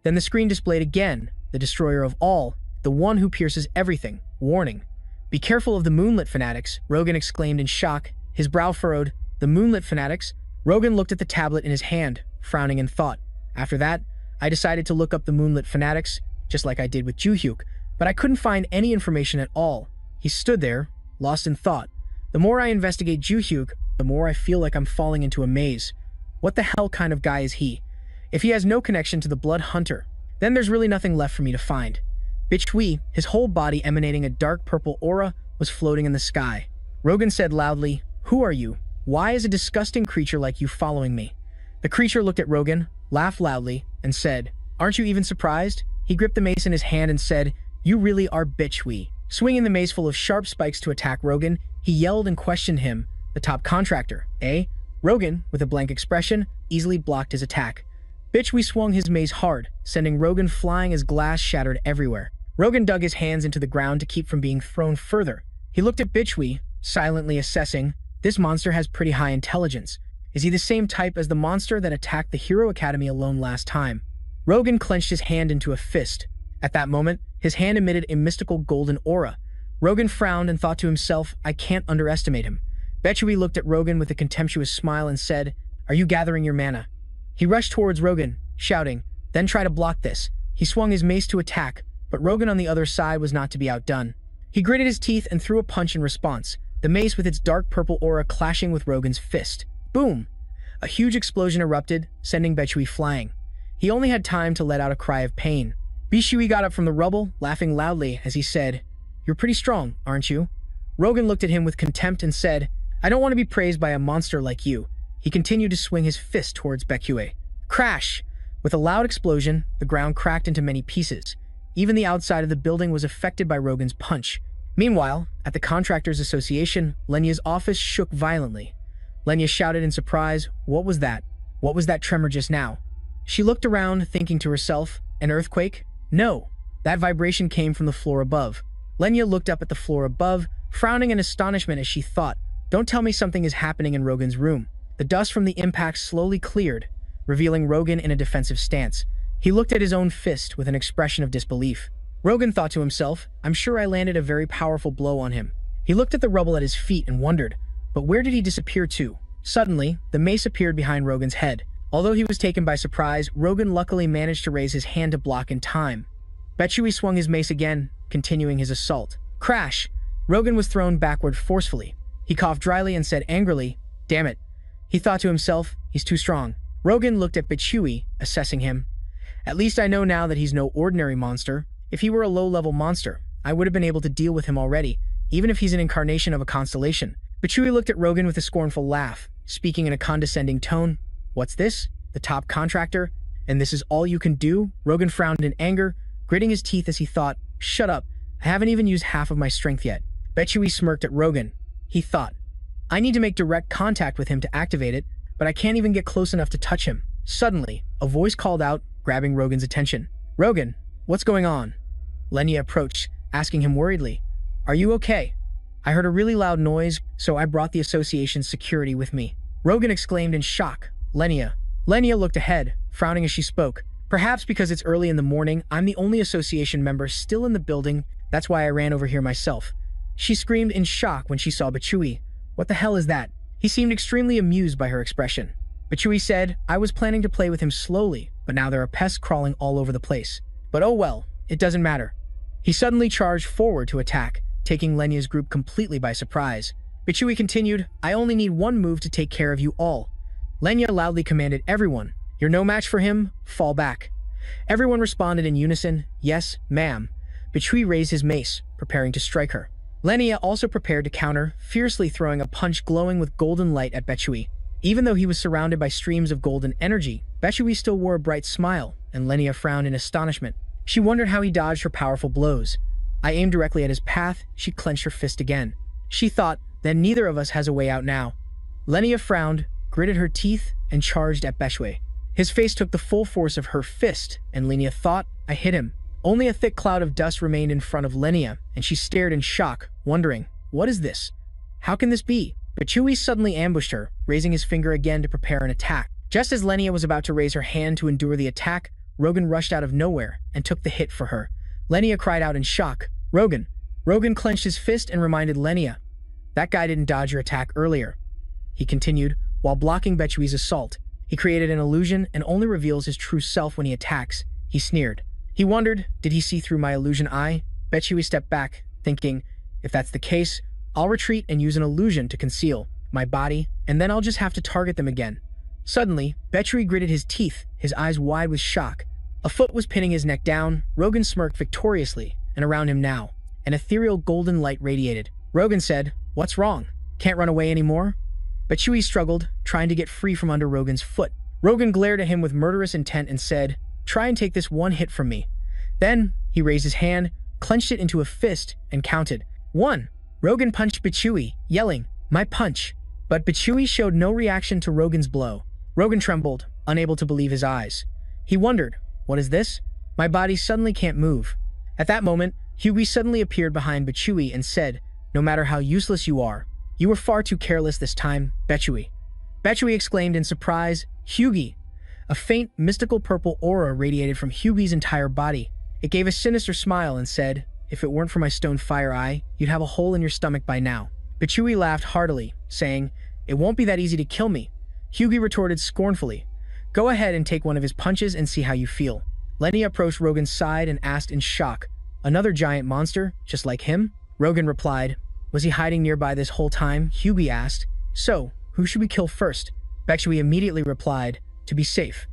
Then the screen displayed again, the Destroyer of All, the one who pierces everything. Warning. Be careful of the Moonlit Fanatics, Rogan exclaimed in shock, his brow furrowed. The Moonlit Fanatics? Rogan looked at the tablet in his hand, frowning in thought. After that, I decided to look up the Moonlit Fanatics, just like I did with Joo-hyuk, but I couldn't find any information at all. He stood there, lost in thought. The more I investigate Joo-hyuk, the more I feel like I'm falling into a maze. What the hell kind of guy is he? If he has no connection to the Blood Hunter, then there's really nothing left for me to find. Bichwi, his whole body emanating a dark purple aura, was floating in the sky. Rogan said loudly, Who are you? Why is a disgusting creature like you following me? The creature looked at Rogan, laughed loudly, and said, Aren't you even surprised? He gripped the mace in his hand and said, "You really are bitch-wee." Swinging the mace full of sharp spikes to attack Rogan, he yelled and questioned him, the top contractor, eh? Rogan, with a blank expression, easily blocked his attack. Bitch-wee swung his mace hard, sending Rogan flying as glass shattered everywhere. Rogan dug his hands into the ground to keep from being thrown further. He looked at Bitch-wee, silently assessing, this monster has pretty high intelligence. Is he the same type as the monster that attacked the Hero Academy alone last time? Rogan clenched his hand into a fist. At that moment, his hand emitted a mystical golden aura. Rogan frowned and thought to himself, I can't underestimate him. Bitch-wee looked at Rogan with a contemptuous smile and said, "Are you gathering your mana?" He rushed towards Rogan, shouting, "Then try to block this." He swung his mace to attack, but Rogan on the other side was not to be outdone. He gritted his teeth and threw a punch in response, the mace with its dark purple aura clashing with Rogan's fist. Boom! A huge explosion erupted, sending Bitch-wee flying. He only had time to let out a cry of pain. Bitch-wee got up from the rubble, laughing loudly as he said, "You're pretty strong, aren't you?" Rogan looked at him with contempt and said, "I don't want to be praised by a monster like you." He continued to swing his fist towards Bitch-wee. Crash! With a loud explosion, the ground cracked into many pieces. Even the outside of the building was affected by Rogan's punch. Meanwhile, at the Contractors Association, Lenya's office shook violently. Lenya shouted in surprise, "What was that? What was that tremor just now?" She looked around, thinking to herself, "An earthquake? No, that vibration came from the floor above." Lenya looked up at the floor above, frowning in astonishment as she thought, "Don't tell me something is happening in Rogan's room." The dust from the impact slowly cleared, revealing Rogan in a defensive stance. He looked at his own fist with an expression of disbelief. Rogan thought to himself, "I'm sure I landed a very powerful blow on him." He looked at the rubble at his feet and wondered, but where did he disappear to? Suddenly, the mace appeared behind Rogan's head. Although he was taken by surprise, Rogan luckily managed to raise his hand to block in time. Bitch-wee swung his mace again, continuing his assault. Crash! Rogan was thrown backward forcefully. He coughed dryly and said angrily, "Damn it." He thought to himself, "He's too strong." Rogan looked at Bitch-wee, assessing him. "At least I know now that he's no ordinary monster. If he were a low-level monster, I would have been able to deal with him already, even if he's an incarnation of a constellation." Bitch-wee looked at Rogan with a scornful laugh, speaking in a condescending tone. "What's this? The top contractor? And this is all you can do?" Rogan frowned in anger, gritting his teeth as he thought, "Shut up. I haven't even used half of my strength yet." Bitch-wee smirked at Rogan. He thought, "I need to make direct contact with him to activate it, but I can't even get close enough to touch him." Suddenly, a voice called out, grabbing Rogan's attention. "Rogan, what's going on?" Lenya approached, asking him worriedly, "Are you okay?" "I heard a really loud noise, so I brought the association's security with me." Rogan exclaimed in shock. Lenya looked ahead, frowning as she spoke. "Perhaps because it's early in the morning, I'm the only association member still in the building, that's why I ran over here myself." She screamed in shock when she saw Bitch-wee. "What the hell is that?" He seemed extremely amused by her expression. Bitch-wee said, "I was planning to play with him slowly, but now there are pests crawling all over the place. But oh well, it doesn't matter." He suddenly charged forward to attack, taking Lenya's group completely by surprise. Bitch-wee continued, "I only need one move to take care of you all." Lenya loudly commanded everyone, "You're no match for him, fall back." Everyone responded in unison, "Yes, ma'am." Bitch-wee raised his mace, preparing to strike her. Lenya also prepared to counter, fiercely throwing a punch glowing with golden light at Bitch-wee. Even though he was surrounded by streams of golden energy, Bitch-wee still wore a bright smile, and Lenya frowned in astonishment. She wondered how he dodged her powerful blows. I aimed directly at his path, she clenched her fist again. She thought, then neither of us has a way out now. Lenya frowned, gritted her teeth, and charged at Bitch-wee. His face took the full force of her fist, and Lenya thought, I hit him. Only a thick cloud of dust remained in front of Lenya, and she stared in shock, wondering, what is this? How can this be? Bitch-wee suddenly ambushed her, raising his finger again to prepare an attack. Just as Lenya was about to raise her hand to endure the attack, Rogan rushed out of nowhere and took the hit for her. Lenya cried out in shock, "Rogan!" Rogan clenched his fist and reminded Lenya, "That guy didn't dodge your attack earlier." He continued, while blocking Bitch-wee's assault. He created an illusion and only reveals his true self when he attacks. He sneered. He wondered, did he see through my illusion eye? Bitch-wee stepped back, thinking, if that's the case, I'll retreat and use an illusion to conceal my body, and then I'll just have to target them again. Suddenly, Bitch-wee gritted his teeth, his eyes wide with shock. A foot was pinning his neck down. Rogan smirked victoriously, and around him now, an ethereal golden light radiated. Rogan said, "What's wrong? Can't run away anymore?" Bitch-wee struggled, trying to get free from under Rogan's foot. Rogan glared at him with murderous intent and said, "Try and take this one hit from me. Then, he raised his hand, clenched it into a fist, and counted. 1. Rogan punched Bichui, yelling, "My punch!" But Bichui showed no reaction to Rogan's blow. Rogan trembled, unable to believe his eyes. He wondered, "What is this? My body suddenly can't move." At that moment, Hyugi suddenly appeared behind Bichui and said, "No matter how useless you are, you were far too careless this time, Bichui." Bichui exclaimed in surprise, "Hyugi!" A faint, mystical purple aura radiated from Hyugi's entire body. It gave a sinister smile and said, "If it weren't for my stone fire eye, you'd have a hole in your stomach by now." Bichui laughed heartily, saying, "It won't be that easy to kill me." Hyugi retorted scornfully, "Go ahead and take one of his punches and see how you feel." Lenny approached Rogan's side and asked in shock, "Another giant monster, just like him?" Rogan replied, "Was he hiding nearby this whole time?" Hyugi asked, "So, who should we kill first?" Bichui immediately replied, "To be safe.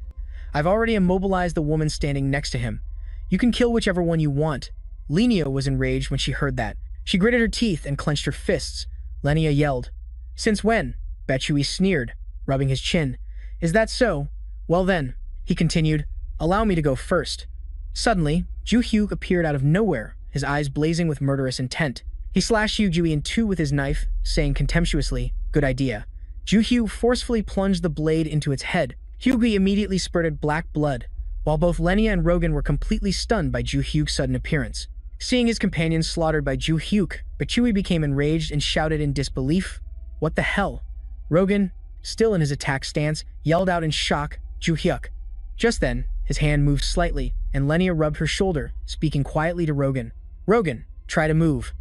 I've already immobilized the woman standing next to him. You can kill whichever one you want." Lenia was enraged when she heard that. She gritted her teeth and clenched her fists. Lenia yelled, "Since when?" Bichui sneered, rubbing his chin. "Is that so? Well then," he continued, "allow me to go first." Suddenly, Ju Hyuk appeared out of nowhere, his eyes blazing with murderous intent. He slashed Hyugi in two with his knife, saying contemptuously, "Good idea." Ju Hyuk forcefully plunged the blade into its head. Hyugi immediately spurted black blood, while both Lenia and Rogan were completely stunned by Ju Hyuk's sudden appearance. Seeing his companions slaughtered by Ju Hyuk, Bichui became enraged and shouted in disbelief, "What the hell?" Rogan, still in his attack stance, yelled out in shock, "Ju Hyuk." Just then, his hand moved slightly, and Lenia rubbed her shoulder, speaking quietly to Rogan. "Rogan, try to move."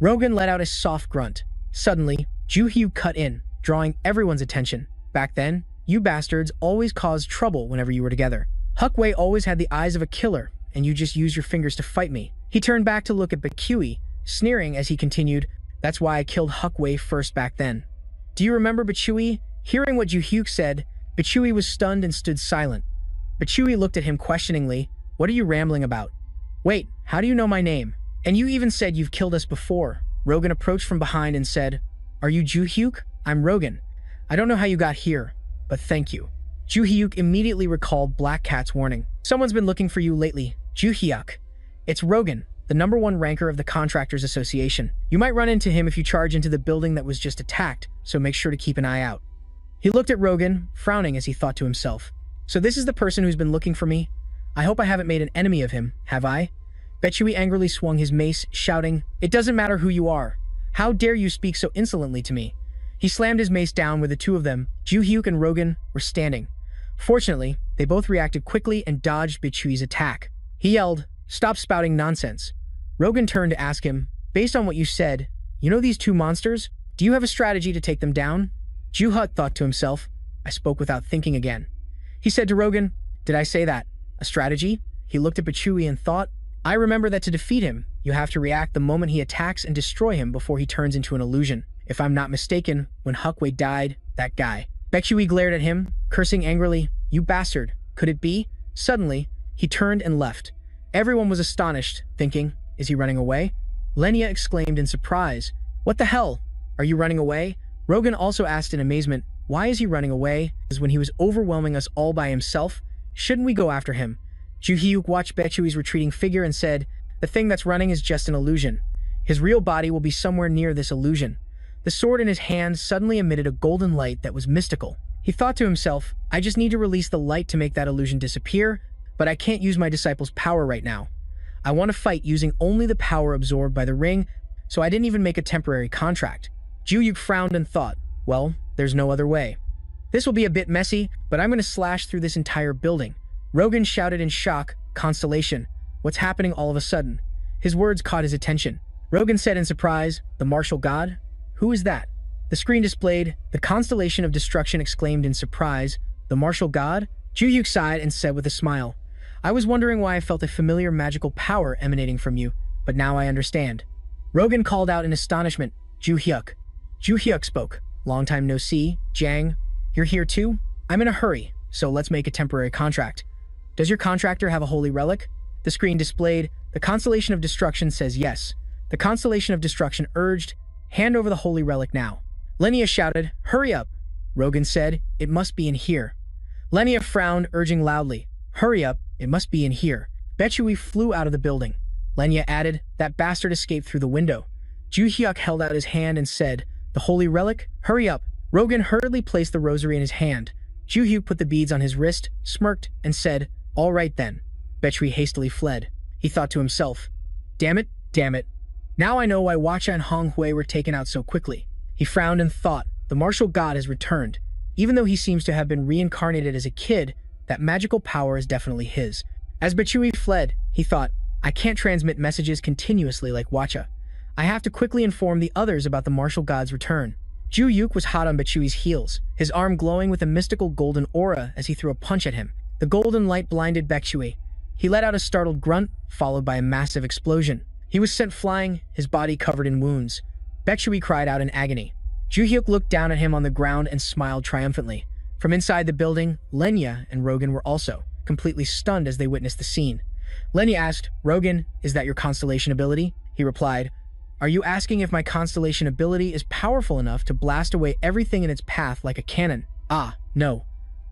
Rogan let out a soft grunt. Suddenly, Ju Hyuk cut in, drawing everyone's attention. "Back then, you bastards always caused trouble whenever you were together. Huck Wei always had the eyes of a killer, and you just used your fingers to fight me." He turned back to look at Bichui, sneering as he continued, "That's why I killed Huck Wei first back then." "Do you remember Bichui?" Hearing what Ju Hyuk said, Bichui was stunned and stood silent. Bichui looked at him questioningly. "What are you rambling about?" "Wait, how do you know my name? And you even said you've killed us before." Rogan approached from behind and said, "Are you Ju Hyuk? I'm Rogan. I don't know how you got here, but thank you." Ju Hyuk immediately recalled Black Cat's warning. "Someone's been looking for you lately, Ju Hyuk. It's Rogan, the #1 ranker of the Contractors Association. You might run into him if you charge into the building that was just attacked, so make sure to keep an eye out." He looked at Rogan, frowning as he thought to himself, "So this is the person who's been looking for me? I hope I haven't made an enemy of him, have I?" Bichui angrily swung his mace, shouting, "It doesn't matter who you are. How dare you speak so insolently to me?" He slammed his mace down where the two of them, Ju Hyuk and Rogan, were standing. Fortunately, they both reacted quickly and dodged Bichui's attack. He yelled, "Stop spouting nonsense." Rogan turned to ask him, "Based on what you said, you know these two monsters? Do you have a strategy to take them down?" Ju Hyuk thought to himself, "I spoke without thinking again." He said to Rogan, "Did I say that? A strategy?" He looked at Bichui and thought, "I remember that to defeat him, you have to react the moment he attacks and destroy him before he turns into an illusion. If I'm not mistaken, when Huck Wei died, that guy." Bichui glared at him, cursing angrily, "You bastard, could it be?" Suddenly, he turned and left. Everyone was astonished, thinking, "Is he running away?" Lenia exclaimed in surprise, "What the hell? Are you running away?" Rogan also asked in amazement, "Why is he running away? Is when he was overwhelming us all by himself? Shouldn't we go after him?" Ju Hyuk watched Bichui's retreating figure and said, "The thing that's running is just an illusion. His real body will be somewhere near this illusion." The sword in his hand suddenly emitted a golden light that was mystical. He thought to himself, "I just need to release the light to make that illusion disappear, but I can't use my disciple's power right now. I want to fight using only the power absorbed by the ring, so I didn't even make a temporary contract." Ju Hyuk frowned and thought, "Well, there's no other way. This will be a bit messy, but I'm going to slash through this entire building." Rogan shouted in shock, "Constellation, what's happening all of a sudden?" His words caught his attention. Rogan said in surprise, "The martial god? Who is that?" The screen displayed, "The Constellation of Destruction," exclaimed in surprise, "The martial god?" Ju Hyuk sighed and said with a smile, "I was wondering why I felt a familiar magical power emanating from you, but now I understand." Rogan called out in astonishment, "Ju Hyuk." Ju Hyuk spoke, "Long time no see, Jang. You're here too? I'm in a hurry, so let's make a temporary contract. Does your contractor have a holy relic?" The screen displayed, "The Constellation of Destruction says yes." The Constellation of Destruction urged, "Hand over the holy relic now." Lenia shouted, "Hurry up." Rogan said, "It must be in here." Lenia frowned, urging loudly, "Hurry up, it must be in here." Betchui flew out of the building. Lenya added, that bastard escaped through the window. Ju Hyuk held out his hand and said, the holy relic? Hurry up. Rogan hurriedly placed the rosary in his hand. Ju Hyuk put the beads on his wrist, smirked, and said, all right then. Betchui hastily fled. He thought to himself, damn it, damn it. Now I know why Wacha and Hong Hui were taken out so quickly. He frowned and thought, the martial god has returned. Even though he seems to have been reincarnated as a kid, that magical power is definitely his. As Betchui fled, he thought, I can't transmit messages continuously like Wacha. I have to quickly inform the others about the martial god's return. Ju Hyuk was hot on Betchui's heels, his arm glowing with a mystical golden aura as he threw a punch at him. The golden light blinded Betchui. He let out a startled grunt, followed by a massive explosion. He was sent flying, his body covered in wounds. Betchui cried out in agony. Ju Hyuk looked down at him on the ground and smiled triumphantly. From inside the building, Lenya and Rogan were also completely stunned as they witnessed the scene. Lenya asked, Rogan, is that your constellation ability? He replied, are you asking if my constellation ability is powerful enough to blast away everything in its path like a cannon? Ah, no.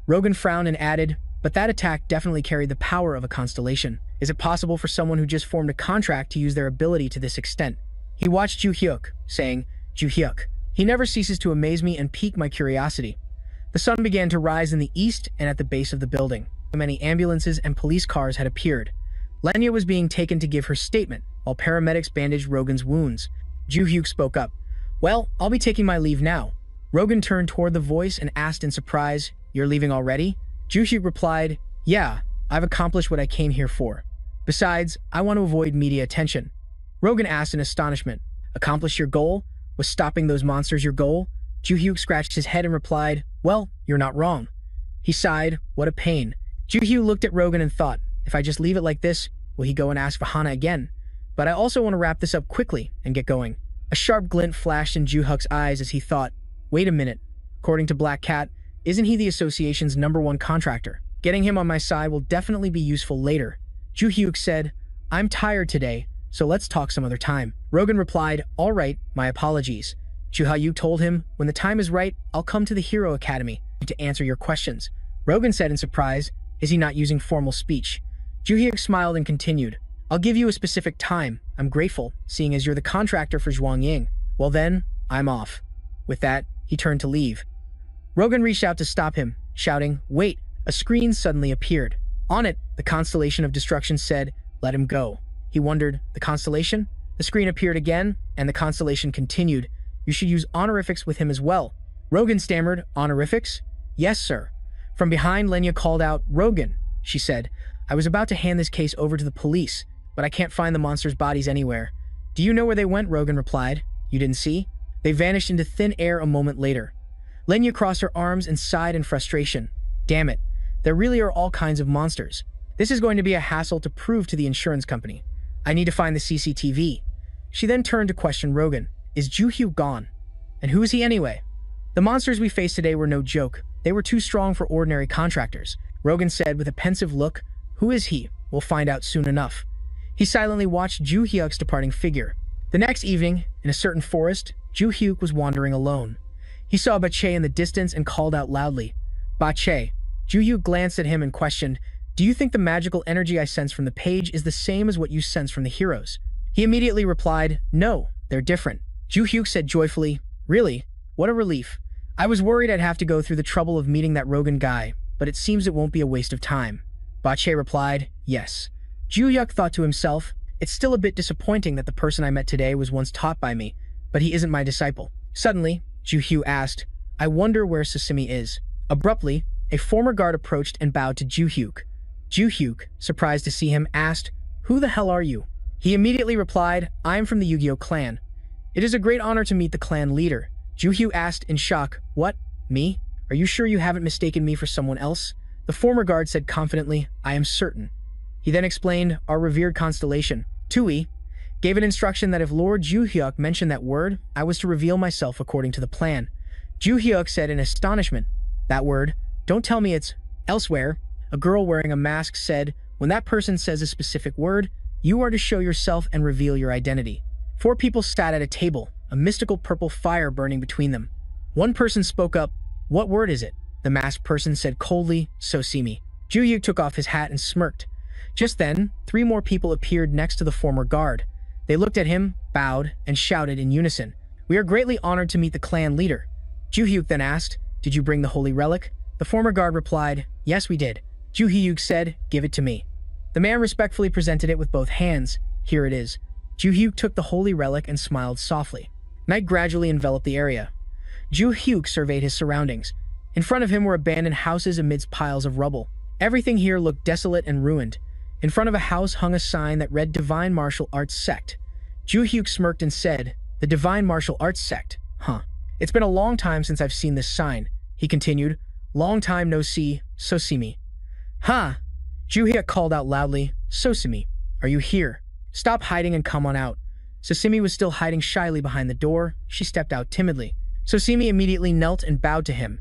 Rogan frowned and added, but that attack definitely carried the power of a constellation. Is it possible for someone who just formed a contract to use their ability to this extent? He watched Ju Hyuk, saying, Ju Hyuk, he never ceases to amaze me and pique my curiosity. The sun began to rise in the east and at the base of the building. Many ambulances and police cars had appeared. Lenya was being taken to give her statement, while paramedics bandaged Rogan's wounds. Ju Hyuk spoke up. Well, I'll be taking my leave now. Rogan turned toward the voice and asked in surprise, you're leaving already? Ju Hyuk replied, yeah, I've accomplished what I came here for. Besides, I want to avoid media attention. Rogan asked in astonishment, accomplish your goal? Was stopping those monsters your goal? Ju Hyuk scratched his head and replied, well, you're not wrong. He sighed, what a pain. Ju Hyuk looked at Rogan and thought, if I just leave it like this, will he go and ask for Hana again? But I also want to wrap this up quickly and get going. A sharp glint flashed in Ju Hyuk's eyes as he thought, wait a minute. According to Black Cat, isn't he the association's #1 contractor? Getting him on my side will definitely be useful later. Ju Hyuk said, I'm tired today, so let's talk some other time. Rogan replied, all right, my apologies. Ju Hyuk told him, when the time is right, I'll come to the Hero Academy to answer your questions. Rogan said in surprise, is he not using formal speech? Ju Hyuk smiled and continued, I'll give you a specific time. I'm grateful, seeing as you're the contractor for Zhuangying. Well then, I'm off. With that, he turned to leave. Rogan reached out to stop him, shouting, wait, a screen suddenly appeared. On it, the constellation of destruction said, let him go. He wondered, the constellation? The screen appeared again, and the constellation continued, you should use honorifics with him as well. Rogan stammered, honorifics? Yes, sir. From behind, Lenya called out, Rogan, she said, I was about to hand this case over to the police, but I can't find the monsters' bodies anywhere. Do you know where they went? Rogan replied. You didn't see? They vanished into thin air a moment later. Lenya crossed her arms and sighed in frustration. Damn it, there really are all kinds of monsters. This is going to be a hassle to prove to the insurance company. I need to find the CCTV. She then turned to question Rogan. Is Ju Hyuk gone? And who is he anyway? The monsters we faced today were no joke. They were too strong for ordinary contractors. Rogan said with a pensive look, who is he? We'll find out soon enough. He silently watched Ju Hyuk's departing figure. The next evening, in a certain forest, Ju Hyuk was wandering alone. He saw Ba-che in the distance and called out loudly, Ba-che. Ju Hyuk glanced at him and questioned, do you think the magical energy I sense from the page is the same as what you sense from the heroes? He immediately replied, no, they're different. Ju Hyuk said joyfully, really? What a relief. I was worried I'd have to go through the trouble of meeting that Rogan guy, but it seems it won't be a waste of time. Ba-che replied, yes. Ju Hyuk thought to himself, it's still a bit disappointing that the person I met today was once taught by me, but he isn't my disciple. Suddenly, Ju Hyuk asked, I wonder where Sasimi is. Abruptly, a former guard approached and bowed to Ju Hyuk. Ju Hyuk, surprised to see him, asked, who the hell are you? He immediately replied, I am from the Yu-Gi-Oh clan. It is a great honor to meet the clan leader. Ju Hyuk asked in shock, what? Me? Are you sure you haven't mistaken me for someone else? The former guard said confidently, I am certain. He then explained, our revered constellation, Tui, gave an instruction that if Lord Ju Hyuk mentioned that word, I was to reveal myself according to the plan. Ju Hyuk said in astonishment, that word? Don't tell me it's elsewhere. A girl wearing a mask said, when that person says a specific word, you are to show yourself and reveal your identity. 4 people sat at a table, a mystical purple fire burning between them. One person spoke up, what word is it? The masked person said coldly, so see me. Ju Hyuk took off his hat and smirked. Just then, 3 more people appeared next to the former guard. They looked at him, bowed, and shouted in unison, "We are greatly honored to meet the clan leader." Ju-hyuk then asked, "Did you bring the holy relic?" The former guard replied, "Yes, we did." Ju-hyuk said, "Give it to me." The man respectfully presented it with both hands. "Here it is." Ju-hyuk took the holy relic and smiled softly. Night gradually enveloped the area. Ju-hyuk surveyed his surroundings. In front of him were abandoned houses amidst piles of rubble. Everything here looked desolate and ruined. In front of a house hung a sign that read Divine Martial Arts Sect. Ju-hyuk smirked and said, "The Divine Martial Arts Sect? Huh. It's been a long time since I've seen this sign." He continued, "Long time no see, so see me." "Huh?" Ju-hyuk called out loudly, "Sosimi, are you here? Stop hiding and come on out." Sosimi was still hiding shyly behind the door. She stepped out timidly. Sosimi immediately knelt and bowed to him.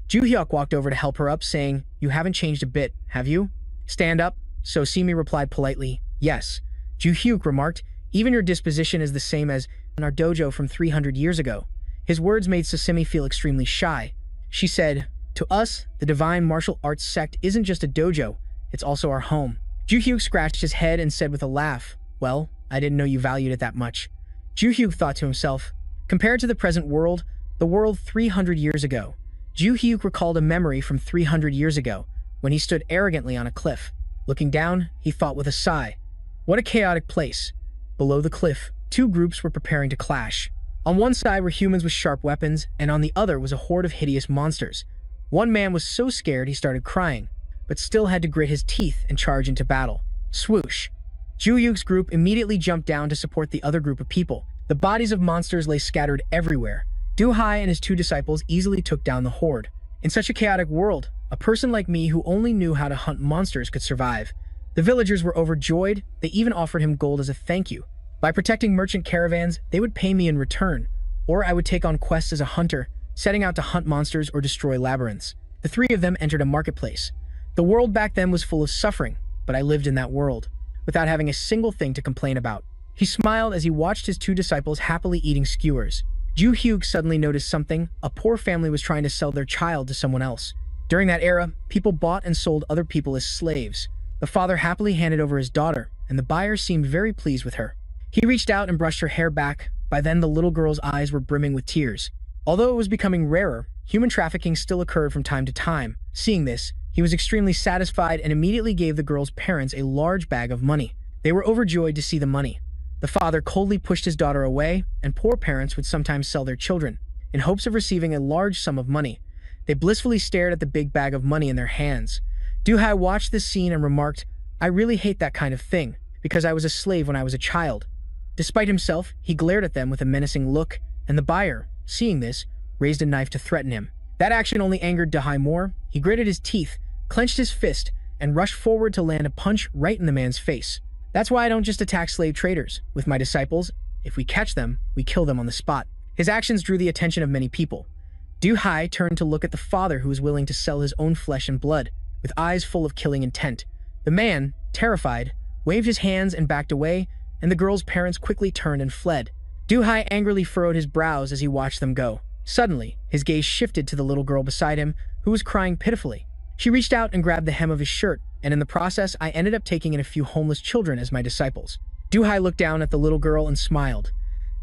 Ju-hyuk walked over to help her up, saying, "You haven't changed a bit, have you?" "Stand up." Sosimi replied politely, "Yes." Ju-hyuk remarked, "Even your disposition is the same as in our dojo from 300 years ago." His words made Sosimi feel extremely shy. She said, "To us, the Divine Martial Arts Sect isn't just a dojo, it's also our home." Ju-hyuk scratched his head and said with a laugh, "Well, I didn't know you valued it that much." Ju-hyuk thought to himself, compared to the present world, the world 300 years ago, Ju-hyuk recalled a memory from 300 years ago, when he stood arrogantly on a cliff. Looking down, he thought with a sigh, "What a chaotic place." Below the cliff, 2 groups were preparing to clash. On one side were humans with sharp weapons, and on the other was a horde of hideous monsters. One man was so scared he started crying, but still had to grit his teeth and charge into battle. Swoosh! Ju-hyuk's group immediately jumped down to support the other group of people. The bodies of monsters lay scattered everywhere. Du-hai and his 2 disciples easily took down the horde. In such a chaotic world, a person like me who only knew how to hunt monsters could survive. The villagers were overjoyed. They even offered him gold as a thank you. By protecting merchant caravans, they would pay me in return, or I would take on quests as a hunter, setting out to hunt monsters or destroy labyrinths. The 3 of them entered a marketplace. The world back then was full of suffering, but I lived in that world, without having a single thing to complain about. He smiled as he watched his 2 disciples happily eating skewers. Ju-hyuk suddenly noticed something. A poor family was trying to sell their child to someone else. During that era, people bought and sold other people as slaves. The father happily handed over his daughter, and the buyer seemed very pleased with her. He reached out and brushed her hair back. By then, the little girl's eyes were brimming with tears. Although it was becoming rarer, human trafficking still occurred from time to time. Seeing this, he was extremely satisfied and immediately gave the girl's parents a large bag of money. They were overjoyed to see the money. The father coldly pushed his daughter away, and poor parents would sometimes sell their children, in hopes of receiving a large sum of money. They blissfully stared at the big bag of money in their hands. Du-hai watched this scene and remarked, "I really hate that kind of thing, because I was a slave when I was a child." Despite himself, he glared at them with a menacing look, and the buyer, seeing this, raised a knife to threaten him. That action only angered Du-hai more. He gritted his teeth, clenched his fist, and rushed forward to land a punch right in the man's face. "That's why I don't just attack slave traders. With my disciples, if we catch them, we kill them on the spot." His actions drew the attention of many people. Du-hai turned to look at the father who was willing to sell his own flesh and blood, with eyes full of killing intent. The man, terrified, waved his hands and backed away, and the girl's parents quickly turned and fled. Du-hai angrily furrowed his brows as he watched them go. Suddenly, his gaze shifted to the little girl beside him, who was crying pitifully. She reached out and grabbed the hem of his shirt, and in the process, I ended up taking in a few homeless children as my disciples. Du-hai looked down at the little girl and smiled.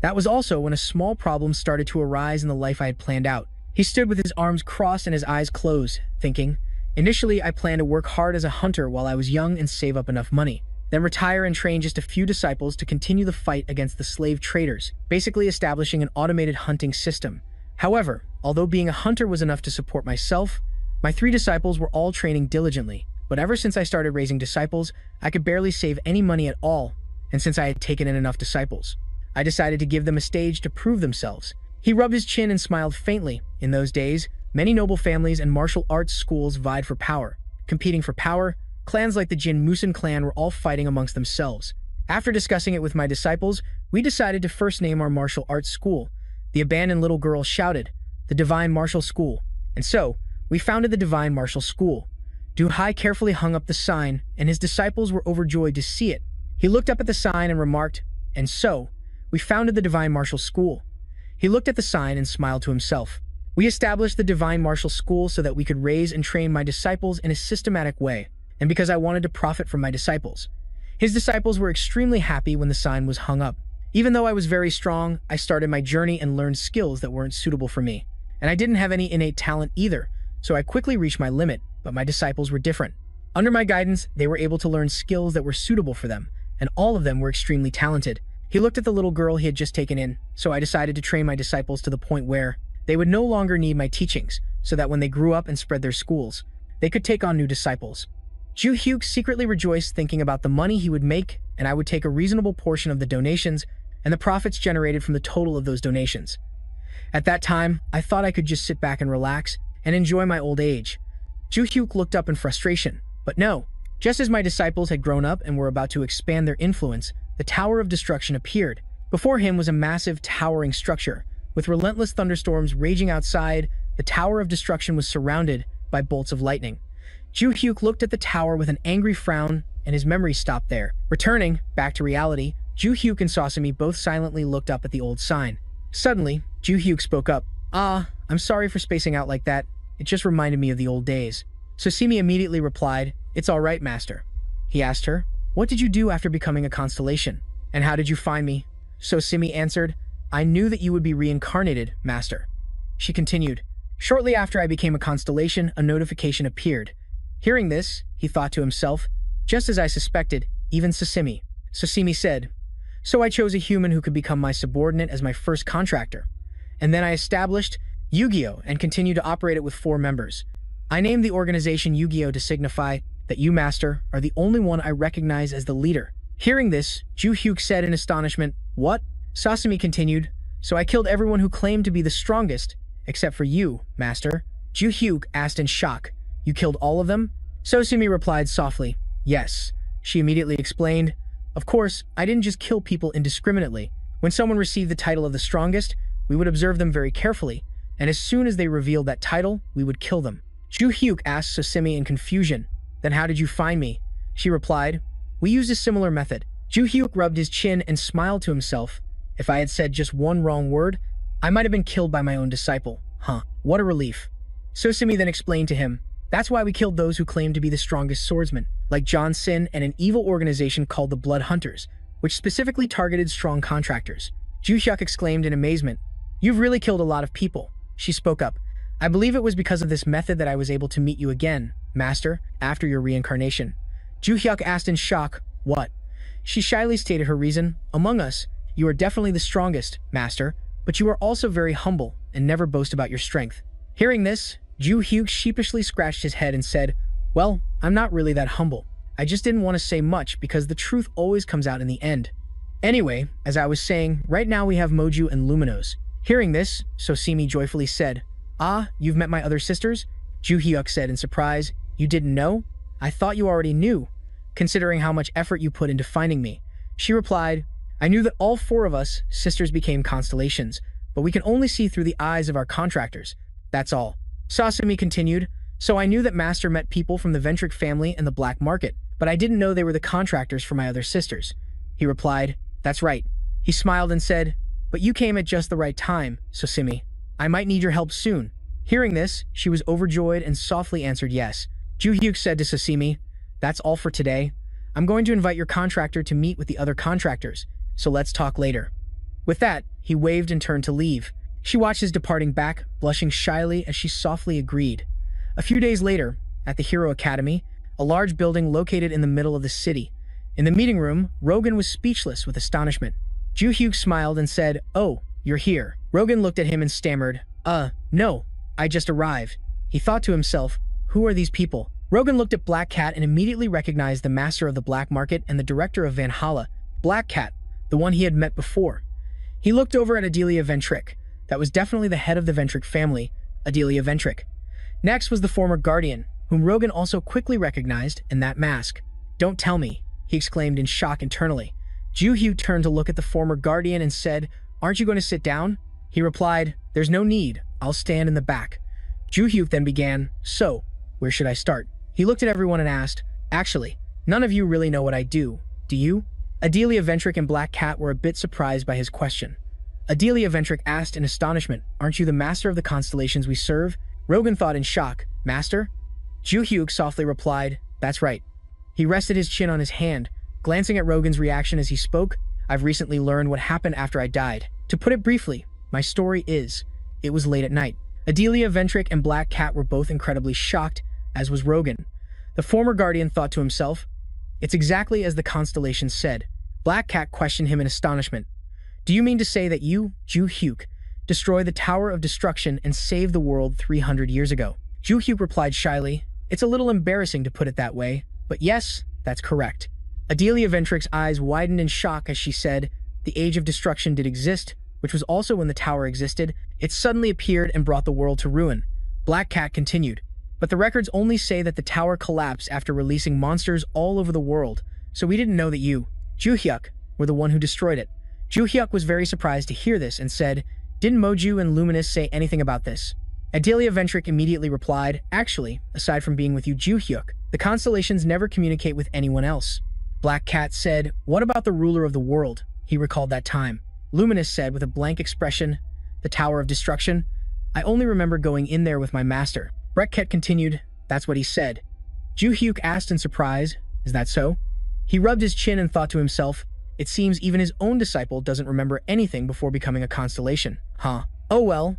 That was also when a small problem started to arise in the life I had planned out. He stood with his arms crossed and his eyes closed, thinking, "Initially, I planned to work hard as a hunter while I was young and save up enough money, then retire and train just a few disciples to continue the fight against the slave traders, basically establishing an automated hunting system. However, although being a hunter was enough to support myself, my 3 disciples were all training diligently, but ever since I started raising disciples, I could barely save any money at all, and since I had taken in enough disciples, I decided to give them a stage to prove themselves." He rubbed his chin and smiled faintly. In those days, many noble families and martial arts schools vied for power. Competing for power, clans like the Jin Musin clan were all fighting amongst themselves. After discussing it with my disciples, we decided to first name our martial arts school. The abandoned little girl shouted, "The Divine Martial School." And so, we founded the Divine Martial School. Du-hai carefully hung up the sign, and his disciples were overjoyed to see it. He looked up at the sign and remarked, "And so, we founded the Divine Martial School." He looked at the sign and smiled to himself. "We established the Divine Martial School so that we could raise and train my disciples in a systematic way, and because I wanted to profit from my disciples. His disciples were extremely happy when the sign was hung up. Even though I was very strong, I started my journey and learned skills that weren't suitable for me. And I didn't have any innate talent either, so I quickly reached my limit, but my disciples were different. Under my guidance, they were able to learn skills that were suitable for them, and all of them were extremely talented. He looked at the little girl he had just taken in, so I decided to train my disciples to the point where they would no longer need my teachings, so that when they grew up and spread their schools, they could take on new disciples. Ju Hyuk secretly rejoiced thinking about the money he would make, and I would take a reasonable portion of the donations and the profits generated from the total of those donations. At that time, I thought I could just sit back and relax and enjoy my old age. Ju Hyuk looked up in frustration, but no. Just as my disciples had grown up and were about to expand their influence, the Tower of Destruction appeared. Before him was a massive, towering structure. With relentless thunderstorms raging outside, the Tower of Destruction was surrounded by bolts of lightning. Ju Hyuk looked at the tower with an angry frown, and his memory stopped there. Returning back to reality, Ju Hyuk and Sasami both silently looked up at the old sign. Suddenly, Ju Hyuk spoke up. I'm sorry for spacing out like that. It just reminded me of the old days. Sasimi immediately replied, "It's all right, Master." He asked her, "What did you do after becoming a constellation? And how did you find me?" Sasimi answered, "I knew that you would be reincarnated, Master." She continued, "Shortly after I became a constellation, a notification appeared. Hearing this, he thought to himself, just as I suspected, even Sasimi." Sasimi said, "So I chose a human who could become my subordinate as my first contractor. And then I established Yu-Gi-Oh! And continued to operate it with 4 members. I named the organization Yu-Gi-Oh! To signify that you, Master, are the only one I recognize as the leader." Hearing this, Ju Hyuk said in astonishment, "What?" Sasami continued, "So I killed everyone who claimed to be the strongest, except for you, Master." Ju Hyuk asked in shock, "You killed all of them?" Sasami replied softly, "Yes." She immediately explained, "Of course, I didn't just kill people indiscriminately. When someone received the title of the strongest, we would observe them very carefully, and as soon as they revealed that title, we would kill them." Ju Hyuk asked Sasami in confusion, "Then how did you find me?" She replied, "We used a similar method." Ju Hyuk rubbed his chin and smiled to himself. If I had said just one wrong word, I might have been killed by my own disciple. What a relief. Sasami then explained to him, "That's why we killed those who claimed to be the strongest swordsmen, like John Sin and an evil organization called the Blood Hunters, which specifically targeted strong contractors." Ju Hyuk exclaimed in amazement, "You've really killed a lot of people." She spoke up, "I believe it was because of this method that I was able to meet you again, Master, after your reincarnation." Ju Hyuk asked in shock, "What?" She shyly stated her reason, "Among us, you are definitely the strongest, Master, but you are also very humble and never boast about your strength." Hearing this, Ju Hyuk sheepishly scratched his head and said, "Well, I'm not really that humble. I just didn't want to say much because the truth always comes out in the end. Anyway, as I was saying, right now we have Moju and Luminos." Hearing this, Sasami joyfully said, "Ah, you've met my other sisters?" Ju Hyuk said in surprise, "You didn't know? I thought you already knew, considering how much effort you put into finding me." She replied, "I knew that all 4 of us, sisters, became constellations, but we can only see through the eyes of our contractors. That's all." Sasami continued, "So I knew that Master met people from the Ventric family and the black market, but I didn't know they were the contractors for my other sisters." He replied, "That's right." He smiled and said, "But you came at just the right time, Sasami. I might need your help soon." Hearing this, she was overjoyed and softly answered yes. Ju Hyuk said to Sasami, "That's all for today. I'm going to invite your contractor to meet with the other contractors, so let's talk later." With that, he waved and turned to leave. She watched his departing back, blushing shyly as she softly agreed. A few days later, at the Hero Academy, a large building located in the middle of the city. In the meeting room, Rogan was speechless with astonishment. Ju Hyuk smiled and said, "Oh, you're here." Rogan looked at him and stammered, No, I just arrived." He thought to himself, "Who are these people?" Rogan looked at Black Cat and immediately recognized the master of the black market and the director of Valhalla, Black Cat, the one he had met before. He looked over at Adelia Ventric. That was definitely the head of the Ventric family, Adelia Ventric. Next was the former guardian, whom Rogan also quickly recognized, and that mask. "Don't tell me," he exclaimed in shock internally. Ju Hyuk turned to look at the former guardian and said, "Aren't you going to sit down?" He replied, "There's no need. I'll stand in the back." Ju Hyuk then began, "So, where should I start?" He looked at everyone and asked, "Actually, none of you really know what I do you?" Adelia Ventric and Black Cat were a bit surprised by his question. Adelia Ventric asked in astonishment, "Aren't you the master of the constellations we serve?" Rogan thought in shock, "Master?" Ju Hyuk softly replied, "That's right. He rested his chin on his hand, glancing at Rogan's reaction as he spoke. I've recently learned what happened after I died. To put it briefly, my story is, it was late at night. Adelia Ventric and Black Cat were both incredibly shocked, as was Rogan. The former guardian thought to himself, it's exactly as the constellation said. Black Cat questioned him in astonishment. Do you mean to say that you, Ju Hyuk, destroyed the Tower of Destruction and saved the world 300 years ago? Ju Hyuk replied shyly, it's a little embarrassing to put it that way, but yes, that's correct. Adelia Ventric's eyes widened in shock as she said, the Age of Destruction did exist, which was also when the tower existed. It suddenly appeared and brought the world to ruin. Black Cat continued, but the records only say that the tower collapsed after releasing monsters all over the world, so we didn't know that you, Ju Hyuk, were the one who destroyed it. Ju Hyuk was very surprised to hear this and said, didn't Moju and Luminous say anything about this? Adelia Ventric immediately replied, actually, aside from being with you, Ju Hyuk, the constellations never communicate with anyone else. Black Cat said, what about the ruler of the world? He recalled that time. Luminous said with a blank expression, the Tower of Destruction? I only remember going in there with my master. Brekket continued, that's what he said. Ju Hyuk asked in surprise, is that so? He rubbed his chin and thought to himself, it seems even his own disciple doesn't remember anything before becoming a constellation. Huh. Oh well,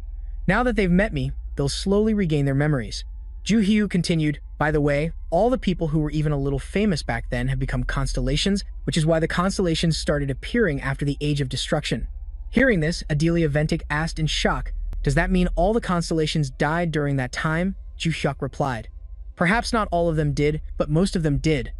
now that they've met me, they'll slowly regain their memories. Ju Hyuk continued, by the way, all the people who were even a little famous back then have become constellations, which is why the constellations started appearing after the Age of Destruction. Hearing this, Adelia Ventic asked in shock, does that mean all the constellations died during that time? Ju Hyuk replied, perhaps not all of them did, but most of them did.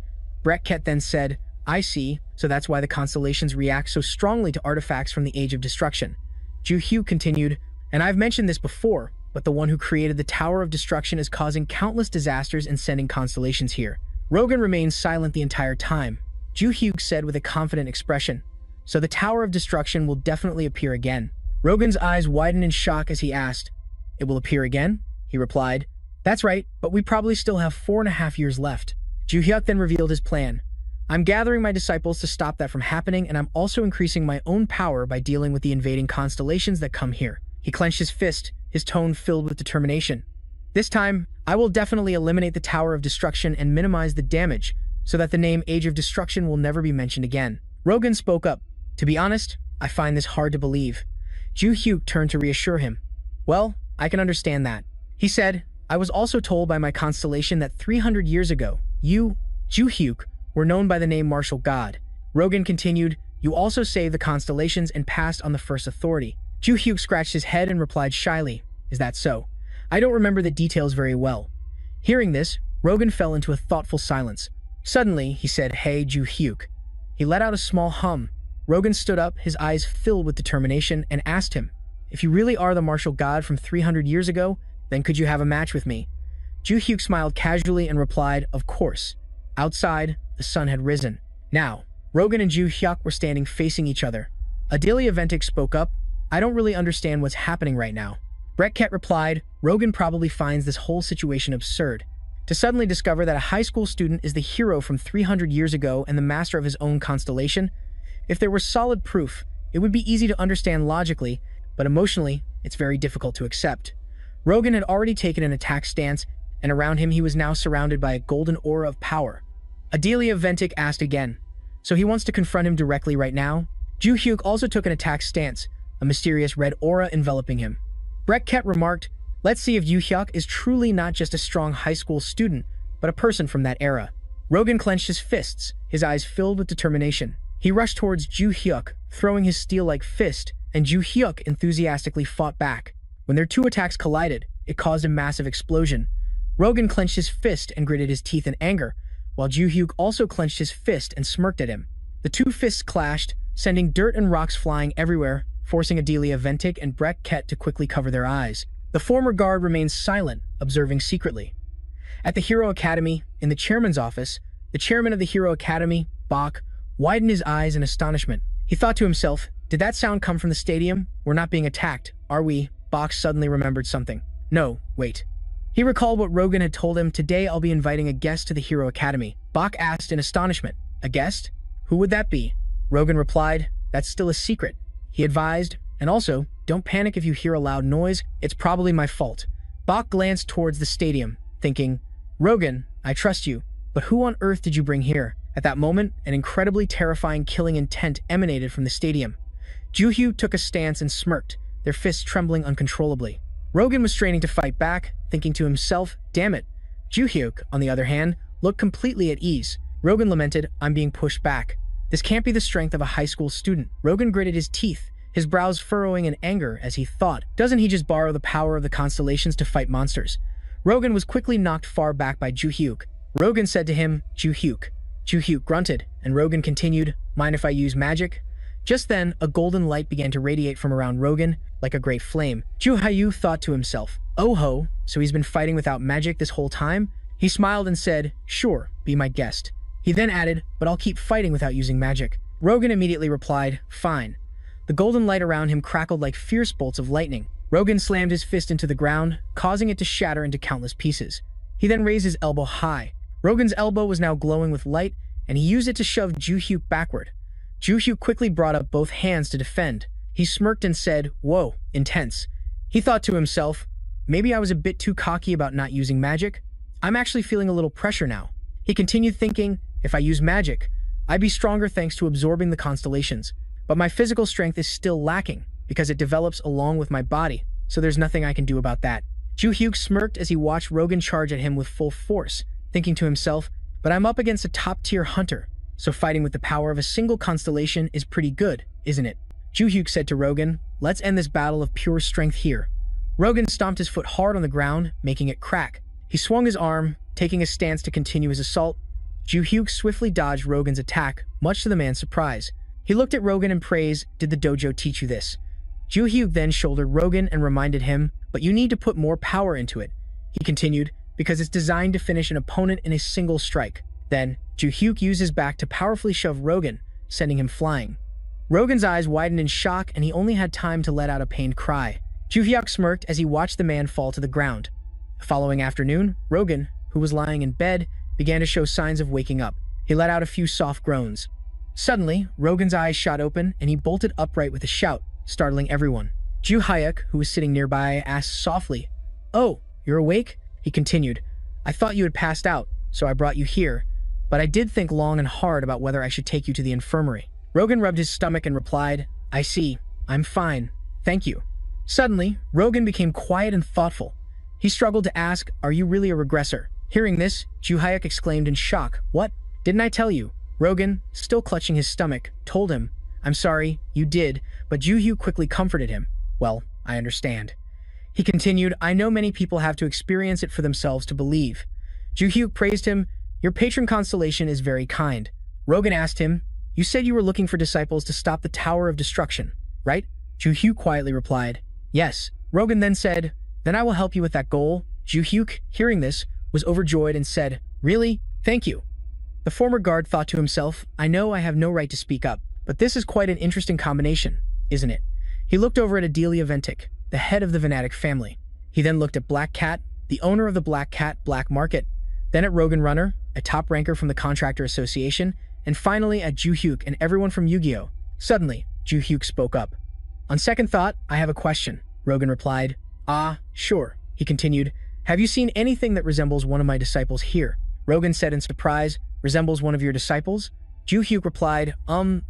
Brekket then said, I see, so that's why the constellations react so strongly to artifacts from the Age of Destruction. Ju Hyuk continued, and I've mentioned this before, but the one who created the Tower of Destruction is causing countless disasters and sending constellations here. Rogan remained silent the entire time. Ju Hyuk said with a confident expression, so the Tower of Destruction will definitely appear again. Rogan's eyes widened in shock as he asked, it will appear again? He replied, that's right, but we probably still have 4.5 years left. Ju Hyuk then revealed his plan. I'm gathering my disciples to stop that from happening, and I'm also increasing my own power by dealing with the invading constellations that come here. He clenched his fist, his tone filled with determination. This time, I will definitely eliminate the Tower of Destruction and minimize the damage, so that the name Age of Destruction will never be mentioned again. Rogan spoke up. To be honest, I find this hard to believe. Ju Hyuk turned to reassure him. Well, I can understand that. He said, I was also told by my constellation that 300 years ago, you, Ju Hyuk, were known by the name Martial God. Rogan continued, you also saved the constellations and passed on the First Authority. Ju Hyuk scratched his head and replied shyly, is that so? I don't remember the details very well. Hearing this, Rogan fell into a thoughtful silence. Suddenly, he said, hey, Ju Hyuk. He let out a small hum. Rogan stood up, his eyes filled with determination, and asked him, if you really are the martial god from 300 years ago, then could you have a match with me? Ju Hyuk smiled casually and replied, of course. Outside, the sun had risen. Now, Rogan and Ju Hyuk were standing facing each other. Adelia Ventic spoke up, I don't really understand what's happening right now. Brekket replied, Rogan probably finds this whole situation absurd. To suddenly discover that a high school student is the hero from 300 years ago and the master of his own constellation, if there were solid proof, it would be easy to understand logically, but emotionally, it's very difficult to accept. Rogan had already taken an attack stance, and around him he was now surrounded by a golden aura of power. Adelia Ventic asked again, so he wants to confront him directly right now? Ju Hyuk also took an attack stance, a mysterious red aura enveloping him. Brekket remarked, let's see if Ju Hyuk is truly not just a strong high school student, but a person from that era. Rogan clenched his fists, his eyes filled with determination. He rushed towards Ju Hyuk, throwing his steel-like fist, and Ju Hyuk enthusiastically fought back. When their two attacks collided, it caused a massive explosion. Rogan clenched his fist and gritted his teeth in anger, while Ju Hyuk also clenched his fist and smirked at him. The two fists clashed, sending dirt and rocks flying everywhere, forcing Adelia Ventic and Brekket to quickly cover their eyes. The former guard remained silent, observing secretly. At the Hero Academy, in the chairman's office, the chairman of the Hero Academy, Bach, widened his eyes in astonishment. He thought to himself, did that sound come from the stadium? We're not being attacked, are we? Bach suddenly remembered something. No, wait. He recalled what Rogan had told him, today I'll be inviting a guest to the Hero Academy. Bach asked in astonishment, a guest? Who would that be? Rogan replied, that's still a secret. He advised, and also, don't panic if you hear a loud noise, it's probably my fault. Bach glanced towards the stadium, thinking, Rogan, I trust you, But who on earth did you bring here? At that moment, an incredibly terrifying killing intent emanated from the stadium. Ju-hyuk took a stance and smirked, their fists trembling uncontrollably. Rogan was straining to fight back, thinking to himself, damn it. Ju-hyuk, on the other hand, looked completely at ease. Rogan lamented, I'm being pushed back. This can't be the strength of a high school student. Rogan gritted his teeth, his brows furrowing in anger as he thought, doesn't he just borrow the power of the constellations to fight monsters? Rogan was quickly knocked far back by Ju-hyuk. Rogan said to him, Ju-hyuk. Ju-hyuk grunted, and Rogan continued, mind if I use magic? Just then, a golden light began to radiate from around Rogan, like a great flame. Ju-hyuk thought to himself, oh ho, so he's been fighting without magic this whole time? He smiled and said, sure, be my guest. He then added, but I'll keep fighting without using magic. Rogan immediately replied, fine. The golden light around him crackled like fierce bolts of lightning. Rogan slammed his fist into the ground, causing it to shatter into countless pieces. He then raised his elbow high. Rogan's elbow was now glowing with light, and he used it to shove Ju-hyuk backward. Ju-hyuk quickly brought up both hands to defend. He smirked and said, whoa, intense. He thought to himself, maybe I was a bit too cocky about not using magic. I'm actually feeling a little pressure now. He continued thinking, if I use magic, I'd be stronger thanks to absorbing the constellations. But my physical strength is still lacking because it develops along with my body, so there's nothing I can do about that. Ju-hyuk smirked as he watched Rogan charge at him with full force, thinking to himself, but I'm up against a top-tier hunter, so fighting with the power of a single constellation is pretty good, isn't it? Ju-hyuk said to Rogan, let's end this battle of pure strength here. Rogan stomped his foot hard on the ground, making it crack. He swung his arm, taking a stance to continue his assault. Ju-hyuk swiftly dodged Rogan's attack, much to the man's surprise. He looked at Rogan in praise, did the dojo teach you this? Ju-hyuk then shouldered Rogan and reminded him, but you need to put more power into it. He continued, because it's designed to finish an opponent in a single strike. Then, Ju-hyuk used his back to powerfully shove Rogan, sending him flying. Rogan's eyes widened in shock and he only had time to let out a pained cry. Ju-hyuk smirked as he watched the man fall to the ground. The following afternoon, Rogan, who was lying in bed, began to show signs of waking up. He let out a few soft groans. Suddenly, Rogan's eyes shot open and he bolted upright with a shout, startling everyone. Ju-hyuk, who was sitting nearby, asked softly, oh, you're awake? He continued, I thought you had passed out, so I brought you here, but I did think long and hard about whether I should take you to the infirmary. Rogan rubbed his stomach and replied, I see, I'm fine, thank you. Suddenly, Rogan became quiet and thoughtful. He struggled to ask, are you really a regressor? Hearing this, Ju-hyuk exclaimed in shock, what? Didn't I tell you? Rogan, still clutching his stomach, told him, I'm sorry, you did, but Ju-hyuk quickly comforted him. Well, I understand. He continued, I know many people have to experience it for themselves to believe. Ju-hyuk praised him, your patron constellation is very kind. Rogan asked him, you said you were looking for disciples to stop the Tower of Destruction, right? Ju-hyuk quietly replied, yes. Rogan then said, then I will help you with that goal. Ju-hyuk, hearing this, was overjoyed and said, really? Thank you. The former guard thought to himself, I know I have no right to speak up, but this is quite an interesting combination, isn't it? He looked over at Adelia Ventic, the head of the Venatic family. He then looked at Black Cat, the owner of the Black Cat Black Market, then at Rogan Runner, a top ranker from the Contractor Association, and finally at Ju-hyuk and everyone from Yu-Gi-Oh! Suddenly, Ju-hyuk spoke up. On second thought, I have a question, Rogan replied. Ah, sure, he continued. Have you seen anything that resembles one of my disciples here? Rogan said in surprise, resembles one of your disciples? Ju-hyuk replied,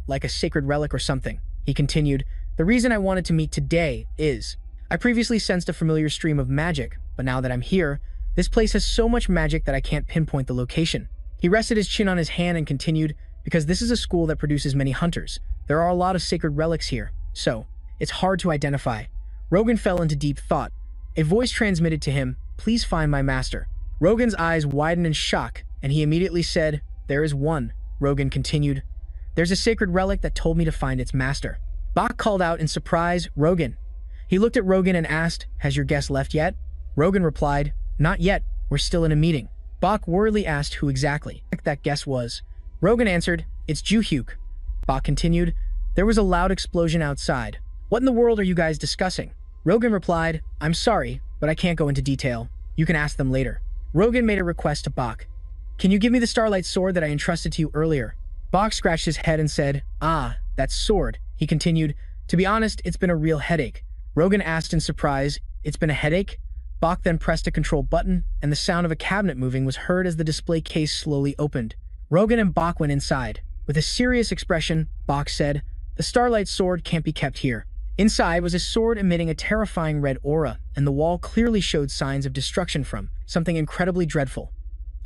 like a sacred relic or something. He continued, the reason I wanted to meet today is, I previously sensed a familiar stream of magic, but now that I'm here, this place has so much magic that I can't pinpoint the location. He rested his chin on his hand and continued, because this is a school that produces many hunters. There are a lot of sacred relics here, so it's hard to identify. Rogan fell into deep thought. A voice transmitted to him, please find my master. Rogan's eyes widened in shock, and he immediately said, there is one. Rogan continued, there's a sacred relic that told me to find its master. Bach called out in surprise, Rogan. He looked at Rogan and asked, has your guest left yet? Rogan replied, not yet, we're still in a meeting. Bach worriedly asked who exactly that guest was. Rogan answered, it's Ju-hyuk. Bach continued, there was a loud explosion outside. What in the world are you guys discussing? Rogan replied, I'm sorry, but I can't go into detail. You can ask them later. Rogan made a request to Bach. Can you give me the Starlight Sword that I entrusted to you earlier? Bach scratched his head and said, ah, that sword. He continued, to be honest, it's been a real headache. Rogan asked in surprise, it's been a headache? Bach then pressed a control button, and the sound of a cabinet moving was heard as the display case slowly opened. Rogan and Bach went inside. With a serious expression, Bach said, "The Starlight Sword can't be kept here." Inside was a sword emitting a terrifying red aura, and the wall clearly showed signs of destruction from something incredibly dreadful.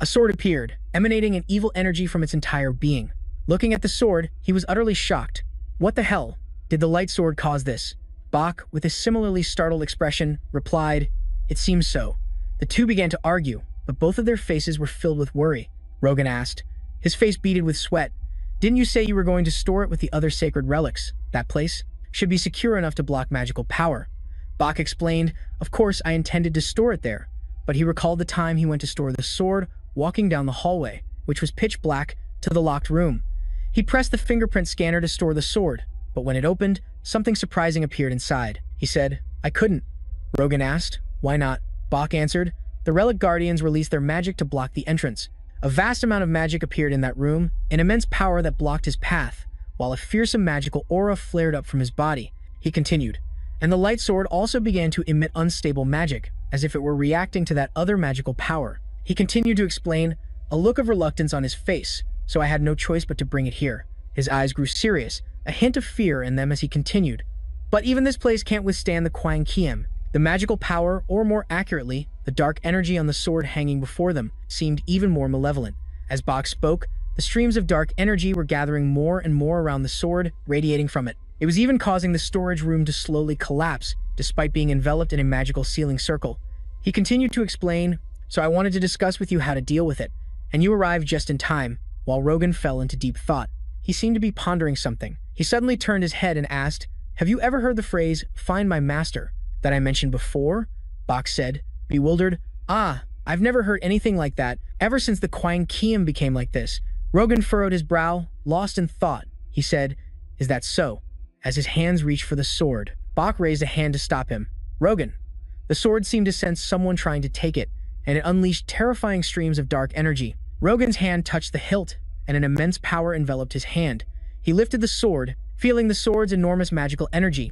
A sword appeared, emanating an evil energy from its entire being. Looking at the sword, he was utterly shocked. What the hell? Did the light sword cause this? Bach, with a similarly startled expression, replied, "It seems so." The two began to argue, but both of their faces were filled with worry. Rogan asked, his face beaded with sweat, "Didn't you say you were going to store it with the other sacred relics? That place should be secure enough to block magical power." Bach explained, "Of course I intended to store it there," but he recalled the time he went to store the sword walking down the hallway, which was pitch black, to the locked room. He pressed the fingerprint scanner to store the sword, but when it opened, something surprising appeared inside. He said, "I couldn't." Rogan asked, "Why not?" Bach answered, "The relic guardians released their magic to block the entrance." A vast amount of magic appeared in that room, an immense power that blocked his path, while a fearsome magical aura flared up from his body. He continued, "And the light sword also began to emit unstable magic, as if it were reacting to that other magical power." He continued to explain, a look of reluctance on his face, "So I had no choice but to bring it here." His eyes grew serious, a hint of fear in them as he continued, "But even this place can't withstand the Kwang Kiem." The magical power, or more accurately, the dark energy on the sword hanging before them, seemed even more malevolent. As Bach spoke, the streams of dark energy were gathering more and more around the sword, radiating from it. It was even causing the storage room to slowly collapse, despite being enveloped in a magical sealing circle. He continued to explain, "So I wanted to discuss with you how to deal with it, and you arrived just in time." While Rogan fell into deep thought, he seemed to be pondering something. He suddenly turned his head and asked, "Have you ever heard the phrase, 'find my master,' that I mentioned before?" Bach said, bewildered, "Ah, I've never heard anything like that, ever since the Kwang Kiem became like this." Rogan furrowed his brow, lost in thought. He said, "Is that so?" As his hands reached for the sword, Bach raised a hand to stop him. "Rogan." The sword seemed to sense someone trying to take it, and it unleashed terrifying streams of dark energy. Rogan's hand touched the hilt, and an immense power enveloped his hand. He lifted the sword, feeling the sword's enormous magical energy.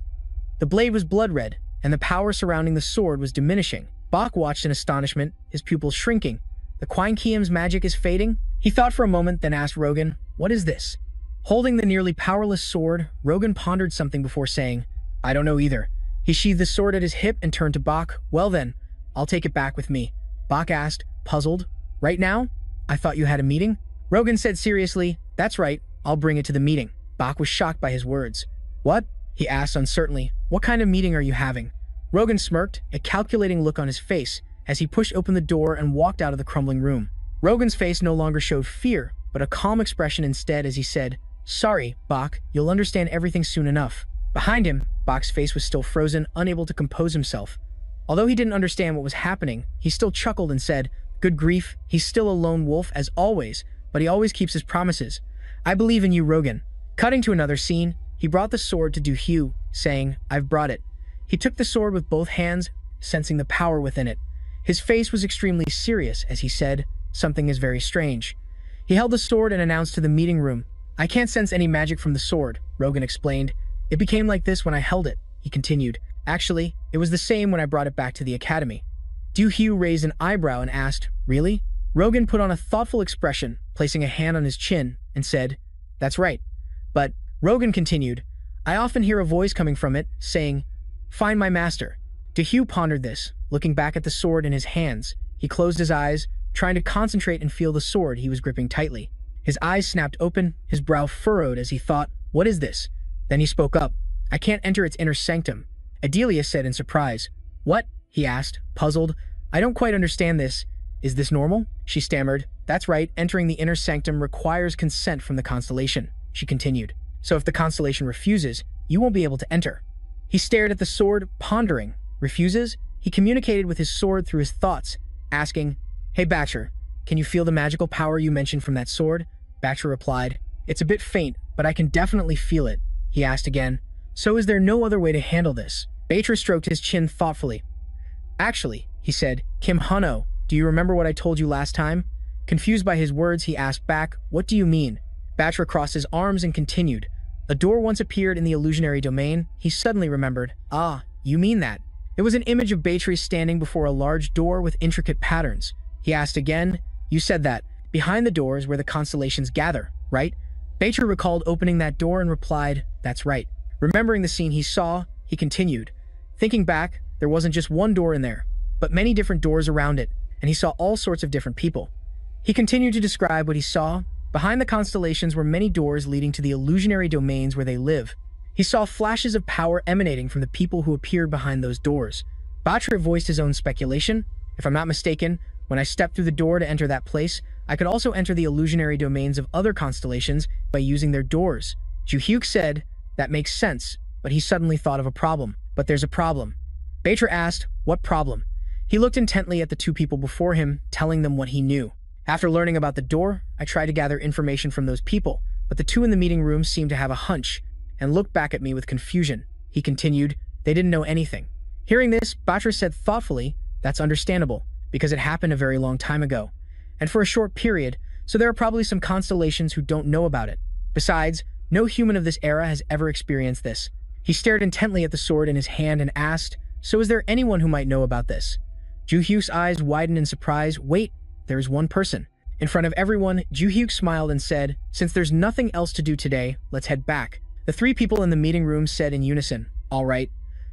The blade was blood red, and the power surrounding the sword was diminishing. Bach watched in astonishment, his pupils shrinking. "The Kwang Kiem's magic is fading?" He thought for a moment, then asked Rogan, "What is this?" Holding the nearly powerless sword, Rogan pondered something before saying, "I don't know either." He sheathed the sword at his hip and turned to Bach. "Well then, I'll take it back with me." Bach asked, puzzled, "Right now? I thought you had a meeting?" Rogan said seriously, "That's right, I'll bring it to the meeting." Bach was shocked by his words. "What?" he asked uncertainly. "What kind of meeting are you having?" Rogan smirked, a calculating look on his face, as he pushed open the door and walked out of the crumbling room. Rogan's face no longer showed fear, but a calm expression instead as he said, "Sorry, Bach, you'll understand everything soon enough." Behind him, Bach's face was still frozen, unable to compose himself. Although he didn't understand what was happening, he still chuckled and said, "Good grief, he's still a lone wolf as always, but he always keeps his promises. I believe in you, Rogan." Cutting to another scene, he brought the sword to Du Hugh, saying, "I've brought it." He took the sword with both hands, sensing the power within it. His face was extremely serious as he said, "Something is very strange." He held the sword and announced to the meeting room, "I can't sense any magic from the sword," Rogan explained. "It became like this when I held it," he continued. "Actually, it was the same when I brought it back to the academy." Du Hugh raised an eyebrow and asked, "Really?" Rogan put on a thoughtful expression, placing a hand on his chin, and said, "That's right. But," Rogan continued, "I often hear a voice coming from it, saying, 'Find my master.'" Du Hugh pondered this, looking back at the sword in his hands. He closed his eyes, trying to concentrate and feel the sword he was gripping tightly. His eyes snapped open, his brow furrowed as he thought, "What is this?" Then he spoke up, "I can't enter its inner sanctum." Adelia said in surprise. "What?" he asked, puzzled. "I don't quite understand this. Is this normal?" She stammered. "That's right, entering the inner sanctum requires consent from the constellation," she continued. "So if the constellation refuses, you won't be able to enter." He stared at the sword, pondering. Refuses? He communicated with his sword through his thoughts, asking, "Hey Batcher, can you feel the magical power you mentioned from that sword?" Batcher replied, "It's a bit faint, but I can definitely feel it." He asked again, "So is there no other way to handle this?" Batcher stroked his chin thoughtfully. "Actually," he said, "Kim Hunno, do you remember what I told you last time?" Confused by his words, he asked back, "What do you mean?" Batcher crossed his arms and continued. A door once appeared in the illusionary domain. He suddenly remembered. "Ah, you mean that." It was an image of Beatrice standing before a large door with intricate patterns. He asked again, "You said that. Behind the door is where the constellations gather, right?" Beatrice recalled opening that door and replied, "That's right." Remembering the scene he saw, he continued. Thinking back, there wasn't just one door in there, but many different doors around it, and he saw all sorts of different people. He continued to describe what he saw. Behind the constellations were many doors leading to the illusionary domains where they live. He saw flashes of power emanating from the people who appeared behind those doors. Batra voiced his own speculation. "If I'm not mistaken, when I stepped through the door to enter that place, I could also enter the illusionary domains of other constellations by using their doors." Ju-hyuk said, "That makes sense," but he suddenly thought of a problem. "But there's a problem." Batra asked, "What problem?" He looked intently at the two people before him, telling them what he knew. "After learning about the door, I tried to gather information from those people, but the two in the meeting room seemed to have a hunch and looked back at me with confusion." He continued, "They didn't know anything." Hearing this, Batra said thoughtfully, "That's understandable, because it happened a very long time ago, and for a short period, so there are probably some constellations who don't know about it. Besides, no human of this era has ever experienced this." He stared intently at the sword in his hand and asked, "So is there anyone who might know about this?" Ju-hyuk's eyes widened in surprise. "Wait, there is one person." In front of everyone, Ju-hyuk smiled and said, "Since there's nothing else to do today, let's head back." The three people in the meeting room said in unison, "All right."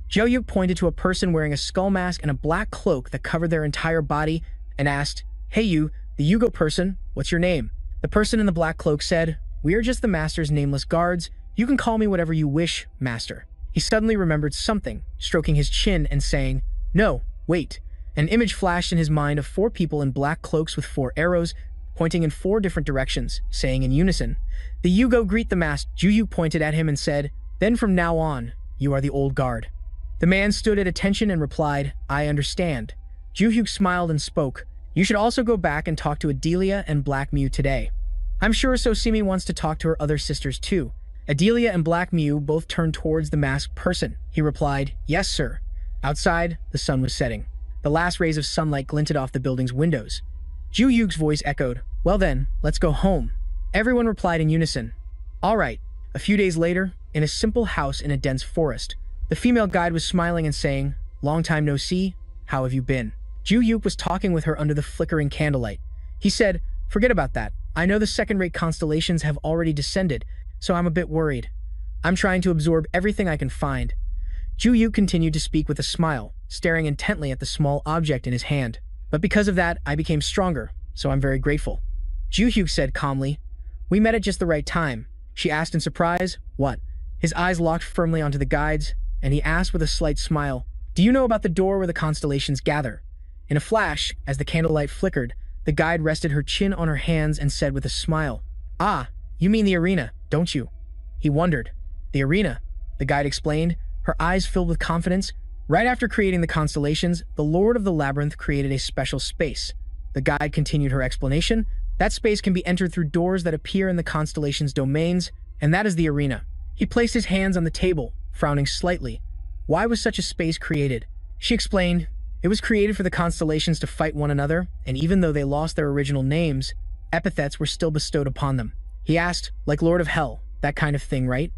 Jo-hyuk pointed to a person wearing a skull mask and a black cloak that covered their entire body and asked, "Hey you, the Yugo person, what's your name?" The person in the black cloak said, "We are just the master's nameless guards. You can call me whatever you wish, master." He suddenly remembered something, stroking his chin and saying, "No, wait." An image flashed in his mind of four people in black cloaks with four arrows, pointing in four different directions, saying in unison, "The Yugo greet the master." Ju-hyuk pointed at him and said, "Then from now on, you are the old guard." The man stood at attention and replied, "I understand." Ju-hyuk smiled and spoke, "You should also go back and talk to Adelia and Black Mew today. I'm sure Sosimi wants to talk to her other sisters too." Adelia and Black Mew both turned towards the masked person. He replied, "Yes, sir." Outside, the sun was setting. The last rays of sunlight glinted off the building's windows. Ju-hyuk's voice echoed, "Well then, let's go home." Everyone replied in unison, "All right." A few days later, in a simple house in a dense forest, the female guide was smiling and saying, "Long time no see, how have you been?" Ju-hyuk was talking with her under the flickering candlelight. He said, "Forget about that. I know the second-rate constellations have already descended, so I'm a bit worried. I'm trying to absorb everything I can find." Ju-hyuk continued to speak with a smile, staring intently at the small object in his hand. "But because of that, I became stronger, so I'm very grateful." Ju-hyuk said calmly, "We met at just the right time." She asked in surprise, "What?" His eyes locked firmly onto the guide's, and he asked with a slight smile, "Do you know about the door where the constellations gather?" In a flash, as the candlelight flickered, the guide rested her chin on her hands and said with a smile, "Ah, you mean the arena, don't you?" He wondered. "The arena," the guide explained, her eyes filled with confidence. "Right after creating the constellations, the Lord of the Labyrinth created a special space." The guide continued her explanation. "That space can be entered through doors that appear in the constellation's domains, and that is the arena." He placed his hands on the table, frowning slightly. Why was such a space created? She explained, "It was created for the constellations to fight one another, and even though they lost their original names, epithets were still bestowed upon them." He asked, "Like Lord of Hell, that kind of thing, right?"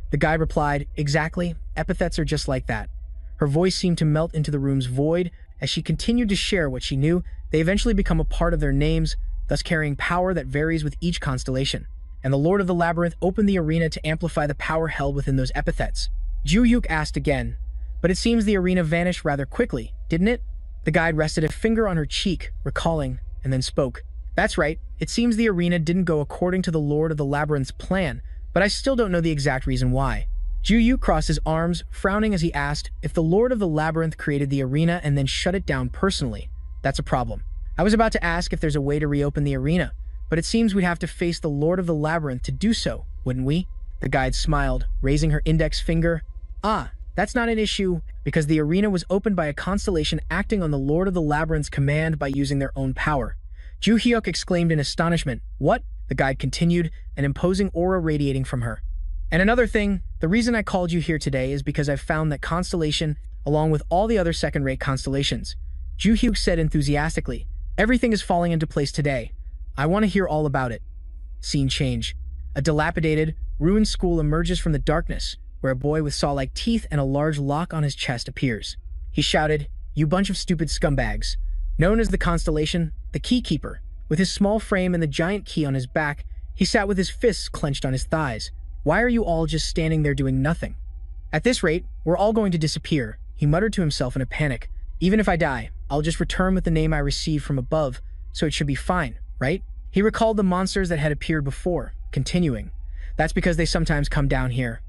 The guide replied, "Exactly, epithets are just like that." Her voice seemed to melt into the room's void. As she continued to share what she knew, they eventually become a part of their names, thus carrying power that varies with each constellation. And the Lord of the Labyrinth opened the arena to amplify the power held within those epithets. Ju-hyuk asked again, "But it seems the arena vanished rather quickly, didn't it?" The guide rested a finger on her cheek, recalling, and then spoke. "That's right, it seems the arena didn't go according to the Lord of the Labyrinth's plan, but I still don't know the exact reason why." Ju-hyuk crossed his arms, frowning as he asked, "If the Lord of the Labyrinth created the arena and then shut it down personally, that's a problem. I was about to ask if there's a way to reopen the arena, but it seems we'd have to face the Lord of the Labyrinth to do so, wouldn't we?" The guide smiled, raising her index finger. "Ah, that's not an issue, because the arena was opened by a constellation acting on the Lord of the Labyrinth's command by using their own power." Ju-hyuk exclaimed in astonishment. "What?" The guide continued, an imposing aura radiating from her. "And another thing, the reason I called you here today is because I've found that constellation, along with all the other second-rate constellations." Ju-hyuk said enthusiastically, "Everything is falling into place today. I want to hear all about it." Scene change. A dilapidated, ruined school emerges from the darkness, where a boy with saw-like teeth and a large lock on his chest appears. He He shouted, "You bunch of stupid scumbags." Known as the Constellation, the Keykeeper, with his small frame and the giant key on his back, he sat with his fists clenched on his thighs. "Why are you all just standing there doing nothing? At this rate, we're all going to disappear," he muttered to himself in a panic. "Even if I die, I'll just return with the name I received from above, so it should be fine, right?" He recalled the monsters that had appeared before, continuing, "That's because they sometimes come down here."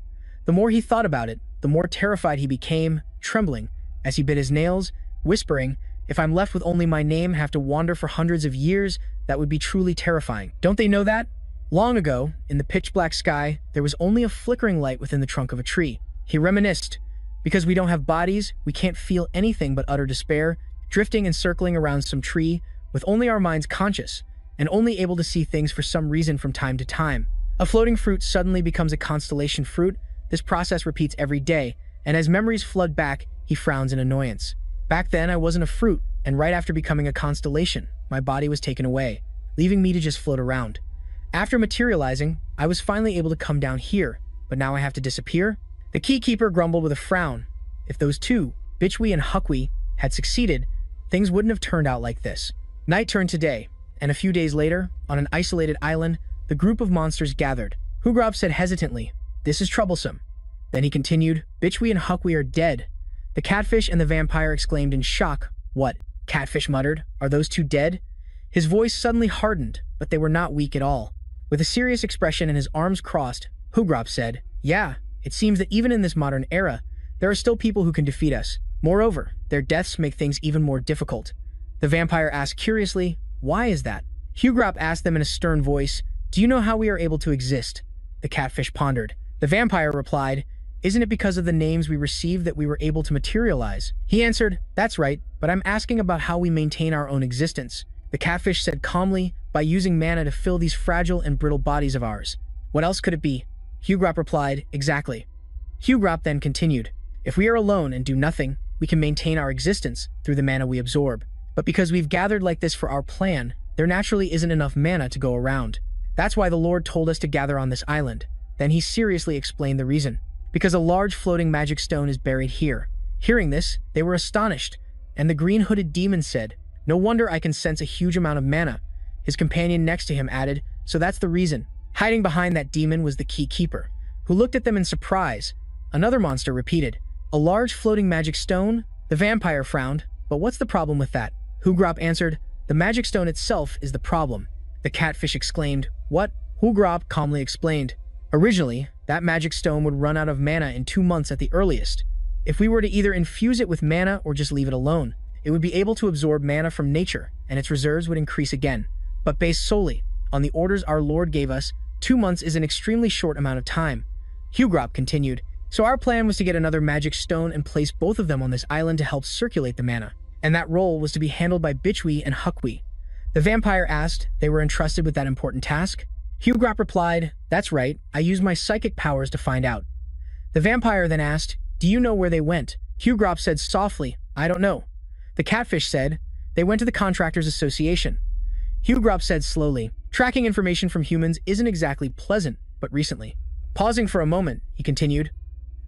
The more he thought about it, the more terrified he became, trembling, as he bit his nails, whispering, "If I'm left with only my name and have to wander for hundreds of years, that would be truly terrifying. Don't they know that?" Long ago, in the pitch-black sky, there was only a flickering light within the trunk of a tree. He reminisced, "Because we don't have bodies, we can't feel anything but utter despair, drifting and circling around some tree, with only our minds conscious, and only able to see things for some reason from time to time. A floating fruit suddenly becomes a constellation fruit. This process repeats every day, and as memories flood back, he frowns in annoyance. Back then, I wasn't a fruit, and right after becoming a constellation, my body was taken away, leaving me to just float around. After materializing, I was finally able to come down here, but now I have to disappear?" The Keykeeper grumbled with a frown. If those two, Bitchwi and Hukwi, had succeeded, things wouldn't have turned out like this. Night turned to day, and a few days later, on an isolated island, the group of monsters gathered. Hugrab said hesitantly, "This is troublesome." Then he continued, "Bitchwi and Hukwi are dead." The catfish and the vampire exclaimed in shock. "What?" Catfish muttered. "Are those two dead?" His voice suddenly hardened, but they were not weak at all. With a serious expression and his arms crossed, Hugrab said, "Yeah, it seems that even in this modern era, there are still people who can defeat us. Moreover, their deaths make things even more difficult." The vampire asked curiously, "Why is that?" Hugrab asked them in a stern voice, "Do you know how we are able to exist?" The catfish pondered. The vampire replied, "Isn't it because of the names we received that we were able to materialize?" He answered, "That's right, but I'm asking about how we maintain our own existence." The catfish said calmly, "By using mana to fill these fragile and brittle bodies of ours." "What else could it be?" Hugrab replied, "Exactly." Hugrab then continued, "If we are alone and do nothing, we can maintain our existence through the mana we absorb. But because we've gathered like this for our plan, there naturally isn't enough mana to go around. That's why the Lord told us to gather on this island." Then he seriously explained the reason. "Because a large floating magic stone is buried here." Hearing this, they were astonished, and the green-hooded demon said, "No wonder I can sense a huge amount of mana." His companion next to him added, "So that's the reason." Hiding behind that demon was the Keykeeper, who looked at them in surprise. Another monster repeated, "A large floating magic stone?" The vampire frowned, "But what's the problem with that?" Hugrab answered, "The magic stone itself is the problem." The catfish exclaimed, "What?" Hugrab calmly explained, "Originally, that magic stone would run out of mana in 2 months at the earliest. If we were to either infuse it with mana or just leave it alone, it would be able to absorb mana from nature, and its reserves would increase again. But based solely on the orders our Lord gave us, 2 months is an extremely short amount of time." Hugrab continued, "So our plan was to get another magic stone and place both of them on this island to help circulate the mana, and that role was to be handled by Bitchwi and Hukwi." The vampire asked, "They were entrusted with that important task?" Hugrab replied, "That's right, I used my psychic powers to find out." The vampire then asked, "Do you know where they went?" Hugrab said softly, "I don't know." The catfish said, "They went to the Contractors Association." Hugrab said slowly, "Tracking information from humans isn't exactly pleasant, but recently." Pausing for a moment, he continued,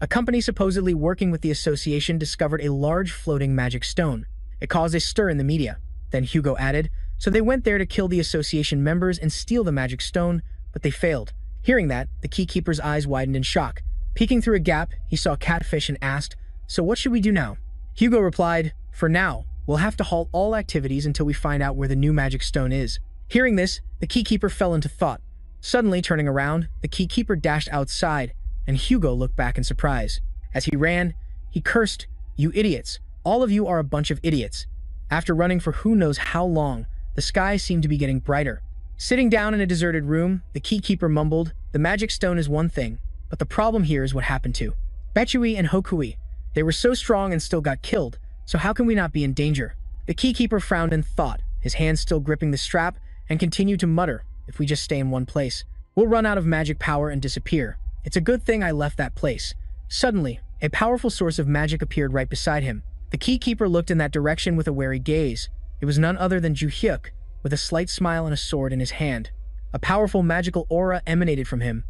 "A company supposedly working with the association discovered a large floating magic stone. It caused a stir in the media." Then Hugo added, "So they went there to kill the association members and steal the magic stone, but they failed." Hearing that, the Keykeeper's eyes widened in shock. Peeking through a gap, he saw Catfish and asked, "So what should we do now?" Hugo replied, "For now, we'll have to halt all activities until we find out where the new magic stone is." Hearing this, the Keykeeper fell into thought. Suddenly turning around, the Keykeeper dashed outside, and Hugo looked back in surprise. As he ran, he cursed, "You idiots! All of you are a bunch of idiots." After running for who knows how long, the sky seemed to be getting brighter. Sitting down in a deserted room, the Keykeeper mumbled, "The magic stone is one thing, but the problem here is what happened to Betchui and Hokui. They were so strong and still got killed, so how can we not be in danger?" The Keykeeper frowned in thought, his hands still gripping the strap, and continued to mutter, "If we just stay in one place, we'll run out of magic power and disappear. It's a good thing I left that place." Suddenly, a powerful source of magic appeared right beside him. The Keykeeper looked in that direction with a wary gaze. It was none other than Juhyuk, with a slight smile and a sword in his hand. A powerful magical aura emanated from him.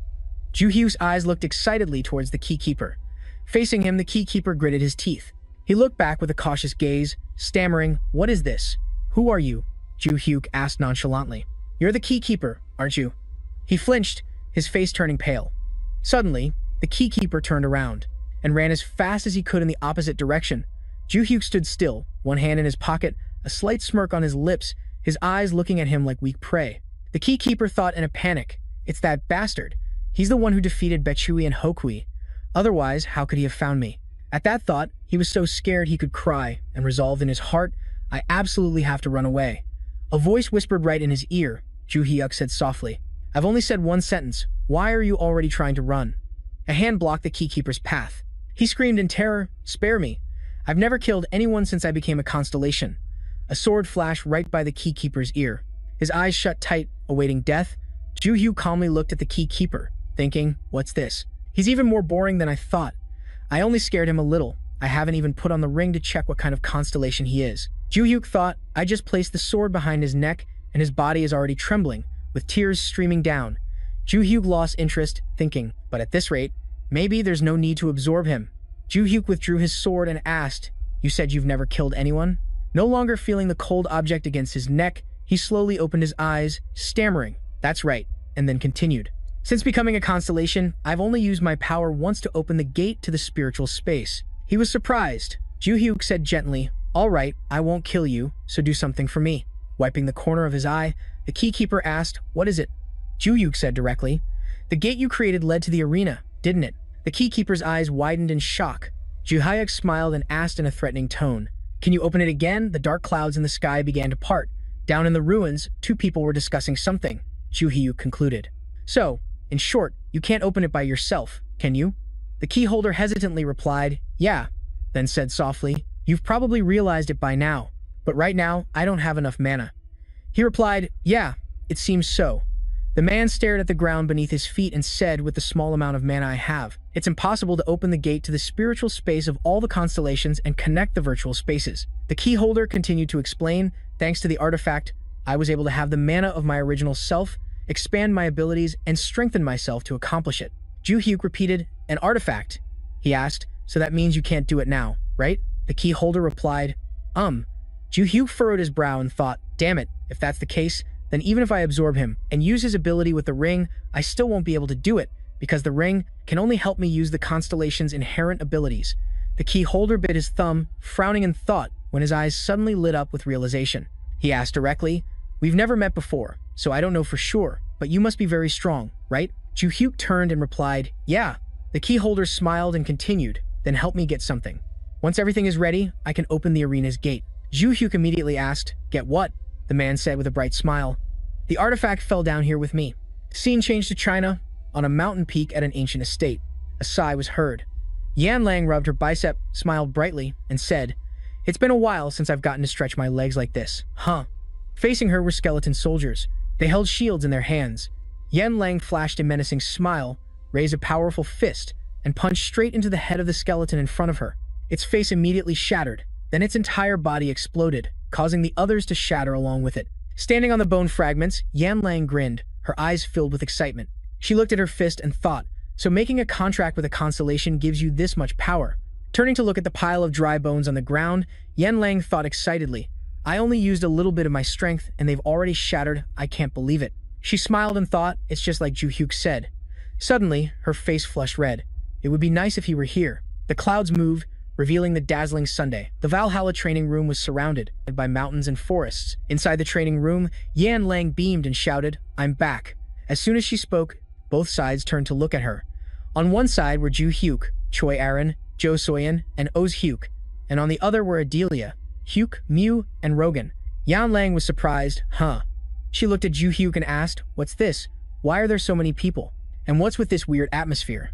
Juhyuk's eyes looked excitedly towards the Keykeeper. Facing him, the Keykeeper gritted his teeth. He looked back with a cautious gaze, stammering, "What is this? Who are you?" Ju Hyuk asked nonchalantly. "You're the key keeper, aren't you?" He flinched, his face turning pale. Suddenly, the key keeper turned around and ran as fast as he could in the opposite direction. Ju Hyuk stood still, one hand in his pocket, a slight smirk on his lips, his eyes looking at him like weak prey. The key keeper thought in a panic, "It's that bastard. He's the one who defeated Bechui and Hokui. Otherwise, how could he have found me?" At that thought, he was so scared he could cry, and resolved in his heart, "I absolutely have to run away." A voice whispered right in his ear. Ju Hyuk said softly, "I've only said one sentence. Why are you already trying to run?" A hand blocked the keykeeper's path. He screamed in terror, "Spare me. I've never killed anyone since I became a constellation." A sword flashed right by the keykeeper's ear. His eyes shut tight, awaiting death. Ju Hyuk calmly looked at the keykeeper, thinking, "What's this? He's even more boring than I thought. I only scared him a little. I haven't even put on the ring to check what kind of constellation he is." Ju Hyuk thought, "I just placed the sword behind his neck, and his body is already trembling, with tears streaming down." Ju Hyuk lost interest, thinking, "But at this rate, maybe there's no need to absorb him." Ju Hyuk withdrew his sword and asked, "You said you've never killed anyone?" No longer feeling the cold object against his neck, he slowly opened his eyes, stammering, "That's right," and then continued, "Since becoming a constellation, I've only used my power once to open the gate to the spiritual space." He was surprised. Ju Hyuk said gently, "All right, I won't kill you, so do something for me." Wiping the corner of his eye, the keykeeper asked, "What is it?" Ju Hyuk said directly, "The gate you created led to the arena, didn't it?" The keykeeper's eyes widened in shock. Ju Hyuk smiled and asked in a threatening tone, "Can you open it again?" The dark clouds in the sky began to part. Down in the ruins, two people were discussing something. Ju Hyuk concluded, "So, in short, you can't open it by yourself, can you?" The keyholder hesitantly replied, "Yeah," then said softly, "You've probably realized it by now, but right now, I don't have enough mana." He replied, "Yeah, it seems so." The man stared at the ground beneath his feet and said, "With the small amount of mana I have, it's impossible to open the gate to the spiritual space of all the constellations and connect the virtual spaces." The keyholder continued to explain, "Thanks to the artifact, I was able to have the mana of my original self, expand my abilities, and strengthen myself to accomplish it." Ju Hyuk repeated, "An artifact?" He asked, "So that means you can't do it now, right?" The keyholder replied, Ju Hyuk furrowed his brow and thought, "Damn it, if that's the case, then even if I absorb him and use his ability with the ring, I still won't be able to do it, because the ring can only help me use the constellation's inherent abilities." The keyholder bit his thumb, frowning in thought, when his eyes suddenly lit up with realization. He asked directly, "We've never met before, so I don't know for sure, but you must be very strong, right?" Ju Hyuk turned and replied, "Yeah." The keyholder smiled and continued, "Then help me get something. Once everything is ready, I can open the arena's gate." Ju Hyuk immediately asked, "Get what?" The man said with a bright smile, "The artifact fell down here with me." Scene changed to China, on a mountain peak at an ancient estate. A sigh was heard. Yan Lang rubbed her bicep, smiled brightly, and said, "It's been a while since I've gotten to stretch my legs like this, huh?" Facing her were skeleton soldiers. They held shields in their hands. Yan Lang flashed a menacing smile, raised a powerful fist, and punched straight into the head of the skeleton in front of her. Its face immediately shattered, then its entire body exploded, causing the others to shatter along with it. Standing on the bone fragments, Yan Lang grinned, her eyes filled with excitement. She looked at her fist and thought, "So making a contract with a constellation gives you this much power." Turning to look at the pile of dry bones on the ground, Yan Lang thought excitedly, "I only used a little bit of my strength, and they've already shattered. I can't believe it." She smiled and thought, "It's just like Ju Hyuk said." Suddenly, her face flushed red. It would be nice if he were here. The clouds moved, revealing the dazzling Sunday. The Valhalla training room was surrounded by mountains and forests. Inside the training room, Yan Lang beamed and shouted, "I'm back." As soon as she spoke, both sides turned to look at her. On one side were Ju Hyuk, Choi Aaron, Jo Soyeon, and Oz Hyuk, and on the other were Adelia, Hyuk, Mew, and Rogan. Yan Lang was surprised, "Huh?" She looked at Ju Hyuk and asked, "What's this? Why are there so many people? And what's with this weird atmosphere?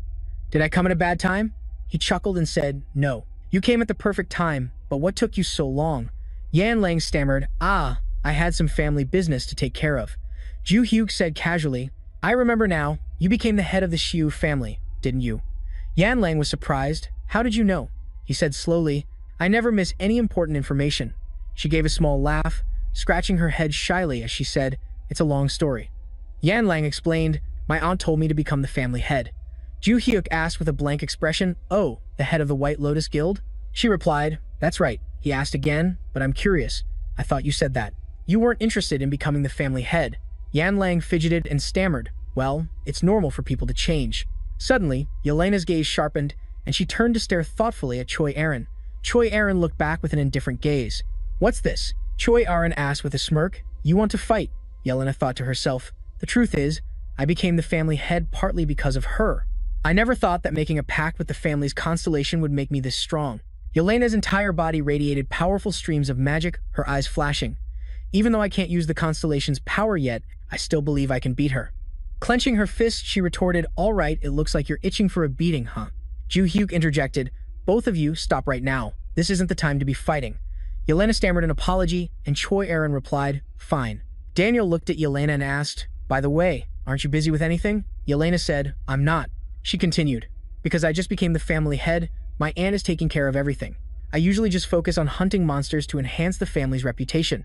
Did I come at a bad time?" He chuckled and said, "No. You came at the perfect time, but what took you so long?" Yan Lang stammered, "I had some family business to take care of." Ju Hyuk said casually, "I remember now, you became the head of the Xiu family, didn't you?" Yan Lang was surprised. "How did you know?" He said slowly, "I never miss any important information." She gave a small laugh, scratching her head shyly as she said, "It's a long story." Yan Lang explained, "My aunt told me to become the family head." Ju Hyuk asked with a blank expression, "Oh, the head of the White Lotus Guild?" She replied, That's right, he asked again, but I'm curious. I thought you said that. You weren't interested in becoming the family head. Yan Lang fidgeted and stammered. Well, it's normal for people to change. Suddenly, Yelena's gaze sharpened, and she turned to stare thoughtfully at Choi Aaron. Choi Aaron looked back with an indifferent gaze. What's this? Choi Aaron asked with a smirk. You want to fight? Yelena thought to herself. The truth is, I became the family head partly because of her. I never thought that making a pact with the family's constellation would make me this strong. Yelena's entire body radiated powerful streams of magic, her eyes flashing. Even though I can't use the constellation's power yet, I still believe I can beat her. Clenching her fist, she retorted, All right, it looks like you're itching for a beating, huh? Ju Hyuk interjected, Both of you, stop right now. This isn't the time to be fighting. Yelena stammered an apology, and Choi Aaron replied, Fine. Daniel looked at Yelena and asked, By the way, aren't you busy with anything? Yelena said, I'm not. She continued, Because I just became the family head, my aunt is taking care of everything. I usually just focus on hunting monsters to enhance the family's reputation.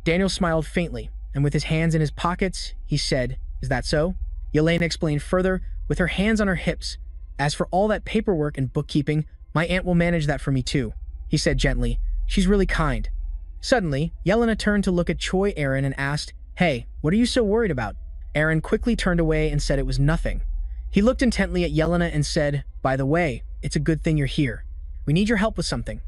Daniel smiled faintly, and with his hands in his pockets, he said, Is that so? Yelena explained further, with her hands on her hips, As for all that paperwork and bookkeeping, my aunt will manage that for me too. He said gently, She's really kind. Suddenly, Yelena turned to look at Choi Aaron and asked, Hey, what are you so worried about? Aaron quickly turned away and said it was nothing. He looked intently at Yelena and said, By the way, it's a good thing you're here. We need your help with something.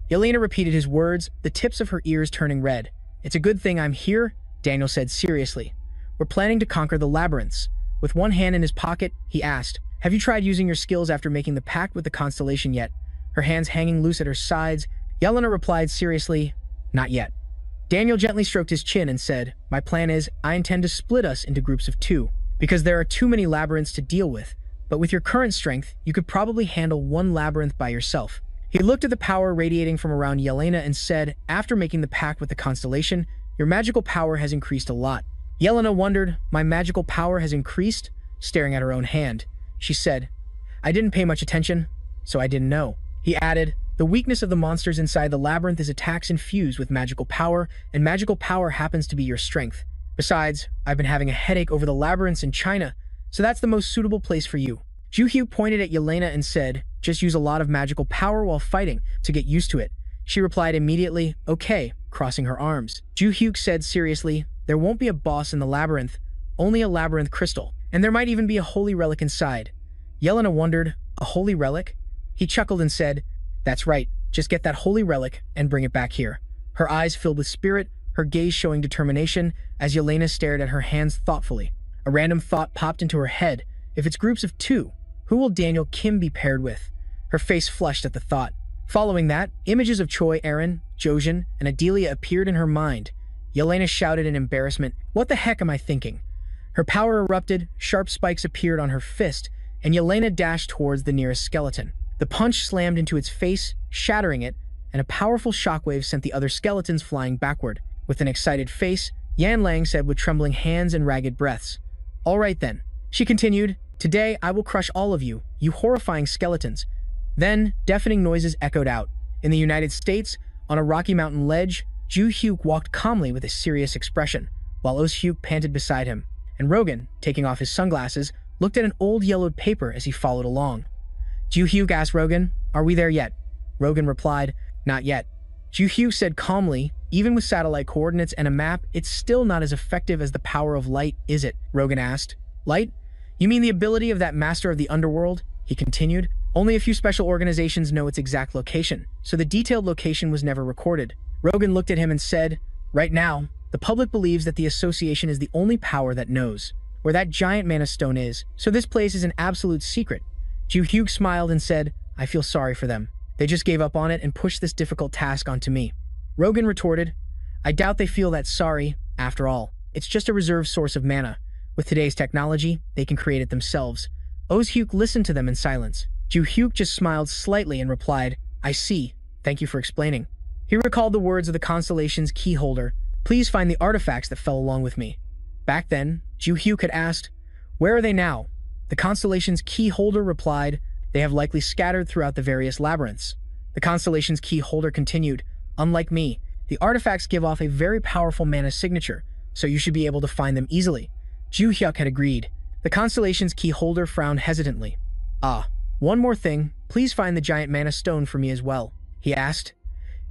Yelena repeated his words, the tips of her ears turning red. It's a good thing I'm here, Daniel said seriously. We're planning to conquer the labyrinths. With one hand in his pocket, he asked, Have you tried using your skills after making the pact with the constellation yet? Her hands hanging loose at her sides, Yelena replied seriously, Not yet. Daniel gently stroked his chin and said, My plan is, I intend to split us into groups of 2, because there are too many labyrinths to deal with, but with your current strength, you could probably handle one labyrinth by yourself. He looked at the power radiating from around Yelena and said, After making the pact with the constellation, your magical power has increased a lot. Yelena wondered, My magical power has increased? Staring at her own hand. She said, I didn't pay much attention, so I didn't know. He added, The weakness of the monsters inside the labyrinth is attacks infused with magical power, and magical power happens to be your strength. Besides, I've been having a headache over the labyrinths in China, so that's the most suitable place for you. Ju Hyuk pointed at Yelena and said, Just use a lot of magical power while fighting to get used to it. She replied immediately, Okay, crossing her arms. Ju Hyuk said seriously, There won't be a boss in the labyrinth, only a labyrinth crystal, and there might even be a holy relic inside. Yelena wondered, A holy relic? He chuckled and said, That's right, just get that holy relic and bring it back here. Her eyes filled with spirit, her gaze showing determination, as Yelena stared at her hands thoughtfully. A random thought popped into her head. If it's groups of 2, who will Daniel Kim be paired with? Her face flushed at the thought. Following that, images of Choi Aaron, Jojin, and Adelia appeared in her mind. Yelena shouted in embarrassment, What the heck am I thinking? Her power erupted, sharp spikes appeared on her fist, and Yelena dashed towards the nearest skeleton. The punch slammed into its face, shattering it, and a powerful shockwave sent the other skeletons flying backward. With an excited face, Yan Lang said with trembling hands and ragged breaths, All right then. She continued, Today I will crush all of you, you horrifying skeletons. Then, deafening noises echoed out. In the United States, on a Rocky Mountain ledge, Ju Hyuk walked calmly with a serious expression, while Os Hyuk panted beside him, and Rogan, taking off his sunglasses, looked at an old yellowed paper as he followed along. Ju Hyuk asked Rogan, Are we there yet? Rogan replied, Not yet. Ju Hyuk said calmly, Even with satellite coordinates and a map, it's still not as effective as the power of light, is it? Rogan asked. Light? You mean the ability of that master of the underworld? He continued. Only a few special organizations know its exact location, so the detailed location was never recorded. Rogan looked at him and said, Right now, the public believes that the association is the only power that knows where that giant mana stone is, so this place is an absolute secret. Ju Hyuk smiled and said, I feel sorry for them. They just gave up on it and pushed this difficult task onto me. Rogan retorted, I doubt they feel that sorry. After all, it's just a reserved source of mana. With today's technology, they can create it themselves. Os Hyuk listened to them in silence. Ju Hyuk just smiled slightly and replied, I see. Thank you for explaining. He recalled the words of the constellation's key holder. Please find the artifacts that fell along with me. Back then, Ju Hyuk had asked, Where are they now? The constellation's key holder replied, They have likely scattered throughout the various labyrinths. The constellation's key holder continued, Unlike me, the artifacts give off a very powerful mana signature, so you should be able to find them easily. Ju Hyuk had agreed. The constellation's key holder frowned hesitantly. One more thing, please find the giant mana stone for me as well, he asked.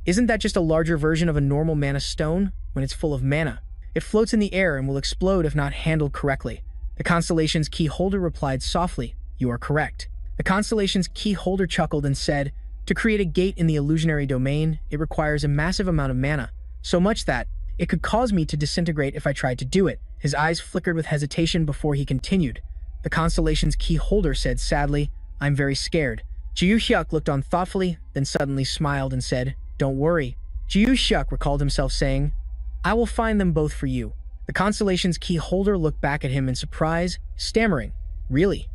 Isn't that just a larger version of a normal mana stone when it's full of mana? It floats in the air and will explode if not handled correctly. The constellation's key holder replied softly, "You are correct." The constellation's key holder chuckled and said, "To create a gate in the illusionary domain, it requires a massive amount of mana, so much that it could cause me to disintegrate if I tried to do it." His eyes flickered with hesitation before he continued. The constellation's key holder said sadly, "I'm very scared." Jiu Hyuk looked on thoughtfully, then suddenly smiled and said, "Don't worry." Jiu Hyuk recalled himself saying, "I will find them both for you." The constellation's key holder looked back at him in surprise, stammering, "Really?"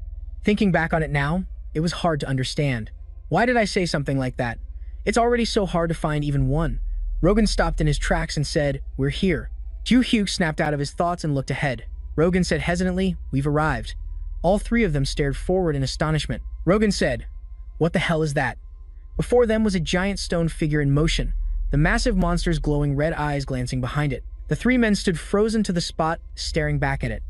Thinking back on it now, it was hard to understand. Why did I say something like that? It's already so hard to find even one. Rogan stopped in his tracks and said, "We're here." Jiu Hyuk snapped out of his thoughts and looked ahead. Rogan said hesitantly, "We've arrived." All three of them stared forward in astonishment. Rogan said, "What the hell is that?" Before them was a giant stone figure in motion, the massive monster's glowing red eyes glancing behind it. The three men stood frozen to the spot, staring back at it.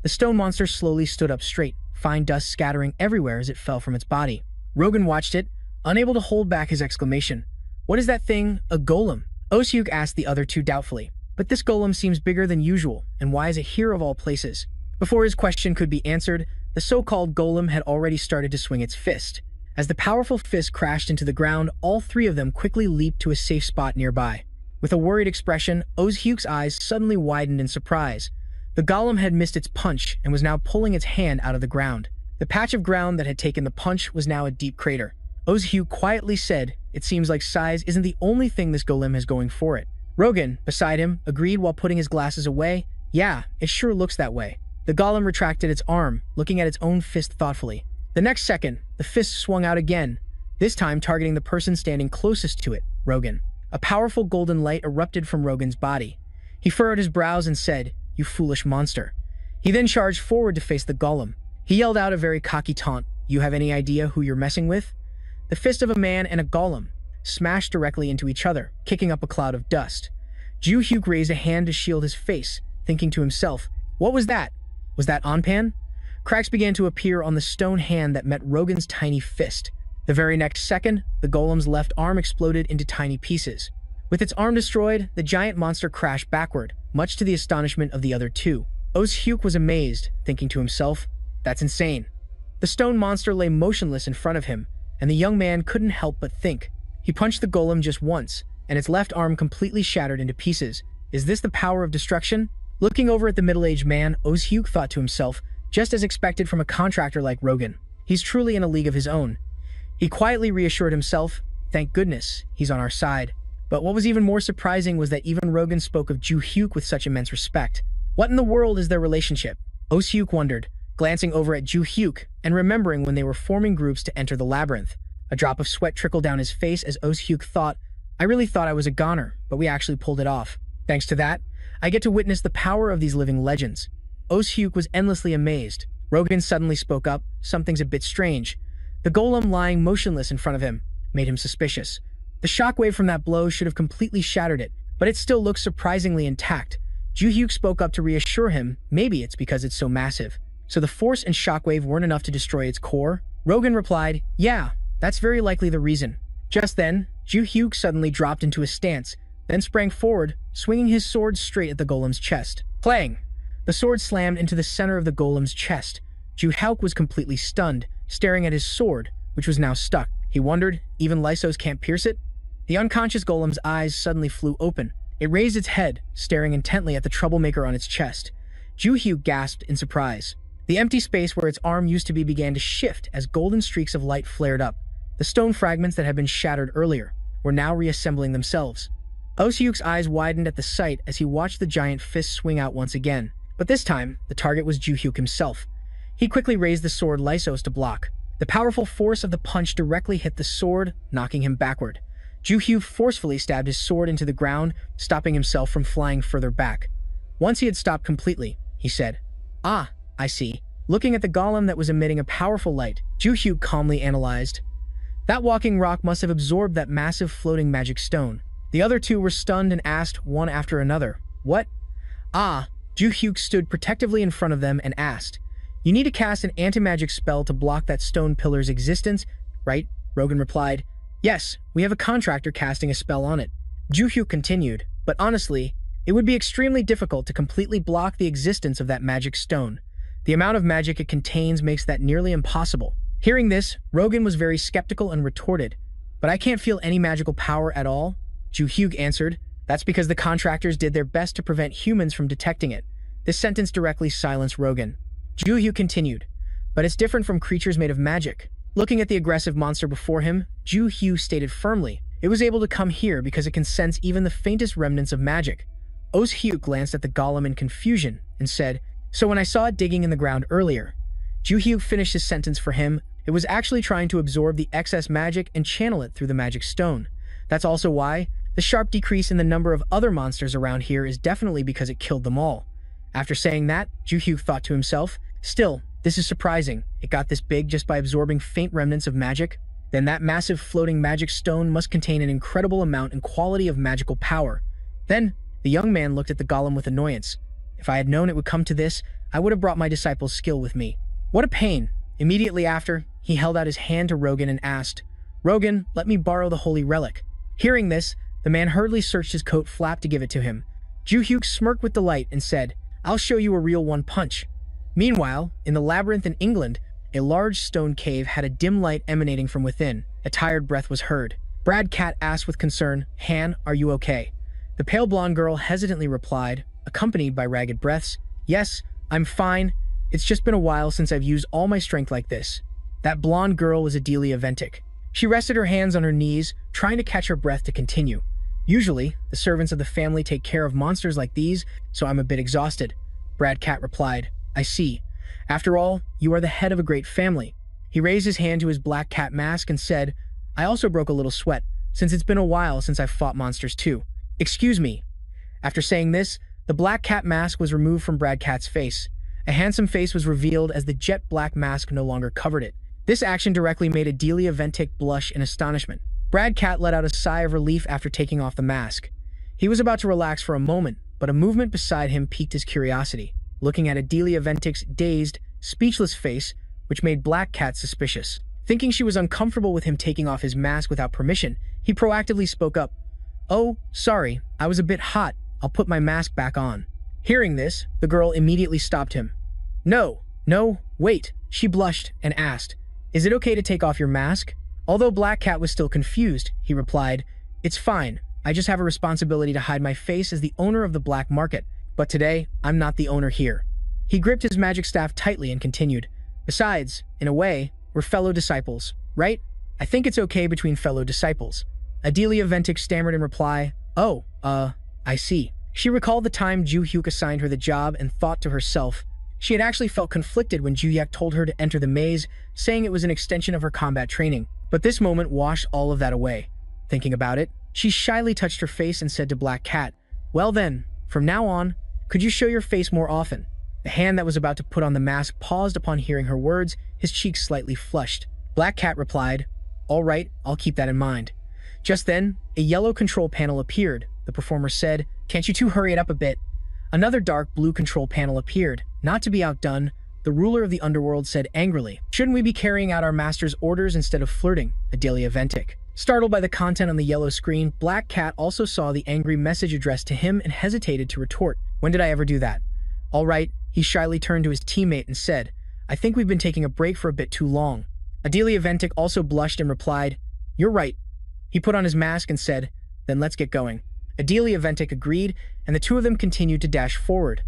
The stone monster slowly stood up straight, fine dust scattering everywhere as it fell from its body. Rogan watched it, unable to hold back his exclamation. "What is that thing, a golem?" Osyuk asked the other two doubtfully. "But this golem seems bigger than usual, and why is it here of all places?" Before his question could be answered, the so-called golem had already started to swing its fist. As the powerful fist crashed into the ground, all three of them quickly leaped to a safe spot nearby. With a worried expression, Osyuk's eyes suddenly widened in surprise. The golem had missed its punch and was now pulling its hand out of the ground. The patch of ground that had taken the punch was now a deep crater. Osyuk quietly said, "It seems like size isn't the only thing this golem has going for it." Rogan, beside him, agreed while putting his glasses away. "Yeah, it sure looks that way." The golem retracted its arm, looking at its own fist thoughtfully. The next second, the fist swung out again, this time targeting the person standing closest to it, Rogan. A powerful golden light erupted from Rogan's body. He furrowed his brows and said, "You foolish monster." He then charged forward to face the golem. He yelled out a very cocky taunt, "You have any idea who you're messing with?" The fist of a man and a golem smashed directly into each other, kicking up a cloud of dust. Jiu Hyuk raised a hand to shield his face, thinking to himself, "What was that? Was that Onpan?" Cracks began to appear on the stone hand that met Rogan's tiny fist. The very next second, the golem's left arm exploded into tiny pieces. With its arm destroyed, the giant monster crashed backward, much to the astonishment of the other two. Osyuk was amazed, thinking to himself, "That's insane." The stone monster lay motionless in front of him, and the young man couldn't help but think. He punched the golem just once, and its left arm completely shattered into pieces. Is this the power of destruction? Looking over at the middle-aged man, Osyuk thought to himself, just as expected from a contractor like Rogan. He's truly in a league of his own. He quietly reassured himself, "Thank goodness, he's on our side." But what was even more surprising was that even Rogan spoke of Jiu Hyuk with such immense respect. What in the world is their relationship? Osyuk wondered, glancing over at Jiu Hyuk and remembering when they were forming groups to enter the labyrinth. A drop of sweat trickled down his face as Osyuk thought, "I really thought I was a goner, but we actually pulled it off. Thanks to that, I get to witness the power of these living legends." Osyuk was endlessly amazed. Rogan suddenly spoke up, "Something's a bit strange." The golem lying motionless in front of him made him suspicious. The shockwave from that blow should have completely shattered it, but it still looks surprisingly intact. Jiu Hyuk spoke up to reassure him, maybe it's because it's so massive. So the force and shockwave weren't enough to destroy its core? Rogan replied, "Yeah, that's very likely the reason." Just then, Jiu Hyuk suddenly dropped into a stance, then sprang forward, swinging his sword straight at the golem's chest. Clang! The sword slammed into the center of the golem's chest. Jiu Hyuk was completely stunned, staring at his sword, which was now stuck. He wondered, even Lysos can't pierce it? The unconscious golem's eyes suddenly flew open. It raised its head, staring intently at the troublemaker on its chest. Jiu Hyuk gasped in surprise. The empty space where its arm used to be began to shift as golden streaks of light flared up. The stone fragments that had been shattered earlier were now reassembling themselves. Osyuk's eyes widened at the sight as he watched the giant fist swing out once again. But this time, the target was Jiu Hyuk himself. He quickly raised the sword Lysos to block. The powerful force of the punch directly hit the sword, knocking him backward. Jiu Hyuk forcefully stabbed his sword into the ground, stopping himself from flying further back. Once he had stopped completely, he said, "Ah, I see." Looking at the golem that was emitting a powerful light, Jiu Hyuk calmly analyzed. That walking rock must have absorbed that massive floating magic stone. The other two were stunned and asked one after another, "What?" "Ah." Jiu Hyuk stood protectively in front of them and asked, "You need to cast an anti-magic spell to block that stone pillar's existence, right?" Rogan replied, Yes, we have a contractor casting a spell on it. Ju-hyuk continued, but honestly, it would be extremely difficult to completely block the existence of that magic stone. The amount of magic it contains makes that nearly impossible. Hearing this, Rogan was very skeptical and retorted, "But I can't feel any magical power at all?" Ju-hyuk answered, "That's because the contractors did their best to prevent humans from detecting it." This sentence directly silenced Rogan. Ju-hyuk continued, "But it's different from creatures made of magic." Looking at the aggressive monster before him, Ju-hyuk stated firmly, "It was able to come here because it can sense even the faintest remnants of magic." Os-hyuk glanced at the golem in confusion and said, "So when I saw it digging in the ground earlier," Ju-hyuk finished his sentence for him, "it was actually trying to absorb the excess magic and channel it through the magic stone. That's also why the sharp decrease in the number of other monsters around here is definitely because it killed them all." After saying that, Ju-hyuk thought to himself, "Still, this is surprising. It got this big just by absorbing faint remnants of magic? Then that massive floating magic stone must contain an incredible amount and quality of magical power." Then, the young man looked at the golem with annoyance. "If I had known it would come to this, I would have brought my disciple's skill with me." What a pain! Immediately after, he held out his hand to Rogan and asked, "Rogan, let me borrow the holy relic." Hearing this, the man hurriedly searched his coat flap to give it to him. Ju-hyuk smirked with delight and said, "I'll show you a real one punch." Meanwhile, in the labyrinth in England, a large stone cave had a dim light emanating from within. A tired breath was heard. Brad Cat asked with concern, "Han, are you okay?" The pale blonde girl hesitantly replied, accompanied by ragged breaths, "Yes, I'm fine. It's just been a while since I've used all my strength like this." That blonde girl was Adelia Ventic. She rested her hands on her knees, trying to catch her breath to continue. "Usually, the servants of the family take care of monsters like these, so I'm a bit exhausted." Brad Cat replied, "I see. After all, you are the head of a great family." He raised his hand to his black cat mask and said, "I also broke a little sweat, since it's been a while since I've fought monsters too. Excuse me." After saying this, the black cat mask was removed from Brad Cat's face. A handsome face was revealed as the jet black mask no longer covered it. This action directly made Adelia Ventic blush in astonishment. Brad Cat let out a sigh of relief after taking off the mask. He was about to relax for a moment, but a movement beside him piqued his curiosity. Looking at Adelia Ventic's dazed, speechless face, which made Black Cat suspicious. Thinking she was uncomfortable with him taking off his mask without permission, he proactively spoke up, "Oh, sorry, I was a bit hot. I'll put my mask back on." Hearing this, the girl immediately stopped him. No, wait," she blushed and asked, "Is it okay to take off your mask?" Although Black Cat was still confused, he replied, "It's fine. I just have a responsibility to hide my face as the owner of the black market. But today, I'm not the owner here." He gripped his magic staff tightly and continued, "Besides, in a way, we're fellow disciples, right? I think it's okay between fellow disciples." Adelia Ventic stammered in reply, "Oh, I see." She recalled the time Ju-hyuk assigned her the job and thought to herself, she had actually felt conflicted when Ju-hyuk told her to enter the maze, saying it was an extension of her combat training. But this moment washed all of that away. Thinking about it, she shyly touched her face and said to Black Cat, "Well then, from now on, could you show your face more often?" The hand that was about to put on the mask paused upon hearing her words, his cheeks slightly flushed. Black Cat replied, "All right, I'll keep that in mind." Just then, a yellow control panel appeared. The performer said, "Can't you two hurry it up a bit?" Another dark blue control panel appeared. Not to be outdone, the ruler of the underworld said angrily, "Shouldn't we be carrying out our master's orders instead of flirting?" Adelia Ventic. Startled by the content on the yellow screen, Black Cat also saw the angry message addressed to him and hesitated to retort. "When did I ever do that?" "All right," he shyly turned to his teammate and said, "I think we've been taking a break for a bit too long." Adelia Ventic also blushed and replied, "You're right." He put on his mask and said, "Then let's get going." Adelia Ventic agreed, and the two of them continued to dash forward.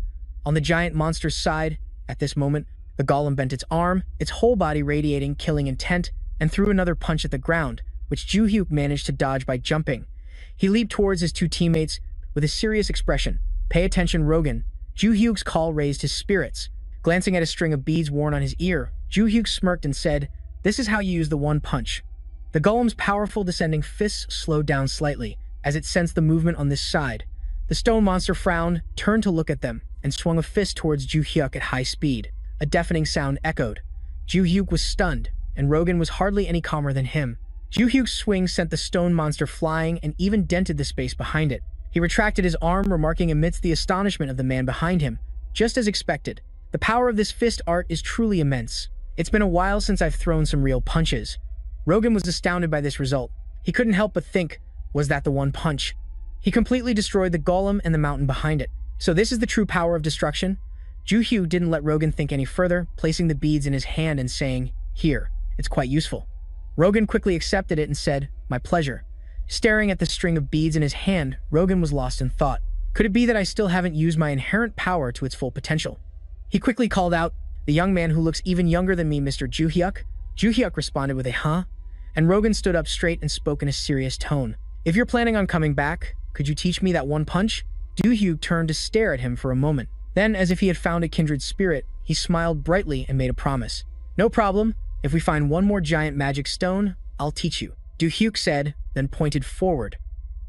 On the giant monster's side, at this moment, the golem bent its arm, its whole body radiating killing intent, and threw another punch at the ground, which Ju-hyuk managed to dodge by jumping. He leaped towards his two teammates with a serious expression. "Pay attention, Rogan." Ju-hyuk's call raised his spirits. Glancing at a string of beads worn on his ear, Ju-hyuk smirked and said, "This is how you use the one punch." The golem's powerful descending fists slowed down slightly, as it sensed the movement on this side. The stone monster frowned, turned to look at them, and swung a fist towards Ju-hyuk at high speed. A deafening sound echoed. Ju-hyuk was stunned, and Rogan was hardly any calmer than him. Ju-hyuk's swing sent the stone monster flying and even dented the space behind it. He retracted his arm, remarking amidst the astonishment of the man behind him, just as expected, "The power of this fist art is truly immense. It's been a while since I've thrown some real punches." Rogan was astounded by this result. He couldn't help but think, was that the one punch? He completely destroyed the golem and the mountain behind it. So this is the true power of destruction? Ju-hyu didn't let Rogan think any further, placing the beads in his hand and saying, "Here, it's quite useful." Rogan quickly accepted it and said, "My pleasure." Staring at the string of beads in his hand, Rogan was lost in thought. Could it be that I still haven't used my inherent power to its full potential? He quickly called out, "The young man who looks even younger than me, Mr. Ju-hyuk?" Ju-hyuk responded with a "huh?" And Rogan stood up straight and spoke in a serious tone. "If you're planning on coming back, could you teach me that one punch?" Ju-hyuk turned to stare at him for a moment. Then, as if he had found a kindred spirit, he smiled brightly and made a promise. "No problem. If we find one more giant magic stone, I'll teach you," Ju-hyuk said, then pointed forward.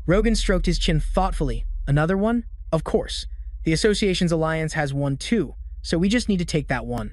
Rogan stroked his chin thoughtfully. "Another one? Of course. The Association's alliance has one too, so we just need to take that one."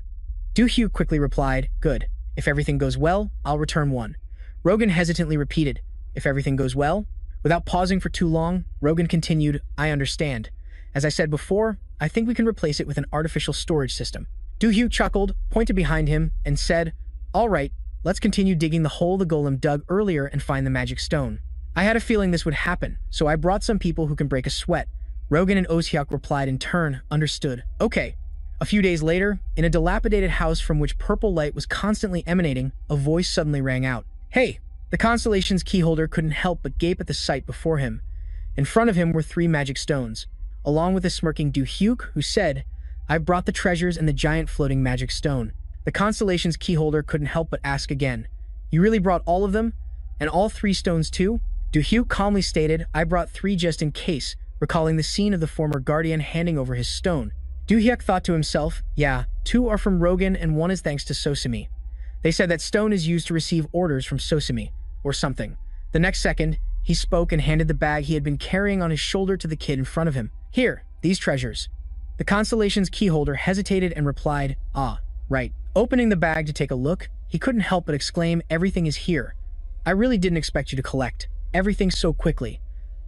Ju-hyuk quickly replied, "Good. If everything goes well, I'll return one." Rogan hesitantly repeated, "If everything goes well?" Without pausing for too long, Rogan continued, "I understand. As I said before, I think we can replace it with an artificial storage system." Ju-hyuk chuckled, pointed behind him, and said, "All right, let's continue digging the hole the golem dug earlier and find the magic stone." "I had a feeling this would happen, so I brought some people who can break a sweat." Rogan and Ozhyuk replied in turn, "Understood. Okay." A few days later, in a dilapidated house from which purple light was constantly emanating, a voice suddenly rang out. "Hey!" The constellation's keyholder couldn't help but gape at the sight before him. In front of him were 3 magic stones, along with a smirking Ju-hyuk, who said, "I've brought the treasures and the giant floating magic stone." The constellation's keyholder couldn't help but ask again, "You really brought all of them? And all 3 stones too?" Ju-hyuk calmly stated, "I brought 3 just in case," recalling the scene of the former guardian handing over his stone. Ju-hyuk thought to himself, "Yeah, 2 are from Rogan and 1 is thanks to Sosumi. They said that stone is used to receive orders from Sosumi, or something." The next second, he spoke and handed the bag he had been carrying on his shoulder to the kid in front of him. "Here, these treasures." The constellation's keyholder hesitated and replied, "Ah, right." Opening the bag to take a look, he couldn't help but exclaim, "Everything is here. I really didn't expect you to collect everything so quickly."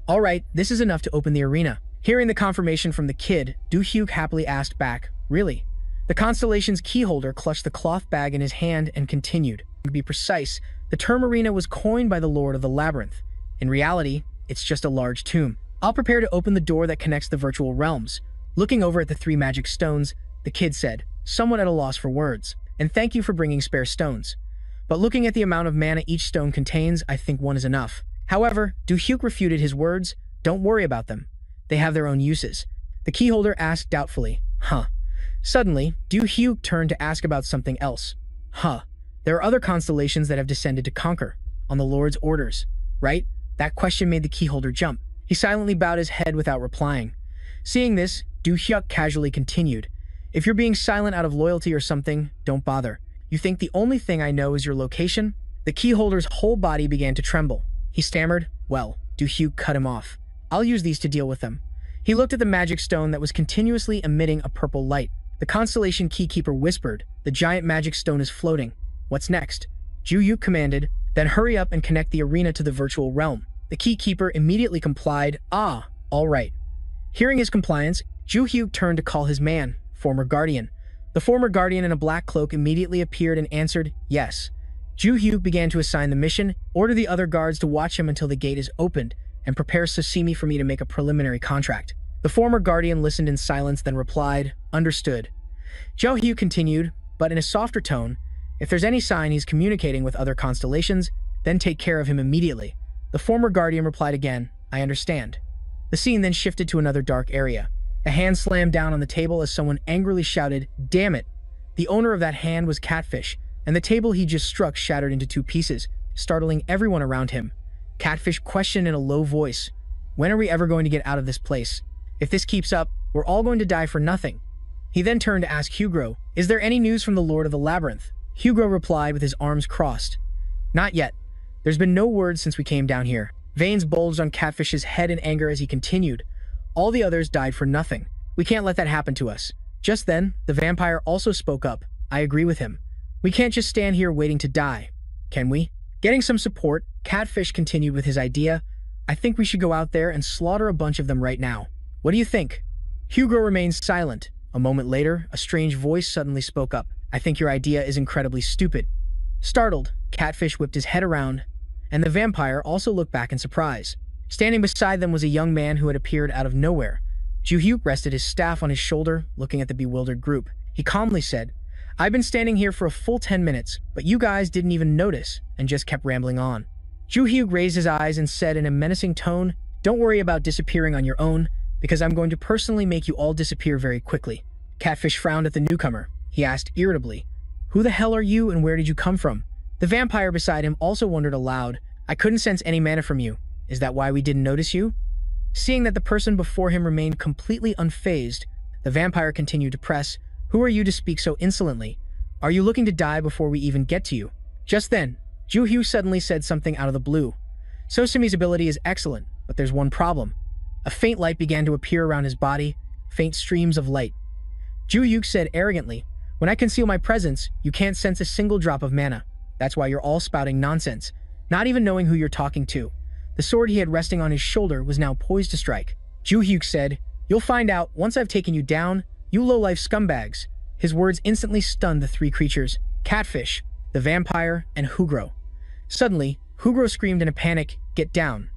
"All right, this is enough to open the arena." Hearing the confirmation from the kid, Ju-hyuk happily asked back, "Really?" The constellation's keyholder clutched the cloth bag in his hand and continued. To be precise, the term arena was coined by the Lord of the Labyrinth. In reality, it's just a large tomb. "I'll prepare to open the door that connects the virtual realms." Looking over at the 3 magic stones, the kid said, somewhat at a loss for words, "And thank you for bringing spare stones. But looking at the amount of mana each stone contains, I think 1 is enough." However, Ju-hyuk refuted his words. "Don't worry about them. They have their own uses." The keyholder asked doubtfully, "Huh." Suddenly, Ju-hyuk turned to ask about something else. "Huh. There are other constellations that have descended to conquer, on the Lord's orders, right?" That question made the keyholder jump. He silently bowed his head without replying. Seeing this, Ju-hyuk casually continued, "If you're being silent out of loyalty or something, don't bother. You think the only thing I know is your location?" The keyholder's whole body began to tremble. He stammered, "Well," Ju-hyuk cut him off. "I'll use these to deal with them." He looked at the magic stone that was continuously emitting a purple light. The constellation keykeeper whispered, "The giant magic stone is floating. What's next?" Ju-hyuk commanded, "Then hurry up and connect the arena to the virtual realm." The keykeeper immediately complied, "Ah, all right." Hearing his compliance, Ju-hyuk turned to call his man, former guardian. The former guardian in a black cloak immediately appeared and answered, "Yes." Ju-hyuk began to assign the mission, order the other guards to watch him until the gate is opened, and prepare Sosumi for me to make a preliminary contract. The former guardian listened in silence, then replied, "Understood." Ju-hyuk continued, but in a softer tone, "If there's any sign he's communicating with other constellations, then take care of him immediately." The former guardian replied again, "I understand." The scene then shifted to another dark area. A hand slammed down on the table as someone angrily shouted, "Damn it!" The owner of that hand was Catfish, and the table he just struck shattered into 2 pieces, startling everyone around him. Catfish questioned in a low voice, "When are we ever going to get out of this place? If this keeps up, we're all going to die for nothing." He then turned to ask Hugo, "Is there any news from the Lord of the Labyrinth?" Hugo replied with his arms crossed, "Not yet. There's been no word since we came down here." Veins bulged on Catfish's head in anger as he continued, "All the others died for nothing. We can't let that happen to us." Just then, the vampire also spoke up. "I agree with him. We can't just stand here waiting to die, can we?" Getting some support, Catfish continued with his idea, "I think we should go out there and slaughter a bunch of them right now. What do you think?" Hugo remained silent. A moment later, a strange voice suddenly spoke up. "I think your idea is incredibly stupid." Startled, Catfish whipped his head around, and the vampire also looked back in surprise. Standing beside them was a young man who had appeared out of nowhere. Ju-hyuk rested his staff on his shoulder, looking at the bewildered group. He calmly said, "I've been standing here for a full 10 minutes, but you guys didn't even notice," and just kept rambling on. Ju-hyuk raised his eyes and said in a menacing tone, "Don't worry about disappearing on your own, because I'm going to personally make you all disappear very quickly." Catfish frowned at the newcomer. He asked irritably, "Who the hell are you and where did you come from?" The vampire beside him also wondered aloud, "I couldn't sense any mana from you. Is that why we didn't notice you?" Seeing that the person before him remained completely unfazed, the vampire continued to press, "Who are you to speak so insolently? Are you looking to die before we even get to you?" Just then, Ju-hyuk suddenly said something out of the blue. "Sosimi's ability is excellent, but there's one problem." A faint light began to appear around his body, faint streams of light. Ju-hyuk said arrogantly, "When I conceal my presence, you can't sense a single drop of mana. That's why you're all spouting nonsense, not even knowing who you're talking to." The sword he had resting on his shoulder was now poised to strike. Ju-hyuk said, "You'll find out once I've taken you down, you low-life scumbags." His words instantly stunned the three creatures, Catfish, the vampire, and Hugro. Suddenly, Hugro screamed in a panic, "Get down."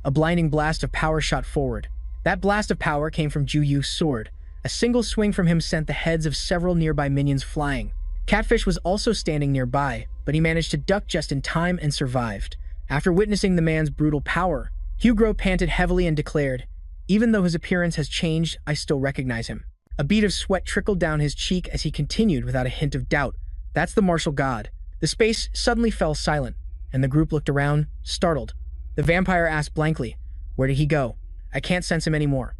A blinding blast of power shot forward. That blast of power came from Ju-hyuk's sword. A single swing from him sent the heads of several nearby minions flying. Catfish was also standing nearby, but he managed to duck just in time and survived. After witnessing the man's brutal power, Hugro panted heavily and declared, "Even though his appearance has changed, I still recognize him." A bead of sweat trickled down his cheek as he continued without a hint of doubt, "That's the martial god." The space suddenly fell silent, and the group looked around, startled. The vampire asked blankly, "Where did he go? I can't sense him anymore."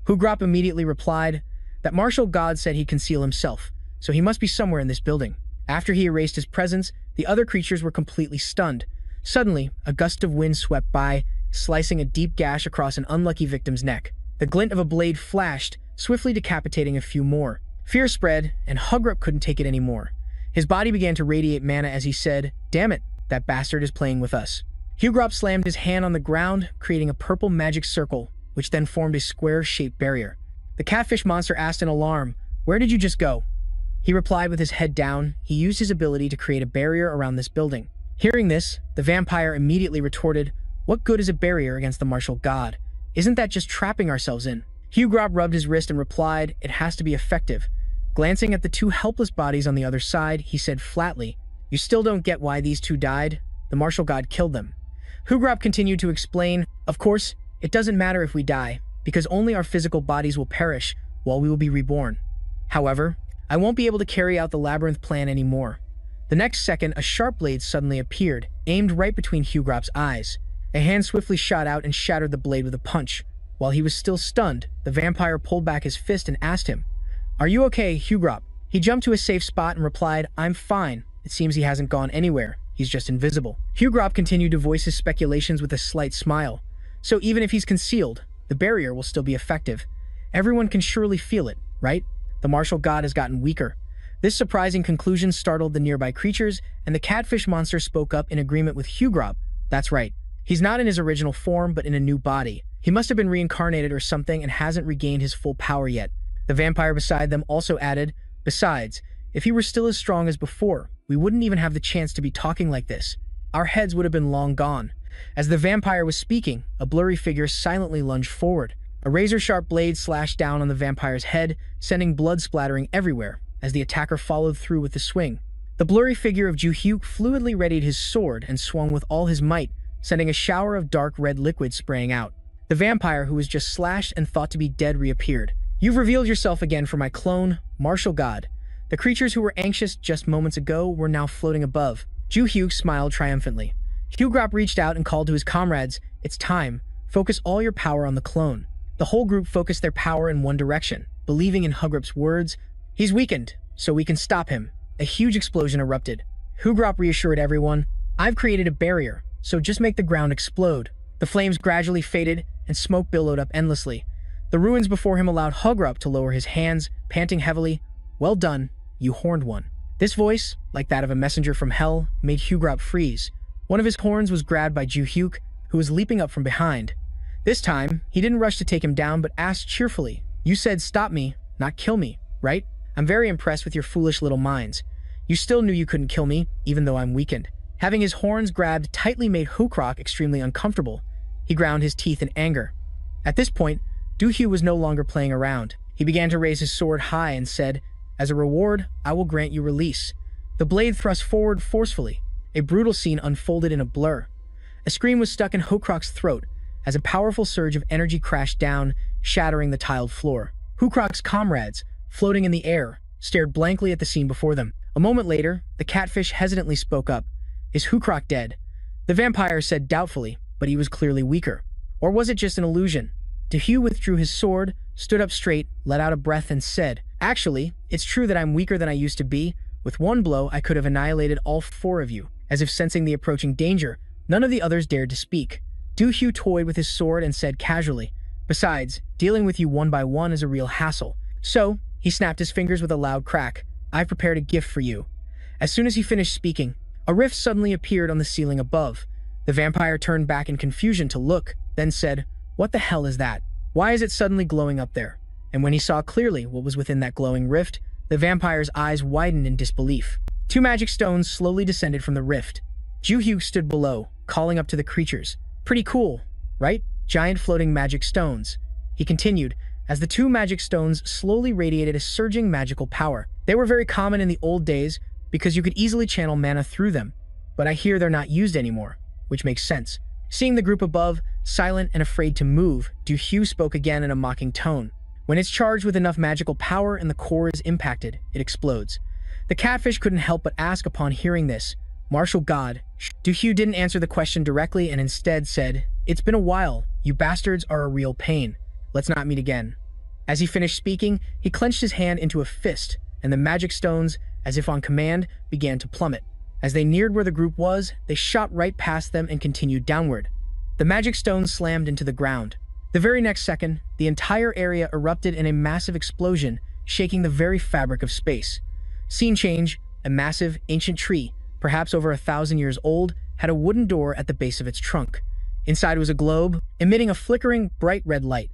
Hugrop immediately replied, "That martial god said he'd conceal himself, so he must be somewhere in this building." After he erased his presence, the other creatures were completely stunned. Suddenly, a gust of wind swept by, slicing a deep gash across an unlucky victim's neck. The glint of a blade flashed, swiftly decapitating a few more. Fear spread, and Hugrop couldn't take it anymore. His body began to radiate mana as he said, "Damn it, that bastard is playing with us." Hugrop slammed his hand on the ground, creating a purple magic circle, which then formed a square-shaped barrier. The catfish monster asked in alarm, "Where did you just go?" He replied with his head down. He used his ability to create a barrier around this building. Hearing this, the vampire immediately retorted, "What good is a barrier against the martial god? Isn't that just trapping ourselves in?" Hugrop rubbed his wrist and replied, "It has to be effective." Glancing at the two helpless bodies on the other side, he said flatly, "You still don't get why these two died? The martial god killed them." Hugrop continued to explain, "Of course, it doesn't matter if we die, because only our physical bodies will perish, while we will be reborn. However, I won't be able to carry out the labyrinth plan anymore." The next second, a sharp blade suddenly appeared, aimed right between Hugrop's eyes. A hand swiftly shot out and shattered the blade with a punch. While he was still stunned, the vampire pulled back his fist and asked him, "Are you okay, Hugrop?" He jumped to a safe spot and replied, "I'm fine. It seems he hasn't gone anywhere. He's just invisible." Hugrop continued to voice his speculations with a slight smile. "So even if he's concealed, the barrier will still be effective. Everyone can surely feel it, right? The martial god has gotten weaker." This surprising conclusion startled the nearby creatures, and the catfish monster spoke up in agreement with Hugrop. "That's right. He's not in his original form, but in a new body. He must have been reincarnated or something and hasn't regained his full power yet." The vampire beside them also added, "Besides, if he were still as strong as before, we wouldn't even have the chance to be talking like this. Our heads would have been long gone." As the vampire was speaking, a blurry figure silently lunged forward. A razor-sharp blade slashed down on the vampire's head, sending blood splattering everywhere, as the attacker followed through with the swing. The blurry figure of Ju-hyuk fluidly readied his sword and swung with all his might, sending a shower of dark red liquid spraying out. The vampire, who was just slashed and thought to be dead, reappeared. "You've revealed yourself again for my clone, martial god." The creatures who were anxious just moments ago were now floating above. Ju-hyuk smiled triumphantly. Hugrop reached out and called to his comrades, "It's time. Focus all your power on the clone." The whole group focused their power in one direction, believing in Hugrop's words. "He's weakened, so we can stop him." A huge explosion erupted. Hugrop reassured everyone, "I've created a barrier, so just make the ground explode." The flames gradually faded, and smoke billowed up endlessly. The ruins before him allowed Hugrop to lower his hands, panting heavily, "Well done, you horned one." This voice, like that of a messenger from hell, made Hugrop freeze. One of his horns was grabbed by Ju-hyuk, who was leaping up from behind. This time, he didn't rush to take him down, but asked cheerfully, "You said stop me, not kill me, right? I'm very impressed with your foolish little minds. You still knew you couldn't kill me, even though I'm weakened." Having his horns grabbed tightly made Hukrok extremely uncomfortable. He ground his teeth in anger. At this point, Du-hyu was no longer playing around. He began to raise his sword high and said, "As a reward, I will grant you release." The blade thrust forward forcefully. A brutal scene unfolded in a blur. A scream was stuck in Hukrok's throat as a powerful surge of energy crashed down, shattering the tiled floor. Hukrok's comrades, floating in the air, stared blankly at the scene before them. A moment later, the catfish hesitantly spoke up. "Is Hukrok dead?" The vampire said doubtfully, but he was clearly weaker. Or was it just an illusion? Du-hyu withdrew his sword, stood up straight, let out a breath, and said, "Actually, it's true that I'm weaker than I used to be. With one blow, I could have annihilated all four of you." As if sensing the approaching danger, none of the others dared to speak. Du-hyu toyed with his sword and said casually, "Besides, dealing with you one by one is a real hassle." So, he snapped his fingers with a loud crack. "I've prepared a gift for you." As soon as he finished speaking, a rift suddenly appeared on the ceiling above. The vampire turned back in confusion to look, then said, "What the hell is that? Why is it suddenly glowing up there?" And when he saw clearly what was within that glowing rift, the vampire's eyes widened in disbelief. Two magic stones slowly descended from the rift. Du-hyu stood below, calling up to the creatures. "Pretty cool, right? Giant floating magic stones." He continued, as the two magic stones slowly radiated a surging magical power. They were very common in the old days because you could easily channel mana through them, but I hear they're not used anymore, which makes sense. Seeing the group above, silent and afraid to move, Du-hyu spoke again in a mocking tone. "When it's charged with enough magical power and the core is impacted, it explodes." The catfish couldn't help but ask upon hearing this, "Martial God?" Du-hyu didn't answer the question directly and instead said, "It's been a while. You bastards are a real pain. Let's not meet again." As he finished speaking, he clenched his hand into a fist, and the magic stones, as if on command, began to plummet. As they neared where the group was, they shot right past them and continued downward. The magic stones slammed into the ground. The very next second, the entire area erupted in a massive explosion, shaking the very fabric of space. Scene change: a massive, ancient tree, perhaps over 1,000 years old, had a wooden door at the base of its trunk. Inside was a globe, emitting a flickering, bright red light.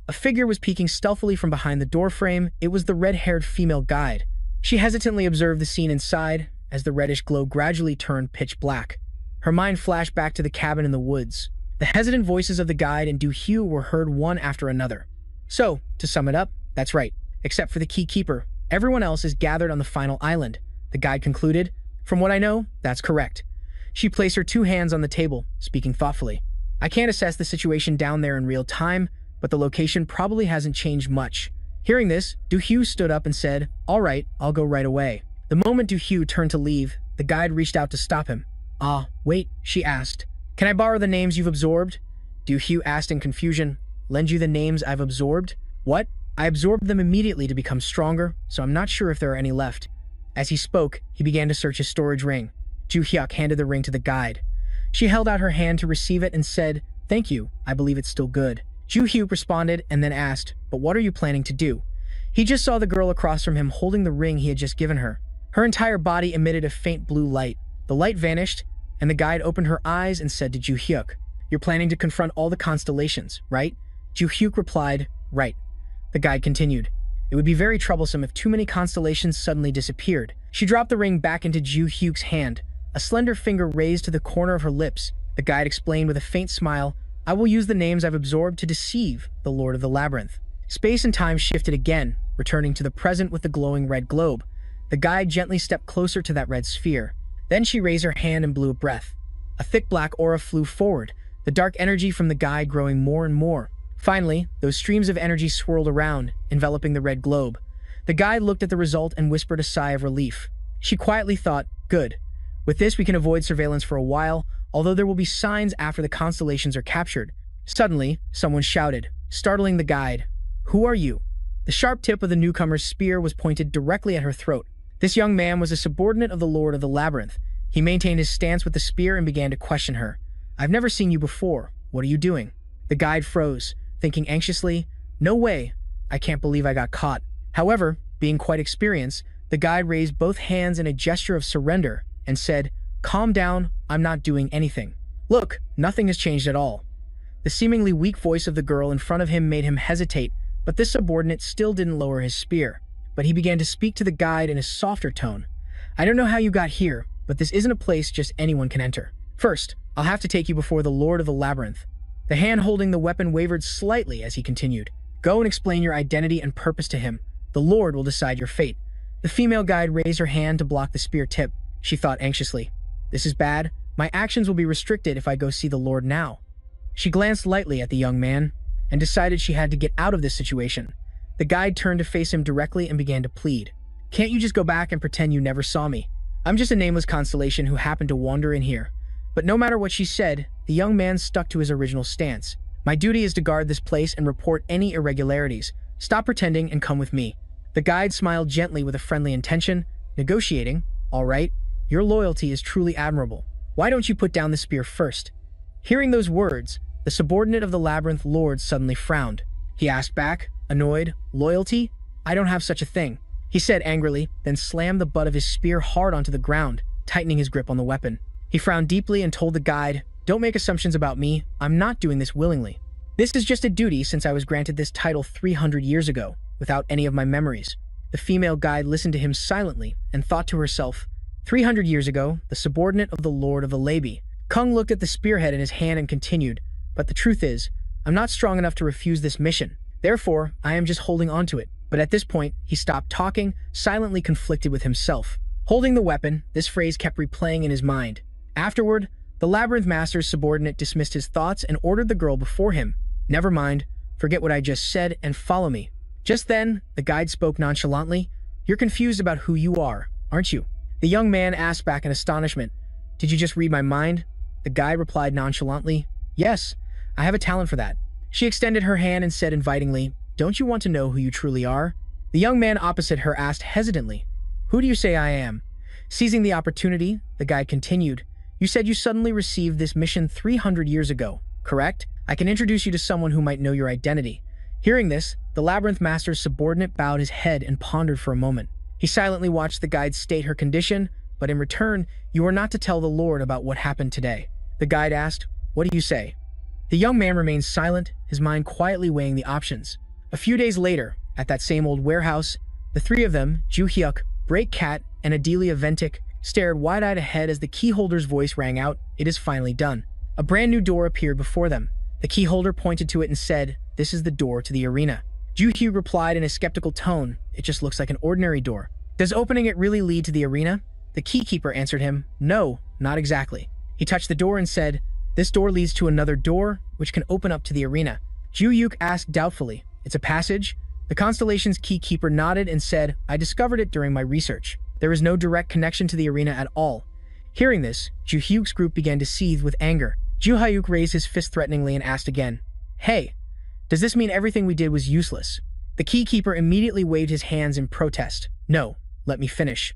A figure was peeking stealthily from behind the doorframe. It was the red-haired female guide. She hesitantly observed the scene inside, as the reddish glow gradually turned pitch black. Her mind flashed back to the cabin in the woods. The hesitant voices of the guide and Du-hyu were heard one after another. So, to sum it up, that's right. Except for the key keeper, everyone else is gathered on the final island, the guide concluded. "From what I know, that's correct." She placed her two hands on the table, speaking thoughtfully. "I can't assess the situation down there in real time, but the location probably hasn't changed much." Hearing this, Du-hyu stood up and said, "All right, I'll go right away." The moment Du-hyu turned to leave, the guide reached out to stop him. Wait," she asked. "Can I borrow the names you've absorbed?" Du-hyu asked in confusion. "Lend you the names I've absorbed?" "What? I absorbed them immediately to become stronger, so I'm not sure if there are any left." As he spoke, he began to search his storage ring. Ju-hyuk handed the ring to the guide. She held out her hand to receive it and said, "Thank you, I believe it's still good." Ju-hyuk responded and then asked, "But what are you planning to do?" He just saw the girl across from him holding the ring he had just given her. Her entire body emitted a faint blue light. The light vanished, and the guide opened her eyes and said to Ju-hyuk, "You're planning to confront all the constellations, right?" Ju-hyuk replied, "Right." The guide continued, "It would be very troublesome if too many constellations suddenly disappeared." She dropped the ring back into Ju-hyuk's hand, a slender finger raised to the corner of her lips. The guide explained with a faint smile, "I will use the names I've absorbed to deceive the Lord of the Labyrinth." Space and time shifted again, returning to the present with the glowing red globe. The guide gently stepped closer to that red sphere. Then she raised her hand and blew a breath. A thick black aura flew forward, the dark energy from the guide growing more and more. Finally, those streams of energy swirled around, enveloping the red globe. The guide looked at the result and whispered a sigh of relief. She quietly thought, "Good. With this we can avoid surveillance for a while, although there will be signs after the constellations are captured." Suddenly, someone shouted, startling the guide, "Who are you?" The sharp tip of the newcomer's spear was pointed directly at her throat. This young man was a subordinate of the Lord of the Labyrinth. He maintained his stance with the spear and began to question her. "I've never seen you before. What are you doing?" The guide froze, thinking anxiously, "No way. I can't believe I got caught." However, being quite experienced, the guide raised both hands in a gesture of surrender and said, "Calm down, I'm not doing anything. Look, nothing has changed at all." The seemingly weak voice of the girl in front of him made him hesitate, but this subordinate still didn't lower his spear. But he began to speak to the guide in a softer tone. "I don't know how you got here, but this isn't a place just anyone can enter. First, I'll have to take you before the Lord of the Labyrinth. The hand holding the weapon wavered slightly as he continued. Go and explain your identity and purpose to him. The Lord will decide your fate. The female guide raised her hand to block the spear tip. She thought anxiously. This is bad. My actions will be restricted if I go see the Lord now. She glanced lightly at the young man and decided she had to get out of this situation. The guide turned to face him directly and began to plead. Can't you just go back and pretend you never saw me? I'm just a nameless constellation who happened to wander in here. But no matter what she said, the young man stuck to his original stance. My duty is to guard this place and report any irregularities. Stop pretending and come with me. The guide smiled gently with a friendly intention. Negotiating? All right. Your loyalty is truly admirable. Why don't you put down the spear first? Hearing those words, the subordinate of the Labyrinth Lord suddenly frowned. He asked back, annoyed, loyalty? I don't have such a thing, he said angrily, then slammed the butt of his spear hard onto the ground, tightening his grip on the weapon. He frowned deeply and told the guide, don't make assumptions about me. I'm not doing this willingly. This is just a duty since I was granted this title 300 years ago, without any of my memories. The female guide listened to him silently and thought to herself, 300 years ago, the subordinate of the Lord of the Laby. Kung looked at the spearhead in his hand and continued, but the truth is, I'm not strong enough to refuse this mission. Therefore, I am just holding on to it. But at this point, he stopped talking, silently conflicted with himself. Holding the weapon, this phrase kept replaying in his mind. Afterward, the Labyrinth Master's subordinate dismissed his thoughts and ordered the girl before him. Never mind, forget what I just said and follow me. Just then, the guide spoke nonchalantly. You're confused about who you are, aren't you? The young man asked back in astonishment. Did you just read my mind? The guide replied nonchalantly. Yes, I have a talent for that. She extended her hand and said invitingly, don't you want to know who you truly are? The young man opposite her asked hesitantly, who do you say I am? Seizing the opportunity, the guide continued, you said you suddenly received this mission 300 years ago, correct? I can introduce you to someone who might know your identity. Hearing this, the Labyrinth Master's subordinate bowed his head and pondered for a moment. He silently watched the guide state her condition, but in return, you are not to tell the Lord about what happened today. The guide asked, what do you say? The young man remained silent, his mind quietly weighing the options. A few days later, at that same old warehouse, the three of them, Ju-hyuk, Break Cat, and Adelia Ventic, stared wide-eyed ahead as the keyholder's voice rang out, it is finally done. A brand new door appeared before them. The keyholder pointed to it and said, this is the door to the arena. Ju-hyuk replied in a skeptical tone, it just looks like an ordinary door. Does opening it really lead to the arena? The keykeeper answered him, no, not exactly. He touched the door and said, this door leads to another door, which can open up to the arena. Ju-hyuk asked doubtfully, it's a passage? The constellation's keykeeper nodded and said, I discovered it during my research. There is no direct connection to the arena at all. Hearing this, Ju-hyuk's group began to seethe with anger. Ju-hyuk raised his fist threateningly and asked again, hey, does this mean everything we did was useless? The keykeeper immediately waved his hands in protest. No, let me finish.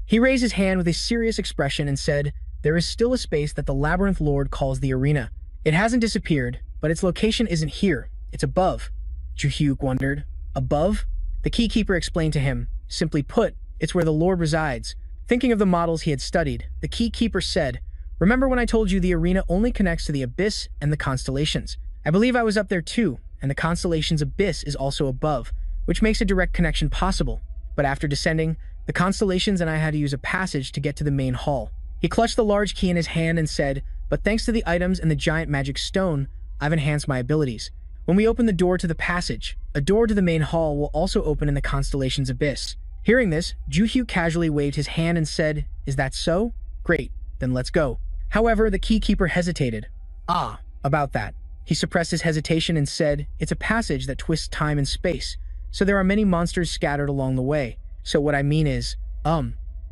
He raised his hand with a serious expression and said, there is still a space that the Labyrinth Lord calls the arena. It hasn't disappeared, but its location isn't here. It's above. Ju-hyuk wondered. Above? The keykeeper explained to him. Simply put, it's where the Lord resides. Thinking of the models he had studied, the keykeeper said, remember when I told you the arena only connects to the abyss and the constellations? I believe I was up there too, and the constellation's abyss is also above, which makes a direct connection possible. But after descending, the constellations and I had to use a passage to get to the main hall. He clutched the large key in his hand and said, but thanks to the items and the giant magic stone, I've enhanced my abilities. When we open the door to the passage, a door to the main hall will also open in the constellation's abyss. Hearing this, Ju-hyuk casually waved his hand and said, is that so? Great, then let's go. However, the keykeeper hesitated. About that. He suppressed his hesitation and said, it's a passage that twists time and space, so there are many monsters scattered along the way. So what I mean is,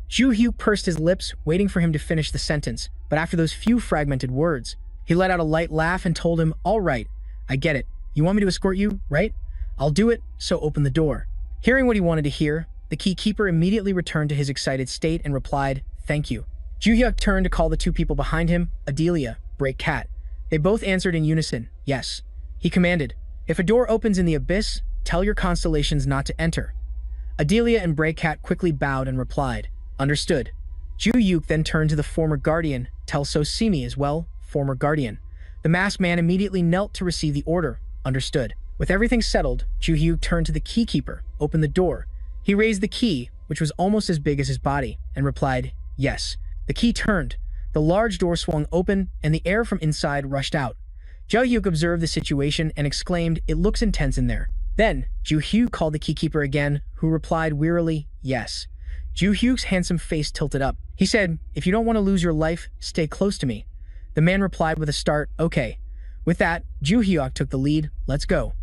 Ju-hyuk pursed his lips, waiting for him to finish the sentence, but after those few fragmented words, he let out a light laugh and told him, all right, I get it. You want me to escort you, right? I'll do it, so open the door. Hearing what he wanted to hear, the keykeeper immediately returned to his excited state and replied, thank you. Ju-hyuk turned to call the two people behind him, Adelia, Break Cat. They both answered in unison, yes. He commanded, if a door opens in the abyss, tell your constellations not to enter. Adelia and Break Cat quickly bowed and replied, understood. Ju-hyuk then turned to the former guardian, tell Sosimi as well, former guardian. The masked man immediately knelt to receive the order, understood. With everything settled, Ju-hyuk turned to the keykeeper, opened the door. He raised the key, which was almost as big as his body, and replied, yes. The The key turned, the large door swung open, and the air from inside rushed out. Ju-hyuk observed the situation and exclaimed, "It looks intense in there." Then, Ju-hyuk called the keykeeper again, who replied wearily, "Yes." Ju-hyuk's handsome face tilted up. He said, "If you don't want to lose your life, stay close to me." The man replied with a start, "Okay." With that, Ju-hyuk took the lead. "Let's go."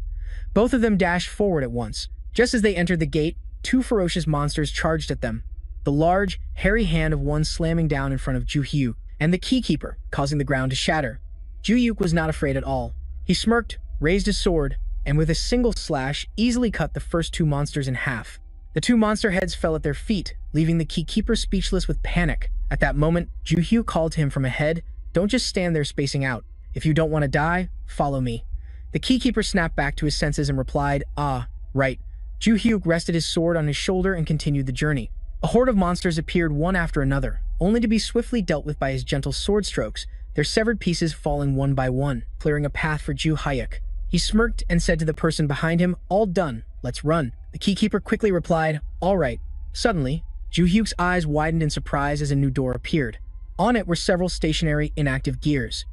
Both of them dashed forward at once. Just as they entered the gate, two ferocious monsters charged at them, the large, hairy hand of one slamming down in front of Ju-hyuk, and the keykeeper, causing the ground to shatter. Ju-hyuk was not afraid at all. He smirked, raised his sword, and with a single slash, easily cut the first two monsters in half. The two monster heads fell at their feet, leaving the keykeeper speechless with panic. At that moment, Ju-hyuk called to him from ahead, "Don't just stand there spacing out. If you don't want to die, follow me." The keykeeper snapped back to his senses and replied, "Ah, right." Ju-hyuk rested his sword on his shoulder and continued the journey. A horde of monsters appeared one after another, only to be swiftly dealt with by his gentle sword strokes, their severed pieces falling one by one, clearing a path for Ju-hyuk. He smirked and said to the person behind him, "All done, let's run." The keykeeper quickly replied, "All right." Suddenly, Ju-hyuk's eyes widened in surprise as a new door appeared. On it were several stationary, inactive gears.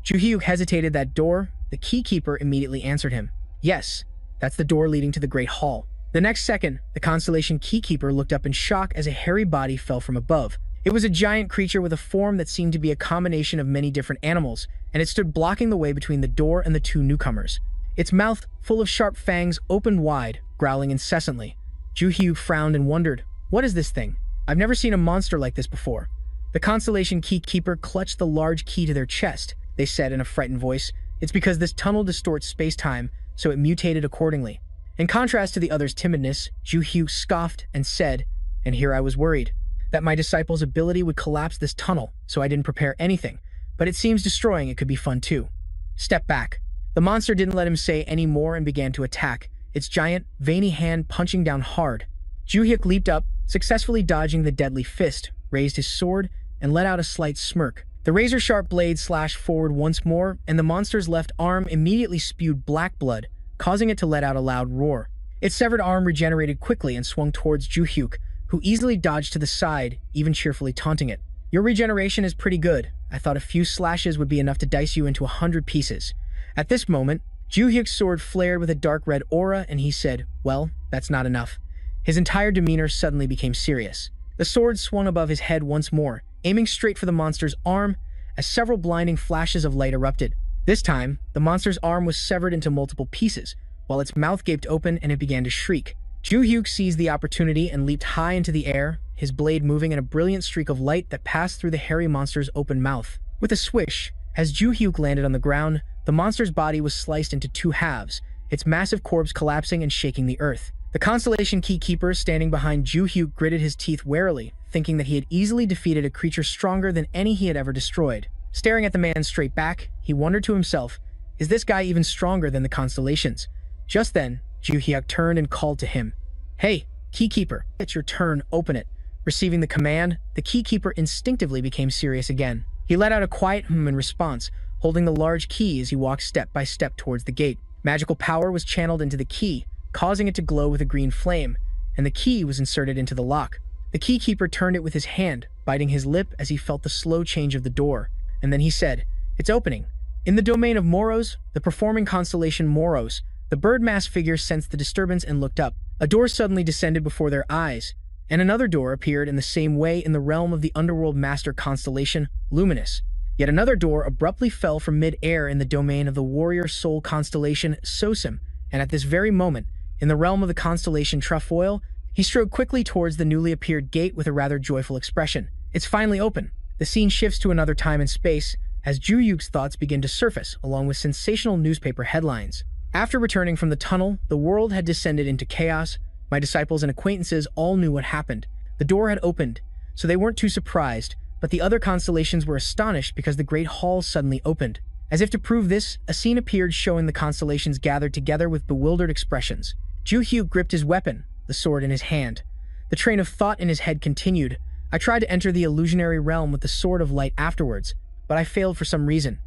Ju-hyuk hesitated. "That door?" The keykeeper immediately answered him, "Yes, that's the door leading to the Great Hall." The next second, the Constellation keykeeper looked up in shock as a hairy body fell from above. It was a giant creature with a form that seemed to be a combination of many different animals, and it stood blocking the way between the door and the two newcomers. Its mouth, full of sharp fangs, opened wide, growling incessantly. Ju-hyuk frowned and wondered, "What is this thing? I've never seen a monster like this before." The Constellation keykeeper clutched the large key to their chest. They said in a frightened voice, "It's because this tunnel distorts space-time, so it mutated accordingly." In contrast to the other's timidness, Ju-hyuk scoffed and said, "And here I was worried that my disciple's ability would collapse this tunnel, so I didn't prepare anything. But it seems destroying it could be fun too." "Step back." The monster didn't let him say any more and began to attack, its giant, veiny hand punching down hard. Ju-hyuk leaped up, successfully dodging the deadly fist, raised his sword, and let out a slight smirk. The razor-sharp blade slashed forward once more, and the monster's left arm immediately spewed black blood, causing it to let out a loud roar. Its severed arm regenerated quickly and swung towards Ju-hyuk, who easily dodged to the side, even cheerfully taunting it. "Your regeneration is pretty good. I thought a few slashes would be enough to dice you into 100 pieces." At this moment, Ju-hyuk's sword flared with a dark red aura, and he said, "Well, that's not enough." His entire demeanor suddenly became serious. The sword swung above his head once more, aiming straight for the monster's arm, as several blinding flashes of light erupted. This time, the monster's arm was severed into multiple pieces, while its mouth gaped open and it began to shriek. Ju-hyuk seized the opportunity and leaped high into the air, his blade moving in a brilliant streak of light that passed through the hairy monster's open mouth. With a swish, as Ju-hyuk landed on the ground, the monster's body was sliced into two halves, its massive corpse collapsing and shaking the earth. The Constellation keykeeper standing behind Ju-hyuk gritted his teeth warily, thinking that he had easily defeated a creature stronger than any he had ever destroyed. Staring at the man straight back, he wondered to himself, "Is this guy even stronger than the Constellations?" Just then, Ju-hyuk turned and called to him, "Hey, keykeeper, it's your turn, open it." Receiving the command, the keykeeper instinctively became serious again. He let out a quiet in response, holding the large key as he walked step by step towards the gate. Magical power was channeled into the key, causing it to glow with a green flame, and the key was inserted into the lock. The keykeeper turned it with his hand, biting his lip as he felt the slow change of the door, and then he said, "It's opening." In the domain of Moros, the performing constellation Moros, the bird-masked figure sensed the disturbance and looked up. A door suddenly descended before their eyes, and another door appeared in the same way in the realm of the underworld master constellation, Luminous. Yet another door abruptly fell from mid-air in the domain of the warrior soul constellation, Sosim, and at this very moment, in the realm of the constellation Trefoil, he strode quickly towards the newly appeared gate with a rather joyful expression. "It's finally open." The scene shifts to another time and space, as Ju-hyuk's thoughts begin to surface, along with sensational newspaper headlines. After returning from the tunnel, the world had descended into chaos. My disciples and acquaintances all knew what happened. The door had opened, so they weren't too surprised, but the other constellations were astonished because the Great Hall suddenly opened. As if to prove this, a scene appeared showing the constellations gathered together with bewildered expressions. Ju-hyuk gripped his weapon, the sword in his hand. The train of thought in his head continued. "I tried to enter the illusionary realm with the Sword of Light afterwards, but I failed for some reason.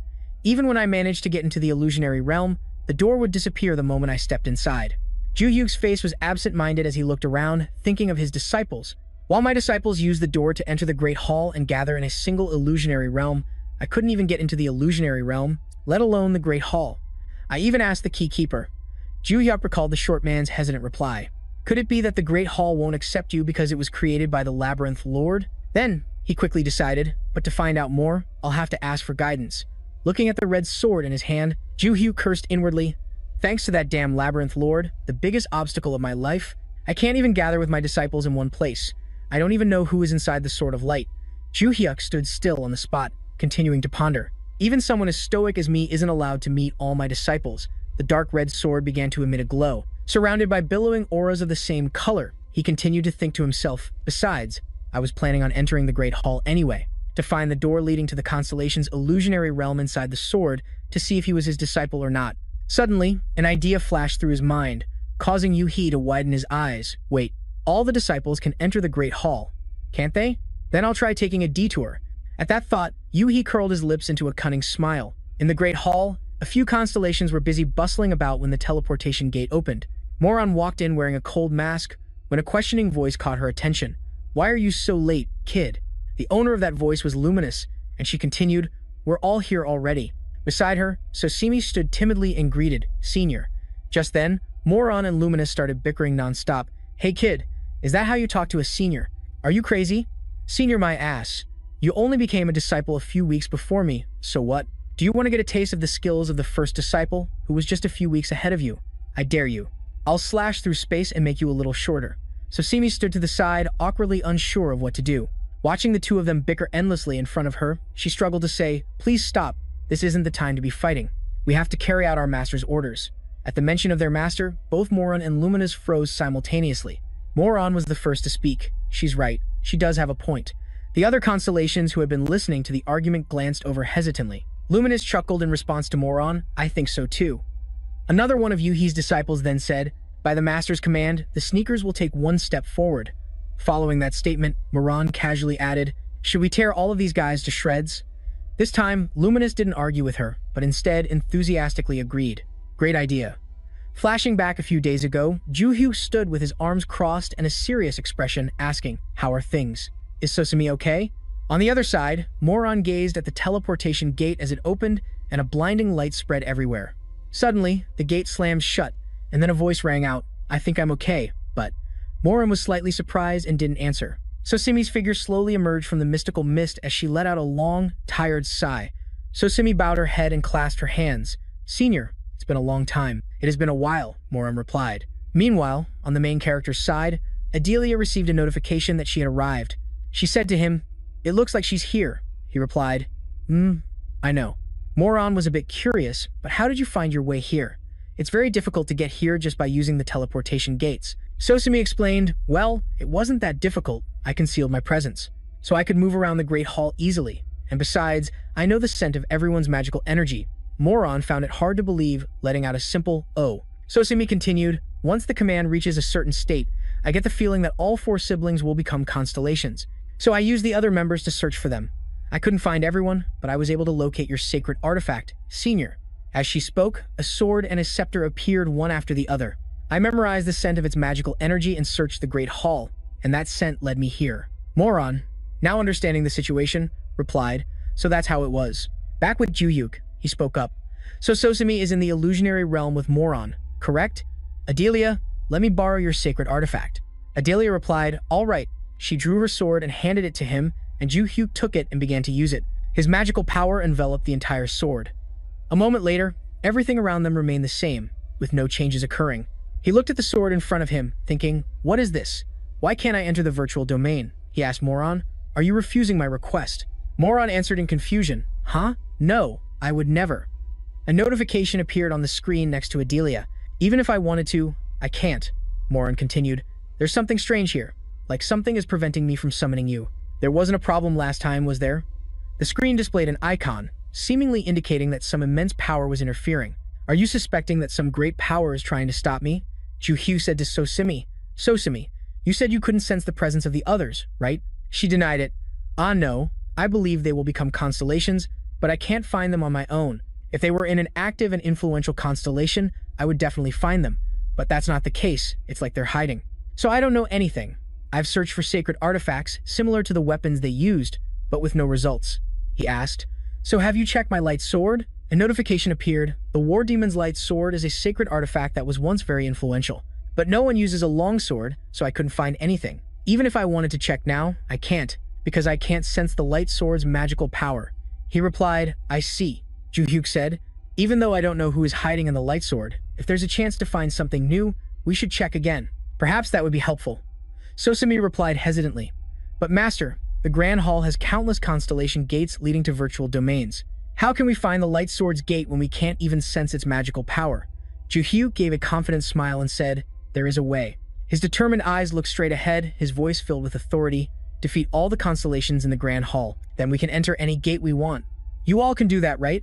Even when I managed to get into the illusionary realm, the door would disappear the moment I stepped inside." Ju-hyuk's face was absent-minded as he looked around, thinking of his disciples, While my disciples used the door to enter the Great Hall and gather in a single illusionary realm, I couldn't even get into the illusionary realm, let alone the Great Hall. I even asked the key keeper. Ju-hyuk recalled the short man's hesitant reply. Could it be that the Great Hall won't accept you because it was created by the Labyrinth Lord? Then, he quickly decided, but to find out more, I'll have to ask for guidance. Looking at the red sword in his hand, Ju-hyuk cursed inwardly. Thanks to that damn Labyrinth Lord, the biggest obstacle of my life, I can't even gather with my disciples in one place. I don't even know who is inside the Sword of Light. Ju-hyuk stood still on the spot, continuing to ponder. Even someone as stoic as me isn't allowed to meet all my disciples. The dark red sword began to emit a glow. Surrounded by billowing auras of the same color, he continued to think to himself, besides, I was planning on entering the Great Hall anyway, to find the door leading to the constellation's illusionary realm inside the sword to see if he was his disciple or not. Suddenly, an idea flashed through his mind, causing Yu-hee to widen his eyes. Wait, all the disciples can enter the Great Hall, can't they? Then I'll try taking a detour. At that thought, Yu-hee curled his lips into a cunning smile. In the Great Hall, a few constellations were busy bustling about when the teleportation gate opened. Moron walked in wearing a cold mask when a questioning voice caught her attention. Why are you so late, kid? The owner of that voice was Luminous, and she continued, We're all here already. Beside her, Sosimi stood timidly and greeted, Senior. Just then, Moron and Luminous started bickering nonstop. Hey kid, is that how you talk to a senior? Are you crazy? Senior my ass. You only became a disciple a few weeks before me, so what? Do you want to get a taste of the skills of the first disciple, who was just a few weeks ahead of you? I dare you. I'll slash through space and make you a little shorter. Sosimi stood to the side, awkwardly unsure of what to do. Watching the two of them bicker endlessly in front of her, she struggled to say, Please stop. This isn't the time to be fighting. We have to carry out our master's orders. At the mention of their master, both Moron and Luminous froze simultaneously. Moron was the first to speak. She's right. She does have a point. The other constellations who had been listening to the argument glanced over hesitantly. Luminous chuckled in response to Moron, I think so too. Another one of Yu-hee's disciples then said, By the master's command, the sneakers will take one step forward. Following that statement, Moron casually added, Should we tear all of these guys to shreds? This time, Luminous didn't argue with her, but instead enthusiastically agreed. Great idea. Flashing back a few days ago, Ju-hyuk stood with his arms crossed and a serious expression, asking, How are things? Is Sosimi okay? On the other side, Moron gazed at the teleportation gate as it opened and a blinding light spread everywhere. Suddenly, the gate slammed shut, and then a voice rang out, I think I'm okay, but... Moron was slightly surprised and didn't answer. Sosimi's figure slowly emerged from the mystical mist as she let out a long, tired sigh. Sosimi bowed her head and clasped her hands. Senior, it's been a long time. It has been a while, Moron replied. Meanwhile, on the main character's side, Adelia received a notification that she had arrived. She said to him, It looks like she's here. He replied, I know. Moron was a bit curious, but how did you find your way here? It's very difficult to get here just by using the teleportation gates. Sosimi explained, Well, it wasn't that difficult. I concealed my presence, so I could move around the Great Hall easily. And besides, I know the scent of everyone's magical energy. Moron found it hard to believe, letting out a simple, oh. Sosimi continued, Once the command reaches a certain state, I get the feeling that all 4 siblings will become constellations. So I used the other members to search for them. I couldn't find everyone, but I was able to locate your sacred artifact, Senior. As she spoke, a sword and a scepter appeared one after the other. I memorized the scent of its magical energy and searched the Great Hall, and that scent led me here. Moron, now understanding the situation, replied, So that's how it was. Back with Ju-hyuk, he spoke up. So Sosimi is in the illusionary realm with Moron, correct? Adelia, let me borrow your sacred artifact. Adelia replied, All right. She drew her sword and handed it to him, and Ju-hyuk took it and began to use it. His magical power enveloped the entire sword. A moment later, everything around them remained the same, with no changes occurring. He looked at the sword in front of him, thinking, What is this? Why can't I enter the virtual domain? He asked Moron. Are you refusing my request? Moron answered in confusion. Huh? No, I would never. A notification appeared on the screen next to Adelia. Even if I wanted to, I can't. Moron continued. There's something strange here. Like something is preventing me from summoning you. There wasn't a problem last time, was there? The screen displayed an icon, seemingly indicating that some immense power was interfering. Are you suspecting that some great power is trying to stop me? Ju-hyuk said to Sosimi. Sosimi, you said you couldn't sense the presence of the others, right? She denied it. Ah, no. I believe they will become constellations, but I can't find them on my own. If they were in an active and influential constellation, I would definitely find them. But that's not the case. It's like they're hiding. So I don't know anything. I've searched for sacred artifacts similar to the weapons they used, but with no results. He asked, "So have you checked my light sword?" A notification appeared. The war demon's light sword is a sacred artifact that was once very influential. But no one uses a long sword, so I couldn't find anything. Even if I wanted to check now, I can't, because I can't sense the light sword's magical power. He replied, "I see," Ju-hyuk said. "Even though I don't know who is hiding in the light sword, if there's a chance to find something new, we should check again. Perhaps that would be helpful." Sosumi replied hesitantly, "But Master, the Grand Hall has countless constellation gates leading to virtual domains. How can we find the light sword's gate when we can't even sense its magical power?" Ju-hyuk gave a confident smile and said, "There is a way." His determined eyes looked straight ahead, his voice filled with authority. "Defeat all the constellations in the Grand Hall, then we can enter any gate we want. You all can do that, right?"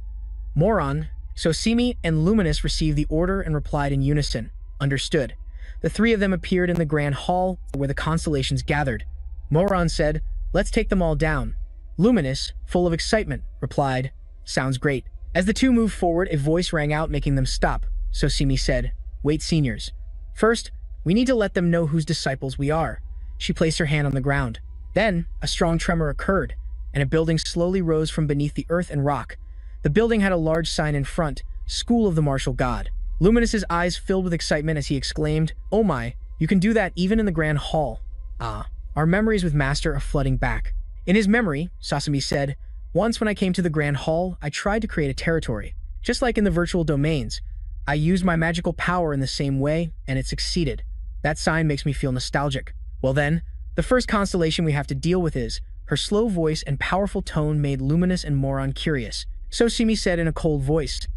Moron, Sosumi, and Luminous received the order and replied in unison, "Understood." The three of them appeared in the Grand Hall where the constellations gathered. Moron said, "Let's take them all down." Luminous, full of excitement, replied, "Sounds great." As the two moved forward, a voice rang out making them stop. Sosumi said, "Wait, seniors. First, we need to let them know whose disciples we are." She placed her hand on the ground. Then, a strong tremor occurred, and a building slowly rose from beneath the earth and rock. The building had a large sign in front, "School of the Martial God." Luminous's eyes filled with excitement as he exclaimed, "Oh my, you can do that even in the Grand Hall." "Ah, our memories with Master are flooding back." In his memory, Sasami said, "Once when I came to the Grand Hall, I tried to create a territory. Just like in the virtual domains, I used my magical power in the same way, and it succeeded. That sign makes me feel nostalgic." "Well then, the first constellation we have to deal with is..." Her slow voice and powerful tone made Luminous and Moron curious. Sosumi said in a cold voice,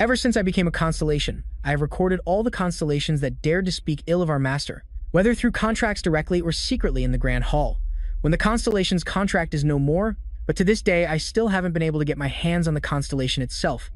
"Ever since I became a constellation, I have recorded all the constellations that dared to speak ill of our master, whether through contracts directly or secretly in the Grand Hall. When the constellation's contract is no more, but to this day I still haven't been able to get my hands on the constellation itself."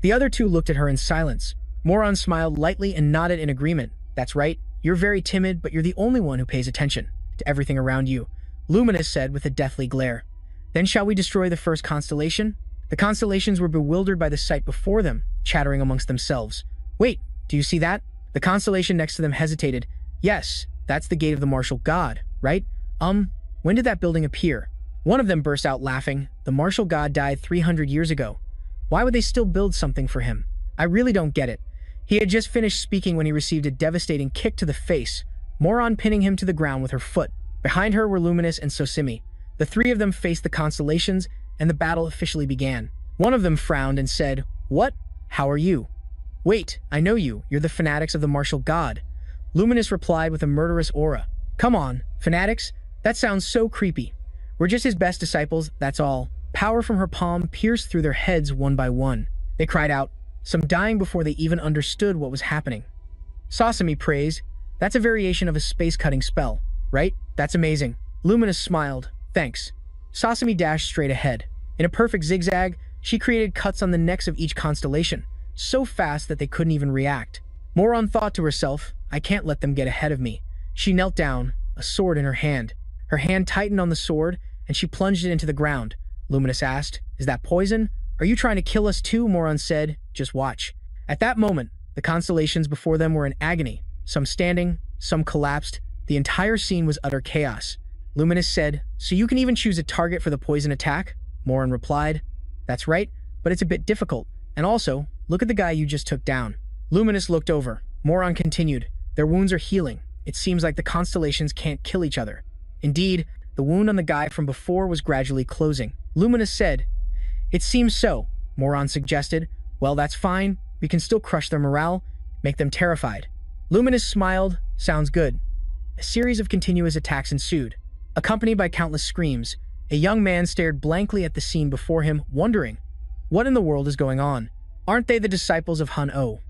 The other two looked at her in silence. Moron smiled lightly and nodded in agreement. "That's right, you're very timid, but you're the only one who pays attention to everything around you," Luminous said with a deathly glare. "Then shall we destroy the first constellation?" The constellations were bewildered by the sight before them, chattering amongst themselves. "Wait, do you see that?" The constellation next to them hesitated. "Yes, that's the gate of the martial god, right? When did that building appear?" One of them burst out laughing. "The martial god died 300 years ago. Why would they still build something for him? I really don't get it." He had just finished speaking when he received a devastating kick to the face, Moron pinning him to the ground with her foot. Behind her were Luminous and Sosumi. The three of them faced the constellations, and the battle officially began. One of them frowned and said, "What? How are you?" "Wait, I know you. You're the fanatics of the martial god." Luminous replied with a murderous aura. "Come on, fanatics? That sounds so creepy. We're just his best disciples, that's all." Power from her palm pierced through their heads one by one. They cried out, some dying before they even understood what was happening. Sasami praised, "That's a variation of a space-cutting spell, right? That's amazing." Luminous smiled, "Thanks." Sasami dashed straight ahead. In a perfect zigzag, she created cuts on the necks of each constellation, so fast that they couldn't even react. Moron thought to herself, "I can't let them get ahead of me." She knelt down, a sword in her hand. Her hand tightened on the sword, and she plunged it into the ground. Luminous asked, "Is that poison? Are you trying to kill us too?" Moron said, "Just watch." At that moment, the constellations before them were in agony, some standing, some collapsed. The entire scene was utter chaos. Luminous said, "So you can even choose a target for the poison attack?" Moron replied, "That's right, but it's a bit difficult. And also, look at the guy you just took down." Luminous looked over. Moron continued, "Their wounds are healing. It seems like the constellations can't kill each other." Indeed, the wound on the guy from before was gradually closing. Luminous said, "It seems so." Moron suggested, "Well, that's fine. We can still crush their morale, make them terrified." Luminous smiled, "Sounds good." A series of continuous attacks ensued. Accompanied by countless screams, a young man stared blankly at the scene before him, wondering, what in the world is going on? Aren't they the disciples of Han-Oh?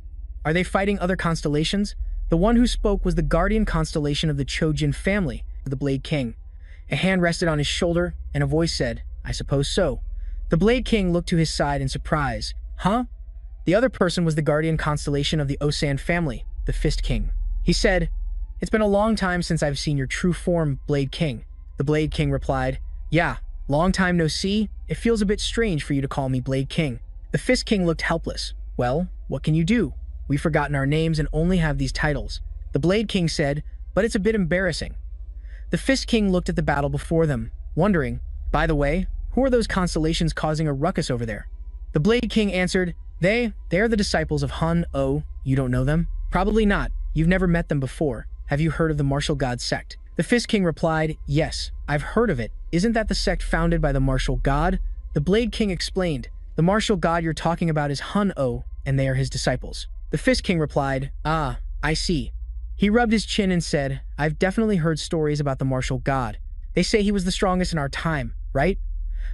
Are they fighting other constellations? The one who spoke was the guardian constellation of the Chojin family, the Blade King. A hand rested on his shoulder, and a voice said, "I suppose so." The Blade King looked to his side in surprise. "Huh?" The other person was the guardian constellation of the Osan family, the Fist King. He said, "It's been a long time since I've seen your true form, Blade King." The Blade King replied, "Yeah, long time no see. It feels a bit strange for you to call me Blade King." The Fist King looked helpless. "Well, what can you do? We've forgotten our names and only have these titles." The Blade King said, "But it's a bit embarrassing." The Fist King looked at the battle before them, wondering, by the way, who are those constellations causing a ruckus over there? The Blade King answered, They are the disciples of Hun. Oh, you don't know them? Probably not. You've never met them before. Have you heard of the Martial God sect? The Fist King replied, Yes, I've heard of it. Isn't that the sect founded by the Martial God? The Blade King explained, The Martial God you're talking about is Hun Oh, and they are his disciples. The Fist King replied, Ah, I see. He rubbed his chin and said, I've definitely heard stories about the Martial God. They say he was the strongest in our time, right?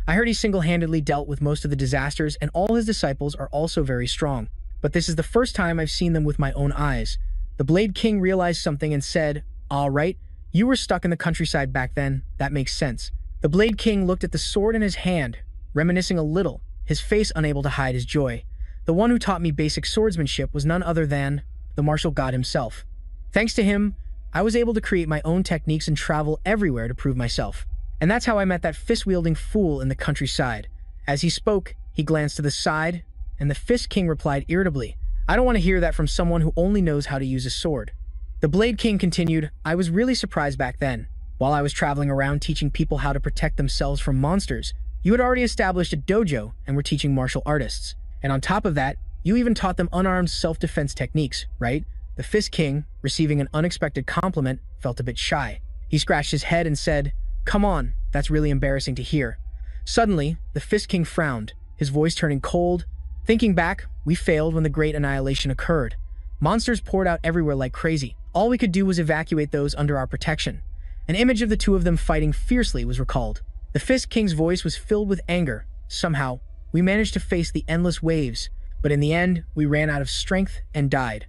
I heard he single-handedly dealt with most of the disasters, and all his disciples are also very strong. But this is the first time I've seen them with my own eyes. The Blade King realized something and said, All right, you were stuck in the countryside back then. That makes sense. The Blade King looked at the sword in his hand, reminiscing a little, his face unable to hide his joy. The one who taught me basic swordsmanship was none other than the Martial God himself. Thanks to him, I was able to create my own techniques and travel everywhere to prove myself. And that's how I met that fist-wielding fool in the countryside. As he spoke, he glanced to the side, and the Fist King replied irritably, I don't want to hear that from someone who only knows how to use a sword. The Blade King continued, I was really surprised back then. While I was traveling around teaching people how to protect themselves from monsters, you had already established a dojo and were teaching martial artists. And on top of that, you even taught them unarmed self-defense techniques, right? The Fist King, receiving an unexpected compliment, felt a bit shy. He scratched his head and said, Come on, that's really embarrassing to hear. Suddenly, the Fist King frowned, his voice turning cold. Thinking back, we failed when the Great Annihilation occurred. Monsters poured out everywhere like crazy. All we could do was evacuate those under our protection. An image of the two of them fighting fiercely was recalled. The Fist King's voice was filled with anger. Somehow, we managed to face the endless waves, but in the end, we ran out of strength and died.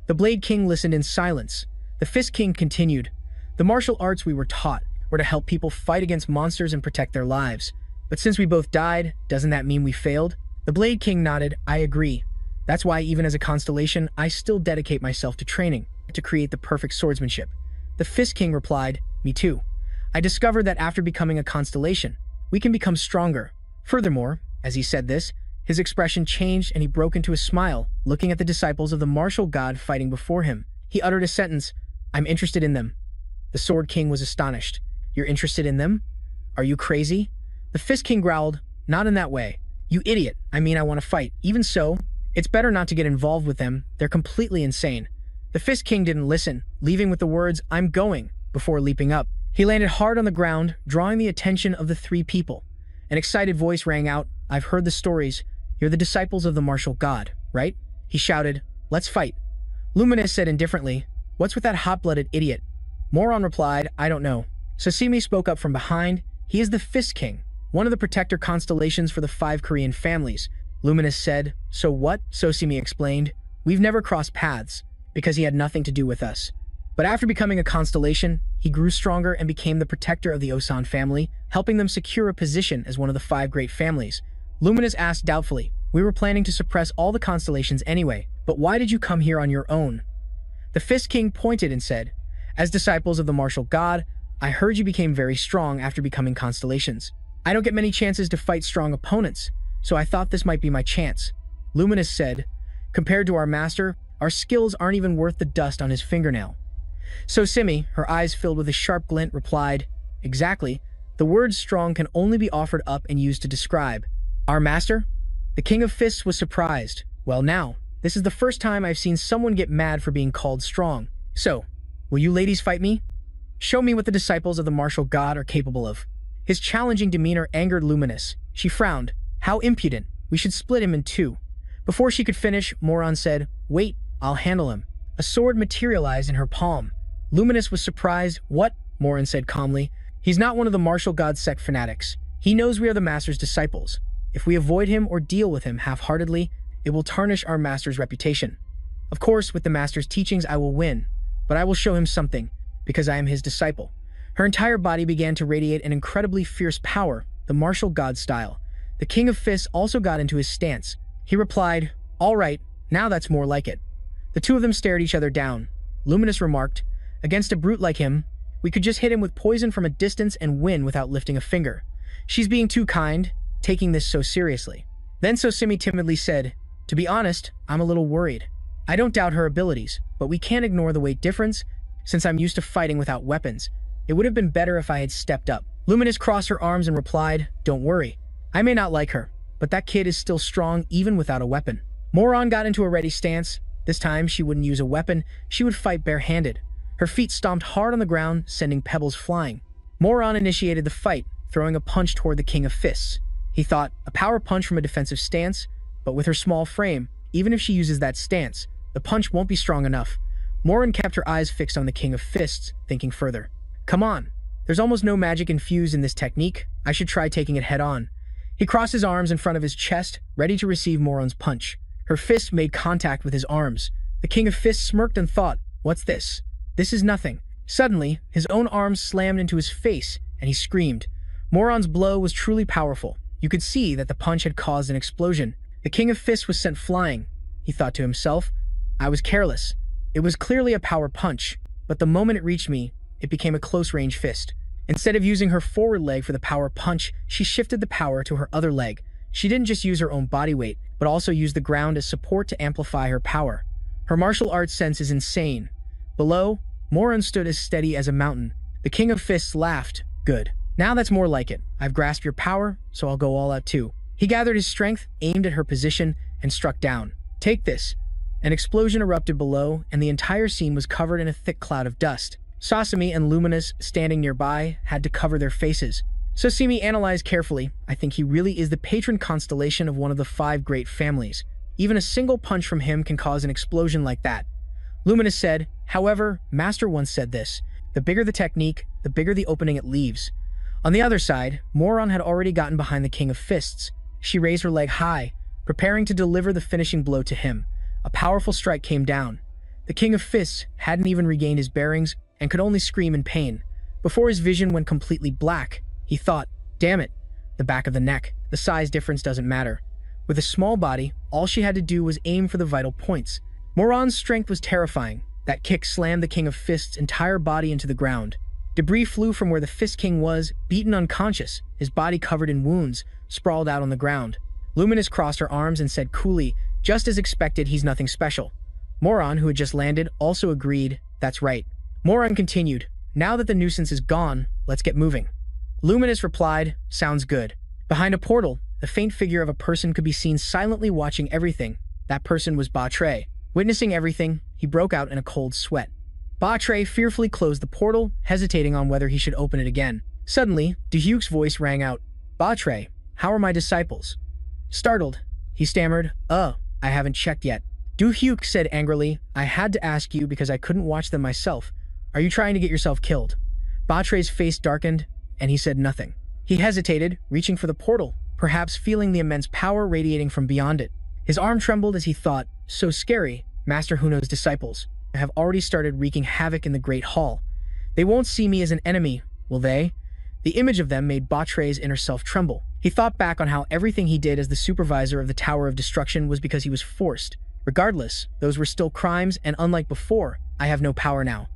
The Blade King listened in silence. The Fist King continued, The martial arts we were taught were to help people fight against monsters and protect their lives. But since we both died, doesn't that mean we failed? The Blade King nodded, I agree. That's why even as a constellation, I still dedicate myself to training, to create the perfect swordsmanship. The Fist King replied, Me too. I discovered that after becoming a constellation, we can become stronger. Furthermore, as he said this, his expression changed and he broke into a smile, looking at the disciples of the Martial God fighting before him. He uttered a sentence, I'm interested in them. The Sword King was astonished. You're interested in them? Are you crazy? The Fist King growled, Not in that way. You idiot. I mean, I want to fight. Even so, it's better not to get involved with them. They're completely insane. The Fist King didn't listen, leaving with the words, I'm going, before leaping up. He landed hard on the ground, drawing the attention of the three people. An excited voice rang out, I've heard the stories. You're the disciples of the Martial God, right? He shouted, Let's fight. Luminous said indifferently, What's with that hot-blooded idiot? Moron replied, I don't know. Sasimi spoke up from behind. He is the Fist King, one of the protector constellations for the 5 Korean families. Luminous said, So what? Sosimi explained, We've never crossed paths, because he had nothing to do with us. But after becoming a constellation, he grew stronger and became the protector of the Osan family, helping them secure a position as one of the 5 great families. Luminous asked doubtfully, We were planning to suppress all the constellations anyway, but why did you come here on your own? The Fist King pointed and said, As disciples of the Martial God, I heard you became very strong after becoming constellations. I don't get many chances to fight strong opponents, so I thought this might be my chance. Luminous said, Compared to our master, our skills aren't even worth the dust on his fingernail. So Simi, her eyes filled with a sharp glint, replied, Exactly. The word strong can only be offered up and used to describe. Our master? The King of Fists was surprised. Well now, this is the first time I've seen someone get mad for being called strong. So, will you ladies fight me? Show me what the disciples of the Martial God are capable of. His challenging demeanor angered Luminous. She frowned. How impudent. We should split him in 2. Before she could finish, Moron said, Wait, I'll handle him. A sword materialized in her palm. Luminous was surprised. What? Moron said calmly. He's not one of the Martial God sect fanatics. He knows we are the Master's disciples. If we avoid him or deal with him half-heartedly, it will tarnish our Master's reputation. Of course, with the Master's teachings I will win, but I will show him something, because I am his disciple. Her entire body began to radiate an incredibly fierce power, the Martial God style. The King of Fists also got into his stance. He replied, All right, now that's more like it. The two of them stared each other down. Luminous remarked, Against a brute like him, we could just hit him with poison from a distance and win without lifting a finger. She's being too kind, taking this so seriously. Then Sosimi timidly said, To be honest, I'm a little worried. I don't doubt her abilities, but we can't ignore the weight difference. Since I'm used to fighting without weapons, It would have been better if I had stepped up. Luminous crossed her arms and replied, "Don't worry. I may not like her, but that kid is still strong even without a weapon." Moron got into a ready stance. This time, she wouldn't use a weapon, she would fight barehanded. Her feet stomped hard on the ground, sending pebbles flying. Moron initiated the fight, throwing a punch toward the King of Fists. He thought, a power punch from a defensive stance, but with her small frame, even if she uses that stance, the punch won't be strong enough. Moron kept her eyes fixed on the King of Fists, thinking further. Come on, there's almost no magic infused in this technique. I should try taking it head on. He crossed his arms in front of his chest, ready to receive Moron's punch. Her fist made contact with his arms. The King of Fists smirked and thought, what's this? This is nothing. Suddenly, his own arms slammed into his face, and he screamed. Moron's blow was truly powerful. You could see that the punch had caused an explosion. The King of Fists was sent flying. He thought to himself, I was careless. It was clearly a power punch, but the moment it reached me, it became a close-range fist. Instead of using her forward leg for the power punch, she shifted the power to her other leg. She didn't just use her own body weight, but also used the ground as support to amplify her power. Her martial arts sense is insane. Below, Moron stood as steady as a mountain. The King of Fists laughed. Good. Now that's more like it. I've grasped your power, so I'll go all out too. He gathered his strength, aimed at her position, and struck down. Take this. An explosion erupted below, and the entire scene was covered in a thick cloud of dust. Sasami and Luminous, standing nearby, had to cover their faces. Sasami analyzed carefully. I think he really is the patron constellation of one of the 5 great families. Even a single punch from him can cause an explosion like that. Luminous said, however, Master once said this, the bigger the technique, the bigger the opening it leaves. On the other side, Moron had already gotten behind the King of Fists. She raised her leg high, preparing to deliver the finishing blow to him. A powerful strike came down. The King of Fists hadn't even regained his bearings and could only scream in pain. Before his vision went completely black, he thought, damn it, the back of the neck. The size difference doesn't matter. With a small body, all she had to do was aim for the vital points. Moron's strength was terrifying. That kick slammed the King of Fists' entire body into the ground. Debris flew from where the Fist King was, beaten unconscious, his body covered in wounds, sprawled out on the ground. Luminous crossed her arms and said coolly, just as expected, he's nothing special. Moron, who had just landed, also agreed, that's right. Moron continued, now that the nuisance is gone, let's get moving. Luminous replied, sounds good. Behind a portal, the faint figure of a person could be seen silently watching everything. That person was Ba-Tre. Witnessing everything, he broke out in a cold sweat. Ba-Tre fearfully closed the portal, hesitating on whether he should open it again. Suddenly, Du-Hyuk's voice rang out, Ba-Tre, how are my disciples? Startled, he stammered, I haven't checked yet. Du-Hyuk said angrily, I had to ask you because I couldn't watch them myself. Are you trying to get yourself killed? Ba-Tre's face darkened, and he said nothing. He hesitated, reaching for the portal, perhaps feeling the immense power radiating from beyond it. His arm trembled as he thought, so scary, Master Huno's disciples have already started wreaking havoc in the Great Hall. They won't see me as an enemy, will they? The image of them made Ba-Tre's inner self tremble. He thought back on how everything he did as the supervisor of the Tower of Destruction was because he was forced. Regardless, those were still crimes, and unlike before, I have no power now.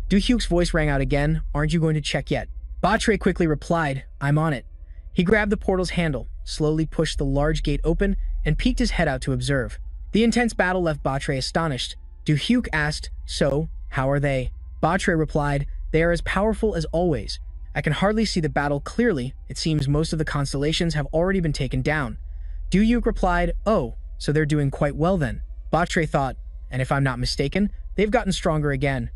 Du-Hyuk's voice rang out again, aren't you going to check yet? Ba-Tre quickly replied, I'm on it. He grabbed the portal's handle, slowly pushed the large gate open, and peeked his head out to observe. The intense battle left Ba-Tre astonished. Du-Hyuk asked, so, how are they? Ba-Tre replied, they are as powerful as always. I can hardly see the battle clearly. It seems most of the constellations have already been taken down. Du-Hyuk replied, oh, so they're doing quite well then. Ba-Tre thought, and if I'm not mistaken, they've gotten stronger again.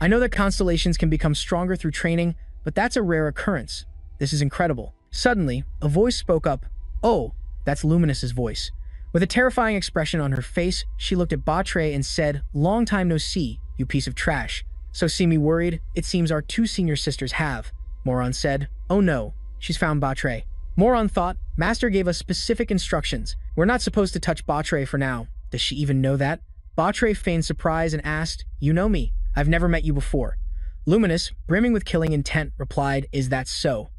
I know that constellations can become stronger through training, but that's a rare occurrence. This is incredible. Suddenly, a voice spoke up. Oh, that's Luminous's voice. With a terrifying expression on her face, she looked at Ba-Tre and said, long time no see, you piece of trash. So see me worried? It seems our 2 senior sisters have. Moron said, oh no, she's found Ba-Tre. Moron thought, Master gave us specific instructions. We're not supposed to touch Ba-Tre for now. Does she even know that? Ba-Tre feigned surprise and asked, you know me. I've never met you before. Luminous, brimming with killing intent, replied, is that so?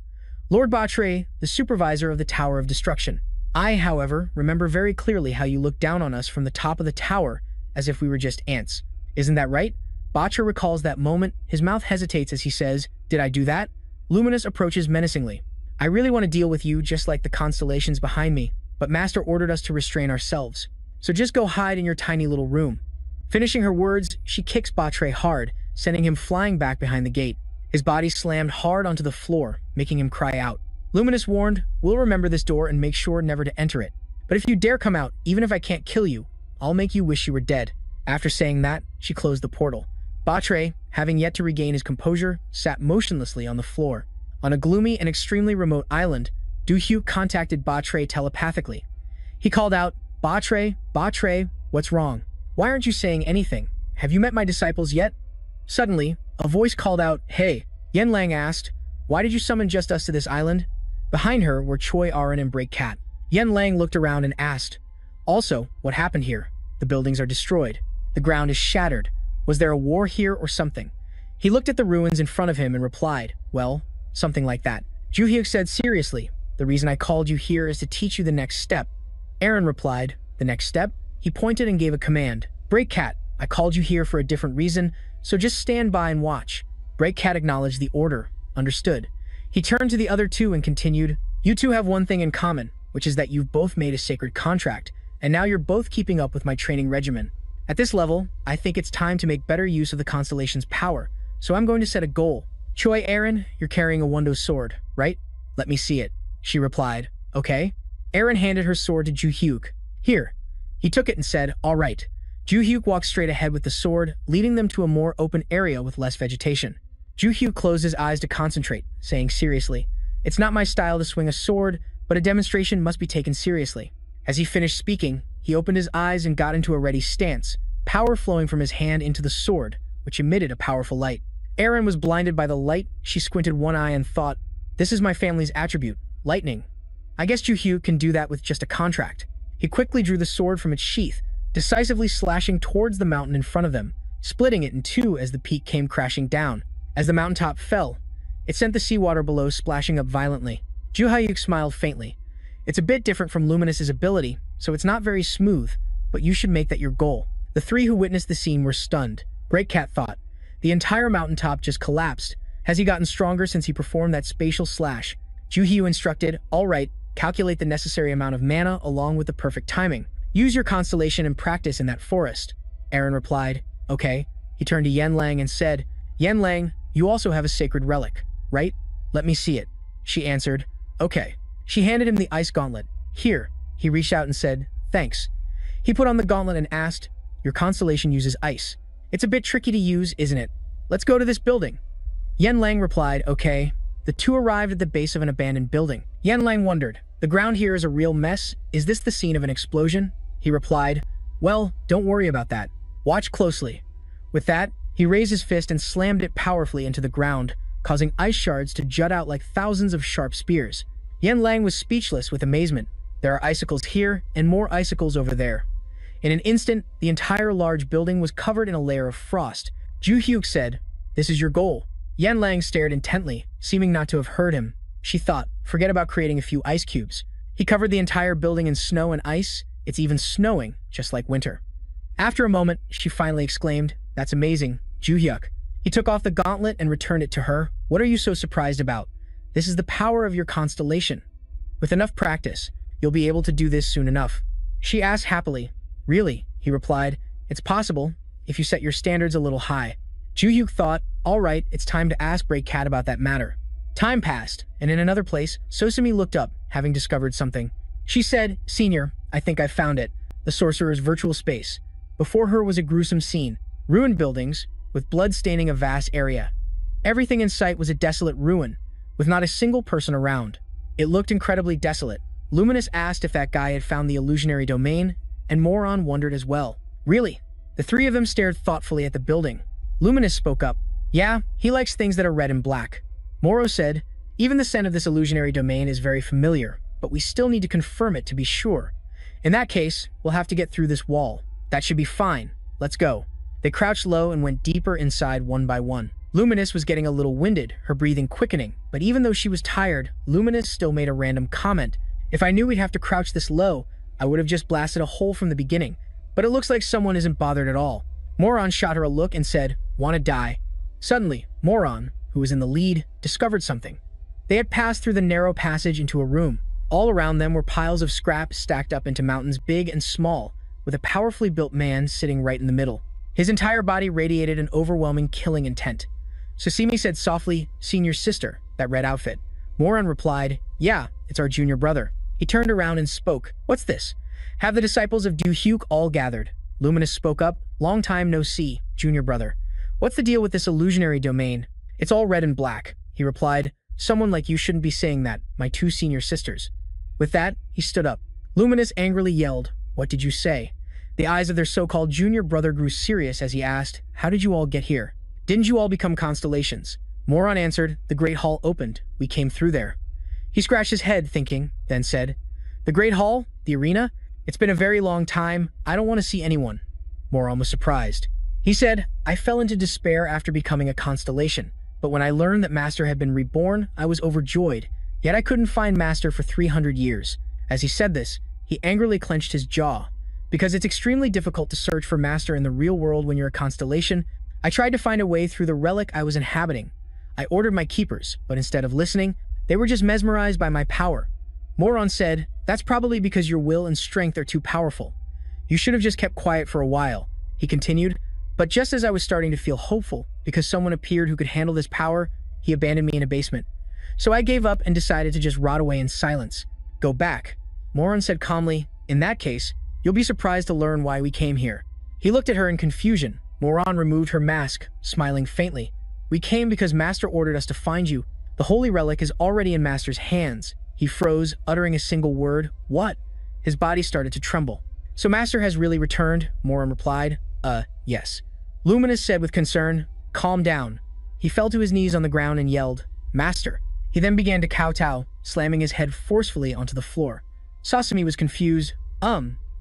Lord Ba-Tre, the supervisor of the Tower of Destruction. I, however, remember very clearly how you looked down on us from the top of the tower as if we were just ants. Isn't that right? Ba-Tre recalls that moment. His mouth hesitates as he says, did I do that? Luminous approaches menacingly. I really want to deal with you just like the constellations behind me, but Master ordered us to restrain ourselves. So just go hide in your tiny little room. Finishing her words, she kicks Ba-Tre hard, sending him flying back behind the gate. His body slammed hard onto the floor, making him cry out. Luminous warned, "We'll remember this door and make sure never to enter it. But if you dare come out, even if I can't kill you, I'll make you wish you were dead." After saying that, she closed the portal. Batre, having yet to regain his composure, sat motionlessly on the floor. On a gloomy and extremely remote island, Du-hyuk contacted Batre telepathically. He called out, "Batre, Batre, what's wrong? Why aren't you saying anything? Have you met my disciples yet?" Suddenly, a voice called out, "Hey." Yen Lang asked, "Why did you summon just us to this island?" Behind her were Choi Arin and Break Cat. Yen Lang looked around and asked, "Also, what happened here? The buildings are destroyed. The ground is shattered. Was there a war here or something?" He looked at the ruins in front of him and replied, "Well, something like that." Ju-hyuk said seriously, "The reason I called you here is to teach you the next step." Aaron replied, "The next step?" He pointed and gave a command. "Break Cat, I called you here for a different reason, so just stand by and watch." Break Cat acknowledged the order. Understood. He turned to the other two and continued, "You two have one thing in common, which is that you've both made a sacred contract, and now you're both keeping up with my training regimen. At this level, I think it's time to make better use of the constellation's power, so I'm going to set a goal." "Choi Aaron, you're carrying a Wundo sword, right? Let me see it," she replied. "Okay." Aaron handed her sword to Ju-hyuk. "Here." He took it and said, "All right." Ju-hyuk walked straight ahead with the sword, leading them to a more open area with less vegetation. Ju-hyuk closed his eyes to concentrate, saying seriously, "It's not my style to swing a sword, but a demonstration must be taken seriously." As he finished speaking, he opened his eyes and got into a ready stance, power flowing from his hand into the sword, which emitted a powerful light. Aaron was blinded by the light. She squinted one eye and thought, "This is my family's attribute, lightning. I guess Ju-hyuk can do that with just a contract." He quickly drew the sword from its sheath, decisively slashing towards the mountain in front of them, splitting it in two as the peak came crashing down. As the mountaintop fell, it sent the seawater below splashing up violently. Ju-hyuk smiled faintly. "It's a bit different from Luminous's ability, so it's not very smooth, but you should make that your goal." The three who witnessed the scene were stunned. Break Cat thought, the entire mountaintop just collapsed. Has he gotten stronger since he performed that spatial slash? Ju-hyuk instructed, "All right, calculate the necessary amount of mana along with the perfect timing. Use your constellation and practice in that forest." Aaron replied, "Okay." He turned to Yen Lang and said, "Yen Lang, you also have a sacred relic, right? Let me see it." She answered, "Okay." She handed him the ice gauntlet. "Here." He reached out and said, "Thanks." He put on the gauntlet and asked, "Your constellation uses ice. It's a bit tricky to use, isn't it? Let's go to this building." Yen Lang replied, "Okay." The two arrived at the base of an abandoned building. Yen Lang wondered, "The ground here is a real mess. Is this the scene of an explosion?" He replied, "Well, don't worry about that. Watch closely." With that, he raised his fist and slammed it powerfully into the ground, causing ice shards to jut out like thousands of sharp spears. Yen Lang was speechless with amazement. There are icicles here and more icicles over there. In an instant, the entire large building was covered in a layer of frost. Ju-hyuk said, "This is your goal." Yen Lang stared intently, seeming not to have heard him. She thought, forget about creating a few ice cubes. He covered the entire building in snow and ice. It's even snowing, just like winter. After a moment, she finally exclaimed, "That's amazing, Ju-hyuk." He took off the gauntlet and returned it to her. "What are you so surprised about? This is the power of your constellation. With enough practice, you'll be able to do this soon enough." She asked happily. "Really?" He replied, "It's possible, if you set your standards a little high." Ju-hyuk thought, "All right, it's time to ask Break Cat about that matter." Time passed, and in another place, Sosumi looked up, having discovered something. She said, "Senior, I think I've found it. The sorcerer's virtual space." Before her was a gruesome scene. Ruined buildings, with blood staining a vast area. Everything in sight was a desolate ruin, with not a single person around. It looked incredibly desolate. Luminous asked if that guy had found the illusionary domain, and Moron wondered as well. "Really?" The three of them stared thoughtfully at the building. Luminous spoke up. "Yeah, he likes things that are red and black." Moro said, "Even the scent of this illusionary domain is very familiar, but we still need to confirm it to be sure. In that case, we'll have to get through this wall. That should be fine. Let's go." They crouched low and went deeper inside one by one. Luminous was getting a little winded, her breathing quickening, but even though she was tired, Luminous still made a random comment. "If I knew we'd have to crouch this low, I would have just blasted a hole from the beginning, but it looks like someone isn't bothered at all." Moron shot her a look and said, "Wanna die?" Suddenly, Moron, who was in the lead, discovered something. They had passed through the narrow passage into a room. All around them were piles of scrap stacked up into mountains big and small, with a powerfully built man sitting right in the middle. His entire body radiated an overwhelming killing intent. Sasimi said softly, "Senior sister, that red outfit." Moron replied, "Yeah, it's our junior brother." He turned around and spoke. "What's this? Have the disciples of Du-hyuk all gathered?" Luminous spoke up, "Long time no see, junior brother. What's the deal with this illusionary domain?" "It's all red and black," he replied. "Someone like you shouldn't be saying that, my two senior sisters." With that, he stood up. Luminous angrily yelled, "What did you say?" The eyes of their so-called junior brother grew serious as he asked, "How did you all get here? Didn't you all become constellations?" Moron answered, "The Great Hall opened. We came through there." He scratched his head, thinking, then said, "The Great Hall? The arena? It's been a very long time. I don't want to see anyone." Moron was surprised. He said, "I fell into despair after becoming a constellation, but when I learned that Master had been reborn, I was overjoyed. Yet I couldn't find Master for 300 years. As he said this, he angrily clenched his jaw. "Because it's extremely difficult to search for Master in the real world when you're a constellation, I tried to find a way through the relic I was inhabiting. I ordered my keepers, but instead of listening, they were just mesmerized by my power." Moron said, "That's probably because your will and strength are too powerful. You should have just kept quiet for a while." He continued, "But just as I was starting to feel hopeful, because someone appeared who could handle this power, he abandoned me in a basement. So I gave up and decided to just rot away in silence. Go back." Moron said calmly, "In that case, you'll be surprised to learn why we came here." He looked at her in confusion. Moron removed her mask, smiling faintly. "We came because Master ordered us to find you. The holy relic is already in Master's hands." He froze, uttering a single word, "What?" His body started to tremble. "So Master has really returned?" Moron replied, Yes." Luminous said with concern, "Calm down." He fell to his knees on the ground and yelled, "Master." He then began to kowtow, slamming his head forcefully onto the floor. Sasami was confused.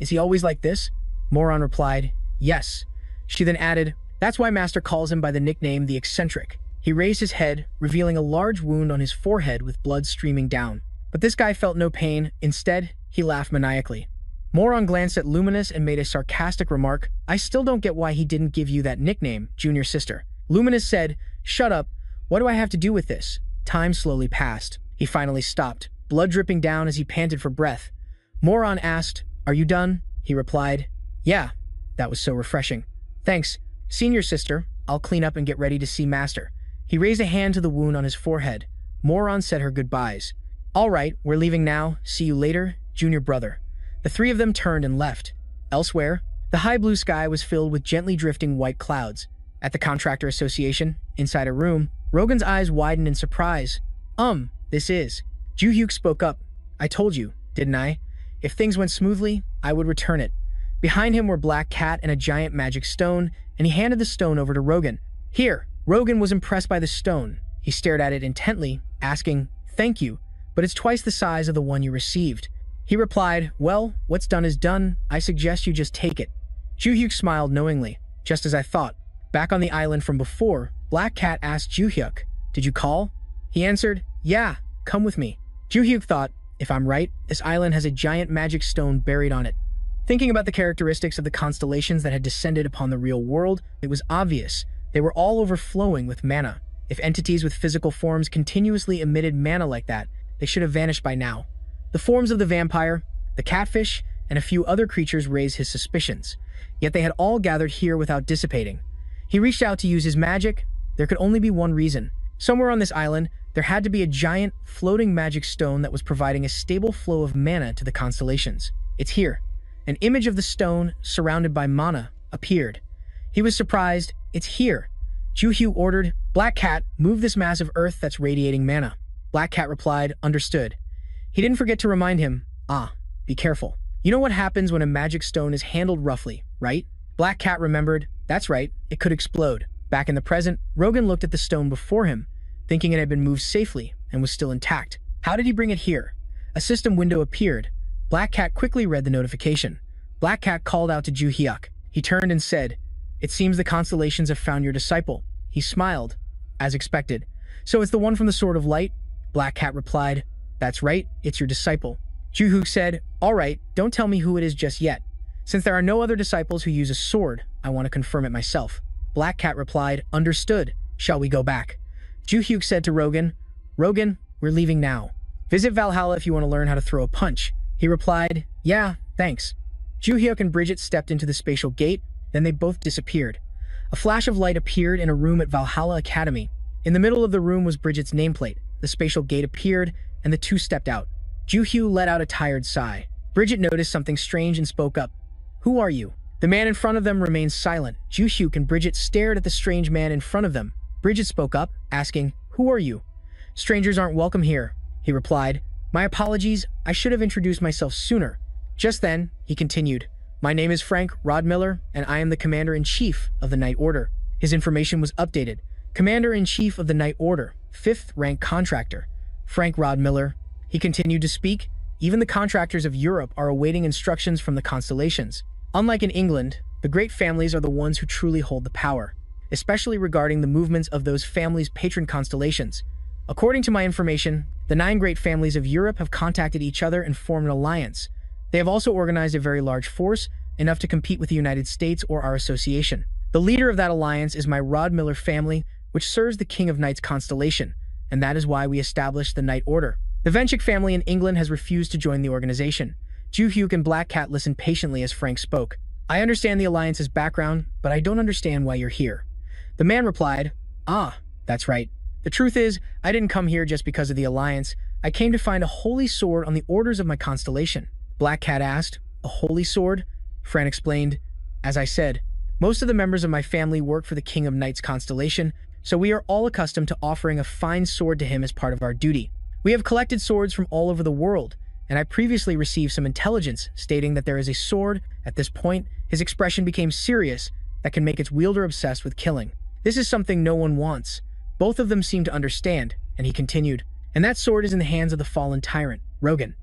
Is he always like this?" Moron replied, "Yes." She then added, "That's why Master calls him by the nickname the Eccentric." He raised his head, revealing a large wound on his forehead with blood streaming down. But this guy felt no pain. Instead, he laughed maniacally. Moron glanced at Luminous and made a sarcastic remark, "I still don't get why he didn't give you that nickname, junior sister." Luminous said, "Shut up. What do I have to do with this?" Time slowly passed. He finally stopped, blood dripping down as he panted for breath. Moron asked, "Are you done?" He replied, "Yeah." That was so refreshing. "Thanks, senior sister. I'll clean up and get ready to see Master." He raised a hand to the wound on his forehead. Moron said her goodbyes. "All right, we're leaving now. See you later, junior brother." The three of them turned and left. Elsewhere, the high blue sky was filled with gently drifting white clouds. At the Contractor Association, inside a room, Rogan's eyes widened in surprise. This is..." Ju-hyuk spoke up. "I told you, didn't I? If things went smoothly, I would return it." Behind him were Black Cat and a giant magic stone, and he handed the stone over to Rogan. "Here." Rogan was impressed by the stone. He stared at it intently, asking, "Thank you, but it's twice the size of the one you received." He replied, "Well, what's done is done. I suggest you just take it." Ju-hyuk smiled knowingly. "Just as I thought." Back on the island from before, Black Cat asked Ju-hyuk, "Did you call?" He answered, "Yeah, come with me." Ju-hyuk thought, "If I'm right, this island has a giant magic stone buried on it." Thinking about the characteristics of the constellations that had descended upon the real world, it was obvious they were all overflowing with mana. If entities with physical forms continuously emitted mana like that, they should have vanished by now. The forms of the vampire, the catfish, and a few other creatures raised his suspicions, yet they had all gathered here without dissipating. He reached out to use his magic. There could only be one reason. Somewhere on this island, there had to be a giant, floating magic stone that was providing a stable flow of mana to the constellations. "It's here." An image of the stone, surrounded by mana, appeared. He was surprised. "It's here." Ju-hyuk ordered, "Black Cat, move this mass of earth that's radiating mana." Black Cat replied, "Understood." He didn't forget to remind him, "Be careful. You know what happens when a magic stone is handled roughly, right?" Black Cat remembered, "That's right, it could explode." Back in the present, Rogan looked at the stone before him, thinking it had been moved safely and was still intact. How did he bring it here? A system window appeared. Black Cat quickly read the notification. Black Cat called out to Ju-hyuk. He turned and said, "It seems the constellations have found your disciple." He smiled, as expected. "So it's the one from the Sword of Light?" Black Cat replied, "That's right, it's your disciple." Ju-hyuk said, "All right, don't tell me who it is just yet. Since there are no other disciples who use a sword, I want to confirm it myself." Black Cat replied, "Understood. Shall we go back?" Ju-hyuk said to Rogan, "Rogan, we're leaving now. Visit Valhalla if you want to learn how to throw a punch." He replied, "Yeah, thanks." Ju-hyuk and Bridget stepped into the spatial gate, then they both disappeared. A flash of light appeared in a room at Valhalla Academy. In the middle of the room was Bridget's nameplate. The spatial gate appeared, and the two stepped out. Ju-hyu let out a tired sigh. Bridget noticed something strange and spoke up. "Who are you?" The man in front of them remained silent. Ju-hyu and Bridget stared at the strange man in front of them. Bridget spoke up, asking, "Who are you?" "Strangers aren't welcome here," he replied. "My apologies, I should have introduced myself sooner." Just then, he continued, "My name is Frank Rodmiller, and I am the Commander-in-Chief of the Night Order." His information was updated. Commander-in-Chief of the Night Order, 5th rank contractor. Frank Rodmiller. He continued to speak. Even the contractors of Europe are awaiting instructions from the constellations. Unlike in England, the great families are the ones who truly hold the power, especially regarding the movements of those families' patron constellations. According to my information, the 9 great families of Europe have contacted each other and formed an alliance. They have also organized a very large force, enough to compete with the United States or our association. The leader of that alliance is my Rodmiller family, which serves the King of Nights constellation, and that is why we established the Night Order. The Venchik family in England has refused to join the organization. Ju-hyuk and Black Cat listened patiently as Frank spoke. "I understand the alliance's background, but I don't understand why you're here." The man replied, "Ah, that's right. The truth is, I didn't come here just because of the alliance. I came to find a holy sword on the orders of my constellation." Black Cat asked, "A holy sword?" Fran explained, "As I said, most of the members of my family work for the King of Nights constellation, so we are all accustomed to offering a fine sword to him as part of our duty. We have collected swords from all over the world, and I previously received some intelligence stating that there is a sword." At this point, his expression became serious, that can make its wielder obsessed with killing. "This is something no one wants." Both of them seemed to understand, and he continued, "And that sword is in the hands of the fallen tyrant, Rogan."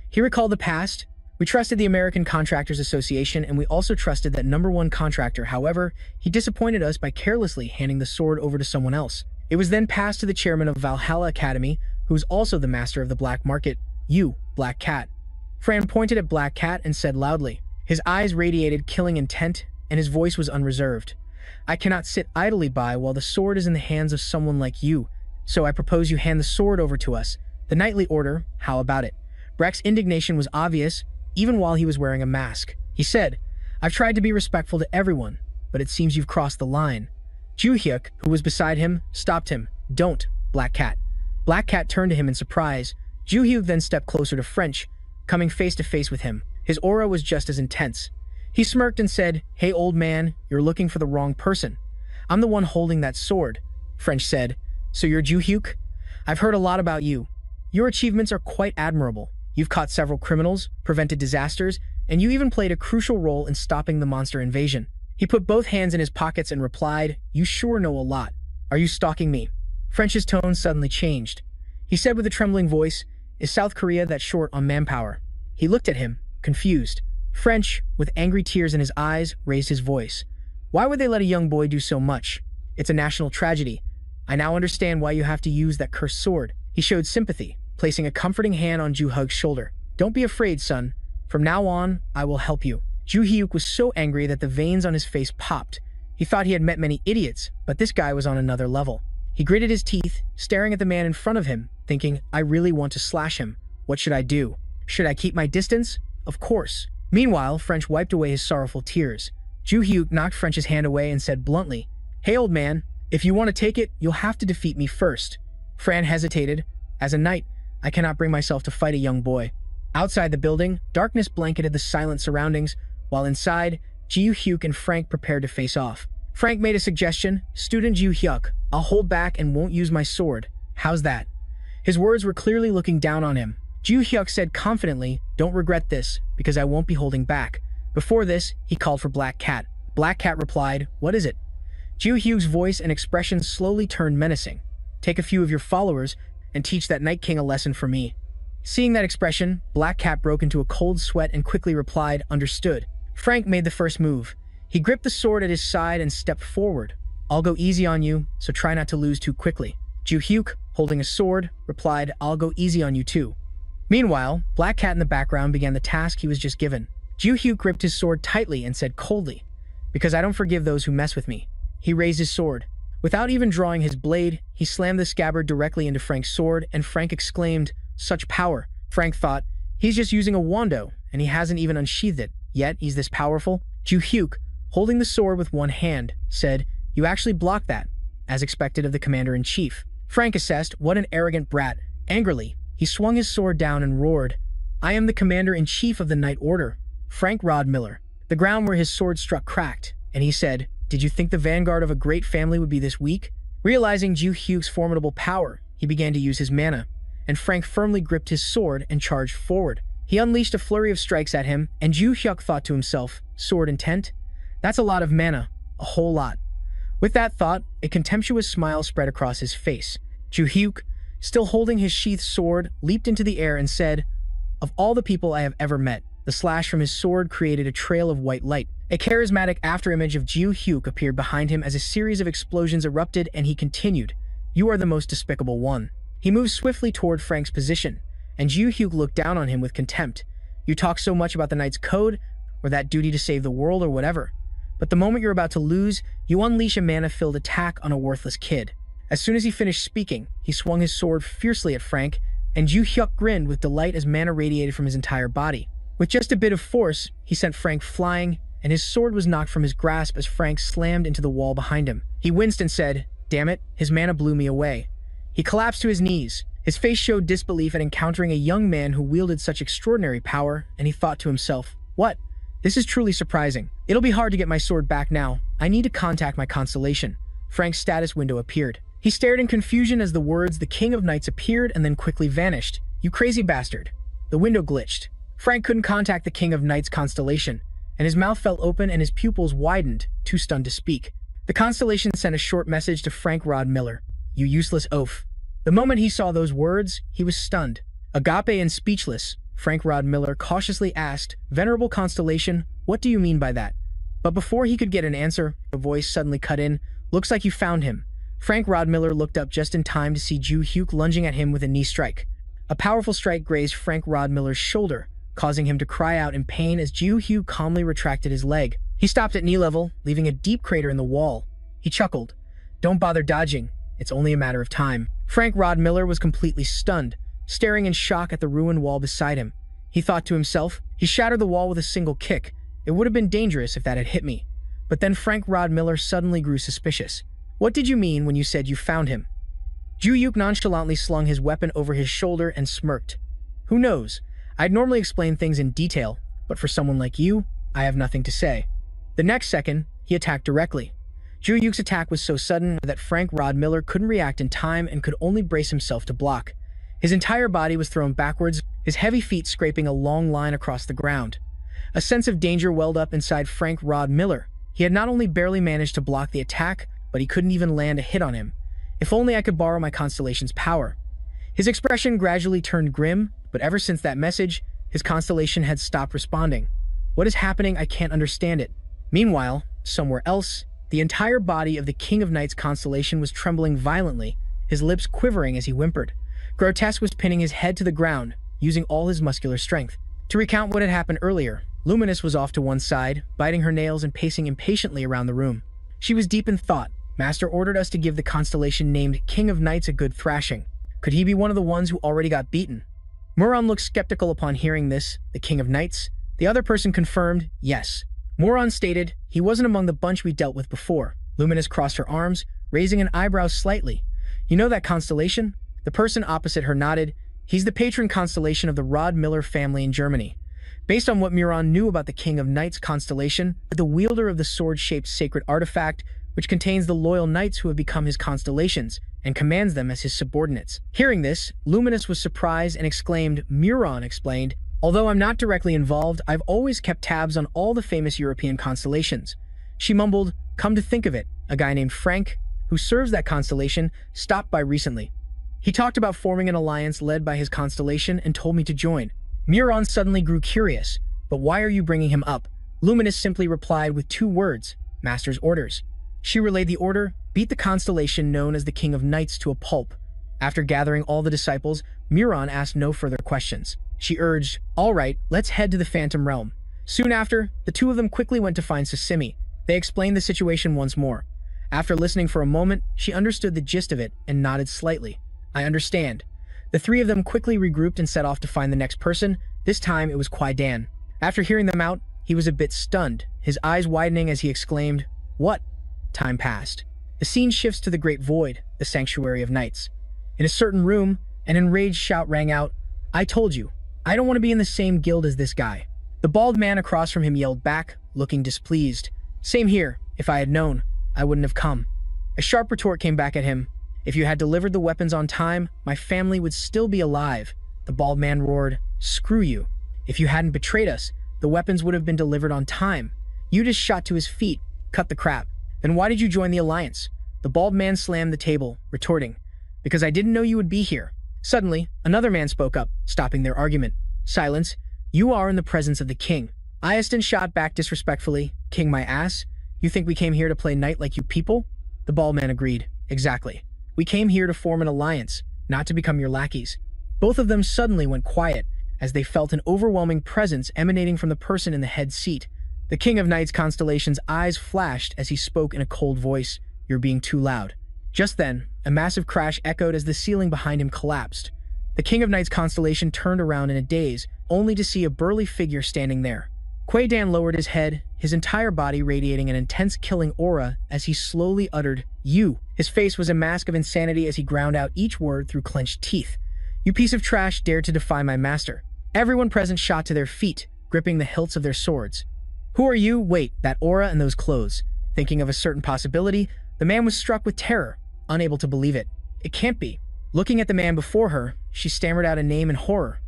He recalled the past. "We trusted the American Contractors Association, and we also trusted that #1 contractor. However, he disappointed us by carelessly handing the sword over to someone else. It was then passed to the chairman of Valhalla Academy, who is also the master of the black market. You, Black Cat." Fran pointed at Black Cat and said loudly. His eyes radiated killing intent, and his voice was unreserved. "I cannot sit idly by while the sword is in the hands of someone like you, so I propose you hand the sword over to us. The knightly order, how about it?" Breck's indignation was obvious, even while he was wearing a mask. He said, "I've tried to be respectful to everyone, but it seems you've crossed the line." Ju-hyuk, who was beside him, stopped him. "Don't, Black Cat." Black Cat turned to him in surprise. Ju-hyuk then stepped closer to French, coming face to face with him. His aura was just as intense. He smirked and said, "Hey old man, you're looking for the wrong person. I'm the one holding that sword." French said, "So you're Ju-hyuk? I've heard a lot about you. Your achievements are quite admirable. You've caught several criminals, prevented disasters, and you even played a crucial role in stopping the monster invasion." He put both hands in his pockets and replied, "You sure know a lot. Are you stalking me?" French's tone suddenly changed. He said with a trembling voice, "Is South Korea that short on manpower?" He looked at him, confused. French, with angry tears in his eyes, raised his voice. "Why would they let a young boy do so much? It's a national tragedy. I now understand why you have to use that cursed sword." He showed sympathy, placing a comforting hand on Ju-hyuk's shoulder. "Don't be afraid, son. From now on, I will help you." Ju-hyuk was so angry that the veins on his face popped. He thought he had met many idiots, but this guy was on another level. He gritted his teeth, staring at the man in front of him, thinking, "I really want to slash him. What should I do? Should I keep my distance? Of course." Meanwhile, French wiped away his sorrowful tears. Ju-hyuk knocked French's hand away and said bluntly, "Hey old man, if you want to take it, you'll have to defeat me first." Fran hesitated. "As a knight, I cannot bring myself to fight a young boy." Outside the building, darkness blanketed the silent surroundings, while inside, Ju-hyuk and Frank prepared to face off. Frank made a suggestion. "Student Ju-hyuk, I'll hold back and won't use my sword. How's that?" His words were clearly looking down on him. Ju-hyuk said confidently, "Don't regret this, because I won't be holding back." Before this, he called for Black Cat. Black Cat replied, "What is it?" Ju-hyuk's voice and expression slowly turned menacing. "Take a few of your followers and teach that Night King a lesson for me." Seeing that expression, Black Cat broke into a cold sweat and quickly replied, "Understood." Frank made the first move. He gripped the sword at his side and stepped forward. "I'll go easy on you, so try not to lose too quickly." Ju-hyuk, holding a sword, replied, "I'll go easy on you too." Meanwhile, Black Cat in the background began the task he was just given. Ju-hyuk gripped his sword tightly and said coldly, "Because I don't forgive those who mess with me." He raised his sword. Without even drawing his blade, he slammed the scabbard directly into Frank's sword, and Frank exclaimed, "Such power." Frank thought, "He's just using a wando, and he hasn't even unsheathed it, yet he's this powerful." Ju-hyuk, holding the sword with one hand, said, "You actually blocked that. as expected of the commander-in-chief. Frank assessed, "What an arrogant brat." Angrily, he swung his sword down and roared, "I am the commander-in-chief of the Knight Order, Frank Rodmiller." The ground where his sword struck cracked, and he said, "Did you think the vanguard of a great family would be this weak?" Realizing Ju Hyuk's formidable power, he began to use his mana, and Frank firmly gripped his sword and charged forward. He unleashed a flurry of strikes at him, and Ju Hyuk thought to himself, "Sword intent? That's a lot of mana, a whole lot." With that thought, a contemptuous smile spread across his face. Ju Hyuk, still holding his sheathed sword, leaped into the air and said, "Of all the people I have ever met," the slash from his sword created a trail of white light. A charismatic afterimage of Ju Hyuk appeared behind him as a series of explosions erupted, and he continued, "You are the most despicable one." He moved swiftly toward Frank's position, and Ju Hyuk looked down on him with contempt. "You talk so much about the Knight's Code, or that duty to save the world, or whatever. But the moment you're about to lose, you unleash a mana-filled attack on a worthless kid." As soon as he finished speaking, he swung his sword fiercely at Frank, and Ju Hyuk grinned with delight as mana radiated from his entire body. With just a bit of force, he sent Frank flying, and his sword was knocked from his grasp as Frank slammed into the wall behind him. He winced and said, "Damn it, his mana blew me away." He collapsed to his knees. His face showed disbelief at encountering a young man who wielded such extraordinary power, and he thought to himself, "What? This is truly surprising. It'll be hard to get my sword back now. I need to contact my constellation." Frank's status window appeared. He stared in confusion as the words "The King of Knights" appeared and then quickly vanished. "You crazy bastard." The window glitched. Frank couldn't contact the King of Knights constellation, and his mouth fell open and his pupils widened, too stunned to speak. The constellation sent a short message to Frank Rodmiller, "You useless oaf." The moment he saw those words, he was stunned. Agape and speechless, Frank Rodmiller cautiously asked, "Venerable constellation, what do you mean by that?" But before he could get an answer, a voice suddenly cut in, "Looks like you found him." Frank Rodmiller looked up just in time to see Ju Hyuk lunging at him with a knee strike. A powerful strike grazed Frank Rodmiller's shoulder, causing him to cry out in pain as Ju Hyuk calmly retracted his leg. He stopped at knee level, leaving a deep crater in the wall. He chuckled, "Don't bother dodging. It's only a matter of time." Frank Rodmiller was completely stunned, staring in shock at the ruined wall beside him. He thought to himself, "He shattered the wall with a single kick. It would have been dangerous if that had hit me." But then Frank Rodmiller suddenly grew suspicious. "What did you mean when you said you found him?" Ju Hyuk nonchalantly slung his weapon over his shoulder and smirked. "Who knows? I'd normally explain things in detail, but for someone like you, I have nothing to say." The next second, he attacked directly. Ju Hyuk's attack was so sudden that Frank Rodmiller couldn't react in time and could only brace himself to block. His entire body was thrown backwards, his heavy feet scraping a long line across the ground. A sense of danger welled up inside Frank Rodmiller. He had not only barely managed to block the attack, but he couldn't even land a hit on him. "If only I could borrow my constellation's power." His expression gradually turned grim, but ever since that message, his constellation had stopped responding. "What is happening? I can't understand it." Meanwhile, somewhere else, the entire body of the King of Knights constellation was trembling violently, his lips quivering as he whimpered. Grotesque was pinning his head to the ground, using all his muscular strength. To recount what had happened earlier, Luminous was off to one side, biting her nails and pacing impatiently around the room. She was deep in thought. "Master ordered us to give the constellation named King of Knights a good thrashing. Could he be one of the ones who already got beaten?" Muron looked skeptical upon hearing this. "The King of Knights?" The other person confirmed, "Yes." Muron stated, "He wasn't among the bunch we dealt with before." Luminous crossed her arms, raising an eyebrow slightly. "You know that constellation?" The person opposite her nodded. "He's the patron constellation of the Rodmiller family in Germany." Based on what Muron knew about the King of Knights constellation, the wielder of the sword-shaped sacred artifact, which contains the loyal knights who have become his constellations, and commands them as his subordinates. Hearing this, Luminous was surprised and exclaimed. Muron explained, "Although I'm not directly involved, I've always kept tabs on all the famous European constellations." She mumbled, "Come to think of it, a guy named Frank, who serves that constellation, stopped by recently. He talked about forming an alliance led by his constellation and told me to join." Muron suddenly grew curious. "But why are you bringing him up?" Luminous simply replied with 2 words, "Master's orders." She relayed the order, beat the constellation known as the King of Knights to a pulp. After gathering all the disciples, Muron asked no further questions. She urged, "All right, let's head to the Phantom Realm." Soon after, the 2 of them quickly went to find Sasimi. They explained the situation once more. After listening for a moment, she understood the gist of it and nodded slightly. "I understand." The 3 of them quickly regrouped and set off to find the next person. This time it was Kwai Dan. After hearing them out, he was a bit stunned, his eyes widening as he exclaimed, "What?" Time passed. The scene shifts to the Great Void, the Sanctuary of Knights. In a certain room, an enraged shout rang out, "I told you, I don't want to be in the same guild as this guy." The bald man across from him yelled back, looking displeased, "Same here. If I had known, I wouldn't have come." A sharp retort came back at him. "If you had delivered the weapons on time, my family would still be alive." The bald man roared, "Screw you. If you hadn't betrayed us, the weapons would have been delivered on time. You just shot to his feet. Cut the crap. Then why did you join the alliance?" The bald man slammed the table, retorting, "Because I didn't know you would be here." Suddenly, another man spoke up, stopping their argument. "Silence. You are in the presence of the king." Ayeston shot back disrespectfully, "King my ass? You think we came here to play knight like you people?" The bald man agreed, "Exactly. We came here to form an alliance, not to become your lackeys." Both of them suddenly went quiet, as they felt an overwhelming presence emanating from the person in the head seat. The King of Knights Constellation's eyes flashed as he spoke in a cold voice, "You're being too loud." Just then, a massive crash echoed as the ceiling behind him collapsed. The King of Knights Constellation turned around in a daze, only to see a burly figure standing there. Kuei Dan lowered his head, his entire body radiating an intense killing aura as he slowly uttered, "You." His face was a mask of insanity as he ground out each word through clenched teeth. "You piece of trash dared to defy my master." Everyone present shot to their feet, gripping the hilts of their swords. "Who are you? Wait, that aura and those clothes." Thinking of a certain possibility, the man was struck with terror, unable to believe it. It can't be. Looking at the man before her, she stammered out a name in horror.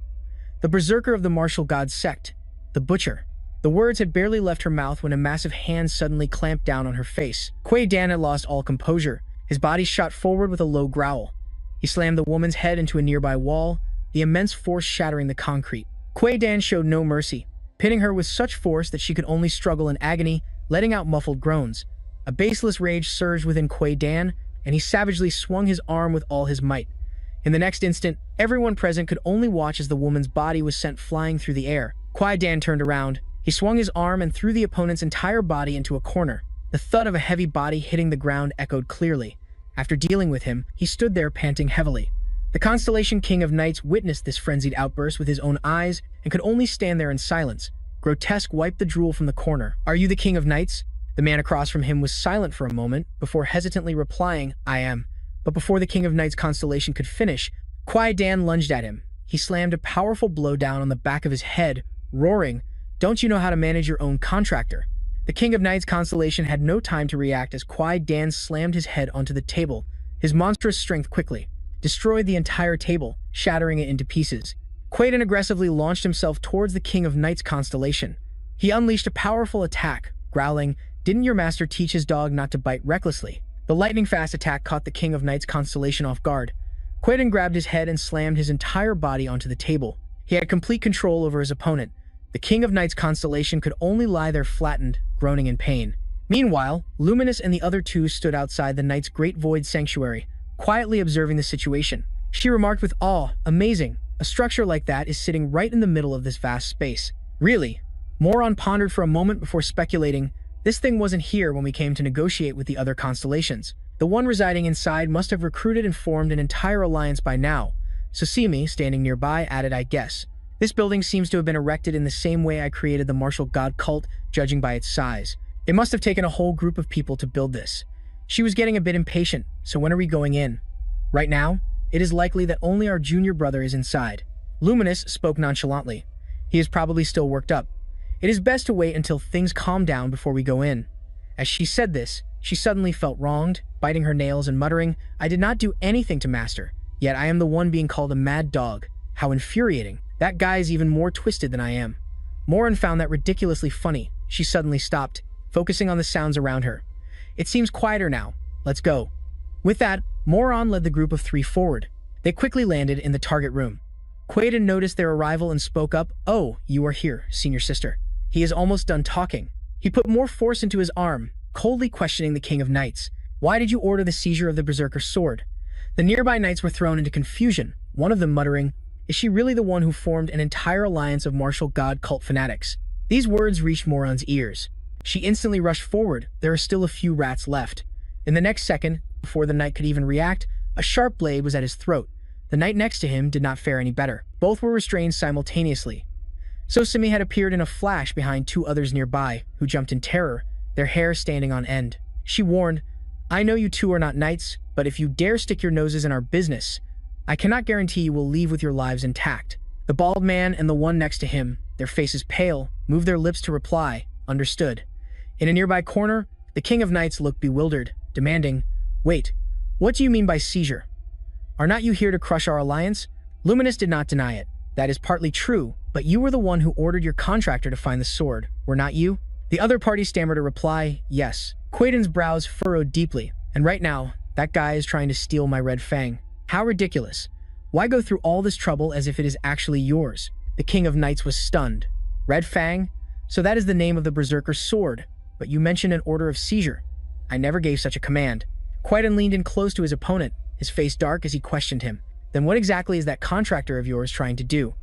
The berserker of the martial god sect. The Butcher. The words had barely left her mouth when a massive hand suddenly clamped down on her face. Kuei Dan had lost all composure. His body shot forward with a low growl. He slammed the woman's head into a nearby wall, the immense force shattering the concrete. Kuei Dan showed no mercy, pitting her with such force that she could only struggle in agony, letting out muffled groans. A baseless rage surged within Kuei Dan, and he savagely swung his arm with all his might. In the next instant, everyone present could only watch as the woman's body was sent flying through the air. Kuei Dan turned around. He swung his arm and threw the opponent's entire body into a corner. The thud of a heavy body hitting the ground echoed clearly. After dealing with him, he stood there panting heavily. The Constellation King of Knights witnessed this frenzied outburst with his own eyes and could only stand there in silence. Grotesque wiped the drool from the corner. "Are you the King of Knights?" The man across from him was silent for a moment, before hesitantly replying, "I am." But before the King of Knights Constellation could finish, Kuei Dan lunged at him. He slammed a powerful blow down on the back of his head, roaring, "Don't you know how to manage your own contractor?" The King of Knights Constellation had no time to react as Kuei Dan slammed his head onto the table. His monstrous strength quickly destroyed the entire table, shattering it into pieces. Kuei Dan aggressively launched himself towards the King of Knights Constellation. He unleashed a powerful attack, growling, "Didn't your master teach his dog not to bite recklessly?" The lightning-fast attack caught the King of Knights Constellation off guard. Kuei Dan grabbed his head and slammed his entire body onto the table. He had complete control over his opponent. The King of Knights Constellation could only lie there flattened, groaning in pain. Meanwhile, Luminous and the other two stood outside the Knight's Great Void Sanctuary, quietly observing the situation. She remarked with awe, "Amazing. A structure like that is sitting right in the middle of this vast space." "Really?" Moron pondered for a moment before speculating, "This thing wasn't here when we came to negotiate with the other constellations. The one residing inside must have recruited and formed an entire alliance by now." Susimi, standing nearby, added, "I guess. This building seems to have been erected in the same way I created the martial god cult, judging by its size. It must have taken a whole group of people to build this." She was getting a bit impatient, "So when are we going in?" "Right now, it is likely that only our junior brother is inside." Luminous spoke nonchalantly. "He is probably still worked up. It is best to wait until things calm down before we go in." As she said this, she suddenly felt wronged, biting her nails and muttering, "I did not do anything to Master, yet I am the one being called a mad dog. How infuriating. That guy is even more twisted than I am." Morin found that ridiculously funny. She suddenly stopped, focusing on the sounds around her. "It seems quieter now. Let's go." With that, Moron led the group of three forward. They quickly landed in the target room. Kuei Dan noticed their arrival and spoke up, "Oh, you are here, senior sister." He is almost done talking. He put more force into his arm, coldly questioning the King of Knights. "Why did you order the seizure of the Berserker's sword?" The nearby knights were thrown into confusion, one of them muttering, "Is she really the one who formed an entire alliance of martial god cult fanatics?" These words reached Moron's ears. She instantly rushed forward. There are still a few rats left. In the next second, before the knight could even react, a sharp blade was at his throat. The knight next to him did not fare any better. Both were restrained simultaneously. Sosimi had appeared in a flash behind two others nearby, who jumped in terror, their hair standing on end. She warned, I know you two are not knights, but if you dare stick your noses in our business, I cannot guarantee you will leave with your lives intact." The bald man and the one next to him, their faces pale, moved their lips to reply, "Understood." In a nearby corner, the King of Knights looked bewildered, demanding, "Wait, what do you mean by seizure? Are not you here to crush our alliance?" Luminous did not deny it. "That is partly true, but you were the one who ordered your contractor to find the sword, were not you?" The other party stammered a reply, "Yes." Quaden's brows furrowed deeply. "And right now, that guy is trying to steal my red fang. How ridiculous. Why go through all this trouble as if it is actually yours?" The King of Knights was stunned. "Red fang? So that is the name of the berserker's sword, but you mentioned an order of seizure. I never gave such a command." Quaden leaned in close to his opponent, his face dark as he questioned him. "Then what exactly is that contractor of yours trying to do?"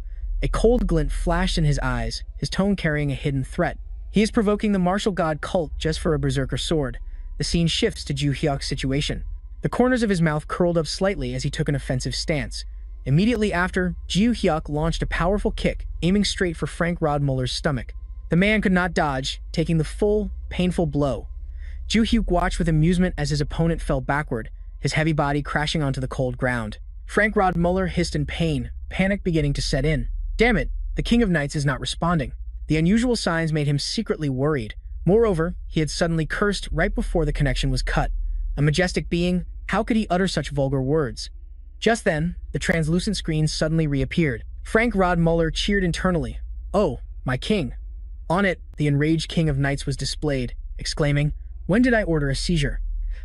A cold glint flashed in his eyes, his tone carrying a hidden threat. "He is provoking the martial god cult just for a berserker sword." The scene shifts to Ju Hyuk's situation. The corners of his mouth curled up slightly as he took an offensive stance. Immediately after, Ju Hyuk launched a powerful kick, aiming straight for Frank Rodmuller's stomach. The man could not dodge, taking the full, painful blow. Ju Hyuk watched with amusement as his opponent fell backward, his heavy body crashing onto the cold ground. Frank Rodmuller hissed in pain, panic beginning to set in. Damn it, the King of Knights is not responding. The unusual signs made him secretly worried. Moreover, he had suddenly cursed right before the connection was cut. A majestic being, how could he utter such vulgar words? Just then, the translucent screen suddenly reappeared. Frank Rodmuller cheered internally. "Oh, my king." On it, the enraged King of Knights was displayed, exclaiming, "When did I order a seizure?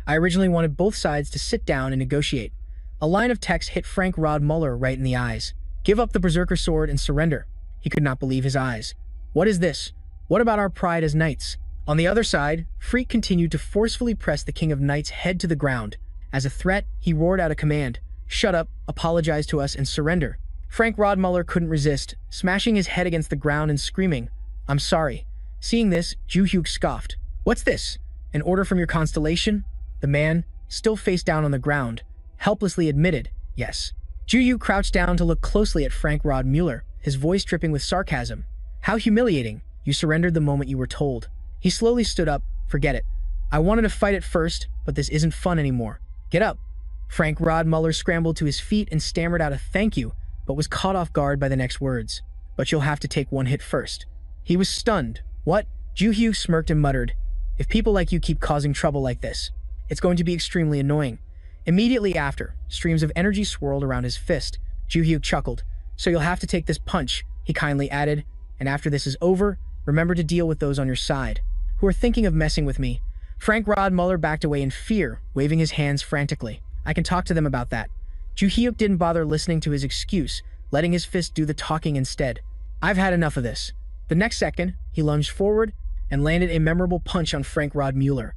I originally wanted both sides to sit down and negotiate." A line of text hit Frank Rodmuller right in the eyes. "Give up the berserker sword and surrender." He could not believe his eyes. "What is this? What about our pride as knights?" On the other side, Freak continued to forcefully press the King of Knights' head to the ground. As a threat, he roared out a command. "Shut up, apologize to us, and surrender." Frank Rodmuller couldn't resist, smashing his head against the ground and screaming, "I'm sorry." Seeing this, Ju Hyuk scoffed. "What's this? An order from your constellation?" The man, still face down on the ground, helplessly admitted, "Yes." Ju Hyuk crouched down to look closely at Frank Rodmuller, his voice dripping with sarcasm. "How humiliating. You surrendered the moment you were told." He slowly stood up. "Forget it. I wanted to fight at first, but this isn't fun anymore. Get up." Frank Rodmuller scrambled to his feet and stammered out a thank you, but was caught off guard by the next words. "But you'll have to take one hit first." He was stunned. "What?" Ju Hyuk smirked and muttered, "If people like you keep causing trouble like this, it's going to be extremely annoying." Immediately after, streams of energy swirled around his fist. Ju Hyuk chuckled. "So you'll have to take this punch," he kindly added, "and after this is over, remember to deal with those on your side, who are thinking of messing with me." Frank Rodmuller backed away in fear, waving his hands frantically. "I can talk to them about that." Ju Hyuk didn't bother listening to his excuse, letting his fist do the talking instead. "I've had enough of this." The next second, he lunged forward and landed a memorable punch on Frank Rodmuller.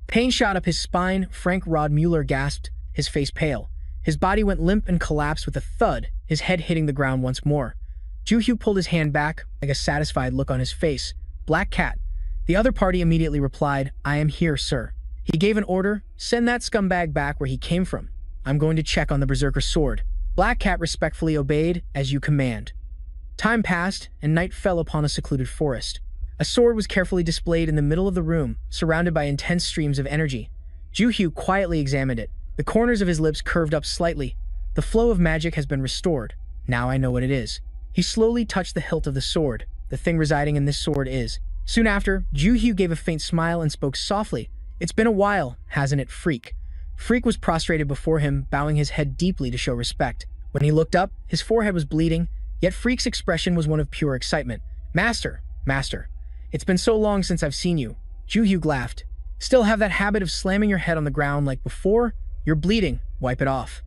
Pain shot up his spine. Frank Rodmuller gasped, his face pale. His body went limp and collapsed with a thud, his head hitting the ground once more. Ju Hyuk pulled his hand back, like a satisfied look on his face. "Black Cat." The other party immediately replied, "I am here, sir." He gave an order, "Send that scumbag back where he came from. I'm going to check on the berserker sword." Black Cat respectfully obeyed, "As you command." Time passed, and night fell upon a secluded forest. A sword was carefully displayed in the middle of the room, surrounded by intense streams of energy. Ju Hyuk quietly examined it. The corners of his lips curved up slightly. "The flow of magic has been restored. Now I know what it is." He slowly touched the hilt of the sword. "The thing residing in this sword is..." Soon after, Ju Hyuk gave a faint smile and spoke softly. "It's been a while, hasn't it, Freak?" Freak was prostrated before him, bowing his head deeply to show respect. When he looked up, his forehead was bleeding, yet Freak's expression was one of pure excitement. Master, it's been so long since I've seen you." Ju Hyuk laughed. "Still have that habit of slamming your head on the ground like before? You're bleeding, wipe it off."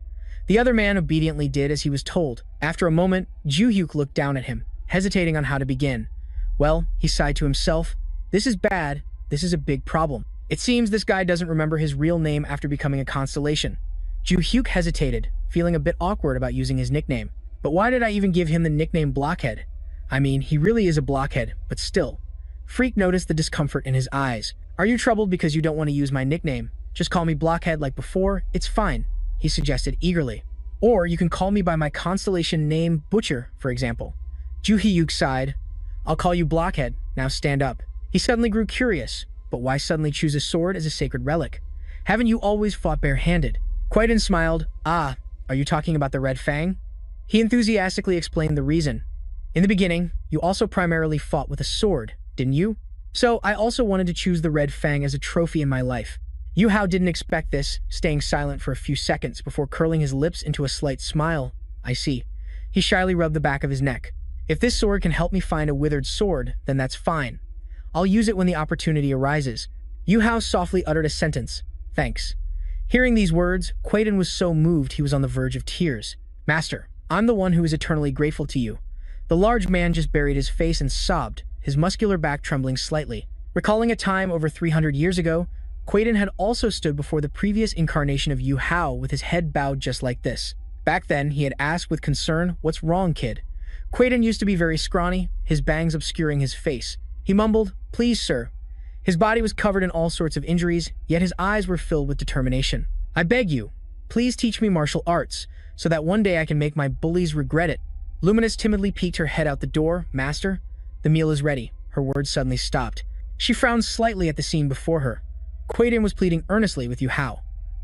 The other man obediently did as he was told. After a moment, Ju Hyuk looked down at him, hesitating on how to begin. "Well," he sighed to himself, "this is bad. This is a big problem. It seems this guy doesn't remember his real name after becoming a constellation." Ju Hyuk hesitated, feeling a bit awkward about using his nickname. "But why did I even give him the nickname Blockhead? I mean, he really is a blockhead, but still." Freak noticed the discomfort in his eyes. "Are you troubled because you don't want to use my nickname? Just call me Blockhead like before, it's fine," he suggested eagerly. "Or you can call me by my constellation name, Butcher, for example." Ju Hyuk sighed. "I'll call you Blockhead. Now stand up." He suddenly grew curious. But why suddenly choose a sword as a sacred relic? Haven't you always fought barehanded? Kwaidan smiled. Ah, are you talking about the Red Fang? He enthusiastically explained the reason. In the beginning, you also primarily fought with a sword, didn't you? So I also wanted to choose the Red Fang as a trophy in my life. Yu Hao didn't expect this, staying silent for a few seconds before curling his lips into a slight smile. I see. He shyly rubbed the back of his neck. If this sword can help me find a withered sword, then that's fine. I'll use it when the opportunity arises. Yu Hao softly uttered a sentence. Thanks. Hearing these words, Kwaidan was so moved he was on the verge of tears. Master, I'm the one who is eternally grateful to you. The large man just buried his face and sobbed, his muscular back trembling slightly. Recalling a time over 300 years ago, Kwaidan had also stood before the previous incarnation of Yu Hao with his head bowed just like this. Back then, he had asked with concern, "What's wrong, kid?" Kwaidan used to be very scrawny, his bangs obscuring his face. He mumbled, "Please, sir." His body was covered in all sorts of injuries, yet his eyes were filled with determination. "I beg you, please teach me martial arts, so that one day I can make my bullies regret it." Luminous timidly peeked her head out the door. "Master, the meal is ready." Her words suddenly stopped. She frowned slightly at the scene before her. Kwaidan was pleading earnestly with Yu Hao.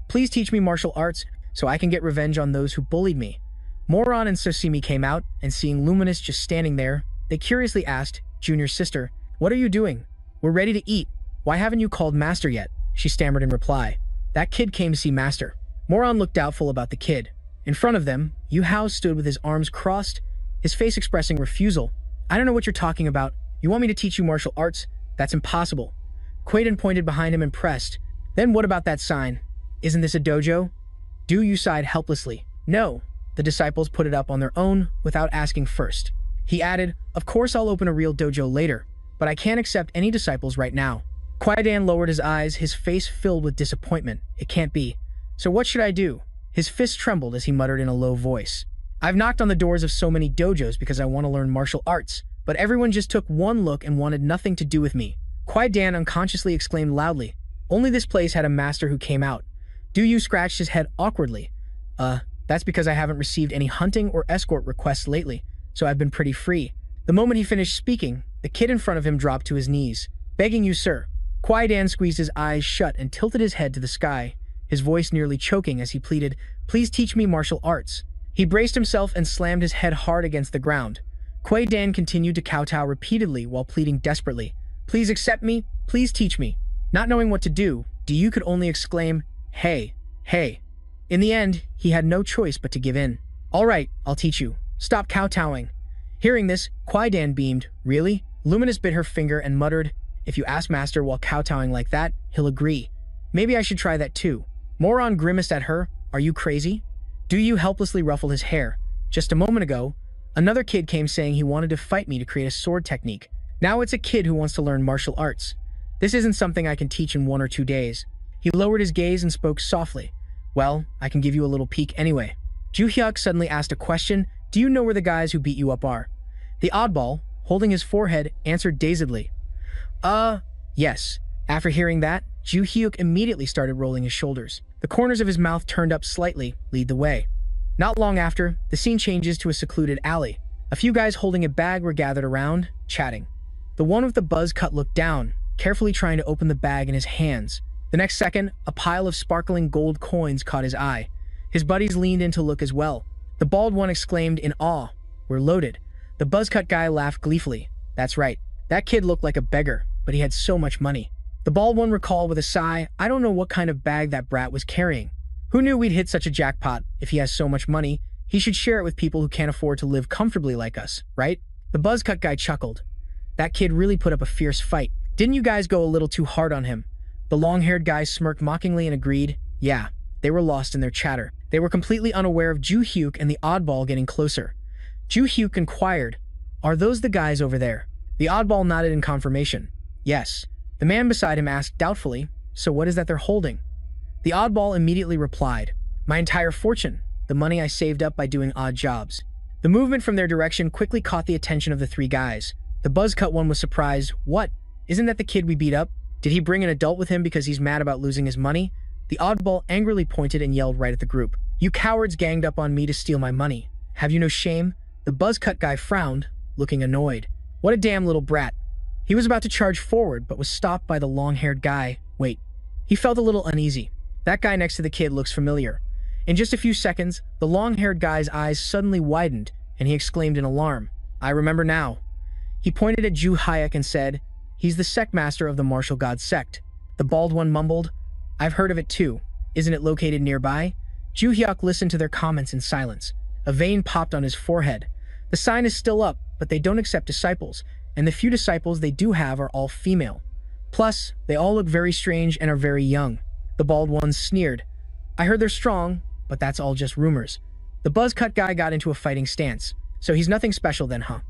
"Please teach me martial arts, so I can get revenge on those who bullied me." Moron and Sosimi came out, and seeing Luminous just standing there, they curiously asked, "Junior sister, what are you doing? We're ready to eat. Why haven't you called Master yet?" She stammered in reply. "That kid came to see Master." Moron looked doubtful about the kid. In front of them, Yu Hao stood with his arms crossed, his face expressing refusal. "I don't know what you're talking about. You want me to teach you martial arts? That's impossible." Kwaidan pointed behind him and pressed. "Then what about that sign? Isn't this a dojo?" Yu sighed helplessly. "No." The disciples put it up on their own without asking first. He added, "Of course I'll open a real dojo later, but I can't accept any disciples right now." Kwaidan lowered his eyes, his face filled with disappointment. "It can't be. So what should I do?" His fist trembled as he muttered in a low voice. "I've knocked on the doors of so many dojos because I want to learn martial arts, but everyone just took one look and wanted nothing to do with me." Kwaidan unconsciously exclaimed loudly. Only this place had a master who came out. Yu scratched his head awkwardly. That's because I haven't received any hunting or escort requests lately, so I've been pretty free." The moment he finished speaking, the kid in front of him dropped to his knees. "Begging you, sir." Kwaidan squeezed his eyes shut and tilted his head to the sky, his voice nearly choking as he pleaded, "Please teach me martial arts." He braced himself and slammed his head hard against the ground. Kwaidan continued to kowtow repeatedly while pleading desperately, "Please accept me, please teach me." Not knowing what to do, Yu could only exclaim, "Hey, hey." In the end, he had no choice but to give in. "All right, I'll teach you. Stop kowtowing." Hearing this, Kwaidan beamed. "Really?" Luminous bit her finger and muttered, "If you ask Master while kowtowing like that, he'll agree. Maybe I should try that too." Moron grimaced at her. "Are you crazy?" Yu helplessly ruffled his hair. "Just a moment ago, another kid came saying he wanted to fight me to create a sword technique. Now it's a kid who wants to learn martial arts. This isn't something I can teach in 1 or 2 days." He lowered his gaze and spoke softly. "Well, I can give you a little peek anyway." Hyuk suddenly asked a question. "Do you know where the guys who beat you up are?" The oddball, holding his forehead, answered dazedly. Yes." After hearing that, Hyuk immediately started rolling his shoulders. The corners of his mouth turned up slightly, lead the way. Not long after, the scene changes to a secluded alley. A few guys holding a bag were gathered around, chatting. The one with the buzz cut looked down, carefully trying to open the bag in his hands. The next second, a pile of sparkling gold coins caught his eye. His buddies leaned in to look as well. The bald one exclaimed in awe, "We're loaded." The buzz-cut guy laughed gleefully. "That's right. That kid looked like a beggar, but he had so much money." The bald one recalled with a sigh, "I don't know what kind of bag that brat was carrying. Who knew we'd hit such a jackpot? If he has so much money, he should share it with people who can't afford to live comfortably like us, right?" The buzz-cut guy chuckled. "That kid really put up a fierce fight. Didn't you guys go a little too hard on him?" The long-haired guy smirked mockingly and agreed. Yeah, they were lost in their chatter. They were completely unaware of Hyuk and the oddball getting closer. Hyuk inquired, "Are those the guys over there?" The oddball nodded in confirmation. "Yes." The man beside him asked doubtfully, "So what is that they're holding?" The oddball immediately replied, "My entire fortune, the money I saved up by doing odd jobs." The movement from their direction quickly caught the attention of the 3 guys. The buzz-cut one was surprised. "What? Isn't that the kid we beat up? Did he bring an adult with him because he's mad about losing his money?" The oddball angrily pointed and yelled right at the group. "You cowards ganged up on me to steal my money. Have you no shame?" The buzz-cut guy frowned, looking annoyed. "What a damn little brat." He was about to charge forward but was stopped by the long-haired guy. "Wait." He felt a little uneasy. That guy next to the kid looks familiar. In just a few seconds, the long-haired guy's eyes suddenly widened, and he exclaimed in alarm, "I remember now." He pointed at Ju Hyuk and said, "He's the sect master of the martial god sect." The bald one mumbled, "I've heard of it too. Isn't it located nearby?" Ju Hyuk listened to their comments in silence. A vein popped on his forehead. The sign is still up, but they don't accept disciples, and the few disciples they do have are all female. Plus, they all look very strange and are very young. The bald one sneered, "I heard they're strong, but that's all just rumors." The buzz-cut guy got into a fighting stance. "So he's nothing special then, huh?"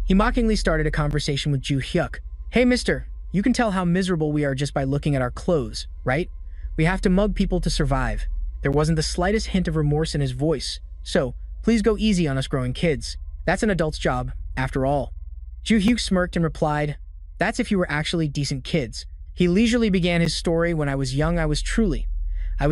He mockingly started a conversation with Ju Hyuk. "Hey mister, you can tell how miserable we are just by looking at our clothes, right? We have to mug people to survive." There wasn't the slightest hint of remorse in his voice. "So, please go easy on us growing kids. That's an adult's job, after all." Ju Hyuk smirked and replied, "That's if you were actually decent kids." He leisurely began his story. "When I was young, I was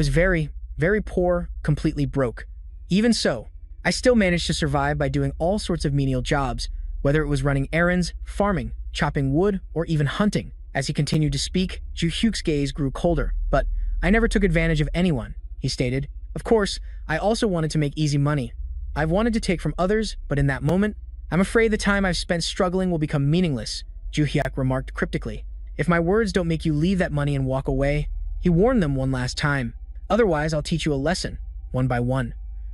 very, very poor, completely broke. Even so, I still managed to survive by doing all sorts of menial jobs, whether it was running errands, farming, chopping wood, or even hunting." As he continued to speak, Ju Hyuk's gaze grew colder. "But I never took advantage of anyone," he stated. "Of course, I also wanted to make easy money. I've wanted to take from others, but in that moment, I'm afraid the time I've spent struggling will become meaningless," Ju Hyuk remarked cryptically. "If my words don't make you leave that money and walk away," he warned them one last time, "otherwise I'll teach you a lesson, one by one."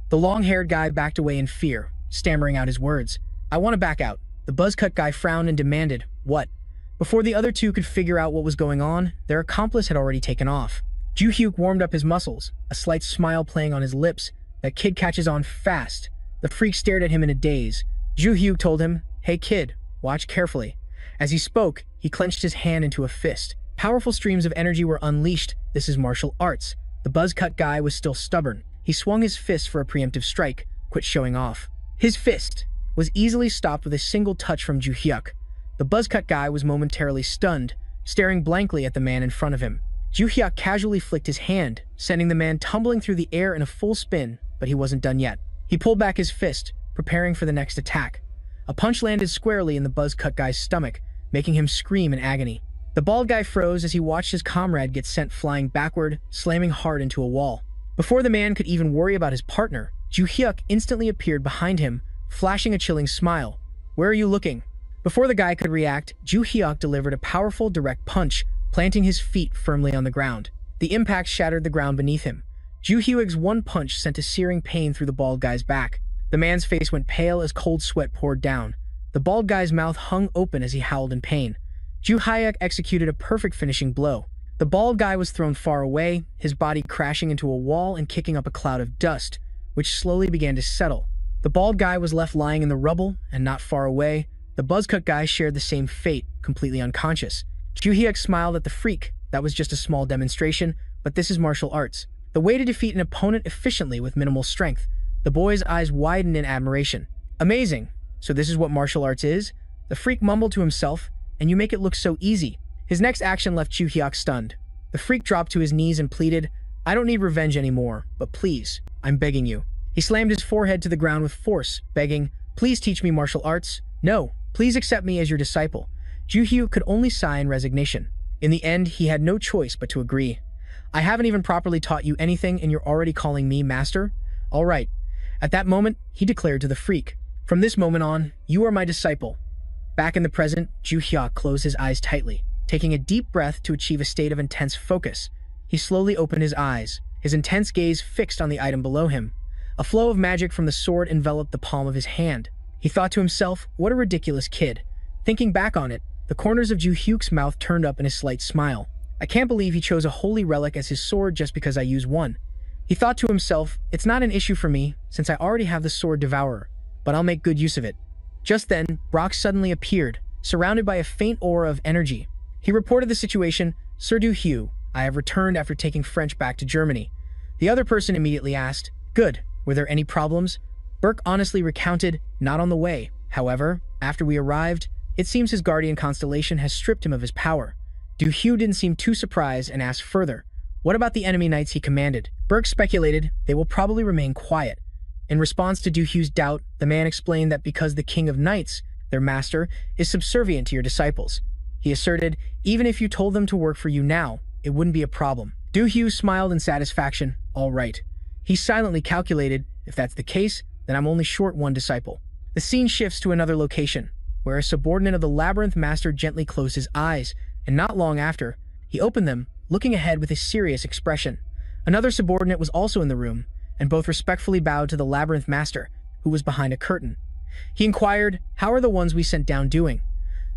The long-haired guy backed away in fear, stammering out his words. "I want to back out." The buzz-cut guy frowned and demanded, "What?" Before the other two could figure out what was going on, their accomplice had already taken off. Ju Hyuk warmed up his muscles, a slight smile playing on his lips. "That kid catches on fast." The freak stared at him in a daze. Ju Hyuk told him, "Hey kid, watch carefully." As he spoke, he clenched his hand into a fist. Powerful streams of energy were unleashed. "This is martial arts." The buzz-cut guy was still stubborn. He swung his fist for a preemptive strike. "Quit showing off." His fist was easily stopped with a single touch from Ju Hyuk. The buzz-cut guy was momentarily stunned, staring blankly at the man in front of him. Ju Hyuk casually flicked his hand, sending the man tumbling through the air in a full spin, but he wasn't done yet. He pulled back his fist, preparing for the next attack. A punch landed squarely in the buzz-cut guy's stomach, making him scream in agony. The bald guy froze as he watched his comrade get sent flying backward, slamming hard into a wall. Before the man could even worry about his partner, Ju Hyuk instantly appeared behind him, flashing a chilling smile. "Where are you looking?" Before the guy could react, Ju Hyuk delivered a powerful, direct punch, planting his feet firmly on the ground. The impact shattered the ground beneath him. Ju Hyuk's one punch sent a searing pain through the bald guy's back. The man's face went pale as cold sweat poured down. The bald guy's mouth hung open as he howled in pain. Ju Hyuk executed a perfect finishing blow. The bald guy was thrown far away, his body crashing into a wall and kicking up a cloud of dust, which slowly began to settle. The bald guy was left lying in the rubble, and not far away, the buzz-cut guy shared the same fate, completely unconscious. Ju Hyuk smiled at the freak. "That was just a small demonstration, but this is martial arts. The way to defeat an opponent efficiently with minimal strength." The boy's eyes widened in admiration. "Amazing. So this is what martial arts is?" The freak mumbled to himself, "And you make it look so easy." His next action left Ju Hyuk stunned. The freak dropped to his knees and pleaded, "I don't need revenge anymore, but please, I'm begging you." He slammed his forehead to the ground with force, begging, "Please teach me martial arts. No, please accept me as your disciple." Ju Hyuk could only sigh in resignation. In the end, he had no choice but to agree. "I haven't even properly taught you anything and you're already calling me master? All right." At that moment, he declared to the freak, "From this moment on, you are my disciple." Back in the present, Ju Hyuk closed his eyes tightly, taking a deep breath to achieve a state of intense focus. He slowly opened his eyes, his intense gaze fixed on the item below him. A flow of magic from the sword enveloped the palm of his hand. He thought to himself, "What a ridiculous kid." Thinking back on it, the corners of Ju Hyuk's mouth turned up in a slight smile. "I can't believe he chose a holy relic as his sword just because I use one." He thought to himself, "It's not an issue for me, since I already have the sword devourer, but I'll make good use of it." Just then, Brock suddenly appeared, surrounded by a faint aura of energy. He reported the situation. "Sir Du Hugh, I have returned after taking French back to Germany." The other person immediately asked, "Good, were there any problems?" Burke honestly recounted, "Not on the way. However, after we arrived, it seems his guardian constellation has stripped him of his power." Du Hugh didn't seem too surprised and asked further, "What about the enemy knights he commanded?" Burke speculated, "They will probably remain quiet." In response to Du Hugh's doubt, the man explained that because the King of Knights, their master, is subservient to your disciples. He asserted, "Even if you told them to work for you now, it wouldn't be a problem." Du Hugh smiled in satisfaction. All right. He silently calculated, if that's the case, then I'm only short one disciple. The scene shifts to another location, where a subordinate of the labyrinth master gently closed his eyes, and not long after, he opened them, looking ahead with a serious expression. Another subordinate was also in the room, and both respectfully bowed to the labyrinth master, who was behind a curtain. He inquired, "How are the ones we sent down doing?"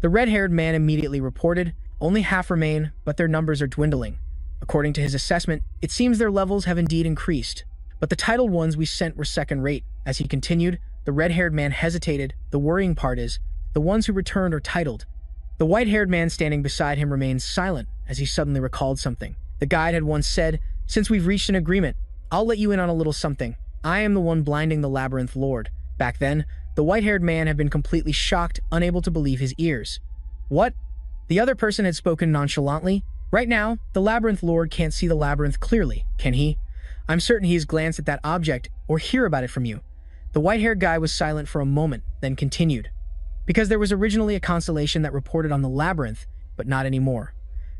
The red-haired man immediately reported, "Only half remain, but their numbers are dwindling. According to his assessment, it seems their levels have indeed increased. But the titled ones we sent were second-rate." As he continued, the red-haired man hesitated. "The worrying part is, the ones who returned are titled." The white-haired man standing beside him remained silent as he suddenly recalled something. The guide had once said, "Since we've reached an agreement, I'll let you in on a little something. I am the one blinding the labyrinth lord." Back then, the white-haired man had been completely shocked, unable to believe his ears. "What?" The other person had spoken nonchalantly. "Right now, the labyrinth lord can't see the labyrinth clearly, can he? I'm certain he has glanced at that object or hear about it from you." The white-haired guy was silent for a moment, then continued. "Because there was originally a constellation that reported on the labyrinth, but not anymore."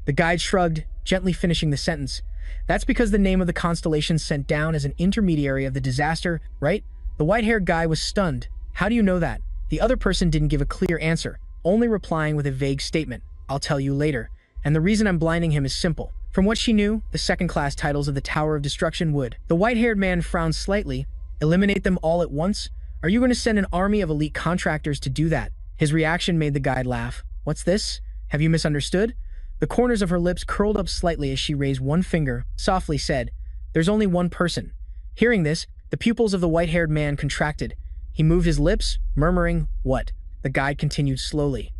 The guide shrugged, gently finishing the sentence. "That's because the name of the constellation sent down as an intermediary of the disaster, right?" The white-haired guy was stunned. "How do you know that?" The other person didn't give a clear answer, only replying with a vague statement. "I'll tell you later. And the reason I'm blinding him is simple." From what she knew, the second-class titles of the Tower of Destruction would. The white-haired man frowned slightly. "Eliminate them all at once? Are you going to send an army of elite contractors to do that?" His reaction made the guide laugh. "What's this? Have you misunderstood?" The corners of her lips curled up slightly as she raised one finger, softly said, "There's only one person." Hearing this, the pupils of the white-haired man contracted. He moved his lips, murmuring, "What?" The guide continued slowly.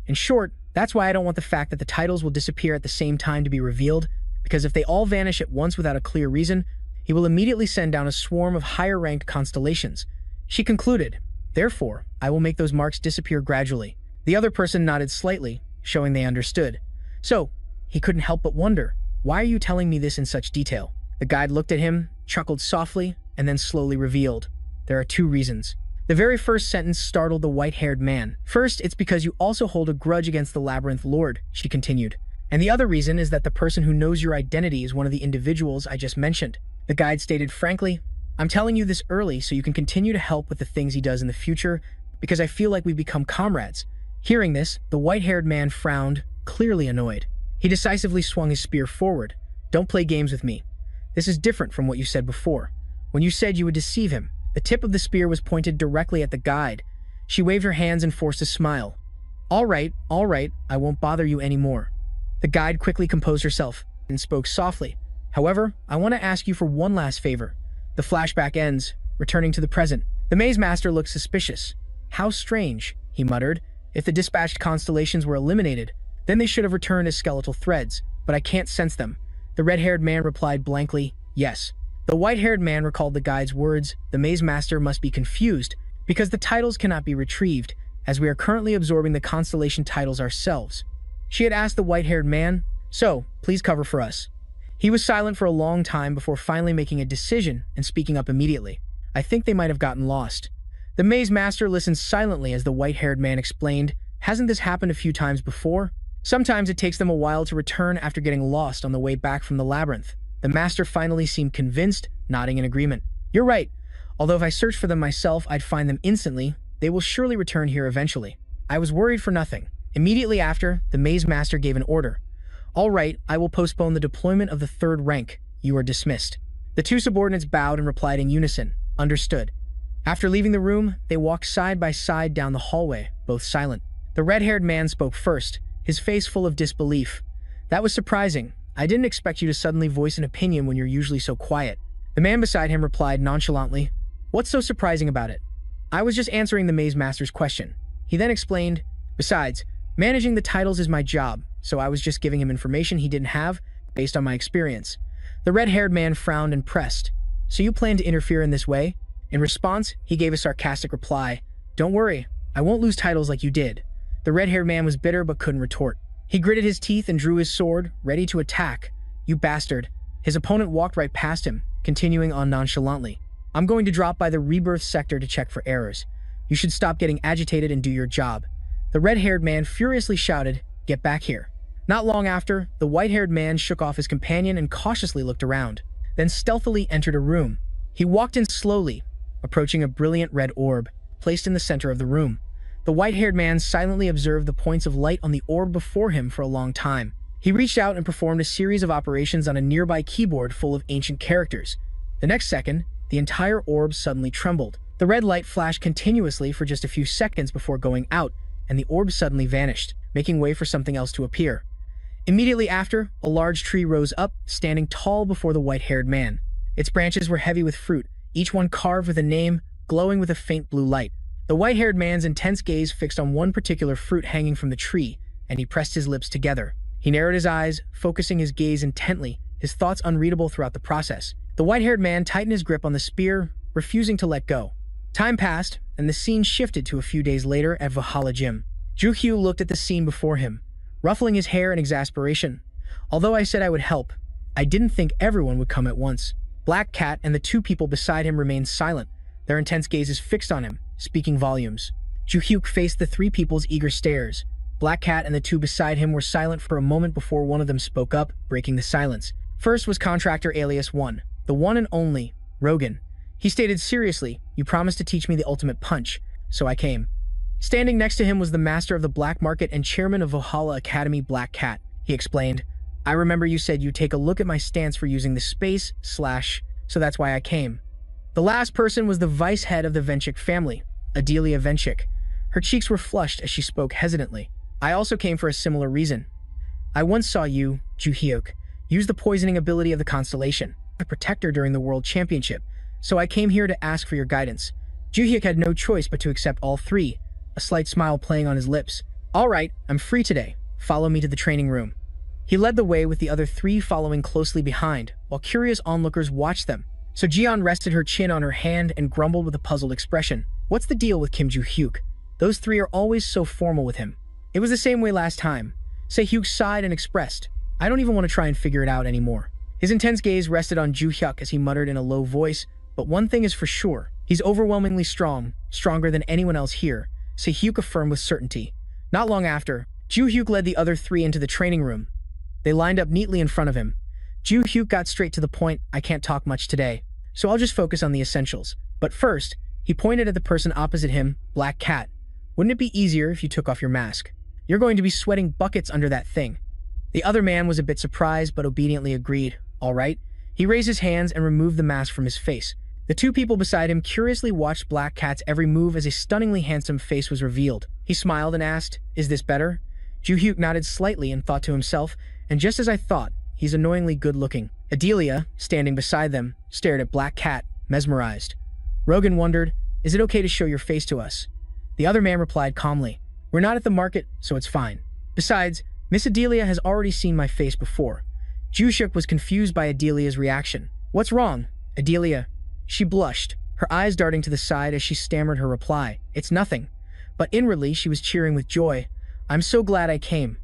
"In short, that's why I don't want the fact that the titles will disappear at the same time to be revealed, because if they all vanish at once without a clear reason, he will immediately send down a swarm of higher-ranked constellations." She concluded, "Therefore, I will make those marks disappear gradually." The other person nodded slightly, showing they understood. "So," he couldn't help but wonder, "why are you telling me this in such detail?" The guide looked at him, chuckled softly, and then slowly revealed, "There are two reasons." The very first sentence startled the white-haired man. "First, it's because you also hold a grudge against the labyrinth lord," she continued. "And the other reason is that the person who knows your identity is one of the individuals I just mentioned." The guide stated frankly, "I'm telling you this early so you can continue to help with the things he does in the future, because I feel like we've become comrades." Hearing this, the white-haired man frowned, clearly annoyed. He decisively swung his spear forward. "Don't play games with me. This is different from what you said before. When you said you would deceive him." The tip of the spear was pointed directly at the guide. She waved her hands and forced a smile. All right, I won't bother you anymore." The guide quickly composed herself and spoke softly. "However, I want to ask you for one last favor." The flashback ends, returning to the present. The maze master looked suspicious. "How strange," he muttered. "If the dispatched constellations were eliminated, then they should have returned as skeletal threads, but I can't sense them." The red-haired man replied blankly, "Yes." The white-haired man recalled the guide's words. "The maze master must be confused, because the titles cannot be retrieved, as we are currently absorbing the constellation titles ourselves." She had asked the white-haired man, "So, please cover for us." He was silent for a long time before finally making a decision and speaking up immediately. "I think they might have gotten lost." The maze master listened silently as the white-haired man explained, "Hasn't this happened a few times before? Sometimes it takes them a while to return after getting lost on the way back from the labyrinth." The master finally seemed convinced, nodding in agreement. "You're right. Although if I searched for them myself, I'd find them instantly. They will surely return here eventually." I was worried for nothing. Immediately after, the maze master gave an order. "All right, I will postpone the deployment of the third rank. You are dismissed." The two subordinates bowed and replied in unison, "Understood." After leaving the room, they walked side by side down the hallway, both silent. The red-haired man spoke first, his face full of disbelief. "That was surprising. I didn't expect you to suddenly voice an opinion when you're usually so quiet." The man beside him replied nonchalantly, "What's so surprising about it? I was just answering the maze master's question." He then explained, "Besides, managing the titles is my job, so I was just giving him information he didn't have, based on my experience." The red-haired man frowned and pressed, "So you plan to interfere in this way?" In response, he gave a sarcastic reply, "Don't worry, I won't lose titles like you did." The red-haired man was bitter but couldn't retort. He gritted his teeth and drew his sword, ready to attack. "You bastard." His opponent walked right past him, continuing on nonchalantly, "I'm going to drop by the rebirth sector to check for errors. You should stop getting agitated and do your job." The red-haired man furiously shouted, "Get back here." Not long after, the white-haired man shook off his companion and cautiously looked around, then stealthily entered a room. He walked in slowly, approaching a brilliant red orb placed in the center of the room. The white-haired man silently observed the points of light on the orb before him for a long time. He reached out and performed a series of operations on a nearby keyboard full of ancient characters. The next second, the entire orb suddenly trembled. The red light flashed continuously for just a few seconds before going out, and the orb suddenly vanished, making way for something else to appear. Immediately after, a large tree rose up, standing tall before the white-haired man. Its branches were heavy with fruit, each one carved with a name, glowing with a faint blue light. The white-haired man's intense gaze fixed on one particular fruit hanging from the tree, and he pressed his lips together. He narrowed his eyes, focusing his gaze intently, his thoughts unreadable throughout the process. The white-haired man tightened his grip on the spear, refusing to let go. Time passed, and the scene shifted to a few days later at Valhalla Gym. Ju-hyo looked at the scene before him, ruffling his hair in exasperation. Although I said I would help, I didn't think everyone would come at once. Black Cat and the two people beside him remained silent, their intense gazes fixed on him, speaking volumes. Ju-hyo faced the three people's eager stares. Black Cat and the two beside him were silent for a moment before one of them spoke up, breaking the silence. First was Contractor Alias 1, the one and only, Rogan. He stated seriously, "You promised to teach me the ultimate punch, so I came." Standing next to him was the master of the black market and chairman of Valhalla Academy, Black Cat. He explained, "I remember you said you'd take a look at my stance for using the space / so that's why I came." The last person was the vice head of the Venchik family, Adelia Venchik. Her cheeks were flushed as she spoke hesitantly. "I also came for a similar reason. I once saw you, Ju-hyuk, use the poisoning ability of the constellation, a protector during the World Championship, so I came here to ask for your guidance." Ju-hyuk had no choice but to accept all three, a slight smile playing on his lips. "All right, I'm free today. Follow me to the training room." He led the way with the other three following closely behind, while curious onlookers watched them. So Jian rested her chin on her hand and grumbled with a puzzled expression. What's the deal with Kim Ju-hyuk? Those three are always so formal with him. It was the same way last time. Se-hyuk sighed and expressed, "I don't even want to try and figure it out anymore." His intense gaze rested on Ju-hyuk as he muttered in a low voice, "But one thing is for sure. He's overwhelmingly strong, stronger than anyone else here," Se-hyuk affirmed with certainty. Not long after, Ju-hyuk led the other three into the training room. They lined up neatly in front of him. Ju-hyuk got straight to the point. "I can't talk much today, so I'll just focus on the essentials. But first," he pointed at the person opposite him, Black Cat. "Wouldn't it be easier if you took off your mask? You're going to be sweating buckets under that thing." The other man was a bit surprised but obediently agreed. "All right." He raised his hands and removed the mask from his face. The two people beside him curiously watched Black Cat's every move as a stunningly handsome face was revealed. He smiled and asked, "Is this better?" Ju-hyuk nodded slightly and thought to himself, "And just as I thought, he's annoyingly good-looking." Adelia, standing beside them, stared at Black Cat, mesmerized. Rogan wondered, "Is it okay to show your face to us?" The other man replied calmly, "We're not at the market, so it's fine. Besides, Miss Adelia has already seen my face before." Ju-hyuk was confused by Adelia's reaction. "What's wrong, Adelia?" She blushed, her eyes darting to the side as she stammered her reply. "It's nothing." But inwardly, she was cheering with joy. "I'm so glad I came."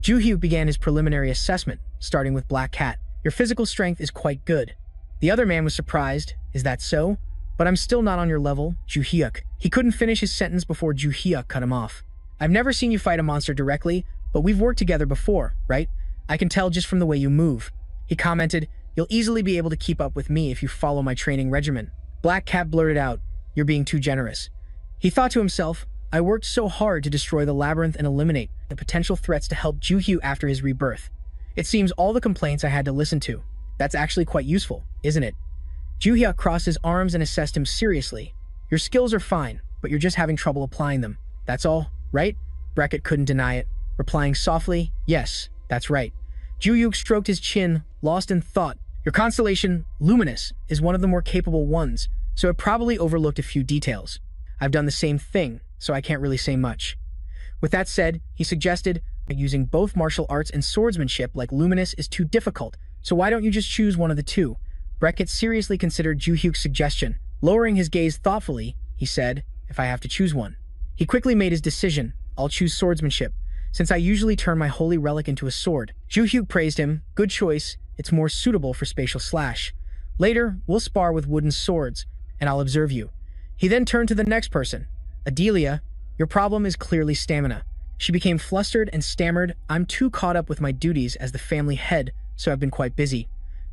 Ju-hyuk began his preliminary assessment, starting with Black Cat. "Your physical strength is quite good." The other man was surprised. "Is that so? But I'm still not on your level, Ju-hyuk." He couldn't finish his sentence before Ju-hyuk cut him off. "I've never seen you fight a monster directly, but we've worked together before, right? I can tell just from the way you move." He commented, "You'll easily be able to keep up with me if you follow my training regimen." Black Cat blurted out, "You're being too generous." He thought to himself, "I worked so hard to destroy the labyrinth and eliminate the potential threats to help Ju-hyo after his rebirth. It seems all the complaints I had to listen to. That's actually quite useful, isn't it?" Ju-hyo crossed his arms and assessed him seriously. "Your skills are fine, but you're just having trouble applying them. That's all, right?" Brackett couldn't deny it, replying softly, "Yes, that's right." Ju-hyuk stroked his chin, lost in thought. "Your constellation, Luminous, is one of the more capable ones, so it probably overlooked a few details. I've done the same thing, so I can't really say much." With that said, he suggested, "Using both martial arts and swordsmanship like Luminous is too difficult, so why don't you just choose one of the two?" Brackett seriously considered Ju-hyuk's suggestion. Lowering his gaze thoughtfully, he said, "If I have to choose one." He quickly made his decision. "I'll choose swordsmanship, since I usually turn my holy relic into a sword." Ju-hyuk praised him. "Good choice. It's more suitable for spatial slash. Later, we'll spar with wooden swords, and I'll observe you." He then turned to the next person. "Adelia, your problem is clearly stamina. She became flustered and stammered, "I'm too caught up with my duties as the family head, so I've been quite busy."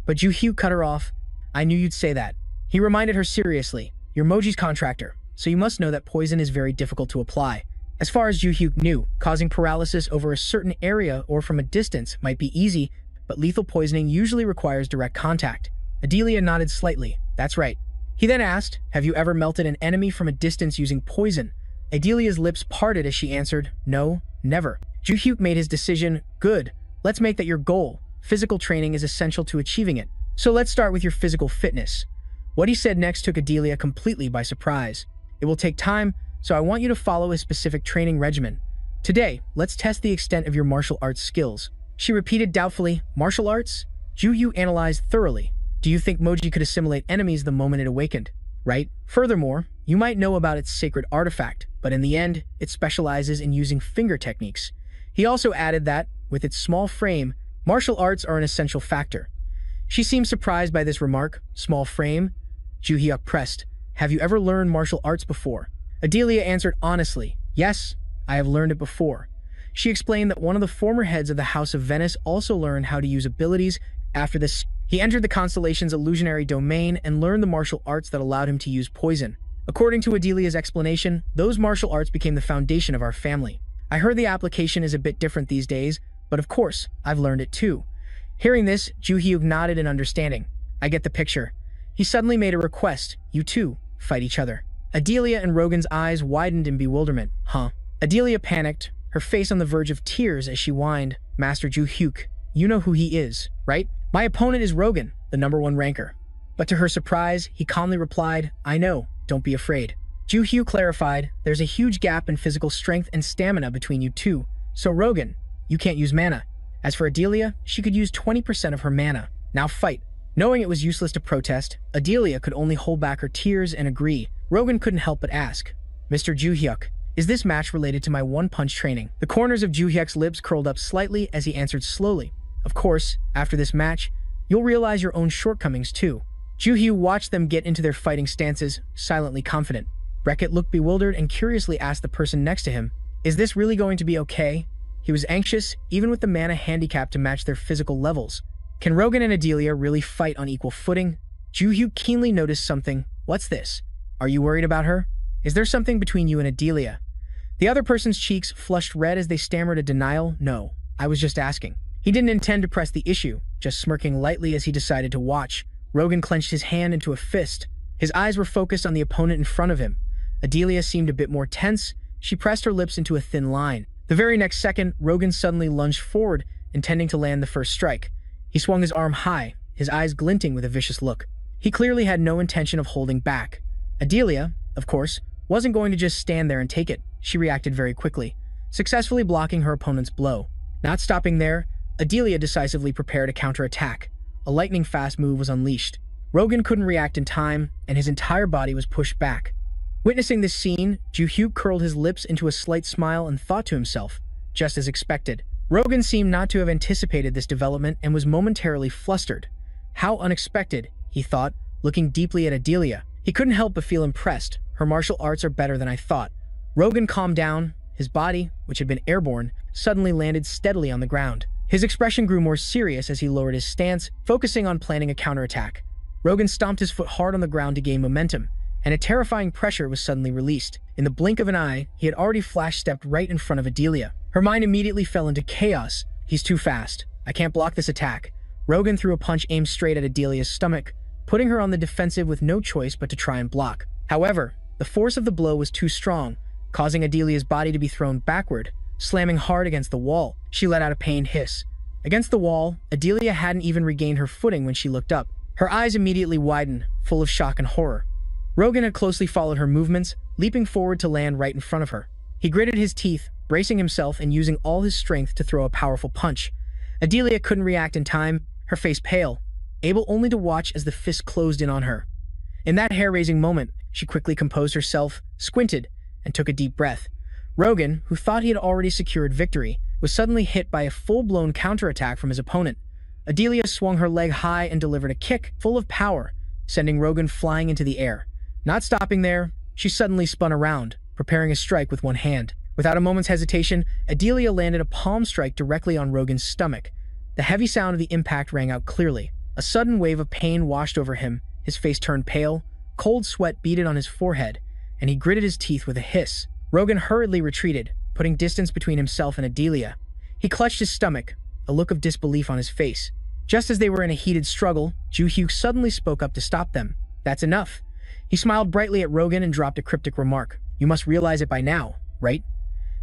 But Ju-hyuk cut her off. "I knew you'd say that." He reminded her seriously, "You're Moji's contractor, so you must know that poison is very difficult to apply." As far as Ju-hyuk knew, causing paralysis over a certain area or from a distance might be easy, but lethal poisoning usually requires direct contact. Adelia nodded slightly. "That's right." He then asked, "Have you ever melted an enemy from a distance using poison?" Adelia's lips parted as she answered, "No, never." Ju-hyuk made his decision. "Good. Let's make that your goal. Physical training is essential to achieving it. So let's start with your physical fitness." What he said next took Adelia completely by surprise. "It will take time, so I want you to follow a specific training regimen. Today, let's test the extent of your martial arts skills." She repeated doubtfully, "Martial arts?" Ju-hyuk analyzed thoroughly. "Do you think Moji could assimilate enemies the moment it awakened? Right? Furthermore, you might know about its sacred artifact, but in the end, it specializes in using finger techniques." He also added that, with its small frame, martial arts are an essential factor. She seemed surprised by this remark. "Small frame?" Ju-hyuk pressed. "Have you ever learned martial arts before?" Adelia answered honestly, "Yes, I have learned it before." She explained that one of the former heads of the House of Venice also learned how to use abilities. After this, he entered the constellation's illusionary domain and learned the martial arts that allowed him to use poison. According to Adelia's explanation, those martial arts became the foundation of our family. "I heard the application is a bit different these days, but of course, I've learned it too." Hearing this, Ju-hyuk nodded in understanding. "I get the picture." He suddenly made a request. "You two, fight each other." Adelia and Rogan's eyes widened in bewilderment. "Huh?" Adelia panicked, her face on the verge of tears as she whined, "Master Ju-hyuk, you know who he is, right? My opponent is Rogan, the #1 ranker." But to her surprise, he calmly replied, "I know, don't be afraid." Ju-hyuk clarified, "There's a huge gap in physical strength and stamina between you two, so Rogan, you can't use mana." As for Adelia, she could use 20% of her mana. "Now fight." Knowing it was useless to protest, Adelia could only hold back her tears and agree. Rogan couldn't help but ask, "Mr. Ju-hyuk, is this match related to my one-punch training?" The corners of Ju-hyuk's lips curled up slightly as he answered slowly, "Of course, after this match, you'll realize your own shortcomings too." Ju-hyuk watched them get into their fighting stances, silently confident. Beckett looked bewildered and curiously asked the person next to him, "Is this really going to be okay?" He was anxious, even with the mana handicap to match their physical levels. Can Rogan and Adelia really fight on equal footing? Ju-hyuk keenly noticed something. "What's this? Are you worried about her? Is there something between you and Adelia?" The other person's cheeks flushed red as they stammered a denial. "No, I was just asking." He didn't intend to press the issue, just smirking lightly as he decided to watch. Rogan clenched his hand into a fist. His eyes were focused on the opponent in front of him. Adelia seemed a bit more tense. She pressed her lips into a thin line. The very next second, Rogan suddenly lunged forward, intending to land the first strike. He swung his arm high, his eyes glinting with a vicious look. He clearly had no intention of holding back. Adelia, of course, wasn't going to just stand there and take it. She reacted very quickly, successfully blocking her opponent's blow. Not stopping there, Adelia decisively prepared a counterattack. A lightning-fast move was unleashed. Rogan couldn't react in time, and his entire body was pushed back. Witnessing this scene, Ju-hyuk curled his lips into a slight smile and thought to himself, just as expected. Rogan seemed not to have anticipated this development and was momentarily flustered. How unexpected, he thought, looking deeply at Adelia. He couldn't help but feel impressed. Her martial arts are better than I thought. Rogan calmed down. His body, which had been airborne, suddenly landed steadily on the ground. His expression grew more serious as he lowered his stance, focusing on planning a counterattack. Rogan stomped his foot hard on the ground to gain momentum, and a terrifying pressure was suddenly released. In the blink of an eye, he had already flash-stepped right in front of Adelia. Her mind immediately fell into chaos. "He's too fast. I can't block this attack." Rogan threw a punch aimed straight at Adelia's stomach, putting her on the defensive with no choice but to try and block. However, the force of the blow was too strong, causing Adelia's body to be thrown backward, slamming hard against the wall. She let out a pained hiss. Against the wall, Adelia hadn't even regained her footing when she looked up. Her eyes immediately widened, full of shock and horror. Rogan had closely followed her movements, leaping forward to land right in front of her. He gritted his teeth, bracing himself and using all his strength to throw a powerful punch. Adelia couldn't react in time, her face pale, able only to watch as the fist closed in on her. In that hair-raising moment, she quickly composed herself, squinted, and took a deep breath. Rogan, who thought he had already secured victory, was suddenly hit by a full-blown counterattack from his opponent. Adelia swung her leg high and delivered a kick full of power, sending Rogan flying into the air. Not stopping there, she suddenly spun around, preparing a strike with one hand. Without a moment's hesitation, Adelia landed a palm strike directly on Rogan's stomach. The heavy sound of the impact rang out clearly. A sudden wave of pain washed over him, his face turned pale, cold sweat beaded on his forehead, and he gritted his teeth with a hiss. Rogan hurriedly retreated, putting distance between himself and Adelia. He clutched his stomach, a look of disbelief on his face. Just as they were in a heated struggle, Ju-hyuk suddenly spoke up to stop them. "That's enough." He smiled brightly at Rogan and dropped a cryptic remark. "You must realize it by now, right?"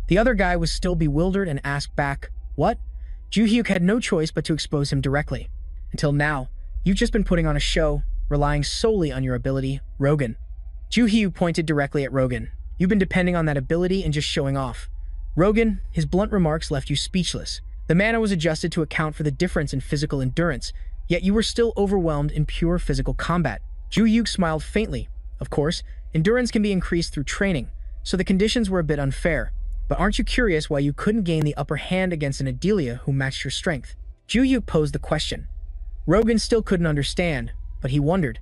The other guy was still bewildered and asked back, "What?" Ju-hyuk had no choice but to expose him directly. "Until now, you've just been putting on a show, relying solely on your ability, Rogan." Ju-hyuk pointed directly at Rogan. "You've been depending on that ability and just showing off." Rogan, his blunt remarks left you speechless. The mana was adjusted to account for the difference in physical endurance, yet you were still overwhelmed in pure physical combat. Ju-hyuk smiled faintly. Of course, endurance can be increased through training, so the conditions were a bit unfair. But aren't you curious why you couldn't gain the upper hand against an Adelia who matched your strength? Ju-hyuk posed the question. Rogan still couldn't understand, but he wondered,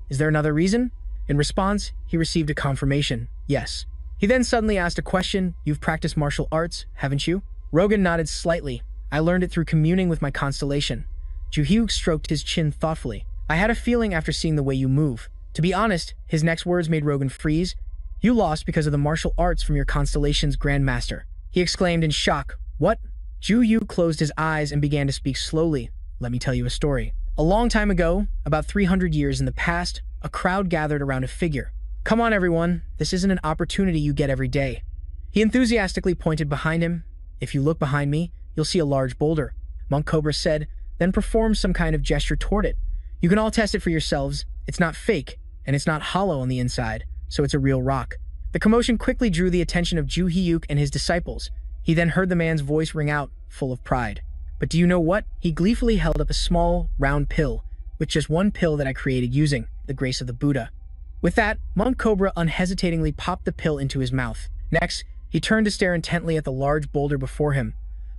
is there another reason? In response, he received a confirmation, yes. He then suddenly asked a question, "You've practiced martial arts, haven't you?" Rogan nodded slightly. "I learned it through communing with my constellation." Ju-hyuk stroked his chin thoughtfully. "I had a feeling after seeing the way you move." To be honest, his next words made Rogan freeze. "You lost because of the martial arts from your constellation's grandmaster." He exclaimed in shock. "What?" Ju-hyuk closed his eyes and began to speak slowly. "Let me tell you a story. A long time ago, about 300 years in the past, a crowd gathered around a figure. Come on, everyone. This isn't an opportunity you get every day." He enthusiastically pointed behind him. "If you look behind me, you'll see a large boulder," Monk Cobra said, then performed some kind of gesture toward it. "You can all test it for yourselves. It's not fake, and it's not hollow on the inside, so it's a real rock." The commotion quickly drew the attention of Ju-hyuk and his disciples. He then heard the man's voice ring out, full of pride. "But do you know what?" He gleefully held up a small, round pill, with just one pill that I created using the grace of the Buddha. With that, Monk Cobra unhesitatingly popped the pill into his mouth. Next, he turned to stare intently at the large boulder before him.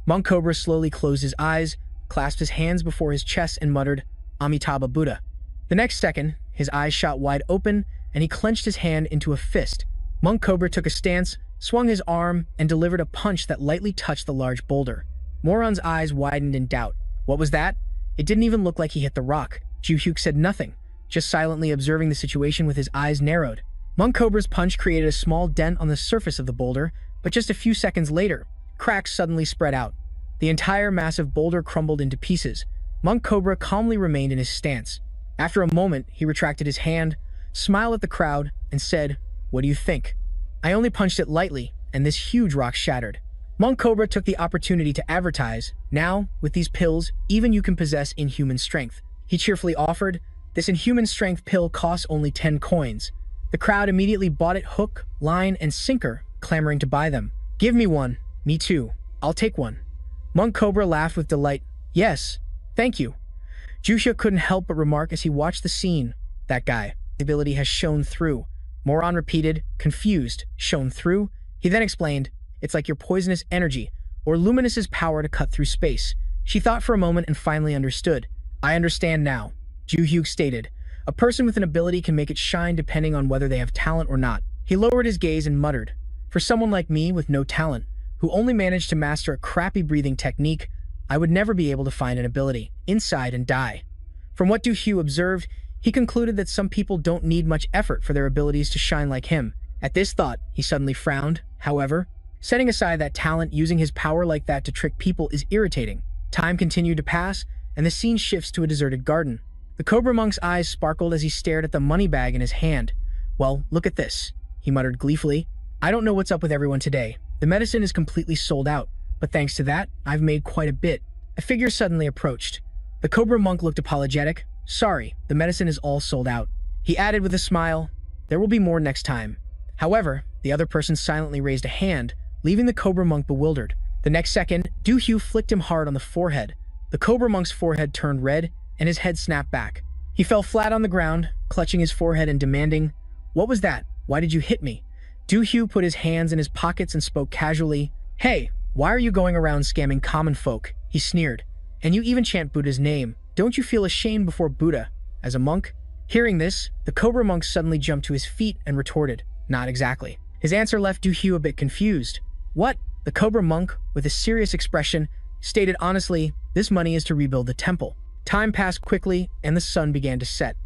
Monk Cobra slowly closed his eyes, clasped his hands before his chest, and muttered, "Amitabha Buddha." The next second, his eyes shot wide open, and he clenched his hand into a fist. Monk Cobra took a stance, swung his arm, and delivered a punch that lightly touched the large boulder. Moron's eyes widened in doubt. What was that? It didn't even look like he hit the rock. Ju-hyuk said nothing, just silently observing the situation with his eyes narrowed. Monk Cobra's punch created a small dent on the surface of the boulder, but just a few seconds later, cracks suddenly spread out. The entire massive boulder crumbled into pieces. Monk Cobra calmly remained in his stance. After a moment, he retracted his hand, smiled at the crowd, and said, "What do you think?" "I only punched it lightly, and this huge rock shattered." Monk Cobra took the opportunity to advertise, "Now, with these pills, even you can possess inhuman strength." He cheerfully offered, "This inhuman strength pill costs only 10 coins. The crowd immediately bought it hook, line, and sinker, clamoring to buy them. "Give me one." "Me too. I'll take one." Monk Cobra laughed with delight. "Yes, thank you." Ju-hyuk couldn't help but remark as he watched the scene, "That guy, the ability has shown through." Moron repeated, confused, "Shown through?" He then explained, "It's like your poisonous energy, or Luminous's power to cut through space." She thought for a moment and finally understood. "I understand now," Ju-hyuk stated. "A person with an ability can make it shine depending on whether they have talent or not." He lowered his gaze and muttered, "For someone like me with no talent, who only managed to master a crappy breathing technique, I would never be able to find an ability inside and die." From what Ju-hyuk observed, he concluded that some people don't need much effort for their abilities to shine like him. At this thought, he suddenly frowned. However, setting aside that talent, using his power like that to trick people is irritating. Time continued to pass, and the scene shifts to a deserted garden. The Cobra Monk's eyes sparkled as he stared at the money bag in his hand. "Well, look at this," he muttered gleefully. "I don't know what's up with everyone today. The medicine is completely sold out, but thanks to that, I've made quite a bit." A figure suddenly approached. The Cobra Monk looked apologetic. "Sorry, the medicine is all sold out." He added with a smile, "There will be more next time." However, the other person silently raised a hand, leaving the Cobra Monk bewildered. The next second, Ju-hyuk flicked him hard on the forehead. The Cobra Monk's forehead turned red, and his head snapped back. He fell flat on the ground, clutching his forehead and demanding, "What was that? Why did you hit me?" Ju-hyuk put his hands in his pockets and spoke casually. "Hey, why are you going around scamming common folk?" He sneered. "And you even chant Buddha's name. Don't you feel ashamed before Buddha, as a monk?" Hearing this, the Cobra Monk suddenly jumped to his feet and retorted, "Not exactly." His answer left Ju-hyuk a bit confused. What? The Cobra monk, with a serious expression, stated honestly, this money is to rebuild the temple. Time passed quickly, and the sun began to set.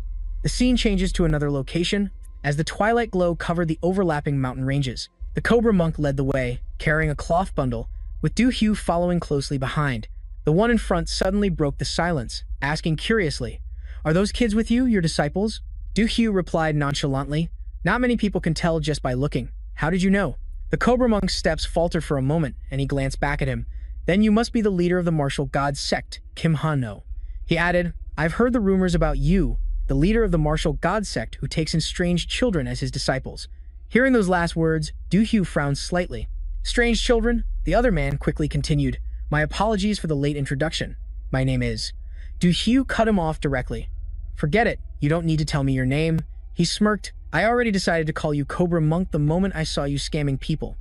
The scene changes to another location, as the twilight glow covered the overlapping mountain ranges. The Cobra monk led the way, carrying a cloth bundle, with Du Hugh following closely behind. The one in front suddenly broke the silence, asking curiously, "Are those kids with you, your disciples?" Du Hugh replied nonchalantly, "Not many people can tell just by looking. How did you know?" The Cobra monk's steps faltered for a moment, and he glanced back at him. "Then you must be the leader of the martial god sect, Kim Ha-no." He added, "I've heard the rumors about you, the leader of the martial god sect who takes in strange children as his disciples." Hearing those last words, Du Hugh frowned slightly. "Strange children?" The other man quickly continued, "My apologies for the late introduction. My name is—" Du Hugh cut him off directly. "Forget it. You don't need to tell me your name." He smirked. "I already decided to call you Cobra Monk the moment I saw you scamming people."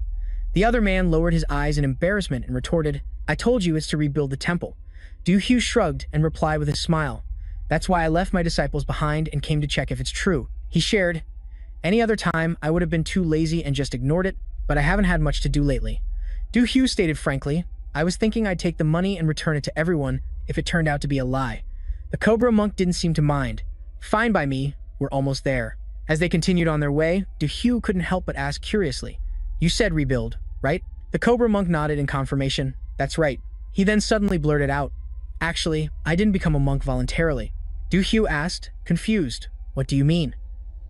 The other man lowered his eyes in embarrassment and retorted, "I told you it's to rebuild the temple." Du Hugh shrugged and replied with a smile, "That's why I left my disciples behind and came to check if it's true." He shared, "Any other time, I would have been too lazy and just ignored it, but I haven't had much to do lately." Du Hugh stated frankly, "I was thinking I'd take the money and return it to everyone if it turned out to be a lie." The Cobra monk didn't seem to mind. "Fine by me, we're almost there." As they continued on their way, Du Hugh couldn't help but ask curiously, "You said rebuild, right?" The Cobra monk nodded in confirmation. "That's right." He then suddenly blurted out, "Actually, I didn't become a monk voluntarily." Du Hugh asked, confused, "What do you mean?"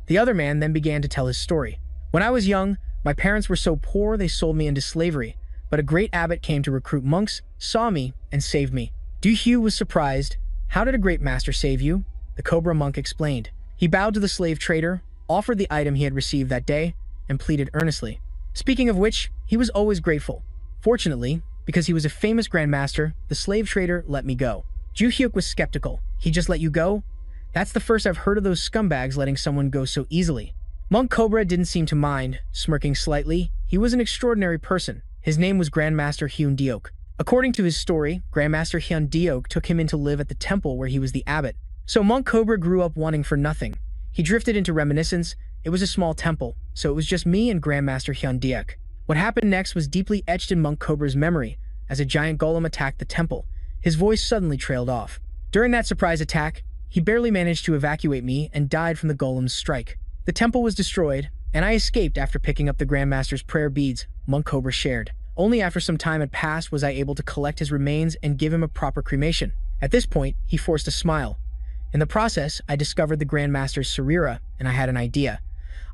The other man then began to tell his story. "When I was young, my parents were so poor they sold me into slavery, but a great abbot came to recruit monks, saw me, and saved me." Du Hugh was surprised. "How did a great master save you?" The Cobra monk explained. He bowed to the slave trader, offered the item he had received that day, and pleaded earnestly. Speaking of which, he was always grateful. Fortunately, because he was a famous grandmaster, the slave trader let me go. Du Hugh was skeptical. "He just let you go? That's the first I've heard of those scumbags letting someone go so easily." Monk Cobra didn't seem to mind, smirking slightly. He was an extraordinary person. His name was Grandmaster Hyun Deok. According to his story, Grandmaster Hyun Deok took him in to live at the temple where he was the abbot. So Monk Cobra grew up wanting for nothing. He drifted into reminiscence. It was a small temple, so it was just me and Grandmaster Hyun Deok. What happened next was deeply etched in Monk Cobra's memory as a giant golem attacked the temple. His voice suddenly trailed off. During that surprise attack, he barely managed to evacuate me and died from the golem's strike. The temple was destroyed, and I escaped after picking up the Grandmaster's prayer beads, Monk Cobra shared. Only after some time had passed was I able to collect his remains and give him a proper cremation. At this point, he forced a smile. In the process, I discovered the Grandmaster's Sarira, and I had an idea.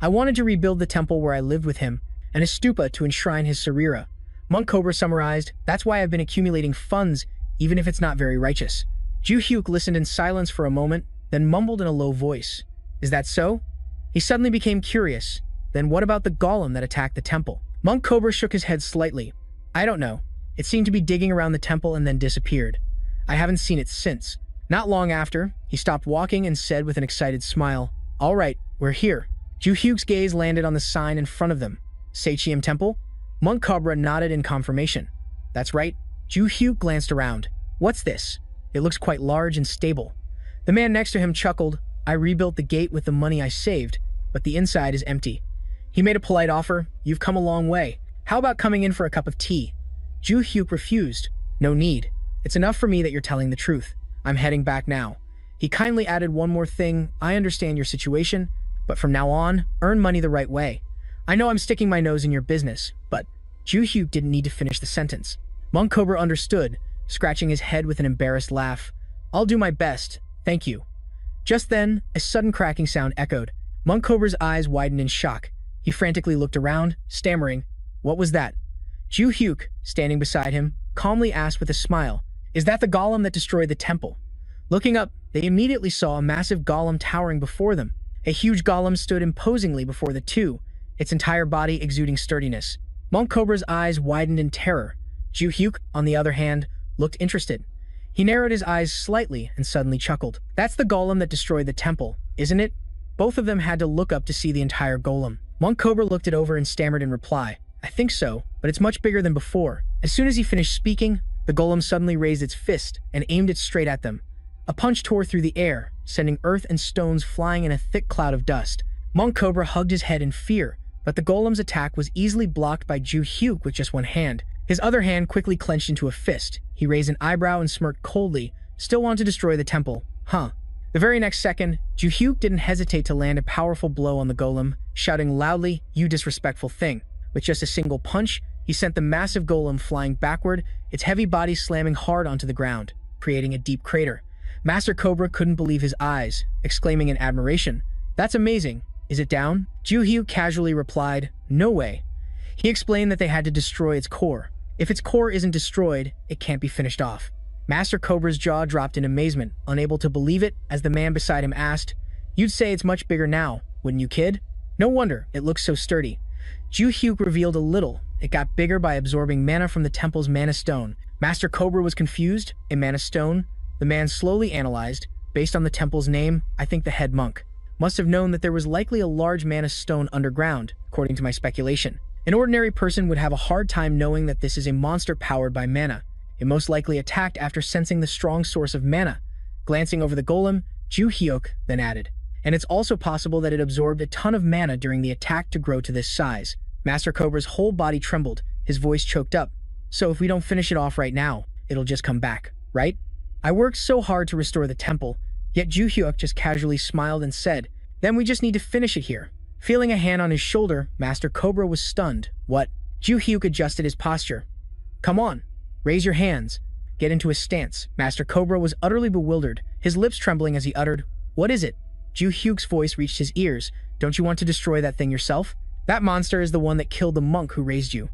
I wanted to rebuild the temple where I lived with him, and a stupa to enshrine his Sarira. Monk Cobra summarized, "That's why I've been accumulating funds, even if it's not very righteous." Du Hugh listened in silence for a moment, then mumbled in a low voice, "Is that so?" He suddenly became curious. "Then what about the golem that attacked the temple?" Monk Cobra shook his head slightly. "I don't know. It seemed to be digging around the temple and then disappeared. I haven't seen it since." Not long after, he stopped walking and said with an excited smile, "All right, we're here." Du Hugh's gaze landed on the sign in front of them. "Seichim Temple?" Monk Cobra nodded in confirmation. "That's right." Du Hugh glanced around. "What's this? It looks quite large and stable." The man next to him chuckled. "I rebuilt the gate with the money I saved, but the inside is empty." He made a polite offer. "You've come a long way. How about coming in for a cup of tea?" Du Hugh refused. "No need. It's enough for me that you're telling the truth. I'm heading back now." He kindly added one more thing. "I understand your situation, but from now on, earn money the right way. I know I'm sticking my nose in your business, but..." Du Hugh didn't need to finish the sentence. Monk Cobra understood, scratching his head with an embarrassed laugh. "I'll do my best, thank you." Just then, a sudden cracking sound echoed. Monk Cobra's eyes widened in shock. He frantically looked around, stammering, "What was that?" Du Hugh, standing beside him, calmly asked with a smile, "Is that the golem that destroyed the temple?" Looking up, they immediately saw a massive golem towering before them. A huge golem stood imposingly before the two, its entire body exuding sturdiness. Monk Cobra's eyes widened in terror. Du Hugh, on the other hand, looked interested. He narrowed his eyes slightly and suddenly chuckled. "That's the golem that destroyed the temple, isn't it?" Both of them had to look up to see the entire golem. Monk Cobra looked it over and stammered in reply, "I think so, but it's much bigger than before." As soon as he finished speaking, the golem suddenly raised its fist and aimed it straight at them. A punch tore through the air, sending earth and stones flying in a thick cloud of dust. Monk Cobra hugged his head in fear, but the golem's attack was easily blocked by Ju Hyuk with just one hand. His other hand quickly clenched into a fist. He raised an eyebrow and smirked coldly, still wanted to destroy the temple. Huh. The very next second, Ju Hyuk didn't hesitate to land a powerful blow on the golem, shouting loudly, "You disrespectful thing." With just a single punch, he sent the massive golem flying backward, its heavy body slamming hard onto the ground, creating a deep crater. Master Cobra couldn't believe his eyes, exclaiming in admiration, "That's amazing. Is it down?" Ju Hyuk casually replied, "No way." He explained that they had to destroy its core. If its core isn't destroyed, it can't be finished off. Master Cobra's jaw dropped in amazement, unable to believe it, as the man beside him asked, "You'd say it's much bigger now, wouldn't you, kid?" "No wonder, it looks so sturdy." Ju Hyuk revealed a little. It got bigger by absorbing mana from the temple's mana stone. Master Cobra was confused. A mana stone? The man slowly analyzed. Based on the temple's name, I think the head monk must have known that there was likely a large mana stone underground, according to my speculation. An ordinary person would have a hard time knowing that this is a monster powered by mana. It most likely attacked after sensing the strong source of mana. Glancing over the golem, Ju Hyuk then added, "And it's also possible that it absorbed a ton of mana during the attack to grow to this size." Master Cobra's whole body trembled, his voice choked up. "So if we don't finish it off right now, it'll just come back, right? I worked so hard to restore the temple, yet Ju Hyuk just casually smiled and said, then we just need to finish it here." Feeling a hand on his shoulder, Master Cobra was stunned. "What?" Ju Hyuk adjusted his posture. "Come on, raise your hands. Get into a stance." Master Cobra was utterly bewildered, his lips trembling as he uttered, "What is it?" Ju Hyuk's voice reached his ears. "Don't you want to destroy that thing yourself? That monster is the one that killed the monk who raised you."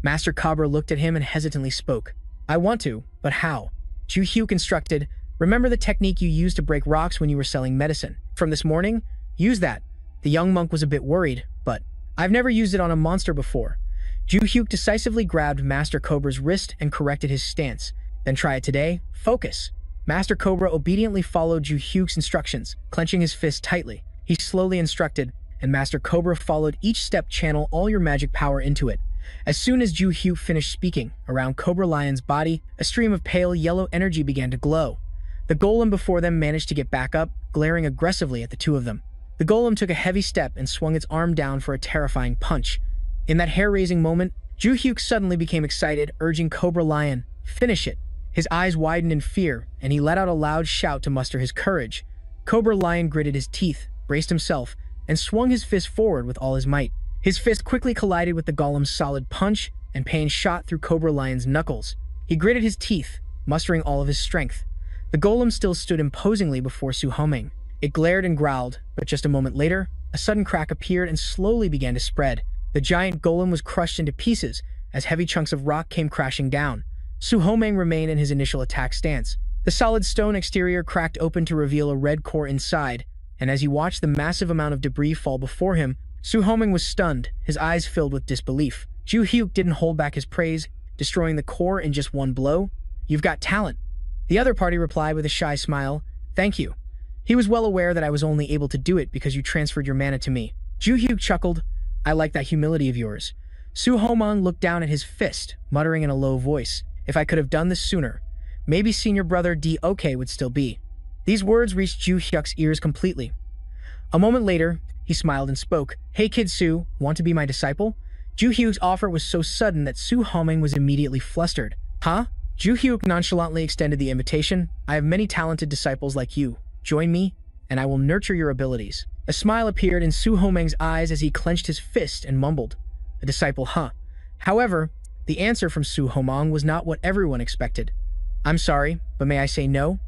Master Cobra looked at him and hesitantly spoke. "I want to, but how?" Ju Hyuk instructed, "Remember the technique you used to break rocks when you were selling medicine from this morning? Use that." The young monk was a bit worried, but, "I've never used it on a monster before." Ju Hyuk decisively grabbed Master Cobra's wrist and corrected his stance. "Then try it today. Focus." Master Cobra obediently followed Ju Hyuk's instructions, clenching his fist tightly. He slowly instructed, and Master Cobra followed each step. "Channel all your magic power into it." As soon as Ju Hyuk finished speaking, around Cobra Lion's body, a stream of pale yellow energy began to glow. The golem before them managed to get back up, glaring aggressively at the two of them. The golem took a heavy step and swung its arm down for a terrifying punch. In that hair-raising moment, Ju Hyuk suddenly became excited, urging Cobra Lion, "Finish it." His eyes widened in fear, and he let out a loud shout to muster his courage. Cobra Lion gritted his teeth, braced himself, and swung his fist forward with all his might. His fist quickly collided with the golem's solid punch, and pain shot through Cobra Lion's knuckles. He gritted his teeth, mustering all of his strength. The golem still stood imposingly before Su Homing. It glared and growled, but just a moment later, a sudden crack appeared and slowly began to spread. The giant golem was crushed into pieces as heavy chunks of rock came crashing down. Su Homing remained in his initial attack stance. The solid stone exterior cracked open to reveal a red core inside, and as he watched the massive amount of debris fall before him, Su Homing was stunned, his eyes filled with disbelief. Ju Hyuk didn't hold back his praise, destroying the core in just one blow. "You've got talent." The other party replied with a shy smile, "Thank you. He was well aware that I was only able to do it because you transferred your mana to me." Ju Hyuk chuckled, "I like that humility of yours." Su Homon looked down at his fist, muttering in a low voice, "If I could have done this sooner, maybe senior brother D.O.K. would still be." These words reached Ju Hyuk's ears completely. A moment later, he smiled and spoke, "Hey kid Su, want to be my disciple?" Ju Hyuk's offer was so sudden that Su Homing was immediately flustered. "Huh?" Ju Hyuk nonchalantly extended the invitation. "I have many talented disciples like you. Join me, and I will nurture your abilities." A smile appeared in Su Homeng's eyes as he clenched his fist and mumbled, "A disciple, huh?" However, the answer from Su Homong was not what everyone expected. "I'm sorry, but may I say no?"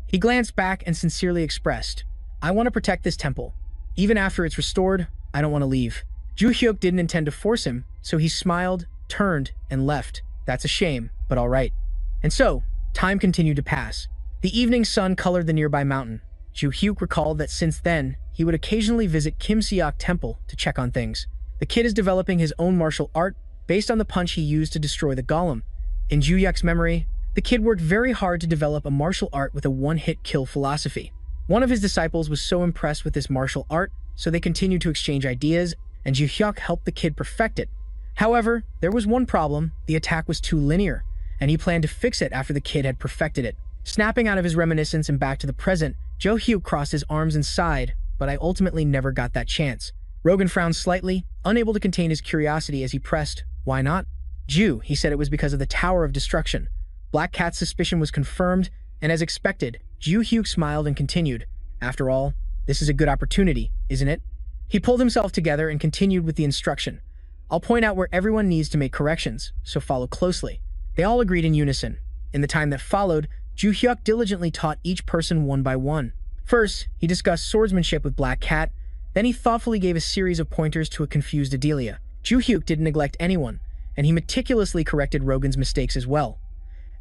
He glanced back and sincerely expressed, "I want to protect this temple. Even after it's restored, I don't want to leave." Ju Hyuk didn't intend to force him, so he smiled, turned, and left. "That's a shame, but all right." And so, time continued to pass. The evening sun colored the nearby mountain. Ju Hyuk recalled that since then, he would occasionally visit Kim Seok Temple to check on things. The kid is developing his own martial art based on the punch he used to destroy the golem. In Ju Hyuk's memory, the kid worked very hard to develop a martial art with a one-hit kill philosophy. One of his disciples was so impressed with this martial art, so they continued to exchange ideas, and Ju Hyuk helped the kid perfect it. However, there was one problem: the attack was too linear, and he planned to fix it after the kid had perfected it. Snapping out of his reminiscence and back to the present, Ju Hyuk crossed his arms and sighed, "But I ultimately never got that chance." Rogan frowned slightly, unable to contain his curiosity as he pressed, "Why not?" "Jew," he said it was because of the Tower of Destruction. Black Cat's suspicion was confirmed, and as expected, Ju Hyuk smiled and continued, "After all, this is a good opportunity, isn't it?" He pulled himself together and continued with the instruction. "I'll point out where everyone needs to make corrections, so follow closely." They all agreed in unison. In the time that followed, Ju Hyuk diligently taught each person one by one. First, he discussed swordsmanship with Black Cat, then he thoughtfully gave a series of pointers to a confused Adelia. Ju Hyuk didn't neglect anyone, and he meticulously corrected Rogan's mistakes as well.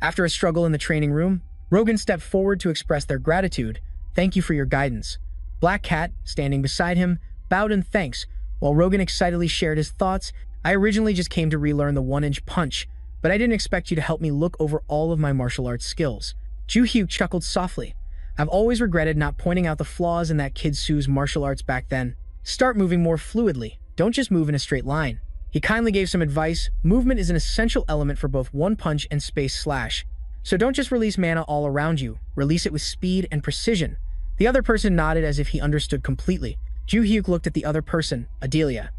After a struggle in the training room, Rogan stepped forward to express their gratitude. "Thank you for your guidance." Black Cat, standing beside him, bowed in thanks, while Rogan excitedly shared his thoughts. "I originally just came to relearn the one-inch punch, but I didn't expect you to help me look over all of my martial arts skills." Ju Hyuk chuckled softly. "I've always regretted not pointing out the flaws in that kid Sue's martial arts back then. Start moving more fluidly. Don't just move in a straight line." He kindly gave some advice. Movement is an essential element for both one punch and space slash. So don't just release mana all around you, release it with speed and precision. The other person nodded as if he understood completely. Ju Hyuk looked at the other person, Adelia.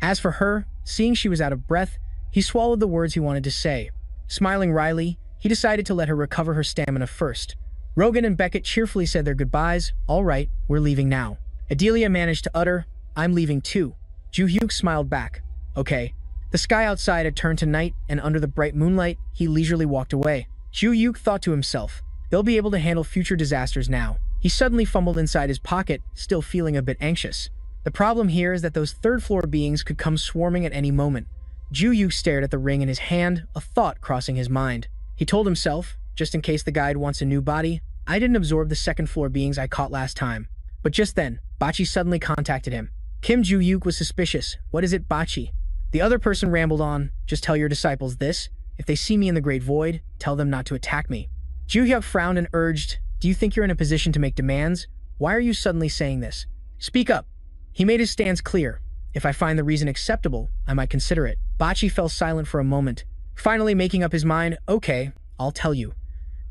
As for her, seeing she was out of breath, he swallowed the words he wanted to say. Smiling wryly, he decided to let her recover her stamina first. Rogan and Beckett cheerfully said their goodbyes. "All right, we're leaving now." Adelia managed to utter, "I'm leaving too." Ju Hyuk smiled back. "Okay." The sky outside had turned to night, and under the bright moonlight, he leisurely walked away. Ju Hyuk thought to himself, they'll be able to handle future disasters now. He suddenly fumbled inside his pocket, still feeling a bit anxious. The problem here is that those third-floor beings could come swarming at any moment. Ju Hyuk stared at the ring in his hand, a thought crossing his mind. He told himself, just in case the guide wants a new body, I didn't absorb the second-floor beings I caught last time. But just then, Bachi suddenly contacted him. Kim Ju Hyuk was suspicious. "What is it, Bachi?" The other person rambled on, "Just tell your disciples this. If they see me in the Great Void, tell them not to attack me." Ju Hyuk frowned and urged, "Do you think you're in a position to make demands? Why are you suddenly saying this? Speak up." He made his stance clear. "If I find the reason acceptable, I might consider it." Bachi fell silent for a moment, finally making up his mind. "Okay, I'll tell you."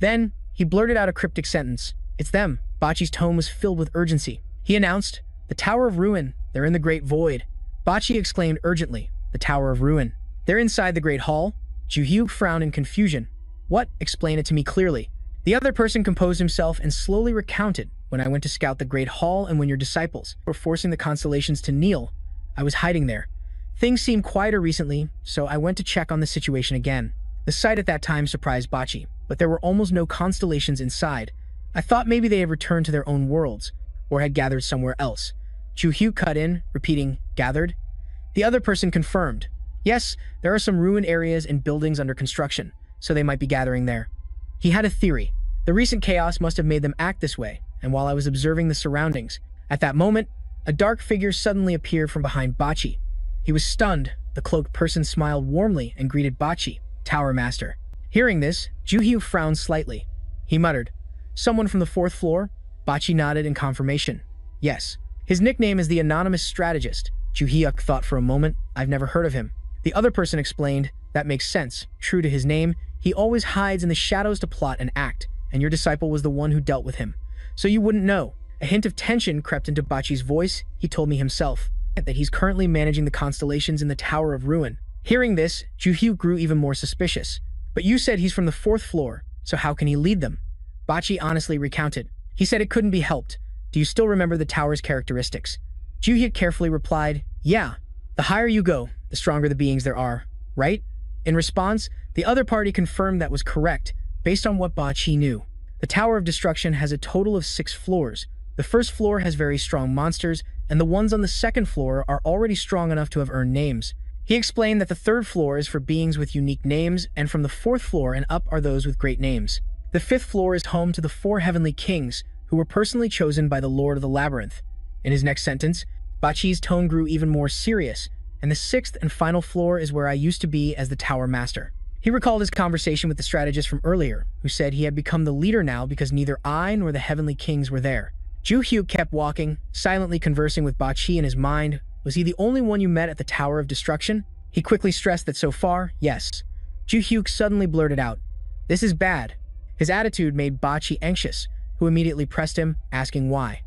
Then, he blurted out a cryptic sentence. "It's them." Bachi's tone was filled with urgency. He announced, "The Tower of Ruin. They're in the Great Void." Bachi exclaimed urgently, "The Tower of Ruin? They're inside the Great Hall?" Ju Hyuk frowned in confusion. "What? Explain it to me clearly." The other person composed himself and slowly recounted, "When I went to scout the Great Hall and when your disciples were forcing the constellations to kneel, I was hiding there. Things seemed quieter recently, so I went to check on the situation again." The sight at that time surprised Bachi, but there were almost no constellations inside. "I thought maybe they had returned to their own worlds, or had gathered somewhere else." Ju Hyuk cut in, repeating, "Gathered?" The other person confirmed, "Yes, there are some ruined areas and buildings under construction, so they might be gathering there." He had a theory. The recent chaos must have made them act this way, and while I was observing the surroundings, at that moment, a dark figure suddenly appeared from behind Bachi. He was stunned. The cloaked person smiled warmly and greeted Bachi, "Tower Master." Hearing this, Ju Hyuk frowned slightly. He muttered, "Someone from the fourth floor?" Bachi nodded in confirmation. "Yes. His nickname is the Anonymous Strategist." Ju Hyuk thought for a moment. "I've never heard of him." The other person explained, "That makes sense. True to his name, he always hides in the shadows to plot and act, and your disciple was the one who dealt with him. So you wouldn't know." A hint of tension crept into Bachi's voice. "He told me himself that he's currently managing the constellations in the Tower of Ruin." Hearing this, Ju Hyuk grew even more suspicious. "But you said he's from the fourth floor, so how can he lead them?" Bachi honestly recounted. He said it couldn't be helped. "Do you still remember the tower's characteristics?" Ju Hyuk carefully replied, "Yeah. The higher you go, the stronger the beings there are, right?" In response, the other party confirmed that was correct, based on what Bachi knew. The Tower of Destruction has a total of 6 floors. The first floor has very strong monsters, and the ones on the second floor are already strong enough to have earned names. He explained that the third floor is for beings with unique names, and from the fourth floor and up are those with great names. The fifth floor is home to the 4 heavenly kings, who were personally chosen by the Lord of the Labyrinth. In his next sentence, Bachi's tone grew even more serious, and the 6th and final floor is where I used to be as the Tower Master. He recalled his conversation with the strategist from earlier, who said he had become the leader now because neither I nor the heavenly kings were there. Ju Hyuk kept walking, silently conversing with Bachi in his mind. Was he the only one you met at the Tower of Destruction? He quickly stressed that so far, yes. Ju Hyuk suddenly blurted out, "This is bad." His attitude made Bachi anxious, who immediately pressed him, asking why.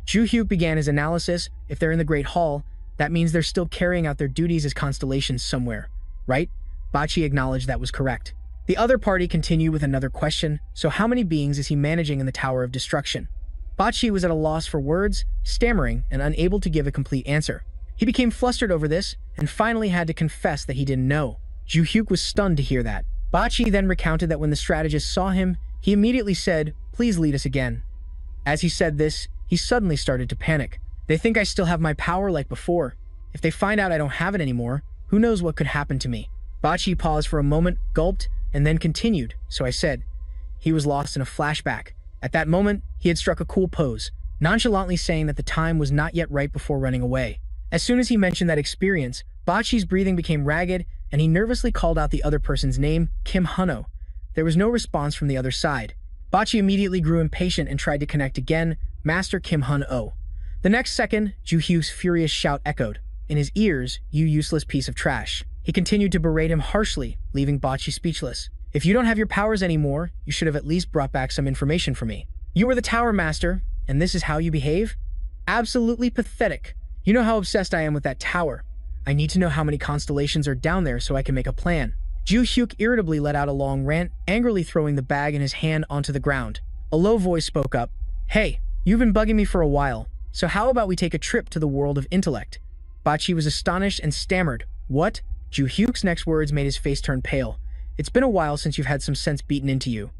Ju Hyuk began his analysis. "If they're in the Great Hall, That means they're still carrying out their duties as constellations somewhere, right? Bachi acknowledged that was correct. The other party continued with another question, so how many beings is he managing in the Tower of Destruction? Bachi was at a loss for words, stammering, and unable to give a complete answer. He became flustered over this, and finally had to confess that he didn't know. Ju-hyuk was stunned to hear that. Bachi then recounted that when the strategist saw him, he immediately said, "Please lead us again." As he said this, he suddenly started to panic. They think I still have my power like before. If they find out I don't have it anymore, who knows what could happen to me? Bachi paused for a moment, gulped, and then continued, so I said. He was lost in a flashback. At that moment, he had struck a cool pose, nonchalantly saying that the time was not yet right before running away. As soon as he mentioned that experience, Bachi's breathing became ragged, and he nervously called out the other person's name, Kim Huno. There was no response from the other side. Bachi immediately grew impatient and tried to connect again, Master Kim Hun-oh. The next second, Ju-hyuk's furious shout echoed. In his ears, "You useless piece of trash." He continued to berate him harshly, leaving Bachi speechless. "If you don't have your powers anymore, you should have at least brought back some information for me. You were the Tower Master, and this is how you behave? Absolutely pathetic. You know how obsessed I am with that tower. I need to know how many constellations are down there so I can make a plan." Ju-hyuk irritably let out a long rant, angrily throwing the bag in his hand onto the ground. A low voice spoke up. "Hey, you've been bugging me for a while, so how about we take a trip to the world of intellect?" Bachi was astonished and stammered. "What?" Ju-hyuk's next words made his face turn pale. "It's been a while since you've had some sense beaten into you."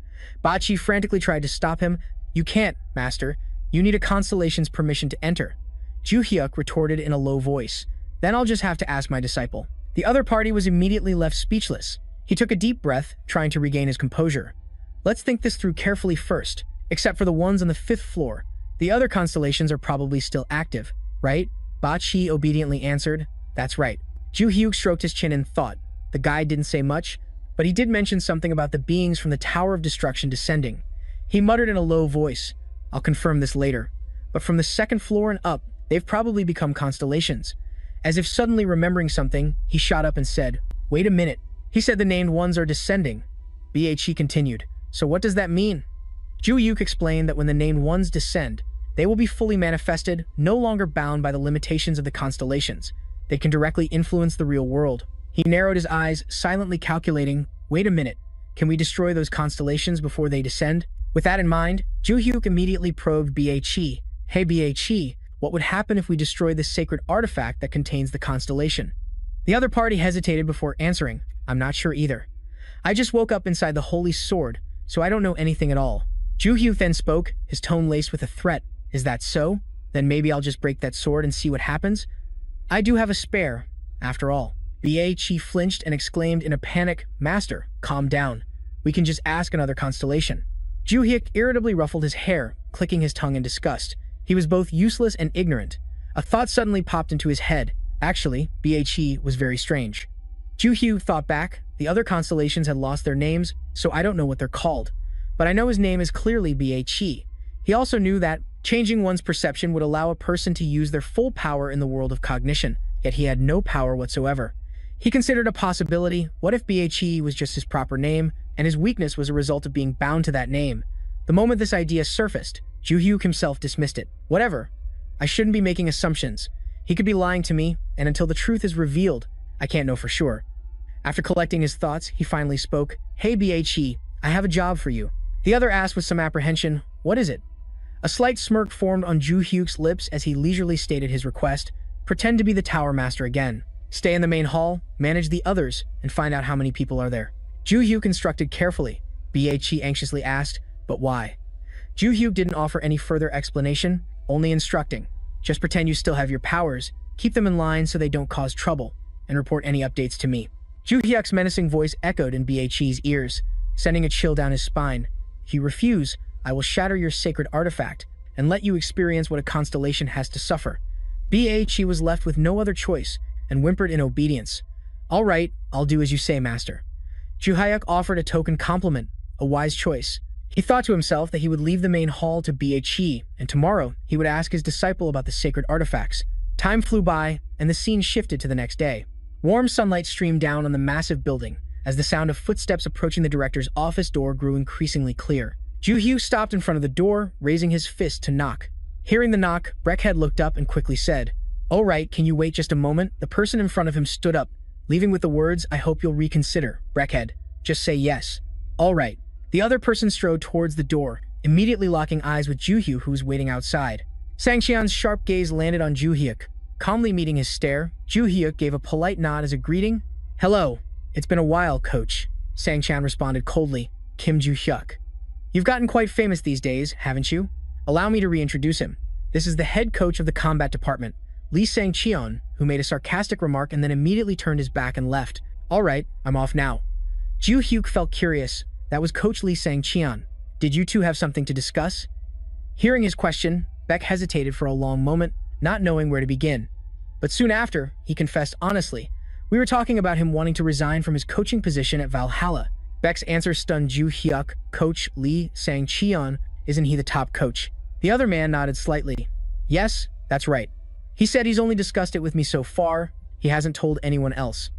Bachi frantically tried to stop him. "You can't, Master. You need a constellation's permission to enter." Ju-hyuk retorted in a low voice. "Then I'll just have to ask my disciple." The other party was immediately left speechless. He took a deep breath, trying to regain his composure. "Let's think this through carefully first. Except for the ones on the 5th floor. The other constellations are probably still active, right?" Bachi obediently answered, "That's right." Ju-hyuk stroked his chin in thought. The guy didn't say much, but he did mention something about the beings from the Tower of Destruction descending. He muttered in a low voice, "I'll confirm this later. But from the 2nd floor and up, they've probably become constellations." As if suddenly remembering something, he shot up and said, "Wait a minute. He said the named ones are descending." Bhe continued, "So what does that mean?" Ju-hyuk explained that when the named ones descend, they will be fully manifested, no longer bound by the limitations of the constellations. They can directly influence the real world. He narrowed his eyes, silently calculating, "Wait a minute. Can we destroy those constellations before they descend?" With that in mind, Ju-hyuk immediately probed Bhe. "Hey Bhe, what would happen if we destroy this sacred artifact that contains the constellation?" The other party hesitated before answering. "I'm not sure either. I just woke up inside the Holy Sword, so I don't know anything at all." Ju-hyuk then spoke, his tone laced with a threat. "Is that so? Then maybe I'll just break that sword and see what happens. I do have a spare, after all." Bhe flinched and exclaimed in a panic, "Master, calm down. We can just ask another constellation." Ju-hyuk irritably ruffled his hair, clicking his tongue in disgust. He was both useless and ignorant. A thought suddenly popped into his head. Actually, Bhe was very strange. Ju-hyuk thought back. The other constellations had lost their names, so I don't know what they're called. But I know his name is clearly Bhe. He also knew that changing one's perception would allow a person to use their full power in the world of cognition, yet he had no power whatsoever. He considered a possibility. What if Bhe was just his proper name, and his weakness was a result of being bound to that name? The moment this idea surfaced, Ju-hyuk himself dismissed it. Whatever. I shouldn't be making assumptions. He could be lying to me, and until the truth is revealed, I can't know for sure. After collecting his thoughts, he finally spoke. "Hey Bhe, I have a job for you." The other asked with some apprehension, "What is it?" A slight smirk formed on Ju-hyuk's lips as he leisurely stated his request. "Pretend to be the Tower Master again. Stay in the main hall, manage the others, and find out how many people are there." Ju-hyuk instructed carefully. Bhe anxiously asked, "But why?" Ju-hyuk didn't offer any further explanation, only instructing. "Just pretend you still have your powers, keep them in line so they don't cause trouble, and report any updates to me." Ju-hyuk's menacing voice echoed in Bhe's ears, sending a chill down his spine. "If you refuse, I will shatter your sacred artifact and let you experience what a constellation has to suffer." Bhe was left with no other choice and whimpered in obedience. "All right, I'll do as you say, Master." Ju-hyuk offered a token compliment, a wise choice. He thought to himself that he would leave the main hall to Bhe, and tomorrow he would ask his disciple about the sacred artifacts. Time flew by, and the scene shifted to the next day. Warm sunlight streamed down on the massive building, as the sound of footsteps approaching the director's office door grew increasingly clear. Ju-hyuk stopped in front of the door, raising his fist to knock. Hearing the knock, Breckhead looked up and quickly said, All right, can you wait just a moment? The person in front of him stood up, leaving with the words, I hope you'll reconsider, Breckhead. Just say yes. All right. The other person strode towards the door, immediately locking eyes with Ju-hyuk, who was waiting outside. Sang-cheon's sharp gaze landed on Ju-hyuk. Calmly meeting his stare, Ju-hyuk gave a polite nod as a greeting. Hello. It's been a while, coach. Sang-cheon responded coldly. Kim Ju-hyuk. You've gotten quite famous these days, haven't you? Allow me to reintroduce him. This is the head coach of the combat department, Lee Sang-cheon, who made a sarcastic remark and then immediately turned his back and left. All right, I'm off now. Ju-hyuk felt curious. That was Coach Lee Sang-cheon. Did you two have something to discuss? Hearing his question, Beck hesitated for a long moment, not knowing where to begin. But soon after, he confessed honestly, we were talking about him wanting to resign from his coaching position at Valhalla. Beck's answer stunned Ju-hyuk. Coach Lee Sang-cheon, isn't he the top coach? The other man nodded slightly. Yes, that's right. He said he's only discussed it with me so far. He hasn't told anyone else.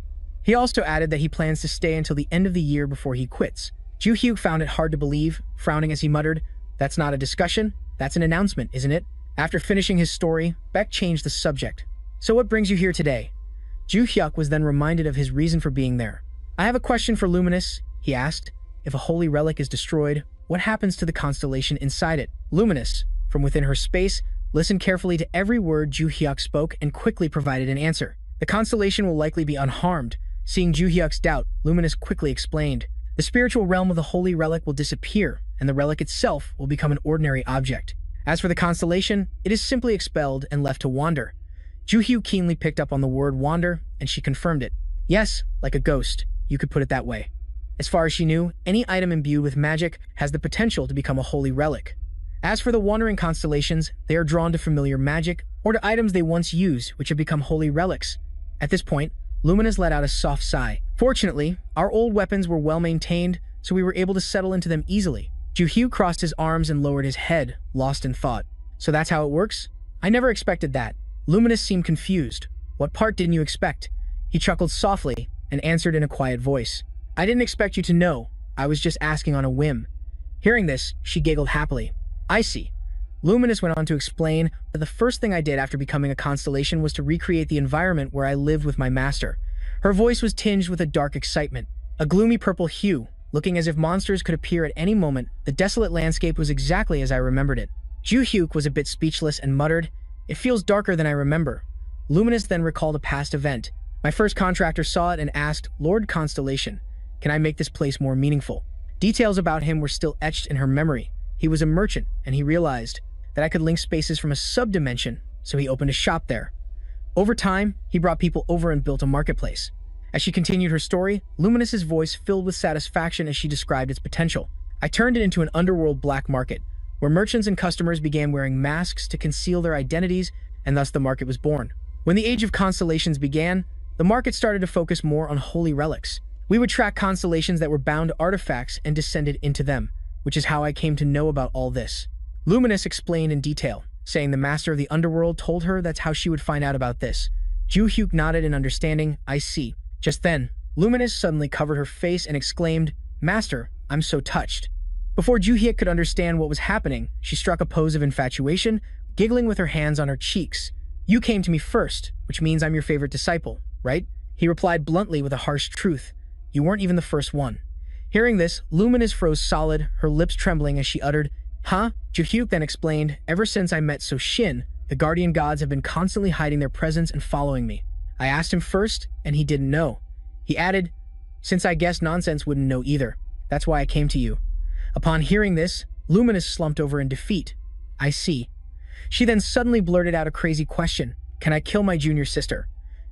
He also added that he plans to stay until the end of the year before he quits. Ju-hyuk found it hard to believe, frowning as he muttered, that's not a discussion, that's an announcement, isn't it? After finishing his story, Beck changed the subject. So what brings you here today? Ju-hyuk was then reminded of his reason for being there. I have a question for Luminous, he asked. If a holy relic is destroyed, what happens to the constellation inside it? Luminous, from within her space, listened carefully to every word Ju-hyuk spoke and quickly provided an answer. The constellation will likely be unharmed. Seeing Ju-hyuk's doubt, Luminous quickly explained. The spiritual realm of the holy relic will disappear, and the relic itself will become an ordinary object. As for the constellation, it is simply expelled and left to wander. Ju-hyuk keenly picked up on the word wander, and she confirmed it. Yes, like a ghost, you could put it that way. As far as she knew, any item imbued with magic has the potential to become a holy relic. As for the wandering constellations, they are drawn to familiar magic or to items they once used, which have become holy relics. At this point, Luminous let out a soft sigh. Fortunately, our old weapons were well maintained, so we were able to settle into them easily. Ju-hyuk crossed his arms and lowered his head, lost in thought. So that's how it works? I never expected that. Luminous seemed confused. What part didn't you expect? He chuckled softly and answered in a quiet voice. I didn't expect you to know. I was just asking on a whim. Hearing this, she giggled happily. I see. Luminous went on to explain that the first thing I did after becoming a constellation was to recreate the environment where I lived with my master. Her voice was tinged with a dark excitement. A gloomy purple hue, looking as if monsters could appear at any moment, the desolate landscape was exactly as I remembered it. Ju-hyuk was a bit speechless and muttered, It feels darker than I remember. Luminous then recalled a past event. My first contractor saw it and asked, Lord Constellation, can I make this place more meaningful? Details about him were still etched in her memory. He was a merchant, and he realized that I could link spaces from a sub-dimension, so he opened a shop there. Over time, he brought people over and built a marketplace. As she continued her story, Luminous's voice filled with satisfaction as she described its potential. I turned it into an underworld black market, where merchants and customers began wearing masks to conceal their identities, and thus the market was born. When the Age of Constellations began, the market started to focus more on holy relics. We would track constellations that were bound to artifacts and descended into them, which is how I came to know about all this. Luminous explained in detail, saying the master of the underworld told her that's how she would find out about this. Ju-hyuk nodded in understanding. I see. Just then, Luminous suddenly covered her face and exclaimed, Master, I'm so touched. Before Ju-hyuk could understand what was happening, she struck a pose of infatuation, giggling with her hands on her cheeks. You came to me first, which means I'm your favorite disciple, right? He replied bluntly with a harsh truth. You weren't even the first one. Hearing this, Luminous froze solid, her lips trembling as she uttered, Huh? Ju-hyuk then explained, Ever since I met So-shin, the guardian gods have been constantly hiding their presence and following me. I asked him first, and he didn't know. He added, Since I guessed nonsense wouldn't know either. That's why I came to you. Upon hearing this, Luminous slumped over in defeat. I see. She then suddenly blurted out a crazy question. Can I kill my junior sister?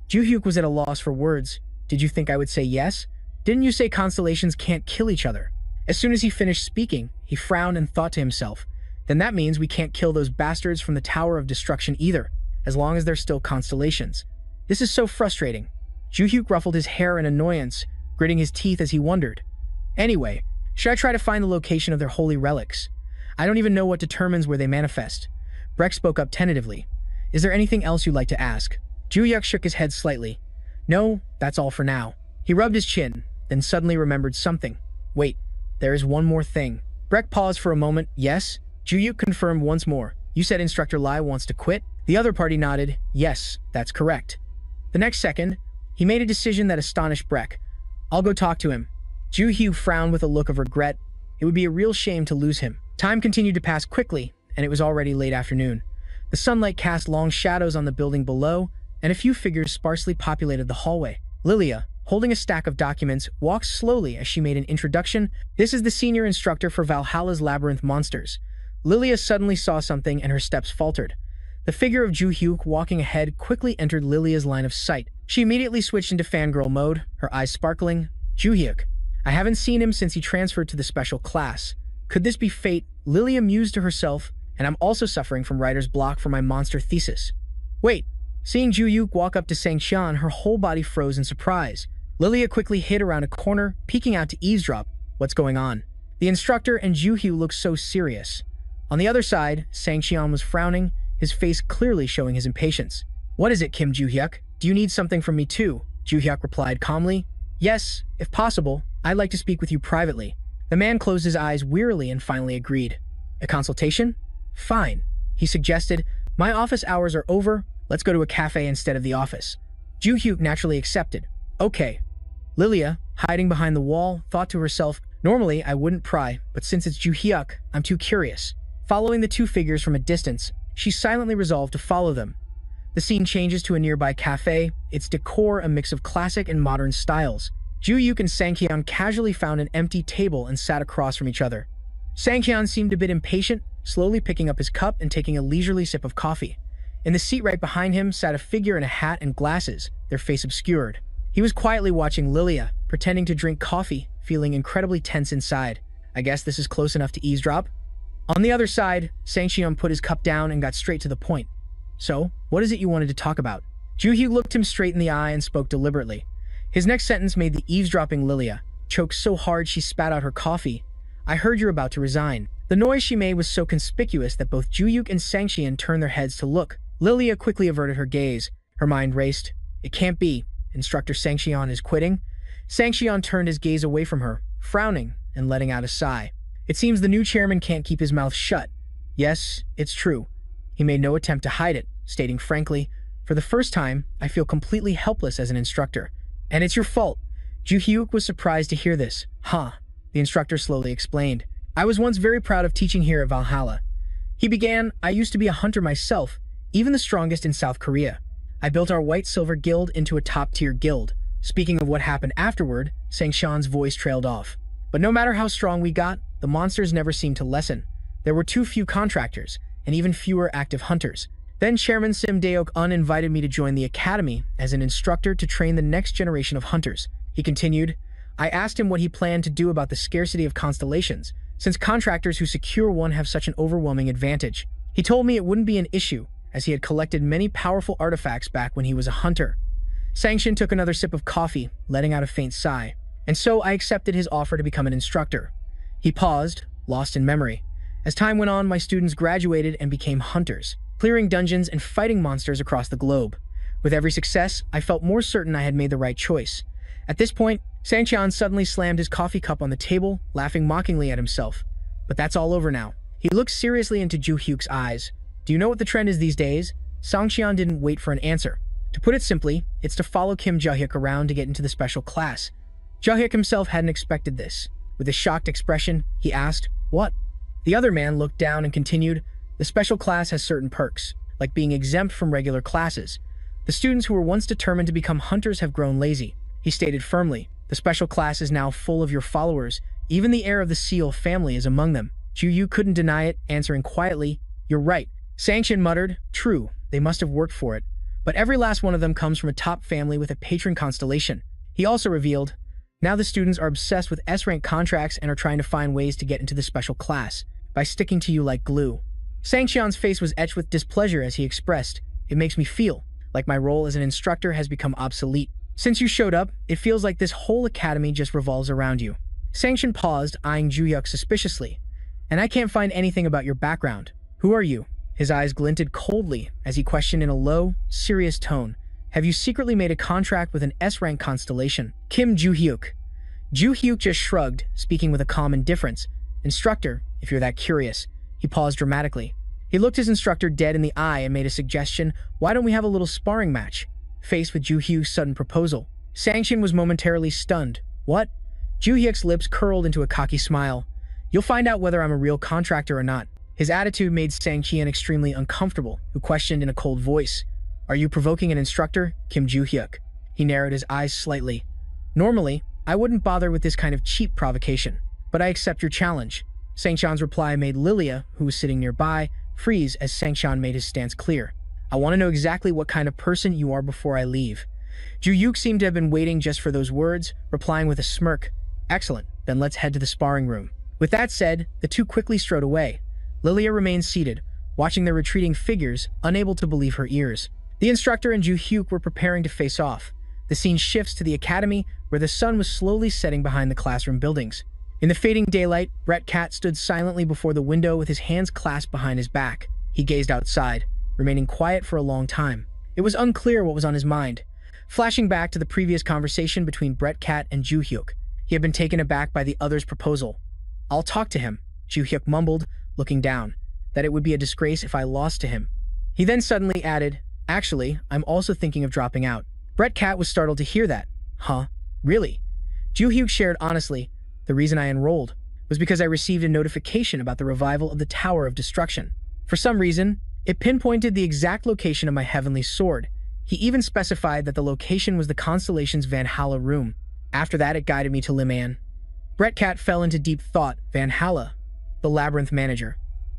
Ju-hyuk was at a loss for words. Did you think I would say yes? Didn't you say constellations can't kill each other? As soon as he finished speaking, he frowned and thought to himself, then that means we can't kill those bastards from the Tower of Destruction either, as long as they're still constellations. This is so frustrating. Ju-hyuk ruffled his hair in annoyance, gritting his teeth as he wondered. Anyway, should I try to find the location of their holy relics? I don't even know what determines where they manifest. Breck spoke up tentatively. Is there anything else you'd like to ask? Ju-hyuk shook his head slightly. No, that's all for now. He rubbed his chin, then suddenly remembered something. Wait, there is one more thing. Breck paused for a moment. Yes? Ju-hyuk confirmed once more. You said Instructor Lai wants to quit? The other party nodded. Yes, that's correct. The next second, he made a decision that astonished Breck. I'll go talk to him. Ju-hyu frowned with a look of regret. It would be a real shame to lose him. Time continued to pass quickly, and it was already late afternoon. The sunlight cast long shadows on the building below, and a few figures sparsely populated the hallway. Lilia, holding a stack of documents, walked slowly as she made an introduction. This is the senior instructor for Valhalla's Labyrinth Monsters. Lilia suddenly saw something and her steps faltered. The figure of Ju-hyuk walking ahead quickly entered Lilia's line of sight. She immediately switched into fangirl mode, her eyes sparkling. Ju-hyuk. I haven't seen him since he transferred to the special class. Could this be fate? Lilia mused to herself, and I'm also suffering from writer's block for my monster thesis. Wait. Seeing Ju-hyuk walk up to Sang-xian, her whole body froze in surprise. Lilia quickly hid around a corner, peeking out to eavesdrop. What's going on? The instructor and Ju-hyu looked so serious. On the other side, Sang-xian was frowning, his face clearly showing his impatience. What is it, Kim Ju-hyuk? Do you need something from me too? Ju-hyuk replied calmly. Yes, if possible, I'd like to speak with you privately. The man closed his eyes wearily and finally agreed. A consultation? Fine, he suggested. My office hours are over. Let's go to a cafe instead of the office. Ju-hyuk naturally accepted. Okay. Lilia, hiding behind the wall, thought to herself, normally I wouldn't pry, but since it's Ju-hyuk, I'm too curious. Following the two figures from a distance, she silently resolved to follow them. The scene changes to a nearby cafe, its decor a mix of classic and modern styles. Ju-hyuk and Sang-xian casually found an empty table and sat across from each other. Sang-xian seemed a bit impatient, slowly picking up his cup and taking a leisurely sip of coffee. In the seat right behind him sat a figure in a hat and glasses, their face obscured. He was quietly watching Lilia, pretending to drink coffee, feeling incredibly tense inside. I guess this is close enough to eavesdrop? On the other side, Sang-xian put his cup down and got straight to the point. So, what is it you wanted to talk about? Ju-hyu looked him straight in the eye and spoke deliberately. His next sentence made the eavesdropping Lilia choke so hard she spat out her coffee. I heard you're about to resign. The noise she made was so conspicuous that both Ju-hyuk and Sang-xian turned their heads to look. Lilia quickly averted her gaze. Her mind raced. It can't be. Instructor Sang-xian is quitting? Sang-xian turned his gaze away from her, frowning and letting out a sigh. It seems the new chairman can't keep his mouth shut. Yes, it's true. He made no attempt to hide it, stating frankly, for the first time, I feel completely helpless as an instructor. And it's your fault. Ju-hyuk was surprised to hear this. Huh, the instructor slowly explained. I was once very proud of teaching here at Valhalla. He began, I used to be a hunter myself, even the strongest in South Korea. I built our White-Silver Guild into a top-tier guild. Speaking of what happened afterward, Sang-xian's voice trailed off. But no matter how strong we got, the monsters never seemed to lessen. There were too few contractors, and even fewer active hunters. Then Chairman Sim Deok-un invited me to join the academy as an instructor to train the next generation of hunters. He continued, I asked him what he planned to do about the scarcity of constellations, since contractors who secure one have such an overwhelming advantage. He told me it wouldn't be an issue, as he had collected many powerful artifacts back when he was a hunter. Sang-xian took another sip of coffee, letting out a faint sigh. And so I accepted his offer to become an instructor. He paused, lost in memory. As time went on, my students graduated and became hunters, clearing dungeons and fighting monsters across the globe. With every success, I felt more certain I had made the right choice. At this point, Sang-xian suddenly slammed his coffee cup on the table, laughing mockingly at himself. But that's all over now. He looked seriously into Ju-hyuk's eyes. Do you know what the trend is these days? Sang-xian didn't wait for an answer. To put it simply, it's to follow Kim Ju-hyuk around to get into the special class. Ju-hyuk himself hadn't expected this. With a shocked expression, he asked, What? The other man looked down and continued, The special class has certain perks, like being exempt from regular classes. The students who were once determined to become hunters have grown lazy. He stated firmly, The special class is now full of your followers. Even the heir of the Seal family is among them. Ju-yu couldn't deny it, answering quietly, You're right. Sang-xian muttered, True, they must have worked for it. But every last one of them comes from a top family with a patron constellation. He also revealed, Now the students are obsessed with S-rank contracts and are trying to find ways to get into the special class, by sticking to you like glue. Sang-xian's face was etched with displeasure as he expressed, It makes me feel like my role as an instructor has become obsolete. Since you showed up, it feels like this whole academy just revolves around you. Sang-xian paused, eyeing Ju-hyuk suspiciously. And I can't find anything about your background. Who are you? His eyes glinted coldly as he questioned in a low, serious tone, Have you secretly made a contract with an S-rank constellation? Kim Ju-hyuk. Ju-hyuk just shrugged, speaking with a calm indifference. Instructor, if you're that curious. He paused dramatically. He looked his instructor dead in the eye and made a suggestion, "Why don't we have a little sparring match?" Faced with Ju Hyuk's sudden proposal, Sang-shin was momentarily stunned. "What?" Ju Hyuk's lips curled into a cocky smile. "You'll find out whether I'm a real contractor or not." His attitude made Sang-shin extremely uncomfortable, who questioned in a cold voice, "Are you provoking an instructor, Kim Ju Hyuk?" He narrowed his eyes slightly. "Normally, I wouldn't bother with this kind of cheap provocation, but I accept your challenge." Sang-chan's reply made Lilia, who was sitting nearby, freeze as Sang-chan made his stance clear. "I want to know exactly what kind of person you are before I leave." Ju Hyuk seemed to have been waiting just for those words, replying with a smirk, "Excellent, then let's head to the sparring room." With that said, the two quickly strode away. Lilia remained seated, watching their retreating figures, unable to believe her ears. The instructor and Ju Hyuk were preparing to face off. The scene shifts to the academy, where the sun was slowly setting behind the classroom buildings. In the fading daylight, Brett Cat stood silently before the window with his hands clasped behind his back. He gazed outside, remaining quiet for a long time. It was unclear what was on his mind. Flashing back to the previous conversation between Brett Cat and Ju Hyuk, he had been taken aback by the other's proposal. "I'll talk to him," Ju Hyuk mumbled, looking down, "that it would be a disgrace if I lost to him." He then suddenly added, "Actually, I'm also thinking of dropping out." Brett Cat was startled to hear that. "Huh? Really?" Ju Hyuk shared honestly, "The reason I enrolled was because I received a notification about the revival of the Tower of Destruction. For some reason, it pinpointed the exact location of my heavenly sword. He even specified that the location was the constellation's Valhalla room. After that, it guided me to Liman." Brett Cat fell into deep thought. Valhalla, the labyrinth manager.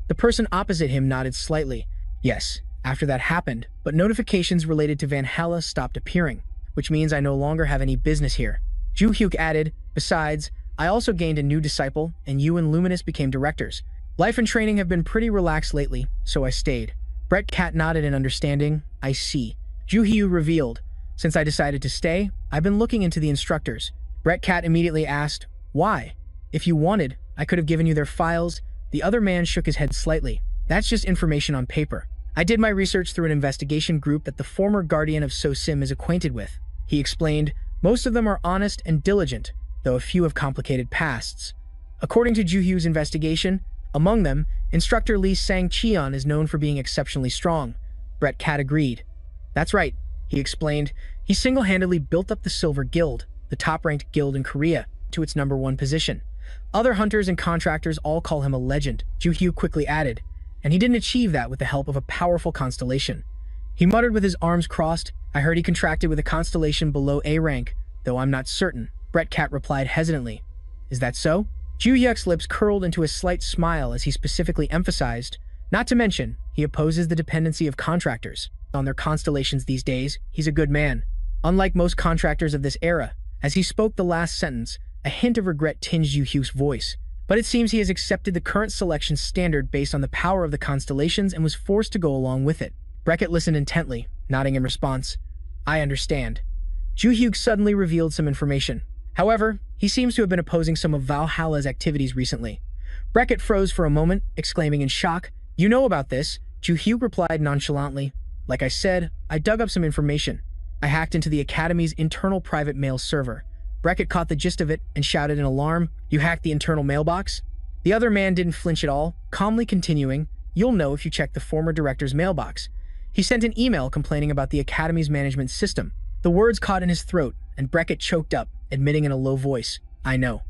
The person opposite him nodded slightly. "Yes, after that happened, but notifications related to Valhalla stopped appearing, which means I no longer have any business here." Ju Hyuk added, "Besides, I also gained a new disciple, and you and Luminous became directors. Life and training have been pretty relaxed lately, so I stayed." Brett Cat nodded in understanding. "I see." Ju Hyuk revealed, "Since I decided to stay, I've been looking into the instructors." Brett Cat immediately asked, "Why? If you wanted, I could have given you their files." The other man shook his head slightly. "That's just information on paper. I did my research through an investigation group that the former guardian of So Sim is acquainted with." He explained, "Most of them are honest and diligent, though a few have complicated pasts." According to Ju Hyuk's investigation, among them, instructor Lee Sang-cheon is known for being exceptionally strong. Brett Cat agreed. "That's right," he explained. "He single-handedly built up the Silver Guild, the top-ranked guild in Korea, to its #1 position. Other hunters and contractors all call him a legend." Ju Hyuk quickly added, "And he didn't achieve that with the help of a powerful constellation." He muttered with his arms crossed, "I heard he contracted with a constellation below A rank, though I'm not certain." Brett Cat replied hesitantly, "Is that so?" Ju Hyuk's lips curled into a slight smile as he specifically emphasized, "Not to mention, he opposes the dependency of contractors on their constellations these days. He's a good man. Unlike most contractors of this era." As he spoke the last sentence, a hint of regret tinged Ju Hyuk's voice. "But it seems he has accepted the current selection standard based on the power of the constellations and was forced to go along with it." Beckett listened intently, nodding in response. "I understand." Ju Hyuk suddenly revealed some information. However, he seems to have been opposing some of Valhalla's activities recently. Beckett froze for a moment, exclaiming in shock, "You know about this?" Ju Hyuk replied nonchalantly, "Like I said, I dug up some information. I hacked into the Academy's internal private mail server." Beckett caught the gist of it and shouted in alarm, "You hacked the internal mailbox?" The other man didn't flinch at all, calmly continuing, "You'll know if you check the former director's mailbox. He sent an email complaining about the Academy's management system." The words caught in his throat, and Beckett choked up, admitting in a low voice, "I know."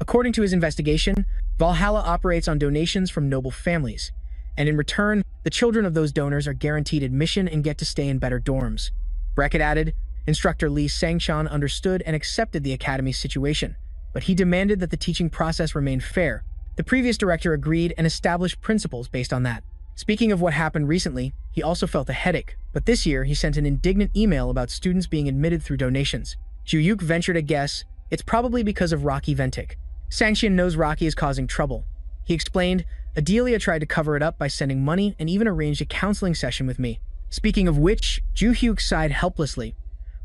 According to his investigation, Valhalla operates on donations from noble families, and in return, the children of those donors are guaranteed admission and get to stay in better dorms. Beckett added, "Instructor Lee Sang-chan understood and accepted the Academy's situation, but he demanded that the teaching process remain fair. The previous director agreed and established principles based on that. Speaking of what happened recently, he also felt a headache, but this year he sent an indignant email about students being admitted through donations." Ju Hyuk ventured a guess, "It's probably because of Rocky Ventic. Sang-shin knows Rocky is causing trouble." He explained, "Adelia tried to cover it up by sending money and even arranged a counseling session with me." Speaking of which, Ju Hyuk sighed helplessly.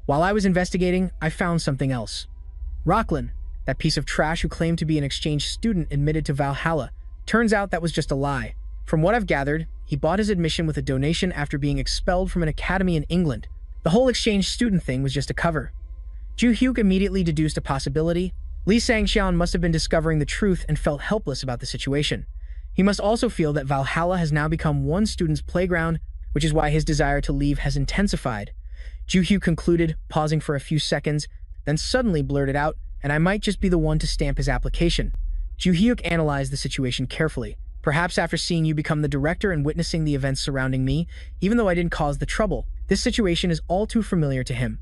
"While I was investigating, I found something else. Rocklin, that piece of trash who claimed to be an exchange student admitted to Valhalla. Turns out that was just a lie. From what I've gathered, he bought his admission with a donation after being expelled from an academy in England. The whole exchange student thing was just a cover." Ju Hyuk immediately deduced a possibility. Lee Sang-cheon must have been discovering the truth and felt helpless about the situation. He must also feel that Valhalla has now become one student's playground, which is why his desire to leave has intensified. Ju-hyuk concluded, pausing for a few seconds, then suddenly blurted out, "And I might just be the one to stamp his application." Ju-hyuk analyzed the situation carefully. "Perhaps after seeing you become the director and witnessing the events surrounding me, even though I didn't cause the trouble, this situation is all too familiar to him."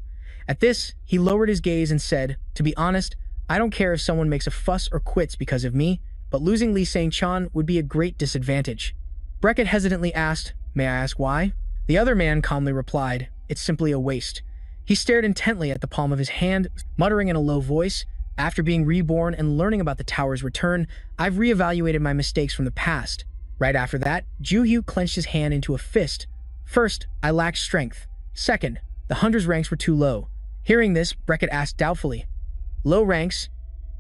At this, he lowered his gaze and said, "To be honest, I don't care if someone makes a fuss or quits because of me, but losing Lee Sang-chan would be a great disadvantage." Beckett hesitantly asked, "May I ask why?" The other man calmly replied, "It's simply a waste." He stared intently at the palm of his hand, muttering in a low voice, "After being reborn and learning about the tower's return, I've reevaluated my mistakes from the past." Right after that, Ju-hyuk clenched his hand into a fist. "First, I lacked strength. Second, the hunter's ranks were too low." Hearing this, Beckett asked doubtfully, "Low ranks?"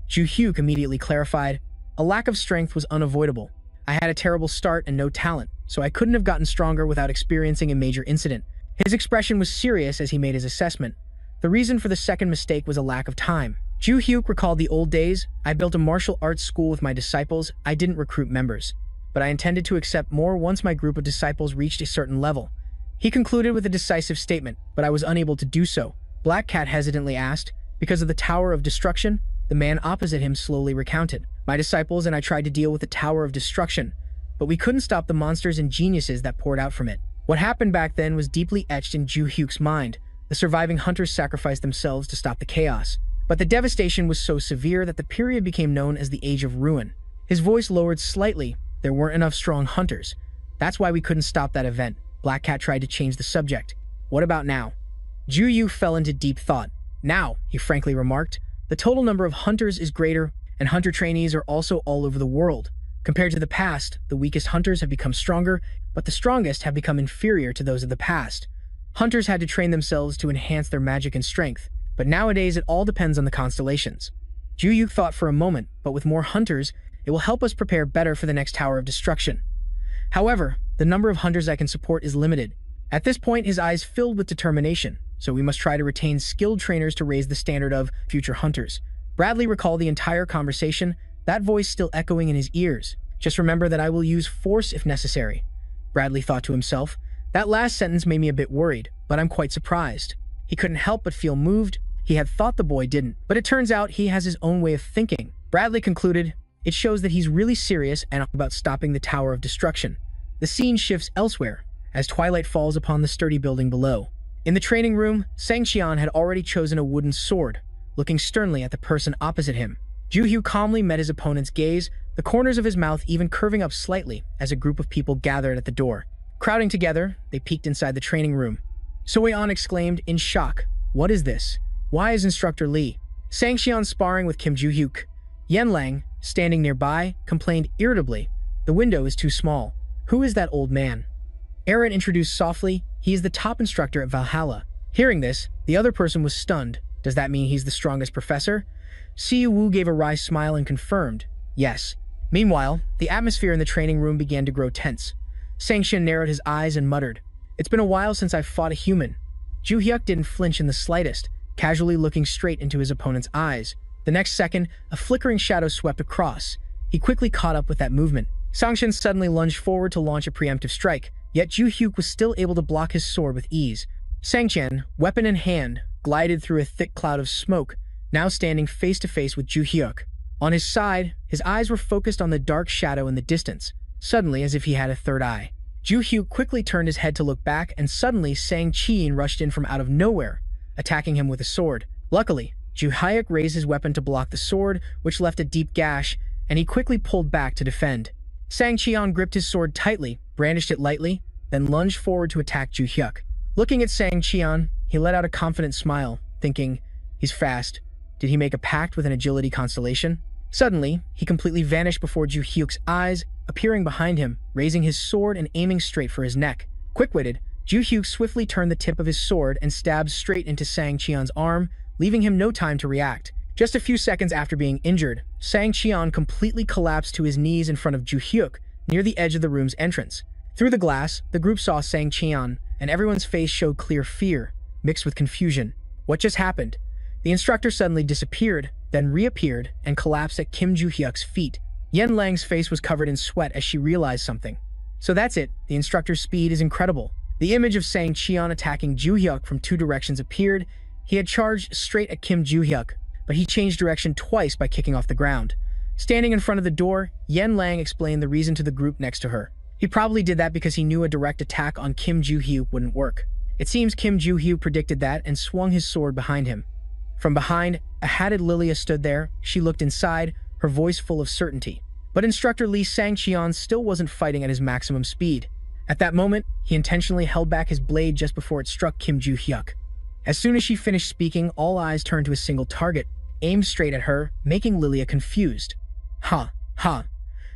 Ju-hyuk immediately clarified, "A lack of strength was unavoidable. I had a terrible start and no talent, so I couldn't have gotten stronger without experiencing a major incident." His expression was serious as he made his assessment. The reason for the second mistake was a lack of time. Ju-hyuk recalled the old days. "I built a martial arts school with my disciples. I didn't recruit members, but I intended to accept more once my group of disciples reached a certain level." He concluded with a decisive statement, "But I was unable to do so." Black Cat hesitantly asked, "Because of the Tower of Destruction?" The man opposite him slowly recounted, "My disciples and I tried to deal with the Tower of Destruction, but we couldn't stop the monsters and geniuses that poured out from it." What happened back then was deeply etched in Ju-hyuk's mind. The surviving hunters sacrificed themselves to stop the chaos. But the devastation was so severe that the period became known as the Age of Ruin. His voice lowered slightly. "There weren't enough strong hunters. That's why we couldn't stop that event." Black Cat tried to change the subject. "What about now?" Ju-hyuk fell into deep thought. "Now," he frankly remarked, "the total number of hunters is greater, and hunter trainees are also all over the world. Compared to the past, the weakest hunters have become stronger, but the strongest have become inferior to those of the past. Hunters had to train themselves to enhance their magic and strength, but nowadays it all depends on the constellations." Ju-hyuk thought for a moment, "But with more hunters, it will help us prepare better for the next Tower of Destruction. However, the number of hunters I can support is limited." At this point, his eyes filled with determination. "So we must try to retain skilled trainers to raise the standard of future hunters." Bradley recalled the entire conversation, that voice still echoing in his ears. "Just remember that I will use force if necessary." Bradley thought to himself, "That last sentence made me a bit worried, but I'm quite surprised." He couldn't help but feel moved. He had thought the boy didn't, but it turns out he has his own way of thinking. Bradley concluded, "It shows that he's really serious and about stopping the Tower of Destruction." The scene shifts elsewhere, as twilight falls upon the sturdy building below. In the training room, Sang-cheon had already chosen a wooden sword, looking sternly at the person opposite him. Ju-hyuk calmly met his opponent's gaze, the corners of his mouth even curving up slightly as a group of people gathered at the door. Crowding together, they peeked inside the training room. So-yeon exclaimed in shock, "What is this? Why is Instructor Lee?" Sang-cheon sparring with Kim Ju-hyuk. Yen-lang, standing nearby, complained irritably, "The window is too small. Who is that old man?" Aaron introduced softly, "He is the top instructor at Valhalla." Hearing this, the other person was stunned. "Does that mean he's the strongest professor?" Siyu Wu gave a wry smile and confirmed, "Yes." Meanwhile, the atmosphere in the training room began to grow tense. Sang-cheon narrowed his eyes and muttered, "It's been a while since I've fought a human." Ju-hyuk didn't flinch in the slightest, casually looking straight into his opponent's eyes. The next second, a flickering shadow swept across. He quickly caught up with that movement. Sang-cheon suddenly lunged forward to launch a preemptive strike, yet Ju-hyuk was still able to block his sword with ease. Sang-cheon, weapon in hand, glided through a thick cloud of smoke, now standing face to face with Ju-hyuk. On his side, his eyes were focused on the dark shadow in the distance, suddenly as if he had a third eye. Ju-hyuk quickly turned his head to look back, and suddenly Sang-cheon rushed in from out of nowhere, attacking him with a sword. Luckily, Ju-hyuk raised his weapon to block the sword, which left a deep gash, and he quickly pulled back to defend. Sang-cheon gripped his sword tightly, brandished it lightly, then lunged forward to attack Ju-hyuk. Looking at Sang-cheon, he let out a confident smile, thinking, "He's fast. Did he make a pact with an agility constellation?" Suddenly, he completely vanished before Ju-hyuk's eyes, appearing behind him, raising his sword and aiming straight for his neck. Quick-witted, Ju-hyuk swiftly turned the tip of his sword and stabbed straight into Sang-cheon's arm, leaving him no time to react. Just a few seconds after being injured, Sang-cheon completely collapsed to his knees in front of Ju-hyuk, near the edge of the room's entrance. Through the glass, the group saw Sang-cheon, and everyone's face showed clear fear, mixed with confusion. What just happened? The instructor suddenly disappeared, then reappeared and collapsed at Kim Ju-hyuk's feet. Yen Lang's face was covered in sweat as she realized something. So that's it, the instructor's speed is incredible. The image of Sang Qian attacking Ju Hyuk from two directions appeared. He had charged straight at Kim Ju Hyuk, but he changed direction twice by kicking off the ground. Standing in front of the door, Yen Lang explained the reason to the group next to her. He probably did that because he knew a direct attack on Kim Ju Hyuk wouldn't work. It seems Kim Ju Hyuk predicted that and swung his sword behind him. From behind, a hatted Lilia stood there. She looked inside, her voice full of certainty. But Instructor Lee Sang Qian still wasn't fighting at his maximum speed. At that moment, he intentionally held back his blade just before it struck Kim Ju Hyuk. As soon as she finished speaking, all eyes turned to a single target, aimed straight at her, making Lilia confused. Ha, ha.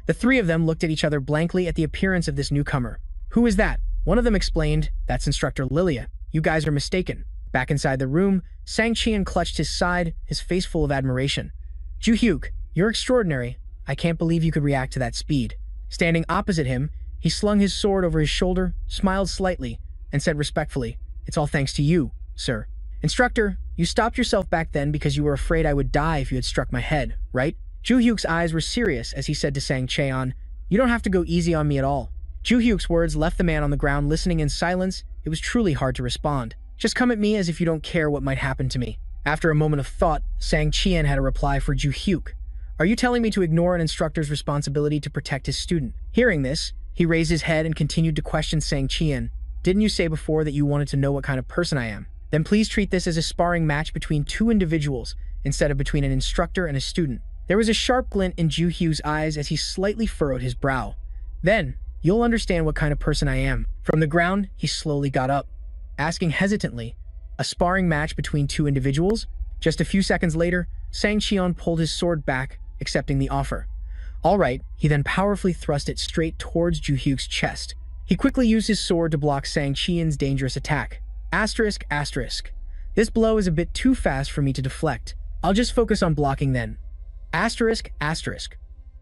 The three of them looked at each other blankly at the appearance of this newcomer. Who is that? One of them explained, that's Instructor Lilia. You guys are mistaken. Back inside the room, Sang Qian clutched his side, his face full of admiration. Ju Hyuk, you're extraordinary. I can't believe you could react to that speed. Standing opposite him, he slung his sword over his shoulder, smiled slightly, and said respectfully, it's all thanks to you, sir. Instructor, you stopped yourself back then because you were afraid I would die if you had struck my head, right? Ju Hyuk's eyes were serious as he said to Sang Qian, you don't have to go easy on me at all. Ju Hyuk's words left the man on the ground listening in silence. It was truly hard to respond. Just come at me as if you don't care what might happen to me. After a moment of thought, Sang Qian had a reply for Ju Hyuk. Are you telling me to ignore an instructor's responsibility to protect his student? Hearing this, he raised his head and continued to question Sang Qian. Didn't you say before that you wanted to know what kind of person I am? Then please treat this as a sparring match between two individuals instead of between an instructor and a student. There was a sharp glint in Ju Hyuk's eyes as he slightly furrowed his brow. Then, you'll understand what kind of person I am. From the ground, he slowly got up, asking hesitantly, a sparring match between two individuals? Just a few seconds later, Sang Qian pulled his sword back, accepting the offer. All right, he then powerfully thrust it straight towards Ju Hyuk's chest. He quickly used his sword to block Sang Qian's dangerous attack. Asterisk, asterisk. This blow is a bit too fast for me to deflect. I'll just focus on blocking then. Asterisk, asterisk.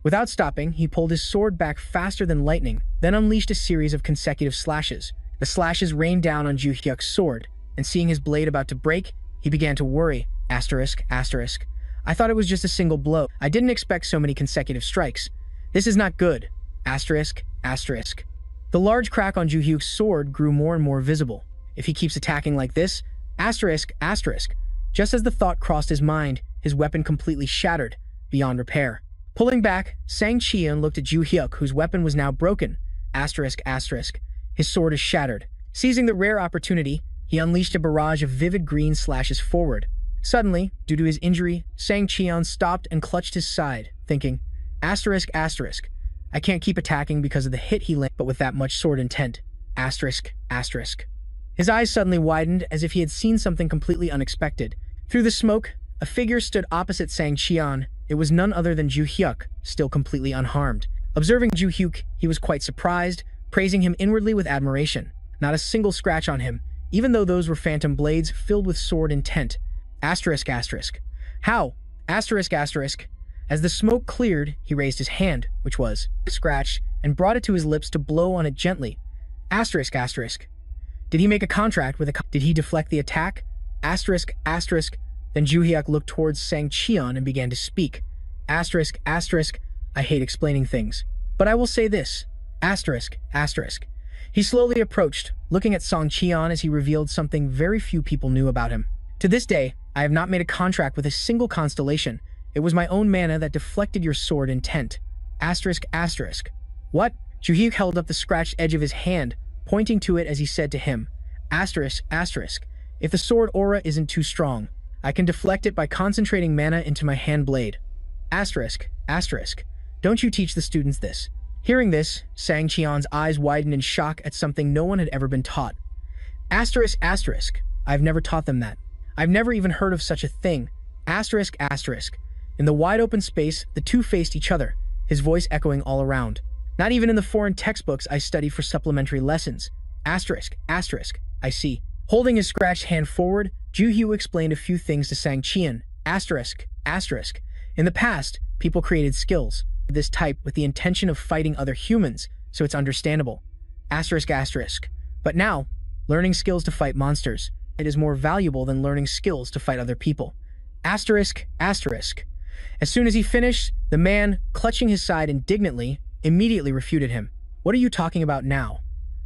Without stopping, he pulled his sword back faster than lightning, then unleashed a series of consecutive slashes. The slashes rained down on Ju Hyuk's sword, and seeing his blade about to break, he began to worry. Asterisk, asterisk. I thought it was just a single blow. I didn't expect so many consecutive strikes. This is not good. Asterisk, asterisk. The large crack on Ju Hyuk's sword grew more and more visible. If he keeps attacking like this, asterisk, asterisk. Just as the thought crossed his mind, his weapon completely shattered, beyond repair. Pulling back, Sang Qian looked at Ju Hyuk, whose weapon was now broken. Asterisk, asterisk. His sword is shattered. Seizing the rare opportunity, he unleashed a barrage of vivid green slashes forward. Suddenly, due to his injury, Sang Qian stopped and clutched his side, thinking, asterisk, asterisk. I can't keep attacking because of the hit he landed, but with that much sword intent. Asterisk, asterisk. His eyes suddenly widened as if he had seen something completely unexpected. Through the smoke, a figure stood opposite Sang Qian. It was none other than Ju Hyuk, still completely unharmed. Observing Ju Hyuk, he was quite surprised, praising him inwardly with admiration. Not a single scratch on him, even though those were phantom blades filled with sword intent. Asterisk, asterisk. How? Asterisk, asterisk. As the smoke cleared, he raised his hand, which was scratched, and brought it to his lips to blow on it gently. Asterisk, asterisk. Did he make a contract with Did he deflect the attack? Asterisk, asterisk. Then Ju Hyuk looked towards Sang Qian and began to speak. Asterisk, asterisk. I hate explaining things, but I will say this. Asterisk, asterisk. He slowly approached, looking at Sang Qian as he revealed something very few people knew about him. To this day, I have not made a contract with a single constellation. It was my own mana that deflected your sword intent. Asterisk, asterisk. What? Ju Hyuk held up the scratched edge of his hand, pointing to it as he said to him, asterisk, asterisk. If the sword aura isn't too strong, I can deflect it by concentrating mana into my hand blade. Asterisk, asterisk. Don't you teach the students this. Hearing this, Sang Qian's eyes widened in shock at something no one had ever been taught. Asterisk, asterisk. I've never taught them that. I've never even heard of such a thing. Asterisk, asterisk. In the wide open space, the two faced each other, his voice echoing all around. Not even in the foreign textbooks I study for supplementary lessons. Asterisk, asterisk. I see. Holding his scratched hand forward, Ju Hyuk explained a few things to Sang Qian. Asterisk, asterisk. In the past, people created skills of this type with the intention of fighting other humans, so it's understandable. Asterisk, asterisk. But now, learning skills to fight monsters, it is more valuable than learning skills to fight other people. Asterisk, asterisk. As soon as he finished, the man, clutching his side indignantly, immediately refuted him. What are you talking about now?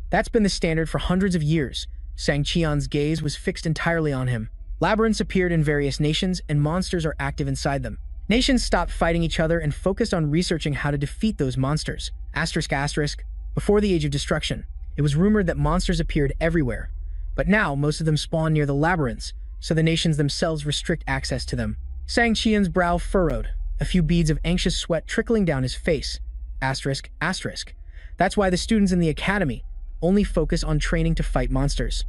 That's been the standard for hundreds of years. Sang Qian's gaze was fixed entirely on him. Labyrinths appeared in various nations, and monsters are active inside them. Nations stopped fighting each other and focused on researching how to defeat those monsters. Before the Age of Destruction, it was rumored that monsters appeared everywhere. But now, most of them spawn near the labyrinths, so the nations themselves restrict access to them. Sang Qian's brow furrowed, a few beads of anxious sweat trickling down his face. That's why the students in the academy only focus on training to fight monsters.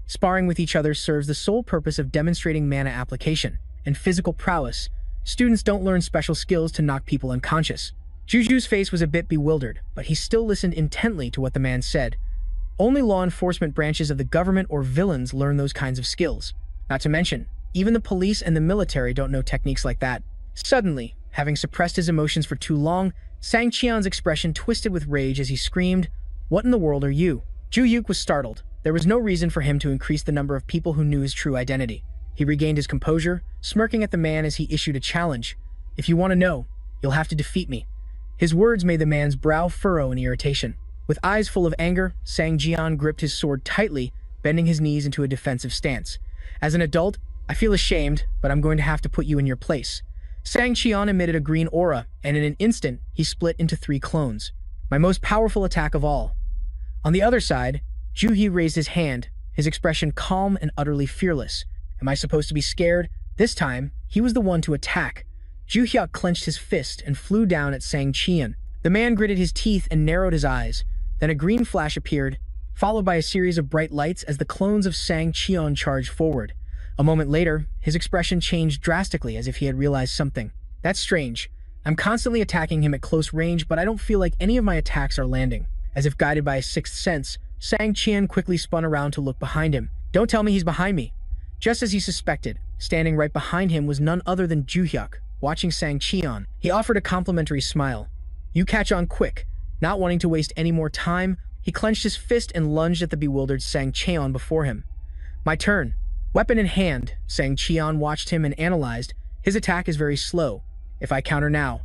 Sparring with each other serves the sole purpose of demonstrating mana application and physical prowess. Students don't learn special skills to knock people unconscious. Juju's face was a bit bewildered, but he still listened intently to what the man said. Only law enforcement branches of the government or villains learn those kinds of skills. Not to mention, even the police and the military don't know techniques like that. Suddenly, having suppressed his emotions for too long, Sang Qian's expression twisted with rage as he screamed, "What in the world are you?" Ju Yuk was startled. There was no reason for him to increase the number of people who knew his true identity. He regained his composure, smirking at the man as he issued a challenge. "If you want to know, you'll have to defeat me." His words made the man's brow furrow in irritation. With eyes full of anger, Sang Jian gripped his sword tightly, bending his knees into a defensive stance. "As an adult, I feel ashamed, but I'm going to have to put you in your place." Sang Qian emitted a green aura, and in an instant, he split into 3 clones. "My most powerful attack of all." On the other side, Ju He raised his hand, his expression calm and utterly fearless. Am I supposed to be scared? This time, he was the one to attack. Ju Hyuk clenched his fist and flew down at Sang Qian. The man gritted his teeth and narrowed his eyes. Then a green flash appeared, followed by a series of bright lights as the clones of Sang Qian charged forward. A moment later, his expression changed drastically as if he had realized something. "That's strange. I'm constantly attacking him at close range, but I don't feel like any of my attacks are landing." As if guided by a sixth sense, Sang Qian quickly spun around to look behind him. "Don't tell me he's behind me." Just as he suspected, standing right behind him was none other than Ju Hyuk, watching Sang Qian. He offered a complimentary smile. "You catch on quick." Not wanting to waste any more time, he clenched his fist and lunged at the bewildered Sang Qian before him. "My turn." Weapon in hand, Sang Qian watched him and analyzed. His attack is very slow. "If I counter now."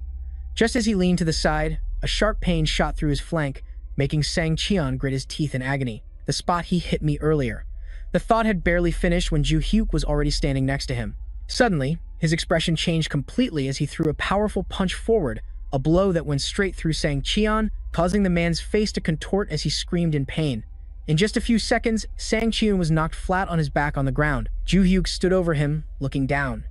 Just as he leaned to the side, a sharp pain shot through his flank, making Sang Qian grit his teeth in agony. "The spot he hit me earlier." The thought had barely finished when Ju Hyuk was already standing next to him. Suddenly, his expression changed completely as he threw a powerful punch forward, a blow that went straight through Sang Qian, causing the man's face to contort as he screamed in pain. In just a few seconds, Sang Qian was knocked flat on his back on the ground. Ju Hyuk stood over him, looking down.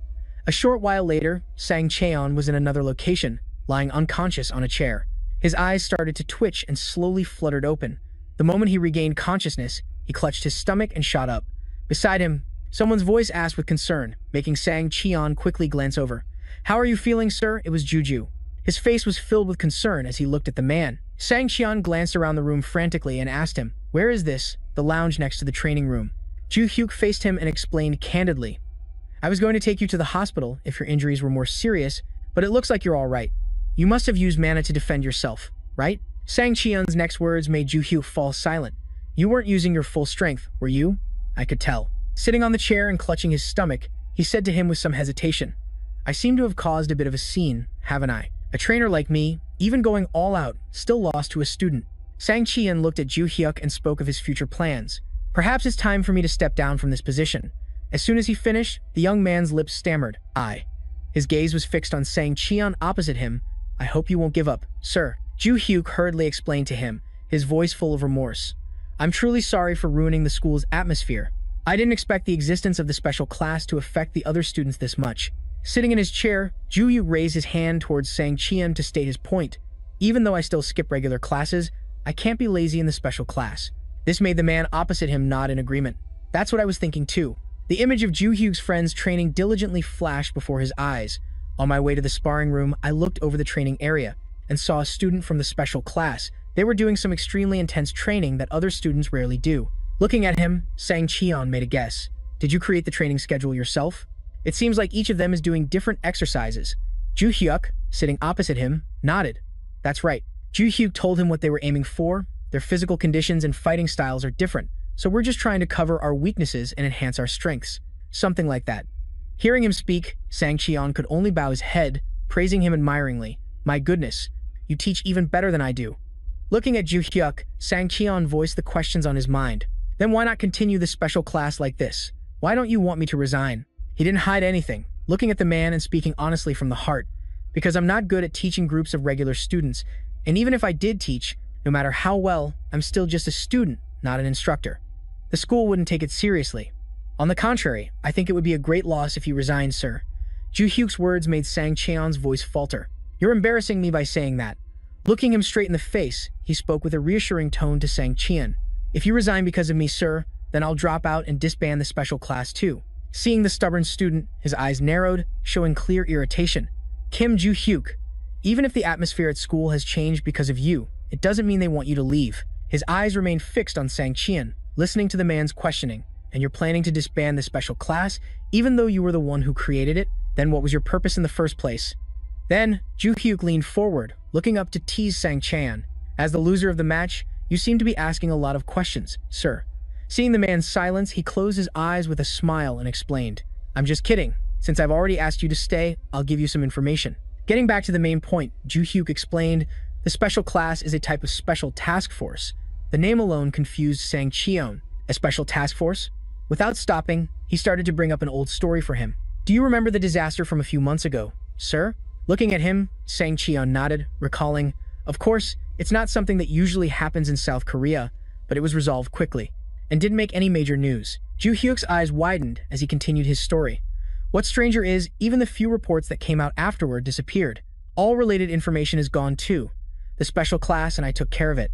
A short while later, Sang Qian was in another location, lying unconscious on a chair. His eyes started to twitch and slowly fluttered open. The moment he regained consciousness, he clutched his stomach and shot up. Beside him, someone's voice asked with concern, making Sang Qian quickly glance over. "How are you feeling, sir?" It was Juju. His face was filled with concern as he looked at the man. Sang Qian glanced around the room frantically and asked him, "Where is this?" "The lounge next to the training room." Ju Hyuk faced him and explained candidly, "I was going to take you to the hospital if your injuries were more serious, but it looks like you're all right. You must have used mana to defend yourself, right?" Sang Qian's next words made Ju Hyuk fall silent. "You weren't using your full strength, were you?" "I could tell." Sitting on the chair and clutching his stomach, he said to him with some hesitation, "I seem to have caused a bit of a scene, haven't I? A trainer like me, even going all out, still lost to a student." Sang Qian looked at Ju Hyuk and spoke of his future plans. "Perhaps it's time for me to step down from this position." As soon as he finished, the young man's lips stammered, "I." His gaze was fixed on Sang Qian opposite him. "I hope you won't give up, sir." Ju Hyuk hurriedly explained to him, his voice full of remorse. "I'm truly sorry for ruining the school's atmosphere. I didn't expect the existence of the special class to affect the other students this much." Sitting in his chair, Ju Hyuk raised his hand towards Sang Qian to state his point. "Even though I still skip regular classes, I can't be lazy in the special class." This made the man opposite him nod in agreement. "That's what I was thinking too." The image of Ju Hyuk's friends training diligently flashed before his eyes. On my way to the sparring room, I looked over the training area and saw a student from the special class. They were doing some extremely intense training that other students rarely do. Looking at him, Sang Qian made a guess. "Did you create the training schedule yourself?" It seems like each of them is doing different exercises. Ju Hyuk, sitting opposite him, nodded. "That's right." Ju Hyuk told him what they were aiming for. Their physical conditions and fighting styles are different, so we're just trying to cover our weaknesses and enhance our strengths. Something like that. Hearing him speak, Sang Qian could only bow his head, praising him admiringly. My goodness, you teach even better than I do. Looking at Ju Hyuk, Sang Qian voiced the questions on his mind. Then why not continue the special class like this? Why don't you want me to resign? He didn't hide anything, looking at the man and speaking honestly from the heart. Because I'm not good at teaching groups of regular students, and even if I did teach, no matter how well, I'm still just a student, not an instructor. The school wouldn't take it seriously. On the contrary, I think it would be a great loss if you resigned, sir. Ju Hyuk's words made Sang Qian's voice falter. You're embarrassing me by saying that. Looking him straight in the face, he spoke with a reassuring tone to Sang Qian. If you resign because of me, sir, then I'll drop out and disband the special class too. Seeing the stubborn student, his eyes narrowed, showing clear irritation. Kim Ju Hyuk, even if the atmosphere at school has changed because of you, it doesn't mean they want you to leave. His eyes remained fixed on Sang Qian, listening to the man's questioning. And you're planning to disband the special class, even though you were the one who created it? Then what was your purpose in the first place? Then, Ju Hyuk leaned forward, looking up to tease Sang Qian. As the loser of the match, you seem to be asking a lot of questions, sir. Seeing the man's silence, he closed his eyes with a smile and explained, I'm just kidding. Since I've already asked you to stay, I'll give you some information. Getting back to the main point, Ju Hyuk explained, the special class is a type of special task force. The name alone confused Sang Qian. A special task force? Without stopping, he started to bring up an old story for him. Do you remember the disaster from a few months ago, sir? Looking at him, Sang Qian nodded, recalling, of course, it's not something that usually happens in South Korea, but it was resolved quickly, and didn't make any major news. Ju Hyuk's eyes widened as he continued his story. What's stranger is, even the few reports that came out afterward disappeared. All related information is gone too. The special class and I took care of it.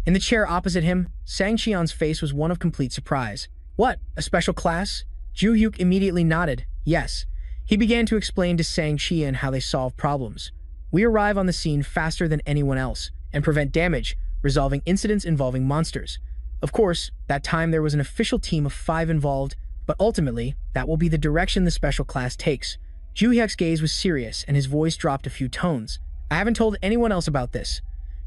In the chair opposite him, Sang Qian's face was one of complete surprise. What? A special class? Ju Hyuk immediately nodded. Yes. He began to explain to Sang Qian how they solve problems. We arrive on the scene faster than anyone else and prevent damage, resolving incidents involving monsters. Of course, that time there was an official team of 5 involved, but ultimately, that will be the direction the special class takes. Ju Hyuk's gaze was serious and his voice dropped a few tones. I haven't told anyone else about this.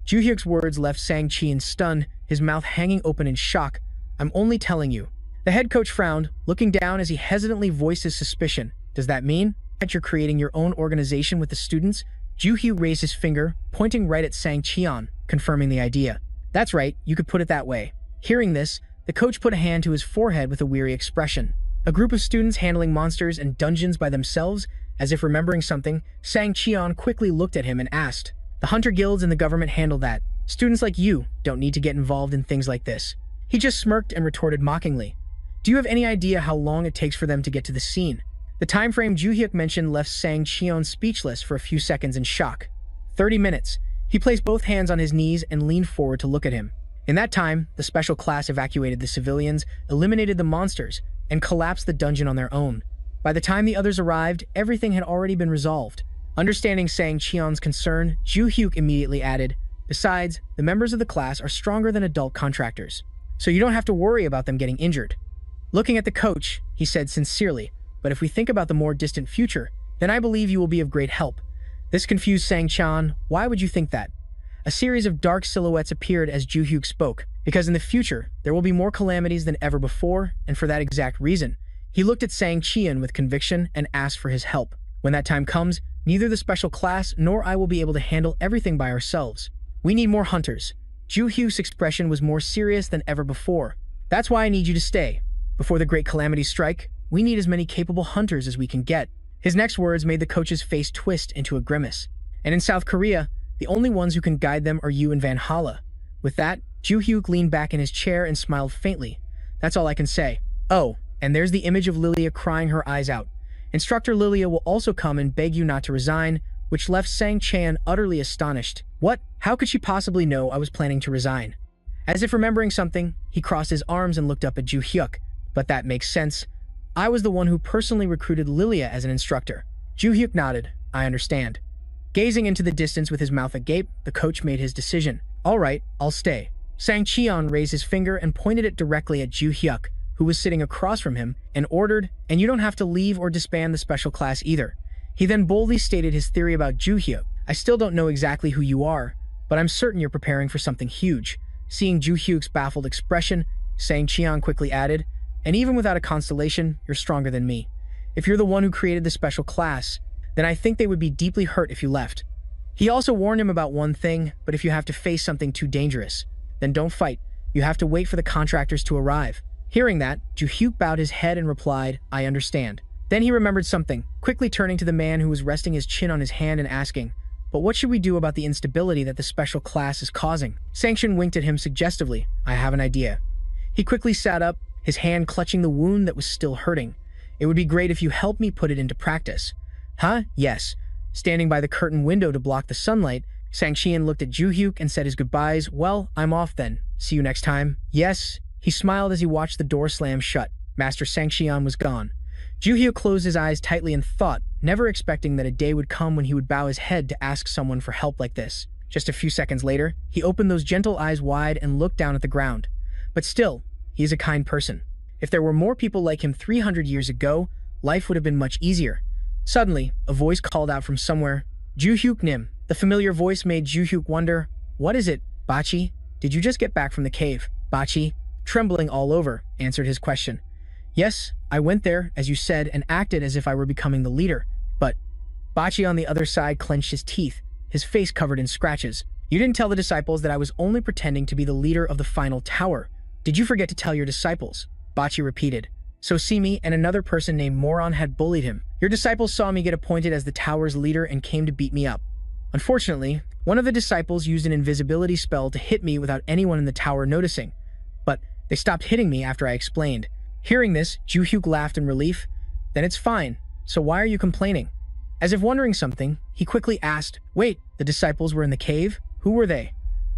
Ju Hyuk's words left Sang Qian stunned, his mouth hanging open in shock. I'm only telling you. The head coach frowned, looking down as he hesitantly voiced his suspicion. Does that mean that you're creating your own organization with the students? Ju Hyuk raised his finger, pointing right at Sang Qian, confirming the idea. That's right, you could put it that way. Hearing this, the coach put a hand to his forehead with a weary expression. A group of students handling monsters and dungeons by themselves, as if remembering something, Sang Qian quickly looked at him and asked, the hunter guilds and the government handle that. Students like you don't need to get involved in things like this. He just smirked and retorted mockingly. Do you have any idea how long it takes for them to get to the scene? The time frame Ju Hyuk mentioned left Sang Qian speechless for a few seconds in shock. 30 minutes. He placed both hands on his knees and leaned forward to look at him. In that time, the special class evacuated the civilians, eliminated the monsters, and collapsed the dungeon on their own. By the time the others arrived, everything had already been resolved. Understanding Sang Qian's concern, Ju Hyuk immediately added, besides, the members of the class are stronger than adult contractors, so you don't have to worry about them getting injured. Looking at the coach, he said sincerely, but if we think about the more distant future, then I believe you will be of great help. This confused Sang Qian. Why would you think that? A series of dark silhouettes appeared as Ju Hyuk spoke, because in the future, there will be more calamities than ever before, and for that exact reason, he looked at Sang Qian with conviction and asked for his help. When that time comes, neither the special class nor I will be able to handle everything by ourselves. We need more hunters. Ju Hyuk's expression was more serious than ever before. That's why I need you to stay. Before the great calamities strike, we need as many capable hunters as we can get. His next words made the coach's face twist into a grimace. And in South Korea, the only ones who can guide them are you and Manhwa. With that, Ju Hyuk leaned back in his chair and smiled faintly. That's all I can say. Oh, and there's the image of Lilia crying her eyes out. Instructor Lilia will also come and beg you not to resign, which left Sang Qian utterly astonished. What? How could she possibly know I was planning to resign? As if remembering something, he crossed his arms and looked up at Ju Hyuk. But that makes sense. I was the one who personally recruited Lilia as an instructor. Ju Hyuk nodded. I understand. Gazing into the distance with his mouth agape, the coach made his decision. All right, I'll stay. Sang Qian raised his finger and pointed it directly at Ju Hyuk, who was sitting across from him, and ordered, and you don't have to leave or disband the special class either. He then boldly stated his theory about Ju Hyuk. I still don't know exactly who you are, but I'm certain you're preparing for something huge. Seeing Ju Hyuk's baffled expression, Sang Qian quickly added, and even without a constellation, you're stronger than me. If you're the one who created the special class, then I think they would be deeply hurt if you left. He also warned him about one thing, but if you have to face something too dangerous, then don't fight. You have to wait for the contractors to arrive. Hearing that, Ju-hyuk bowed his head and replied, I understand. Then he remembered something, quickly turning to the man who was resting his chin on his hand and asking, but what should we do about the instability that the special class is causing? Sang-shin winked at him suggestively. I have an idea. He quickly sat up, his hand clutching the wound that was still hurting. It would be great if you helped me put it into practice. Huh? Yes. Standing by the curtain window to block the sunlight, Sang-shin looked at Ju-hyuk and said his goodbyes. Well, I'm off then. See you next time. Yes. He smiled as he watched the door slam shut. Master Sang-shin was gone. Ju-hyuk closed his eyes tightly and thought, never expecting that a day would come when he would bow his head to ask someone for help like this. Just a few seconds later, he opened those gentle eyes wide and looked down at the ground. But still, he is a kind person. If there were more people like him 300 years ago, life would have been much easier. Suddenly, a voice called out from somewhere, Ju-hyuk Nim. The familiar voice made Ju-hyuk wonder, what is it, Bachi? Did you just get back from the cave? Bachi, trembling all over, answered his question. Yes, I went there, as you said, and acted as if I were becoming the leader. But Bachi on the other side clenched his teeth, his face covered in scratches. You didn't tell the disciples that I was only pretending to be the leader of the final tower. Did you forget to tell your disciples? Bachi repeated. So Simi and another person named Moron had bullied him. Your disciples saw me get appointed as the tower's leader and came to beat me up. Unfortunately, one of the disciples used an invisibility spell to hit me without anyone in the tower noticing. But they stopped hitting me after I explained. Hearing this, Ju-hyuk laughed in relief. Then it's fine. So why are you complaining? As if wondering something, he quickly asked, wait, the disciples were in the cave? Who were they?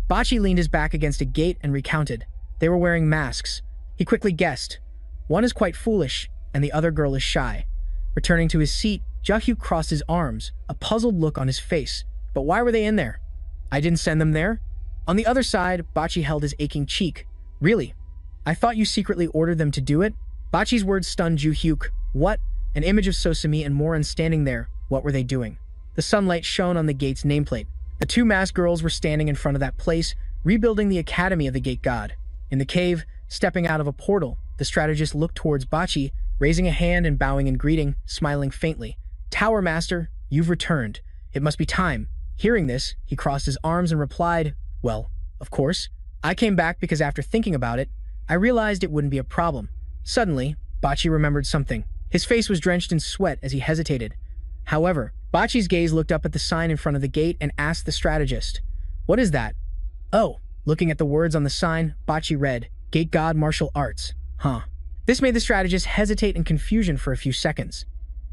Bachi leaned his back against a gate and recounted. They were wearing masks. He quickly guessed. One is quite foolish, and the other girl is shy. Returning to his seat, Ju-hyuk crossed his arms, a puzzled look on his face. But why were they in there? I didn't send them there. On the other side, Bachi held his aching cheek. Really? I thought you secretly ordered them to do it? Bachi's words stunned Ju-hyuk. What? An image of Sosumi and Moran standing there. What were they doing? The sunlight shone on the gate's nameplate. The two masked girls were standing in front of that place, rebuilding the academy of the gate god. In the cave, stepping out of a portal, the strategist looked towards Bachi, raising a hand and bowing in greeting, smiling faintly. Tower Master, you've returned. It must be time. Hearing this, he crossed his arms and replied, well, of course. I came back because after thinking about it, I realized it wouldn't be a problem. Suddenly, Bachi remembered something. His face was drenched in sweat as he hesitated. However, Bachi's gaze looked up at the sign in front of the gate and asked the strategist, what is that? Oh, looking at the words on the sign, Bachi read, Gate God Martial Arts. Huh. This made the strategist hesitate in confusion for a few seconds.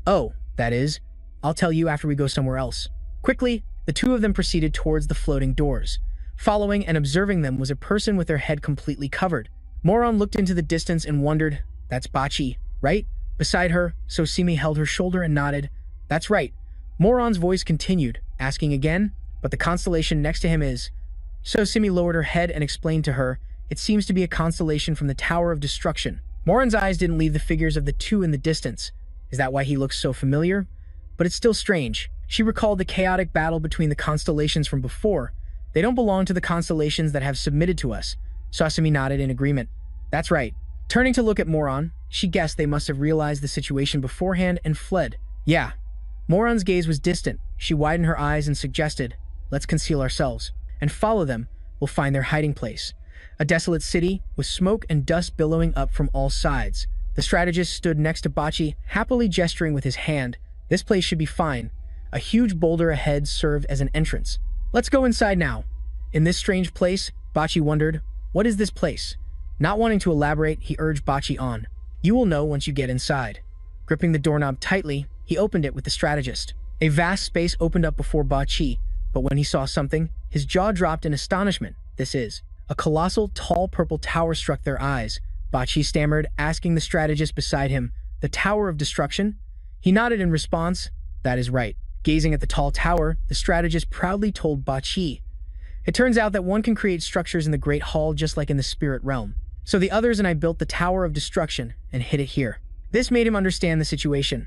Oh, that is. I'll tell you after we go somewhere else. Quickly, the two of them proceeded towards the floating doors. Following and observing them was a person with their head completely covered. Moron looked into the distance and wondered, that's Bachi, right? Beside her, Sosimi held her shoulder and nodded. That's right. Moron's voice continued, asking again, but the constellation next to him is. Sosimi lowered her head and explained to her, it seems to be a constellation from the Tower of Destruction. Moron's eyes didn't leave the figures of the two in the distance. Is that why he looks so familiar? But it's still strange. She recalled the chaotic battle between the constellations from before. They don't belong to the constellations that have submitted to us. Sosimi nodded in agreement. That's right. Turning to look at Moron, she guessed they must have realized the situation beforehand and fled. Yeah. Moron's gaze was distant. She widened her eyes and suggested, let's conceal ourselves and follow them. We'll find their hiding place. A desolate city with smoke and dust billowing up from all sides. The strategist stood next to Bachi, happily gesturing with his hand. This place should be fine. A huge boulder ahead served as an entrance. Let's go inside now. In this strange place, Bachi wondered, what is this place? Not wanting to elaborate, he urged Bachi on. You will know once you get inside. Gripping the doorknob tightly, he opened it with the strategist. A vast space opened up before Bachi, but when he saw something, his jaw dropped in astonishment. This is. A colossal, tall purple tower struck their eyes. Bachi stammered, asking the strategist beside him, the Tower of Destruction? He nodded in response. That is right. Gazing at the tall tower, the strategist proudly told Bachi. It turns out that one can create structures in the Great Hall just like in the spirit realm. So the others and I built the Tower of Destruction and hid it here. This made him understand the situation.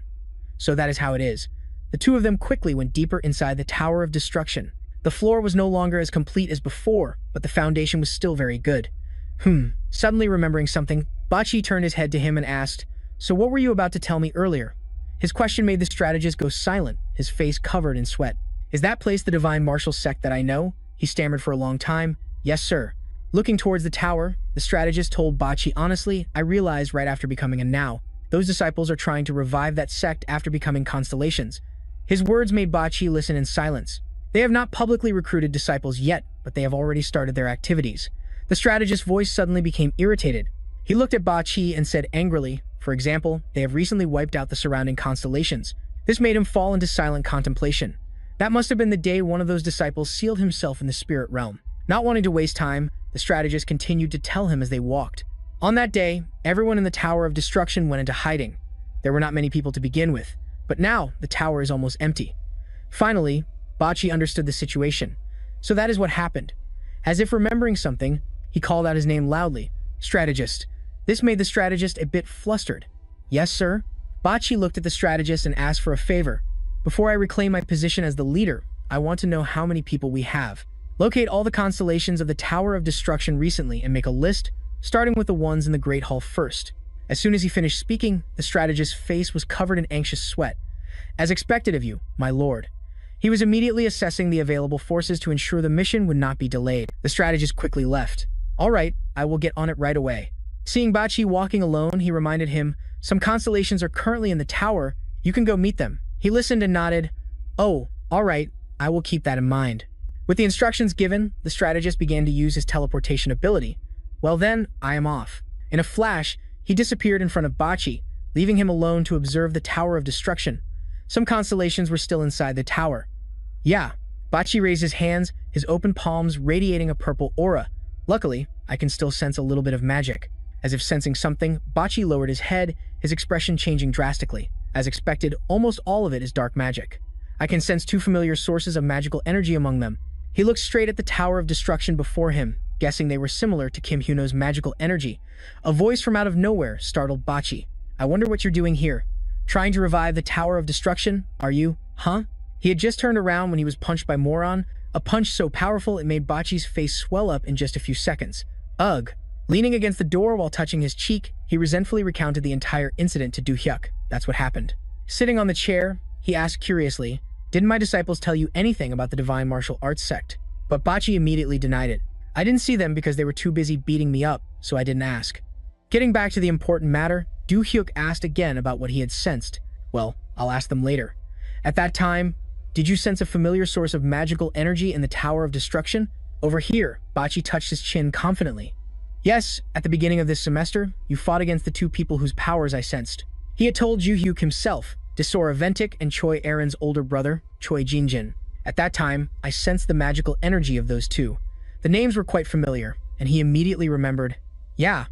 So that is how it is. The two of them quickly went deeper inside the Tower of Destruction. The floor was no longer as complete as before, but the foundation was still very good. Suddenly remembering something, Bachi turned his head to him and asked, so what were you about to tell me earlier? His question made the strategist go silent, his face covered in sweat. "Is that place the divine martial sect that I know?" He stammered for a long time. "Yes, sir." Looking towards the tower, the strategist told Bachi, "Honestly, I realized right after becoming a now, those disciples are trying to revive that sect after becoming constellations." His words made Bachi listen in silence. "They have not publicly recruited disciples yet, but they have already started their activities." The strategist's voice suddenly became irritated. He looked at Bachi and said angrily, "For example, they have recently wiped out the surrounding constellations." This made him fall into silent contemplation. That must have been the day one of those disciples sealed himself in the spirit realm. Not wanting to waste time, the strategist continued to tell him as they walked. On that day, everyone in the Tower of Destruction went into hiding. There were not many people to begin with, but now the tower is almost empty. Finally, Bachi understood the situation. So that is what happened. As if remembering something, he called out his name loudly. "Strategist." This made the strategist a bit flustered. "Yes, sir?" Bachi looked at the strategist and asked for a favor. "Before I reclaim my position as the leader, I want to know how many people we have. Locate all the constellations of the Tower of Destruction recently and make a list, starting with the ones in the Great Hall first." As soon as he finished speaking, the strategist's face was covered in anxious sweat. "As expected of you, my lord." He was immediately assessing the available forces to ensure the mission would not be delayed. The strategist quickly left. "All right, I will get on it right away." Seeing Bachi walking alone, he reminded him, "Some constellations are currently in the tower. You can go meet them." He listened and nodded. "Oh, all right, I will keep that in mind." With the instructions given, the strategist began to use his teleportation ability. "Well then, I am off." In a flash, he disappeared in front of Bachi, leaving him alone to observe the Tower of Destruction. Some constellations were still inside the tower. "Yeah." Bachi raised his hands, his open palms radiating a purple aura. "Luckily, I can still sense a little bit of magic." As if sensing something, Bachi lowered his head, his expression changing drastically. "As expected, almost all of it is dark magic. I can sense two familiar sources of magical energy among them." He looked straight at the Tower of Destruction before him, guessing they were similar to Kim Hyuno's magical energy. A voice from out of nowhere startled Bachi. "I wonder what you're doing here. Trying to revive the Tower of Destruction, are you, huh?" He had just turned around when he was punched by Moron, a punch so powerful it made Bachi's face swell up in just a few seconds. "Ugh." Leaning against the door while touching his cheek, he resentfully recounted the entire incident to Do-hyuk. That's what happened. Sitting on the chair, he asked curiously, "Didn't my disciples tell you anything about the Divine Martial Arts sect?" But Bachi immediately denied it. "I didn't see them because they were too busy beating me up, so I didn't ask." Getting back to the important matter, Do-hyuk asked again about what he had sensed. "Well, I'll ask them later." At that time, "Did you sense a familiar source of magical energy in the Tower of Destruction?" "Over here," Bachi touched his chin confidently. "Yes, at the beginning of this semester, you fought against the two people whose powers I sensed." He had told Ju-hyuk himself, Desora Ventic and Choi Aaron's older brother, Choi Jinjin. At that time, I sensed the magical energy of those two. The names were quite familiar, and he immediately remembered. "Yeah,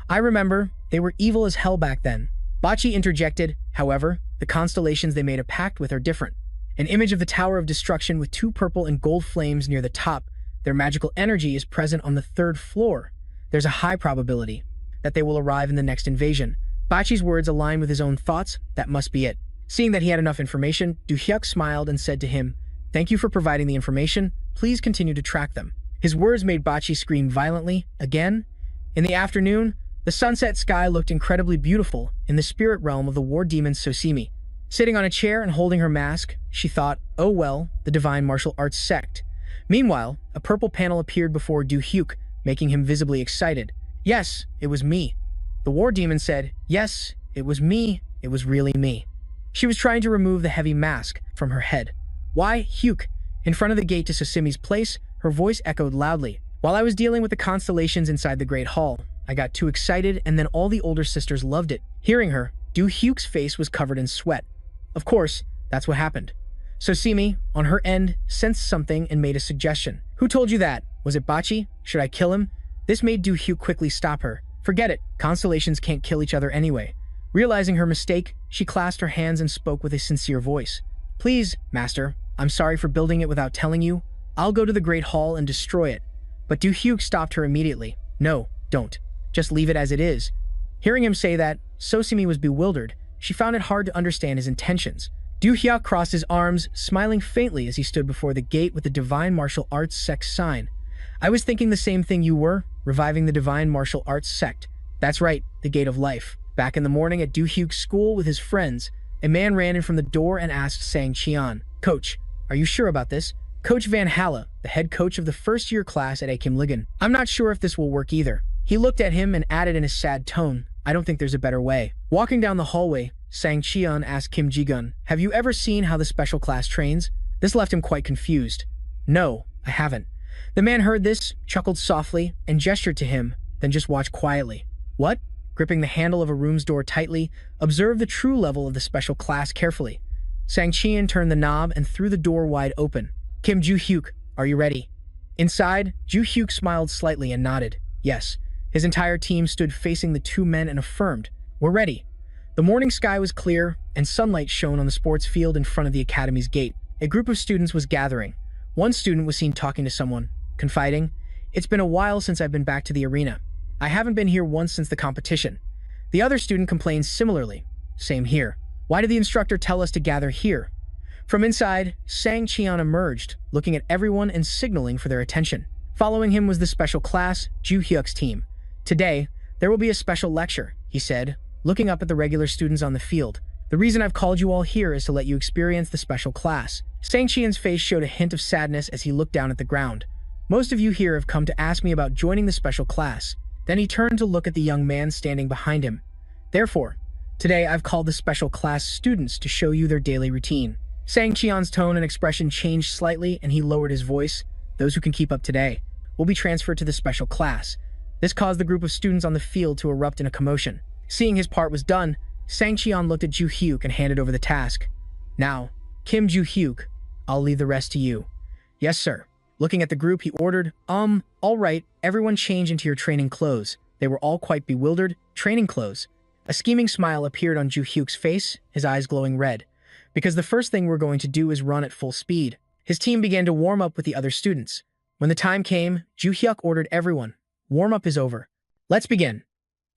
I remember. They were evil as hell back then." Bachi interjected, "However, the constellations they made a pact with are different. An image of the Tower of Destruction with two purple and gold flames near the top. Their magical energy is present on the 3rd floor. There's a high probability that they will arrive in the next invasion." Bachi's words aligned with his own thoughts. That must be it. Seeing that he had enough information, Do-hyuk smiled and said to him, "Thank you for providing the information. Please continue to track them." His words made Bachi scream violently. Again? In the afternoon, the sunset sky looked incredibly beautiful in the spirit realm of the war demon Sosimi. Sitting on a chair and holding her mask, she thought, "Oh well, the Divine Martial Arts sect." Meanwhile, a purple panel appeared before Do-hyuk, making him visibly excited. "Yes, it was me." The war demon said, "Yes, it was me. It was really me." She was trying to remove the heavy mask from her head. "Why, Hyuk?" In front of the gate to Sosimi's place, her voice echoed loudly. "While I was dealing with the constellations inside the Great Hall, I got too excited and then all the older sisters loved it." Hearing her, Do-hyuk's face was covered in sweat. Of course, that's what happened. Sosimi, on her end, sensed something and made a suggestion. "Who told you that? Was it Bachi? Should I kill him?" This made Do-hyuk quickly stop her. "Forget it. Constellations can't kill each other anyway." Realizing her mistake, she clasped her hands and spoke with a sincere voice. "Please, Master, I'm sorry for building it without telling you. I'll go to the Great Hall and destroy it." But Do-hyuk stopped her immediately. "No, don't. Just leave it as it is." Hearing him say that, Sosimi was bewildered. She found it hard to understand his intentions. Do-hyuk crossed his arms, smiling faintly as he stood before the gate with the Divine Martial Arts Sect sign. "I was thinking the same thing you were, reviving the Divine Martial Arts Sect. That's right, the Gate of Life." Back in the morning at Do-hyuk's school with his friends, A man ran in from the door and asked Sang Qian, "Coach, are you sure about this?" Coach Van Halle, the head coach of the first-year class at Akim Ligon. "I'm not sure if this will work either." He looked at him and added in a sad tone, "I don't think there's a better way." Walking down the hallway, Sang Qian asked Kim Ji-gun, "Have you ever seen how the special class trains?" This left him quite confused. "No, I haven't." The man heard this, chuckled softly, and gestured to him, then just watched quietly. "What?" Gripping the handle of a room's door tightly, observed the true level of the special class carefully. Sang Qian turned the knob and threw the door wide open. "Kim Ju-hyuk, are you ready?" Inside, Ju-hyuk smiled slightly and nodded. Yes. His entire team stood facing the two men and affirmed, "We're ready." The morning sky was clear, and sunlight shone on the sports field in front of the academy's gate. A group of students was gathering. One student was seen talking to someone, confiding, "It's been a while since I've been back to the arena. I haven't been here once since the competition." The other student complained similarly. "Same here. Why did the instructor tell us to gather here?" From inside, Sang Qian emerged, looking at everyone and signaling for their attention. Following him was the special class, Ju-hyuk's team. "Today, there will be a special lecture," he said, looking up at the regular students on the field. "The reason I've called you all here is to let you experience the special class." Sang Qian's face showed a hint of sadness as he looked down at the ground. "Most of you here have come to ask me about joining the special class." Then he turned to look at the young man standing behind him. "Therefore, today I've called the special class students to show you their daily routine." Sang Qian's tone and expression changed slightly and he lowered his voice. "Those who can keep up today will be transferred to the special class." This caused the group of students on the field to erupt in a commotion. Seeing his part was done, Sang Qian looked at Ju-hyuk and handed over the task. "Now, Kim Ju-hyuk, I'll leave the rest to you." "Yes, sir." Looking at the group, he ordered, all right, everyone change into your training clothes." They were all quite bewildered. Training clothes? A scheming smile appeared on Ju-hyuk's face, his eyes glowing red. "Because the first thing we're going to do is run at full speed." His team began to warm up with the other students. When the time came, Ju-hyuk ordered everyone, "Warm-up is over. Let's begin."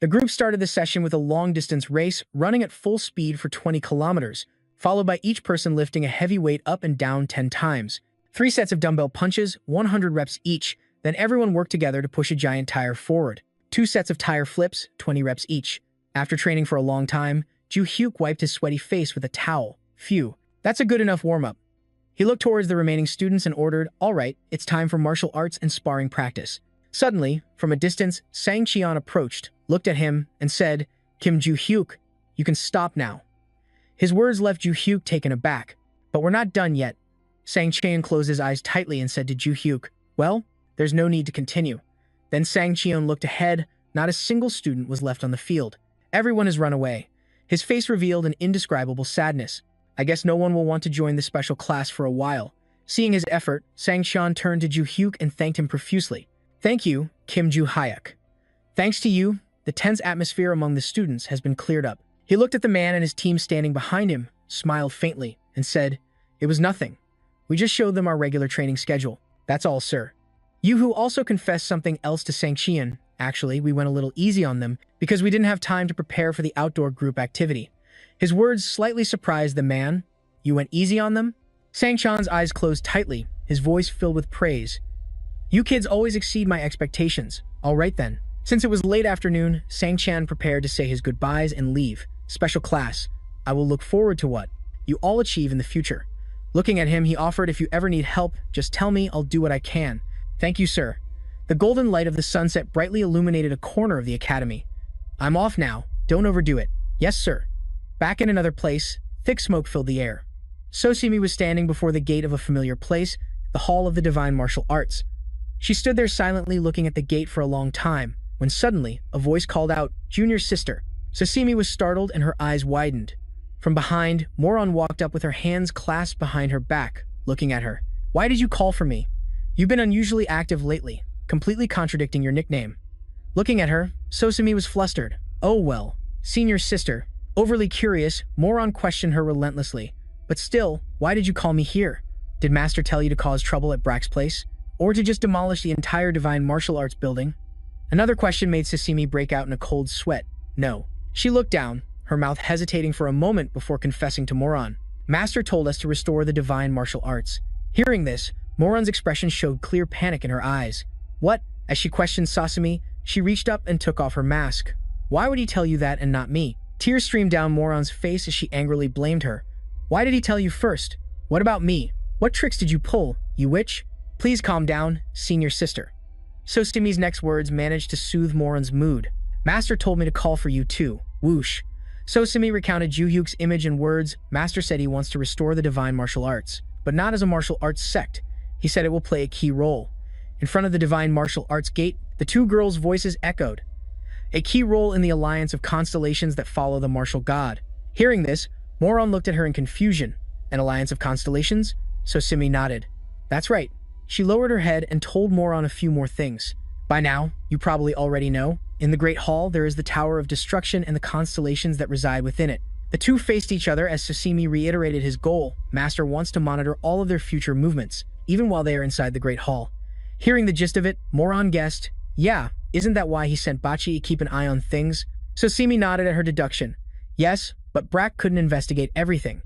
The group started the session with a long-distance race, running at full speed for 20 kilometers, followed by each person lifting a heavy weight up and down 10 times. 3 sets of dumbbell punches, 100 reps each, then everyone worked together to push a giant tire forward. 2 sets of tire flips, 20 reps each. After training for a long time, Ju-hyuk wiped his sweaty face with a towel. "Phew, that's a good enough warm-up." He looked towards the remaining students and ordered, "All right, it's time for martial arts and sparring practice." Suddenly, from a distance, Sang Qian approached, looked at him, and said, "Kim Ju-hyuk, you can stop now." His words left Ju-hyuk taken aback. "But we're not done yet." Sang Qian closed his eyes tightly and said to Ju-hyuk, "Well, there's no need to continue." Then Sang Qian looked ahead. Not a single student was left on the field. Everyone has run away. His face revealed an indescribable sadness. "I guess no one will want to join the special class for a while." Seeing his effort, Sang Qian turned to Ju-hyuk and thanked him profusely. "Thank you, Kim Ju-hyuk. Thanks to you, the tense atmosphere among the students has been cleared up." He looked at the man and his team standing behind him, smiled faintly, and said, "It was nothing. We just showed them our regular training schedule. That's all, sir." Yoo-hoo also confessed something else to Sang Qian. "Actually, we went a little easy on them because we didn't have time to prepare for the outdoor group activity." His words slightly surprised the man. "You went easy on them?" Sang Qian's eyes closed tightly, his voice filled with praise. "You kids always exceed my expectations. All right then." Since it was late afternoon, Sang Qian prepared to say his goodbyes and leave. "Special class, I will look forward to what you all achieve in the future." Looking at him, he offered, "If you ever need help, just tell me, I'll do what I can." "Thank you, sir." The golden light of the sunset brightly illuminated a corner of the academy. "I'm off now. Don't overdo it." "Yes, sir." Back in another place, thick smoke filled the air. Sosimi was standing before the gate of a familiar place, the Hall of the Divine Martial Arts. She stood there silently looking at the gate for a long time, when suddenly, a voice called out, "Junior sister." Sosimi was startled and her eyes widened. From behind, Moron walked up with her hands clasped behind her back, looking at her. "Why did you call for me? You've been unusually active lately, completely contradicting your nickname." Looking at her, Sosimi was flustered. "Oh well, senior sister." Overly curious, Moron questioned her relentlessly. "But still, why did you call me here? Did Master tell you to cause trouble at Brack's place? Or to just demolish the entire Divine Martial Arts building?" Another question made Sosimi break out in a cold sweat. "No." She looked down, her mouth hesitating for a moment before confessing to Moron. "Master told us to restore the Divine Martial Arts." Hearing this, Moron's expression showed clear panic in her eyes. "What?" As she questioned Sosimi, she reached up and took off her mask. "Why would he tell you that and not me?" Tears streamed down Moron's face as she angrily blamed her. Why did he tell you first? What about me? What tricks did you pull, you witch? Please calm down, senior sister. Sosimi's next words managed to soothe Moron's mood. Master told me to call for you too. Whoosh. Sosimi recounted Juhyuk's image and words. Master said he wants to restore the divine martial arts, but not as a martial arts sect. He said it will play a key role. In front of the divine martial arts gate, the two girls' voices echoed. A key role in the alliance of constellations that follow the martial god. Hearing this, Moron looked at her in confusion. An alliance of constellations? Sosimi nodded. That's right. She lowered her head and told Moron a few more things. By now, you probably already know. In the Great Hall, there is the Tower of Destruction and the constellations that reside within it. The two faced each other as Sosimi reiterated his goal. Master wants to monitor all of their future movements, even while they are inside the Great Hall. Hearing the gist of it, Moron guessed, yeah, isn't that why he sent Bachi to keep an eye on things? Sosimi nodded at her deduction. Yes, but Brack couldn't investigate everything.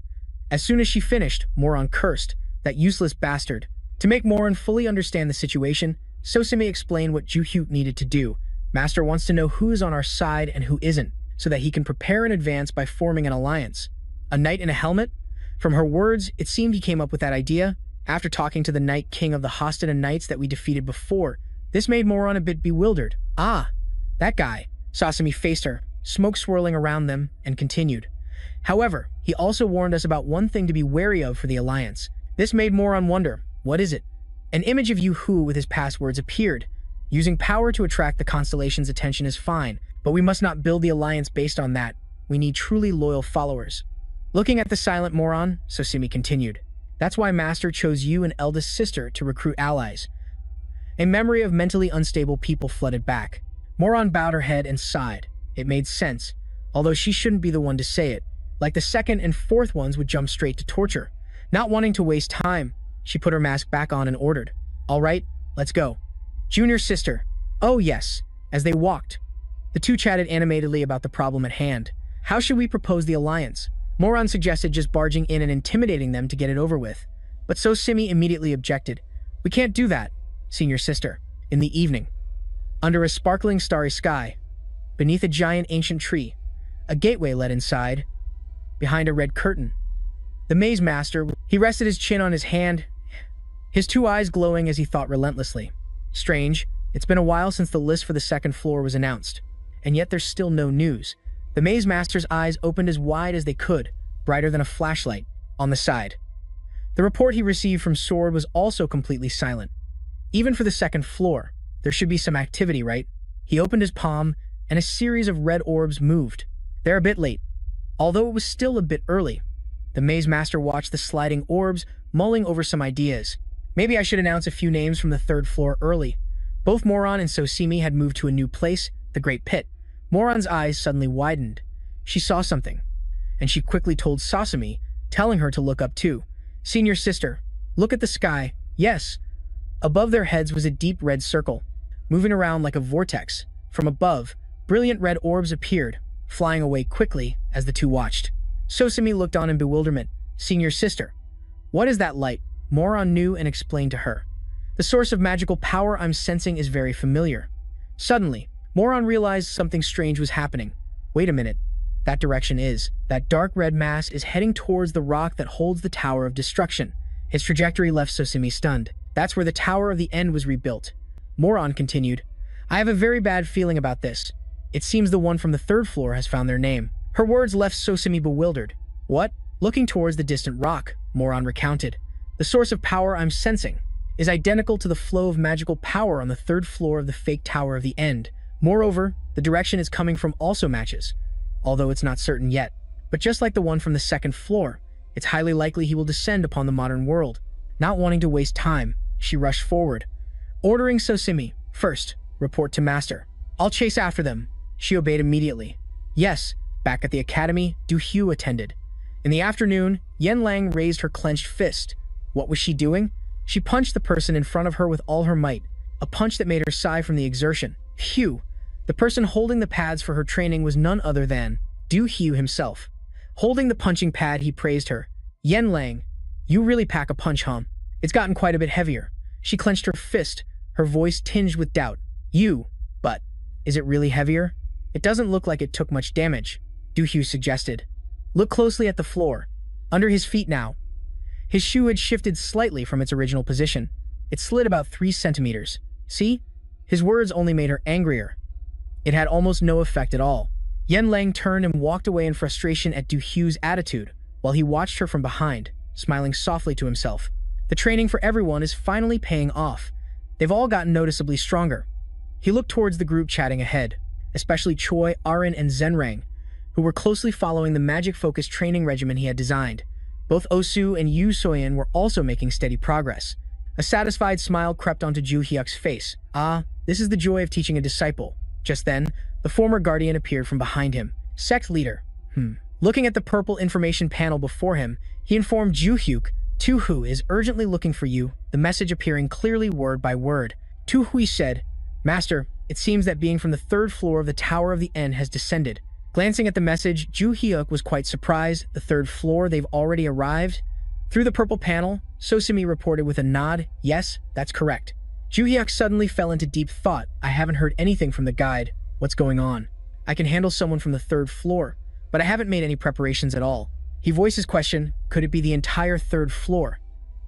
As soon as she finished, Moron cursed, that useless bastard. To make Moron fully understand the situation, Sosimi explained what Juhyuk needed to do. Master wants to know who is on our side and who isn't, so that he can prepare in advance by forming an alliance. A knight in a helmet? From her words, it seemed he came up with that idea after talking to the Knight King of the Hostada Knights that we defeated before. This made Moron a bit bewildered. Ah, that guy. Sosimi faced her, smoke swirling around them, and continued. However, he also warned us about one thing to be wary of for the alliance. This made Moron wonder, what is it? An image of Yu-Hu with his passwords appeared. Using power to attract the constellation's attention is fine, but we must not build the alliance based on that. We need truly loyal followers. Looking at the silent Moron, Sosimi continued. That's why Master chose you and eldest sister to recruit allies. A memory of mentally unstable people flooded back. Moron bowed her head and sighed. It made sense, although she shouldn't be the one to say it. Like the second and fourth ones would jump straight to torture. Not wanting to waste time, she put her mask back on and ordered. All right, let's go. Junior sister. Oh yes. As they walked, the two chatted animatedly about the problem at hand. How should we propose the alliance? Moron suggested just barging in and intimidating them to get it over with. But Sosimi immediately objected. We can't do that, senior sister. In the evening, under a sparkling starry sky, beneath a giant ancient tree, a gateway led inside, behind a red curtain. The maze master, he rested his chin on his hand, his two eyes glowing as he thought relentlessly. Strange, it's been a while since the list for the second floor was announced, and yet there's still no news. The maze master's eyes opened as wide as they could, brighter than a flashlight, on the side. The report he received from Sword was also completely silent. Even for the second floor, there should be some activity, right? He opened his palm, and a series of red orbs moved. They're a bit late. Although it was still a bit early, the maze master watched the sliding orbs, mulling over some ideas. Maybe I should announce a few names from the third floor early. Both Moron and Sosimi had moved to a new place, the Great Pit. Moron's eyes suddenly widened. She saw something, and she quickly told Sosimi, telling her to look up too. Senior sister, look at the sky. Yes. Above their heads was a deep red circle, moving around like a vortex. From above, brilliant red orbs appeared, flying away quickly as the two watched. Sosimi looked on in bewilderment. Senior sister, what is that light? Moron knew and explained to her. The source of magical power I'm sensing is very familiar. Suddenly, Moron realized something strange was happening. Wait a minute. That direction is. That dark red mass is heading towards the rock that holds the Tower of Destruction. Its trajectory left Sosimi stunned. That's where the Tower of the End was rebuilt. Moron continued. I have a very bad feeling about this. It seems the one from the third floor has found their name. Her words left Sosimi bewildered. What? Looking towards the distant rock, Moron recounted. The source of power I'm sensing is identical to the flow of magical power on the third floor of the fake Tower of the End. Moreover, the direction it's coming from also matches, although it's not certain yet. But just like the one from the second floor, it's highly likely he will descend upon the modern world. Not wanting to waste time, she rushed forward, ordering Sosimi, first, report to Master. I'll chase after them. She obeyed immediately. Yes, back at the academy, Du Hu attended. In the afternoon, Yen Lang raised her clenched fist. What was she doing? She punched the person in front of her with all her might, a punch that made her sigh from the exertion. Phew! The person holding the pads for her training was none other than Du Hu himself. Holding the punching pad, he praised her. Yen Lang, you really pack a punch, huh? It's gotten quite a bit heavier. She clenched her fist, her voice tinged with doubt. But is it really heavier? It doesn't look like it took much damage. Du suggested. Look closely at the floor. Under his feet now. His shoe had shifted slightly from its original position. It slid about 3 centimeters. See? His words only made her angrier. It had almost no effect at all. Yen Lang turned and walked away in frustration at Du Hu's attitude, while he watched her from behind, smiling softly to himself. The training for everyone is finally paying off. They've all gotten noticeably stronger. He looked towards the group chatting ahead, especially Choi, Arin, and Zenrang, who were closely following the magic-focused training regimen he had designed. Both Osu and Yu Soyan were also making steady progress. A satisfied smile crept onto Ju Hyuk's face. Ah, this is the joy of teaching a disciple. Just then, the former guardian appeared from behind him. Sect leader. Looking at the purple information panel before him, he informed Ju Hyuk, Tu Hu is urgently looking for you, the message appearing clearly word by word. Tu Hui said, Master, it seems that being from the 3rd floor of the Tower of the End has descended. Glancing at the message, Ju Hyuk was quite surprised. The 3rd floor, they've already arrived? Through the purple panel, Sosimi reported with a nod, yes, that's correct. Ju Hyuk suddenly fell into deep thought. I haven't heard anything from the guide. What's going on? I can handle someone from the 3rd floor, but I haven't made any preparations at all. He voiced his question, could it be the entire 3rd floor?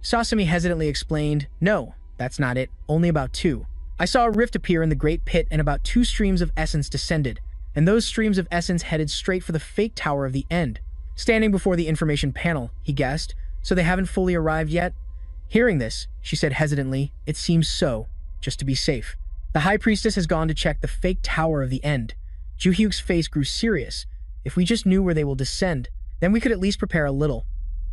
Sosimi hesitantly explained, no, that's not it, only about 2. I saw a rift appear in the Great Pit and about 2 streams of essence descended, and those streams of essence headed straight for the fake Tower of the End. Standing before the information panel, he guessed, so they haven't fully arrived yet? Hearing this, she said hesitantly, it seems so, just to be safe. The High Priestess has gone to check the fake Tower of the End. Ju Hyuk's face grew serious. If we just knew where they will descend, then we could at least prepare a little.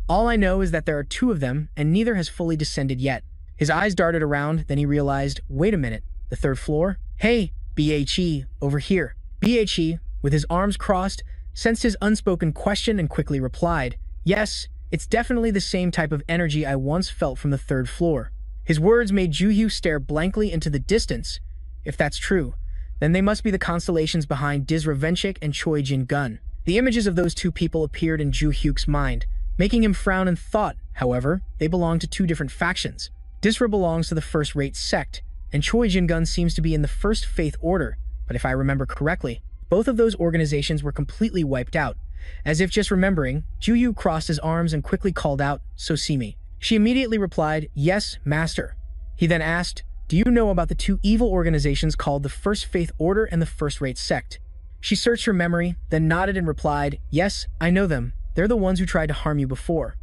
All I know is that there are 2 of them, and neither has fully descended yet. His eyes darted around, then he realized, wait a minute, the 3rd floor? Hey, BHE, over here. BHE, with his arms crossed, sensed his unspoken question and quickly replied, yes, it's definitely the same type of energy I once felt from the 3rd floor. His words made Ju Hyu stare blankly into the distance. If that's true, then they must be the constellations behind Dizra Venchik and Choi Jin Gun. The images of those 2 people appeared in Ju Hyuk's mind, making him frown and thought, however, they belong to 2 different factions. Dizra belongs to the first-rate sect, and Choi Jin Gun seems to be in the First Faith Order, but if I remember correctly, both of those organizations were completely wiped out. As if just remembering, Ju Hyu crossed his arms and quickly called out, Sosimi. She immediately replied, yes, master. He then asked, do you know about the 2 evil organizations called the First Faith Order and the First-Rate Sect? She searched her memory, then nodded and replied, yes, I know them. They're the ones who tried to harm you before.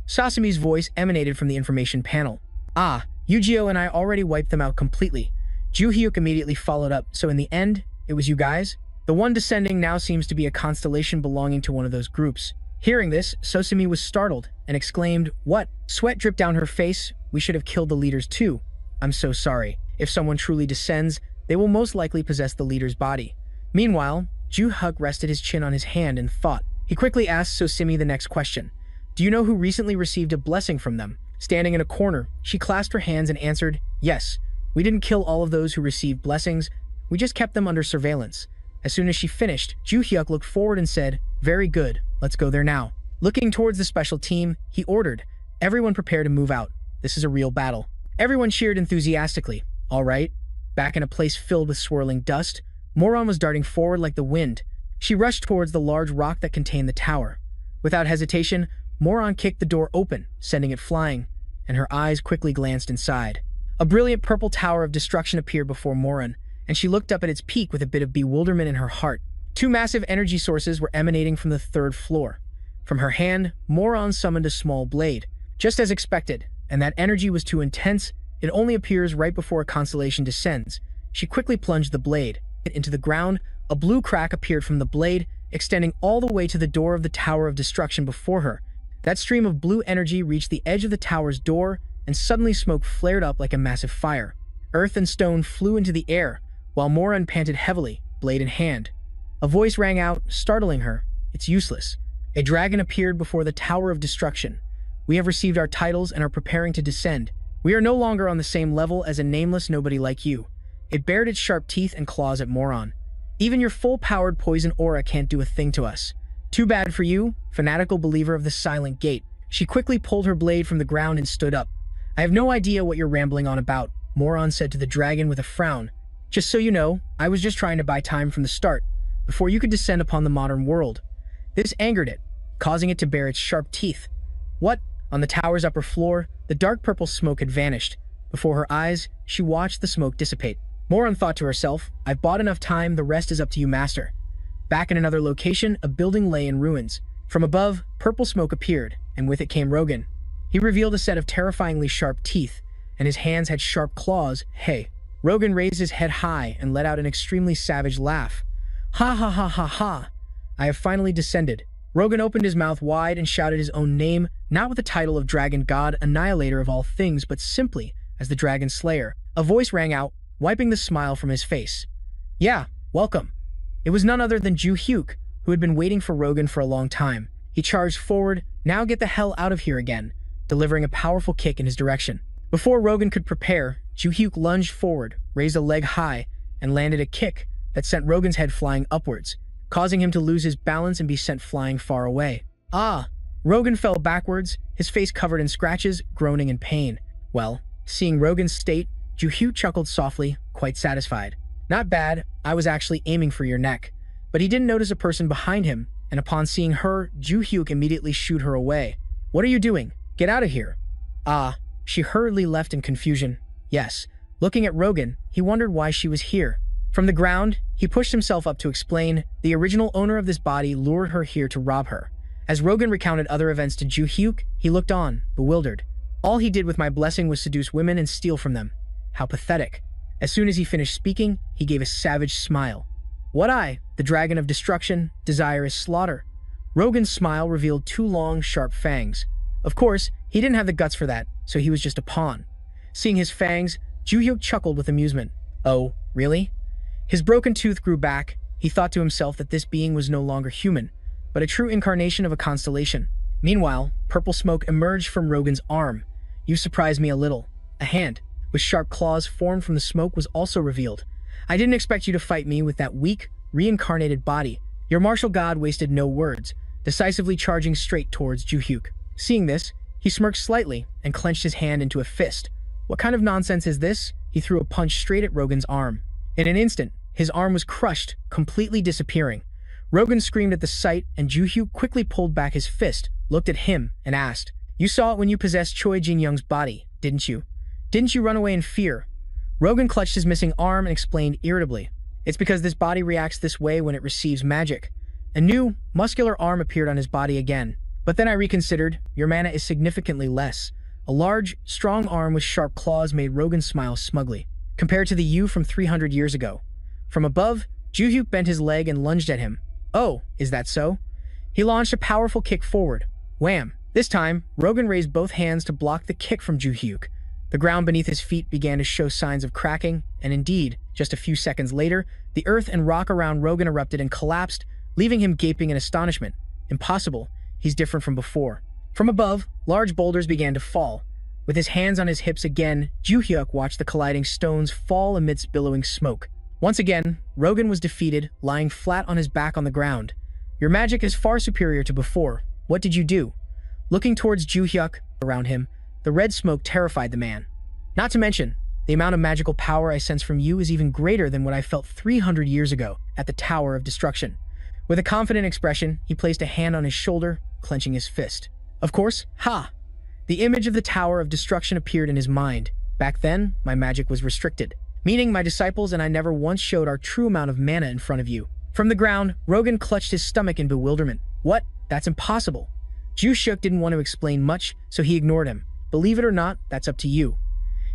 Sosimi's voice emanated from the information panel. Ah, Yu-Gi-Oh and I already wiped them out completely. Ju Hyuk immediately followed up, so in the end, it was you guys? The one descending now seems to be a constellation belonging to one of those groups. Hearing this, Sosimi was startled and exclaimed, what? Sweat dripped down her face. We should have killed the leaders too. I'm so sorry. If someone truly descends, they will most likely possess the leader's body. Meanwhile, Ju Hyuk rested his chin on his hand and thought. He quickly asked Sosimi the next question. Do you know who recently received a blessing from them? Standing in a corner, she clasped her hands and answered, yes. We didn't kill all of those who received blessings. We just kept them under surveillance. As soon as she finished, Ju Hyuk looked forward and said, very good, let's go there now. Looking towards the special team, he ordered, everyone prepare to move out. This is a real battle. Everyone cheered enthusiastically. All right. Back in a place filled with swirling dust, Moron was darting forward like the wind. She rushed towards the large rock that contained the tower. Without hesitation, Moron kicked the door open, sending it flying, and her eyes quickly glanced inside. A brilliant purple tower of destruction appeared before Moron, and she looked up at its peak with a bit of bewilderment in her heart. 2 massive energy sources were emanating from the 3rd floor. From her hand, Moron summoned a small blade, just as expected, and that energy was too intense. It only appears right before a constellation descends. She quickly plunged the blade into the ground. A blue crack appeared from the blade, extending all the way to the door of the Tower of Destruction before her. That stream of blue energy reached the edge of the tower's door, and suddenly smoke flared up like a massive fire. Earth and stone flew into the air, while Moron panted heavily, blade in hand. A voice rang out, startling her. It's useless. A dragon appeared before the Tower of Destruction. We have received our titles and are preparing to descend. We are no longer on the same level as a nameless nobody like you. It bared its sharp teeth and claws at Moron. Even your full-powered poison aura can't do a thing to us. Too bad for you, fanatical believer of the Silent Gate. She quickly pulled her blade from the ground and stood up. I have no idea what you're rambling on about, Moron said to the dragon with a frown. Just so you know, I was just trying to buy time from the start, before you could descend upon the modern world. This angered it, causing it to bare its sharp teeth. What? On the tower's upper floor, the dark purple smoke had vanished. Before her eyes, she watched the smoke dissipate. Moron thought to herself, I've bought enough time, the rest is up to you, master. Back in another location, a building lay in ruins. From above, purple smoke appeared, and with it came Rogan. He revealed a set of terrifyingly sharp teeth, and his hands had sharp claws. Hey. Rogan raised his head high and let out an extremely savage laugh. Ha ha ha ha ha. I have finally descended. Rogan opened his mouth wide and shouted his own name, not with the title of Dragon God, Annihilator of all things, but simply as the Dragon Slayer. A voice rang out, wiping the smile from his face. Yeah, welcome. It was none other than Ju Hyuk, who had been waiting for Rogan for a long time. He charged forward, now get the hell out of here again, delivering a powerful kick in his direction. Before Rogan could prepare, Ju Hyuk lunged forward, raised a leg high, and landed a kick that sent Rogan's head flying upwards, causing him to lose his balance and be sent flying far away. Ah! Rogan fell backwards, his face covered in scratches, groaning in pain. Well, seeing Rogan's state, Ju Hyuk chuckled softly, quite satisfied. Not bad, I was actually aiming for your neck. But he didn't notice a person behind him, and upon seeing her, Ju Hyuk immediately shooed her away. What are you doing? Get out of here. Ah, she hurriedly left in confusion. Yes, looking at Rogan, he wondered why she was here. From the ground, he pushed himself up to explain, the original owner of this body lured her here to rob her. As Rogan recounted other events to Ju Hyuk, he looked on, bewildered. All he did with my blessing was seduce women and steal from them. How pathetic. As soon as he finished speaking, he gave a savage smile. What I, the dragon of destruction, desire is slaughter. Rogan's smile revealed two long, sharp fangs. Of course, he didn't have the guts for that, so he was just a pawn. Seeing his fangs, Ju Hyuk chuckled with amusement. Oh, really? His broken tooth grew back. He thought to himself that this being was no longer human, but a true incarnation of a constellation. Meanwhile, purple smoke emerged from Rogan's arm. You surprised me a little. A hand, with sharp claws formed from the smoke, was also revealed. I didn't expect you to fight me with that weak, reincarnated body. Your martial god wasted no words, decisively charging straight towards Ju Hyuk. Seeing this, he smirked slightly and clenched his hand into a fist. What kind of nonsense is this? He threw a punch straight at Rogan's arm. In an instant, his arm was crushed, completely disappearing. Rogan screamed at the sight, and Ju Hyuk quickly pulled back his fist, looked at him, and asked, You saw it when you possessed Choi Jin-young's body, didn't you? Didn't you run away in fear? Rogan clutched his missing arm and explained irritably, It's because this body reacts this way when it receives magic. A new, muscular arm appeared on his body again. But then I reconsidered, your mana is significantly less. A large, strong arm with sharp claws made Rogan smile smugly, compared to the you from 300 years ago. From above, Ju Hyuk bent his leg and lunged at him. Oh, is that so? He launched a powerful kick forward. Wham! This time, Rogan raised both hands to block the kick from Ju Hyuk. The ground beneath his feet began to show signs of cracking, and indeed, just a few seconds later, the earth and rock around Rogan erupted and collapsed, leaving him gaping in astonishment. Impossible. He's different from before. From above, large boulders began to fall. With his hands on his hips again, Ju Hyuk watched the colliding stones fall amidst billowing smoke. Once again, Rogan was defeated, lying flat on his back on the ground. Your magic is far superior to before. What did you do? Looking towards Ju Hyuk, around him, the red smoke terrified the man. Not to mention, the amount of magical power I sense from you is even greater than what I felt 300 years ago at the Tower of Destruction. With a confident expression, he placed a hand on his shoulder, clenching his fist. Of course, ha! The image of the Tower of Destruction appeared in his mind. Back then, my magic was restricted, meaning my disciples and I never once showed our true amount of mana in front of you. From the ground, Rogan clutched his stomach in bewilderment. What? That's impossible. Ju Hyuk didn't want to explain much, so he ignored him. Believe it or not, that's up to you.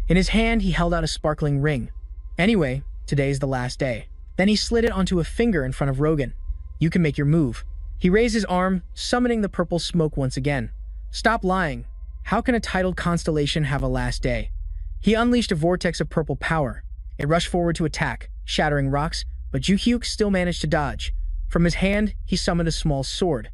In his hand, he held out a sparkling ring. Anyway, today's the last day. Then he slid it onto a finger in front of Rogan. You can make your move. He raised his arm, summoning the purple smoke once again. Stop lying. How can a titled constellation have a last day? He unleashed a vortex of purple power. It rushed forward to attack, shattering rocks, but Ju Hyuk still managed to dodge. From his hand, he summoned a small sword.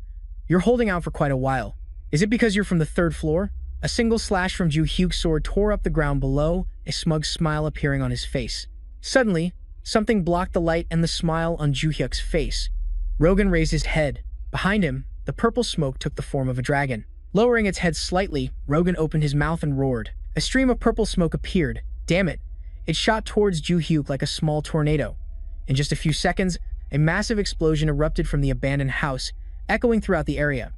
You're holding out for quite a while. Is it because you're from the third floor? A single slash from Ju Hyuk's sword tore up the ground below, a smug smile appearing on his face. Suddenly, something blocked the light and the smile on Ju Hyuk's face. Rogan raised his head. Behind him, the purple smoke took the form of a dragon. Lowering its head slightly, Rogan opened his mouth and roared. A stream of purple smoke appeared. Damn it! It shot towards Ju Hyuk like a small tornado. In just a few seconds, a massive explosion erupted from the abandoned house, echoing throughout the area.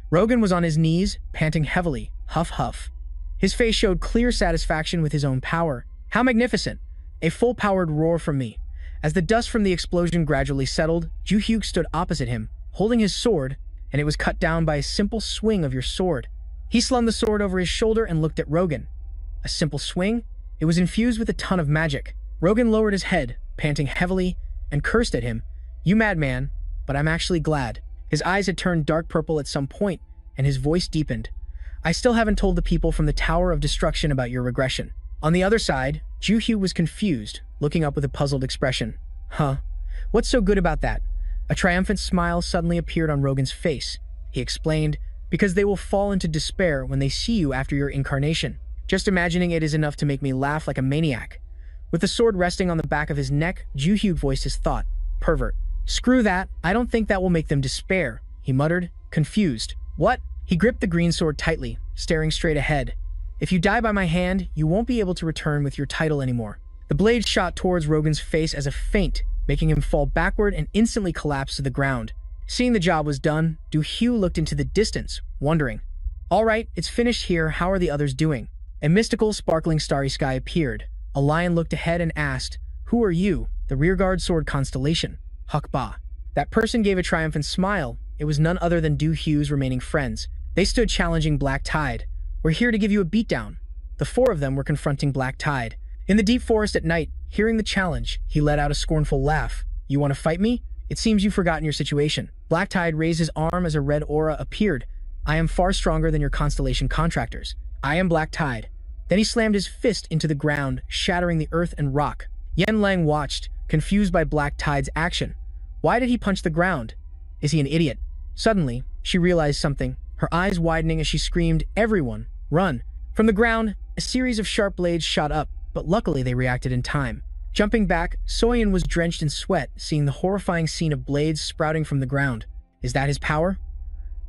Rogan was on his knees, panting heavily, huff huff. His face showed clear satisfaction with his own power. How magnificent! A full-powered roar from me. As the dust from the explosion gradually settled, Ju-hyuk stood opposite him, holding his sword, and it was cut down by a simple swing of your sword. He slung the sword over his shoulder and looked at Rogan. A simple swing? It was infused with a ton of magic. Rogan lowered his head, panting heavily, and cursed at him. You madman, but I'm actually glad. His eyes had turned dark purple at some point, and his voice deepened. I still haven't told the people from the Tower of Destruction about your regression. On the other side, Ju-hyu was confused, looking up with a puzzled expression. Huh? What's so good about that? A triumphant smile suddenly appeared on Rogan's face. He explained, because they will fall into despair when they see you after your incarnation. Just imagining it is enough to make me laugh like a maniac. With the sword resting on the back of his neck, Ju-hyu voiced his thought. Pervert. Screw that, I don't think that will make them despair, he muttered, confused. What? He gripped the green sword tightly, staring straight ahead. If you die by my hand, you won't be able to return with your title anymore. The blade shot towards Rogan's face as a feint, making him fall backward and instantly collapse to the ground. Seeing the job was done, Du-hyu looked into the distance, wondering. All right, it's finished here, how are the others doing? A mystical, sparkling starry sky appeared. A lion looked ahead and asked, Who are you? The rearguard sword constellation. Hukba. That person gave a triumphant smile. It was none other than Du-hyu's remaining friends. They stood challenging Black Tide. We're here to give you a beatdown. The four of them were confronting Black Tide. In the deep forest at night, hearing the challenge, he let out a scornful laugh. You want to fight me? It seems you've forgotten your situation. Black Tide raised his arm as a red aura appeared. I am far stronger than your constellation contractors. I am Black Tide. Then he slammed his fist into the ground, shattering the earth and rock. Yen Lang watched, confused by Black Tide's action. Why did he punch the ground? Is he an idiot? Suddenly, she realized something, her eyes widening as she screamed, Everyone, run! From the ground, a series of sharp blades shot up, but luckily they reacted in time. Jumping back, Soyeon was drenched in sweat, seeing the horrifying scene of blades sprouting from the ground. Is that his power?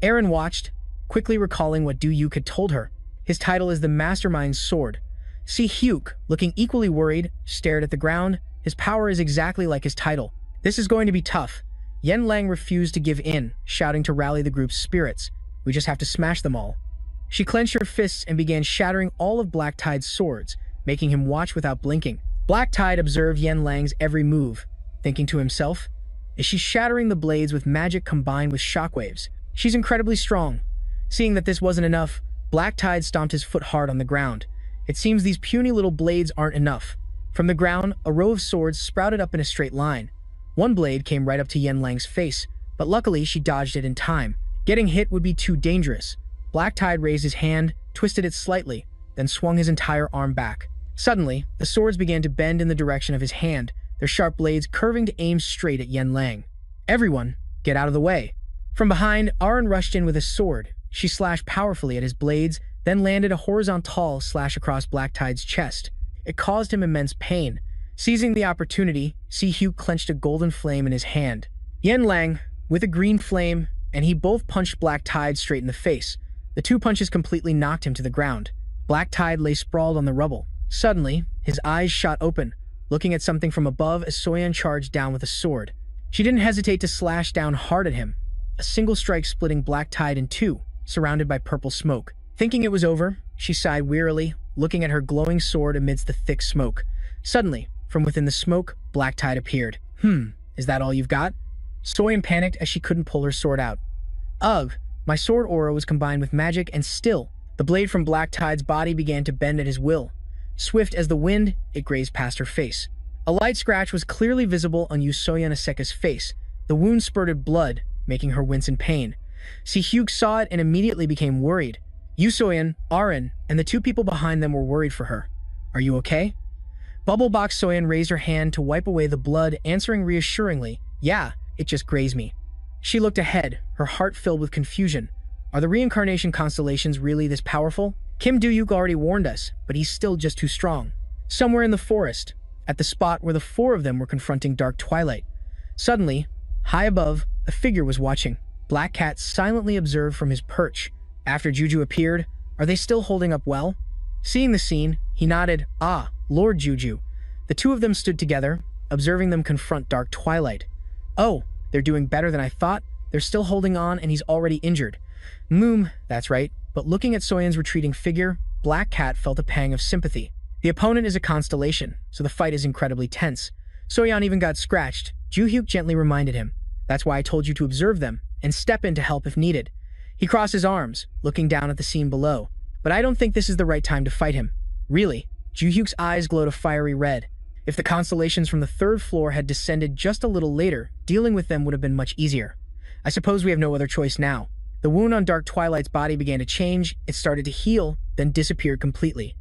Aaron watched, quickly recalling what Du-hyuk had told her. His title is the Mastermind's Sword. Si-hyuk, looking equally worried, stared at the ground. His power is exactly like his title. This is going to be tough. Yen Lang refused to give in, shouting to rally the group's spirits. We just have to smash them all. She clenched her fists and began shattering all of Black Tide's swords, making him watch without blinking. Black Tide observed Yen Lang's every move, thinking to himself, is she shattering the blades with magic combined with shockwaves? She's incredibly strong. Seeing that this wasn't enough, Black Tide stomped his foot hard on the ground. It seems these puny little blades aren't enough. From the ground, a row of swords sprouted up in a straight line. One blade came right up to Yen Lang's face, but luckily she dodged it in time. Getting hit would be too dangerous. Black Tide raised his hand, twisted it slightly, then swung his entire arm back. Suddenly, the swords began to bend in the direction of his hand, their sharp blades curving to aim straight at Yen Lang. Everyone, get out of the way. From behind, Aaron rushed in with a sword. She slashed powerfully at his blades, then landed a horizontal slash across Black Tide's chest. It caused him immense pain. Seizing the opportunity, Si-hyuk clenched a golden flame in his hand. Yen Lang, with a green flame, and he both punched Black Tide straight in the face. The two punches completely knocked him to the ground. Black Tide lay sprawled on the rubble. Suddenly, his eyes shot open, looking at something from above as Soyeon charged down with a sword. She didn't hesitate to slash down hard at him, a single strike splitting Black Tide in two, surrounded by purple smoke. Thinking it was over, she sighed wearily, looking at her glowing sword amidst the thick smoke. Suddenly, from within the smoke, Black Tide appeared. Is that all you've got? Soyeon panicked as she couldn't pull her sword out. Ugh, my sword aura was combined with magic and still, the blade from Black Tide's body began to bend at his will. Swift as the wind, it grazed past her face. A light scratch was clearly visible on Soyeon Aseka's face. The wound spurted blood, making her wince in pain. Si-hyuk saw it and immediately became worried. Soyeon, Aaron, and the two people behind them were worried for her. Are you okay? Bubblebox Soyeon raised her hand to wipe away the blood, answering reassuringly, Yeah, it just grazed me. She looked ahead, her heart filled with confusion. Are the reincarnation constellations really this powerful? Kim Du-hyuk already warned us, but he's still just too strong. Somewhere in the forest, at the spot where the four of them were confronting dark twilight. Suddenly, high above, a figure was watching. Black Cat silently observed from his perch. After Juju appeared, are they still holding up well? Seeing the scene, he nodded, Ah, Lord Juju. The two of them stood together, observing them confront dark twilight. Oh, they're doing better than I thought. They're still holding on and he's already injured. That's right. But looking at Soyeon's retreating figure, Black Cat felt a pang of sympathy. The opponent is a constellation, so the fight is incredibly tense. Soyeon even got scratched. Ju-hyuk gently reminded him. That's why I told you to observe them and step in to help if needed. He crossed his arms, looking down at the scene below. But I don't think this is the right time to fight him. Really? Ju-hyuk's eyes glowed a fiery red. If the constellations from the third floor had descended just a little later, dealing with them would have been much easier. I suppose we have no other choice now. The wound on Dark Twilight's body began to change, it started to heal, then disappeared completely.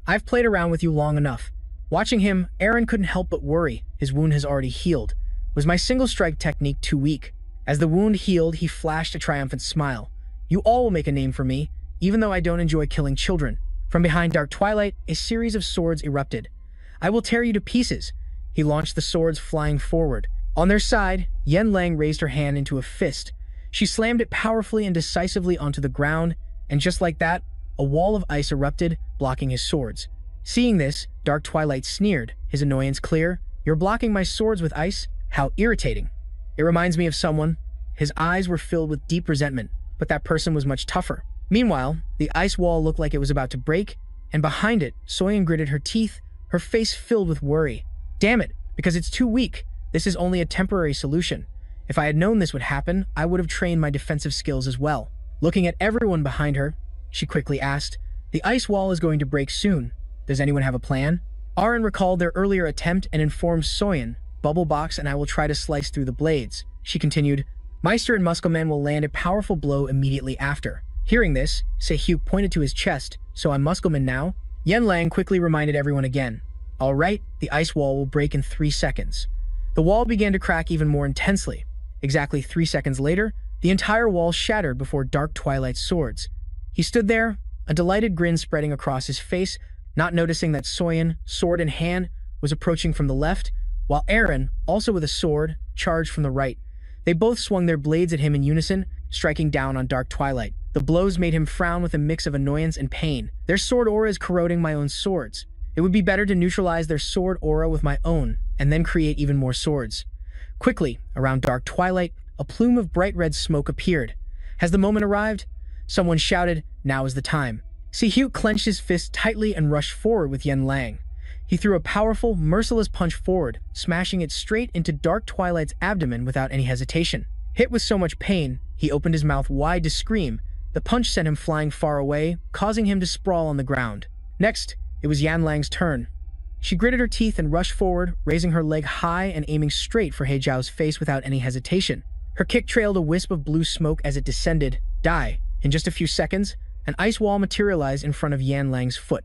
I've played around with you long enough. Watching him, Aaron couldn't help but worry. His wound has already healed. Was my single strike technique too weak? As the wound healed, he flashed a triumphant smile. You all will make a name for me, even though I don't enjoy killing children. From behind Dark Twilight, a series of swords erupted. I will tear you to pieces. He launched the swords, flying forward. On their side, Yen Lang raised her hand into a fist. She slammed it powerfully and decisively onto the ground, and just like that, a wall of ice erupted, blocking his swords. Seeing this, Dark Twilight sneered, his annoyance clear. You're blocking my swords with ice? How irritating. It reminds me of someone. His eyes were filled with deep resentment, but that person was much tougher. Meanwhile, the ice wall looked like it was about to break, and behind it, Soyeon gritted her teeth, her face filled with worry. Damn it, because it's too weak. This is only a temporary solution. If I had known this would happen, I would have trained my defensive skills as well. Looking at everyone behind her, she quickly asked, the ice wall is going to break soon. Does anyone have a plan? Aaron recalled their earlier attempt and informed Soyeon, Bubble Box and I will try to slice through the blades. She continued, Meister and Muscleman will land a powerful blow immediately after. Hearing this, Se-hyuk pointed to his chest, so I'm Muscleman now? Yen Lang quickly reminded everyone again. All right, the ice wall will break in 3 seconds. The wall began to crack even more intensely. Exactly 3 seconds later, the entire wall shattered before Dark Twilight's swords. He stood there, a delighted grin spreading across his face, not noticing that Soyeon, sword in hand, was approaching from the left, while Aaron, also with a sword, charged from the right. They both swung their blades at him in unison, striking down on Dark Twilight. The blows made him frown with a mix of annoyance and pain. Their sword aura is corroding my own swords. It would be better to neutralize their sword aura with my own, and then create even more swords. Quickly, around Dark Twilight, a plume of bright red smoke appeared. Has the moment arrived? Someone shouted, now is the time. Se-hyuk clenched his fist tightly and rushed forward with Yen Lang. He threw a powerful, merciless punch forward, smashing it straight into Dark Twilight's abdomen without any hesitation. Hit with so much pain, he opened his mouth wide to scream. The punch sent him flying far away, causing him to sprawl on the ground. Next, it was Yen Lang's turn. She gritted her teeth and rushed forward, raising her leg high and aiming straight for He Zhao's face without any hesitation. Her kick trailed a wisp of blue smoke as it descended. Die. In just a few seconds, an ice wall materialized in front of Yen Lang's foot.